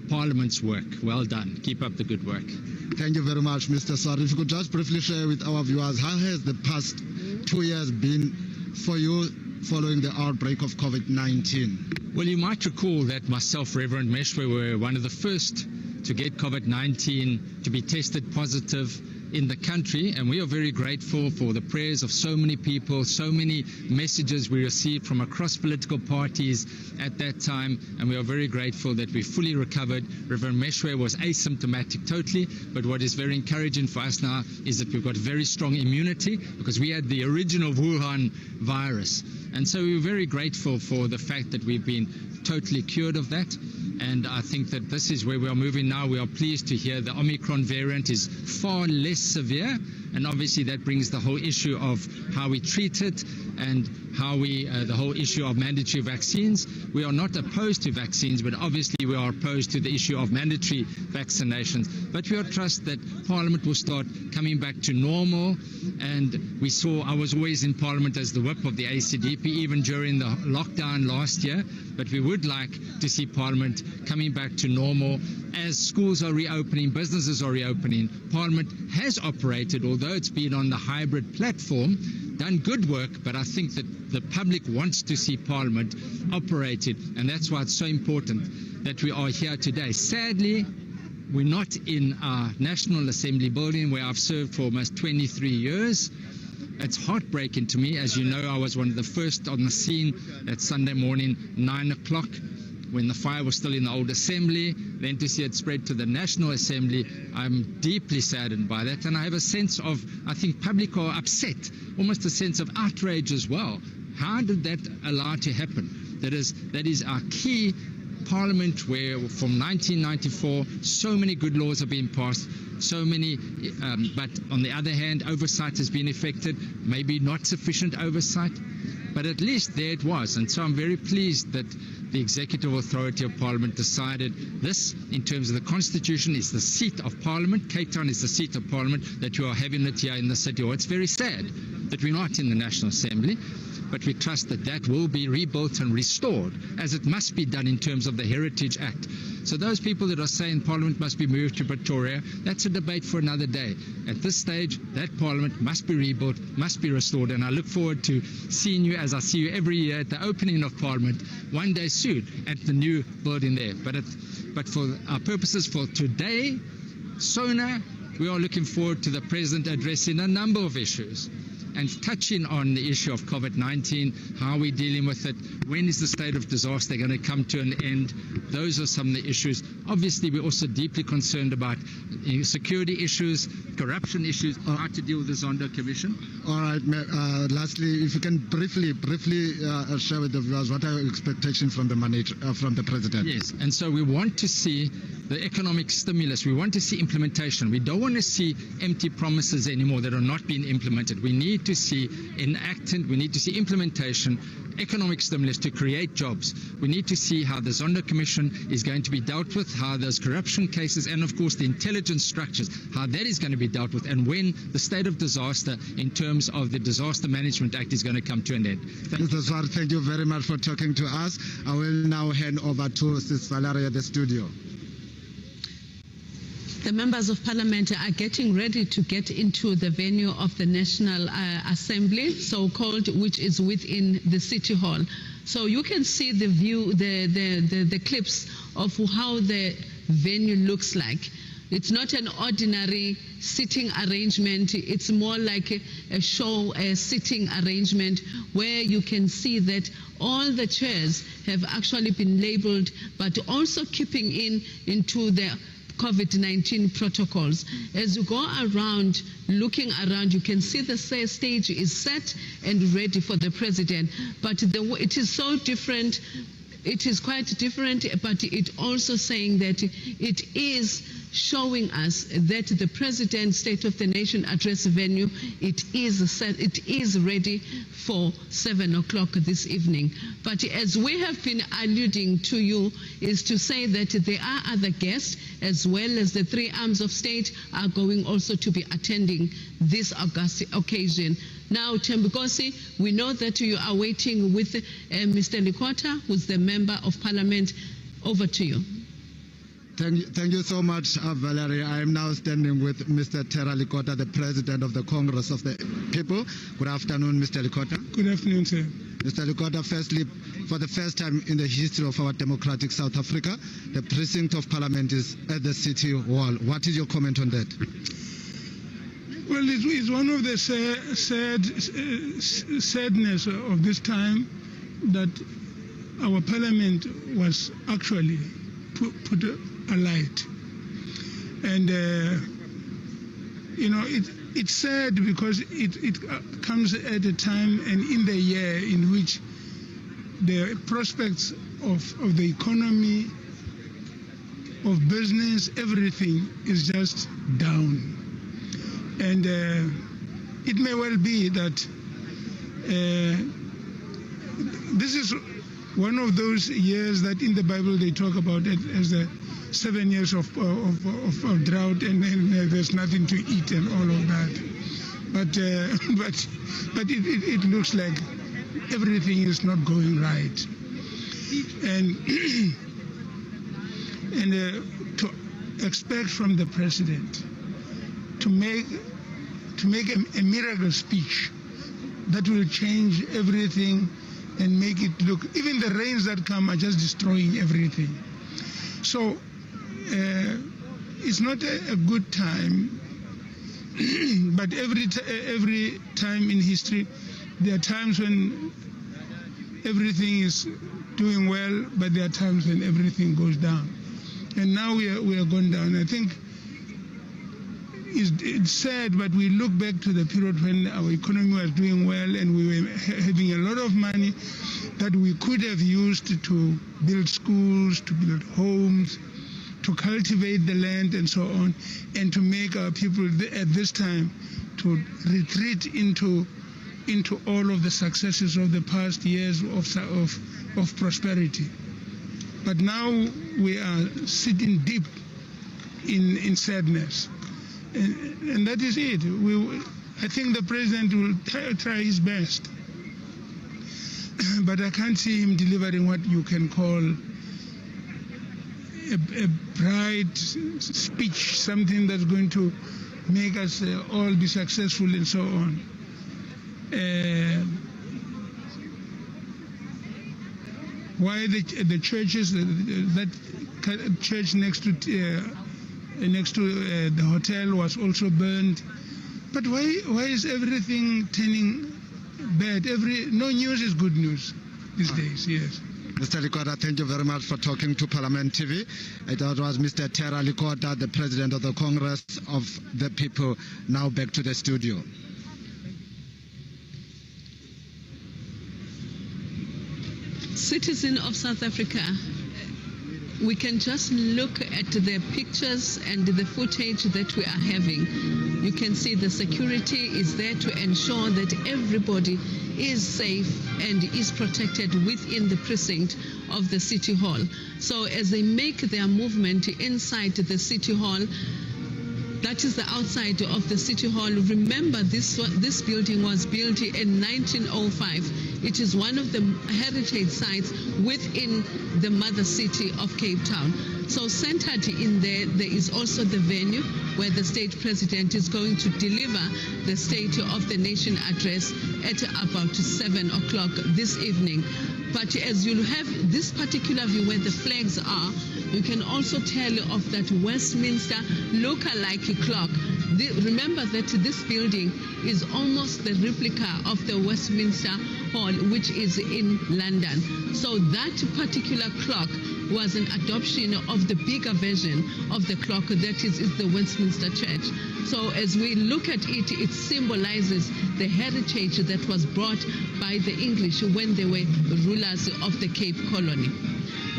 Parliament's work. Well done. Keep up the good work. Thank you very much, Mr. Swart. If you could just briefly share with our viewers, how has the past 2 years been for you following the outbreak of COVID-19? Well, you might recall that myself, Reverend Meshwe, were one of the first to get COVID-19 to be tested positive in the country, and we are very grateful for the prayers of so many people, so many messages we received from across political parties at that time, and we are very grateful that we fully recovered. Reverend Meshwe was asymptomatic totally, but what is very encouraging for us now is that we've got very strong immunity because we had the original Wuhan virus, and so we're very grateful for the fact that we've been totally cured of that. And I think that this is where we are moving now. We are pleased to hear the Omicron variant is far less severe, and obviously that brings the whole issue of how we treat it and how we, the whole issue of mandatory vaccines. We are not opposed to vaccines, but obviously we are opposed to the issue of mandatory vaccinations. But we trust that Parliament will start coming back to normal. And we saw, I was always in Parliament as the whip of the ACDP, even during the lockdown last year. But we would like to see Parliament coming back to normal as schools are reopening, businesses are reopening. Parliament has operated, although it's been on the hybrid platform, done good work, but I think that the public wants to see Parliament operated, and that's why it's so important that we are here today. Sadly, we're not in our National Assembly building where I've served for almost 23 years. It's heartbreaking to me. As you know, I was one of the first on the scene that Sunday morning, 9 o'clock, when the fire was still in the old assembly. Then to see it spread to the National Assembly, I'm deeply saddened by that. And I have a sense of, I think public are upset, almost a sense of outrage as well. How did that allow to happen? That is our key Parliament where from 1994 so many good laws have been passed, so many, but on the other hand oversight has been effected, maybe not sufficient oversight, but at least there it was. And so I'm very pleased that the Executive Authority of Parliament decided this, in terms of the Constitution, is the seat of Parliament. Cape Town is the seat of Parliament, that you are having it here in the City Hall. It's very sad that we're not in the National Assembly, but we trust that that will be rebuilt and restored, as it must be done in terms of the Heritage Act. So those people that are saying Parliament must be moved to Pretoria, that's a debate for another day. At this stage, that Parliament must be rebuilt, must be restored, and I look forward to seeing you, as I see you every year, at the opening of Parliament, one day soon, at the new building there. But for our purposes for today, SONA, we are looking forward to the President addressing a number of issues and touching on the issue of COVID-19, how we're dealing with it, when is the state of disaster going to come to an end. Those are some of the issues. Obviously, we're also deeply concerned about security issues, corruption issues, how to deal with the Zondo Commission. All right, lastly, if you can briefly share with the viewers, what are your expectations from the President? Yes, and so we want to see the economic stimulus. We want to see implementation. We don't want to see empty promises anymore that are not being implemented. We need to see enacted, we need to see implementation, economic stimulus to create jobs. We need to see how the Zondo Commission is going to be dealt with, how those corruption cases, and of course the intelligence structures, how that is going to be dealt with, and when the state of disaster in terms of the Disaster Management Act is going to come to an end. Mr. Swart, thank you very much for talking to us. I will now hand over to Sis Valeria at the studio. The members of Parliament are getting ready to get into the venue of the National Assembly, so-called, which is within the City Hall. So you can see the view, the clips of how the venue looks like. It's not an ordinary sitting arrangement. It's more like a show, a sitting arrangement where you can see that all the chairs have actually been labeled, but also keeping into the COVID-19 protocols. As you go around, looking around, you can see the stage is set and ready for the President. But it is so different. It is quite different, but it also saying that it is showing us that the President's State of the Nation address venue, it is ready for 7 o'clock this evening. But as we have been alluding to you, is to say that there are other guests, as well as the three arms of state are going also to be attending this august occasion. Now, Thembinkosi, we know that you are waiting with Mr. Likota, who's the Member of Parliament. Over to you. Thank you so much, Valerie. I am now standing with Mr. Terah Likota, the President of the Congress of the People. Good afternoon, Mr. Likota. Good afternoon, sir. Mr. Likota, firstly, for the first time in the history of our democratic South Africa, the precinct of Parliament is at the City Hall. What is your comment on that? Well, it's one of the sadness of this time that our Parliament was actually put alight. And, it's sad because it comes at a time and in the year in which the prospects of the economy, of business, everything is just down. And it may well be that this is one of those years that in the Bible they talk about it as the 7 years of drought, and then there's nothing to eat and all of that. But it looks like everything is not going right. And to expect from the president to make a miracle speech that will change everything and make it look, even the rains that come are just destroying everything. So it's not a good time, but every time in history, there are times when everything is doing well, but there are times when everything goes down. And now we are going down. I think it's sad, but we look back to the period when our economy was doing well and we were having a lot of money that we could have used to build schools, to build homes, to cultivate the land and so on, and to make our people at this time to retreat into all of the successes of the past years of prosperity. But now we are sitting deep in sadness. And that is it. I think the president will try his best. But I can't see him delivering what you can call a bright speech, something that's going to make us all be successful and so on. Why the churches, that church next to the hotel was also burned. But why is everything turning bad? No news is good news these days, yes. Mr. Likota, thank you very much for talking to Parliament TV. That was Mr. Terah Likota, the President of the Congress of the People. Now back to the studio. Citizen of South Africa, we can just look at the pictures and the footage that we are having. You can see the security is there to ensure that everybody is safe and is protected within the precinct of the City Hall. So as they make their movement inside the City Hall, that is the outside of the City Hall. Remember, this building was built in 1905. It is one of the heritage sites within the mother city of Cape Town. So centered in there is also the venue where the state president is going to deliver the State of the Nation address at about 7 o'clock this evening. But as you have this particular view where the flags are, you can also tell of that Westminster look-alike clock. Remember that this building is almost the replica of the Westminster Hall, which is in London. So that particular clock was an adoption of the bigger version of the clock that is the Westminster Church. So as we look at it, it symbolizes the heritage that was brought by the English when they were rulers of the Cape Colony.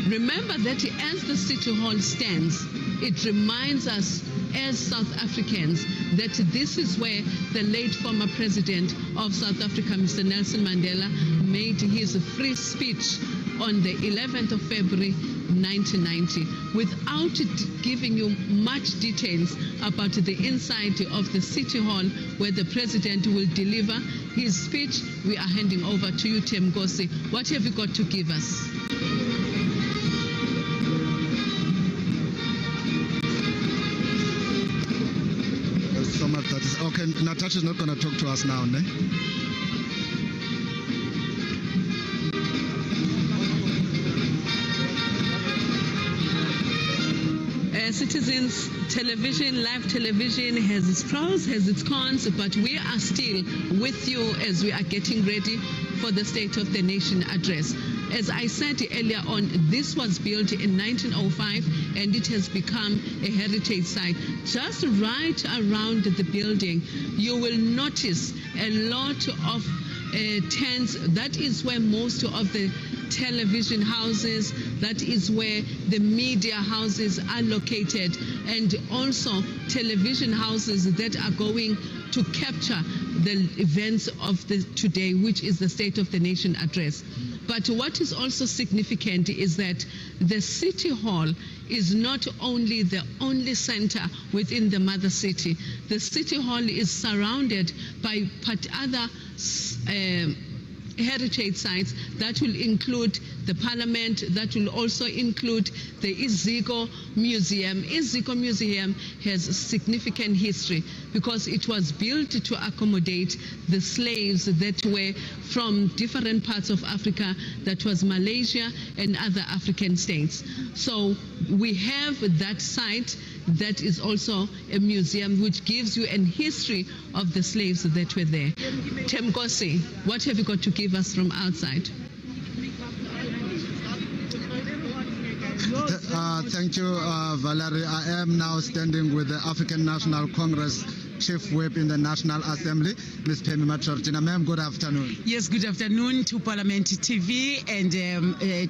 Remember that as the City Hall stands, it reminds us as South Africans that this is where the late former president of South Africa, Mr. Nelson Mandela, made his free speech on the 11th of February 1990. Without giving you much details about the inside of the City Hall where the president will deliver his speech, we are handing over to you, Themkosi. What have you got to give us? So much that is okay. Natasha is not going to talk to us now, ne? Citizens Television, live television has its pros, has its cons, but we are still with you as we are getting ready for the State of the Nation address. As I said earlier on, this was built in 1905 and it has become a heritage site. Just right around the building, you will notice a lot of tents. That is where most of the television houses, that is where the media houses are located, and also television houses that are going to capture the events of today, which is the State of the Nation address. But what is also significant is that the City Hall is not only the only center within the mother city. The City Hall is surrounded by other heritage sites that will include the Parliament, that will also include the Iziko Museum. Iziko Museum has a significant history because it was built to accommodate the slaves that were from different parts of Africa, that was Malaysia and other African states. So we have that site that is also a museum which gives you an history of the slaves that were there. Themkosi, what have you got to give us from outside? Thank you, Valerie. I am now standing with the African National Congress Chief Whip in the National Assembly, Ms. Phemi Matshortina. Ma'am, good afternoon. Yes, good afternoon to Parliament TV and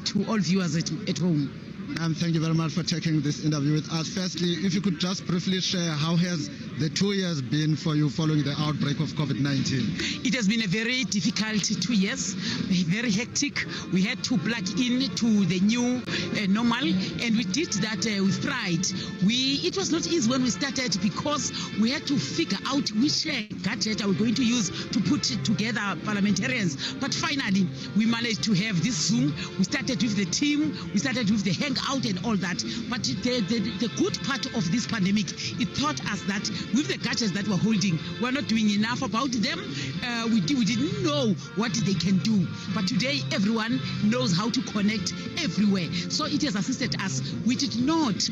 to all viewers at home. Thank you very much for taking this interview with us. Firstly, if you could just briefly share how has the 2 years been for you following the outbreak of COVID-19? It has been a very difficult 2 years, very hectic. We had to plug in to the new normal, and we did that with pride. It was not easy when we started because we had to figure out which gadget are we going to use to put together parliamentarians. But finally, we managed to have this Zoom. We started with the team, we started with the hangout and all that. But the good part of this pandemic, it taught us that with the gadgets that we're holding, we're not doing enough about them. We didn't know what they can do. But today, everyone knows how to connect everywhere. So it has assisted us. We did not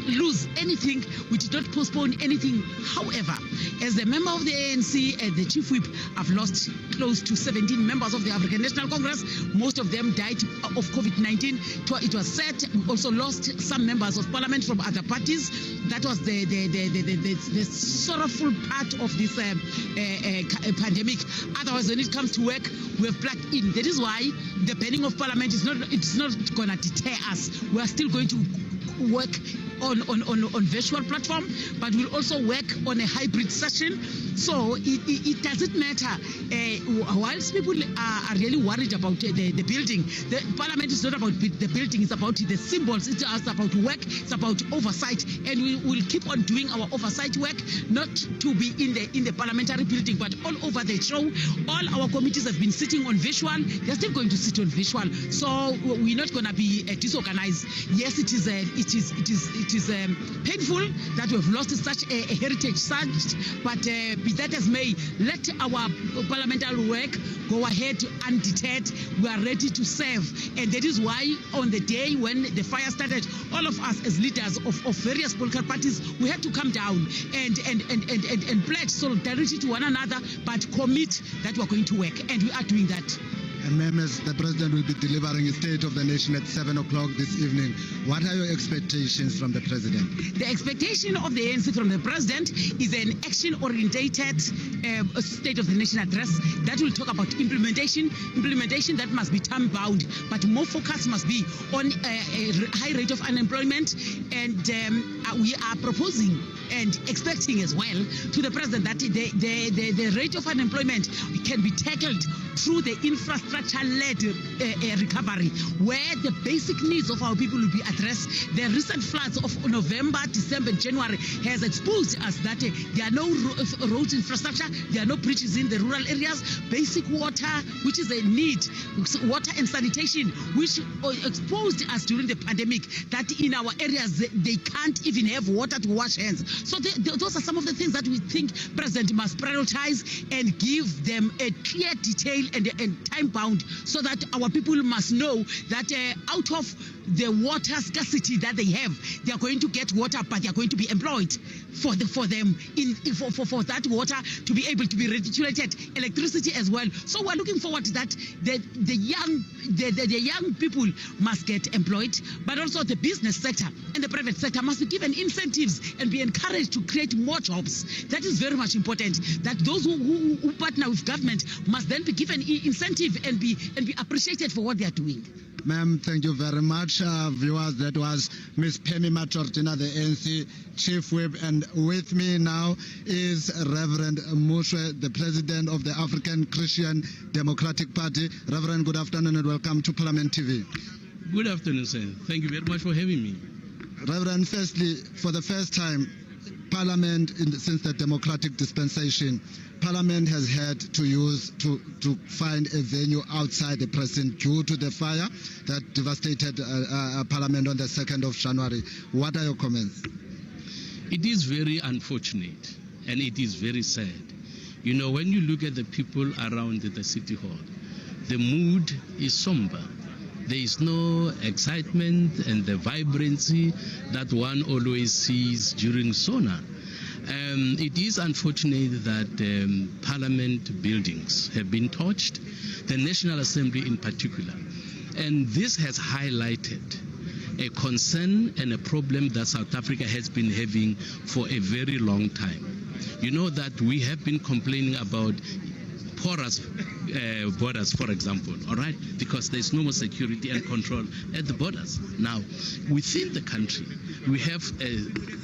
lose anything. We did not postpone anything. However, as a member of the ANC and the Chief Whip, I've lost close to 17 members of the African National Congress. Most of them died of COVID-19. It was said we also lost some members of Parliament from other parties. That was the sorrowful part of this pandemic. Otherwise, when it comes to work, we have plugged in. That is why the banning of Parliament is not going to deter us. We are still going to work on virtual platform, but we'll also work on a hybrid session. So it doesn't matter. Whilst people are really worried about the building, the Parliament is not about the building, it's about the symbols, it's about work, it's about oversight, and we will keep on doing our oversight work, not to be in the parliamentary building, but all over the show. All our committees have been sitting on visual, they're still going to sit on visual. So we're not going to be disorganized. Yes, it is painful that we've lost such a heritage site, but be that as may, let our parliamentary work go ahead undeterred. We are ready to serve, and that is why on the day when the fire started, all of us as leaders of various political parties, we had to come down and pledge solidarity to one another, but commit that we are going to work, and we are doing that. Members, the President will be delivering a State of the Nation at 7 o'clock this evening. What are your expectations from the President? The expectation of the ANC from the President is an action-orientated State of the Nation address that will talk about implementation that must be time-bound, but more focus must be on a high rate of unemployment, and we are proposing and expecting as well to the President that the rate of unemployment can be tackled through the infrastructure-led recovery, where the basic needs of our people will be addressed. The recent floods of November, December, January has exposed us that there are no roads infrastructure, there are no bridges in the rural areas, basic water, which is a need, water and sanitation, which exposed us during the pandemic, that in our areas they can't even have water to wash hands. So those are some of the things that we think President must prioritize and give them a clear detail and time bound, so that our people must know that out of the water scarcity that they have, they are going to get water, but they are going to be employed for them for that water to be able to be regulated, electricity as well. So we're looking forward to that the young people must get employed, but also the business sector and the private sector must be given incentives and be encouraged to create more jobs. That is very much important, that those who partner with government must then be given incentive and be appreciated for what they are doing. Ma'am, thank you very much. Viewers, that was Ms. Pemi Matortina, the ANC Chief Whip, and with me now is Reverend Mushwe, the President of the African Christian Democratic Party. Reverend, good afternoon and welcome to Parliament TV. Good afternoon, sir. Thank you very much for having me. Reverend, firstly, for the first time, Parliament, since the democratic dispensation, Parliament has had to find a venue outside the precinct due to the fire that devastated Parliament on the 2nd of January. What are your comments? It is very unfortunate and it is very sad. You know, when you look at the people around the City Hall, the mood is somber. There is no excitement and the vibrancy that one always sees during SONA. It is unfortunate that Parliament buildings have been torched, the National Assembly in particular. And this has highlighted a concern and a problem that South Africa has been having for a very long time. You know that we have been complaining about porous borders, for example, all right, because there's no more security and control at the borders. Now, within the country, we have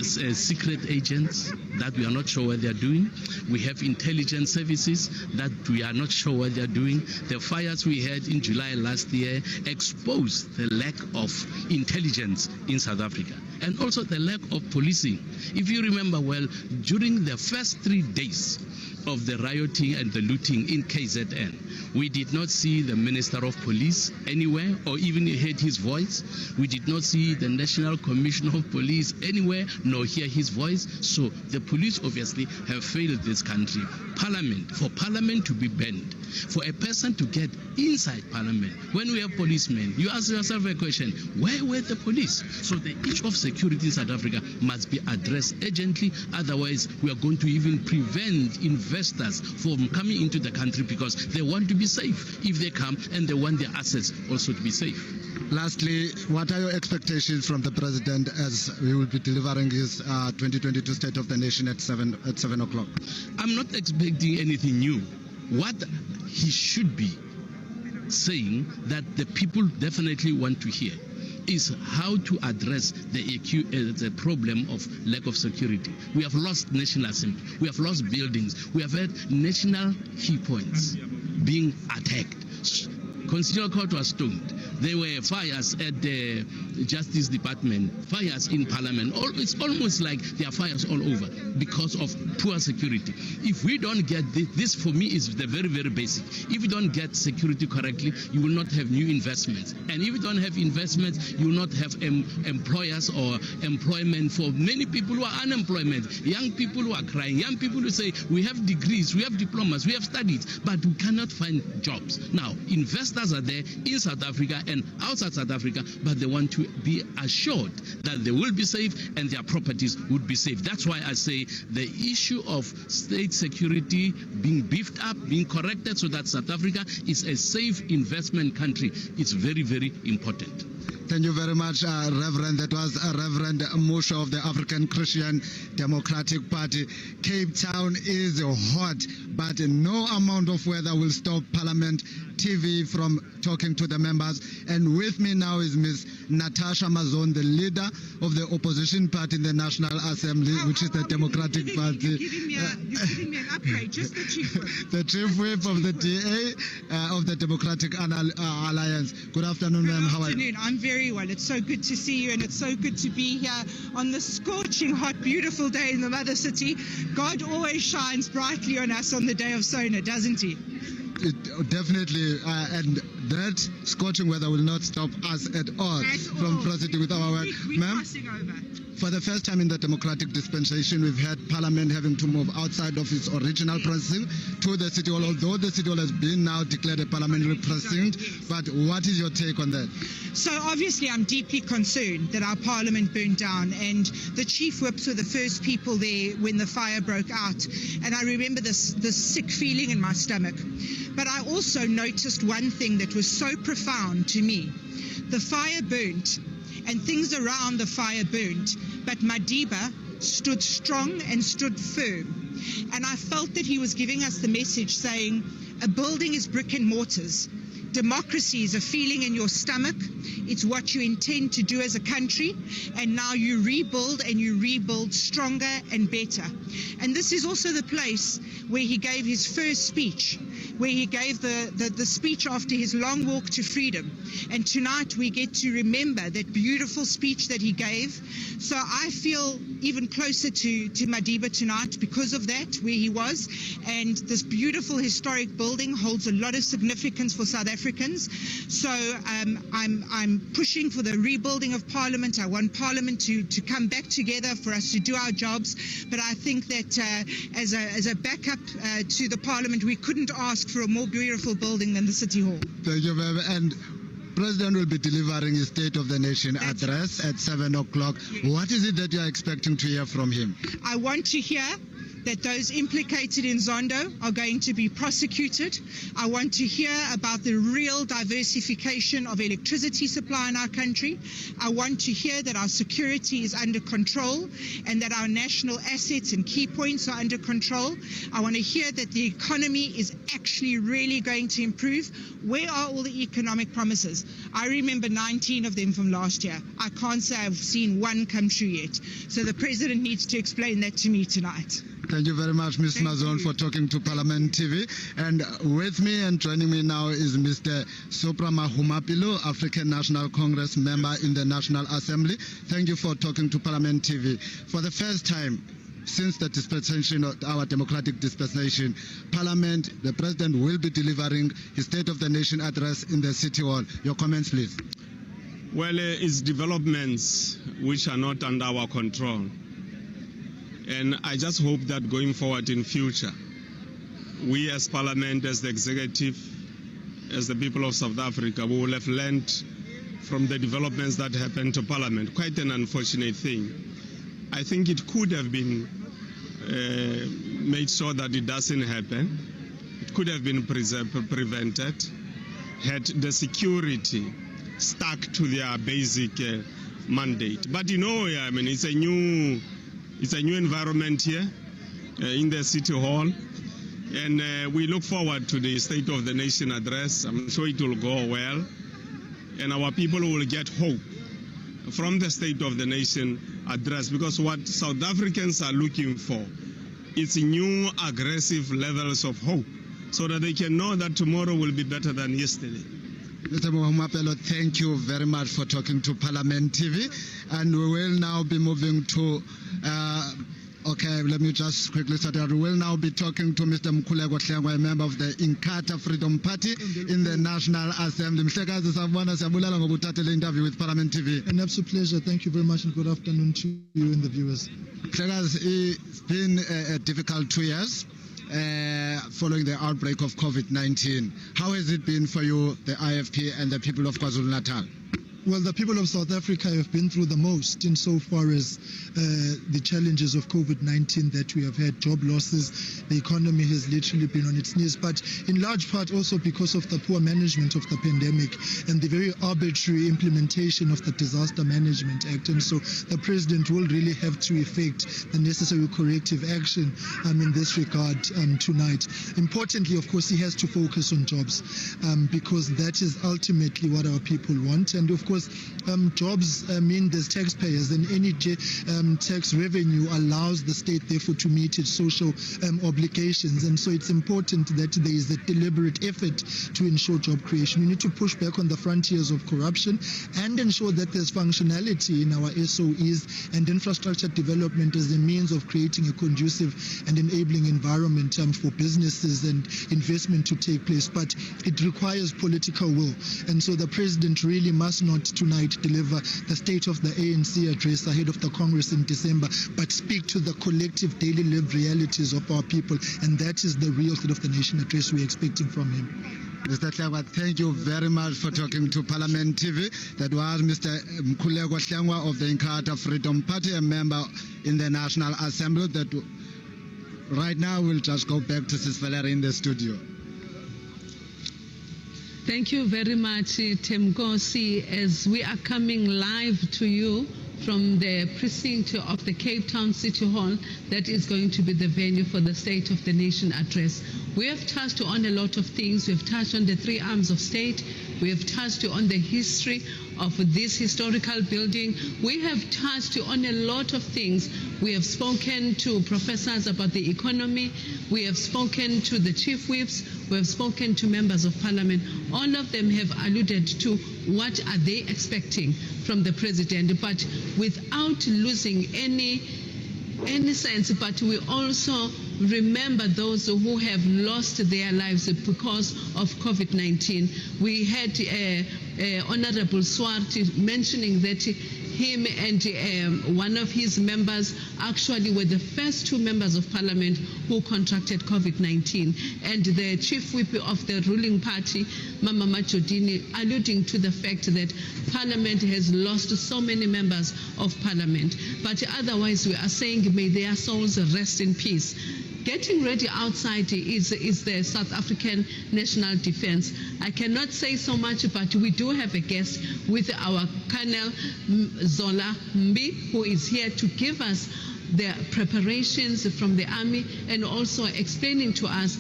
secret agents that we are not sure what they are doing. We have intelligence services that we are not sure what they are doing. The fires we had in July last year exposed the lack of intelligence in South Africa, and also the lack of policing. If you remember well, during the first 3 days of the rioting and the looting in KZN, we did not see the Minister of Police anywhere or even heard his voice. We did not see the National Commissioner of Police anywhere nor hear his voice. So the police obviously have failed this country. For Parliament to be banned, for a person to get inside Parliament, when we have policemen, you ask yourself a question, where were the police? So the issue of security in South Africa must be addressed urgently, otherwise we are going to even prevent investors from coming into the country because they want to be safe if they come, and they want their assets also to be safe. Lastly, what are your expectations from the President as we will be delivering his 2022 State of the Nation at 7 o'clock? I'm not expecting anything new. What he should be saying that the people definitely want to hear is how to address the problem of lack of security. We have lost National Assembly, we have lost buildings, we have had national key points being attacked. Constitutional Court was stormed. There were fires at the Justice Department, fires in Parliament. It's almost like there are fires all over because of poor security. If we don't get this, for me, is the very, very basic. If you don't get security correctly, you will not have new investments. And if you don't have investments, you will not have employers or employment for many people who are unemployment. Young people who are crying, young people who say, we have degrees, we have diplomas, we have studied, but we cannot find jobs. Now, investors investors are there in South Africa and outside South Africa, but they want to be assured that they will be safe and their properties would be safe. That's why I say the issue of state security being beefed up, being corrected so that South Africa is a safe investment country. It's very, very important. Thank you very much, Reverend. That was Reverend Musho of the African Christian Democratic Party. Cape Town is hot, but no amount of weather will stop Parliament TV from talking to the members. And with me now is Ms. Natasha Mazon, the leader of the opposition party in the National Assembly, which is the Democratic Party. You're giving me an upgrade, just the chief whip. The chief whip of the DA of the Democratic Alliance. Good afternoon, ma'am. How are you? Good afternoon. I'm very well. It's so good to see you, and it's so good to be here on this scorching, hot, beautiful day in the mother city. God always shines brightly on us on the day of Sona, doesn't he? Definitely, and that scorching weather will not stop us at all from proceeding with our work. Ma'am, for the first time in the democratic dispensation, we've had Parliament having to move outside of its original precinct to the City Hall, although the City Hall has been now declared a parliamentary precinct. But what is your take on that? So obviously I'm deeply concerned that our Parliament burned down, and the chief whips were the first people there when the fire broke out. And I remember this sick feeling in my stomach. But I also noticed one thing that was so profound to me. The fire burnt and things around the fire burnt, but Madiba stood strong and stood firm. And I felt that he was giving us the message saying, a building is brick and mortars. Democracy is a feeling in your stomach. It's what you intend to do as a country. And now you rebuild, and you rebuild stronger and better. And this is also the place where he gave his first speech, where he gave the speech after his long walk to freedom. And tonight we get to remember that beautiful speech that he gave. So I feel even closer to Madiba tonight because of that, where he was. And this beautiful historic building holds a lot of significance for South Africans. So I'm pushing for the rebuilding of Parliament. I want Parliament to come back together for us to do our jobs. But I think that as a backup to the Parliament, we couldn't ask for a more beautiful building than the City Hall. Thank you, ma'am. And President will be delivering his State of the Nation address at 7 o'clock. What is it that you are expecting to hear from him? I want to hear that those implicated in Zondo are going to be prosecuted. I want to hear about the real diversification of electricity supply in our country. I want to hear that our security is under control and that our national assets and key points are under control. I want to hear that the economy is actually really going to improve. Where are all the economic promises? I remember 19 of them from last year. I can't say I've seen one come true yet. So the President needs to explain that to me tonight. Thank you very much, Ms. Mazon, for talking to Parliament TV. And with me and joining me now is Mr. Sopra Mahumapilo, African National Congress member in the National Assembly. Thank you for talking to Parliament TV. For the first time since the dispensation of our democratic dispensation, Parliament, the President will be delivering his State of the Nation address in the City Hall. Your comments, please. Well, it's developments which are not under our control. And I just hope that going forward in future, we as Parliament, as the executive, as the people of South Africa, we will have learned from the developments that happened to Parliament. Quite an unfortunate thing. I think it could have been made sure that it doesn't happen. It could have been prevented had the security stuck to their basic mandate. But you know, I mean, it's a new environment here in the City Hall, and we look forward to the State of the Nation address. I'm sure it will go well, and our people will get hope from the State of the Nation address, because what South Africans are looking for is new aggressive levels of hope, so that they can know that tomorrow will be better than yesterday. Mr. Mahumapelo, thank you very much for talking to Parliament TV. And we will now be moving to, okay, let me just quickly start out. We will now be talking to Mr. Mkhuleko Hlengwa, a member of the Inkatha Freedom Party in the National Assembly. Mhlekazi, sawubona, siyabulala ngokuthatha le interview with Parliament TV. An absolute pleasure. Thank you very much, and good afternoon to you and the viewers. Mhlekazi, it's been a difficult 2 years. following the outbreak of COVID-19. How has it been for you, the IFP, and the people of KwaZulu-Natal? Well, the people of South Africa have been through the most insofar as the challenges of COVID-19 that we have had, job losses. The economy has literally been on its knees, but in large part also because of the poor management of the pandemic and the very arbitrary implementation of the Disaster Management Act. And so the president will really have to effect the necessary corrective action in this regard tonight. Importantly, of course, he has to focus on jobs because that is ultimately what our people want. And of course, jobs mean there's taxpayers, and any tax revenue allows the state, therefore, to meet its social obligations. And so it's important that there is a deliberate effort to ensure job creation. We need to push back on the frontiers of corruption and ensure that there's functionality in our SOEs and infrastructure development as a means of creating a conducive and enabling environment for businesses and investment to take place. But it requires political will. And so the president really must not tonight deliver the State of the ANC address ahead of the Congress in December, but speak to the collective daily lived realities of our people, and that is the real State of the Nation address we're expecting from him. Mr. Hlengwa, thank you very much for talking to Parliament TV. That was Mr. Mkhuleko Hlengwa of the Inkatha Freedom Party, a member in the National Assembly. That right now we'll just go back to Sis Valerie in the studio. Thank you very much, Temgosi, as we are coming live to you from the precinct of the Cape Town City Hall that is going to be the venue for the State of the Nation address. We have touched on a lot of things. We have touched on the three arms of state. We have touched on the history of this historical building. We have touched on a lot of things. We have spoken to professors about the economy. We have spoken to the chief whips. We have spoken to members of parliament. All of them have alluded to what are they expecting from the president, but without losing any sense. But we also remember those who have lost their lives because of COVID-19. We had Honorable Swart mentioning that him and one of his members actually were the first two members of parliament who contracted COVID-19. And the chief whip of the ruling party, Mama Machodini, alluding to the fact that parliament has lost so many members of parliament. But otherwise, we are saying, may their souls rest in peace. Getting ready outside is the South African National Defense. I cannot say so much, but we do have a guest with our Colonel Zola Mbi, who is here to give us the preparations from the army and also explaining to us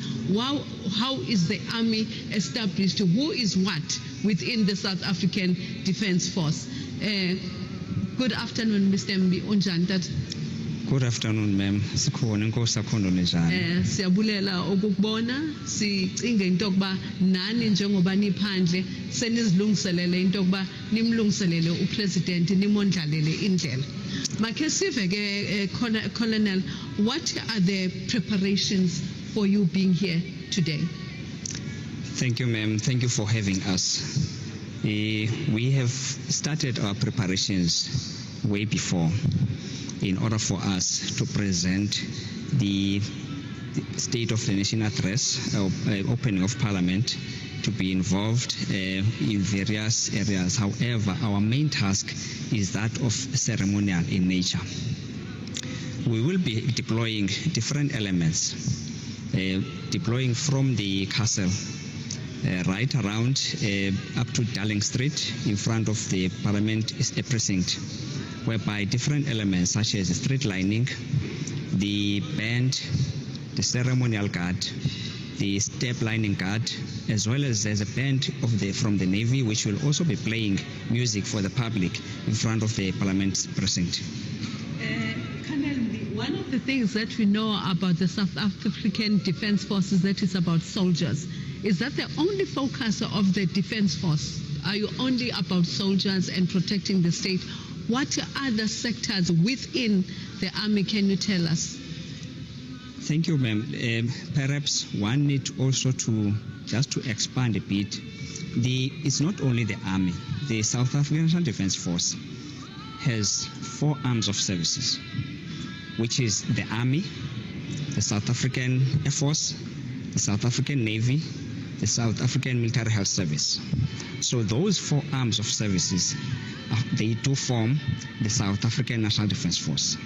how is the army established, who is what within the South African Defense Force. Good afternoon, Mr. Mbi. Unjani? Good afternoon, ma'am. Sikhona inkosi akhondo njani? Siyabulela ukukubona, sicinge into yokuba nani njengoba niphandle senizilungiselele into yokuba nimlungiselele upresident nimondlalele indlela. Makhe sive ke Colonel, what are the preparations for you being here today? Thank you, ma'am. Thank you for having us. We have started our preparations way before, in order for us to present the State of the Nation address, opening of Parliament, to be involved in various areas. However, our main task is that of ceremonial in nature. We will be deploying different elements, deploying from the castle right around up to Darling Street in front of the Parliament precinct, whereby different elements such as the street lining, the band, the ceremonial guard, the step lining guard, as well as there's a band from the Navy which will also be playing music for the public in front of the Parliament precinct. Colonel, one of the things that we know about the South African Defence Force is that it's about soldiers. Is that the only focus of the Defence Force? Are you only about soldiers and protecting the state? What other sectors within the army can you tell us? Thank you, ma'am. Perhaps one need also to expand a bit. It's not only the army. The South African National Defence Force has 4 arms of services, which is the army, the South African Air Force, the South African Navy, the South African Military Health Service. So those 4 arms of services, they do form the South African National Defence Force,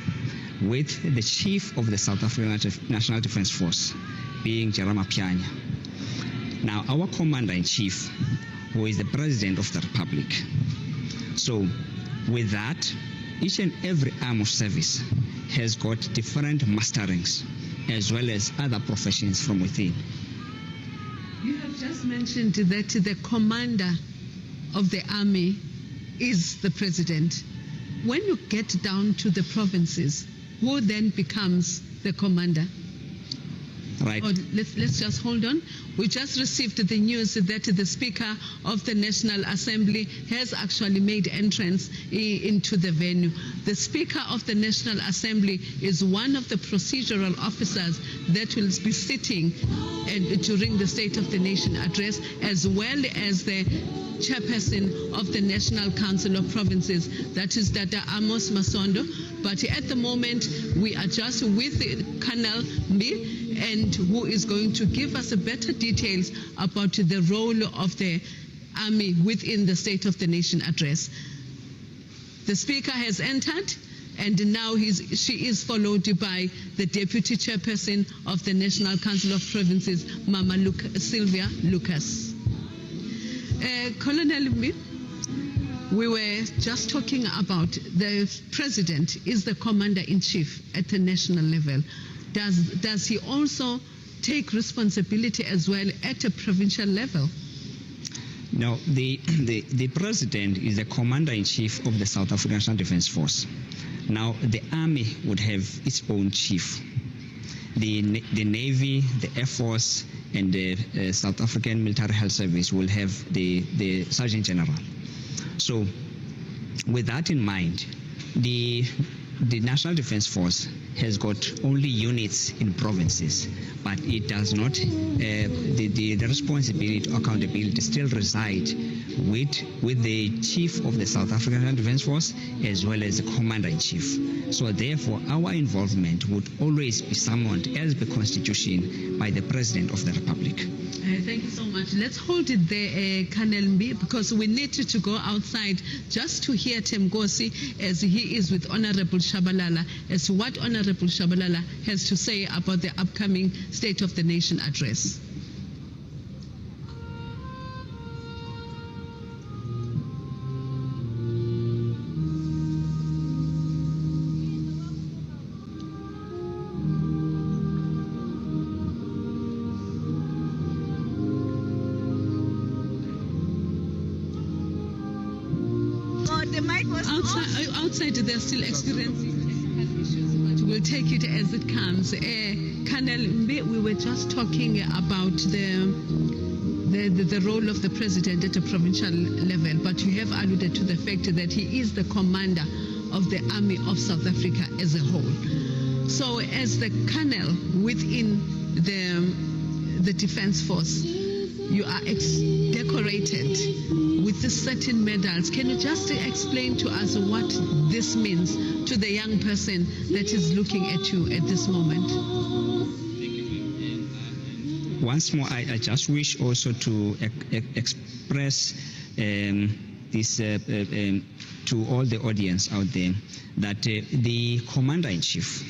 with the chief of the South African National Defence Force being Jerome Appiah. Now, our commander-in-chief, who is the President of the Republic. So with that, each and every arm of service has got different masterings as well as other professions from within. You have just mentioned that the commander of the army is the president. When you get down to the provinces, who then becomes the commander? Right. Oh, let's just hold on. We just received the news that the Speaker of the National Assembly has actually made entrance into the venue. The Speaker of the National Assembly is one of the procedural officers that will be sitting during the State of the Nation address, as well as the chairperson of the National Council of Provinces, that is Dr. Amos Masondo. But at the moment, we are just with Colonel Mbi, and who is going to give us a better details about the role of the army within the State of the Nation address. The Speaker has entered, and now she is followed by the Deputy Chairperson of the National Council of Provinces, Mama Sylvia Lucas. Colonel Mbi, we were just talking about the President is the Commander-in-Chief at the national level. Does he also take responsibility as well at a provincial level? No, the President is the Commander-in-Chief of the South African National Defence Force. Now, the Army would have its own chief. The Navy, the Air Force, and the South African Military Health Service will have the Sergeant General. So, with that in mind, the National Defence Force has got only units in provinces, but it does not, the responsibility, accountability still reside with the Chief of the South African Defence Force as well as the Commander-in-Chief. So therefore, our involvement would always be summoned as per Constitution by the President of the Republic. Thank you so much. Let's hold it there, Colonel Mbi, because we need to go outside just to hear Thembikhona as he is with Honorable Shabalala, as to what Honorable Shabalala has to say about the upcoming State of the Nation address. Outside, they're still experiencing technical issues, but we'll take it as it comes. Colonel Mbi, we were just talking about the role of the president at a provincial level, but you have alluded to the fact that he is the commander of the Army of South Africa as a whole. So, as the colonel within the Defence Force, you are decorated with certain medals. Can you just explain to us what this means to the young person that is looking at you at this moment? Once more, I just wish also to express this to all the audience out there that the Commander-in-Chief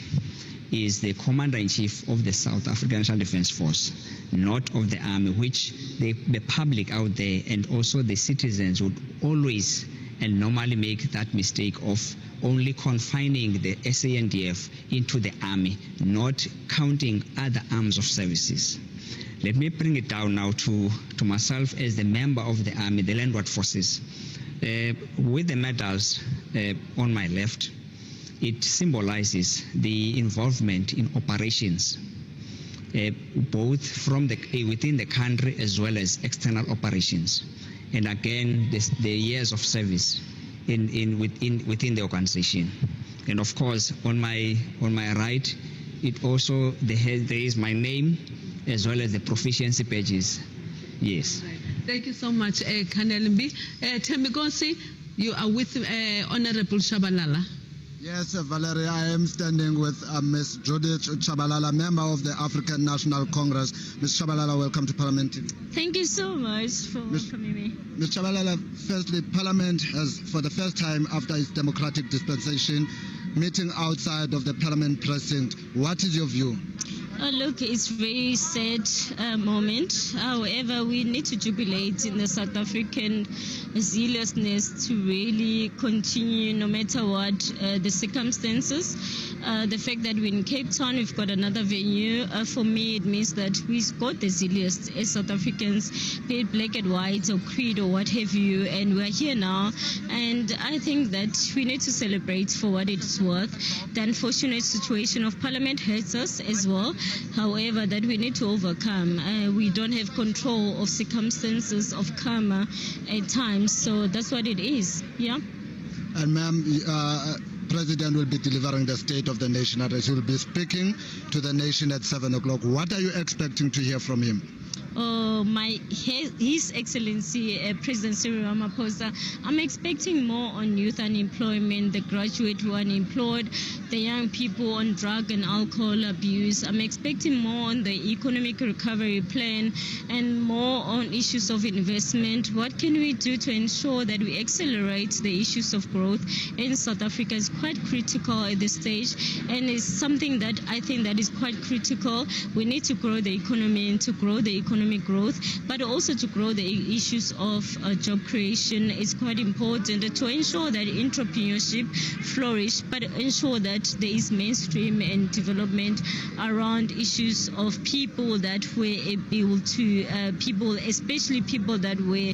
is the Commander-in-Chief of the South African National Defence Force, not of the Army, which the public out there and also the citizens would always and normally make that mistake of only confining the SANDF into the Army, not counting other arms of services. Let me bring it down now to myself as the member of the Army, the Landward Forces. With the medals on my left, it symbolizes the involvement in operations, both from within the country as well as external operations, and again the years of service within the organization. And of course, on my right, it also there is my name as well as the proficiency badges. Yes. Thank you so much, Colonel Mbi. Thembikhona, you are with Honorable Shabalala. Yes, Valerie, I am standing with Ms. Judith Tshabalala, member of the African National Congress. Ms. Tshabalala, welcome to Parliament TV. Thank you so much for welcoming me. Ms. Tshabalala, firstly, Parliament has, for the first time after its democratic dispensation, meeting outside of the Parliament precinct. What is your view? Look, it's a very sad moment. However, we need to jubilate in the South African zealousness to really continue no matter what the circumstances. The fact that we're in Cape Town, we've got another venue. For me, it means that we've got the zealous as South Africans, be it black and white or creed or what have you, and we're here now. And I think that we need to celebrate for what it's worth. The unfortunate situation of Parliament hurts us as well. However, that we need to overcome. We don't have control of circumstances of karma at times, so that's what it is. Yeah. And ma'am, President will be delivering the State of the Nation address. He will be speaking to the nation at 7 o'clock. What are you expecting to hear from him? His Excellency President Cyril Ramaphosa, I'm expecting more on youth unemployment, the graduate who are unemployed, the young people on drug and alcohol abuse. I'm expecting more on the economic recovery plan and more on issues of investment. What can we do to ensure that we accelerate the issues of growth in South Africa is quite critical at this stage, and it's something that I think that is quite critical. We need to grow the economy and to grow the economic growth, but also to grow the issues of job creation is quite important to ensure that entrepreneurship flourish, but ensure that there is mainstream and development around issues of people that were able to, people, especially people that were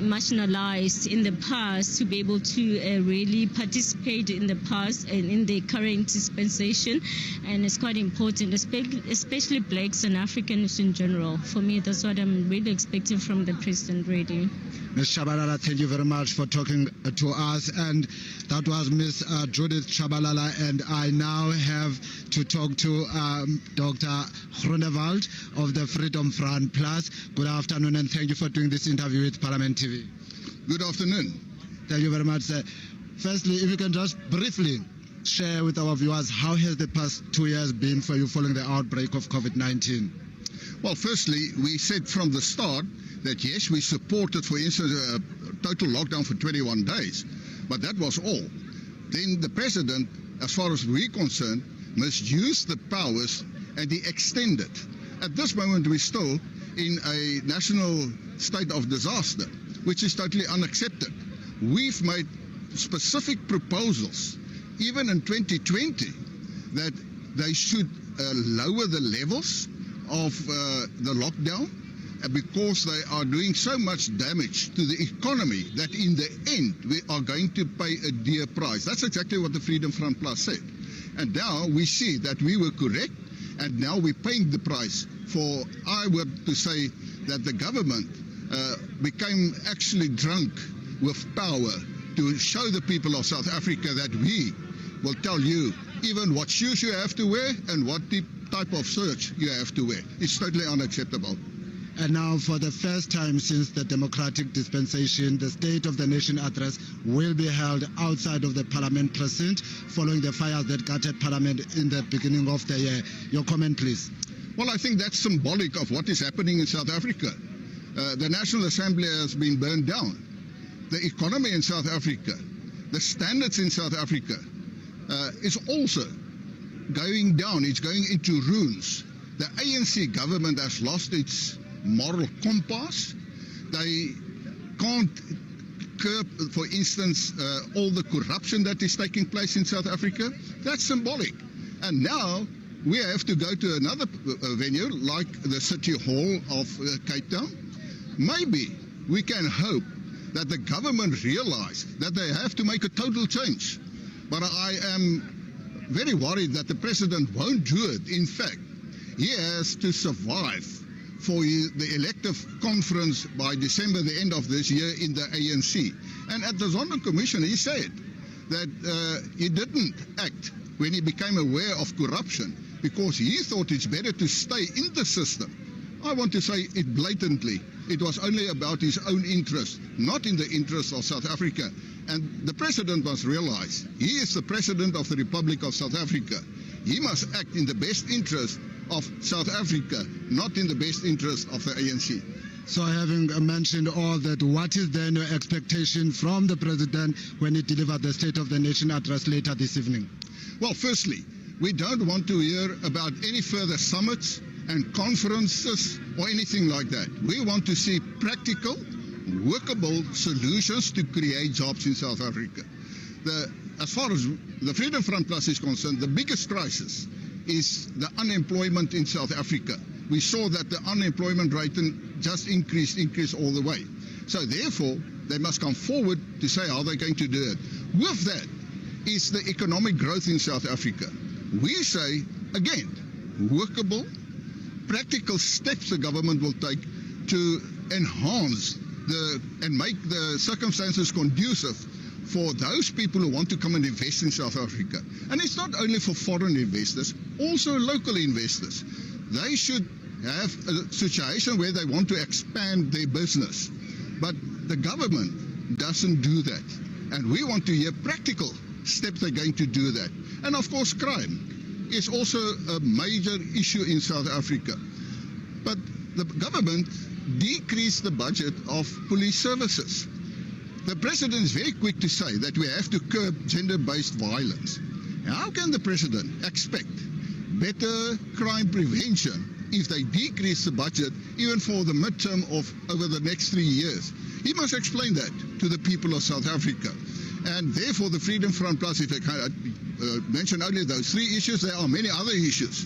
marginalized in the past, to be able to really participate in the past and in the current dispensation. And it's quite important, especially blacks and Africans in general. For me, that's what I'm really expecting from the President, really. Ms. Tshabalala, thank you very much for talking to us. And that was Ms. Judith Tshabalala. And I now have to talk to Dr. Groenewald of the Freedom Front Plus. Good afternoon, and thank you for doing this interview with Parliament TV. Good afternoon. Thank you very much, sir. Firstly, if you can just briefly share with our viewers, how has the past 2 years been for you following the outbreak of COVID-19? Well, firstly, we said from the start that yes, we supported, for instance, a total lockdown for 21 days, but that was all. Then the President, as far as we're concerned, misused the powers and he extended. At this moment, we're still in a national state of disaster, which is totally unacceptable. We've made specific proposals, even in 2020, that they should lower the levels of the lockdown because they are doing so much damage to the economy that in the end we are going to pay a dear price. That's exactly what the Freedom Front Plus said. And now we see that we were correct, and now we're paying the price for, I would to say, that the government became actually drunk with power to show the people of South Africa that we will tell you even what shoes you have to wear and what type of search you have to wear. It's totally unacceptable. And now, for the first time since the democratic dispensation, the State of the Nation address will be held outside of the Parliament precinct following the fires that gutted Parliament in the beginning of the year. Your comment, please. Well, I think that's symbolic of what is happening in South Africa. The National Assembly has been burned down. The economy in South Africa, the standards in South Africa is also going down. It's going into ruins. The ANC government has lost its moral compass. They can't curb, for instance, all the corruption that is taking place in South Africa. That's symbolic. And now we have to go to another venue like the City Hall of Cape Town. Maybe we can hope that the government realize that they have to make a total change. But I am very worried that the President won't do it. In fact, he has to survive for the elective conference by December, the end of this year, in the ANC. And at the Zondo Commission, he said that he didn't act when he became aware of corruption because he thought it's better to stay in the system. I want to say it blatantly. It was only about his own interest, not in the interest of South Africa. And the president must realize he is the president of the Republic of South Africa. He must act in the best interest of South Africa, not in the best interest of the ANC. So having mentioned all that, what is then your expectation from the president when he delivers the State of the Nation address later this evening? Well, firstly, we don't want to hear about any further summits and conferences or anything like that. We want to see practical, workable solutions to create jobs in South Africa. As far as the Freedom Front Plus is concerned, the biggest crisis is the unemployment in South Africa. We saw that the unemployment rate just increased all the way. So therefore, they must come forward to say how they're going to do it. With that is the economic growth in South Africa. We say, again, workable, practical steps the government will take to enhance and make the circumstances conducive for those people who want to come and invest in South Africa. And it's not only for foreign investors, also local investors. They should have a situation where they want to expand their business. But the government doesn't do that. And we want to hear practical steps they're going to do that. And of course, crime is also a major issue in South Africa. But the government decreased the budget of police services. The president is very quick to say that we have to curb gender-based violence. How can the president expect better crime prevention if they decrease the budget even for the midterm of over the next 3 years? He must explain that to the people of South Africa. And therefore the Freedom Front Plus, if I can mention only those 3 issues, there are many other issues.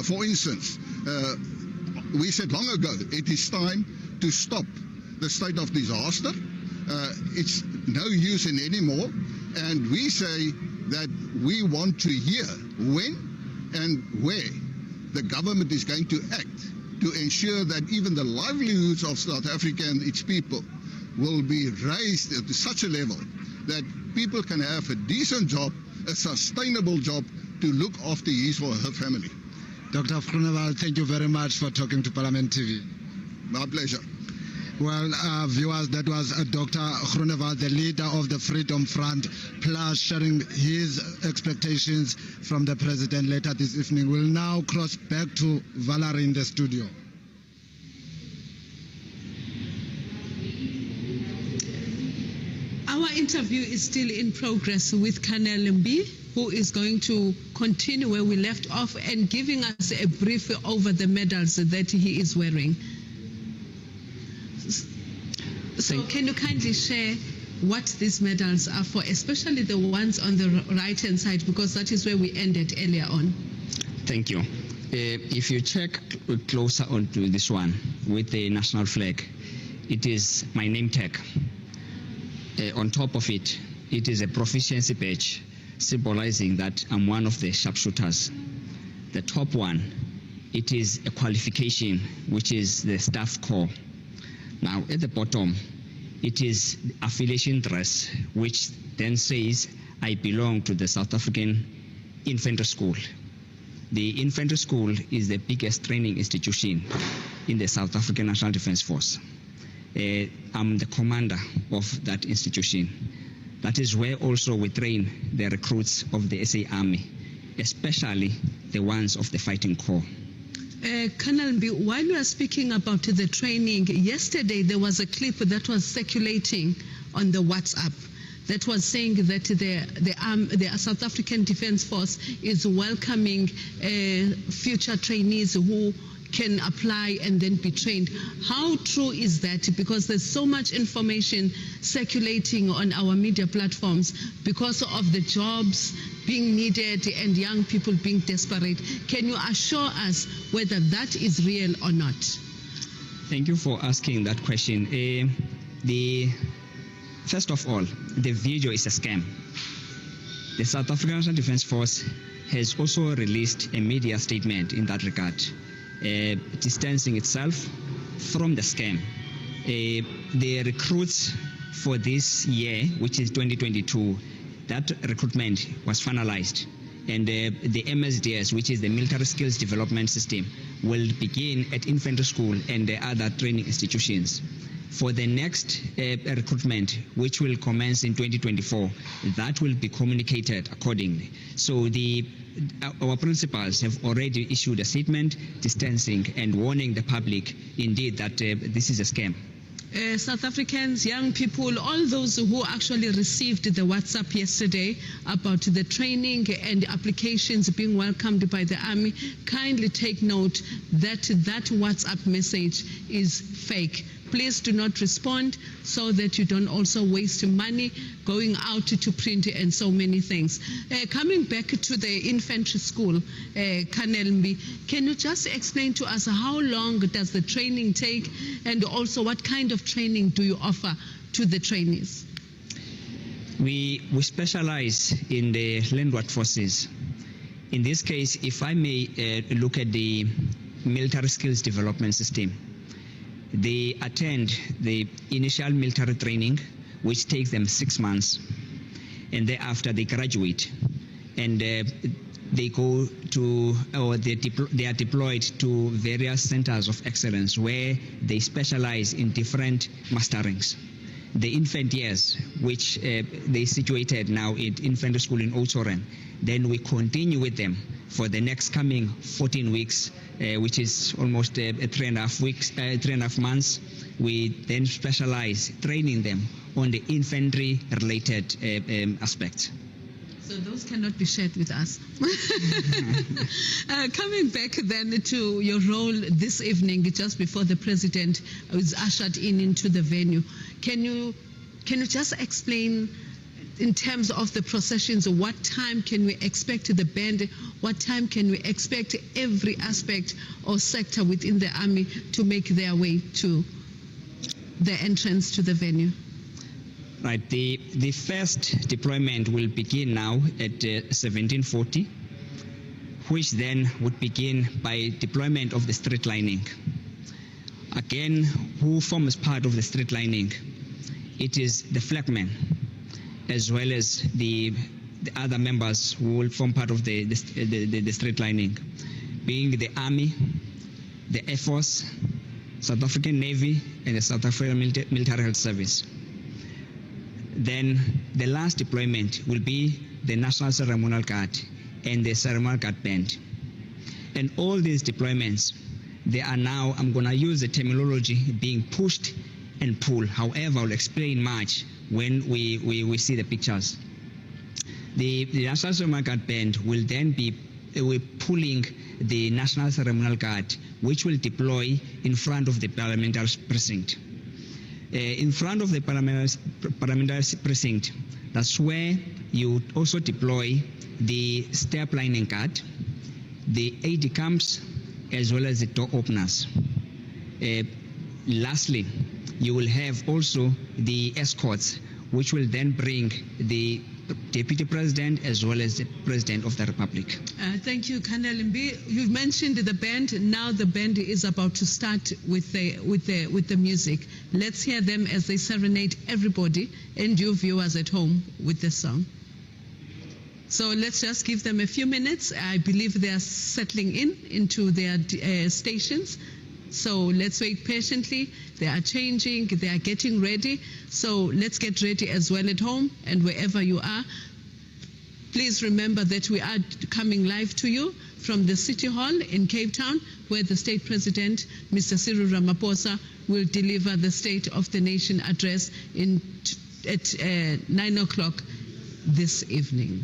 For instance, we said long ago it is time to stop the state of disaster. It's no use in anymore, and we say that we want to hear when and where the government is going to act to ensure that even the livelihoods of South Africa and its people will be raised to such a level that people can have a decent job, a sustainable job to look after his or her family. Dr. Groenewald, thank you very much for talking to Parliament TV. My pleasure. Well, viewers, that was Dr. Groenewald, the leader of the Freedom Front Plus, sharing his expectations from the president later this evening. We'll now cross back to Valerie in the studio. Our interview is still in progress with Colonel Mbi, who is going to continue where we left off and giving us a brief over the medals that he is wearing. So can you kindly share what these medals are for, especially the ones on the right-hand side, because that is where we ended earlier on. Thank you. If you check closer onto this one with the national flag, it is my name tag. On top of it, it is a proficiency badge symbolizing that I'm one of the sharpshooters. The top one, it is a qualification, which is the staff corps. Now, at the bottom, it is affiliation dress, which then says, I belong to the South African Infantry School. The Infantry School is the biggest training institution in the South African National Defence Force. I'm the commander of that institution. That is where also we train the recruits of the SA Army, especially the ones of the Fighting Corps. Colonel Mbi, while you are speaking about the training, yesterday there was a clip that was circulating on the WhatsApp that was saying that the South African Defence Force is welcoming future trainees who can apply and then be trained. How true is that? Because there's so much information circulating on our media platforms because of the jobs being needed and young people being desperate. Can you assure us whether that is real or not? Thank you for asking that question. First of all, the video is a scam. The South African National Defence Force has also released a media statement in that regard, distancing itself from the scam. The recruits for this year, which is 2022, that recruitment was finalized, and the MSDS, which is the Military Skills Development System, will begin at infantry school and the other training institutions. For the next recruitment, which will commence in 2024, that will be communicated accordingly. So our principals have already issued a statement distancing and warning the public indeed that this is a scam. South Africans, young people, all those who actually received the WhatsApp yesterday about the training and applications being welcomed by the Army, kindly take note that that WhatsApp message is fake. Please do not respond so that you don't also waste money going out to print and so many things. Coming back to the infantry school, Colonel Mbi, can you just explain to us how long does the training take, and also what kind of training do you offer to the trainees? We specialize in the landward forces. In this case, if I may look at the military skills development system, they attend the initial military training, which takes them 6 months, and thereafter they graduate, and they go to, or they are deployed to various centers of excellence where they specialize in different masterings. The infant years, which they situated now at infantry school in Oudtshoorn, then we continue with them for the next coming 14 weeks, which is almost 3.5 months. We then specialize training them on the infantry related aspects. So those cannot be shared with us. Coming back then to your role this evening, just before the president was ushered into the venue, can you just explain in terms of the processions, what time can we expect the band, what time can we expect every aspect or sector within the Army to make their way to the entrance to the venue? Right, the first deployment will begin now at 1740, which then would begin by deployment of the street lining. Again, who forms part of the street lining? It is the flagman, as well as the other members who will form part of the street lining, being the Army, the Air Force, South African Navy, and the South African Military Health Service. Then the last deployment will be the National Ceremonial Guard and the Ceremonial Guard Band. And all these deployments, they are now, I'm going to use the terminology, being pushed and pulled. However, I'll explain much when we see the pictures. The National Ceremonial Guard Band will then be pulling the National Ceremonial Guard, which will deploy in front of the parliamentary precinct. In front of the parliamentary precinct, that's where you also deploy the step lining guard, the AD camps, as well as the door openers. Lastly, you will have also the escorts, which will then bring the Deputy President as well as the President of the Republic. Thank you, Colonel Mbi. You've mentioned the band. Now the band is about to start with the music. Let's hear them as they serenade everybody and you viewers at home with the song. So let's just give them a few minutes. I believe they are settling into their stations. So let's wait patiently. They are changing, they are getting ready. So let's get ready as well at home and wherever you are. Please remember that we are coming live to you from the City Hall in Cape Town, where the State President, Mr. Cyril Ramaphosa, will deliver the State of the Nation address at 9 o'clock this evening.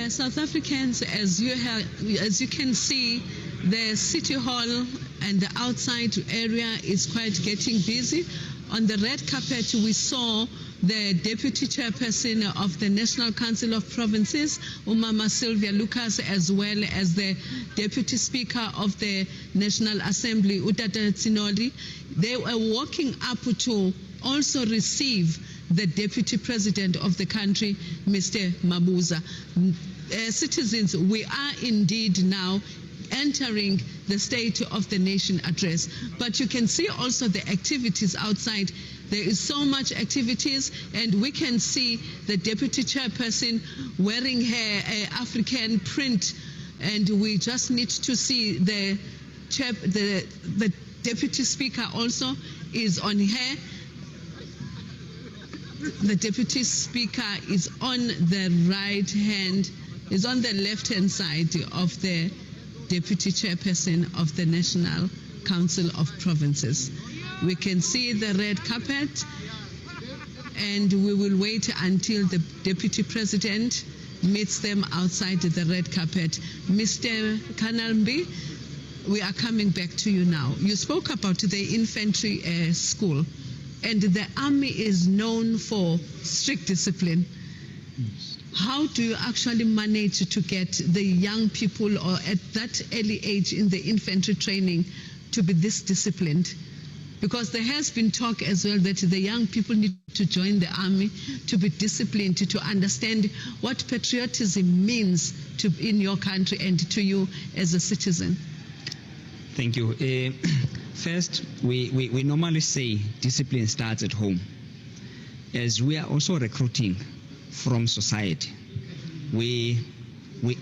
South Africans, as you can see, the City Hall and the outside area is quite getting busy. On the red carpet, we saw the Deputy Chairperson of the National Council of Provinces, Umama Sylvia Lucas, as well as the Deputy Speaker of the National Assembly, Utata Tsinoli. They were walking up to also receive the Deputy President of the country, Mr. Mabuza. Citizens, we are indeed now entering the State of the Nation address. But you can see also the activities outside. There is so much activities, and we can see the Deputy Chairperson wearing her African print, and we just need to see the Deputy Speaker also is on her. The Deputy Speaker is on the right hand, is on the left-hand side of the Deputy Chairperson of the National Council of Provinces. We can see the red carpet, and we will wait until the Deputy President meets them outside the red carpet. Mr. Kanambi, we are coming back to you now. You spoke about the infantry school, and the army is known for strict discipline. How do you actually manage to get the young people, or at that early age in the infantry training, to be this disciplined? Because there has been talk as well that the young people need to join the army to be disciplined, to understand what patriotism means in your country and to you as a citizen. Thank you. First, we normally say discipline starts at home. As we are also recruiting from society, we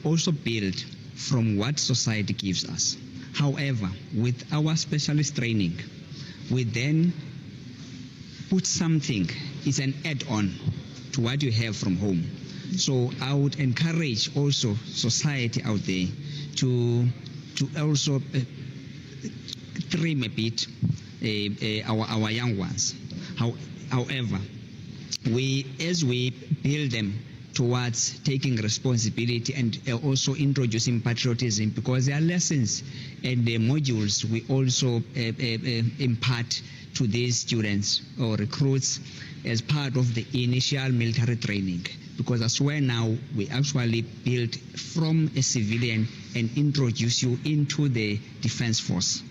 also build from what society gives us. However, with our specialist training, we then put something, it's an add-on to what you have from home. So I would encourage also society out there to also trim a bit our young ones. However, as we build them towards taking responsibility and also introducing patriotism, because there are lessons and the modules we also impart to these students or recruits as part of the initial military training. Because as well now, we actually build from a civilian and introduce you into the defense force,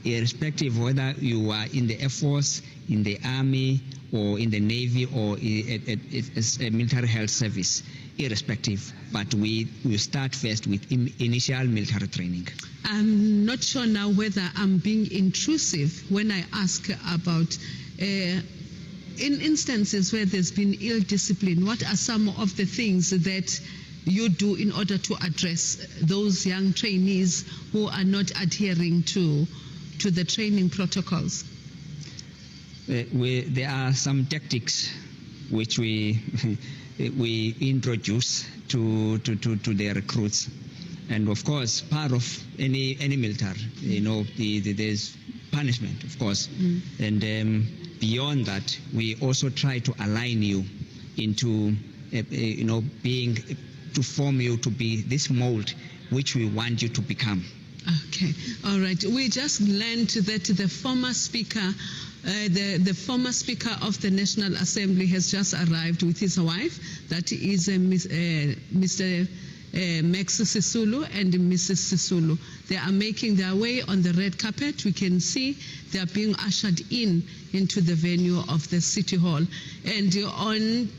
irrespective whether you are in the Air Force, in the Army, or in the Navy, or as a military health service, irrespective. But we start first with initial military training. I'm not sure now whether I'm being intrusive when I ask about in instances where there's been ill discipline, what are some of the things that you do in order to address those young trainees who are not adhering to to the training protocols? There are some tactics which we we introduce to the recruits, and of course, part of any military, there's punishment, of course, and beyond that, we also try to align you into to form you to be this mold which we want you to become. Okay, all right. We just learned that the former speaker, the former speaker of the National Assembly has just arrived with his wife. That is Mr. Max Sisulu and Mrs. Sisulu. They are making their way on the red carpet. We can see they are being ushered into the venue of the City Hall. And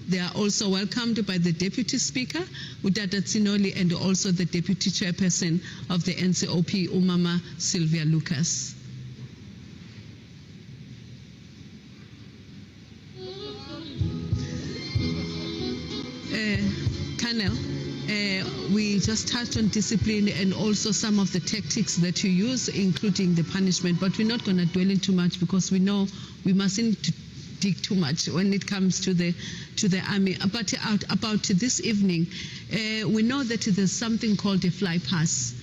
they are also welcomed by the Deputy Speaker, Udada Tsinoli, and also the Deputy Chairperson of the NCOP, Umama Sylvia Lucas. Colonel, we just touched on discipline and also some of the tactics that you use, including the punishment, but we're not going to dwell in too much because we know we mustn't dig too much when it comes to the army. But about this evening, we know that there's something called a fly pass.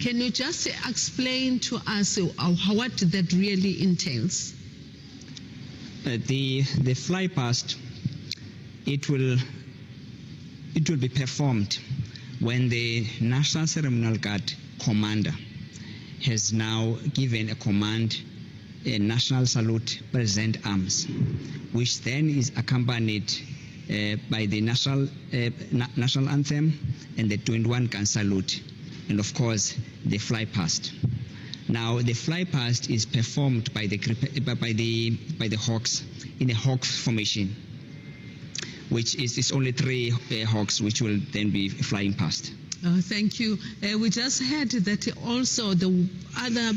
Can you just explain to us what that really entails? The fly past, it will be performed when the National Ceremonial Guard commander has now given a command, a national salute, present arms, which then is accompanied by the national anthem and the 21 gun salute, and of course the fly past. Now the fly past is performed by the Hawks in a Hawks formation, which is only 3 Hawks which will then be flying past. Thank you. We just heard that also the other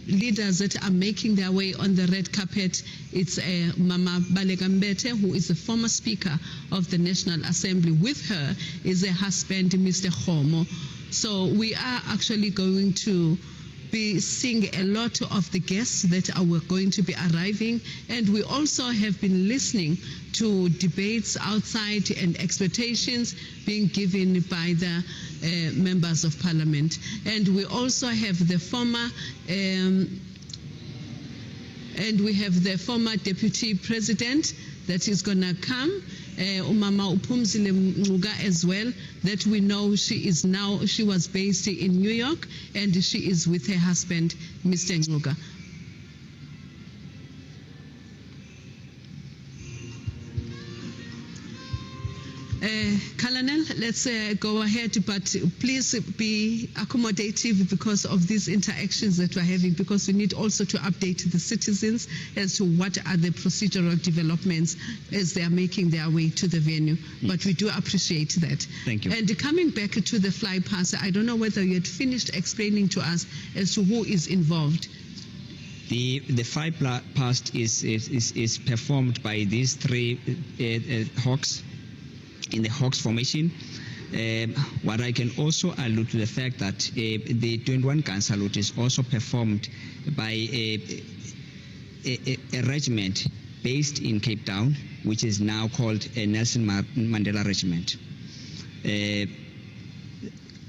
leaders that are making their way on the red carpet, it's Mama Balegambete, who is the former Speaker of the National Assembly. With her is her husband, Mr. Khomo. So we are actually going to be seeing a lot of the guests that are going to be arriving, and we also have been listening to debates outside and expectations being given by the members of parliament. And we also have the former deputy president that is going to come, Umama Upumzile Ngcuka as well, that we know she was based in New York, and she is with her husband, Mr. Ngcuka. Colonel, let's go ahead, but please be accommodative because of these interactions that we're having, because we need also to update the citizens as to what are the procedural developments as they are making their way to the venue. Yes. But we do appreciate that. Thank you. And coming back to the fly pass, I don't know whether you had finished explaining to us as to who is involved. The fly past is performed by these 3 Hawks in the Hawks formation. What I can also allude to the fact that the 21 gun salute is also performed by a regiment based in Cape Town, which is now called a Nelson Mandela Regiment.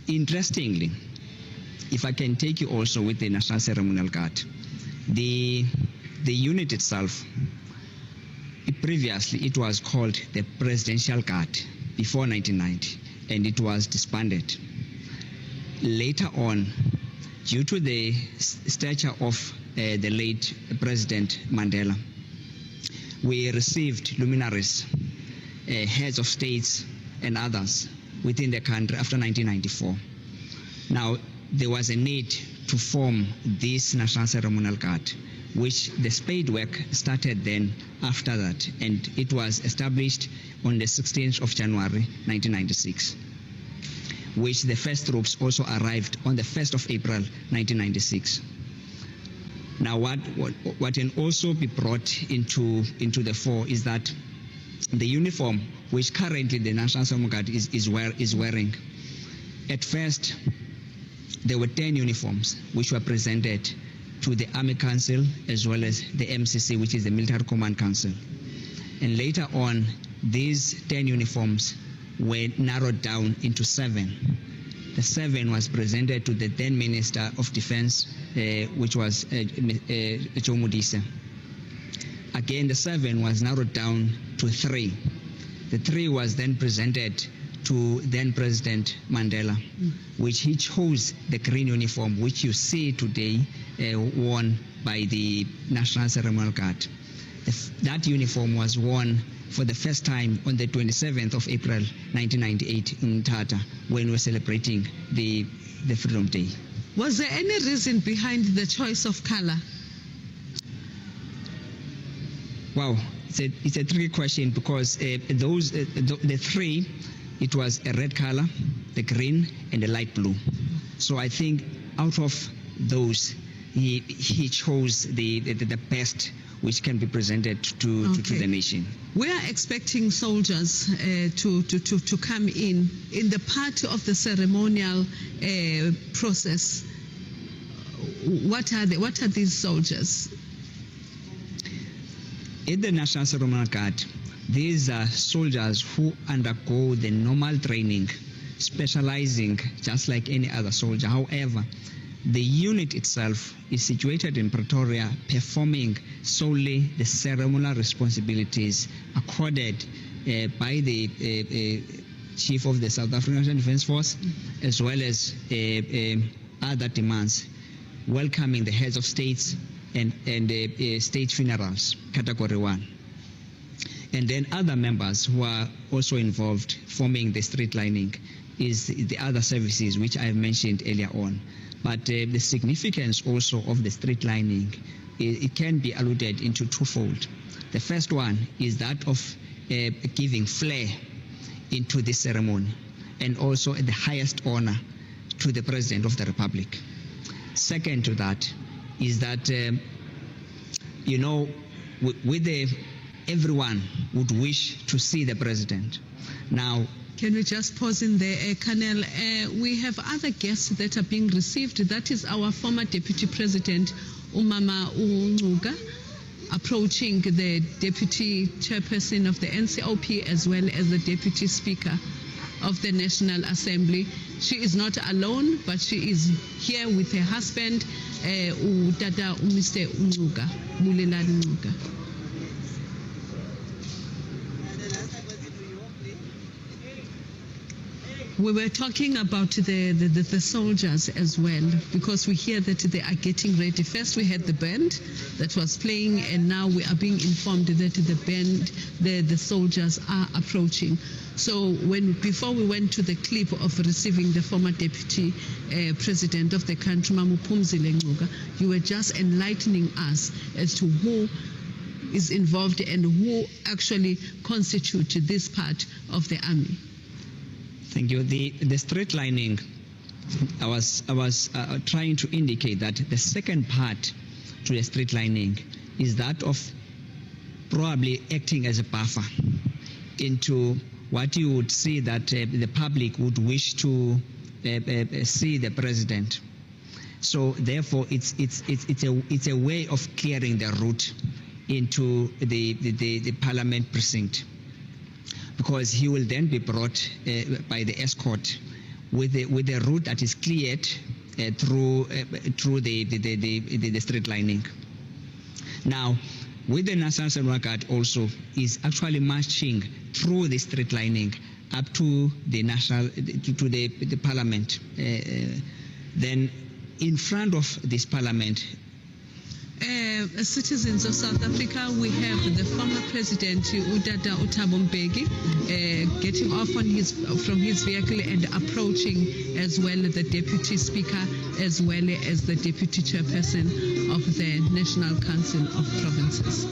Interestingly, if I can take you also with the National Ceremonial Guard, the unit itself, previously it was called the Presidential Guard before 1990, and it was disbanded. Later on, due to the stature of the late President Mandela, we received luminaries, heads of states and others within the country after 1994. Now, there was a need to form this National Ceremonial Guard, which the spade work started then after that, and it was established on the 16th of January 1996, which the first troops also arrived on the 1st of April 1996. Now what can also be brought into the fore is that the uniform which currently the National Ceremonial Guard is wearing, at first there were 10 uniforms which were presented to the Army Council as well as the MCC, which is the Military Command Council. And later on, these 10 uniforms were narrowed down into 7. The 7 was presented to the then Minister of Defense, which was Joe Modise. Again, the 7 was narrowed down to 3. The 3 was then presented to then President Mandela, which he chose the green uniform, which you see today worn by the National Ceremonial Guard. That uniform was worn for the first time on the 27th of April 1998 in Tata, when we were celebrating the Freedom Day. Was there any reason behind the choice of color? Wow, it's a tricky question, because the 3, it was a red color, the green, and the light blue. So I think out of those, he chose the best which can be presented to the nation. We are expecting soldiers to come in the part of the ceremonial process. What are they? What are these soldiers? In the National Ceremonial Guard, these are soldiers who undergo the normal training, specializing just like any other soldier. However, the unit itself is situated in Pretoria, performing solely the ceremonial responsibilities accorded by the Chief of the South African National Defence Force, as well as other demands, welcoming the heads of states and state funerals, Category 1. And then other members who are also involved forming the street lining is the other services which I mentioned earlier on. But the significance also of the street lining, it can be alluded into twofold. The first one is that of giving flair into the ceremony, and also the highest honor to the President of the Republic. Second to that is that, everyone would wish to see the President. Now, can we just pause in there, Colonel? We have other guests that are being received. That is our former Deputy President, Umama Unuga, approaching the Deputy Chairperson of the NCOP, as well as the Deputy Speaker of the National Assembly. She is not alone, but she is here with her husband, Dada Mr. Unuga, Bulelani Unuga. We were talking about the soldiers as well, because we hear that they are getting ready. First we had the band that was playing, and now we are being informed that the band, the soldiers are approaching. So before we went to the clip of receiving the former Deputy President of the country, Mamupumzile Ngcuka, you were just enlightening us as to who is involved and who actually constitute this part of the army. Thank you. The street lining, I was trying to indicate that the second part to the street lining is that of probably acting as a buffer into what you would see that the public would wish to see the President. So therefore, it's a way of clearing the route into the Parliament precinct, because he will then be brought by the escort with a route that is cleared through the street lining. Now, with the National Ceremonial Guard also is actually marching through the street lining up to the the Parliament. Then, in front of this Parliament, citizens of South Africa, we have the former President Udada Thabo Mbeki getting off from his vehicle and approaching as well the Deputy Speaker, as well as the Deputy Chairperson of the National Council of Provinces.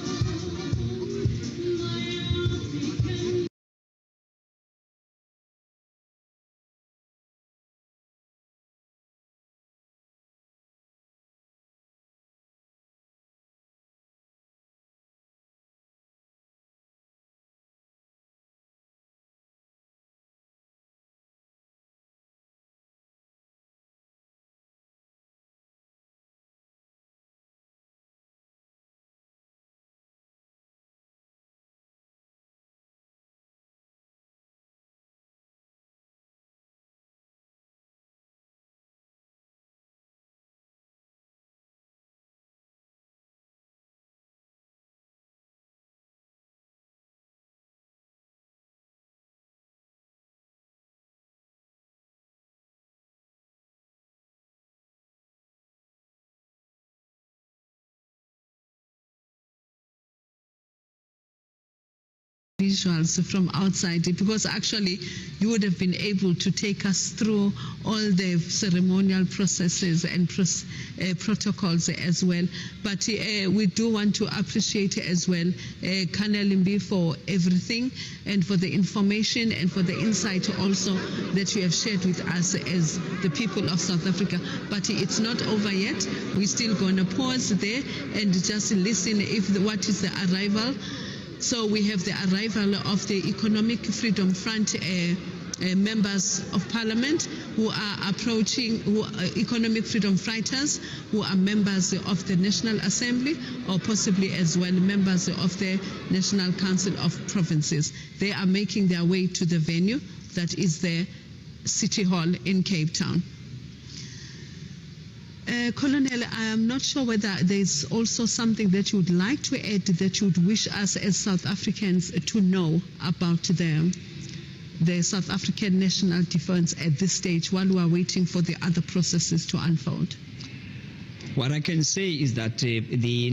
visuals from outside, because actually you would have been able to take us through all the ceremonial processes and protocols as well. But we do want to appreciate as well Colonel Limbi for everything and for the information and for the insight also that you have shared with us as the people of South Africa. But it's not over yet. We're still going to pause there and just listen what is the arrival. So we have the arrival of the Economic Freedom Front members of parliament who are approaching, economic freedom fighters who are members of the National Assembly or possibly as well members of the National Council of Provinces. They are making their way to the venue that is the City Hall in Cape Town. Colonel, I am not sure whether there's also something that you would like to add that you would wish us as South Africans to know about the South African National Defence at this stage while we are waiting for the other processes to unfold. What I can say is that the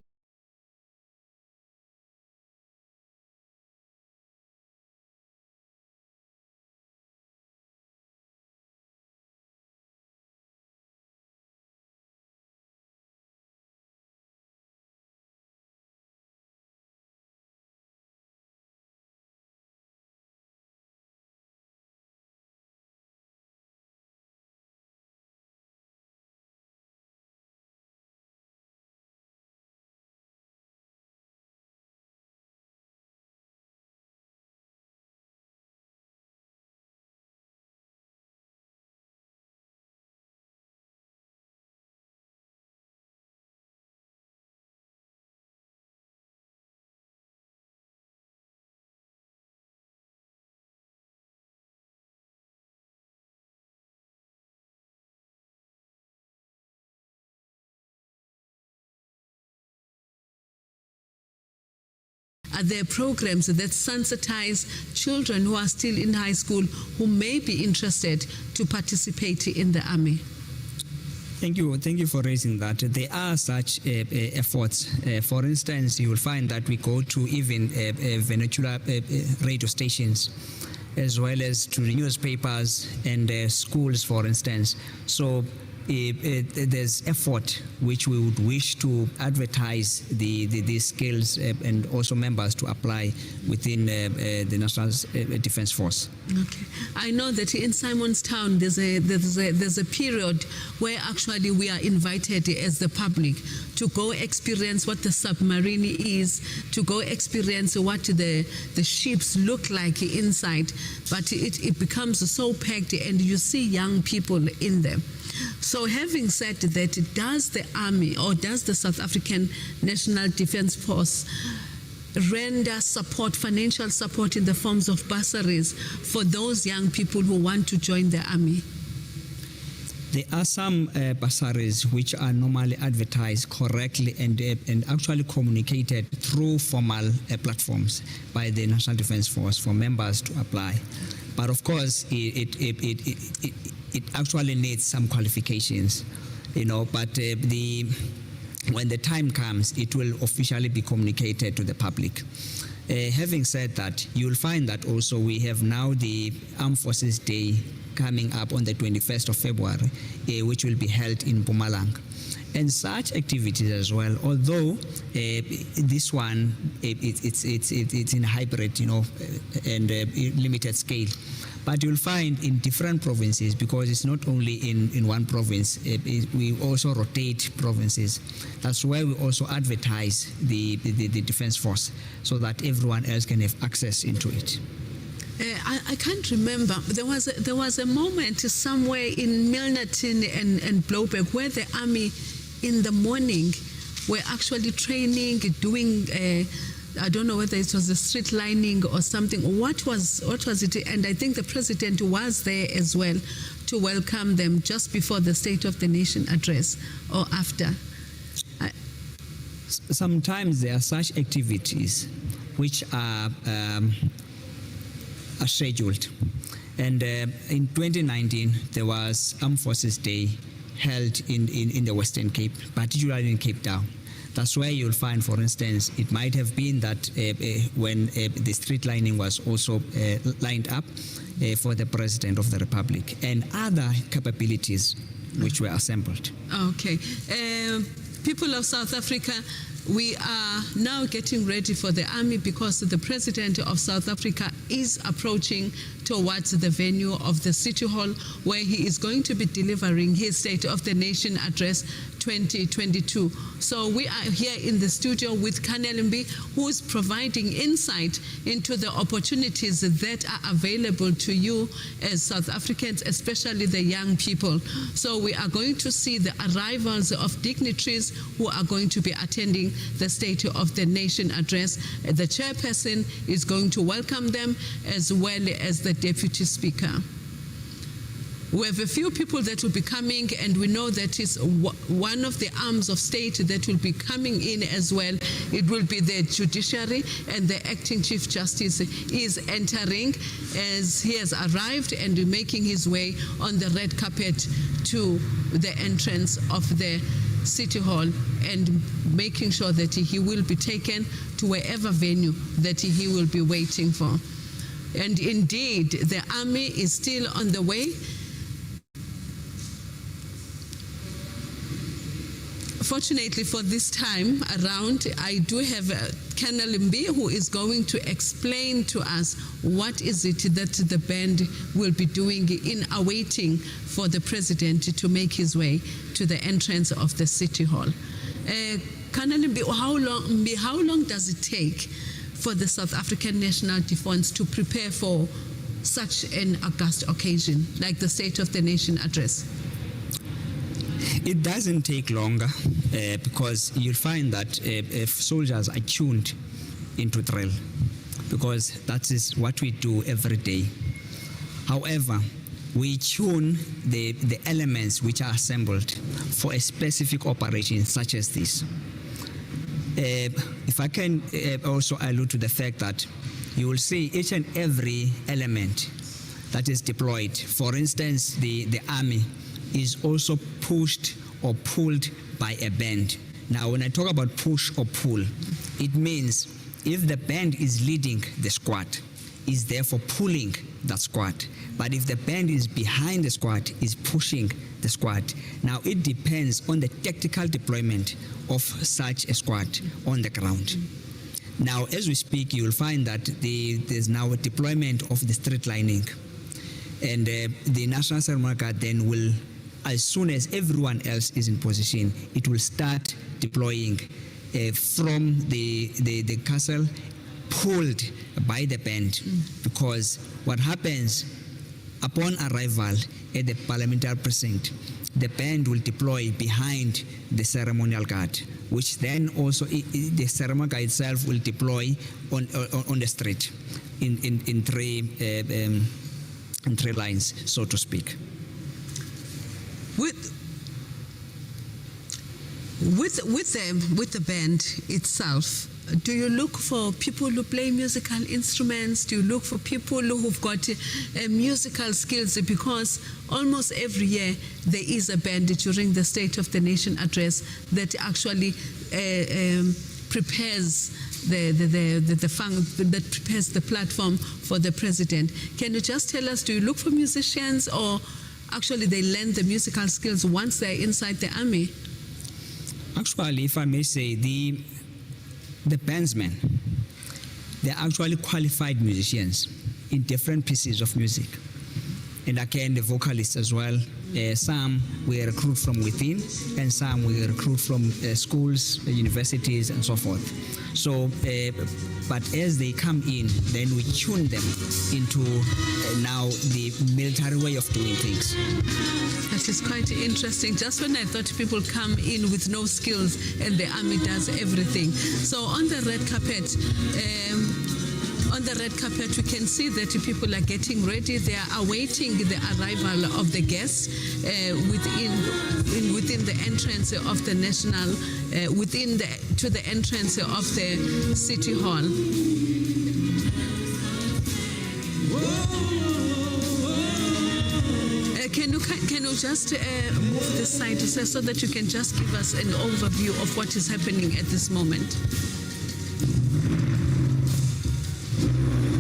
Are there programs that sensitize children who are still in high school who may be interested to participate in the army? Thank you for raising that. There are such efforts. For instance, you will find that we go to even vernacular radio stations, as well as to the newspapers and schools, for instance. So there's effort which we would wish to advertise these skills and also members to apply within the National Defence Force. Okay, I know that in Simonstown there's a period where actually we are invited as the public to go experience what the submarine is, to go experience what the ships look like inside, but it becomes so packed and you see young people in them. So having said that, does the Army or does the South African National Defence Force render support, financial support in the forms of bursaries for those young people who want to join the Army? There are some bursaries which are normally advertised correctly and actually communicated through formal platforms by the National Defence Force for members to apply. But of course, it actually needs some qualifications, but when the time comes, it will officially be communicated to the public. Having said that, you'll find that also we have now the Armed Forces Day coming up on the 21st of February, which will be held in Mpumalanga. And such activities as well, although this one, it's in hybrid, and limited scale. But you'll find in different provinces, because it's not only in one province, we also rotate provinces. That's why we also advertise the Defence Force so that everyone else can have access into it. I can't remember. There was a moment somewhere in Milnerton and Blouberg where the Army in the morning were actually training, doing I don't know whether it was a street lining or something. What was it? And I think the president was there as well to welcome them just before the State of the Nation address or after. Sometimes there are such activities which are scheduled. And in 2019, there was Armed Forces Day held in the Western Cape, particularly in Cape Town. That's where you'll find, for instance, it might have been that when the street lining was also lined up for the President of the Republic, and other capabilities which were assembled. Okay. People of South Africa, we are now getting ready for the army because the President of South Africa is approaching towards the venue of the City Hall, where he is going to be delivering his State of the Nation Address 2022. So we are here in the studio with Kanelimbi, who is providing insight into the opportunities that are available to you as South Africans, especially the young people. So we are going to see the arrivals of dignitaries who are going to be attending the State of the Nation Address. The chairperson is going to welcome them, as well as the Deputy Speaker. We have a few people that will be coming, and we know that is one of the arms of state that will be coming in as well. It will be the judiciary, and the acting Chief Justice is entering as he has arrived and making his way on the red carpet to the entrance of the City Hall, and making sure that he will be taken to wherever venue that he will be waiting for. And indeed, the army is still on the way. Fortunately for this time around, I do have Colonel Mbi, who is going to explain to us what is it that the band will be doing in awaiting for the President to make his way to the entrance of the City Hall. Colonel Mbi, how long does it take for the South African National Defence to prepare for such an august occasion like the State of the Nation Address? It doesn't take longer because you'll find that if soldiers are tuned into drill, because that is what we do every day. However, we tune the elements which are assembled for a specific operation such as this. If I can also allude to the fact that you will see each and every element that is deployed. For instance, the army is also pushed or pulled by a band. Now, when I talk about push or pull, it means if the band is leading the squad, is therefore pulling that squad. But if the band is behind the squad, is pushing the squad. Now, it depends on the tactical deployment of such a squad on the ground. Now, as we speak, you will find that there's now a deployment of the street lining. And the National Ceremonial Guard then will, as soon as everyone else is in position, it will start deploying from the castle, pulled by the band. Because what happens upon arrival at the parliamentary precinct, the band will deploy behind the ceremonial guard, which then also the ceremonial guard itself will deploy on the street in three lines, so to speak. With the band itself, do you look for people who play musical instruments? Do you look for people who've got musical skills? Because almost every year there is a band during the State of the Nation Address that actually prepares that prepares the platform for the President. Can you just tell us, do you look for musicians, or actually they learn the musical skills once they're inside the army? Actually, if I may say, the bandsmen, they're actually qualified musicians in different pieces of music. And again, the vocalists as well. Some we recruit from within, and some we recruit from schools, universities, and so forth. So, but as they come in, then we tune them into now the military way of doing things. That is quite interesting. Just when I thought people come in with no skills and the army does everything. So on the red carpet, we can see that people are getting ready. They are awaiting the arrival of the guests within the entrance of the national, to the entrance of the City Hall. Can you just move this side so that you can just give us an overview of what is happening at this moment?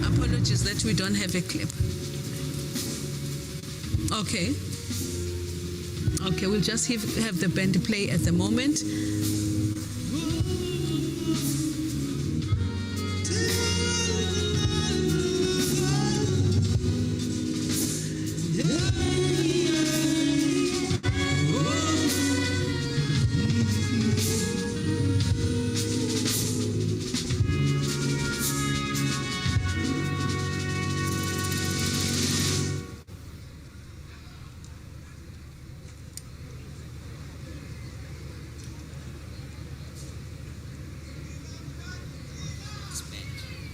Apologies that we don't have a clip. Okay. Okay, we'll just have the band play at the moment.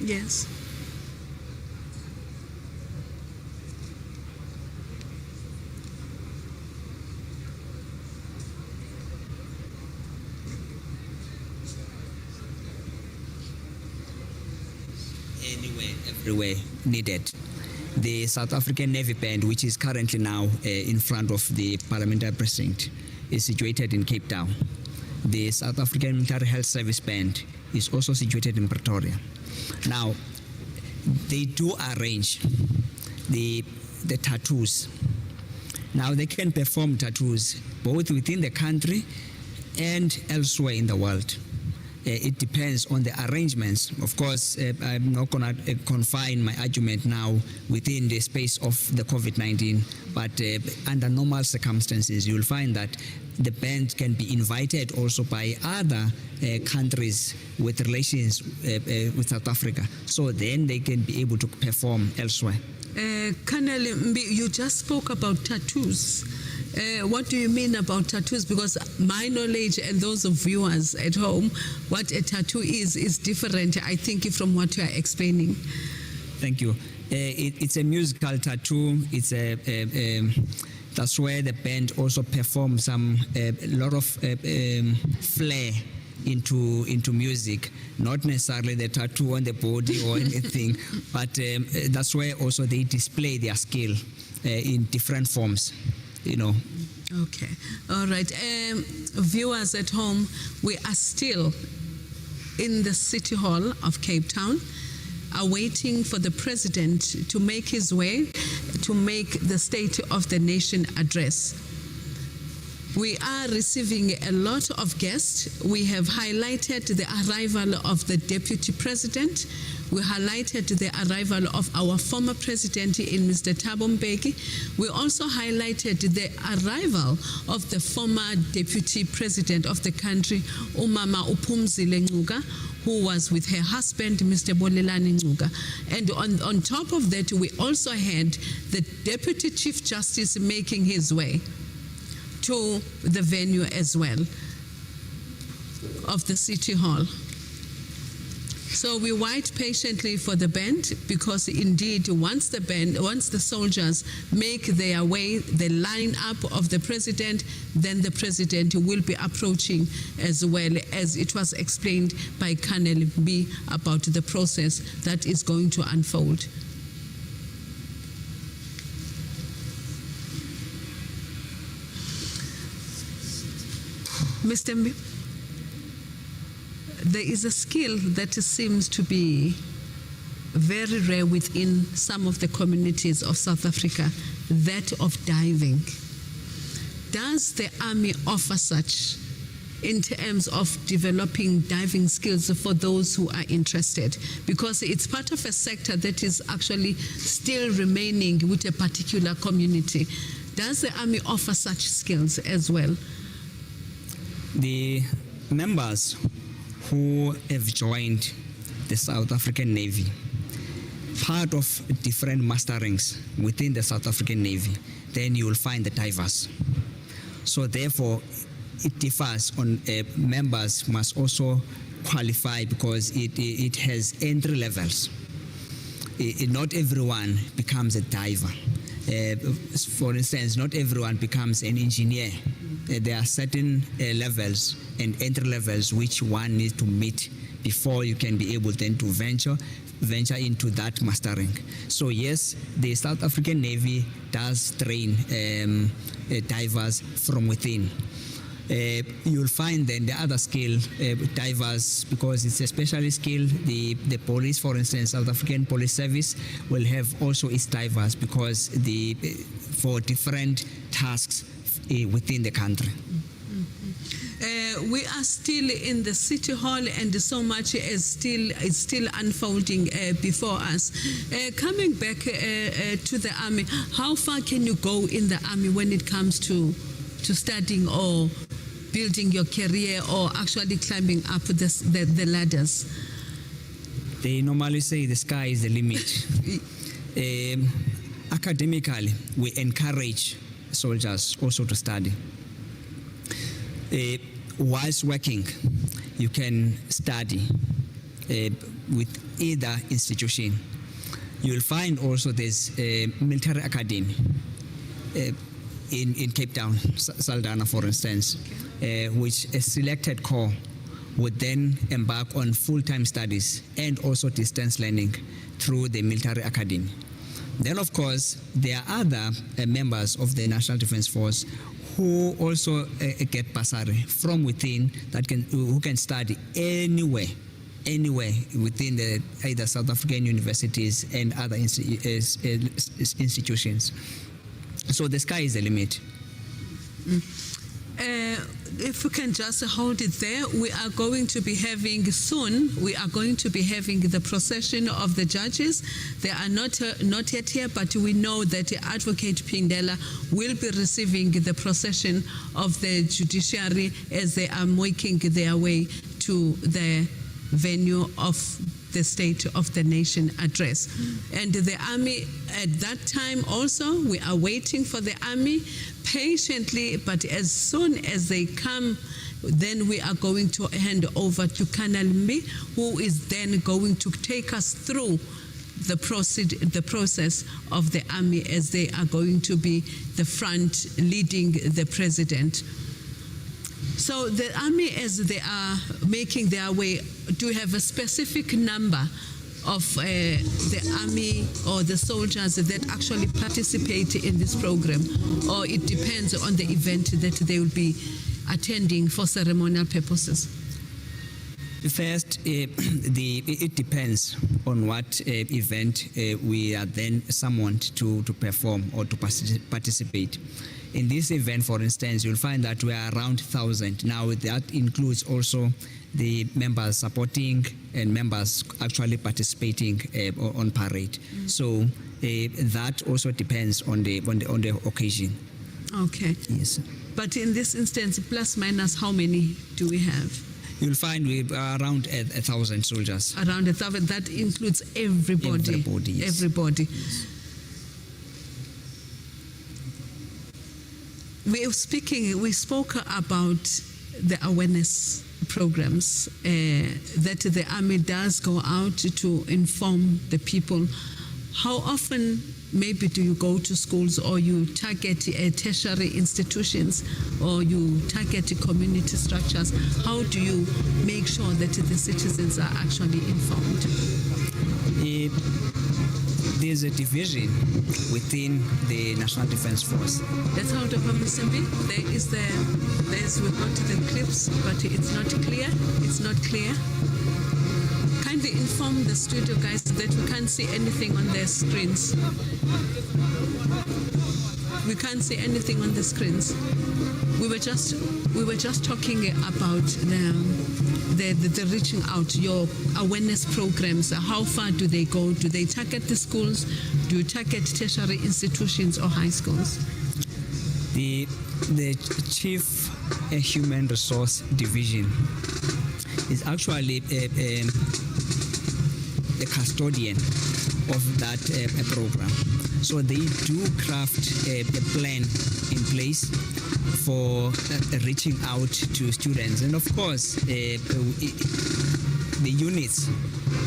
Yes. Anywhere, everywhere needed. The South African Navy Band, which is currently now in front of the Parliamentary Precinct, is situated in Cape Town. The South African Military Health Service Band is also situated in Pretoria. Now, they do arrange the tattoos. Now, they can perform tattoos both within the country and elsewhere in the world. It depends on the arrangements. Of course, I'm not going to confine my argument now within the space of the COVID-19, but under normal circumstances, you'll find that the band can be invited also by other countries with relations with South Africa. So then they can be able to perform elsewhere. Colonel Mbi, you just spoke about tattoos. What do you mean about tattoos? Because my knowledge and those of viewers at home, what a tattoo is different, I think, from what you are explaining. Thank you. It's a musical tattoo. It's that's where the band also performs a lot of flair into music, not necessarily the tattoo on the body or anything, but that's where also they display their skill in different forms, you know. Okay, all right. Viewers at home, we are still in the City Hall of Cape Town, are waiting for the President to make his way to make the State of the Nation address. We are receiving a lot of guests. We have highlighted the arrival of the Deputy President. We highlighted the arrival of our former President in Mr. Thabo Mbeki. We also highlighted the arrival of the former Deputy President of the country, Umama Uphumzile Ngcuka, who was with her husband, Mr. Bolelani Ngcuka. And on top of that, we also had the Deputy Chief Justice making his way to the venue as well of the City Hall. So we wait patiently for the band, because indeed once the soldiers make their way, the line up of the President, then the President will be approaching, as well as it was explained by Colonel Mbi about the process that is going to unfold. Mr. Mbi, there is a skill that seems to be very rare within some of the communities of South Africa, that of diving. Does the Army offer such in terms of developing diving skills for those who are interested? Because it's part of a sector that is actually still remaining with a particular community. Does the Army offer such skills as well? The members who have joined the South African Navy, part of different musterings within the South African Navy, then you will find the divers. So therefore, it differs on members must also qualify, because it has entry levels. Not everyone becomes a diver. For instance, not everyone becomes an engineer. there are certain levels and entry levels which one needs to meet before you can be able then to venture into that mastering. So yes, the South African Navy does train divers from within. You'll find then the other skill, divers, because it's a specialist skill. The police, for instance, South African Police Service will have also its divers because for different tasks within the country. We are still in the City Hall, and so much is still unfolding before us. Coming back to the army, how far can you go in the army when it comes to studying or building your career or actually climbing up the ladders? They normally say the sky is the limit. Academically, we encourage soldiers also to study. Whilst working, you can study with either institution. You'll find also there's a military academy in Cape Town, Saldanha, for instance, which a selected corps would then embark on full-time studies and also distance learning through the military academy. Then, of course, there are other members of the National Defence Force who also get bursary from within who can study anywhere within either South African universities and other institutions. So the sky is the limit. If we can just hold it there, we are going to be having the procession of the judges. They are not yet here, but we know that Advocate Pindela will be receiving the procession of the judiciary as they are making their way to the venue of the State of the Nation address. And the army at that time also, we are waiting for the army patiently, but as soon as they come, then we are going to hand over to Colonel Mbi, who is then going to take us through the process of the army as they are going to be the front leading the president. So the army, as they are making their way, do have a specific number of the army or the soldiers that actually participate in this program, or it depends on the event that they will be attending for ceremonial purposes? First, it depends on what event we are then summoned to perform or to participate. In this event, for instance, you'll find that we are around 1,000. Now, that includes also the members supporting and members actually participating on parade. So that also depends on the occasion. Okay. Yes. But in this instance, plus minus, how many do we have? You'll find we are around 1,000 soldiers. Around 1,000. That includes everybody. Everybody, yes. Everybody. Yes. We spoke about the awareness programs that the army does go out to inform the people. How often maybe do you go to schools, or you target tertiary institutions, or you target community structures? How do you make sure that the citizens are actually informed? There's a division within the National Defence Force. That's how Dr. Musimbi, we've got the clips, but it's not clear. It's not clear. Kindly inform the studio guys that we can't see anything on their screens. We can't see anything on the screens. We were just talking about the reaching out, your awareness programs. How far do they go? Do they target the schools? Do you target tertiary institutions or high schools? The Chief Human Resource Division is actually a custodian of that program. So they do craft a plan in place for reaching out to students. And of course, the units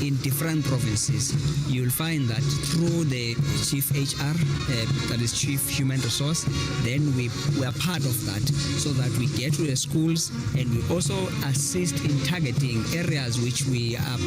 in different provinces, you'll find that through the Chief HR, that is Chief Human Resource, then we are part of that, so that we get to the schools and we also assist in targeting areas which we are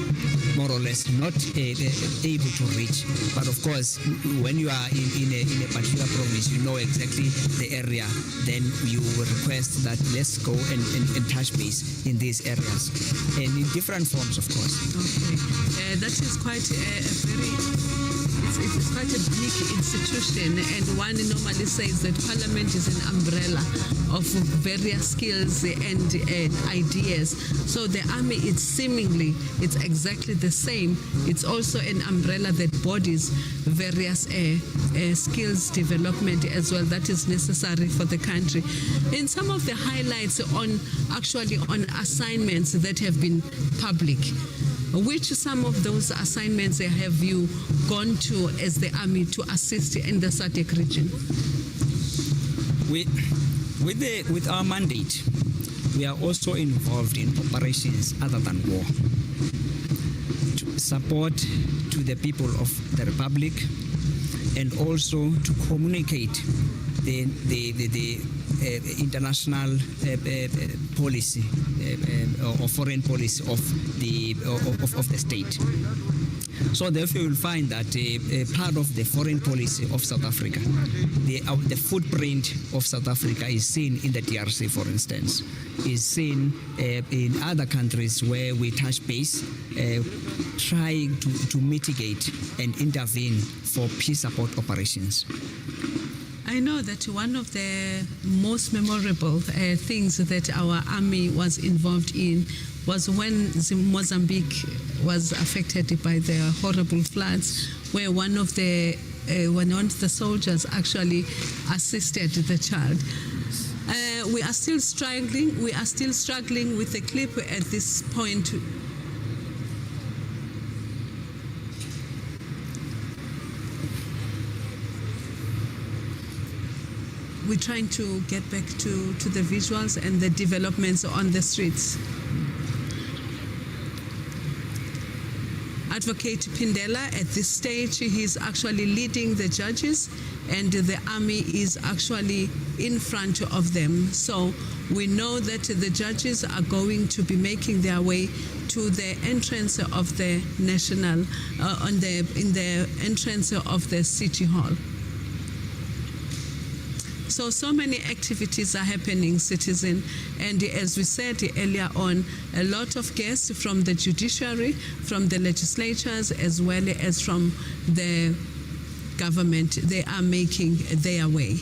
more or less not able to reach. But of course, when you are in a particular province, you know exactly the area, then you will request that let's go and touch base in these areas, and in different forms, of course. Okay. That is quite it's quite a big institution, and one normally says that Parliament is an umbrella of various skills and ideas. So the army, it's exactly the same. It's also an umbrella that bodies various skills development as well that is necessary for the country. In some of the highlights on assignments that have been public, which some of those assignments have you gone to as the army to assist in the SADC region? With our mandate, we are also involved in operations other than war, to support to the people of the Republic, and also to communicate the international policy or foreign policy of the state. So therefore you will find that part of the foreign policy of South Africa, the footprint of South Africa is seen in the DRC, for instance, is seen in other countries where we touch base, trying to mitigate and intervene for peace support operations. I know that one of the most memorable things that our army was involved in was when Mozambique was affected by the horrible floods, where one of the soldiers actually assisted the child. We are still struggling. We are still struggling with the clip at this point. We're trying to get back to the visuals and the developments on the streets. Advocate Pindela, at this stage, he's actually leading the judges, and the army is actually in front of them. So we know that the judges are going to be making their way to the entrance of the national, in the entrance of the city hall. So many activities are happening, citizen, and as we said earlier on, a lot of guests from the judiciary, from the legislatures, as well as from the government, they are making their way.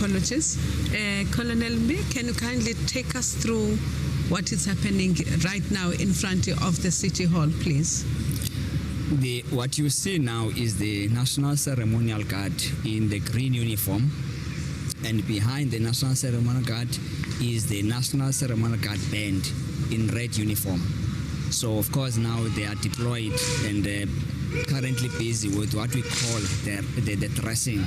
apologies. Colonel May, can you kindly take us through what is happening right now in front of the City Hall, please? What you see now is the National Ceremonial Guard in the green uniform, and behind the National Ceremonial Guard is the National Ceremonial Guard Band in red uniform. So of course now they are deployed and currently busy with what we call the dressing.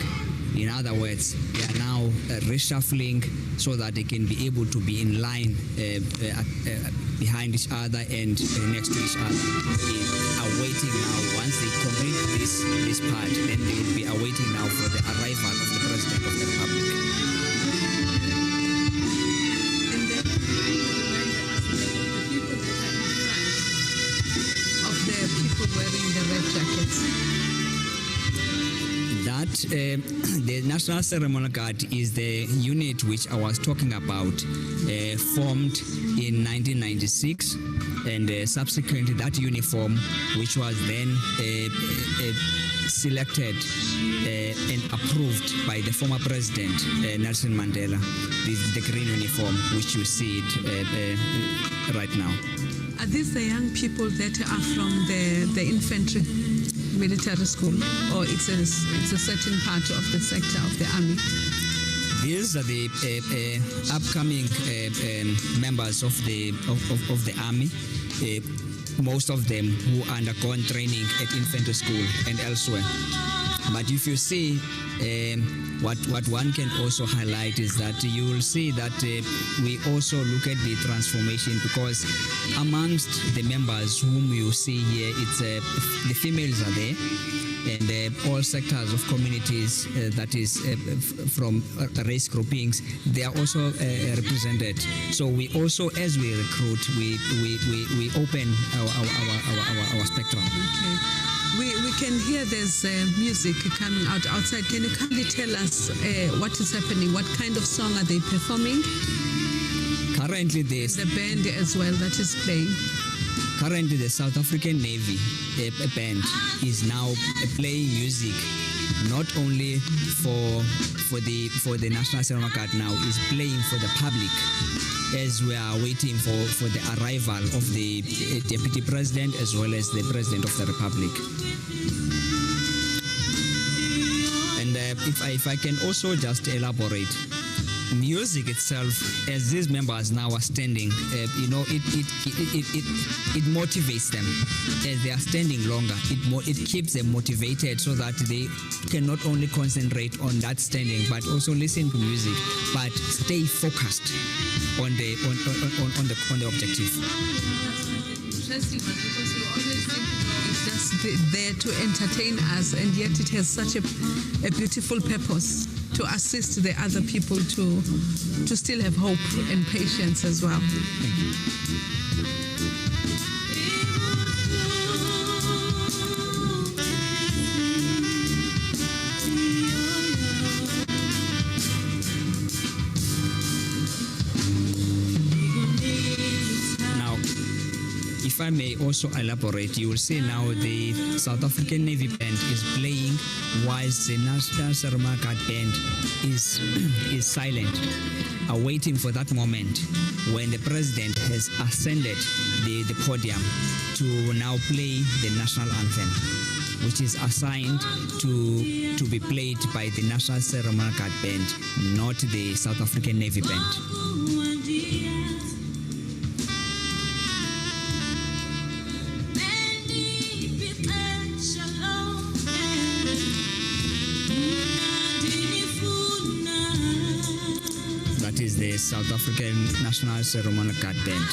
In other words, they are now reshuffling so that they can be able to be in line behind each other and next to each other. Awaiting now, once they complete this part, then they will be awaiting now for the arrival of the President of the Republic. Of the people wearing the red jackets. The National Ceremonial Guard is the unit which I was talking about, formed in 1996, and subsequently that uniform, which was then selected and approved by the former president, Nelson Mandela, the green uniform, which you see it right now. Are these the young people that are from the infantry military school, or it's a certain part of the sector of the army? These are the upcoming members of the army. Most of them who undergone training at infantry school and elsewhere. But if you see, what one can also highlight is that you will see that we also look at the transformation, because amongst the members whom you see here, it's the females are there, and all sectors of communities, that is from race groupings, they are also represented. So we also, as we recruit, we open our spectrum. Okay. We can hear there's music coming out outside. Can you kindly tell us what is happening? What kind of song are they performing? Currently, the band as well that is playing. Currently, the South African Navy band is now playing music, not only for the National Ceremonial Guard now, is playing for the public, as we are waiting for the arrival of the Deputy President as well as the President of the Republic. And if I can also just elaborate, music itself, as these members now are standing, it motivates them. As they are standing longer, it keeps them motivated so that they can not only concentrate on that standing, but also listen to music, but stay focused on the objective. Interesting, because we always think it's just there to entertain us, and yet it has such a beautiful purpose to assist the other people to still have hope and patience as well. Thank you. If I may also elaborate, you will see now the South African Navy band is playing whilst the National Ceremonial Guard band is silent, awaiting for that moment when the president has ascended the podium to now play the national anthem, which is assigned to be played by the National Ceremonial Guard band, not the South African Navy band. Is the South African National Ceremonial Guard Band.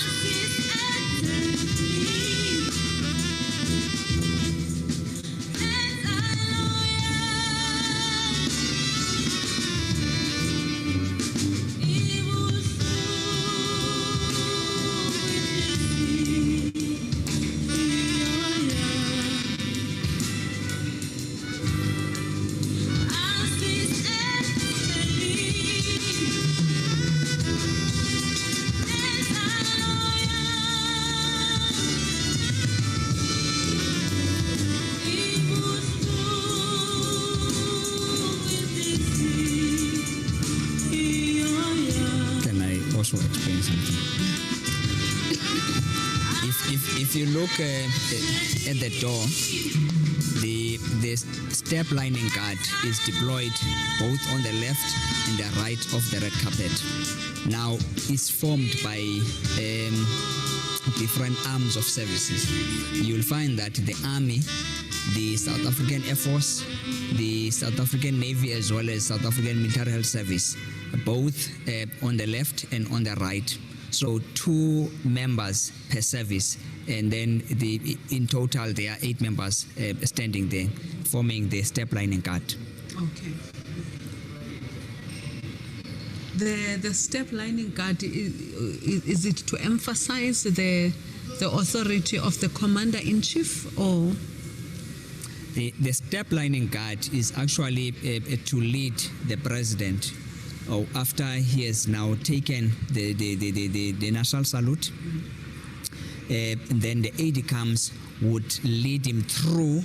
also explain something. If you look at the door, the step lining guard is deployed both on the left and the right of the red carpet. Now, it's formed by different arms of services. You'll find that the Army, the South African Air Force, the South African Navy, as well as South African Military Health Service, both on the left and on the right. So 2 members per service, and then in total there are 8 members standing there, forming the step lining guard. Okay. The step lining guard, is it to emphasize the authority of the commander-in-chief, or? The step lining guard is actually to lead the president after he has now taken the national salute. And then the aide-de-camps would lead him through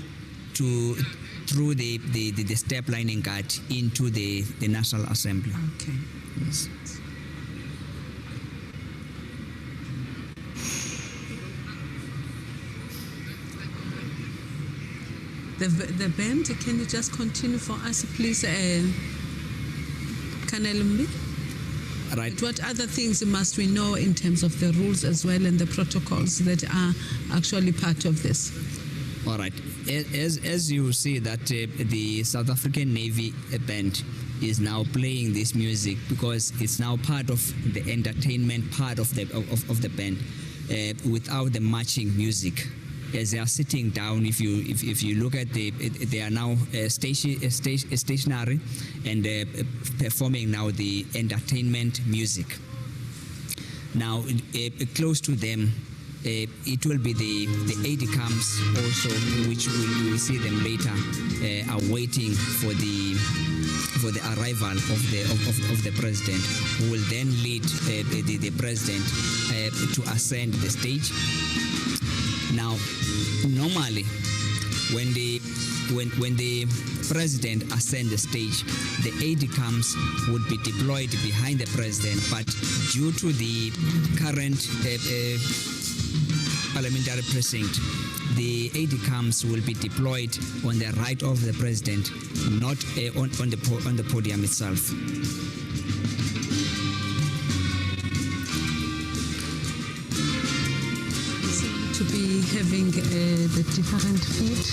the step lining guard into the National Assembly. Okay. Yes. The band, can you just continue for us, please, Colonel Mbi? Right. What other things must we know in terms of the rules as well and the protocols that are actually part of this? All right. As you see that the South African Navy band is now playing this music because it's now part of the entertainment part of the band without the marching music. As they are sitting down, if you look at they are now stationary and performing now the entertainment music. Now, close to them, it will be the aide-de-camps also, which we will see them later, are waiting for the arrival of the president, who will then lead the president to ascend the stage. Now, normally, when the president ascends the stage, the aide-de-camps would be deployed behind the president, but due to the current parliamentary precinct, the aide-de-camps will be deployed on the right of the president, not on the podium itself. To be having the different feet.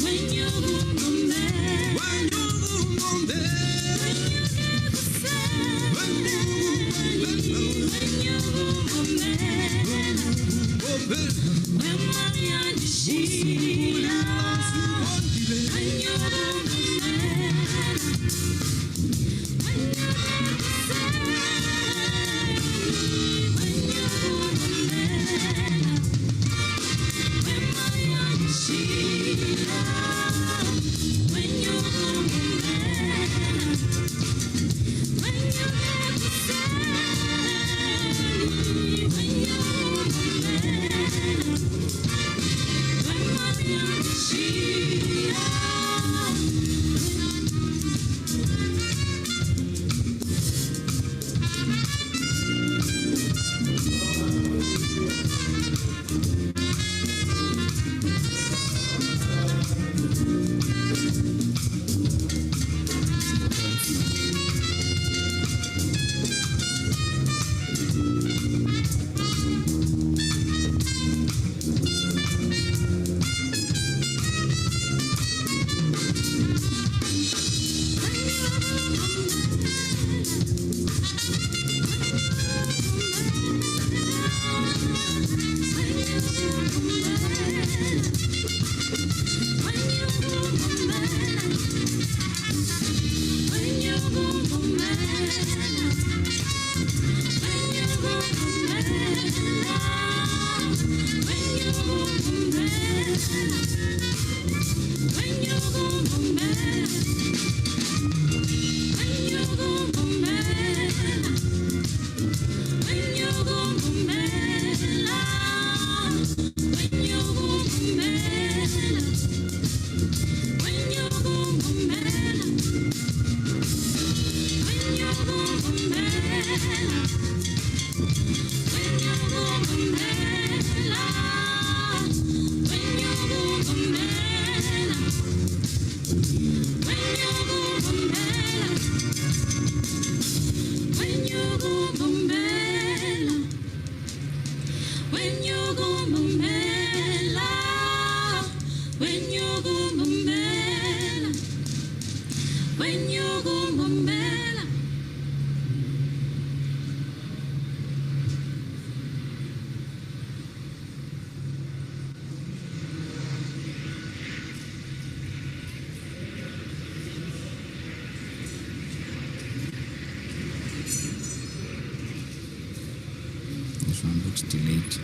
When you This one looks delayed.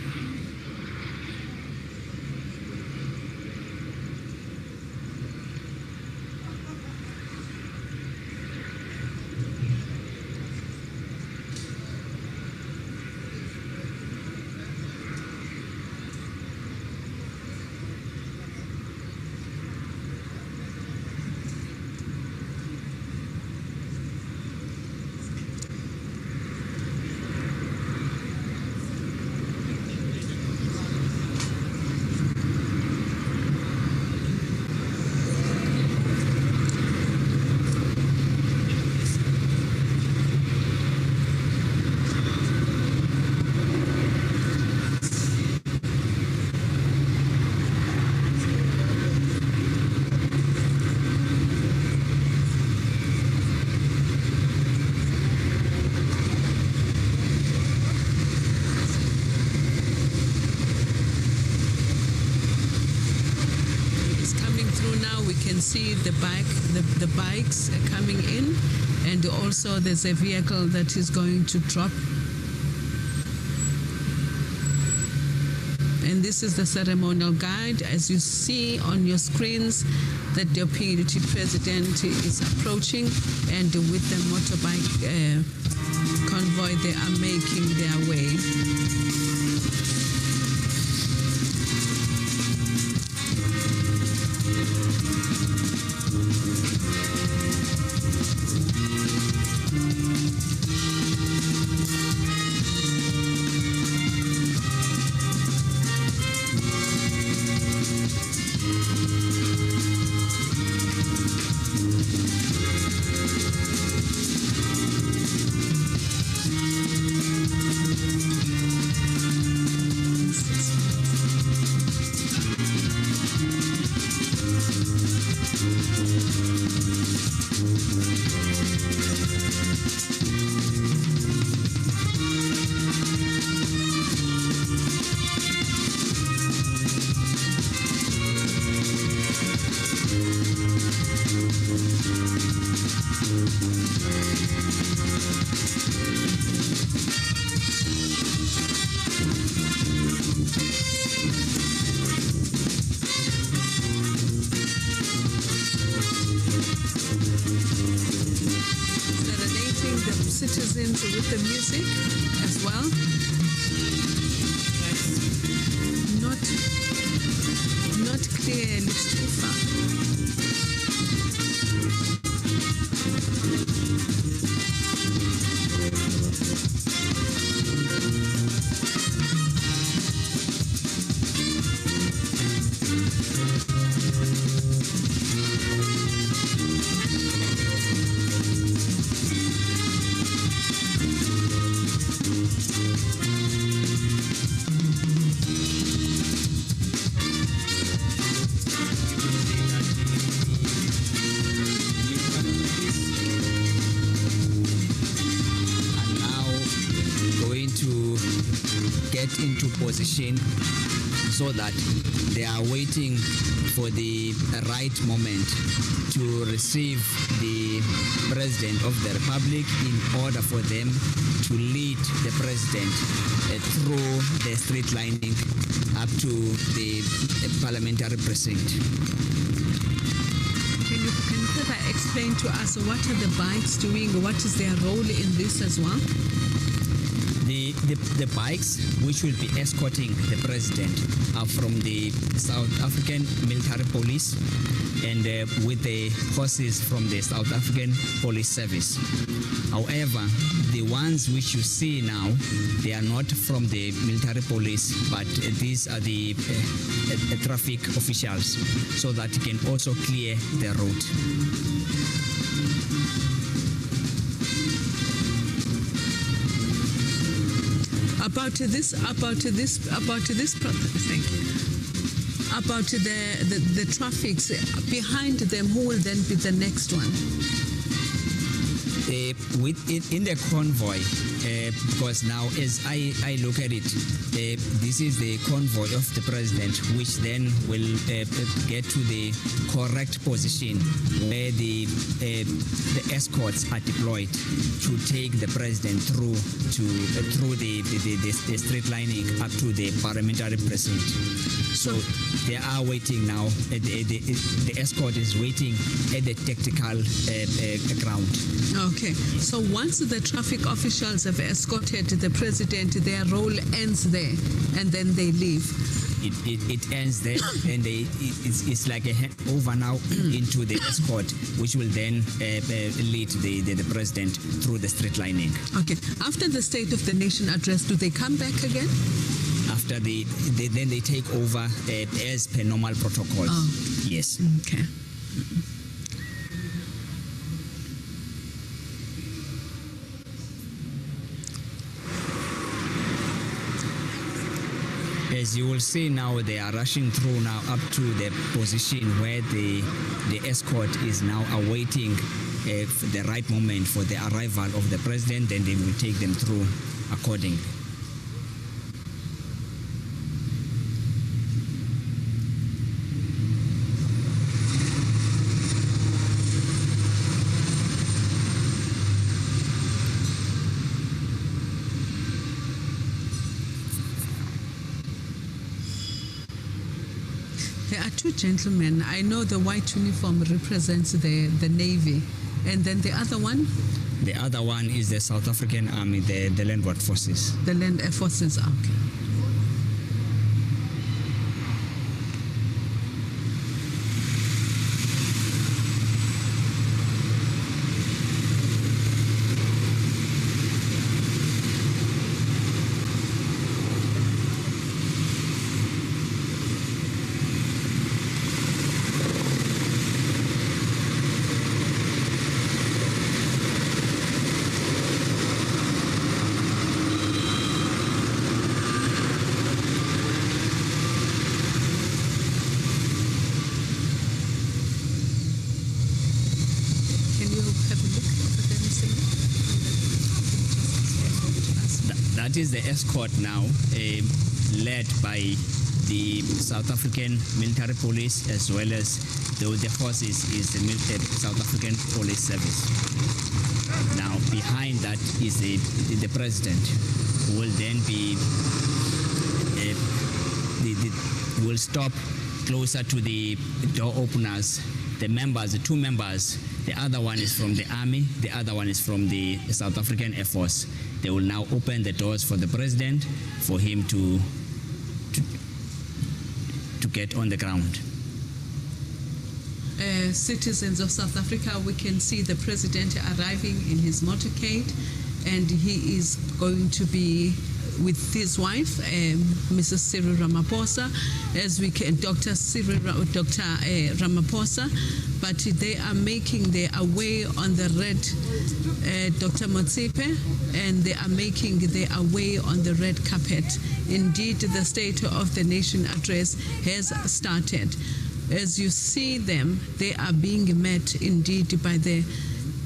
See the bikes coming in, and also there's a vehicle that is going to drop. And this is the ceremonial guide. As you see on your screens, that the PUDT president is approaching, and with the motorbike convoy, they are making their way. citizens with the music as well. Not clear, looks too far. Into position so that they are waiting for the right moment to receive the President of the Republic in order for them to lead the President through the street lining up to the parliamentary precinct. Can you further explain to us what are the bikes doing? What is their role in this as well? The bikes which will be escorting the president are from the South African Military Police and with the horses from the South African Police Service. However, the ones which you see now, they are not from the military police, but these are the traffic officials, so that you can also clear the road. About this, thank you. About the traffics behind them, who will then be the next one? In the convoy, because now as I look at it, this is the convoy of the president, which then will get to the correct position where the escorts are deployed to take the president through the street lining up to the parliamentary precinct. So they are waiting now. The escort is waiting at the tactical ground. Okay. So once the traffic officials have escorted the president, their role ends there, and then they leave. It ends there, and it's like a handover now into the escort, which will then lead the president through the street lining. Okay. After the State of the Nation address, do they come back again? After then they take over as per normal protocol. Oh. Yes. Okay. As you will see now, they are rushing through now up to the position where the escort is now awaiting the right moment for the arrival of the president, then they will take them through accordingly. There are two gentlemen. I know the white uniform represents the Navy. And then the other one? The other one is the South African Army, the Landward Forces. The Land Forces, okay. That is the escort now, led by the South African Military Police, as well as the forces is the South African Police Service. Now behind that is the president, who will then be will stop closer to the door openers, the members, the two members, the other one is from the Army, the other one is from the South African Air Force. They will now open the doors for the president, for him to get on the ground. Citizens of South Africa, we can see the president arriving in his motorcade, and he is going to be with his wife, Mrs. Cyril Ramaphosa, as we can, Dr. Ramaphosa, but they are making their way on the red, Dr. Motsepe, and they are making their way on the red carpet. Indeed, the State of the Nation address has started. As you see them, they are being met indeed by the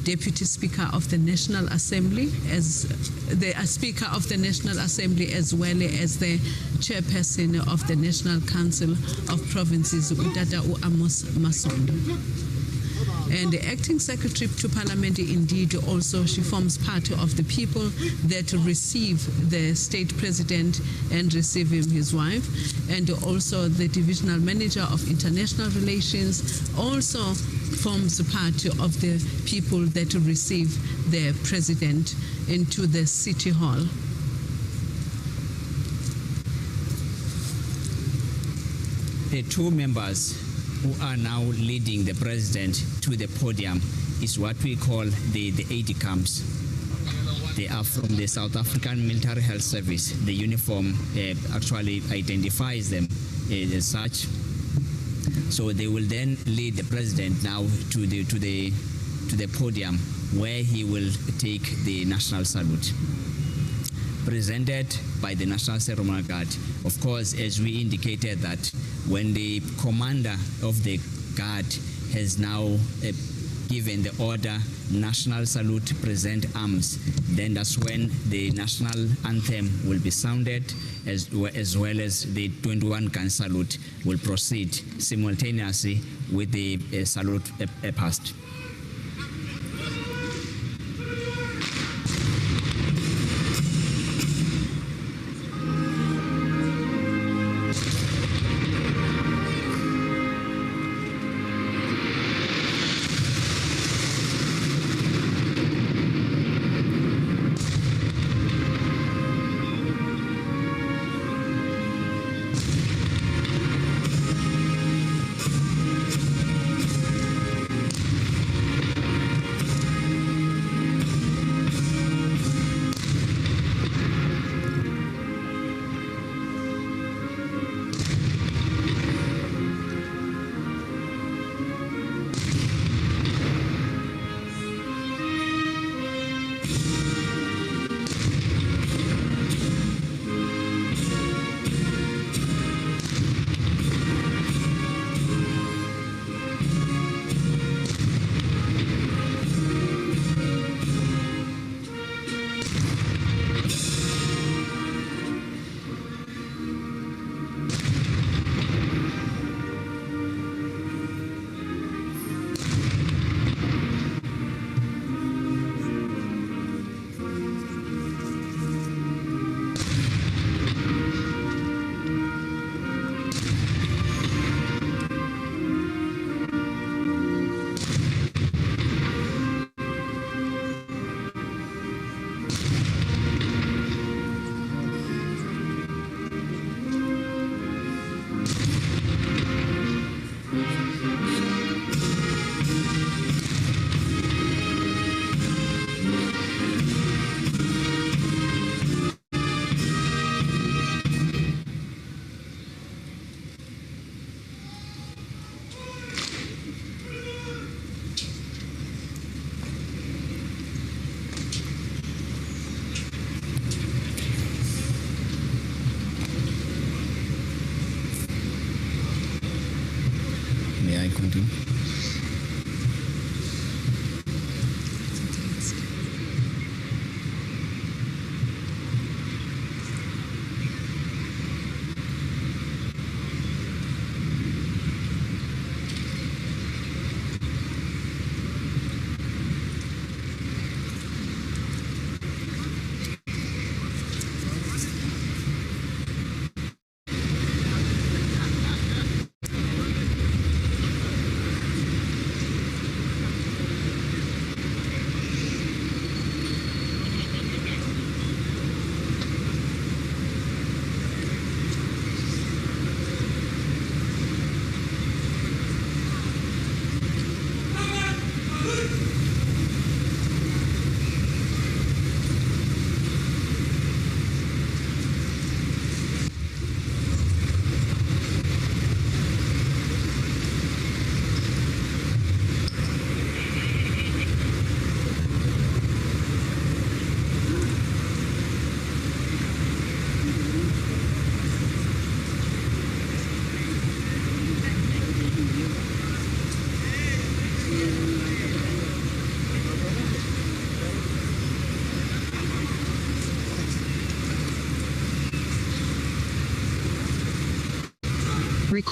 Deputy Speaker of the National Assembly, as the Speaker of the National Assembly, as well as the Chairperson of the National Council of Provinces, Udada Amos Masondo. And the Acting Secretary to Parliament, indeed, also she forms part of the people that receive the State President and receive him, his wife, and also the Divisional Manager of International Relations also forms part of the people that receive the President into the City Hall. The two members who are now leading the president to the podium is what we call the aide camps. They are from the South African Military Health Service. The uniform actually identifies them as such. So they will then lead the president now to the podium, where he will take the national salute, presented by the National Ceremonial Guard. Of course, as we indicated, that when the commander of the guard has now given the order, national salute, present arms, then that's when the national anthem will be sounded, as well as the 21-gun salute will proceed simultaneously with the salute past.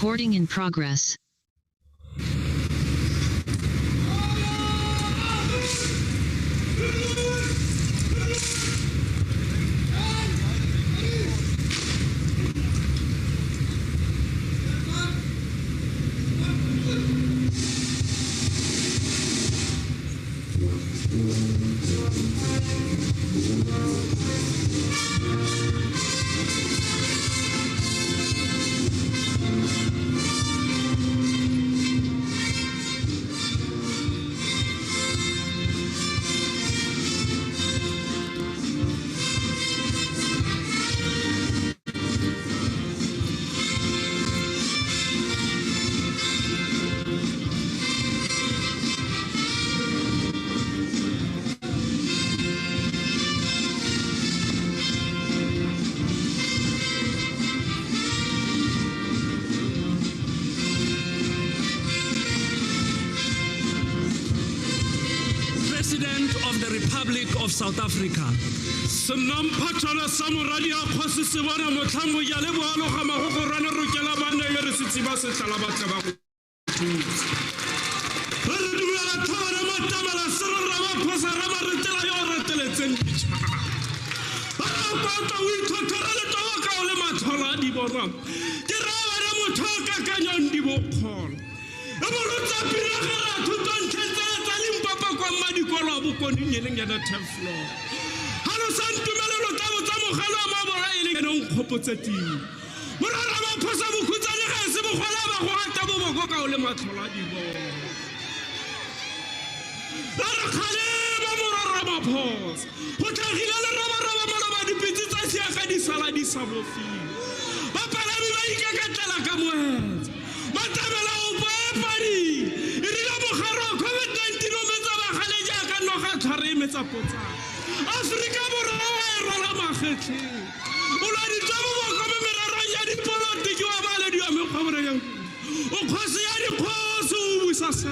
Recording in progress. Of South Africa. Senampathola sa moradi a kgosi se bona motlhango ya le boalo ga magogo rana rokela bana ye re setsiba se tlala ba tla ba go thusa. Re dumela thona matamala se re rama phosa rama re tela yo re teletseng ditšhaba. Ba kwata o ithotela le toba ka o le mathola di bona. Ke ra bana motho ka kanyong di bokgolo. E bolotsa pila ga ra thuto ntshetse tsa Limpopo kwa madikolo a bokoni nyeleng ya the floor. Halo santumelelo tsa botsa mogalo a mabora e le nong khopotseteng. Morara ba phosa bokhutsane ga se bogola ba go ata bo boko ka o le matlhola di bona. Ra re khale ba morara ba phosa. Go tlhagile le raba maloba dipitsi tsa sia ka di sala di sa bofile. Ba palami ba ikeketela ka moetsa. Matamela o pari. Rile mogaro COVID-19 o metsa ba gale jaaka noga tshware metsa potsa. Afrika borwa e rola magethe. O la di tsa bo go me meraro ya dipolotiki wa bale di a mekgwabore yang. O khosi ya di khosi o busa sa.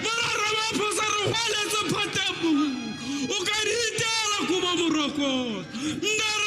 Morara ba phosa re gwaletse phatepo. O ka di tela kuba moroko. Ndara